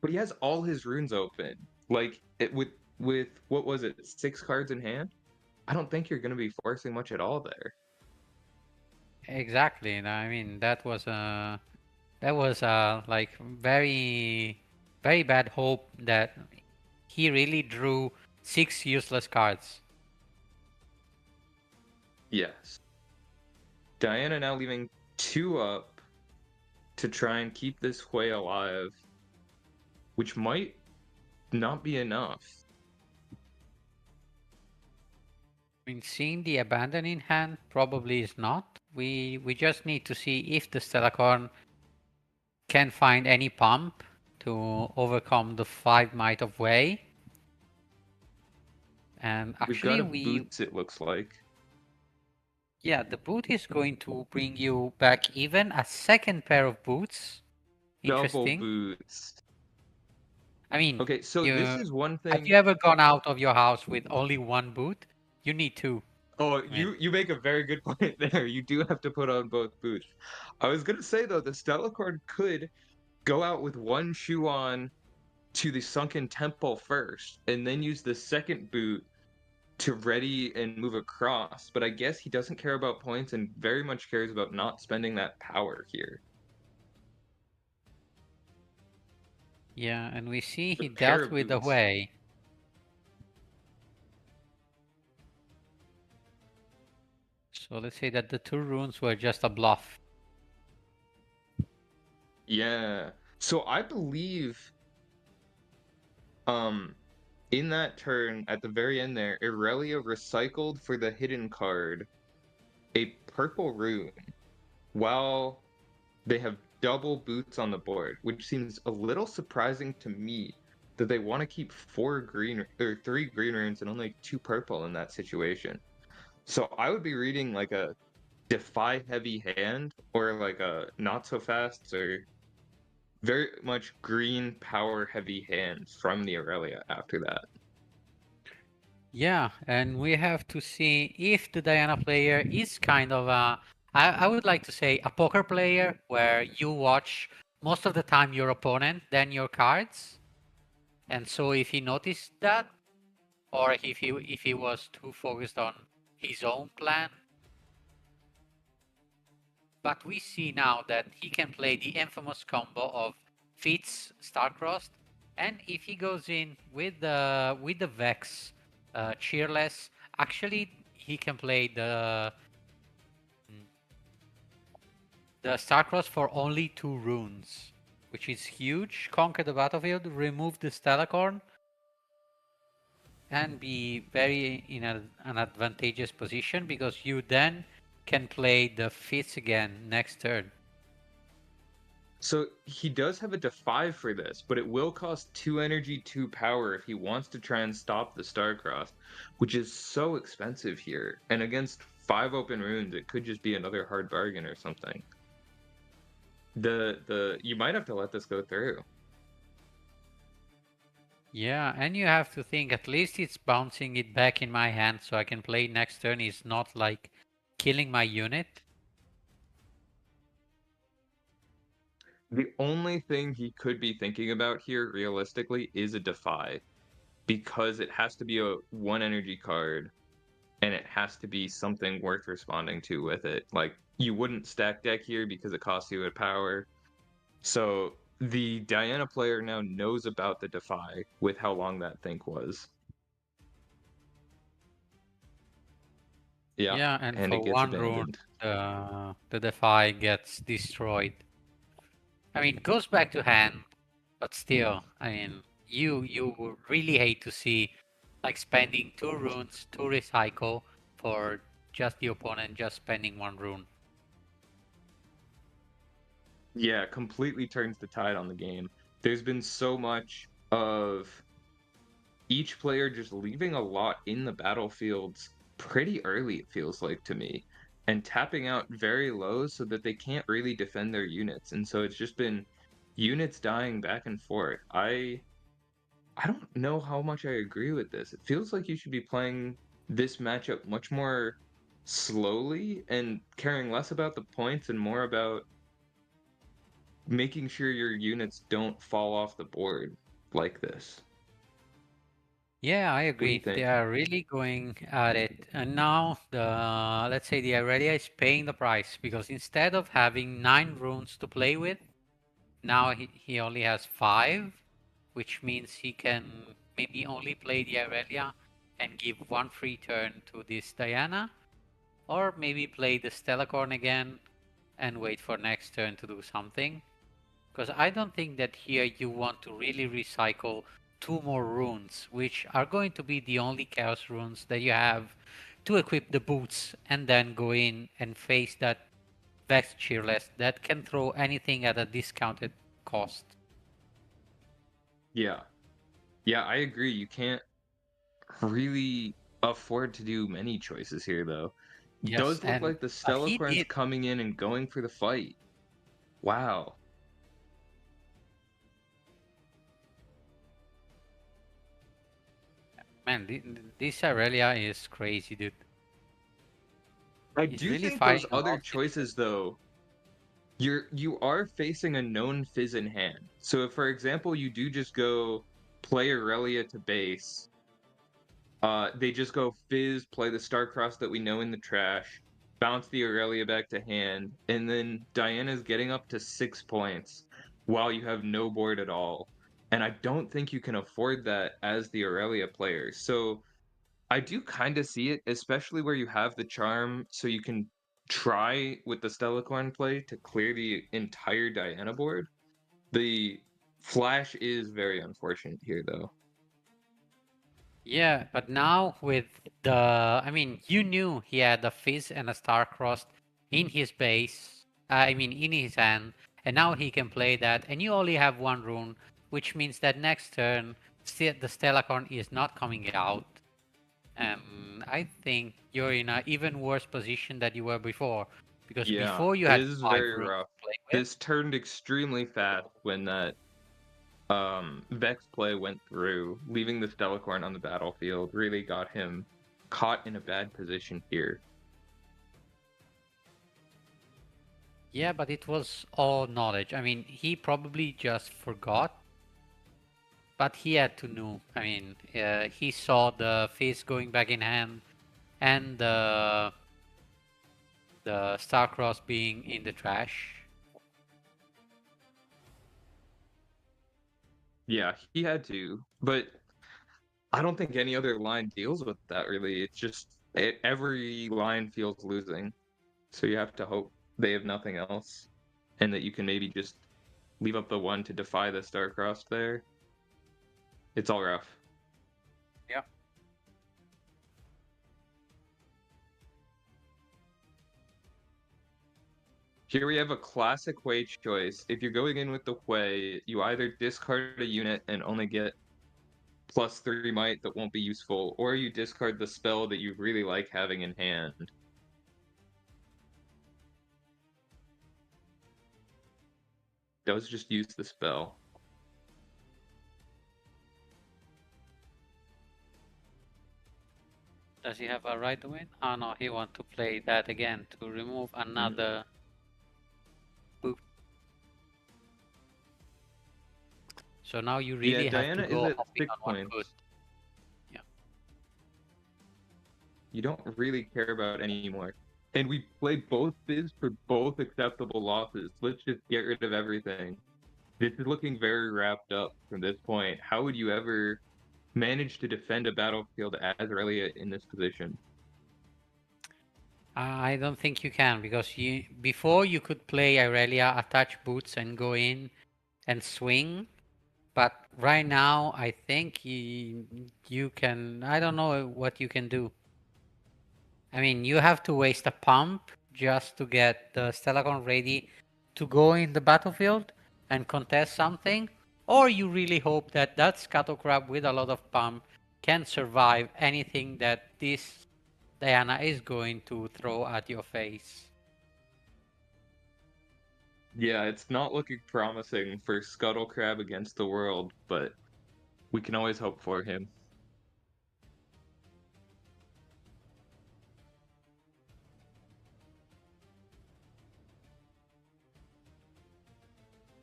But he has all his runes open. Like with what was it, 6 cards in hand? I don't think you're going to be forcing much at all there. Exactly. I mean, that was like very very bad hope that he really drew 6 useless cards. Yes. Diana now leaving 2 up to try and keep this Hui alive, which might not be enough. I mean, seeing the abandon in hand probably is not. We just need to see if the Stellacorn can find any pump to overcome the 5 Might of Way. And We've got actually boots, it looks like. yeah, the boot is going to bring you back even a second pair of boots. Double Interesting. boots. I mean, Okay, so this is one have thing. you ever gone out of your house with only one boot? You need two. Oh, I mean, you make a very good point there. You do have to put on both boots. I was gonna say though, the Stellacord could go out with one shoe on to the sunken temple first, and then use the second boot to ready and move across. But I guess he doesn't care about points and very much cares about not spending that power here. yeah, and we see he A pair dealt of with the boots. way. So let's say that the 2 runes were just a bluff. Yeah. So I believe in that turn at the very end there, Irelia recycled for the hidden card a purple rune while they have double boots on the board, which seems a little surprising to me that they want to keep 4 green or 3 green runes and only 2 purple in that situation. So I would be reading like a defy heavy hand or like a not so fast or very much green power heavy hand from the Aurelia after that. Yeah, and we have to see if the Diana player is kind of a, I would like to say a poker player where you watch most of the time your opponent, then your cards. And so if he noticed that, or if he was too focused on his own plan. But we see now that he can play the infamous combo of Fitz Starcrossed, and if he goes in with the Vex Cheerless, actually he can play the Starcross for only 2 runes, which is huge. Conquer the battlefield, remove the Stellacorn, and be very in an advantageous position because you then can play the Fitz again next turn. So he does have a defy for this, but it will cost 2 energy, 2 power if he wants to try and stop the Starcross, which is so expensive here. And against 5 open runes, it could just be another hard bargain or something. You might have to let this go through. Yeah, and you have to think at least it's bouncing it back in my hand so I can play next turn. It's not like killing my unit. The only thing he could be thinking about here, realistically, is a defy. Because it has to be a 1 energy card, and it has to be something worth responding to with it. Like, you wouldn't stack deck here because it costs you a power. So the Diana player now knows about the defy with how long that think was. Yeah, and it for gets 1 rune, abandoned. the defy gets destroyed. I mean, it goes back to hand, but still, I mean, you would really hate to see like spending 2 runes to recycle for just the opponent just spending 1 rune. Yeah, completely turns the tide on the game. There's been so much of each player just leaving a lot in the battlefields pretty early, it feels like to me, and tapping out very low so that they can't really defend their units. And so it's just been units dying back and forth. I don't know how much I agree with this. It feels like you should be playing this matchup much more slowly and caring less about the points and more about making sure your units don't fall off the board like this. Yeah, I What do you agree. They think? are really going at it. And now let's say the Aurelia is paying the price because instead of having 9 runes to play with, now he only has 5, which means he can maybe only play the Aurelia and give 1 free turn to this Diana, or maybe play the Stellacorn again and wait for next turn to do something. Because I don't think that here you want to really recycle 2 more runes, which are going to be the only chaos runes that you have to equip the boots and then go in and face that Vex Cheerless that can throw anything at a discounted cost. Yeah. Yeah, I agree. You can't really afford to do many choices here, though. Yes, Does look and like the he Stellacorn's did. coming in and going for the fight. Wow. Man, this Aurelia is crazy, dude. I He's do really think those fighting a lot other of choices, though, you are facing a known fizz in hand. So if, for example, you do just go play Aurelia to base, they just go fizz, play the Starcross that we know in the trash, bounce the Aurelia back to hand, and then Diana's getting up to 6 points while you have no board at all. And I don't think you can afford that as the Aurelia player. So I do kind of see it, especially where you have the charm, so you can try with the Stellacorn play to clear the entire Diana board. The flash is very unfortunate here, though. Yeah, but now with the, I mean, you knew he had a Fizz and a Starcrossed in his base, I mean, in his hand, and now he can play that, and you only have one rune, which means that next turn, the Stellacorn is not coming out. And I think you're in an even worse position than you were before, because Yeah, before you it had is 5 very runes rough. to play with. This turned extremely fast when that Vex play went through, leaving the Stellacorn on the battlefield really got him caught in a bad position here. Yeah, but it was all knowledge. I mean, he probably just forgot, but he had to know. I mean, he saw the face going back in hand and the Starcross being in the trash. Yeah, he had to, but I don't think any other line deals with that really. It's just every line feels losing. So you have to hope they have nothing else and that you can maybe just leave up the one to defy the Starcross there. It's all rough. Yeah. Here we have a classic Hui choice. If you're going in with the Hui, you either discard a unit and only get +3 might that won't be useful, or you discard the spell that you really like having in hand. Does just use the spell. Does he have a right to win? Oh no, he wants to play that again to remove another boot. So now you really Yeah, have Diana to is go at hopping 6 on one points. foot. Yeah. You don't really care about anymore. And we play both bids for both acceptable losses. Let's just get rid of everything. This is looking very wrapped up from this point. How would you ever manage to defend a battlefield as Aurelia in this position? I don't think you can, because before you could play Irelia, attach boots and go in and swing, but right now I think you can. I don't know what you can do. I mean, you have to waste a pump just to get the Stellacon ready to go in the battlefield and contest something, or you really hope that that Scuttle Crab with a lot of pump can survive anything that this Diana is going to throw at your face. Yeah, it's not looking promising for Scuttle Crab against the world, but we can always hope for him.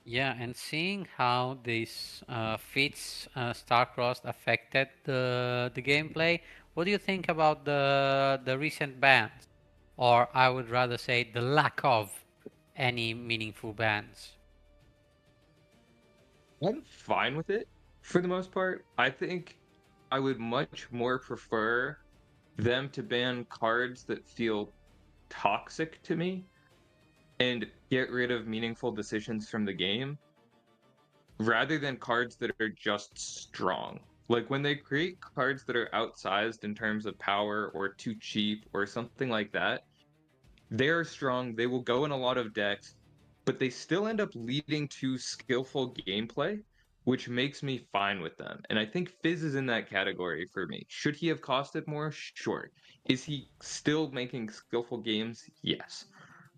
Yeah, and seeing how this Fitz Starcrossed affected the gameplay, what do you think about the recent bans? Or I would rather say the lack of any meaningful bans. I'm fine with it for the most part. I think I would much more prefer them to ban cards that feel toxic to me and get rid of meaningful decisions from the game rather than cards that are just strong. Like when they create cards that are outsized in terms of power or too cheap or something like that, they're strong, they will go in a lot of decks, but they still end up leading to skillful gameplay, which makes me fine with them. And I think Fizz is in that category for me. Should he have costed more? Sure. Is he still making skillful games? Yes.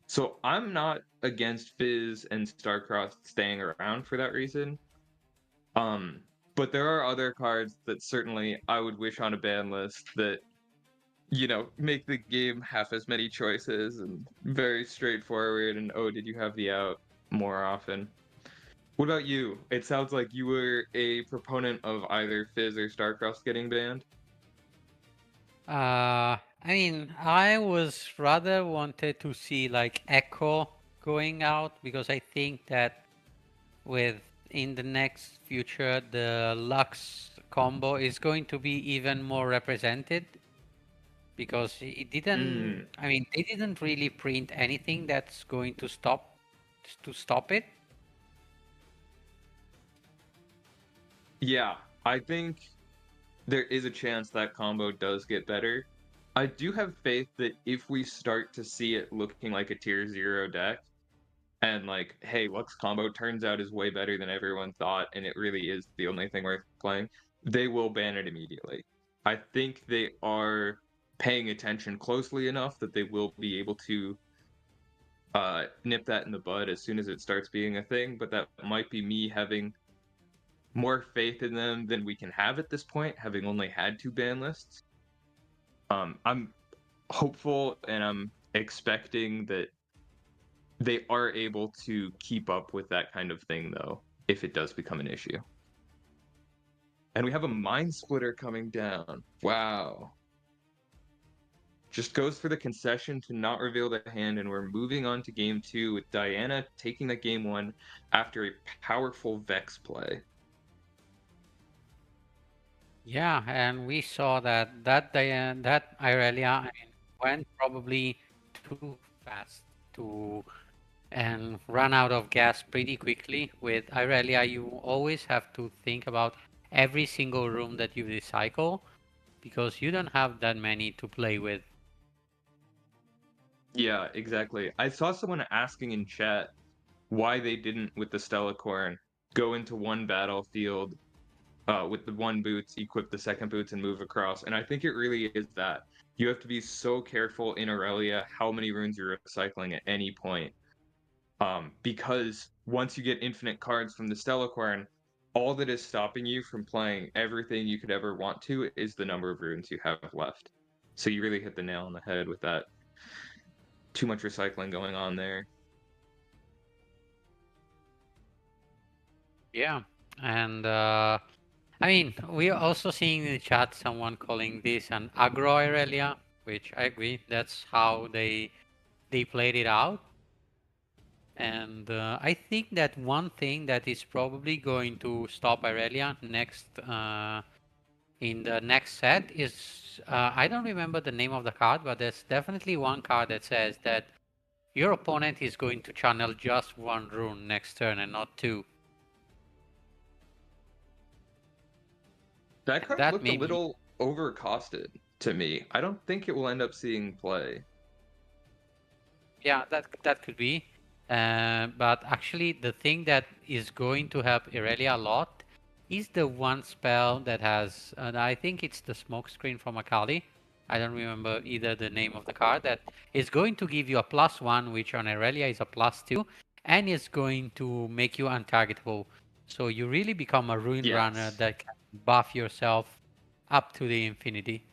So I'm not against Fizz and Starcross staying around for that reason. Um, but there are other cards that certainly I would wish on a ban list that, you know, make the game half as many choices and very straightforward and oh, did you have the out more often? What about you? It sounds like you were a proponent of either Fizz or Starcross getting banned. I mean, I was rather wanted to see like Echo going out because I think that with in the next future the Lux combo is going to be even more represented because it didn't. I mean, they didn't really print anything that's going to stop it. Yeah, I think there is a chance that combo does get better. I do have faith that if we start to see it looking like a tier 0 deck, and like, hey, Lux combo turns out is way better than everyone thought, and it really is the only thing worth playing, they will ban it immediately. I think they are paying attention closely enough that they will be able to nip that in the bud as soon as it starts being a thing, but that might be me having more faith in them than we can have at this point, having only had 2 ban lists. I'm hopeful and I'm expecting that they are able to keep up with that kind of thing, though, if it does become an issue. And we have a Mind Splitter coming down. Wow. Just goes for the concession to not reveal the hand, and we're moving on to game 2 with Diana taking that game 1 after a powerful Vex play. Yeah, and we saw that Irelia, I mean, went probably too fast to and run out of gas pretty quickly. With Irelia, you always have to think about every single room that you recycle because you don't have that many to play with. Yeah, exactly. I saw someone asking in chat why they didn't, with the Stellacorn, go into one battlefield with the one boots, equip the second boots, and move across. And I think it really is that. You have to be so careful in Aurelia how many runes you're recycling at any point. Because once you get infinite cards from the Stellacorn, all that is stopping you from playing everything you could ever want to is the number of runes you have left. So you really hit the nail on the head with that. Too much recycling going on there. Yeah, and I mean, we are also seeing in the chat someone calling this an aggro Irelia, which I agree. That's how they played it out. And I think that one thing that is probably going to stop Irelia next in the next set is I don't remember the name of the card, but there's definitely one card that says that your opponent is going to channel just one rune next turn and not 2. That card That looked a may be, little overcosted to me. I don't think it will end up seeing play. yeah, that could be. But actually, the thing that is going to help Irelia a lot is the one spell that has, I think it's the smoke screen from Akali. I don't remember either the name of the card. That is going to give you a +1, which on Irelia is a +2, and is going to make you untargetable. So you really become a ruin runner Yes. that can buff yourself up to the infinity.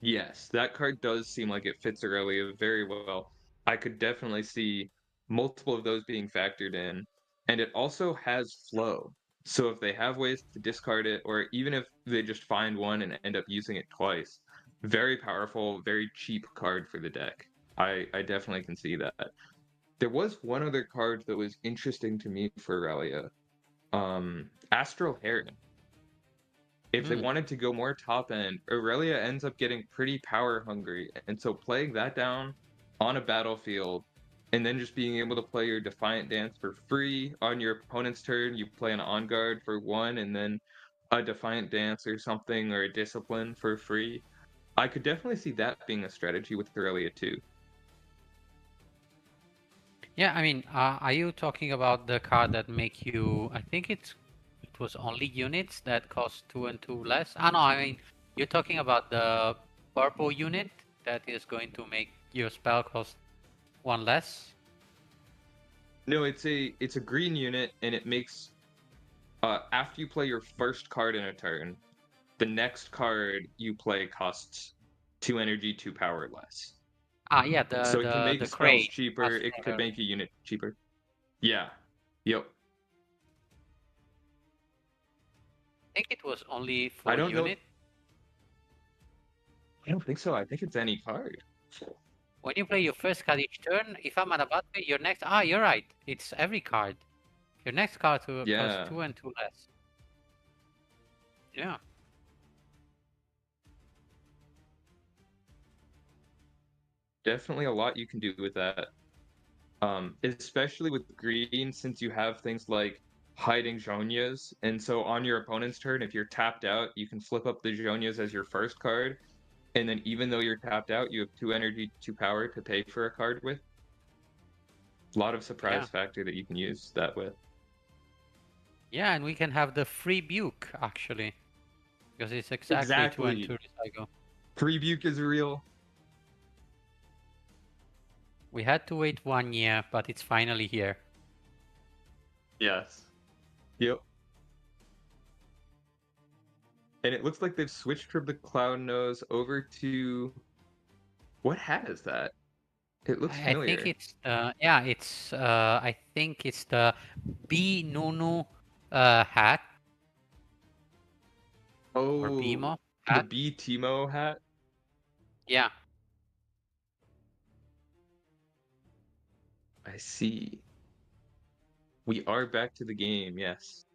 Yes, that card does seem like it fits Aurelia very well. I could definitely see multiple of those being factored in. And it also has flow. So if they have ways to discard it, or even if they just find one and end up using it twice, very powerful, very cheap card for the deck. I definitely can see that. There was one other card that was interesting to me for Aurelia. Astral Heron. If they wanted to go more top end, Aurelia ends up getting pretty power hungry. And so playing that down on a battlefield and then just being able to play your Defiant Dance for free on your opponent's turn, you play an On Guard for 1 and then a Defiant Dance or something, or a Discipline for free. I could definitely see that being a strategy with Aurelia too. Yeah, I mean, are you talking about the card that make you? I think it was only units that cost 2 and 2 less. Ah, no, I mean, you're talking about the purple unit that is going to make your spell cost 1 less. No, it's a green unit, and it makes after you play your first card in a turn, the next card you play costs 2 energy, 2 power less. Ah, yeah, So it can make the spells crate. cheaper. It could make a unit cheaper. Yeah. Yep. I think it was only I for don't know. unit. I don't think so. I think it's any card. When you play your first card each turn, if I'm at a bad way, your next. Ah, you're right. It's every card. Your next card to Yeah. cost 2 and 2 less. Yeah. Definitely a lot you can do with that. Especially with green, since you have things like hiding Zhonyas, and so on your opponent's turn, if you're tapped out, you can flip up the Zhonyas as your first card, and then even though you're tapped out, you have 2 energy, 2 power to pay for a card with. A lot of surprise factor that you can use that with. Yeah, and we can have the free Buke, actually. Because it's exactly 2 and 2 recycle. Free Buke is real. We had to wait 1 year, but it's finally here. Yes. Yep. And it looks like they've switched from the Clown Nose over to... What hat is that? It looks familiar. I think it's I think it's the B Nunu hat. Or Bimo the hat. B Timo hat? Yeah. I see. We are back to the game, yes.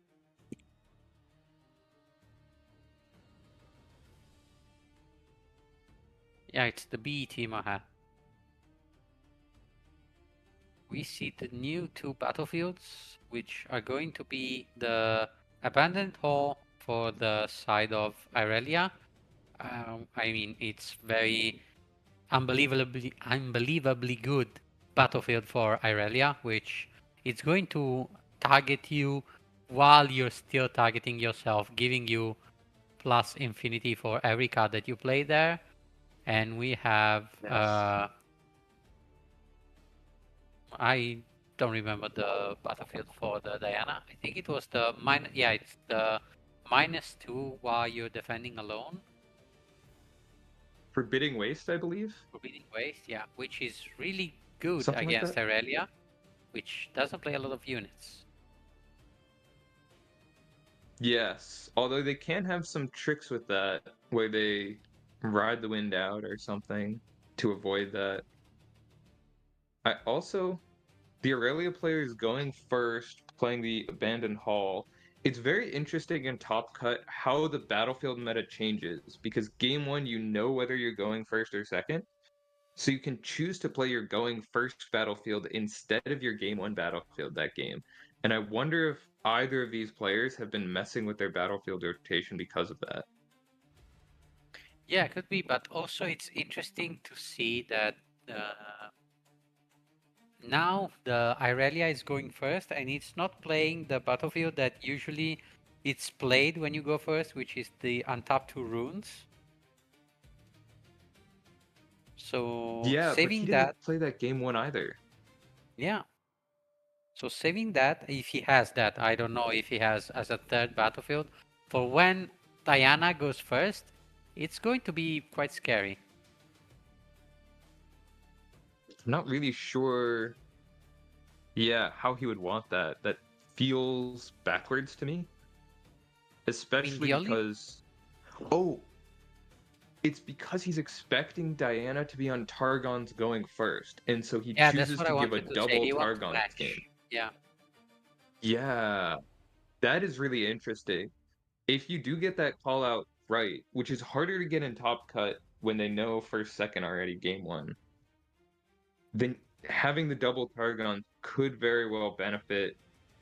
Yeah, it's the B Timo hat. We see the new 2 battlefields, which are going to be the Abandoned Hall for the side of Irelia. I mean, it's very unbelievably good battlefield for Irelia, which it's going to target you while you're still targeting yourself, giving you plus infinity for every card that you play there. And we have I don't remember the battlefield for the Diana. I think it was the it's the -2 while you're defending alone. Forbidding Waste, I believe? Forbidding Waste, yeah, which is really good Something against like Irelia, which doesn't play a lot of units. Yes, although they can have some tricks with that, where they ride the wind out or something to avoid that. The Aurelia player is going first, playing the Abandoned Hall. It's very interesting in Top Cut how the battlefield meta changes, because game 1 you know whether you're going first or second, so you can choose to play your going first battlefield instead of your game 1 battlefield that game. And I wonder if either of these players have been messing with their battlefield rotation because of that. Yeah, it could be, but also it's interesting to see that now the Irelia is going first, and it's not playing the battlefield that usually it's played when you go first, which is the untap 2 runes. So yeah, saving but he that, didn't play that game 1 either. Yeah. So saving that, if he has that, I don't know if he has as a third battlefield, for when Diana goes first, it's going to be quite scary. I'm not really sure, how he would want that. That feels backwards to me. Especially because... Oh! It's because he's expecting Diana to be on Targon's going first, and so he chooses to give a double Targon game. Yeah. Yeah. That is really interesting. If you do get that call out right, which is harder to get in Top Cut when they know first, second already game 1, then having the double Targon could very well benefit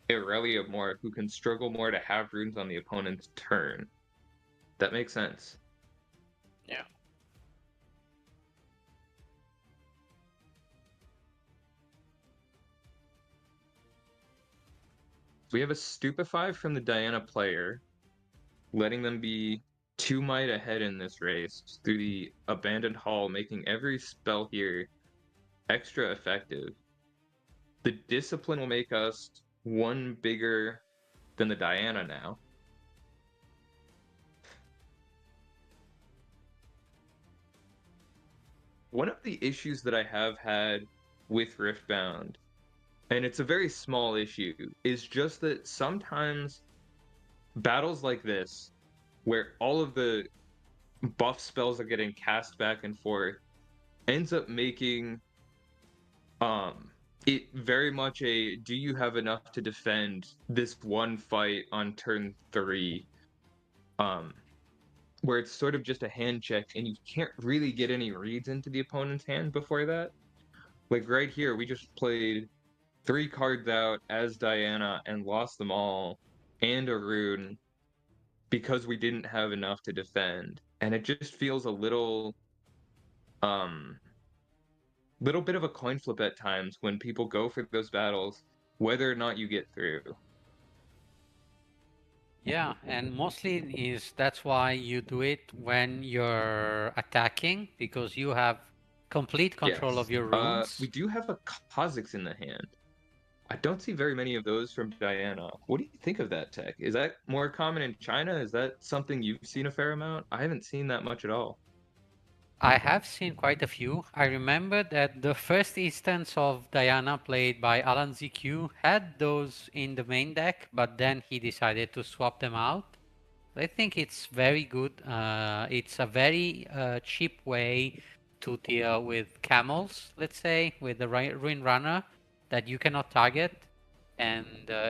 Irelia more, who can struggle more to have runes on the opponent's turn. That makes sense. Yeah. We have a Stupefy from the Diana player, letting them be 2 might ahead in this race through the Abandoned Hall, making every spell here extra effective. The Discipline will make us 1 bigger than the Diana now. One of the issues that I have had with Riftbound, and it's a very small issue, is just that sometimes battles like this, where all of the buff spells are getting cast back and forth, ends up making it very much a do you have enough to defend this one fight on turn 3, where it's sort of just a hand check and you can't really get any reads into the opponent's hand before that. Like right here, we just played 3 cards out as Diana and lost them all, and a rune, because we didn't have enough to defend. And it just feels a little bit of a coin flip at times when people go for those battles, whether or not you get through. Yeah, and mostly that's why you do it when you're attacking, because you have complete control of your runes. We do have a Kha'Zix in the hand. I don't see very many of those from Diana. What do you think of that tech? Is that more common in China? Is that something you've seen a fair amount? I haven't seen that much at all. I have seen quite a few. I remember that the first instance of Diana played by Alan ZQ had those in the main deck, but then he decided to swap them out. I think it's very good. It's a very cheap way to deal with camels, let's say, with the Ruin Runner that you cannot target. And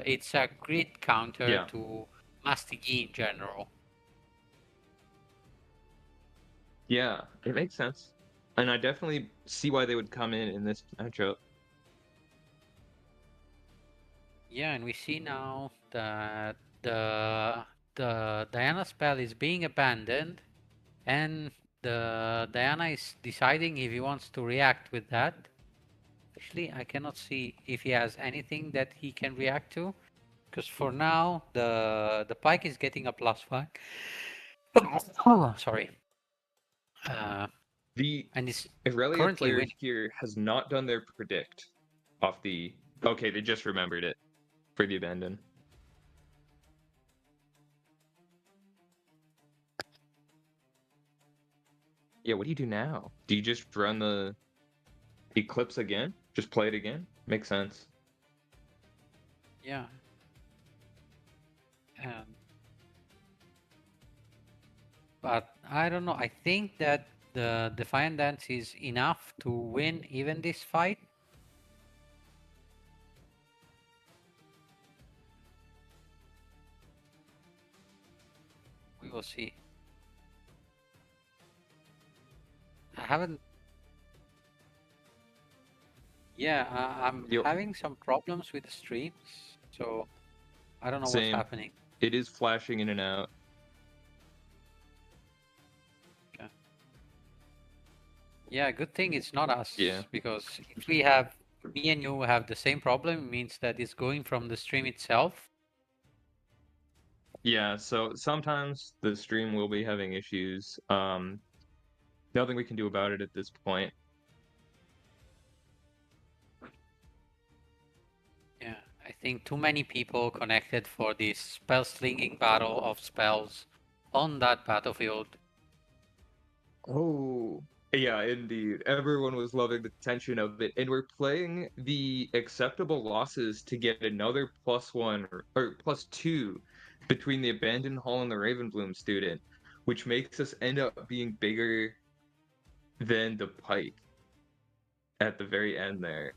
it's a great counter to Master Yi in general. Yeah, it makes sense. And I definitely see why they would come in this matchup. Yeah, and we see now that the Diana spell is being abandoned, and the Diana is deciding if he wants to react with that. Actually, I cannot see if he has anything that he can react to, because for now the pike is getting a +5. Oh, sorry. The and it's Irelia currently player winning. here has not done their predict off the... Okay, they just remembered it for the abandon. Yeah, what do you do now? Do you just run the Eclipse again? Just play it again? Makes sense. Yeah. But I don't know. I think that the Defiant Dance is enough to win even this fight. We will see. I haven't... Yeah, I'm having some problems with the streams, so I don't know what's happening. It is flashing in and out. Okay. Yeah, good thing it's not us. Yeah. Because if we have, me and you have the same problem, it means that it's going from the stream itself. Yeah, so sometimes the stream will be having issues. Nothing we can do about it at this point. Yeah, I think too many people connected for this spell slinging battle of spells on that battlefield. Oh, yeah, indeed. Everyone was loving the tension of it, and we're playing the acceptable losses to get another +1 or +2 between the Abandoned Hall and the Ravenbloom student, which makes us end up being bigger than the Pike at the very end there.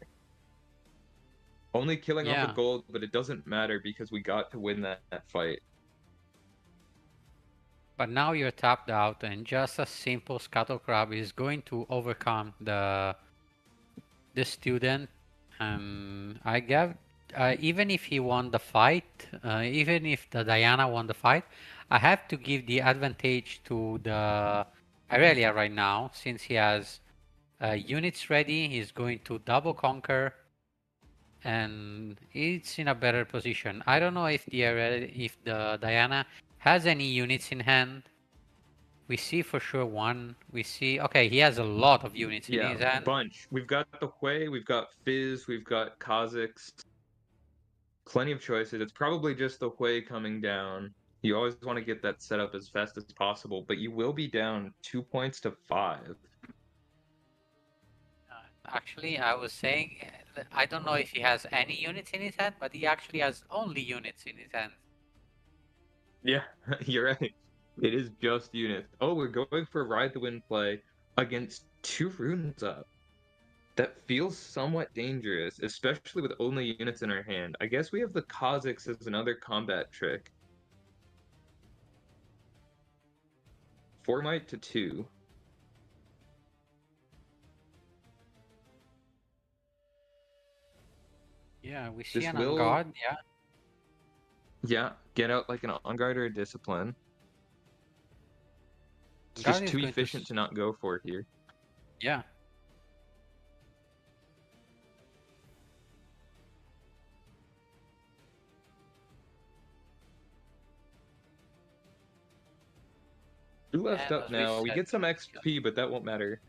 Only killing off a gold, but it doesn't matter because we got to win that fight. But now you're tapped out, and just a simple Scuttle Crab is going to overcome the student. I even if he won the fight, even if the Diana won the fight, I have to give the advantage to the Irelia right now, since he has units ready. He's going to double conquer, and it's in a better position. I don't know if the Diana has any units in hand. We see for sure one. We see, okay, he has a lot of units in his hand. Bunch. We've got the Hui, we've got Fizz, we've got Kazakhs. Plenty of choices. It's probably just the Hui coming down. You always want to get that set up as fast as possible, but you will be down 2 points to 5. Actually, I was saying, I don't know if he has any units in his hand, but he actually has only units in his hand. Yeah, you're right. It is just units. Oh, we're going for Ride the Wind play against 2 runes up. That feels somewhat dangerous, especially with only units in our hand. I guess we have the Kazakhs as another combat trick. 4 might to 2. Yeah, we see This an will- on guard, yeah. Yeah, get out like an on guard or a discipline. It's Guard just is too going to efficient to not go for it here. Yeah. Two left And up as we now. We said- get some XP, but that won't matter.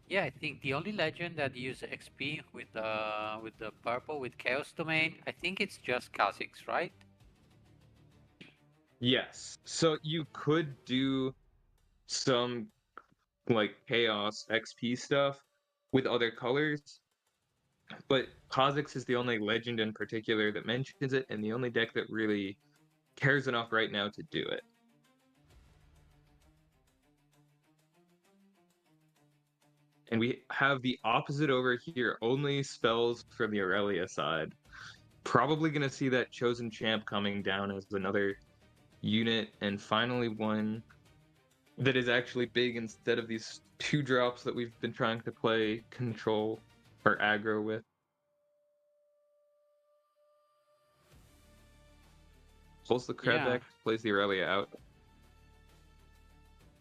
Yeah, I think the only legend that uses XP with the purple with Chaos Domain, I think it's just Kha'Zix, right? Yes. So you could do some like chaos XP stuff with other colors, but Kha'Zix is the only legend in particular that mentions it, and the only deck that really cares enough right now to do it. And we have the opposite over here, only spells from the Aurelia side. Probably going to see that Chosen Champ coming down as another unit, and finally one that is actually big instead of these 2 drops that we've been trying to play control or aggro with. Pulls the crab Yeah. deck, plays the Aurelia out.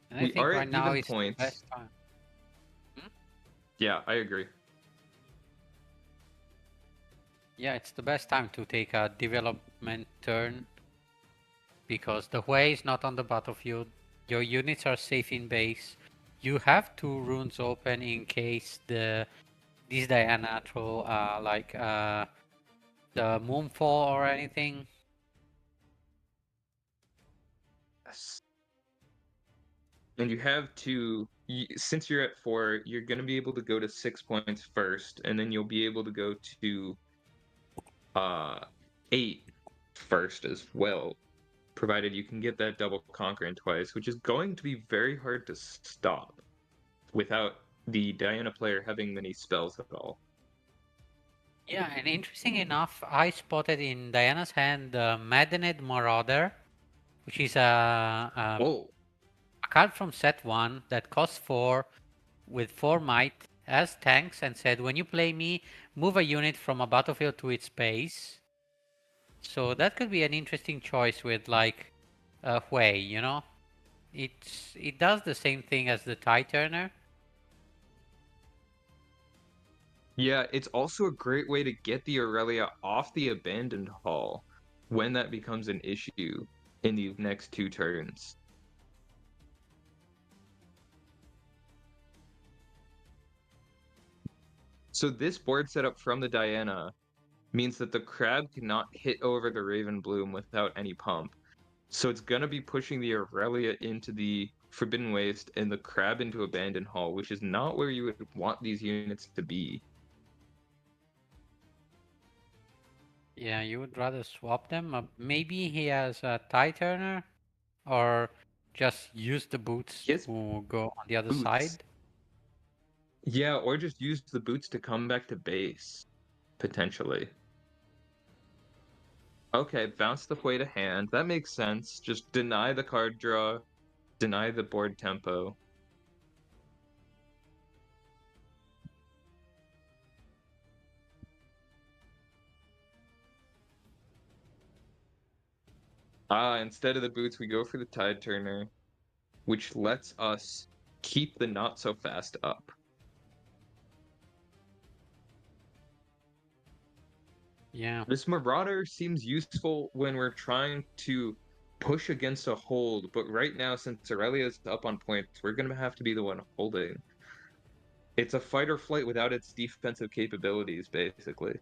And I We think are right at now even is the points. best time. Yeah, I agree. Yeah, it's the best time to take a development turn, because the Hui is not on the battlefield. Your units are safe in base. You have 2 runes open in case this Diana throw the Moonfall or anything. Yes. And you have to, since you're at 4, you're going to be able to go to 6 points first, and then you'll be able to go to 8 first as well, provided you can get that double conquer in twice, which is going to be very hard to stop without the Diana player having many spells at all. Yeah, and interesting enough, I spotted in Diana's hand the Maddened Marauder, which is a card from set 1 that costs 4 with 4 might as tanks, and said when you play me, move a unit from a battlefield to its base. So that could be an interesting choice with like Hui, you know? It does the same thing as the Tide Turner. Yeah, it's also a great way to get the Aurelia off the abandoned hall when that becomes an issue in the next 2 turns. So this board setup from the Diana means that the crab cannot hit over the Raven Bloom without any pump. So it's going to be pushing the Aurelia into the Forbidden Waste and the crab into Abandoned Hall, which is not where you would want these units to be. Yeah, you would rather swap them. Maybe he has a Tide Turner, or just use the boots to go on the other side. Yeah, or just use the boots to come back to base, potentially. Okay, bounce the Hui to hand. That makes sense. Just deny the card draw, deny the board tempo. Instead of the boots, we go for the Tide Turner, which lets us keep the not so fast up. Yeah. This Marauder seems useful when we're trying to push against a hold, but right now, since Aurelia's up on points, we're going to have to be the one holding. It's a fight or flight without its defensive capabilities, basically.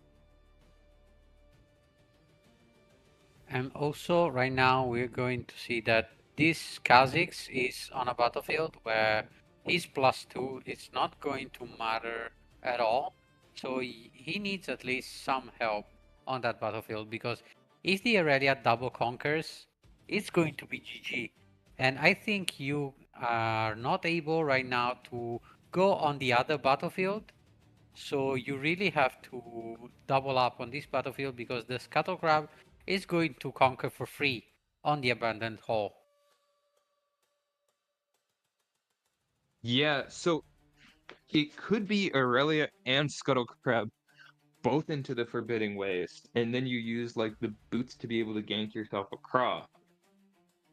And also, right now, we're going to see that this Kha'Zix is on a battlefield where his +2 is not going to matter at all. So he needs at least some help on that battlefield, because if the Aurelia double conquers, it's going to be GG. And I think you are not able right now to go on the other battlefield. So you really have to double up on this battlefield, because the Scuttle Crab is going to conquer for free on the Abandoned Hall. Yeah, so it could be Aurelia and Scuttle Crab both into the Forbidding Waste, and then you use like the boots to be able to gank yourself across.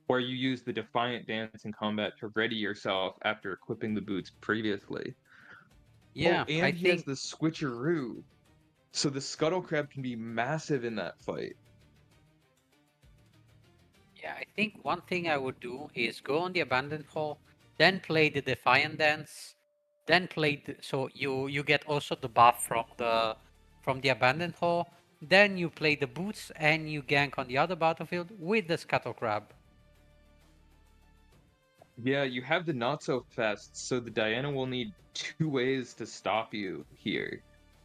Or you use the Defiant Dance in combat to ready yourself after equipping the boots previously. Yeah, oh, and I he has think the switcheroo. So the Scuttle Crab can be massive in that fight. Yeah, I think one thing I would do is go on the Abandoned Hall, then play the Defiant Dance, then play so you get also the buff from the Abandoned Hall, then you play the boots and you gank on the other battlefield with the Scuttle Crab. Yeah, you have the not so fast, so the Diana will need 2 ways to stop you here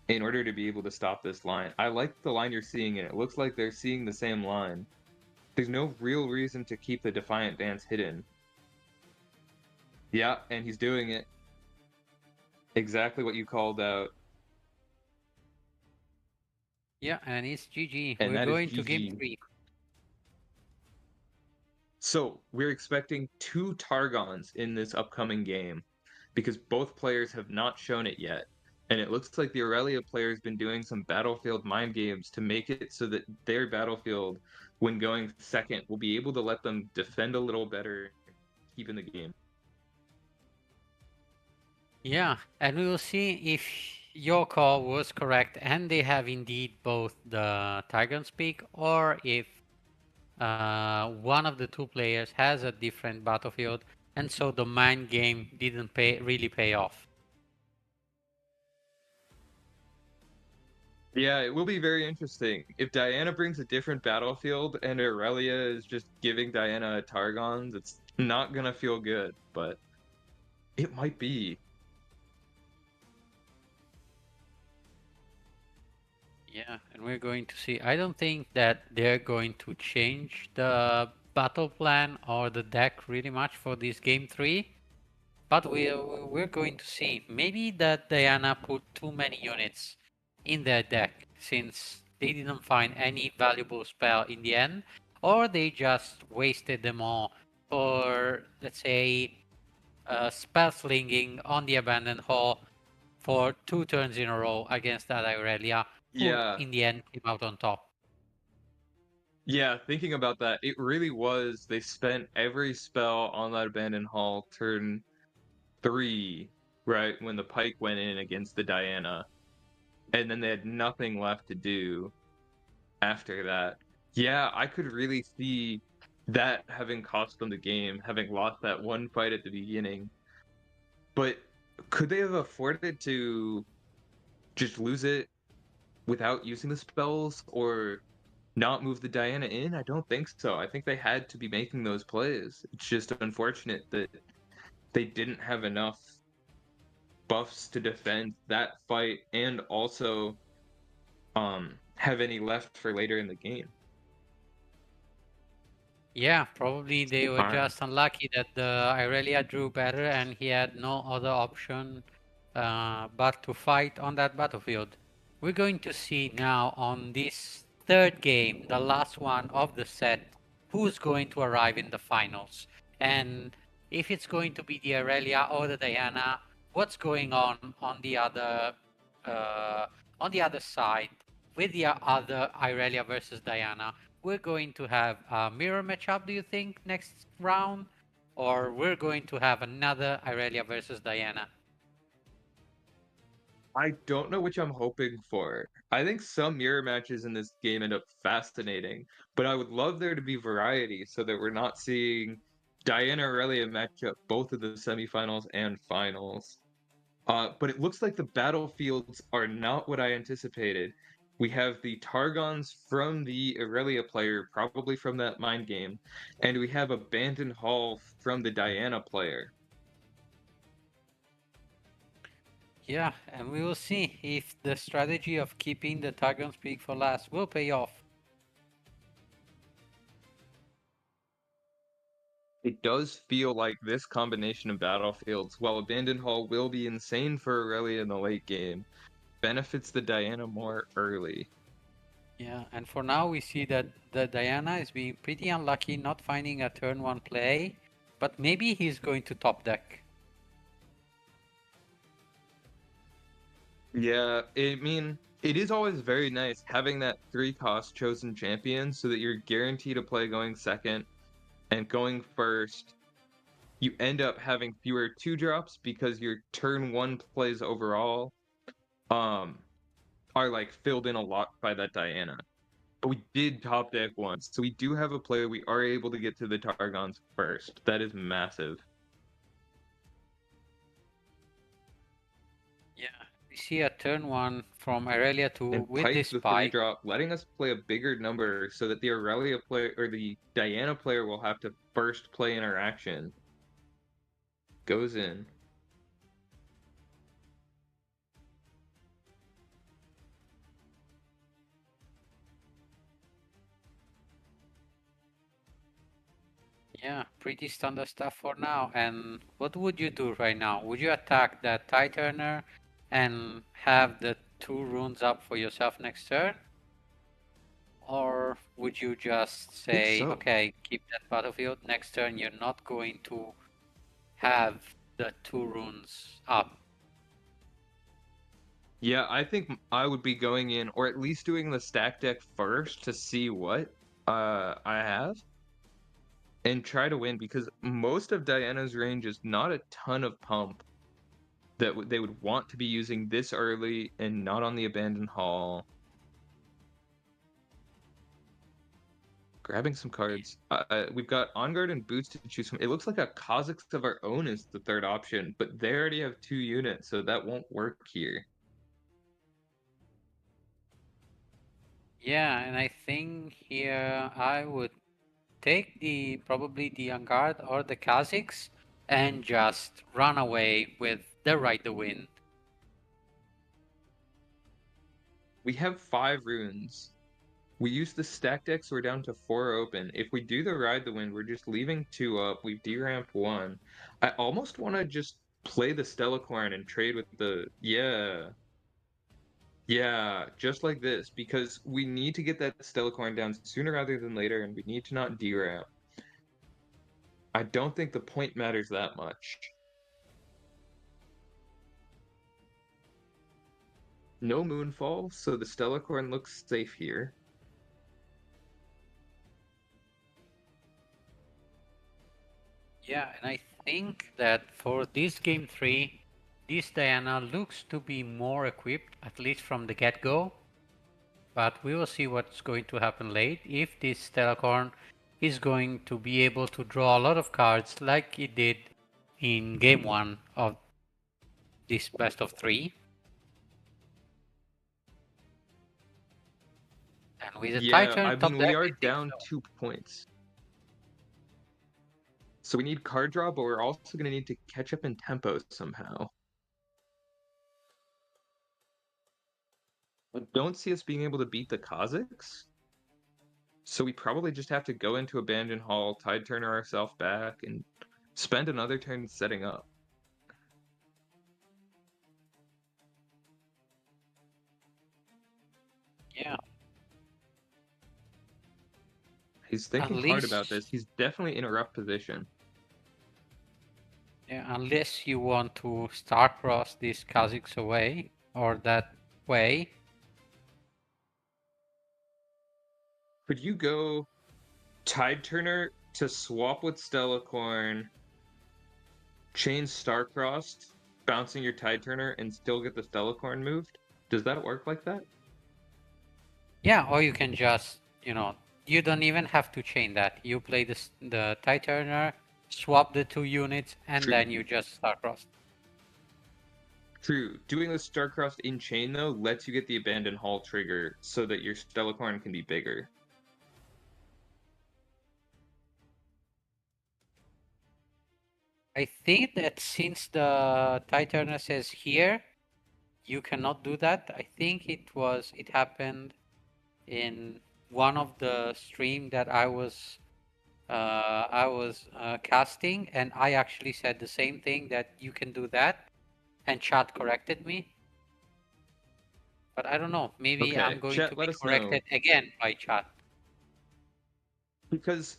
in order to be able to stop this line. I like the line you're seeing, and it looks like they're seeing the same line. There's no real reason to keep the Defiant Dance hidden. Yeah, and he's doing it. Exactly what you called out. Yeah, and it's GG. And We're that is going to game GG. 3. So we're expecting 2 Targons in this upcoming game because both players have not shown it yet. And it looks like the Aurelia player has been doing some battlefield mind games to make it so that their battlefield, when going second, will be able to let them defend a little better, keep in the game. Yeah, and we will see if your call was correct and they have indeed both the Tiger's Peak, or if one of the two players has a different battlefield, and so the mind game didn't really pay off. Yeah, it will be very interesting. If Diana brings a different battlefield and Aurelia is just giving Diana a Targon, it's not gonna feel good, but it might be. Yeah, and we're going to see. I don't think that they're going to change the battle plan or the deck really much for this game 3. But we're going to see. Maybe that Diana put too many units in their deck since they didn't find any valuable spell in the end, or they just wasted them all for, let's say, spell slinging on the Abandoned Hall for 2 turns in a row against that Aurelia, who Yeah. in the end came out on top. Yeah, thinking about that, it really was. They spent every spell on that Abandoned Hall turn 3, right, when the Pike went in against the Diana. And then they had nothing left to do after that. Yeah, I could really see that having cost them the game, having lost that one fight at the beginning. But could they have afforded to just lose it without using the spells, or not move the Diana in? I don't think so. I think they had to be making those plays. It's just unfortunate that they didn't have enough buffs to defend that fight and also have any left for later in the game. Yeah, probably they were Alright. just unlucky that the Irelia drew better and he had no other option but to fight on that battlefield. We're going to see now on this third game, the last one of the set, who's going to arrive in the finals. And if it's going to be the Irelia or the Diana, what's going on uh, on the other side with the other Irelia versus Diana? we're going to have a mirror matchup, do you think, next round? Or we're going to have another Irelia versus Diana? I don't know which I'm hoping for. I think some mirror matches in this game end up fascinating, but I would love there to be variety so that we're not seeing Diana Aurelia match up both of the semifinals and finals. But it looks like the battlefields are not what I anticipated. We have the Targons from the Aurelia player, probably from that mind game, and we have Abandoned Hall from the Diana player. Yeah, and we will see if the strategy of keeping the Targon's Peak for last will pay off. It does feel like this combination of battlefields, while Abandoned Hall will be insane for Aurelia in the late game, benefits the Diana more early. Yeah, and for now we see that the Diana is being pretty unlucky not finding a turn 1 play, but maybe he's going to top deck. Yeah, I mean, it is always very nice having that 3-cost chosen champion so that you're guaranteed to play going second and going first. You end up having fewer 2-drops because your turn 1 plays overall are like filled in a lot by that Diana. But we did top deck once, so we do have a play we are able to get to the Targons first. That is massive. Yeah, we see a turn 1 from Aurelia to And with Pike this the spike. 3-drop, letting us play a bigger number so that the Aurelia player or the Diana player will have to first play interaction. Goes in. Yeah, pretty standard stuff for now. And what would you do right now? Would you attack that Tide Turner and have the 2 runes up for yourself next turn? Or would you just say, so. okay, keep that battlefield, next turn you're not going to have the 2 runes up? Yeah, I think I would be going in, or at least doing the stack deck first to see what I have. And try to win, because most of Diana's range is not a ton of pump that they would want to be using this early and not on the Abandoned Hall. Grabbing some cards. We've got On Guard and Boots to choose from. It looks like a Kha'Zix of our own is the third option, but they already have 2 units, so that won't work here. Yeah, and I think here I would take probably the Vanguard or the Kha'Zix and just run away with the Ride the Wind. We have 5 runes. We use the stack deck, so we're down to 4 open. If we do the Ride the Wind, we're just leaving 2 up. We've deramped 1. I almost want to just play the Stellacorn and trade with the... Yeah, just like this, because we need to get that Stellacorn down sooner rather than later, and we need to not deramp. I don't think the point matters that much. No Moonfall, so the Stellacorn looks safe here. Yeah, and I think that for this game 3, this Diana looks to be more equipped, at least from the get-go. But we will see what's going to happen late, if this Stellacorn is going to be able to draw a lot of cards like it did in game 1 of this best of 3. And with the Titan I top mean, deck, we I are think down so. 2 points. So we need card draw, but we're also going to need to catch up in tempo somehow. I don't see us being able to beat the Kha'Zix. So we probably just have to go into Abandoned Hall, Tide Turner ourselves back, and spend another turn setting up. Yeah. He's thinking hard about this. He's definitely in a rough position. Yeah, unless you want to star-cross these Kha'Zix away, or that way. Could you go Tide Turner to swap with Stellacorn, chain Starcrossed, bouncing your Tide Turner, and still get the Stellacorn moved? Does that work like that? Yeah, or you can just, you don't even have to chain that. You play the Tide Turner, swap the 2 units, and True. then you just start cross. True. Doing the Starcrossed in chain, though, lets you get the Abandoned Hall trigger so that your Stellacorn can be bigger. I think that since the Tide Turner says here, you cannot do that. I think it happened in one of the stream that I was casting, and I actually said the same thing, that you can do that, and chat corrected me. But I don't know, maybe Okay, I'm going chat, to let be us know. corrected again by chat. Because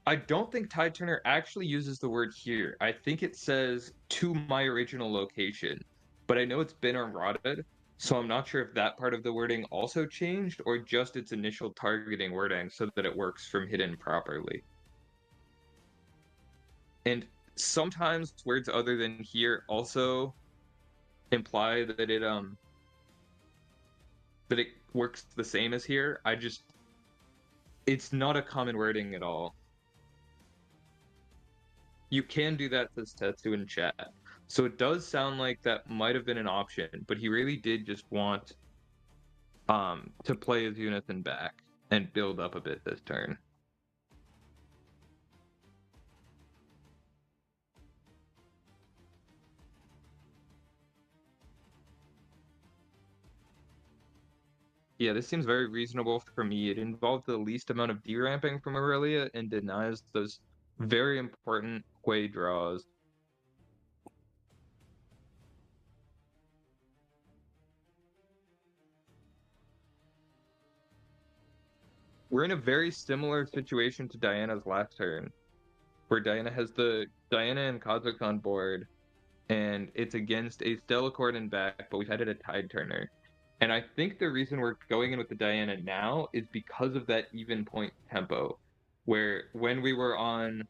I don't think Tide Turner actually uses the word here. I think it says to my original location, but I know it's been eroded, so I'm not sure if that part of the wording also changed or just its initial targeting wording so that it works from hidden properly. And sometimes words other than here also imply that it works the same as here. It's not a common wording at all. You can do that, says Tetsu in chat. So it does sound like that might have been an option, but he really did just want to play his Unithan back and build up a bit this turn. Yeah, this seems very reasonable for me. It involved the least amount of deramping from Aurelia and denies those very important Hui draws. We're in a very similar situation to Diana's last turn, where Diana has the Diana and Kha'Zix on board, and it's against a Stellacord in back, but we've had it a Tide Turner. And I think the reason we're going in with the Diana now is because of that even point tempo, where when we were on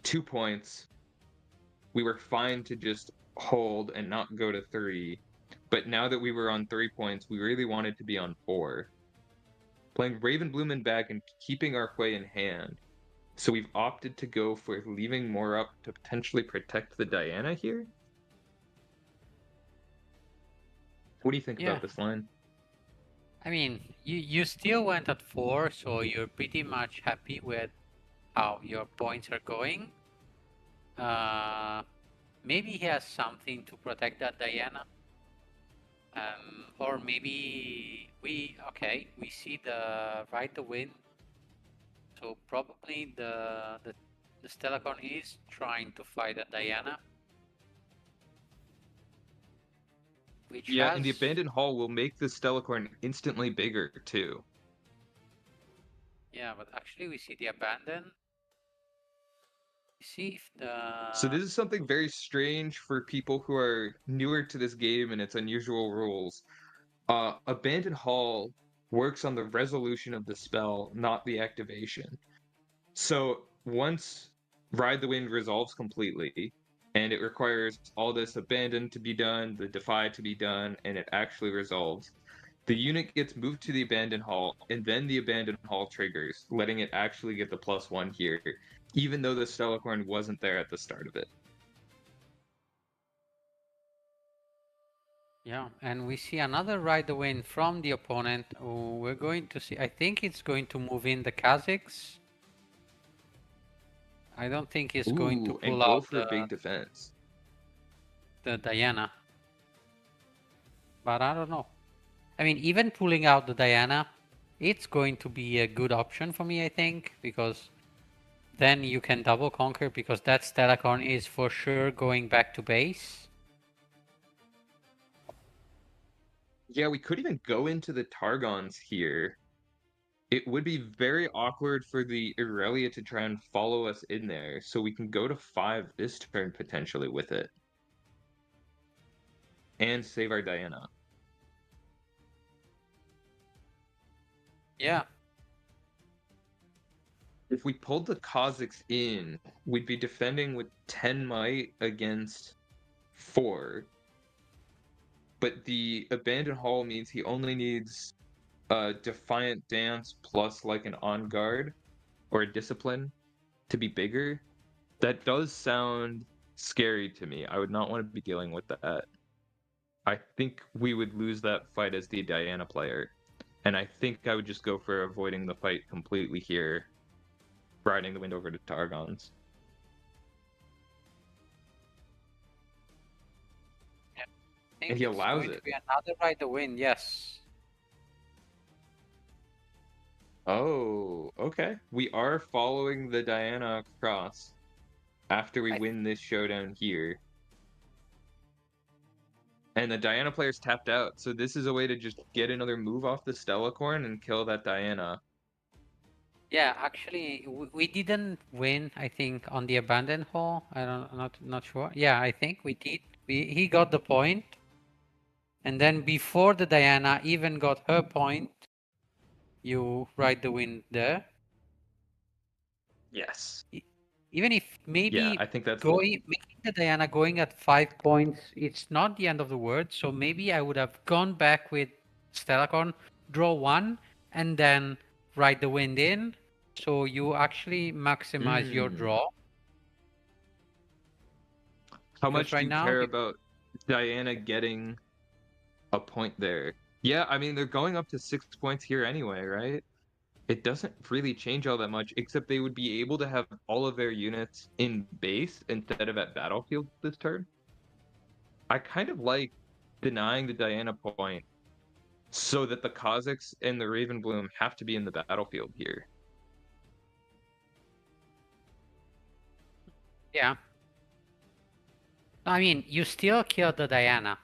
2 points, we were fine to just hold and not go to 3. But now that we were on 3 points, we really wanted to be on 4. Playing Raven Bloom back and keeping our Hui in hand. So we've opted to go for leaving more up to potentially protect the Diana here. What do you think about this line? I mean, you still went at 4, so you're pretty much happy with how your points are going. Maybe he has something to protect that Diana. Or maybe we see the Ride the Wind. So probably the Stellacorn is trying to fight a Diana. And the Abandoned Hall will make the Stellacorn instantly bigger too. Yeah, but actually we see the Abandon. See if the... So this is something very strange for people who are newer to this game and its unusual rules. Abandoned Hall works on the resolution of the spell, not the activation. So once Ride the Wind resolves completely, and it requires all this Abandon to be done, the Defy to be done, and it actually resolves, the unit gets moved to the Abandoned Hall, and then the Abandoned Hall triggers, letting it actually get the +1 here, even though the Stellacorn wasn't there at the start of it. Yeah, and we see another Ride the Wind from the opponent. We're going to see, I think it's going to move in the Kha'Zix. I don't think he's going to pull out for a big defense. The Diana. But I don't know. I mean, even pulling out the Diana, it's going to be a good option for me, I think, because then you can double conquer, because that Stellacorn is for sure going back to base. Yeah, we could even go into the Targons here. It would be very awkward for the Aurelia to try and follow us in there, so we can go to 5 this turn potentially with it. And save our Diana. Yeah. If we pulled the Kazakhs in, we'd be defending with 10 might against 4. But the Abandoned Hall means he only needs a Defiant Dance plus like an On Guard or a Discipline to be bigger. That does sound scary to me. I would not want to be dealing with that. I think we would lose that fight as the Diana player. And I think I would just go for avoiding the fight completely here, riding the wind over to Targons. I think And he it's allows going it. to be another ride the wind, yes. Oh, okay. We are following the Diana across after we win this showdown here. And the Diana player's tapped out, so this is a way to just get another move off the Stellacorn and kill that Diana. Yeah, actually, we didn't win, I think, on the Abandoned Hall. Not sure. Yeah, I think we did. He got the point. And then before the Diana even got her point, you ride the wind there. Yes. Even if maybe Yeah, I think that's making the Diana going at 5 points, it's not the end of the world. So maybe I would have gone back with Stellacorn, draw 1, and then ride the wind in. So you actually maximize your draw. How Because much right do you now care about Diana getting a point there? Yeah, I mean, they're going up to 6 points here anyway, right? It doesn't really change all that much, except they would be able to have all of their units in base instead of at battlefield this turn. I kind of like denying the Diana point so that the Kazakhs and the Ravenbloom have to be in the battlefield here. Yeah. I mean, you still kill the Diana.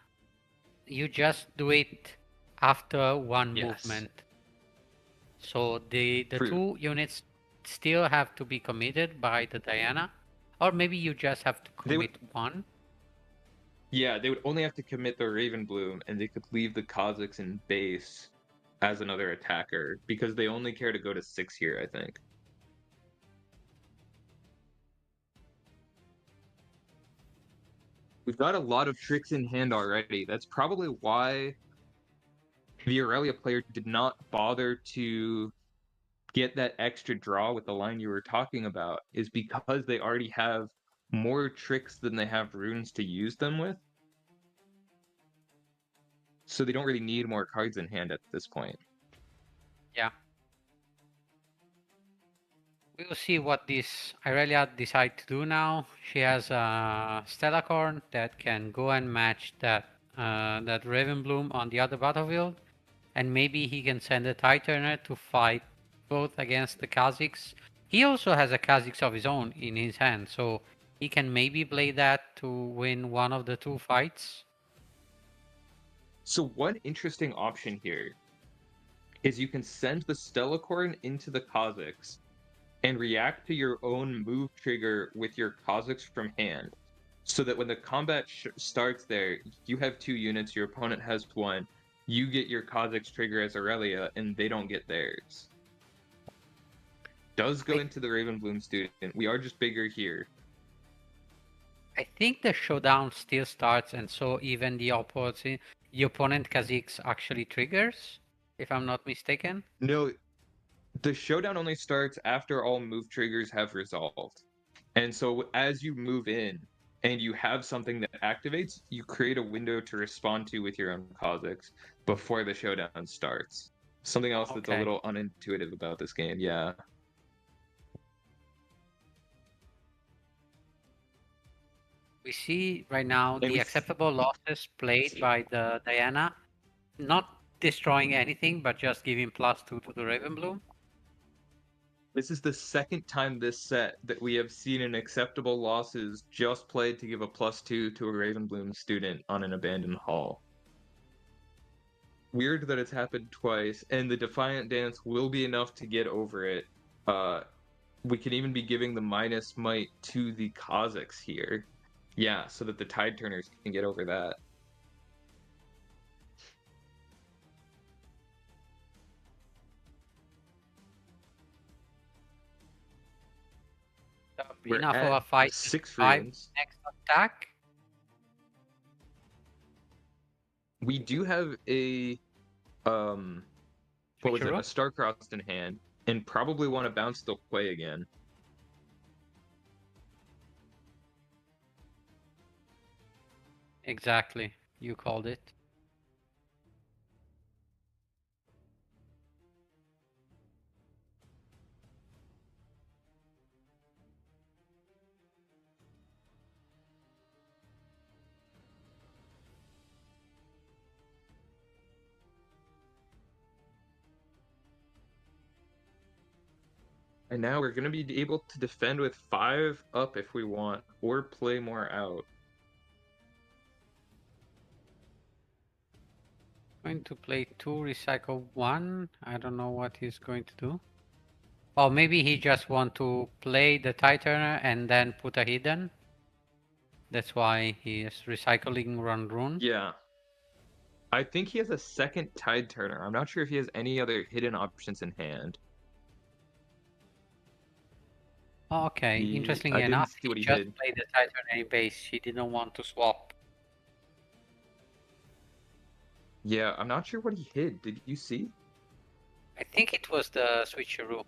You just do it after one movement. So the True. 2 units still have to be committed by the Diana. Or maybe you just have to commit one. Yeah, they would only have to commit the Ravenbloom, and they could leave the Kazakhs in base as another attacker, because they only care to go to 6 here, I think. We've got a lot of tricks in hand already. That's probably why the Aurelia player did not bother to get that extra draw with the line you were talking about, is because they already have more tricks than they have runes to use them with. So they don't really need more cards in hand at this point. Yeah. We will see what this Aurelia decide to do now. She has a Stellacorn that can go and match that that Ravenbloom on the other battlefield. And maybe he can send a Titurner to fight both against the Kazakhs. He also has a Kazakhs of his own in his hand, so he can maybe play that to win one of the 2 fights. So one interesting option here is you can send the Stellacorn into the Kazakhs and react to your own move trigger with your Kazakhs from hand, so that when the combat starts there, you have 2 units, your opponent has 1, you get your Kazakhs trigger as Aurelia, and they don't get theirs. Does go into the Ravenbloom student. We are just bigger here. I think the showdown still starts, and so even the opponent Kazakhs actually triggers, if I'm not mistaken. No, the showdown only starts after all move triggers have resolved. And so as you move in and you have something that activates, you create a window to respond to with your own Kazakhs before the showdown starts. Something else that's a little unintuitive about this game, yeah. We see right now the acceptable losses played by the Diana, not destroying anything, but just giving +2 to the Ravenbloom. This is the second time this set that we have seen an acceptable losses just played to give a +2 to a Ravenbloom student on an Abandoned Hall. Weird that it's happened twice, and the Defiant Dance will be enough to get over it. We could even be giving the minus might to the Kazakhs here. Yeah, so that the Tide Turners can get over that. We're enough of at a fight to 6 survive runes. next attack. We do have a what was it? Switcheroo? A Star-Crossed in hand, and probably want to bounce the play again. Exactly. You called it. And now we're going to be able to defend with 5 up if we want, or play more out. Going to play 2, recycle 1. I don't know what he's going to do. Oh, maybe he just want to play the Tide Turner and then put a hidden. That's why he is recycling rune. Yeah. I think he has a second Tide Turner. I'm not sure if he has any other hidden options in hand. Okay, I interestingly didn't enough, see what he just did. played the Tide Turner in base. He didn't want to swap. Yeah, I'm not sure what he hid. Did you see? I think it was the switcheroo.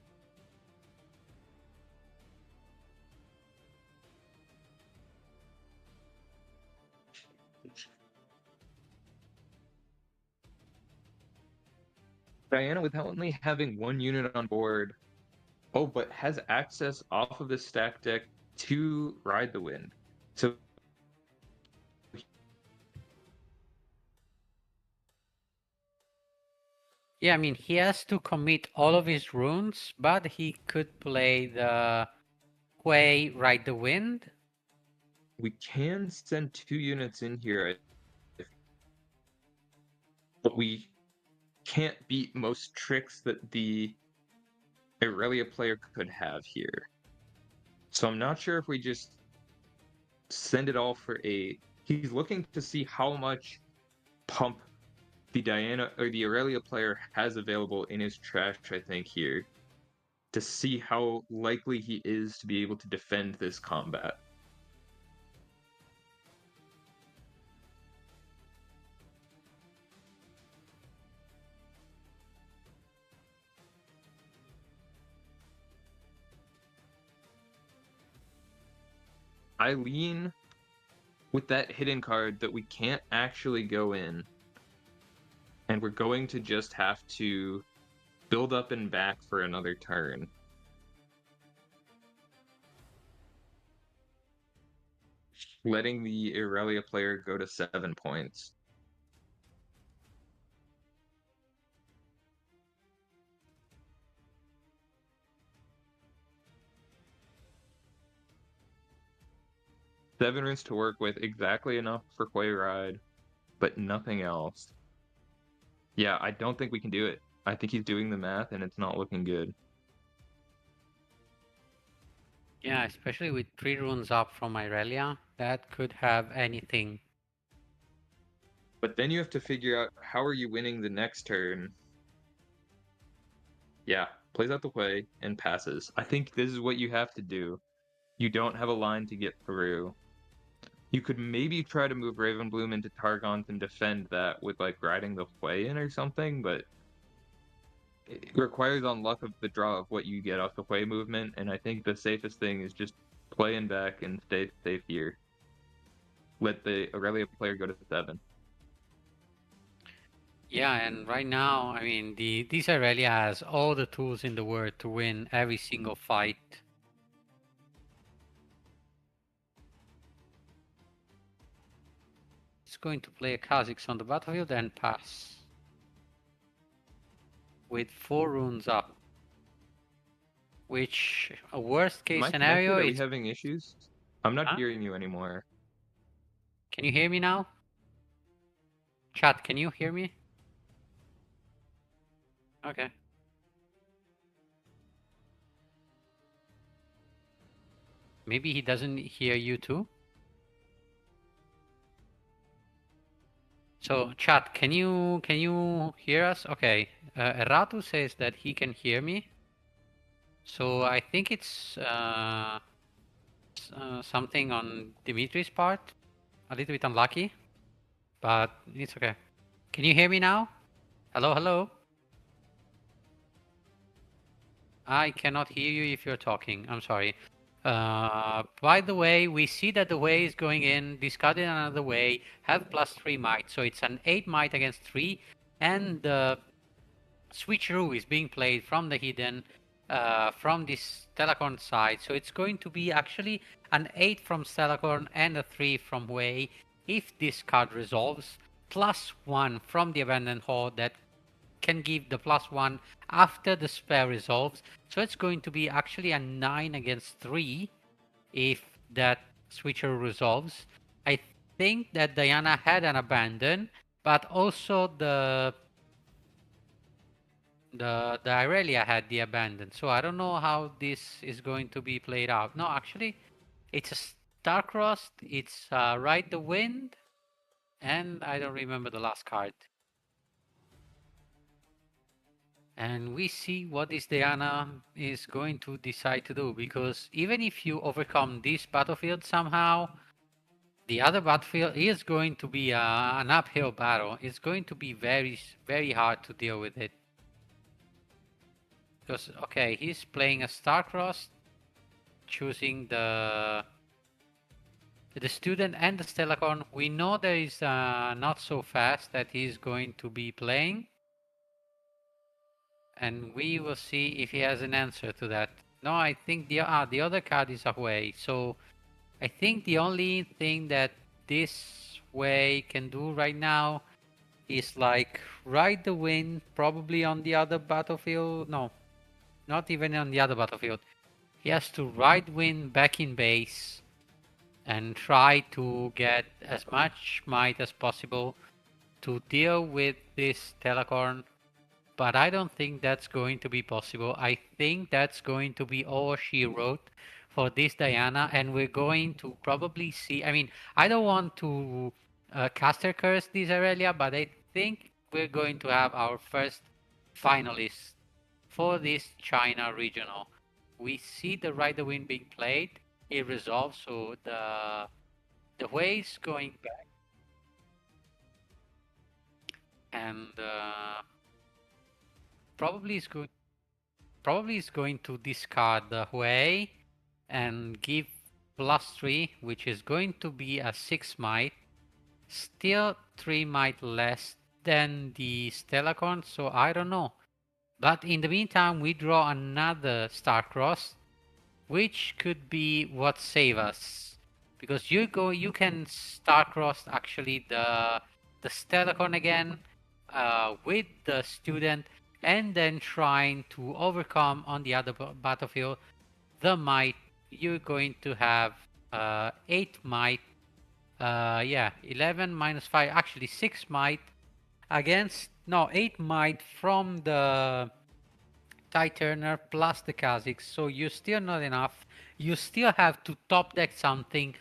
Diana, with only having 1 unit on board, but has access off of the stack deck to ride the wind. So Yeah, I mean, he has to commit all of his runes, but he could play the Quay Ride the Wind. we can send 2 units in here, but we can't beat most tricks that the Aurelia player could have here. So I'm not sure if we just send it all for 8. He's looking to see how much pump the Diana or the Aurelia player has available in his trash, I think, here, to see how likely he is to be able to defend this combat. I lean with that hidden card that we can't actually go in, and we're going to just have to build up and back for another turn. Letting the Aurelia player go to 7 points. Seven runes to work with, exactly enough for Quay Ride, but nothing else. Yeah, I don't think we can do it. I think he's doing the math and it's not looking good. Yeah, especially with 3 runes up from Irelia, that could have anything. But then you have to figure out how are you winning the next turn. Yeah, plays out the way and passes. I think this is what you have to do. You don't have a line to get through. You could maybe try to move Ravenbloom into Targons and defend that with like riding the play in or something, but it requires on luck of the draw of what you get off the play movement, and I think the safest thing is just playing back and stay safe here. Let the Aurelia player go to 7. Yeah, and right now, I mean, this Irelia has all the tools in the world to win every single fight. It's going to play a Kha'Zix on the battlefield and pass. With 4 runes up. Which, a worst case Am I scenario connected? Are we is... having issues? I'm not Huh? hearing you anymore. Can you hear me now? Chat, can you hear me? Okay. Maybe he doesn't hear you too? So, chat, can you hear us? Okay. Ratu says that he can hear me. So I think it's something on Dimitri's part. A little bit unlucky, but it's okay. Can you hear me now? Hello, hello? I cannot hear you if you're talking. I'm sorry. By the way, we see that the way is going in, discarded another way, have +3 might. So it's an 8 might against 3, and the switcheroo is being played from the hidden, from this Telecorn side. So it's going to be actually an 8 from Telecorn and a 3 from Wei if this card resolves, +1 from the Abandoned Hall that can give the +1 after the spell resolves. So it's going to be actually a 9 against 3 if that switcher resolves. I think that Diana had an abandon, but also the Irelia had the abandon. So I don't know how this is going to be played out. No, actually, it's a Starcrossed, it's Ride the Wind, and I don't remember the last card. And we see what this Diana is going to decide to do, because even if you overcome this battlefield somehow, the other battlefield is going to be an uphill battle. It's going to be very, very hard to deal with it. Because, okay, he's playing a Starcross, choosing the student and the Stellacorn. We know there is not so fast that he's going to be playing. And we will see if he has an answer to that. No, I think the other card is away. So I think the only thing that this way can do right now is like ride the wind, probably on the other battlefield. No, not even on the other battlefield. He has to ride wind back in base and try to get as much might as possible to deal with this Telecorn. But I don't think that's going to be possible. I think that's going to be all she wrote for this Diana, and we're going to probably see. I mean, I don't want to caster curse this Aurelia, but I think we're going to have our first finalist for this China regional. We see the Ride the Wind being played. It resolves, so the way is going back, and probably is going to discard the Hui and give +3, which is going to be a 6 might, still 3 might less than the Stellacorn, so I don't know. But in the meantime, we draw another Starcross, which could be what save us, because you can Starcross actually the Stellacorn again with the student, and then trying to overcome on the other battlefield the might. You're going to have 8 might, 11 minus 5, actually 6 might against, no, 8 might from the Tie Turner plus the Kha'Zix, so you're still not enough. You still have to top deck something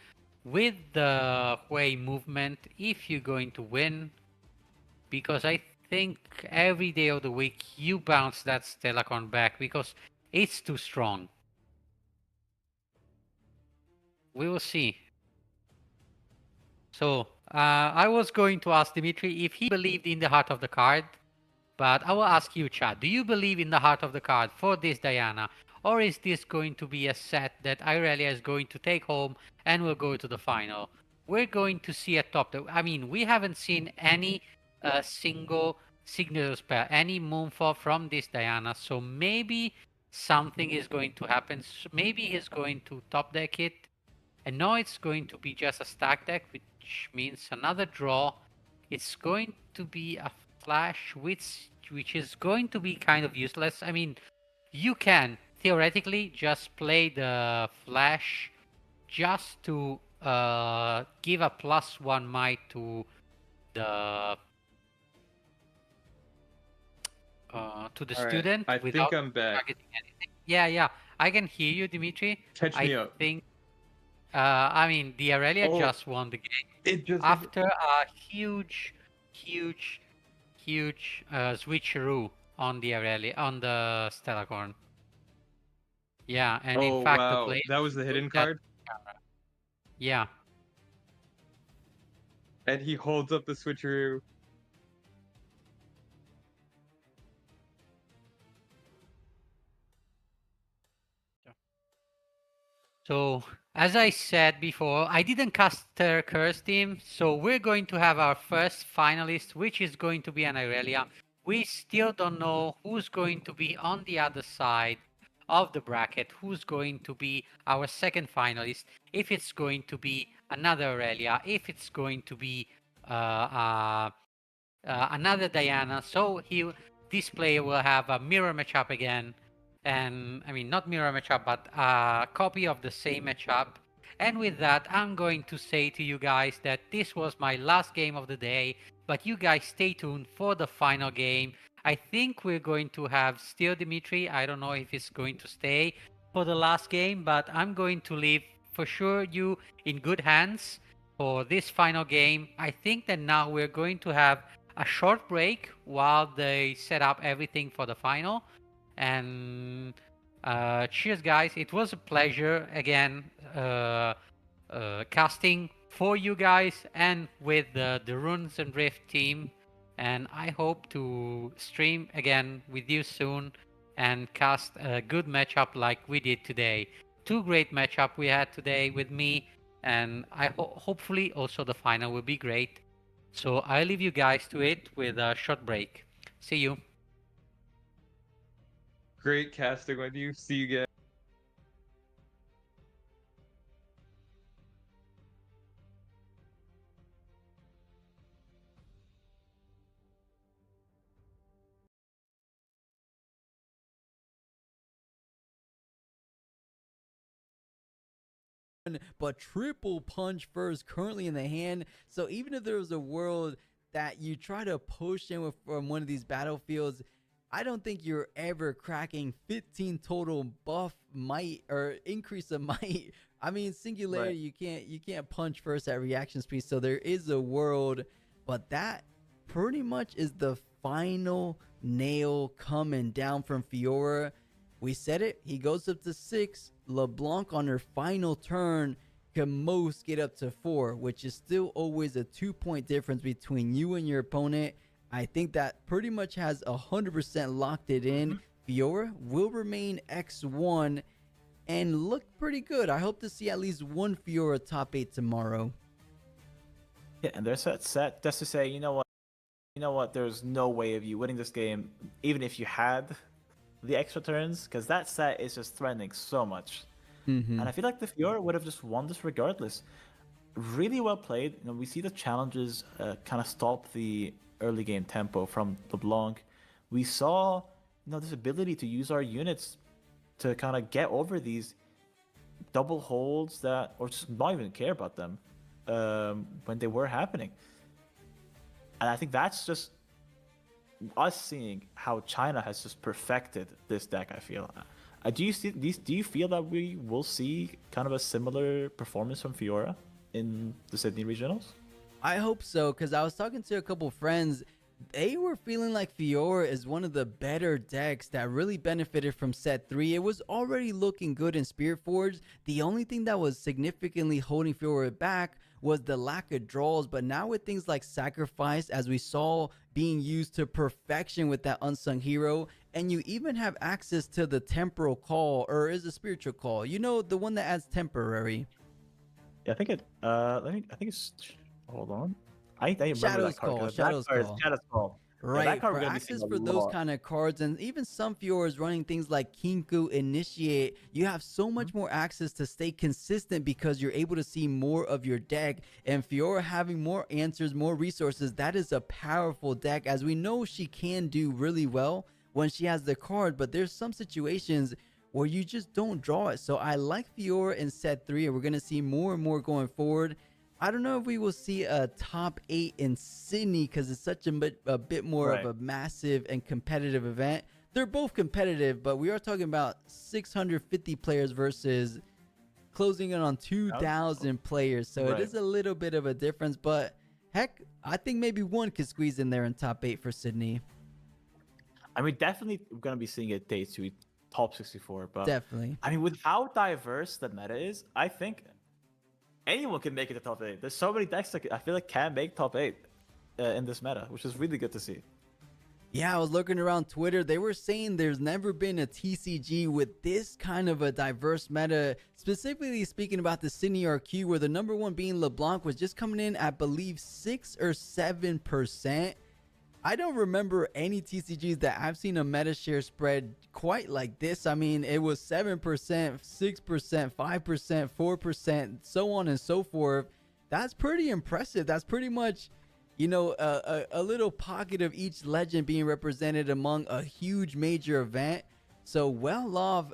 with the Hui movement if you're going to win, because I think every day of the week you bounce that Stellacorn back because it's too strong. We will see. So I was going to ask Dimitri if he believed in the heart of the card, but I will ask you, Chad, do you believe in the heart of the card for this Diana, or is this going to be a set that Irelia is going to take home and will go to the final? We're going to see a top. I mean, we haven't seen any single signature spell, any moonfall from this Diana, so maybe something is going to happen. So maybe he's going to top deck it, and now it's going to be just a stack deck, which means another draw. It's going to be a flash, which is going to be kind of useless. I mean, you can theoretically just play the flash just to give a +1 might to the student. I without think I'm back. targeting anything. Yeah, I can hear you, Dimitri. Catch me up. I think. I mean, the Aurelia Oh, just won the game It just after a huge switcheroo on the Aurelia, on the Stellacorn. Yeah, and in Oh fact, wow, the play that was the hidden that- card. camera. Yeah. And he holds up the switcheroo. So, as I said before, I didn't cast Terror Curse team, so we're going to have our first finalist, which is going to be an Irelia. We still don't know who's going to be on the other side of the bracket, who's going to be our second finalist, if it's going to be another Aurelia, if it's going to be another Diana. So this player will have a mirror matchup again, and I mean not mirror matchup, but a copy of the same matchup. And with that, I'm going to say to you guys that this was my last game of the day, but you guys stay tuned for the final game. I think we're going to have still Dimitri. I don't know if he's going to stay for the last game, but I'm going to leave for sure you in good hands for this final game. I think that now we're going to have a short break while they set up everything for the final. And cheers, guys. It was a pleasure again casting for you guys and with the Runes and Rift team. And I hope to stream again with you soon and cast a good matchup like we did today. Two great matchup we had today with me, and I hopefully also the final will be great. So I leave you guys to it with a short break. See you. Great casting with you. See you guys. But triple punch first currently in the hand. So even if there was a world that you try to push in from one of these battlefields, I don't think you're ever cracking 15 total buff might or increase of might. I mean, singularity, you can't punch first at reaction speed. So there is a world, but that pretty much is the final nail coming down from Fiora. We said it. He goes up to 6. LeBlanc on her final turn can most get up to 4, which is still always a 2-point difference between you and your opponent. I think that pretty much has 100% locked it in. Fiora will remain X1 and look pretty good. I hope to see at least one Fiora top 8 tomorrow. Yeah, and there's that set just to say, you know what, there's no way of you winning this game, even if you had the extra turns, because that set is just threatening so much. And I feel like the Fiora would have just won this regardless. Really well played. You know, we see the challenges kind of stop the early game tempo from LeBlanc. We saw, this ability to use our units to kind of get over these double holds or just not even care about them when they were happening. And I think that's just us seeing how China has just perfected this deck. I feel. Do you feel that we will see kind of a similar performance from Fiora in the Sydney regionals? I hope so, because I was talking to a couple friends. They were feeling like Fiora is one of the better decks that really benefited from set 3. It was already looking good in Spirit Forge. The only thing that was significantly holding Fiora back was the lack of draws, but now with things like Sacrifice, as we saw being used to perfection with that unsung hero, and you even have access to the temporal call, or is a spiritual call, the one that adds temporary. Yeah, I think it I think it's, hold on, I remember Shadows that card. Call, Shadows Call. Right, For access for those kind of cards, and even some Fioras running things like Kinku, Initiate, you have so much more access to stay consistent because you're able to see more of your deck. And Fiora having more answers, more resources, that is a powerful deck, as we know she can do really well when she has the card, but there's some situations where you just don't draw it. So I like Fiora in set 3, and we're going to see more and more going forward. I don't know if we will see a top 8 in Sydney because it's such a bit more of a massive and competitive event. They're both competitive, but we are talking about 650 players versus closing in on 2,000 players. So it is a little bit of a difference, but heck, I think maybe one could squeeze in there in top 8 for Sydney. I mean, definitely we're going to be seeing a day 2 top 64, but definitely. I mean, with how diverse the meta is, I think anyone can make it to top 8. There's so many decks that I feel like can make top 8 in this meta, which is really good to see. Yeah, I was looking around Twitter. They were saying there's never been a TCG with this kind of a diverse meta, specifically speaking about the Sydney RQ, where the number one being LeBlanc was just coming in at, I believe, 6 or 7%. I don't remember any TCGs that I've seen a meta share spread quite like this. I mean, it was 7%, 6%, 5%, 4%, so on and so forth. That's pretty impressive. That's pretty much, you know, a little pocket of each legend being represented among a huge major event. So well off,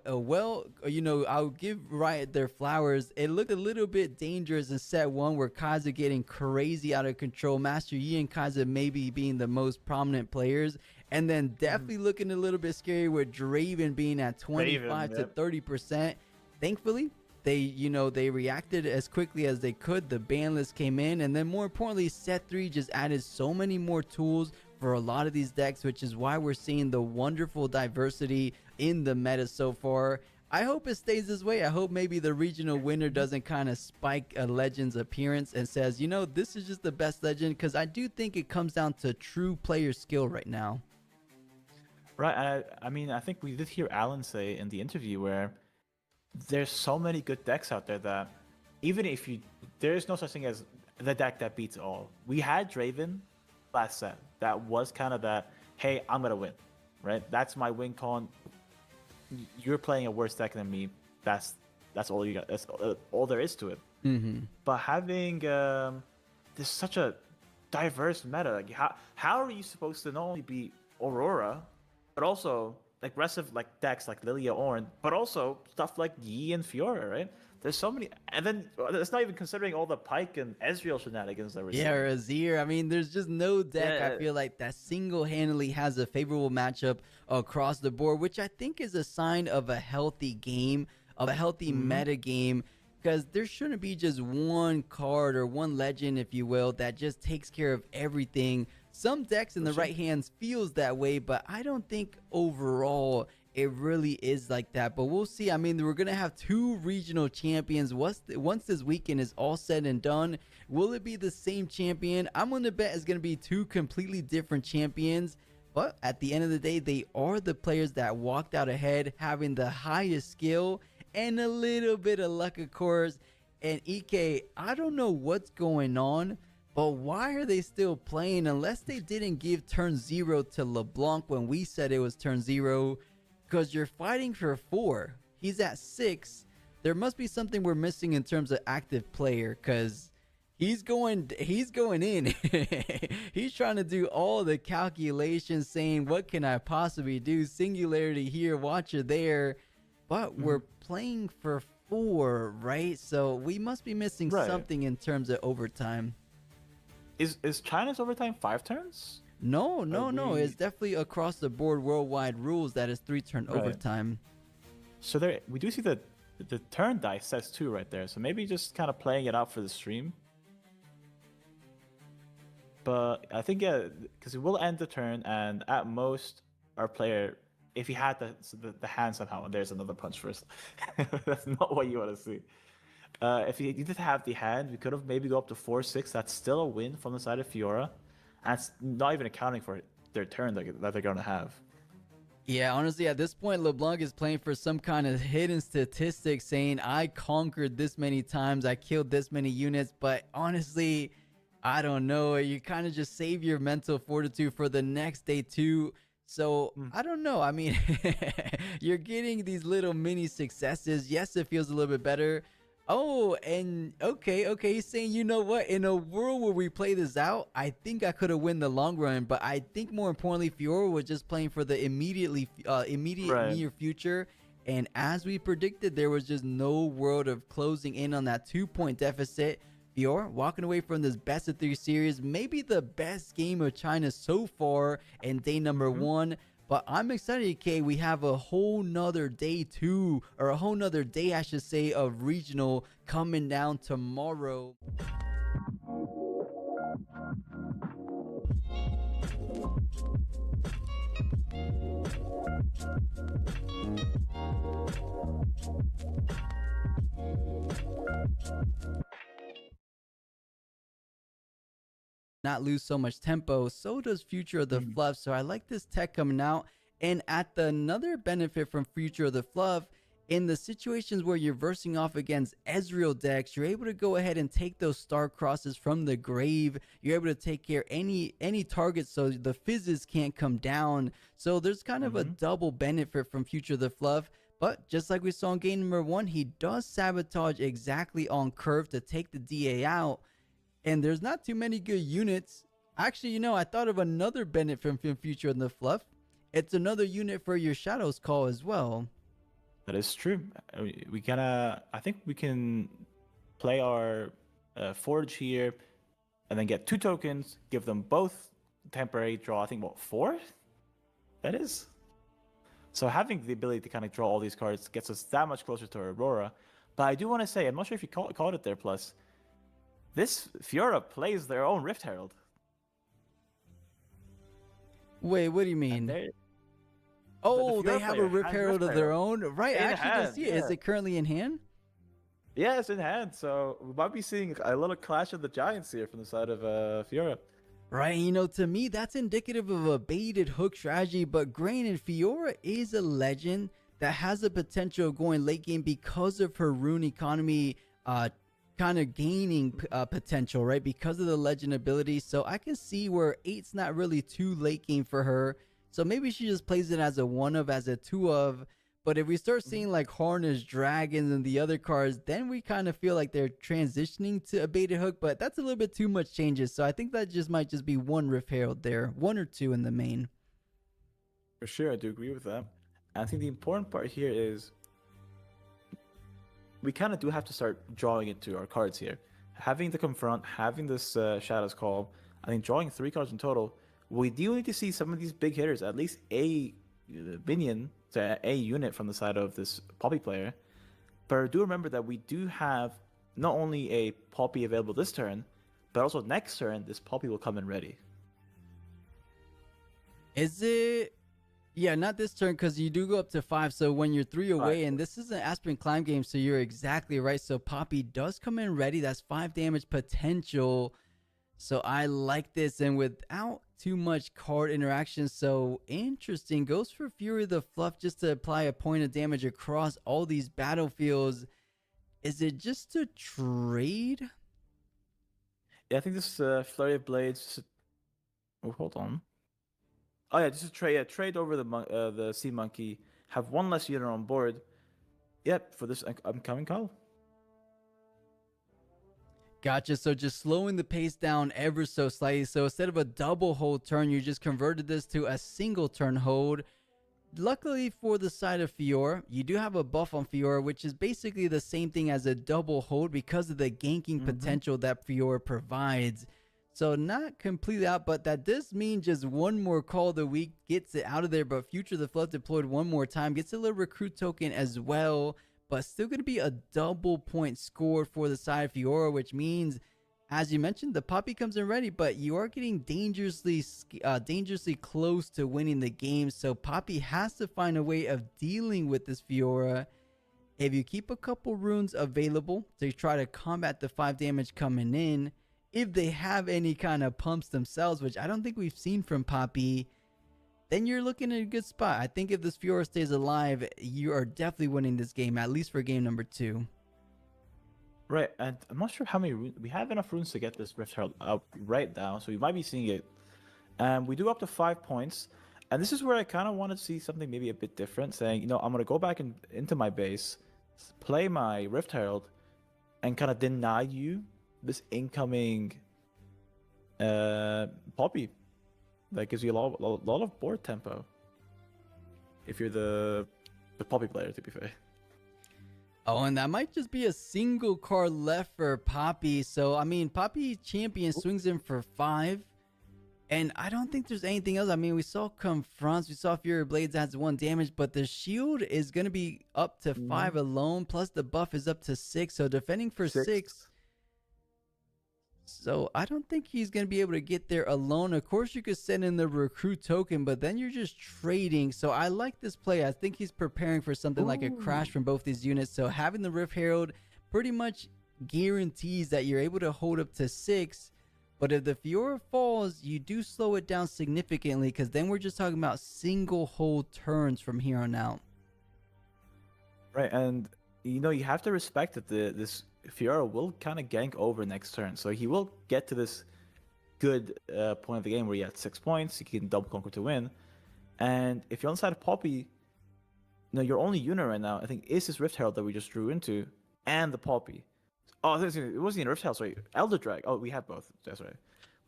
you know, I'll give Riot their flowers. It looked a little bit dangerous in set 1 where Kaza getting crazy out of control. Master Yi and Kaza maybe being the most prominent players. And then definitely looking a little bit scary with Draven being at 25 to 30%. Thankfully, they reacted as quickly as they could. The ban list came in, and then more importantly, set 3 just added so many more tools for a lot of these decks, which is why we're seeing the wonderful diversity in the meta so far. I hope it stays this way. I hope maybe the regional winner doesn't kind of spike a legend's appearance and says, you know, this is just the best legend, because I do think it comes down to true player skill right now. Right. I mean, I think we did hear Alan say in the interview where there's so many good decks out there that even if there is no such thing as the deck that beats all. We had Draven last set. That was kind of that, hey, I'm gonna win, right? That's my win con. You're playing a worse deck than me. That's all you got. That's all there is to it. But having there's such a diverse meta. Like how are you supposed to not only beat Aurora, but also aggressive like decks like Lilia Ornn, but also stuff like Yi and Fiora, right? There's so many, and then it's not even considering all the Pyke and Ezreal shenanigans that we're seeing. Yeah, or Azir. I mean, there's just no deck I feel like that single-handedly has a favorable matchup across the board, which I think is a sign of a healthy game, of a healthy meta game, because there shouldn't be just one card or one legend, if you will, that just takes care of everything. Some decks in the right hands feels that way, but I don't think overall it really is like that. But we'll see. I mean, we're going to have 2 regional champions. Once this weekend is all said and done, will it be the same champion? I'm going to bet it's going to be 2 completely different champions. But at the end of the day, they are the players that walked out ahead, having the highest skill and a little bit of luck, of course. And EK, I don't know what's going on, but why are they still playing unless they didn't give turn 0 to LeBlanc when we said it was turn 0? Because you're fighting for 4. He's at 6. There must be something we're missing in terms of active player, because he's going in. He's trying to do all the calculations, saying, what can I possibly do? Singularity here, Watcher there. But we're playing for 4, right? So we must be missing something in terms of overtime. Is China's overtime 5 turns? No. It's definitely across the board worldwide rules that is 3-turn overtime. So there, we do see the turn dice says 2 right there. So maybe just kind of playing it out for the stream. But I think because it will end the turn, and at most our player, if he had the hand somehow, and there's another punch first. That's not what you want to see. If he did have the hand, we could have maybe go up to 4-6. That's still a win from the side of Fiora. And it's not even accounting for their turn that they're going to have. Yeah, honestly, at this point, LeBlanc is playing for some kind of hidden statistic saying, I conquered this many times, I killed this many units. But honestly, I don't know. You kind of just save your mental fortitude for the next day too. So I don't know. I mean, you're getting these little mini successes. Yes, it feels a little bit better. Oh, and okay, he's saying, you know what, in a world where we play this out, I think I could have won the long run, but I think more importantly, Fiora was just playing for the immediate near future, and as we predicted, there was just no world of closing in on that 2-point deficit. Fiora walking away from this best of 3 series, maybe the best game of China so far in day number 1. But I'm excited, Kay. We have a whole nother day 2, or a whole nother day, I should say, of regional coming down tomorrow. not lose so much tempo. So does Future of the Fluff. So I like this tech coming out. And another benefit from Future of the Fluff, in the situations where you're versing off against Ezreal decks, you're able to go ahead and take those star crosses from the grave. You're able to take care any target, so the fizzes can't come down. So there's kind of a double benefit from Future of the Fluff. But just like we saw in game number 1, he does sabotage exactly on curve to take the DA out. And there's not too many good units. Actually, you know, I thought of another benefit from Future of the Fluff. It's another unit for your Shadows Call as well. That is true. I think we can play our Forge here and then get 2 tokens, give them both temporary draw, I think, what, 4? That is. So having the ability to kind of draw all these cards gets us that much closer to Aurora. But I do want to say, I'm not sure if you caught it there, Plus. This Fiora plays their own Rift Herald. Wait, what do you mean? Oh, they have a Rift Herald of their own? Right, I actually can see it. Is it currently in hand? Yeah, it's in hand. So we might be seeing a little clash of the giants here from the side of Fiora. Right, you know, to me, that's indicative of a baited hook strategy. But granted, Fiora is a legend that has the potential of going late game because of her rune economy kind of gaining potential, right? Because of the legend ability. So I can see where 8's not really too late game for her. So maybe she just plays it as a 1-of, as a 2-of. But if we start seeing like Harness Dragons and the other cards, then we kind of feel like they're transitioning to a baited hook. But that's a little bit too much changes. So I think that just might just be 1 Rift Herald there. 1 or 2 in the main. For sure, I do agree with that. I think the important part here is we kind of do have to start drawing into our cards here. Having the Confront, having this Shadows Call, I think drawing 3 cards in total, we do need to see some of these big hitters, at least a minion, a unit from the side of this Poppy player. But do remember that we do have not only a Poppy available this turn, but also next turn, this Poppy will come in ready. Is it? Yeah, not this turn, because you do go up to 5. So when you're 3 away, and this is an Aspirin Climb game, so you're exactly right. So Poppy does come in ready. That's 5 damage potential. So I like this, and without too much card interaction. So interesting. Goes for Fury the Fluff just to apply a point of damage across all these battlefields. Is it just to trade? Yeah, I think this Flurry of Blades. Oh, hold on. Oh yeah, just a trade. Yeah, trade over the Sea Monkey. Have 1 less unit on board. Yep, for this upcoming call. Gotcha. So just slowing the pace down ever so slightly. So instead of a double hold turn, you just converted this to a single turn hold. Luckily for the side of Fiora, you do have a buff on Fiora, which is basically the same thing as a double hold because of the ganking potential that Fiora provides. So not completely out, but that does mean just 1 more call of the week gets it out of there. But Future the Flood deployed 1 more time, gets a little recruit token as well. But still going to be a double point scored for the side of Fiora, which means, as you mentioned, the Poppy comes in ready, but you are getting dangerously close to winning the game. So Poppy has to find a way of dealing with this Fiora. If you keep a couple runes available to try to combat the 5 damage coming in, if they have any kind of pumps themselves, which I don't think we've seen from Poppy, then you're looking at a good spot. I think if this Fiora stays alive, you are definitely winning this game, at least for game number 2. Right, and I'm not sure how many runes. We have enough runes to get this Rift Herald out right now, so we might be seeing it. We do up to 5 points, and this is where I kind of want to see something maybe a bit different, saying, you know, I'm going to go back into my base, play my Rift Herald, and kind of deny you this incoming Poppy. That gives you a lot of board tempo. If you're the Poppy player, to be fair. Oh, and that might just be a single card left for Poppy. So, I mean, Poppy Champion swings in for 5. And I don't think there's anything else. I mean, we saw Confronts, we saw Fury Blades adds 1 damage, but the shield is going to be up to 5 alone. Plus, the buff is up to 6. So, defending for 6. So I don't think he's going to be able to get there alone. Of course, you could send in the recruit token, but then you're just trading. So I like this play. I think he's preparing for something like a crash from both these units. So having the Rift Herald pretty much guarantees that you're able to hold up to 6. But if the Fiora falls, you do slow it down significantly, because then we're just talking about single hold turns from here on out. Right, and you have to respect that this Fiora will kind of gank over next turn, so he will get to this good point of the game where he has 6 points, he can double conquer to win. And if you're on the side of Poppy, your only unit right now, I think, is this Rift Herald that we just drew into, and the Poppy. Oh, it wasn't even Rift Herald, sorry. Elder Dragon. Oh, we have both. That's right.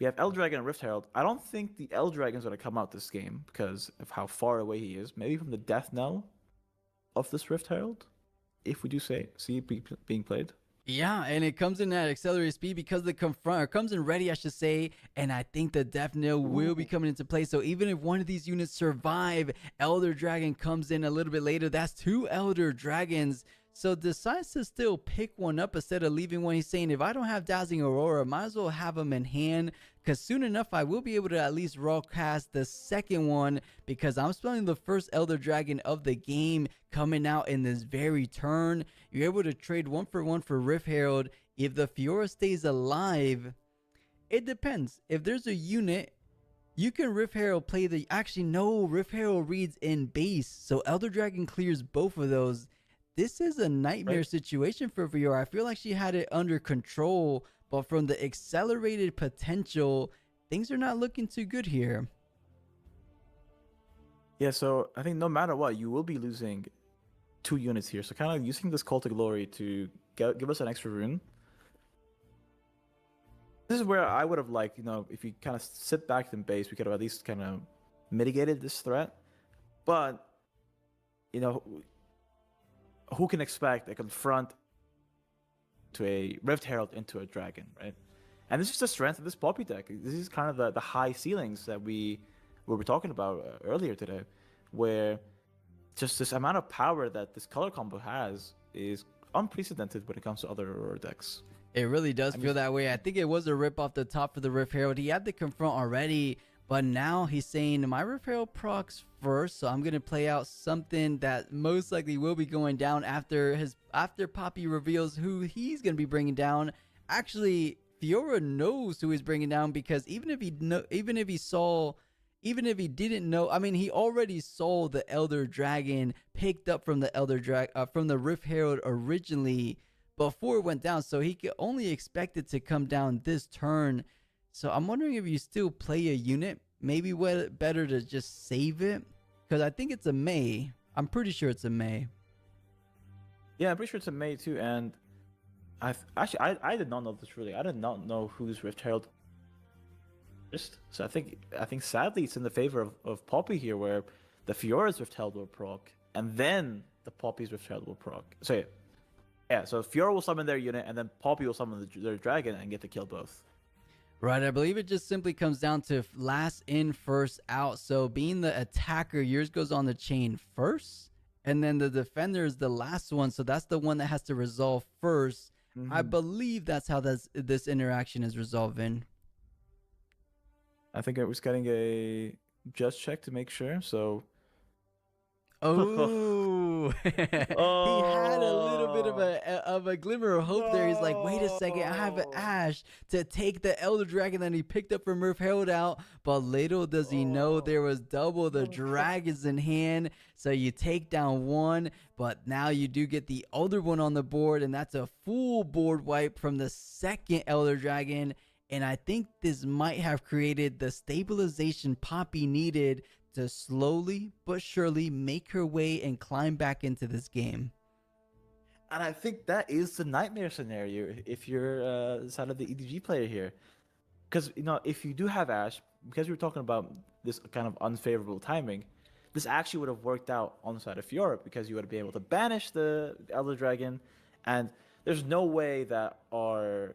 We have Elder Dragon and Rift Herald. I don't think the Elder Dragon is going to come out this game because of how far away he is. Maybe from the death knell of this Rift Herald, if we do see it being played. Yeah, and it comes in at accelerated speed because the confront, or comes in ready, I should say, and I think the death knell will be coming into play. So even if one of these units survive, Elder Dragon comes in a little bit later. That's 2 Elder Dragons. So decides to still pick one up instead of leaving one. He's saying, if I don't have Dazzling Aurora, might as well have them in hand, because soon enough I will be able to at least raw cast the second one, because I'm spelling the first Elder Dragon of the game coming out in this very turn. You're able to trade 1-for-1 for Rift Herald. If the Fiora stays alive, it depends. If there's a unit, you can Rift Herald play the... Actually, no, Rift Herald reads in base, so Elder Dragon clears both of those. This is a nightmare situation for Fiora. I feel like she had it under control, but from the accelerated potential, things are not looking too good here. Yeah, so I think no matter what, you will be losing 2 units here. So kind of using this Cult of Glory to give us an extra rune. This is where I would have liked, if you kind of sit back in base, we could have at least kind of mitigated this threat. But, who can expect a confront to a Rift Herald into a dragon, right? And this is the strength of this Poppy deck. This is kind of the high ceilings that we were talking about earlier today, where just this amount of power that this color combo has is unprecedented when it comes to other Aurora decks. It really does feel that way. I think it was a rip off the top for the Rift Herald. He had the confront already, but now he's saying my Rift Herald procs first, so I'm gonna play out something that most likely will be going down after Poppy reveals who he's gonna be bringing down. Actually, Fiora knows who he's bringing down, because even if he didn't know, I mean, he already saw the Elder Dragon picked up from the Rift Herald originally before it went down, so he could only expect it to come down this turn. So I'm wondering if you still play a unit, maybe better to just save it, because I think it's a May. I'm pretty sure it's a May. Yeah, I'm pretty sure it's a May too, and I did not know this really. I did not know who's Rift Herald. So I think sadly it's in the favor of Poppy here, where the Fiora's Rift Herald will proc, and then the Poppy's Rift Herald will proc. So yeah, so Fiora will summon their unit, and then Poppy will summon their dragon and get to kill both. Right, I believe it just simply comes down to last in, first out. So being the attacker, yours goes on the chain first, and then the defender is the last one. So that's the one that has to resolve first. Mm-hmm. I believe that's how this interaction is resolving. I think I was getting a just check to make sure. So, he had a little bit of a glimmer of hope there. He's like, wait a second, I have an Ash to take the Elder Dragon that he picked up from Rift Herald out. But little does he know there was double the dragons in hand. So you take down one, but now you do get the other one on the board, and that's a full board wipe from the second Elder Dragon. And I think this might have created the stabilization Poppy needed to slowly but surely make her way and climb back into this game. And I think that is the nightmare scenario if you're the side of the EDG player here. Because, if you do have Ash, because we were talking about this kind of unfavorable timing, this actually would have worked out on the side of Fiora, because you would be able to banish the Elder Dragon, and there's no way that our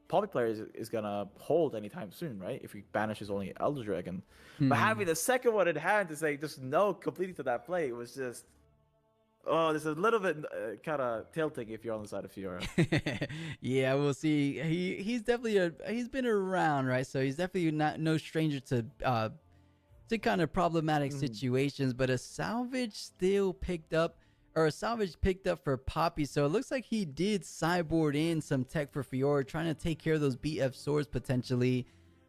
Poppy player is gonna hold anytime soon, right? If he banishes only Elder Dragon. But having the second one in hand to say just no completely to that play, it was just, there's a little bit kind of tilting if you're on the side of Fiora. Yeah, we'll see. He's definitely he's been around, right? So he's definitely no stranger to kind of problematic situations. But a salvage still picked up or salvage picked up for Poppy. So it looks like he did sideboard in some tech for Fiora, trying to take care of those BF swords potentially.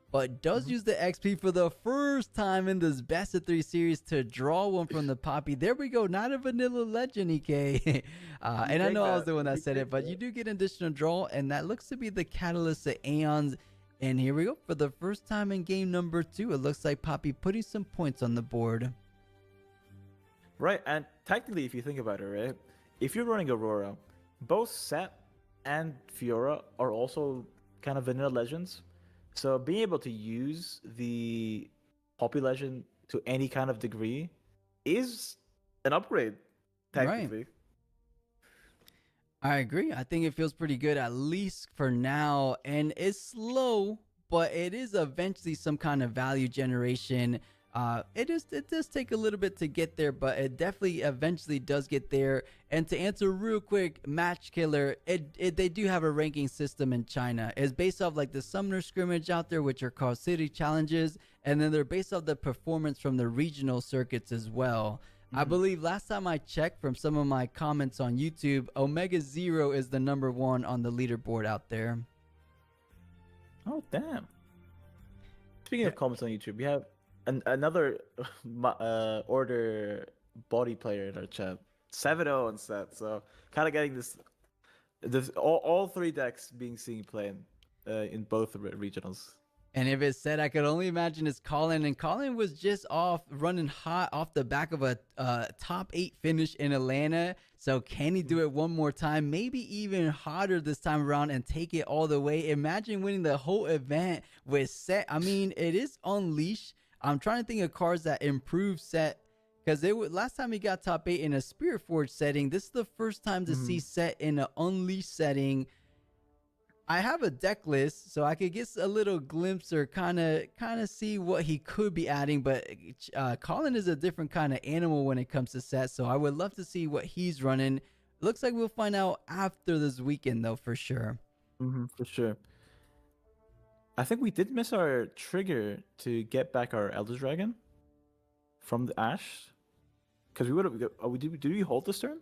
But does use the XP for the first time in this best of 3 series to draw one from the Poppy. There we go. Not a vanilla legend, EK. And I know I was the one that said it, but you do get an additional draw, and that looks to be the catalyst of Aeons. And here we go. For the first time in game number 2, it looks like Poppy putting some points on the board. Right, and technically, if you think about it, right, if you're running Aurora, both Set and Fiora are also kind of vanilla legends. So being able to use the Poppy legend to any kind of degree is an upgrade, technically. Right. I agree. I think it feels pretty good, at least for now. And it's slow, but it is eventually some kind of value generation. It does take a little bit to get there, but it definitely eventually does get there. And to answer real quick, Match Killer, they do have a ranking system in China. It's based off like the summoner scrimmage out there, which are called city challenges, and then they're based off the performance from the regional circuits as well. I believe last time I checked from some of my comments on YouTube, Omega Zero is the #1 on the leaderboard out there. Oh, damn. Speaking of comments on YouTube, we have another order body player in our chat. 7-0 on Set. So kind of getting this all 3 decks being seen playing in both regionals. And if it said, I could only imagine it's Colin, and Colin was just running hot off the back of a top 8 finish in Atlanta. So can he do it one more time? Maybe even hotter this time around and take it all the way. Imagine winning the whole event with Set. I mean, it is Unleashed. I'm trying to think of cards that improve Set, because last time he got top 8 in a Spirit Forge setting. This is the first time to see Set in an Unleashed setting. I have a deck list, so I could get a little glimpse or kind of see what he could be adding. But Colin is a different kind of animal when it comes to Set, so I would love to see what he's running. Looks like we'll find out after this weekend, though, for sure. For sure. I think we did miss our trigger to get back our Elder Dragon from the Ash, because we would have. Did we hold this turn?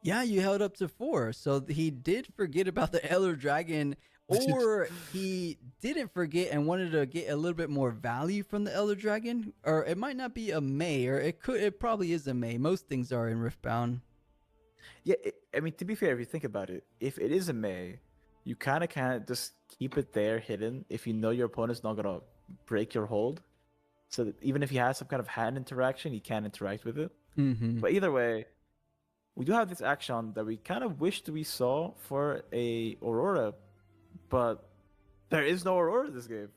Yeah, you held up to 4. So he did forget about the Elder Dragon, or he didn't forget and wanted to get a little bit more value from the Elder Dragon. Or it might not be a May, or it probably is a May. Most things are in Riftbound. Yeah, I mean, to be fair, if you think about it, if it is a May, you kind of just keep it there hidden if you know your opponent's not going to break your hold. So that even if he has some kind of hand interaction, he can interact with it. But either way, we do have this action that we kind of wished we saw for a Aurora, but there is no Aurora this game.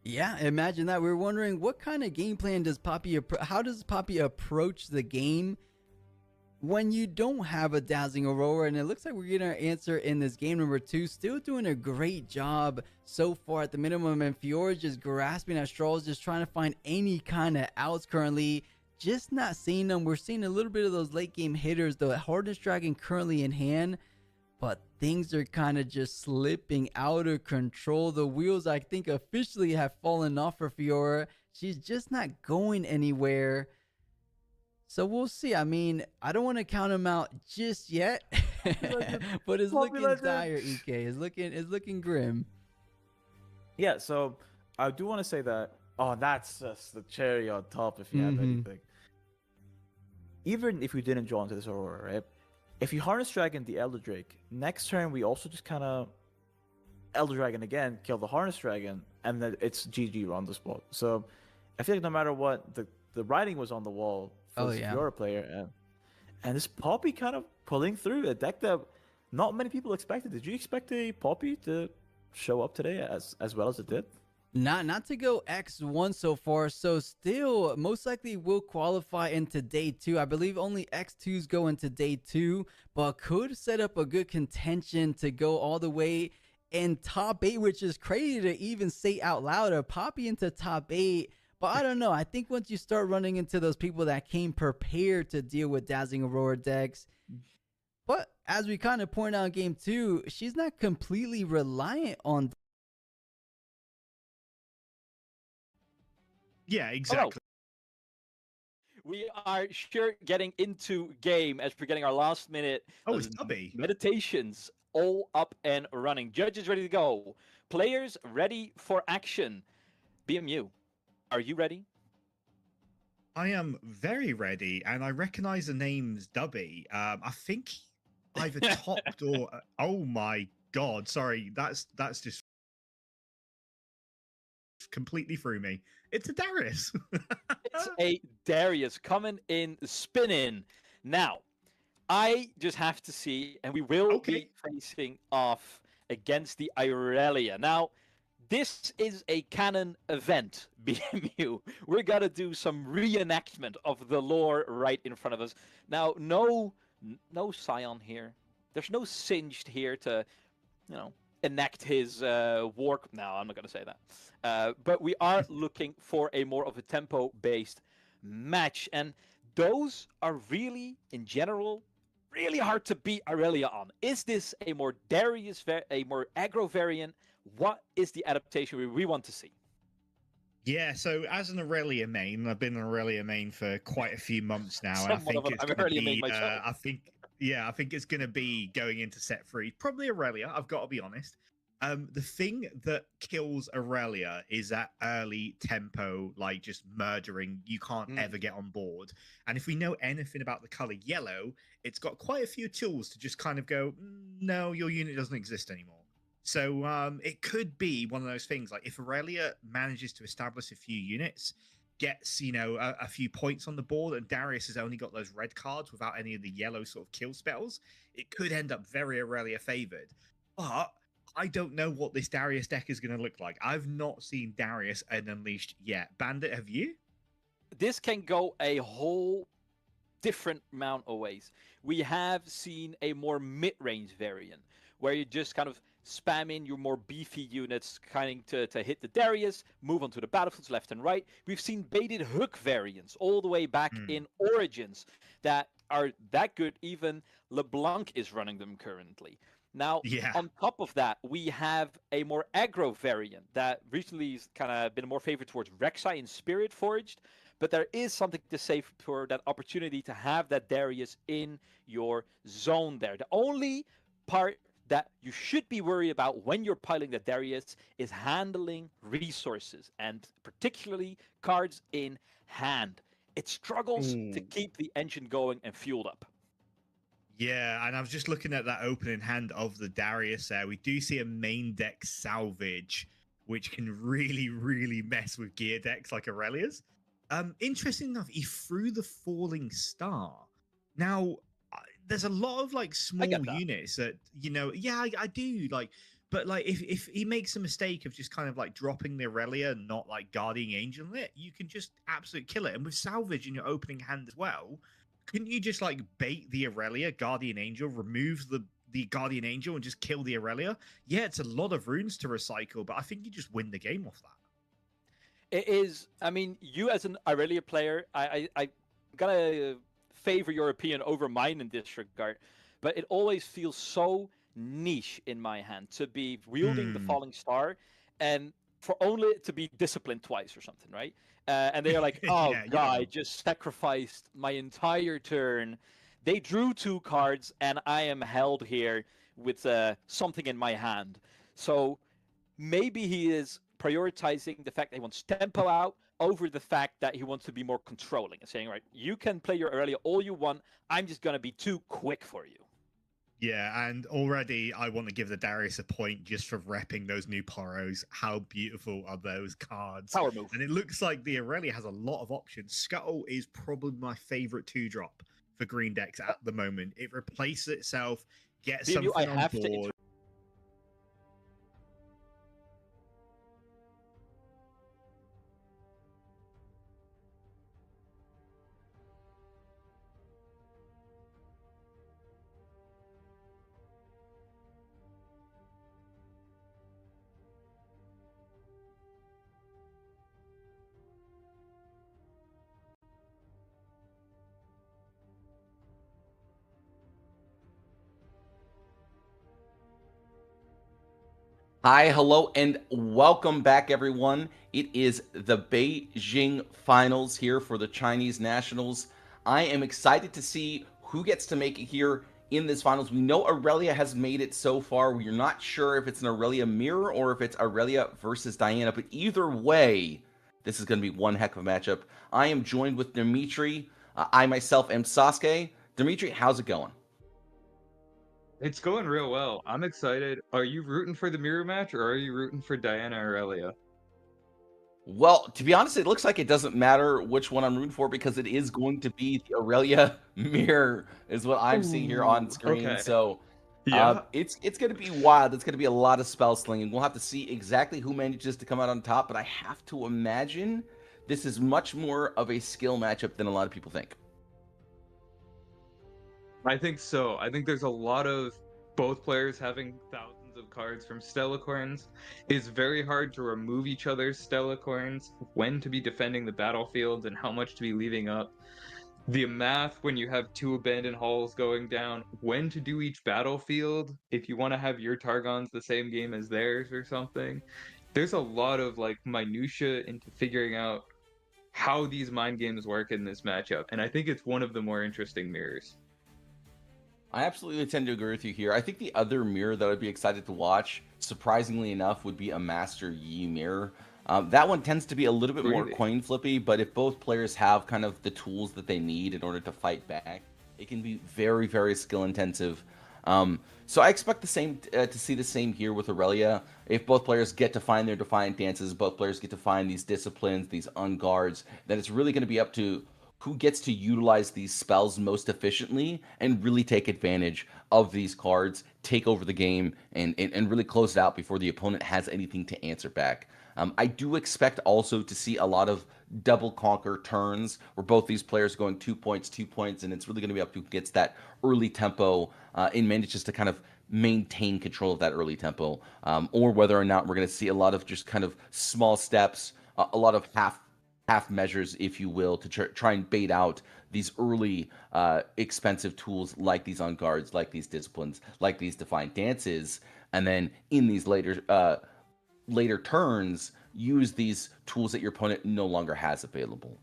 Yeah, imagine that. We were wondering what kind of game plan does Poppy how does Poppy approach the game when you don't have a dazzling Aurora? And it looks like we're getting our answer in this game number 2. Still doing a great job so far at the minimum, and Fiora's just grasping at straws, just trying to find any kind of outs currently. Just not seeing them. We're seeing a little bit of those late game hitters. The Hardness Dragon currently in hand, but things are kind of just slipping out of control. The wheels, I think, officially have fallen off for Fiora. She's just not going anywhere. So we'll see. I mean, I don't want to count him out just yet, but it's looking dire, EK. It's looking grim. Yeah, so I do want to say that, that's just the cherry on top if you have anything. Even if we didn't draw into this Aurora, right? If you Harness Dragon the Elder Drake, next turn we also just kind of Elder Dragon again, kill the Harness Dragon, and then it's GG on the spot. So I feel like no matter what, the writing was on the wall for the Fiora player, and this Poppy kind of pulling through a deck that not many people expected. Did you expect a Poppy to show up today as well as it did? Not to go X1 so far, so still most likely will qualify into day 2. I believe only X2s go into day 2, but could set up a good contention to go all the way in top 8, which is crazy to even say out loud. A Poppy into top 8. But I don't know. I think once you start running into those people that came prepared to deal with Dazzling Aurora decks, but as we kind of point out in game 2, she's not completely reliant on. Yeah, exactly. we are sure getting into game as we're getting our last minute Oh, it's Tubby. meditations all up and running. Judges ready to go. Players ready for action. BMU, are you ready? I am very ready, and I recognize the name's Dubby. I think either topped or oh my god, sorry, that's just completely threw me. It's a Darius. It's a Darius coming in spinning. Now, I just have to see, and we will be facing off against the Irelia. Now, this is a canon event, BMU. We're gonna do some reenactment of the lore right in front of us. Now, no Scion here. There's no Singed here to, enact his war. No, I'm not gonna say that. But we are looking for a more of a tempo-based match, and those are really, in general, really hard to beat Irelia on. Is this a more Darius, a more aggro variant? What is the adaptation we want to see? Yeah, so as an Aurelia main, I've been an Aurelia main for quite a few months now, and I Somewhat think of it's an going to Aurelia main be. myself. I think it's going to be going into set 3. Probably Aurelia. I've got to be honest. The thing that kills Aurelia is that early tempo, like just murdering. You can't ever get on board. And if we know anything about the color yellow, it's got quite a few tools to just kind of go, no, your unit doesn't exist anymore. So it could be one of those things. Like if Aurelia manages to establish a few units, gets a few points on the board, and Darius has only got those red cards without any of the yellow sort of kill spells, it could end up very Aurelia favored. But I don't know what this Darius deck is going to look like. I've not seen Darius and Unleashed yet. Bandit, have you? This can go a whole different amount of ways. We have seen a more mid-range variant where you just kind of spam in your more beefy units kind of to hit the Darius, move on to the battlefields left and right. We've seen baited hook variants all the way back in Origins that are that good. Even LeBlanc is running them currently. Now, on top of that, we have a more aggro variant that recently has kind of been more favored towards Rek'Sai and Spirit Forged, but there is something to say for that opportunity to have that Darius in your zone there. The only part that you should be worried about when you're piling the Darius is handling resources, and particularly cards in hand. It struggles to keep the engine going and fueled up. Yeah, and I was just looking at that opening hand of the Darius there. We do see a main deck salvage, which can really, really mess with gear decks like Aurelia's. Interesting enough, he threw the Falling Star. Now, there's a lot of like small units that, I do like, but like if he makes a mistake of just kind of like dropping the Aurelia and not like Guardian Angel it, you can just absolutely kill it. And with salvage in your opening hand as well, couldn't you just like bait the Aurelia, Guardian Angel, remove the Guardian Angel and just kill the Aurelia? Yeah, it's a lot of runes to recycle, but I think you just win the game off that. It is, I mean, you as an Aurelia player, I gotta favor your opinion over mine in this regard, but it always feels so niche in my hand to be wielding the Falling Star and for only to be disciplined twice or something, right? And they are like, oh, God, I just sacrificed my entire turn. They drew 2 cards, and I am held here with something in my hand. So maybe he is prioritizing the fact that he wants tempo out over the fact that he wants to be more controlling and saying, right, you can play your Aurelia all you want. I'm just going to be too quick for you. Yeah, and already I want to give the Darius a point just for repping those new Poros. How beautiful are those cards? Power move. And it looks like the Aurelia has a lot of options. Scuttle is probably my favorite 2-drop for green decks at the moment. It replaces itself, gets something on board. Hi, hello, and welcome back, everyone. It is the Beijing finals here for the Chinese nationals. I am excited to see who gets to make it here in this finals. We know Aurelia has made it so far. We're not sure if it's an Aurelia mirror or if it's Aurelia versus Diana, but either way, this is going to be one heck of a matchup. I am joined with Dimitri. I myself am Sasuke. Dimitri, how's it going? It's going real well. I'm excited. Are you rooting for the mirror match or are you rooting for Diana Aurelia? Well, to be honest, it looks like it doesn't matter which one I'm rooting for because it is going to be the Aurelia mirror, is what I'm seeing here on screen. Okay. So Yeah. it's going to be wild. It's going to be a lot of spell slinging. We'll have to see exactly who manages to come out on top, but I have to imagine this is much more of a skill matchup than a lot of people think. I think so. I think there's a lot of both players having thousands of cards from Stellacorns. It's very hard to remove each other's Stellacorns, when to be defending the battlefield, and how much to be leaving up. The math when you have 2 abandoned halls going down, when to do each battlefield, if you want to have your Targons the same game as theirs or something. There's a lot of like minutia into figuring out how these mind games work in this matchup, and I think it's one of the more interesting mirrors. I absolutely tend to agree with you here. I think the other mirror that I'd be excited to watch, surprisingly enough, would be a Master Yi mirror. That one tends to be a little bit more Really? coin flippy, but if both players have kind of the tools that they need in order to fight back, it can be very, very skill intensive. So I expect the same to see the same here with Aurelia. If both players get to find their Defiant dances, both players get to find these disciplines, these unguards, then it's really going to be up to who gets to utilize these spells most efficiently and really take advantage of these cards, take over the game, and really close it out before the opponent has anything to answer back. I do expect also to see a lot of double conquer turns where both these players are going 2 points, 2 points, and it's really going to be up to who gets that early tempo and manages to kind of maintain control of that early tempo, or whether or not we're going to see a lot of just kind of small steps, a lot of half measures, if you will, to try and bait out these early expensive tools like these on guards, like these disciplines, like these defined dances, and then in these later turns, use these tools that your opponent no longer has available.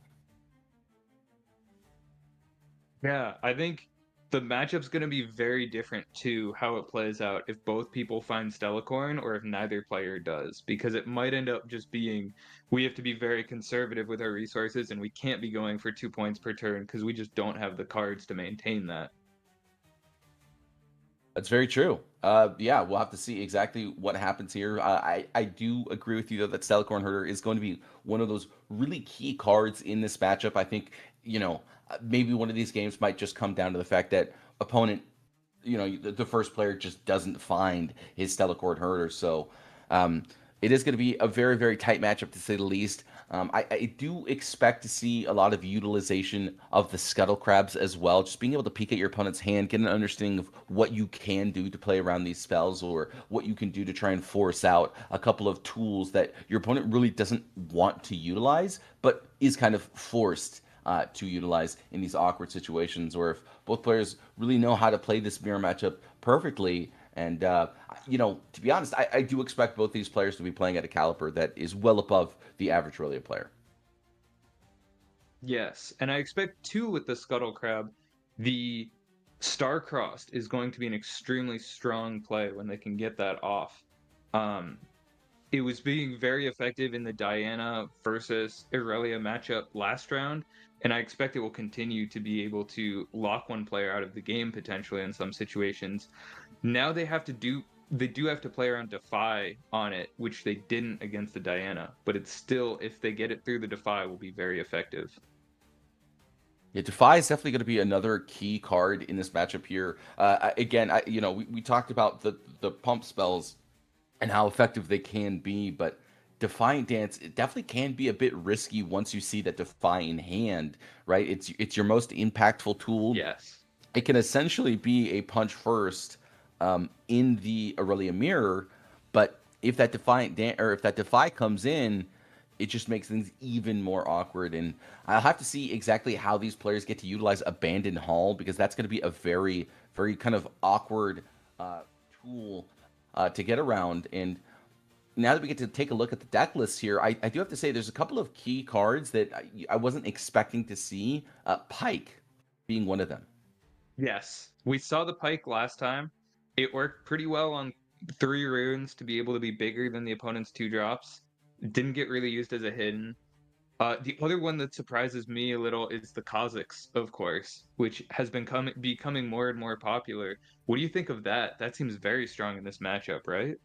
Yeah, I think the matchup's going to be very different to how it plays out if both people find Stellacorn or if neither player does, because it might end up just being we have to be very conservative with our resources and we can't be going for 2 points per turn because we just don't have the cards to maintain that. That's very true. Yeah, we'll have to see exactly what happens here. I do agree with you though that Stellacorn Herder is going to be one of those really key cards in this matchup. I think maybe one of these games might just come down to the fact that opponent, the first player just doesn't find his Stellacorn Herder. So it is going to be a very, very tight matchup to say the least. I do expect to see a lot of utilization of the Scuttle Crabs as well. Just being able to peek at your opponent's hand, get an understanding of what you can do to play around these spells or what you can do to try and force out a couple of tools that your opponent really doesn't want to utilize, but is kind of forced to utilize in these awkward situations, or if both players really know how to play this mirror matchup perfectly. And, to be honest, I do expect both these players to be playing at a caliber that is well above the average Aurelia player. Yes, and I expect too with the Scuttle Crab, the Star-Crossed is going to be an extremely strong play when they can get that off. It was being very effective in the Diana versus Aurelia matchup last round, and I expect it will continue to be able to lock one player out of the game potentially in some situations. Now they do have to play around Defy on it, which they didn't against the Diana, but it's still, if they get it through the Defy, will be very effective. Yeah, Defy is definitely going to be another key card in this matchup here. Again, we talked about the pump spells and how effective they can be, but Defiant Dance, it definitely can be a bit risky once you see that Defy in hand, right? It's your most impactful tool. Yes. It can essentially be a punch first in the Aurelia mirror, but if that if that Defy comes in, it just makes things even more awkward. And I'll have to see exactly how these players get to utilize Abandoned Hall, because that's going to be a very, very kind of awkward tool to get around. And now that we get to take a look at the deck list here, I do have to say there's a couple of key cards that I wasn't expecting to see. Pike being one of them. Yes, we saw the Pike last time. It worked pretty well on 3 runes to be able to be bigger than the opponent's 2 drops. Didn't get really used as a hidden. The other one that surprises me a little is the Kazakhs, of course, which has been becoming more and more popular. What do you think of that? That seems very strong in this matchup, right?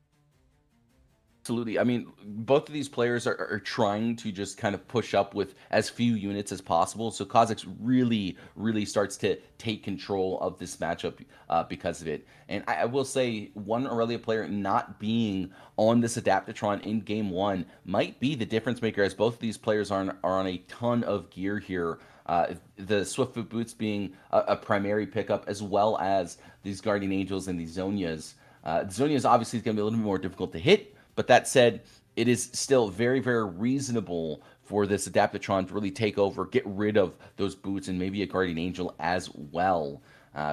Absolutely. I mean, both of these players are trying to just kind of push up with as few units as possible. So Kazakhs really starts to take control of this matchup because of it. And I will say, one Aurelia player not being on this Adaptatron in game one might be the difference maker, as both of these players are on a ton of gear here. The Swiftfoot Boots being a primary pickup, as well as these Guardian Angels and these Zonias. Zonias obviously is going to be a little bit more difficult to hit. But that said, it is still very reasonable for this Adaptatron to really take over, get rid of those boots, and maybe a Guardian Angel as well.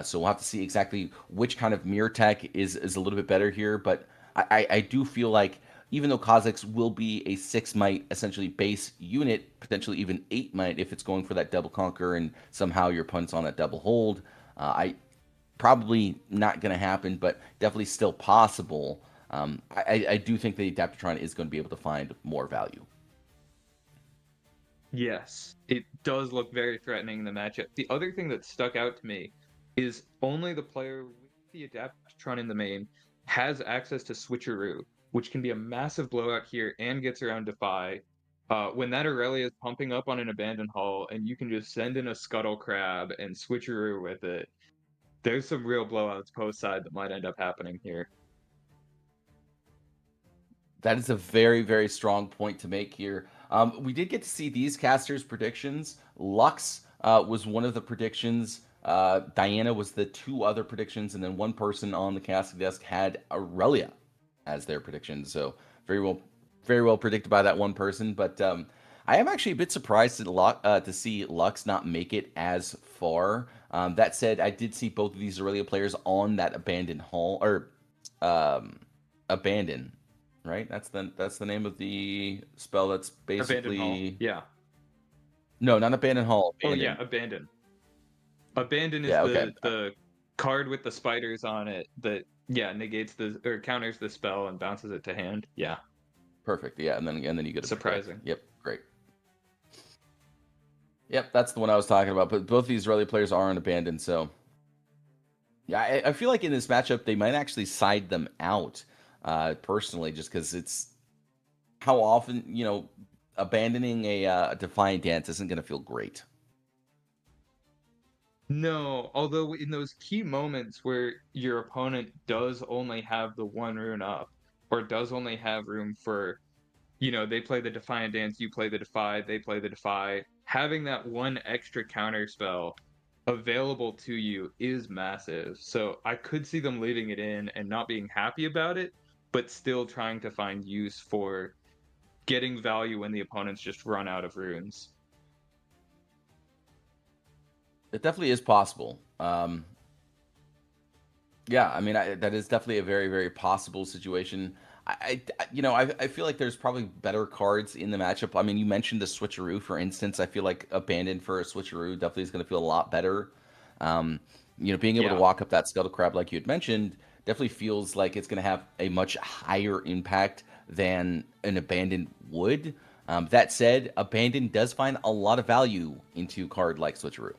So we'll have to see exactly which kind of mirror tech is a little bit better here. But I do feel like even though Kazakhs will be a 6 might essentially base unit, potentially even 8 might if it's going for that double conquer and somehow your opponent's on that double hold, probably not going to happen, but definitely still possible. I do think the Adaptatron is going to be able to find more value. Yes, it does look very threatening in the matchup. The other thing that stuck out to me is only the player with the Adaptatron in the main has access to Switcheroo, which can be a massive blowout here and gets around Defy. When that Aurelia is pumping up on an abandoned hull and you can just send in a Scuttle Crab and Switcheroo with it, there's some real blowouts post side that might end up happening here. That is a very strong point to make here. We did get to see these casters' predictions. Lux was one of the predictions. Diana was the 2 other predictions, and then one person on the casting desk had Aurelia as their prediction. So very well predicted by that one person. But I am actually a bit surprised to see Lux not make it as far. That said, I did see both of these Aurelia players on that abandoned hall or abandon. Right, that's the name of the spell. That's basically yeah. No, not Abandon Hall. Abandon. Oh yeah, Abandon. Abandon is the card with the spiders on it that negates or counters the spell and bounces it to hand. Yeah. Perfect. Yeah, and then you get a surprising. Yep, great. Yep, that's the one I was talking about. But both of these Aurelia players are on Abandon, so yeah, I feel like in this matchup they might actually side them out. Personally, just because it's how often, abandoning a Defiant Dance isn't going to feel great. No, although in those key moments where your opponent does only have the 1 rune up, or does only have room for, they play the Defiant Dance, you play the Defy, they play the Defy, having that 1 extra counter spell available to you is massive. So I could see them leaving it in and not being happy about it, but still trying to find use for getting value when the opponents just run out of runes. It definitely is possible. Yeah, I mean, that is definitely a very possible situation. I feel like there's probably better cards in the matchup. I mean, you mentioned the Switcheroo, for instance. I feel like Abandon for a Switcheroo definitely is going to feel a lot better. Being able to walk up that Scuttle Crab, like you had mentioned, definitely feels like it's going to have a much higher impact than an Abandon would. That said, Abandon does find a lot of value into a card like Switcheroo.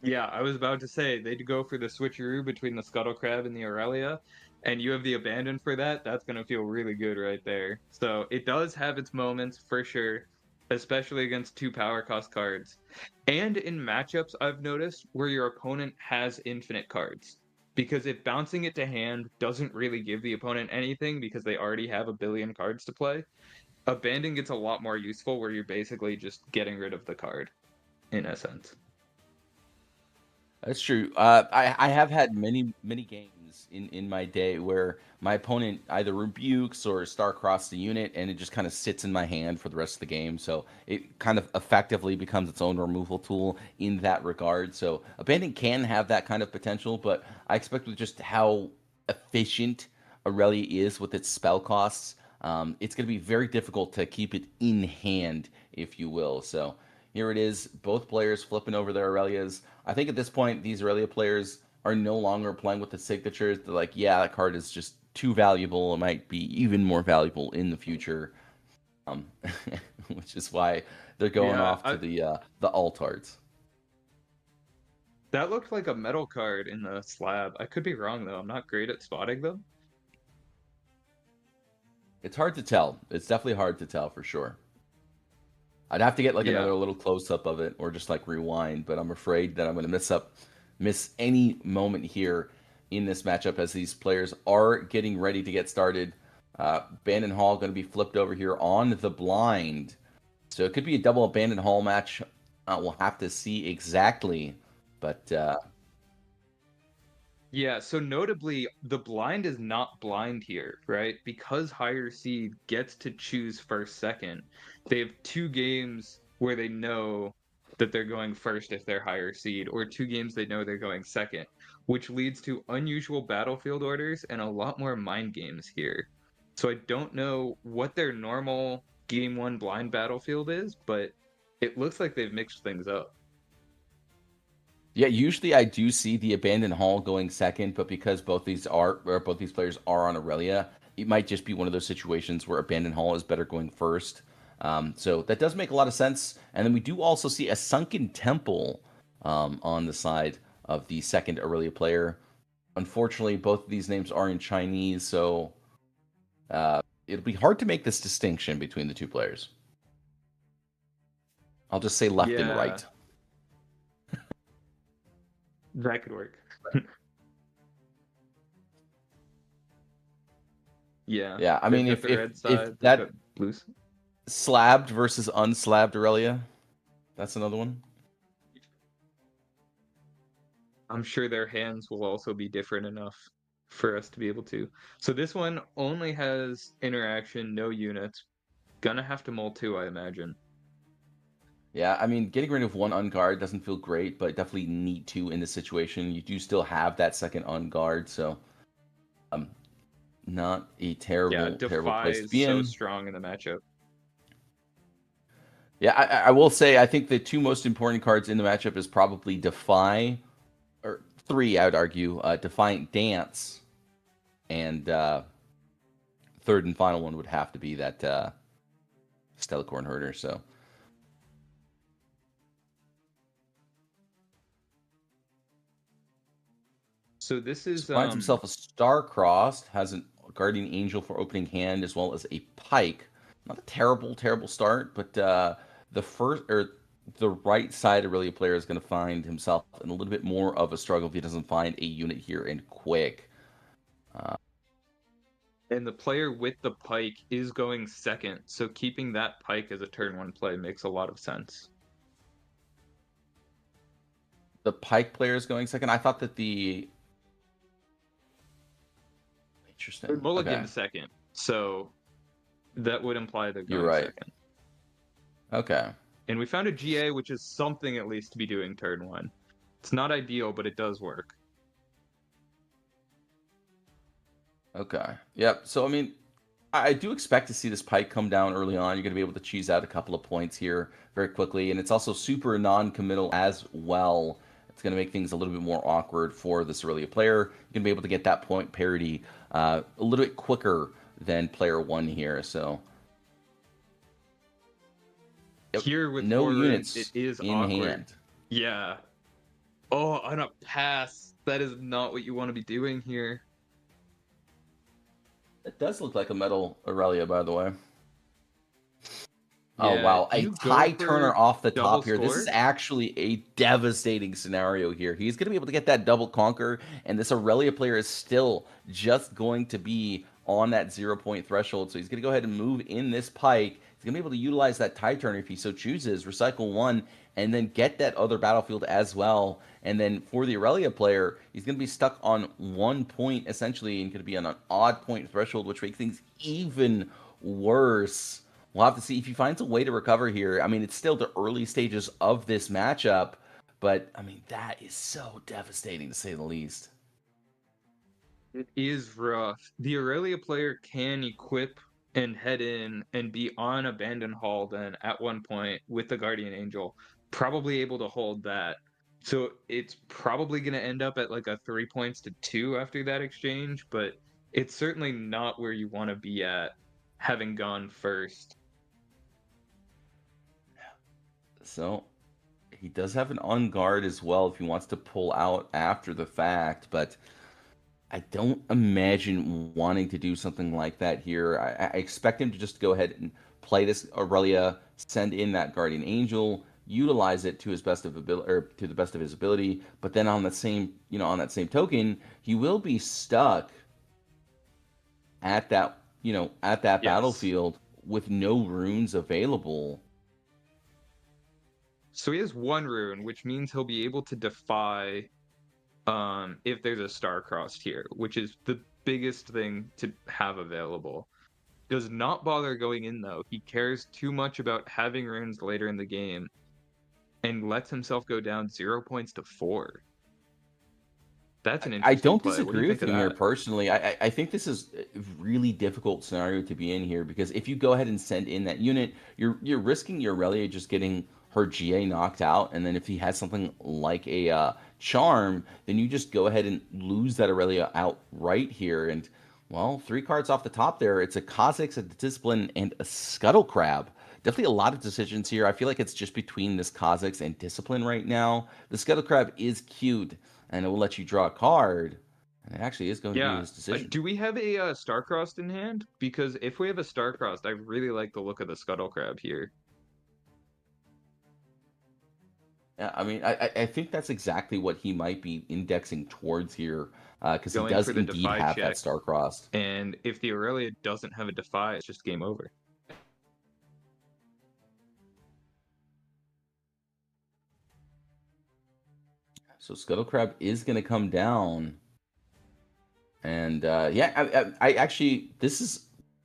Yeah, I was about to say, they'd go for the Switcheroo between the Scuttle Crab and the Aurelia, and you have the Abandon for that. That's going to feel really good right there. So it does have its moments, for sure, especially against 2 power cost cards. And in matchups, I've noticed, where your opponent has infinite cards. Because if bouncing it to hand doesn't really give the opponent anything because they already have a billion cards to play, Abandon gets a lot more useful where you're basically just getting rid of the card, in a sense. That's true. I have had many games in my day where my opponent either rebukes or star-cross the unit, and it just kind of sits in my hand for the rest of the game. So it kind of effectively becomes its own removal tool in that regard. So Abandon can have that kind of potential, but I expect with just how efficient Aurelia is with its spell costs, it's going to be very difficult to keep it in hand, if you will. So here it is, both players flipping over their Aurelias. I think at this point, these Aurelia players are no longer playing with the signatures. They're like, yeah, that card is just too valuable. It might be even more valuable in the future, which is why they're going off to the altards. That looked like a metal card in the slab. I could be wrong though. I'm not great at spotting them. It's hard to tell. It's definitely hard to tell for sure. I'd have to get like Yeah. another little close up of it or just like rewind, but I'm afraid that I'm going to miss any moment here in this matchup as these players are getting ready to get started. Abandoned Hall going to be flipped over here on the blind. So it could be a double Abandoned Hall match. We'll have to see exactly, but Yeah, so notably, the blind is not blind here, right? Because higher seed gets to choose first, second. They have 2 games where they know that they're going first if they're higher seed, or 2 games they know they're going second, which leads to unusual battlefield orders and a lot more mind games here. So I don't know what their normal game 1 blind battlefield is, but it looks like they've mixed things up. yeah, usually I do see the Abandoned Hall going second, but because both these players are on Aurelia, it might just be one of those situations where Abandoned Hall is better going first. So that does make a lot of sense. And then we do also see a Sunken Temple on the side of the second Aurelia player. Unfortunately, both of these names are in Chinese, so it'll be hard to make this distinction between the two players. I'll just say left and right. That could work. Yeah. Yeah, I mean, if that loose slabbed versus unslabbed Aurelia, that's another one. I'm sure their hands will also be different enough for us to be able to. So this one only has interaction, no units. Gonna have to mull 2, I imagine. Yeah, I mean, getting rid of 1 unguard doesn't feel great, but definitely need to in this situation. You do still have that second unguard, so not a terrible place to be in. So strong in the matchup. Yeah, I will say I think the 2 most important cards in the matchup is probably Defy, or 3, I would argue, Defiant Dance, and third and final one would have to be that Stellacorn Herder. So this is finds himself a Star-Crossed, has a Guardian Angel for opening hand, as well as a Pike. Not a terrible start, but the right side Aurelia player is going to find himself in a little bit more of a struggle if he doesn't find a unit here and quick. And the player with the Pike is going second, so keeping that Pike as a turn 1 play makes a lot of sense. The Pike player is going second. I thought that the interesting. Mulligan second, so that would imply they're going second. Okay. And we found a GA, which is something at least to be doing turn 1. It's not ideal, but it does work. Okay. Yep. So, I mean, I do expect to see this Pike come down early on. You're going to be able to cheese out a couple of points here very quickly. And it's also super non-committal as well. It's going to make things a little bit more awkward for this Aurelia player. You're going to be able to get that point parity a little bit quicker than player 1 here. So, here with no Horror, units it is in awkward. hand. Yeah. Oh, on a pass. That is not what you want to be doing here. It does look like a metal Aurelia, by the way. Yeah, oh, wow. A you go tie for turner off the double top here. This is score? actually a devastating scenario here. He's going to be able to get that double conquer, and this Aurelia player is still just going to be on that 0-point threshold. So he's going to go ahead and move in this Pike. He's going to be able to utilize that tie turner if he so chooses, recycle 1, and then get that other battlefield as well. And then for the Aurelia player, he's going to be stuck on 1 point essentially and going to be on an odd point threshold, which makes things even worse. We'll have to see if he finds a way to recover here. I mean, it's still the early stages of this matchup, but I mean, that is so devastating to say the least. It is rough. The Aurelia player can equip and head in and be on Abandoned Hall then at one point with the Guardian Angel, probably able to hold that. So it's probably going to end up at like a 3 points to 2 after that exchange, but it's certainly not where you want to be at having gone first. So he does have an on guard as well if he wants to pull out after the fact, but I don't imagine wanting to do something like that here. I expect him to just go ahead and play this Aurelia, send in that Guardian Angel, utilize it to his best of ability or to the best of his ability. But then on the same, on that same token, he will be stuck at that, at that Yes. battlefield with no runes available. So he has one rune, which means he'll be able to defy if there's a star-crossed here, which is the biggest thing to have available. Does not bother going in, though. He cares too much about having runes later in the game and lets himself go down 0 points to 4. That's an I interesting don't play. What do disagree you with think you of here that? personally. I think this is a really difficult scenario to be in here because if you go ahead and send in that unit, you're risking your Aurelia just getting her GA knocked out, and then if he has something like a charm, then you just go ahead and lose that Aurelia outright here. And well, 3 cards off the top there. It's a Kha'Zix, a Discipline, and a Scuttle Crab. Definitely a lot of decisions here. I feel like it's just between this Kha'Zix and Discipline right now. The Scuttle Crab is cute, and it will let you draw a card. And it actually is going to be Yeah. his decision. Do we have a Star-Crossed in hand? Because if we have a Star-Crossed, I really like the look of the Scuttle Crab here. Yeah, I mean, I think that's exactly what he might be indexing towards here, because he Going does for the indeed Defy have check. that star-crossed. And if the Aurelia doesn't have a Defy, it's just game over. So Scuttle Crab is going to come down. And yeah, I actually, this is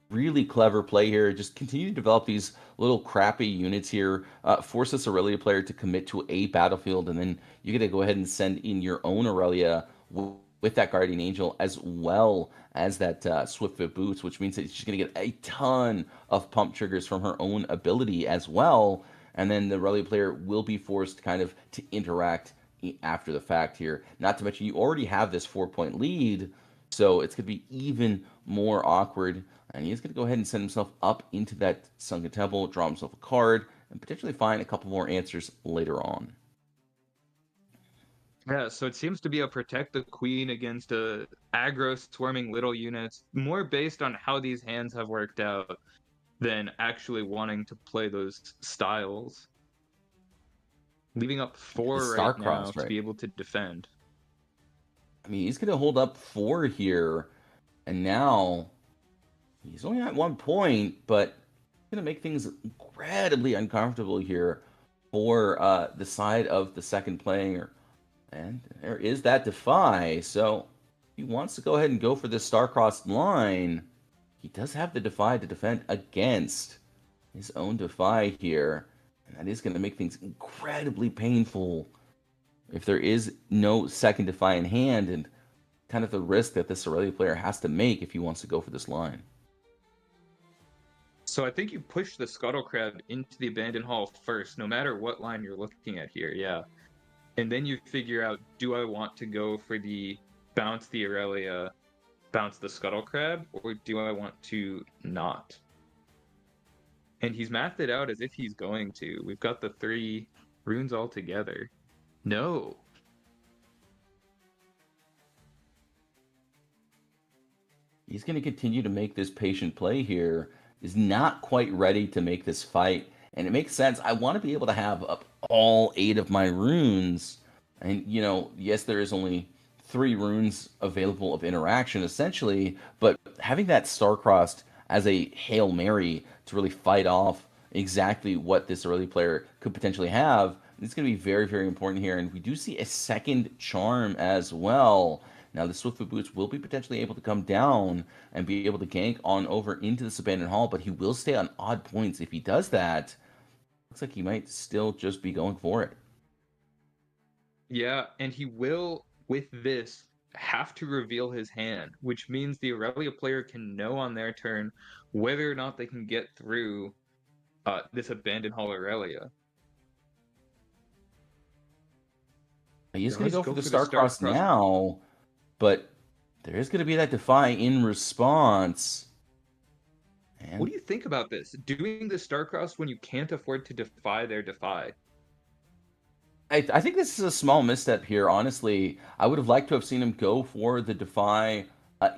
really clever play here. Just continue to develop these little crappy units here. Force this Aurelia player to commit to a battlefield, and then you get to go ahead and send in your own Aurelia with that Guardian Angel as well as that Swiftfoot Boots, which means that she's going to get a ton of pump triggers from her own ability as well. And then the Aurelia player will be forced kind of to interact after the fact here. Not to mention you already have this 4-point lead, so it's going to be even more awkward. And he's going to go ahead and send himself up into that Sunken Temple, draw himself a card, and potentially find a couple more answers later on. Yeah, so it seems to be a protect the queen against a aggro swarming little units, more based on how these hands have worked out than actually wanting to play those styles. Leaving up 4 right now to be able to defend. I mean, he's going to hold up 4 here, and now he's only at 1 point, but going to make things incredibly uncomfortable here for the side of the second player. And there is that Defy, so he wants to go ahead and go for this star-crossed line. He does have the Defy to defend against his own Defy here, and that is going to make things incredibly painful if there is no second Defy in hand, and kind of the risk that this Aurelia player has to make if he wants to go for this line. So I think you push the Scuttle Crab into the Abandoned Hall first, no matter what line you're looking at here, yeah. And then you figure out, do I want to go for the bounce the Aurelia, bounce the Scuttle Crab, or do I want to not? And he's mathed it out as if he's going to. We've got the 3 runes all together. No. He's going to continue to make this patient play here. Is not quite ready to make this fight. And it makes sense. I want to be able to have up all 8 of my runes. And, yes, there is only 3 runes available of interaction, essentially. But having that star-crossed as a Hail Mary to really fight off exactly what this early player could potentially have, it's going to be very, very important here. And we do see a second charm as well. Now, the Swiftfoot Boots will be potentially able to come down and be able to gank on over into this Abandoned Hall, but he will stay on odd points. If he does that, looks like he might still just be going for it. Yeah, and he will, with this, have to reveal his hand, which means the Aurelia player can know on their turn whether or not they can get through this Abandoned Hall Aurelia. He's going to Does go for the Star-Crossed Star-Crossed. now, but there is going to be that Defy in response. And What do you think about this? Doing the Star-Crossed when you can't afford to defy their Defy? I think this is a small misstep here, honestly. I would have liked to have seen him go for the Defy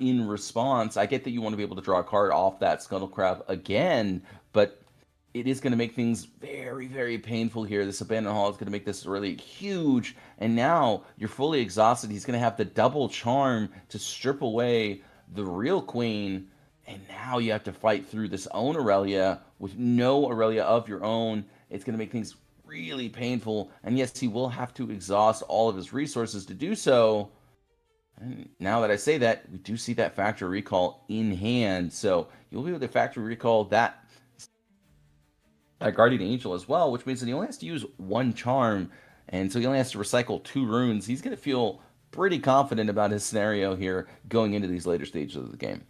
in response. I get that you want to be able to draw a card off that Scuttle Crab again, but it is going to make things very, very painful here. This Abandoned Hall is going to make this really huge, and now you're fully exhausted. He's going to have the double charm to strip away the real queen, and now you have to fight through this own Aurelia with no Aurelia of your own. It's going to make things really painful, and yes, he will have to exhaust all of his resources to do so. And now that I say that, we do see that factory recall in hand, so you'll be able to factory recall that Guardian Angel as well, which means that he only has to use one charm, and so he only has to recycle 2 runes. He's going to feel pretty confident about his scenario here going into these later stages of the game.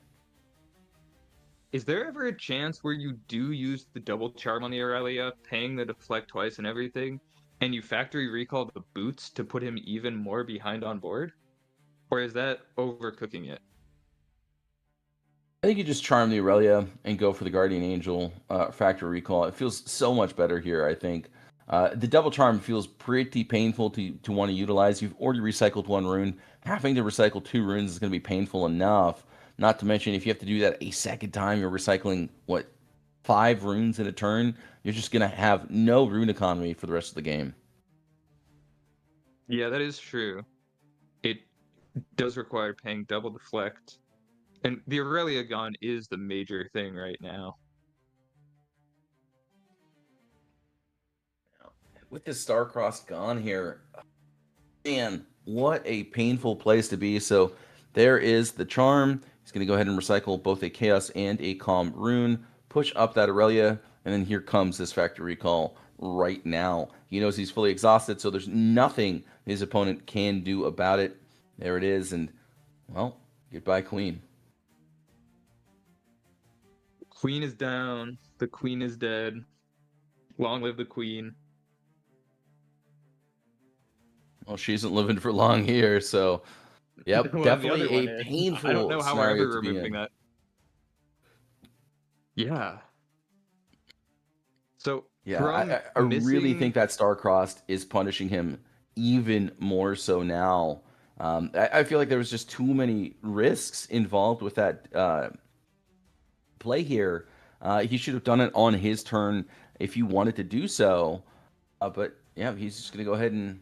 Is there ever a chance where you do use the double charm on the Aurelia, paying the deflect twice and everything, and you factory recall the boots to put him even more behind on board? Or is that overcooking it? I think you just charm the Aurelia and go for the Guardian Angel factory recall. It feels so much better here, I think. The double charm feels pretty painful to want to utilize. You've already recycled 1 rune. Having to recycle 2 runes is going to be painful enough. Not to mention, if you have to do that a second time, you're recycling, 5 runes in a turn? You're just going to have no rune economy for the rest of the game. Yeah, that is true. It does require paying double deflect. And the Aurelia gone is the major thing right now. With this Star-Crossed gone here, man, what a painful place to be. So there is the charm. He's going to go ahead and recycle both a Chaos and a Calm rune, push up that Aurelia, and then here comes this factory recall right now. He knows he's fully exhausted, so there's nothing his opponent can do about it. There it is, and, well, goodbye, Queen. Queen is down. The Queen is dead. Long live the Queen. Well, she isn't living for long here, so... Yep, Well, definitely the other one a is. painful I don't know how we're scenario ever to be removing in. that. Yeah. So Yeah, from I really missing- think that Star-Crossed is punishing him even more so now. I feel like there was just too many risks involved with that play here. He should have done it on his turn if he wanted to do so. But yeah, he's just going to go ahead and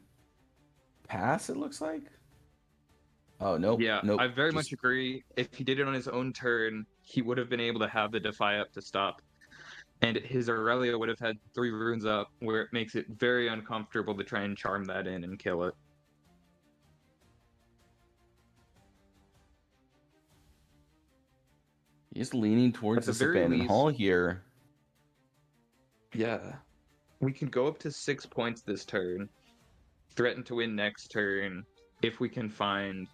pass, it looks like. Oh, no. Yeah, nope, I very just- much agree. If he did it on his own turn, he would have been able to have the Defy up to stop. And his Aurelia would have had 3 runes up, where it makes it very uncomfortable to try and charm that in and kill it. He's leaning towards At the this very abandoned least- hall here. Yeah. We can go up to 6 points this turn, threaten to win next turn, if we can find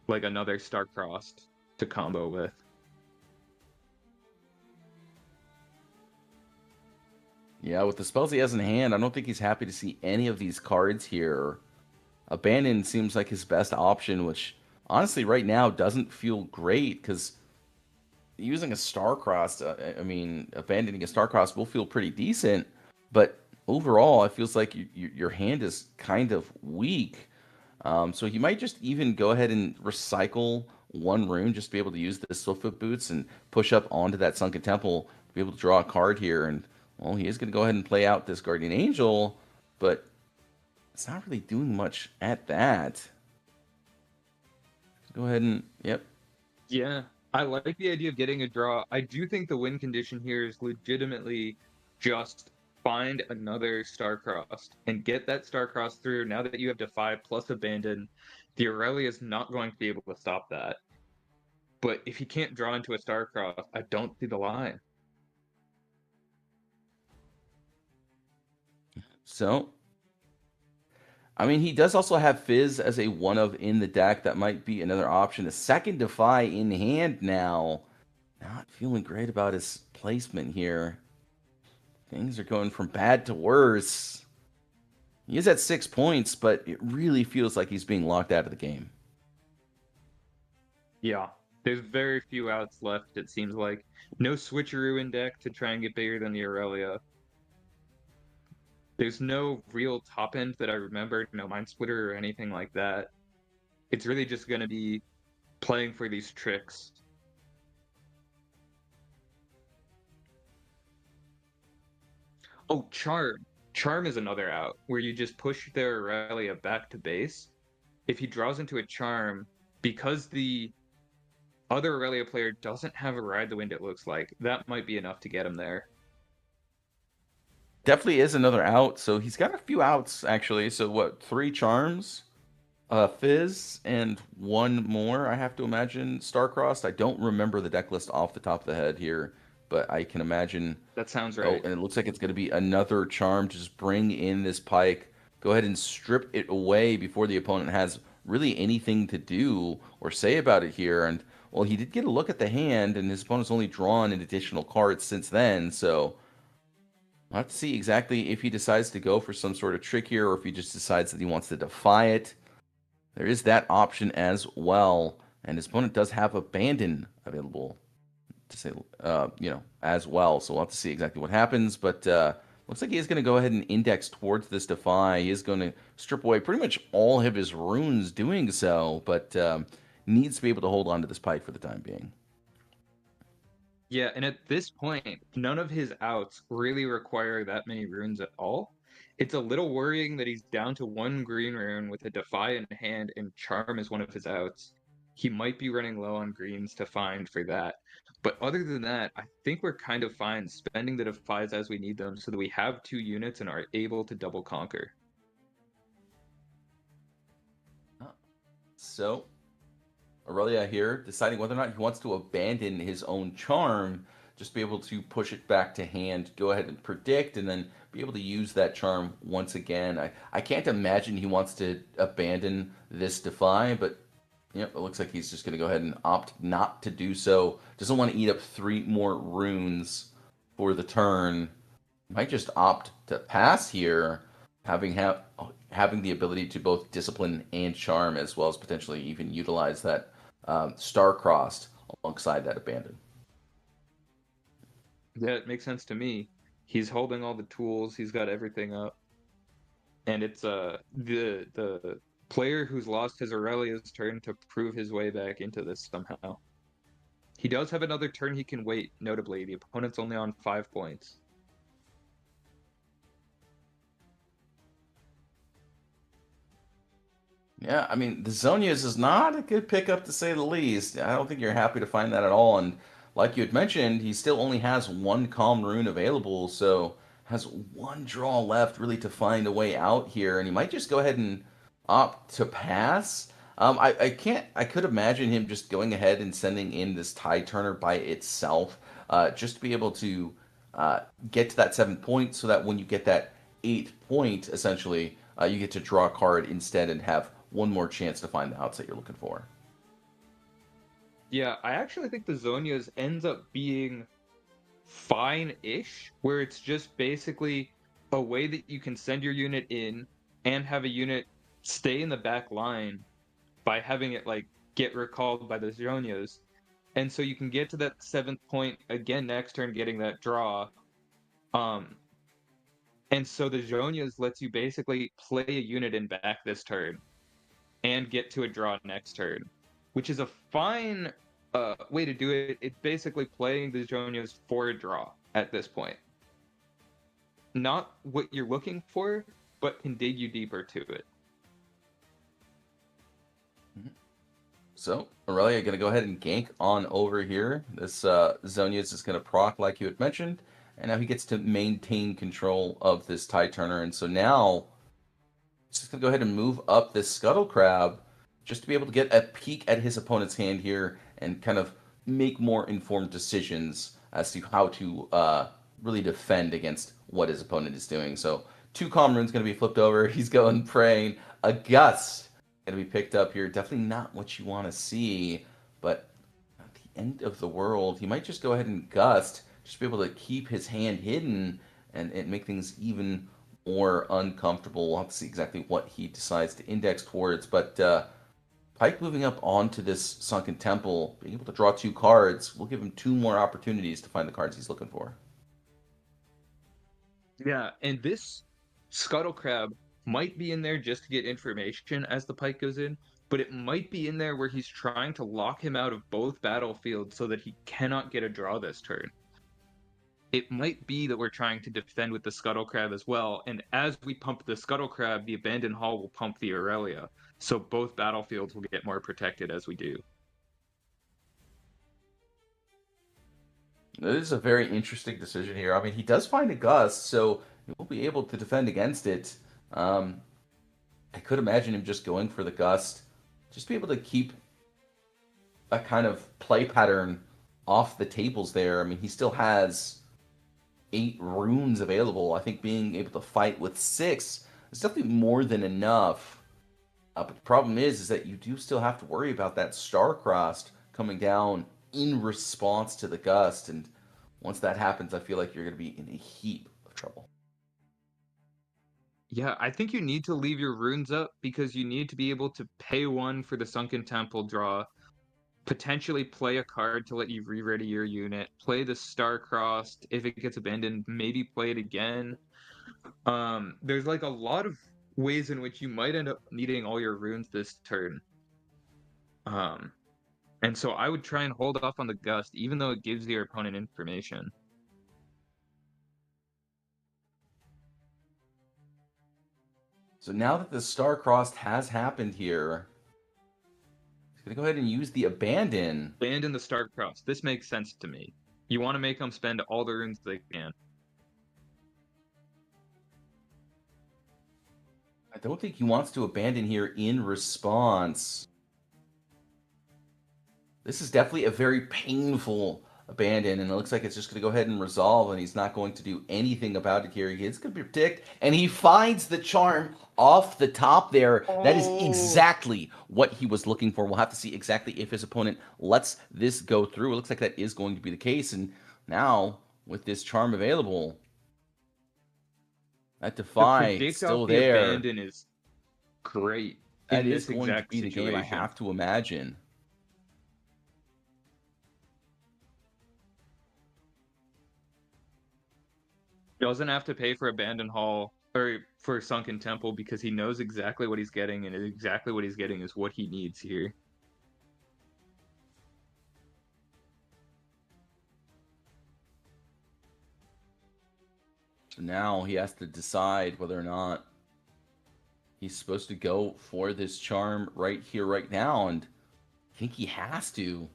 like another Star-Crossed to combo with. Yeah, with the spells he has in hand, I don't think he's happy to see any of these cards here. Abandon seems like his best option, which honestly right now doesn't feel great because using a Star-Crossed, abandoning a Star-Crossed will feel pretty decent, but overall it feels like your hand is kind of weak. So he might just even go ahead and recycle 1 rune just to be able to use the Swiftfoot Boots and push up onto that Sunken Temple to be able to draw a card here. And, well, he is going to go ahead and play out this Guardian Angel, but it's not really doing much at that. Go ahead and, yep. Yeah, I like the idea of getting a draw. I do think the win condition here is legitimately just find another Star-Crossed and get that Star-Crossed through. Now that you have Defy plus Abandon, the Aurelia is not going to be able to stop that. But if you can't draw into a Star-Crossed, I don't see the line. So, I mean, he does also have Fizz as a one of in the deck. That might be another option. A second Defy in hand now. Not feeling great about his placement here. Things are going from bad to worse. He is at 6 points, but it really feels like he's being locked out of the game. Yeah, there's very few outs left, it seems like. No switcheroo in deck to try and get bigger than the Aurelia. There's no real top end that I remember, no Mind Splitter or anything like that. It's really just going to be playing for these tricks. Oh, Charm. Charm is another out, where you just push their Aurelia back to base. If he draws into a Charm, because the other Aurelia player doesn't have a Ride the Wind, it looks like, that might be enough to get him there. Definitely is another out. So he's got a few outs, actually. So what, 3 Charms, Fizz, and 1 more, I have to imagine, Starcrossed. I don't remember the deck list off the top of the head here, but I can imagine. That sounds Oh, right. and it looks like it's going to be another Charm to just bring in this Pike. Go ahead and strip it away before the opponent has really anything to do or say about it here. And, well, he did get a look at the hand, and his opponent's only drawn an additional card since then, so we'll have to see exactly if he decides to go for some sort of trick here or if he just decides that he wants to defy it. There is that option as well. And his opponent does have Abandon available to say, as well. So we'll have to see exactly what happens. But looks like he is going to go ahead and index towards this defy. He is going to strip away pretty much all of his runes doing so, but needs to be able to hold on to this Pike for the time being. Yeah, and at this point, none of his outs really require that many runes at all. It's a little worrying that he's down to 1 green rune with a Defy in hand and Charm is one of his outs. He might be running low on greens to find for that. But other than that, I think we're kind of fine spending the Defies as we need them so that we have 2 units and are able to double conquer. So Aurelia here deciding whether or not he wants to abandon his own Charm, just be able to push it back to hand, go ahead and predict, and then be able to use that Charm once again. I can't imagine he wants to abandon this Defy, but it looks like he's just going to go ahead and opt not to do so. Doesn't want to eat up 3 more runes for the turn. Might just opt to pass here, having the ability to both discipline and charm, as well as potentially even utilize that star-crossed alongside that abandon. Yeah, it makes sense to me. He's holding all the tools. He's got everything up, and it's the player who's lost his Aurelia's turn to prove his way back into this somehow. He does have another turn he can wait. Notably, the opponent's only on 5 points. Yeah, I mean, the Zonias is not a good pickup to say the least. I don't think you're happy to find that at all. And like you had mentioned, he still only has 1 Calm Rune available, so has 1 draw left really to find a way out here. And he might just go ahead and opt to pass. I could imagine him just going ahead and sending in this Tide Turner by itself, just to be able to get to that 7th point, so that when you get that 8th point, essentially, you get to draw a card instead and have 1 more chance to find the outs that you're looking for. Yeah, I actually think the Zonias ends up being fine-ish, where it's just basically a way that you can send your unit in and have a unit stay in the back line by having it get recalled by the Zonias. And so you can get to that 7th point again next turn, getting that draw. And so the Zonias lets you basically play a unit in back this turn and get to a draw next turn, which is a fine way to do it. It's basically playing the Zonias for a draw at this point. Not what you're looking for, but can dig you deeper to it. So, Aurelia going to go ahead and gank on over here. This Zonias is going to proc like you had mentioned, and now he gets to maintain control of this Tide Turner. And so now he's just going to go ahead and move up this Scuttle Crab just to be able to get a peek at his opponent's hand here and kind of make more informed decisions as to how to really defend against what his opponent is doing. So 2 calm runes going to be flipped over. He's going praying. A gust going to be picked up here. Definitely not what you want to see, but at the end of the world, he might just go ahead and gust, just be able to keep his hand hidden and make things even more uncomfortable. We'll have to see exactly what he decides to index towards, but Pike moving up onto this Sunken Temple, being able to draw 2 cards, will give him 2 more opportunities to find the cards he's looking for. Yeah, and this Scuttle Crab might be in there just to get information as the Pike goes in, but it might be in there where he's trying to lock him out of both battlefields so that he cannot get a draw this turn. It might be that we're trying to defend with the Scuttle Crab as well, and as we pump the Scuttle Crab, the Abandoned Hall will pump the Aurelia, so both battlefields will get more protected as we do. This is a very interesting decision here. I mean, he does find a gust, so he will be able to defend against it. I could imagine him just going for the gust, just be able to keep a kind of play pattern off the tables there. I mean, he still has 8 runes available. I think being able to fight with 6 is definitely more than enough. But the problem is that you do still have to worry about that Star-Crossed coming down in response to the gust, and once that happens, I feel like you're going to be in a heap of trouble. Yeah, I think you need to leave your runes up because you need to be able to pay 1 for the Sunken Temple draw, potentially play a card to let you re-ready your unit, play the Star-Crossed, if it gets abandoned, maybe play it again. There's like a lot of ways in which you might end up needing all your runes this turn. And so I would try and hold off on the gust, even though it gives your opponent information. So now that the Star-Crossed has happened here, he's going to go ahead and use the Abandon. Abandon the Star-Crossed. This makes sense to me. You want to make them spend all the runes they can. I don't think he wants to abandon here in response. This is definitely a very painful abandon, and it looks like it's just going to go ahead and resolve, and he's not going to do anything about it here. He's going to predict, and he finds the charm off the top there. That is exactly what he was looking for. We'll have to see exactly if his opponent lets this go through. It looks like that is going to be the case, and now with this charm available, that Defy is still there. The abandon is great. That is going to be the game, I have to imagine. He doesn't have to pay for Abandoned Hall or for Sunken Temple because he knows exactly what he's getting, and exactly what he's getting is what he needs here. So now he has to decide whether or not he's supposed to go for this charm right here, right now, and I think he has to.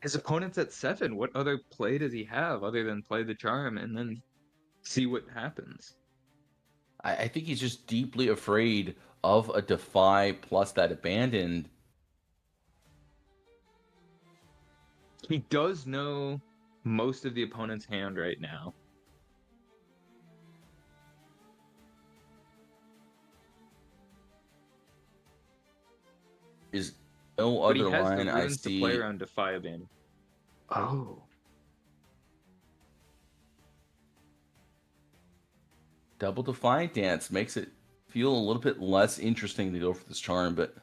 His opponent's at 7. What other play does he have other than play the charm and then see what happens? I think he's just deeply afraid of a Defy plus that Abandoned. He does know most of the opponent's hand right now. Is no other line I see. To play around Defy Abandon. Oh. Double Defiant Dance makes it feel a little bit less interesting to go for this charm, but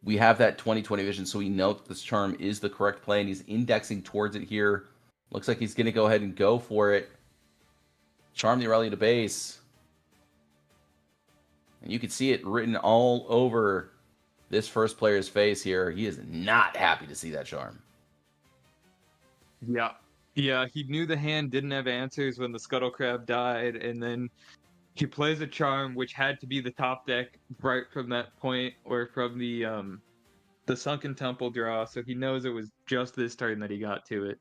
we have that 20/20 vision, so we know that this charm is the correct play, and he's indexing towards it here. Looks like he's going to go ahead and go for it. Charm the Aurelia to base. And you can see it written all over this first player's face here. He is not happy to see that charm. Yeah. Yeah, he knew the hand didn't have answers when the Scuttle Crab died, and then he plays a charm, which had to be the top deck right from that point, or from the Sunken Temple draw, so he knows it was just this turn that he got to it.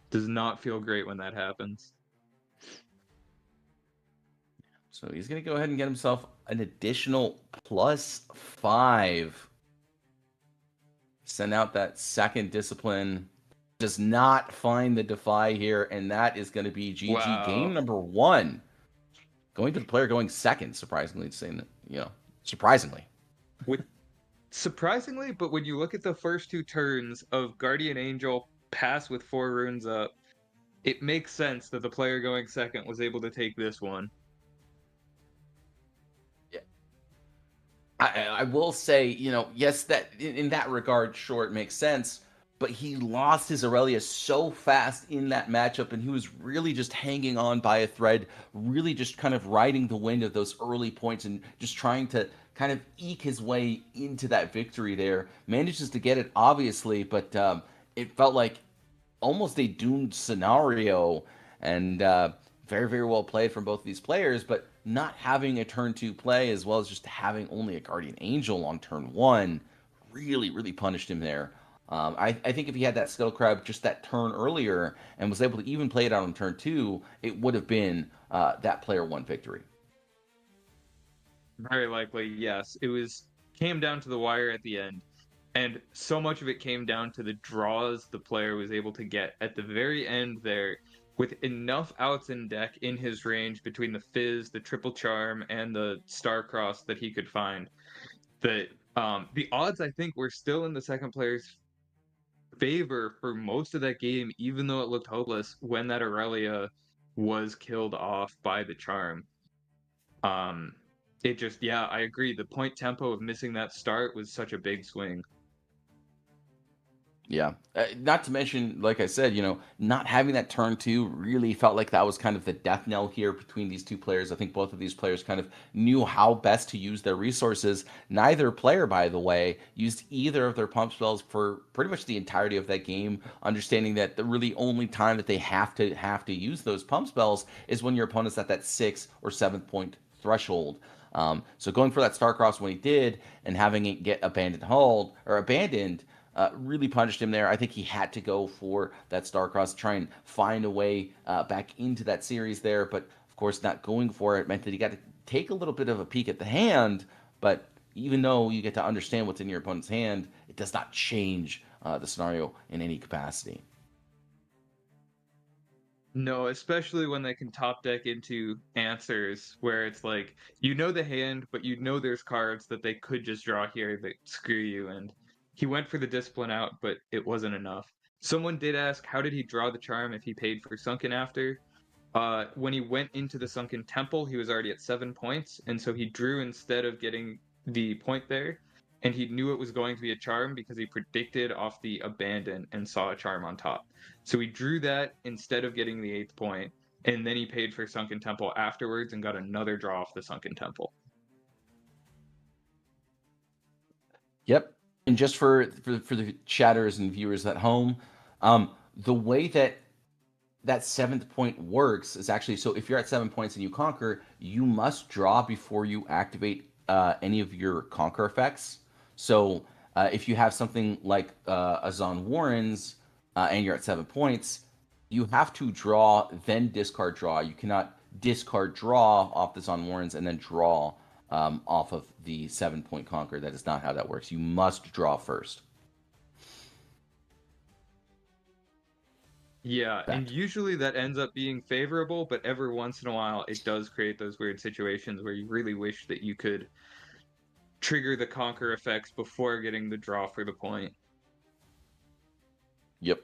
Does not feel great when that happens. So he's going to go ahead and get himself an additional +5. Send out that second discipline. Does not find the Defy here, and that is going to be GG. Wow. Game number 1 going to the player going second, surprisingly, saying that, surprisingly. Surprisingly, but when you look at the first 2 turns of Guardian Angel pass with 4 runes up, it makes sense that the player going second was able to take this one. Yeah. I will say, yes, that in that regard, sure, it makes sense. But he lost his Aurelia so fast in that matchup, and he was really just hanging on by a thread, really just kind of riding the wind of those early points and just trying to kind of eke his way into that victory there. Manages to get it, obviously, but it felt like almost a doomed scenario, and very, very well played from both of these players, but not having a turn 2 play as well as just having only a Guardian Angel on turn 1 really, really punished him there. I think if he had that Scuttle Crab just that turn earlier and was able to even play it out on turn 2, it would have been that player 1 victory. Very likely, yes. It came down to the wire at the end, and so much of it came down to the draws the player was able to get at the very end there, with enough outs in deck in his range between the Fizz, the Triple Charm, and the Starcross that he could find. That the odds, I think, were still in the second player's favor for most of that game, even though it looked hopeless when that Aurelia was killed off by the charm. It just, yeah, I agree. The point tempo of missing that start was such a big swing. Yeah. Not to mention, like I said, not having that turn 2 really felt like that was kind of the death knell here between these 2 players. I think both of these players kind of knew how best to use their resources. Neither player, by the way, used either of their pump spells for pretty much the entirety of that game, understanding that the really only time that they have to use those pump spells is when your opponent's at that 6th or 7th point threshold. So going for that Starcross when he did and having it get abandoned really punished him there. I think he had to go for that Starcross, try and find a way back into that series there. But of course, not going for it meant that he got to take a little bit of a peek at the hand. But even though you get to understand what's in your opponent's hand, it does not change the scenario in any capacity. No, especially when they can top deck into answers where it's like, the hand, but there's cards that they could just draw here that screw you. And he went for the discipline out, but it wasn't enough. Someone did ask, how did he draw the charm if he paid for Sunken after? When he went into the Sunken Temple, he was already at 7 points, and so he drew instead of getting the point there, and he knew it was going to be a charm because he predicted off the abandon and saw a charm on top. So he drew that instead of getting the 8th point, and then he paid for Sunken Temple afterwards and got another draw off the Sunken Temple. Yep. And just for the chatters and viewers at home, the way that 7th point works is actually, so if you're at 7 points and you conquer, you must draw before you activate any of your conquer effects. So if you have something like a Zon Warrens and you're at 7 points, you have to draw, then discard draw. You cannot discard draw off the Zon Warrens and then draw off of the 7 point conquer. That is not how that works. You must draw first. Yeah, and usually that ends up being favorable, but every once in a while it does create those weird situations where you really wish that you could trigger the conquer effects before getting the draw for the point. Yep.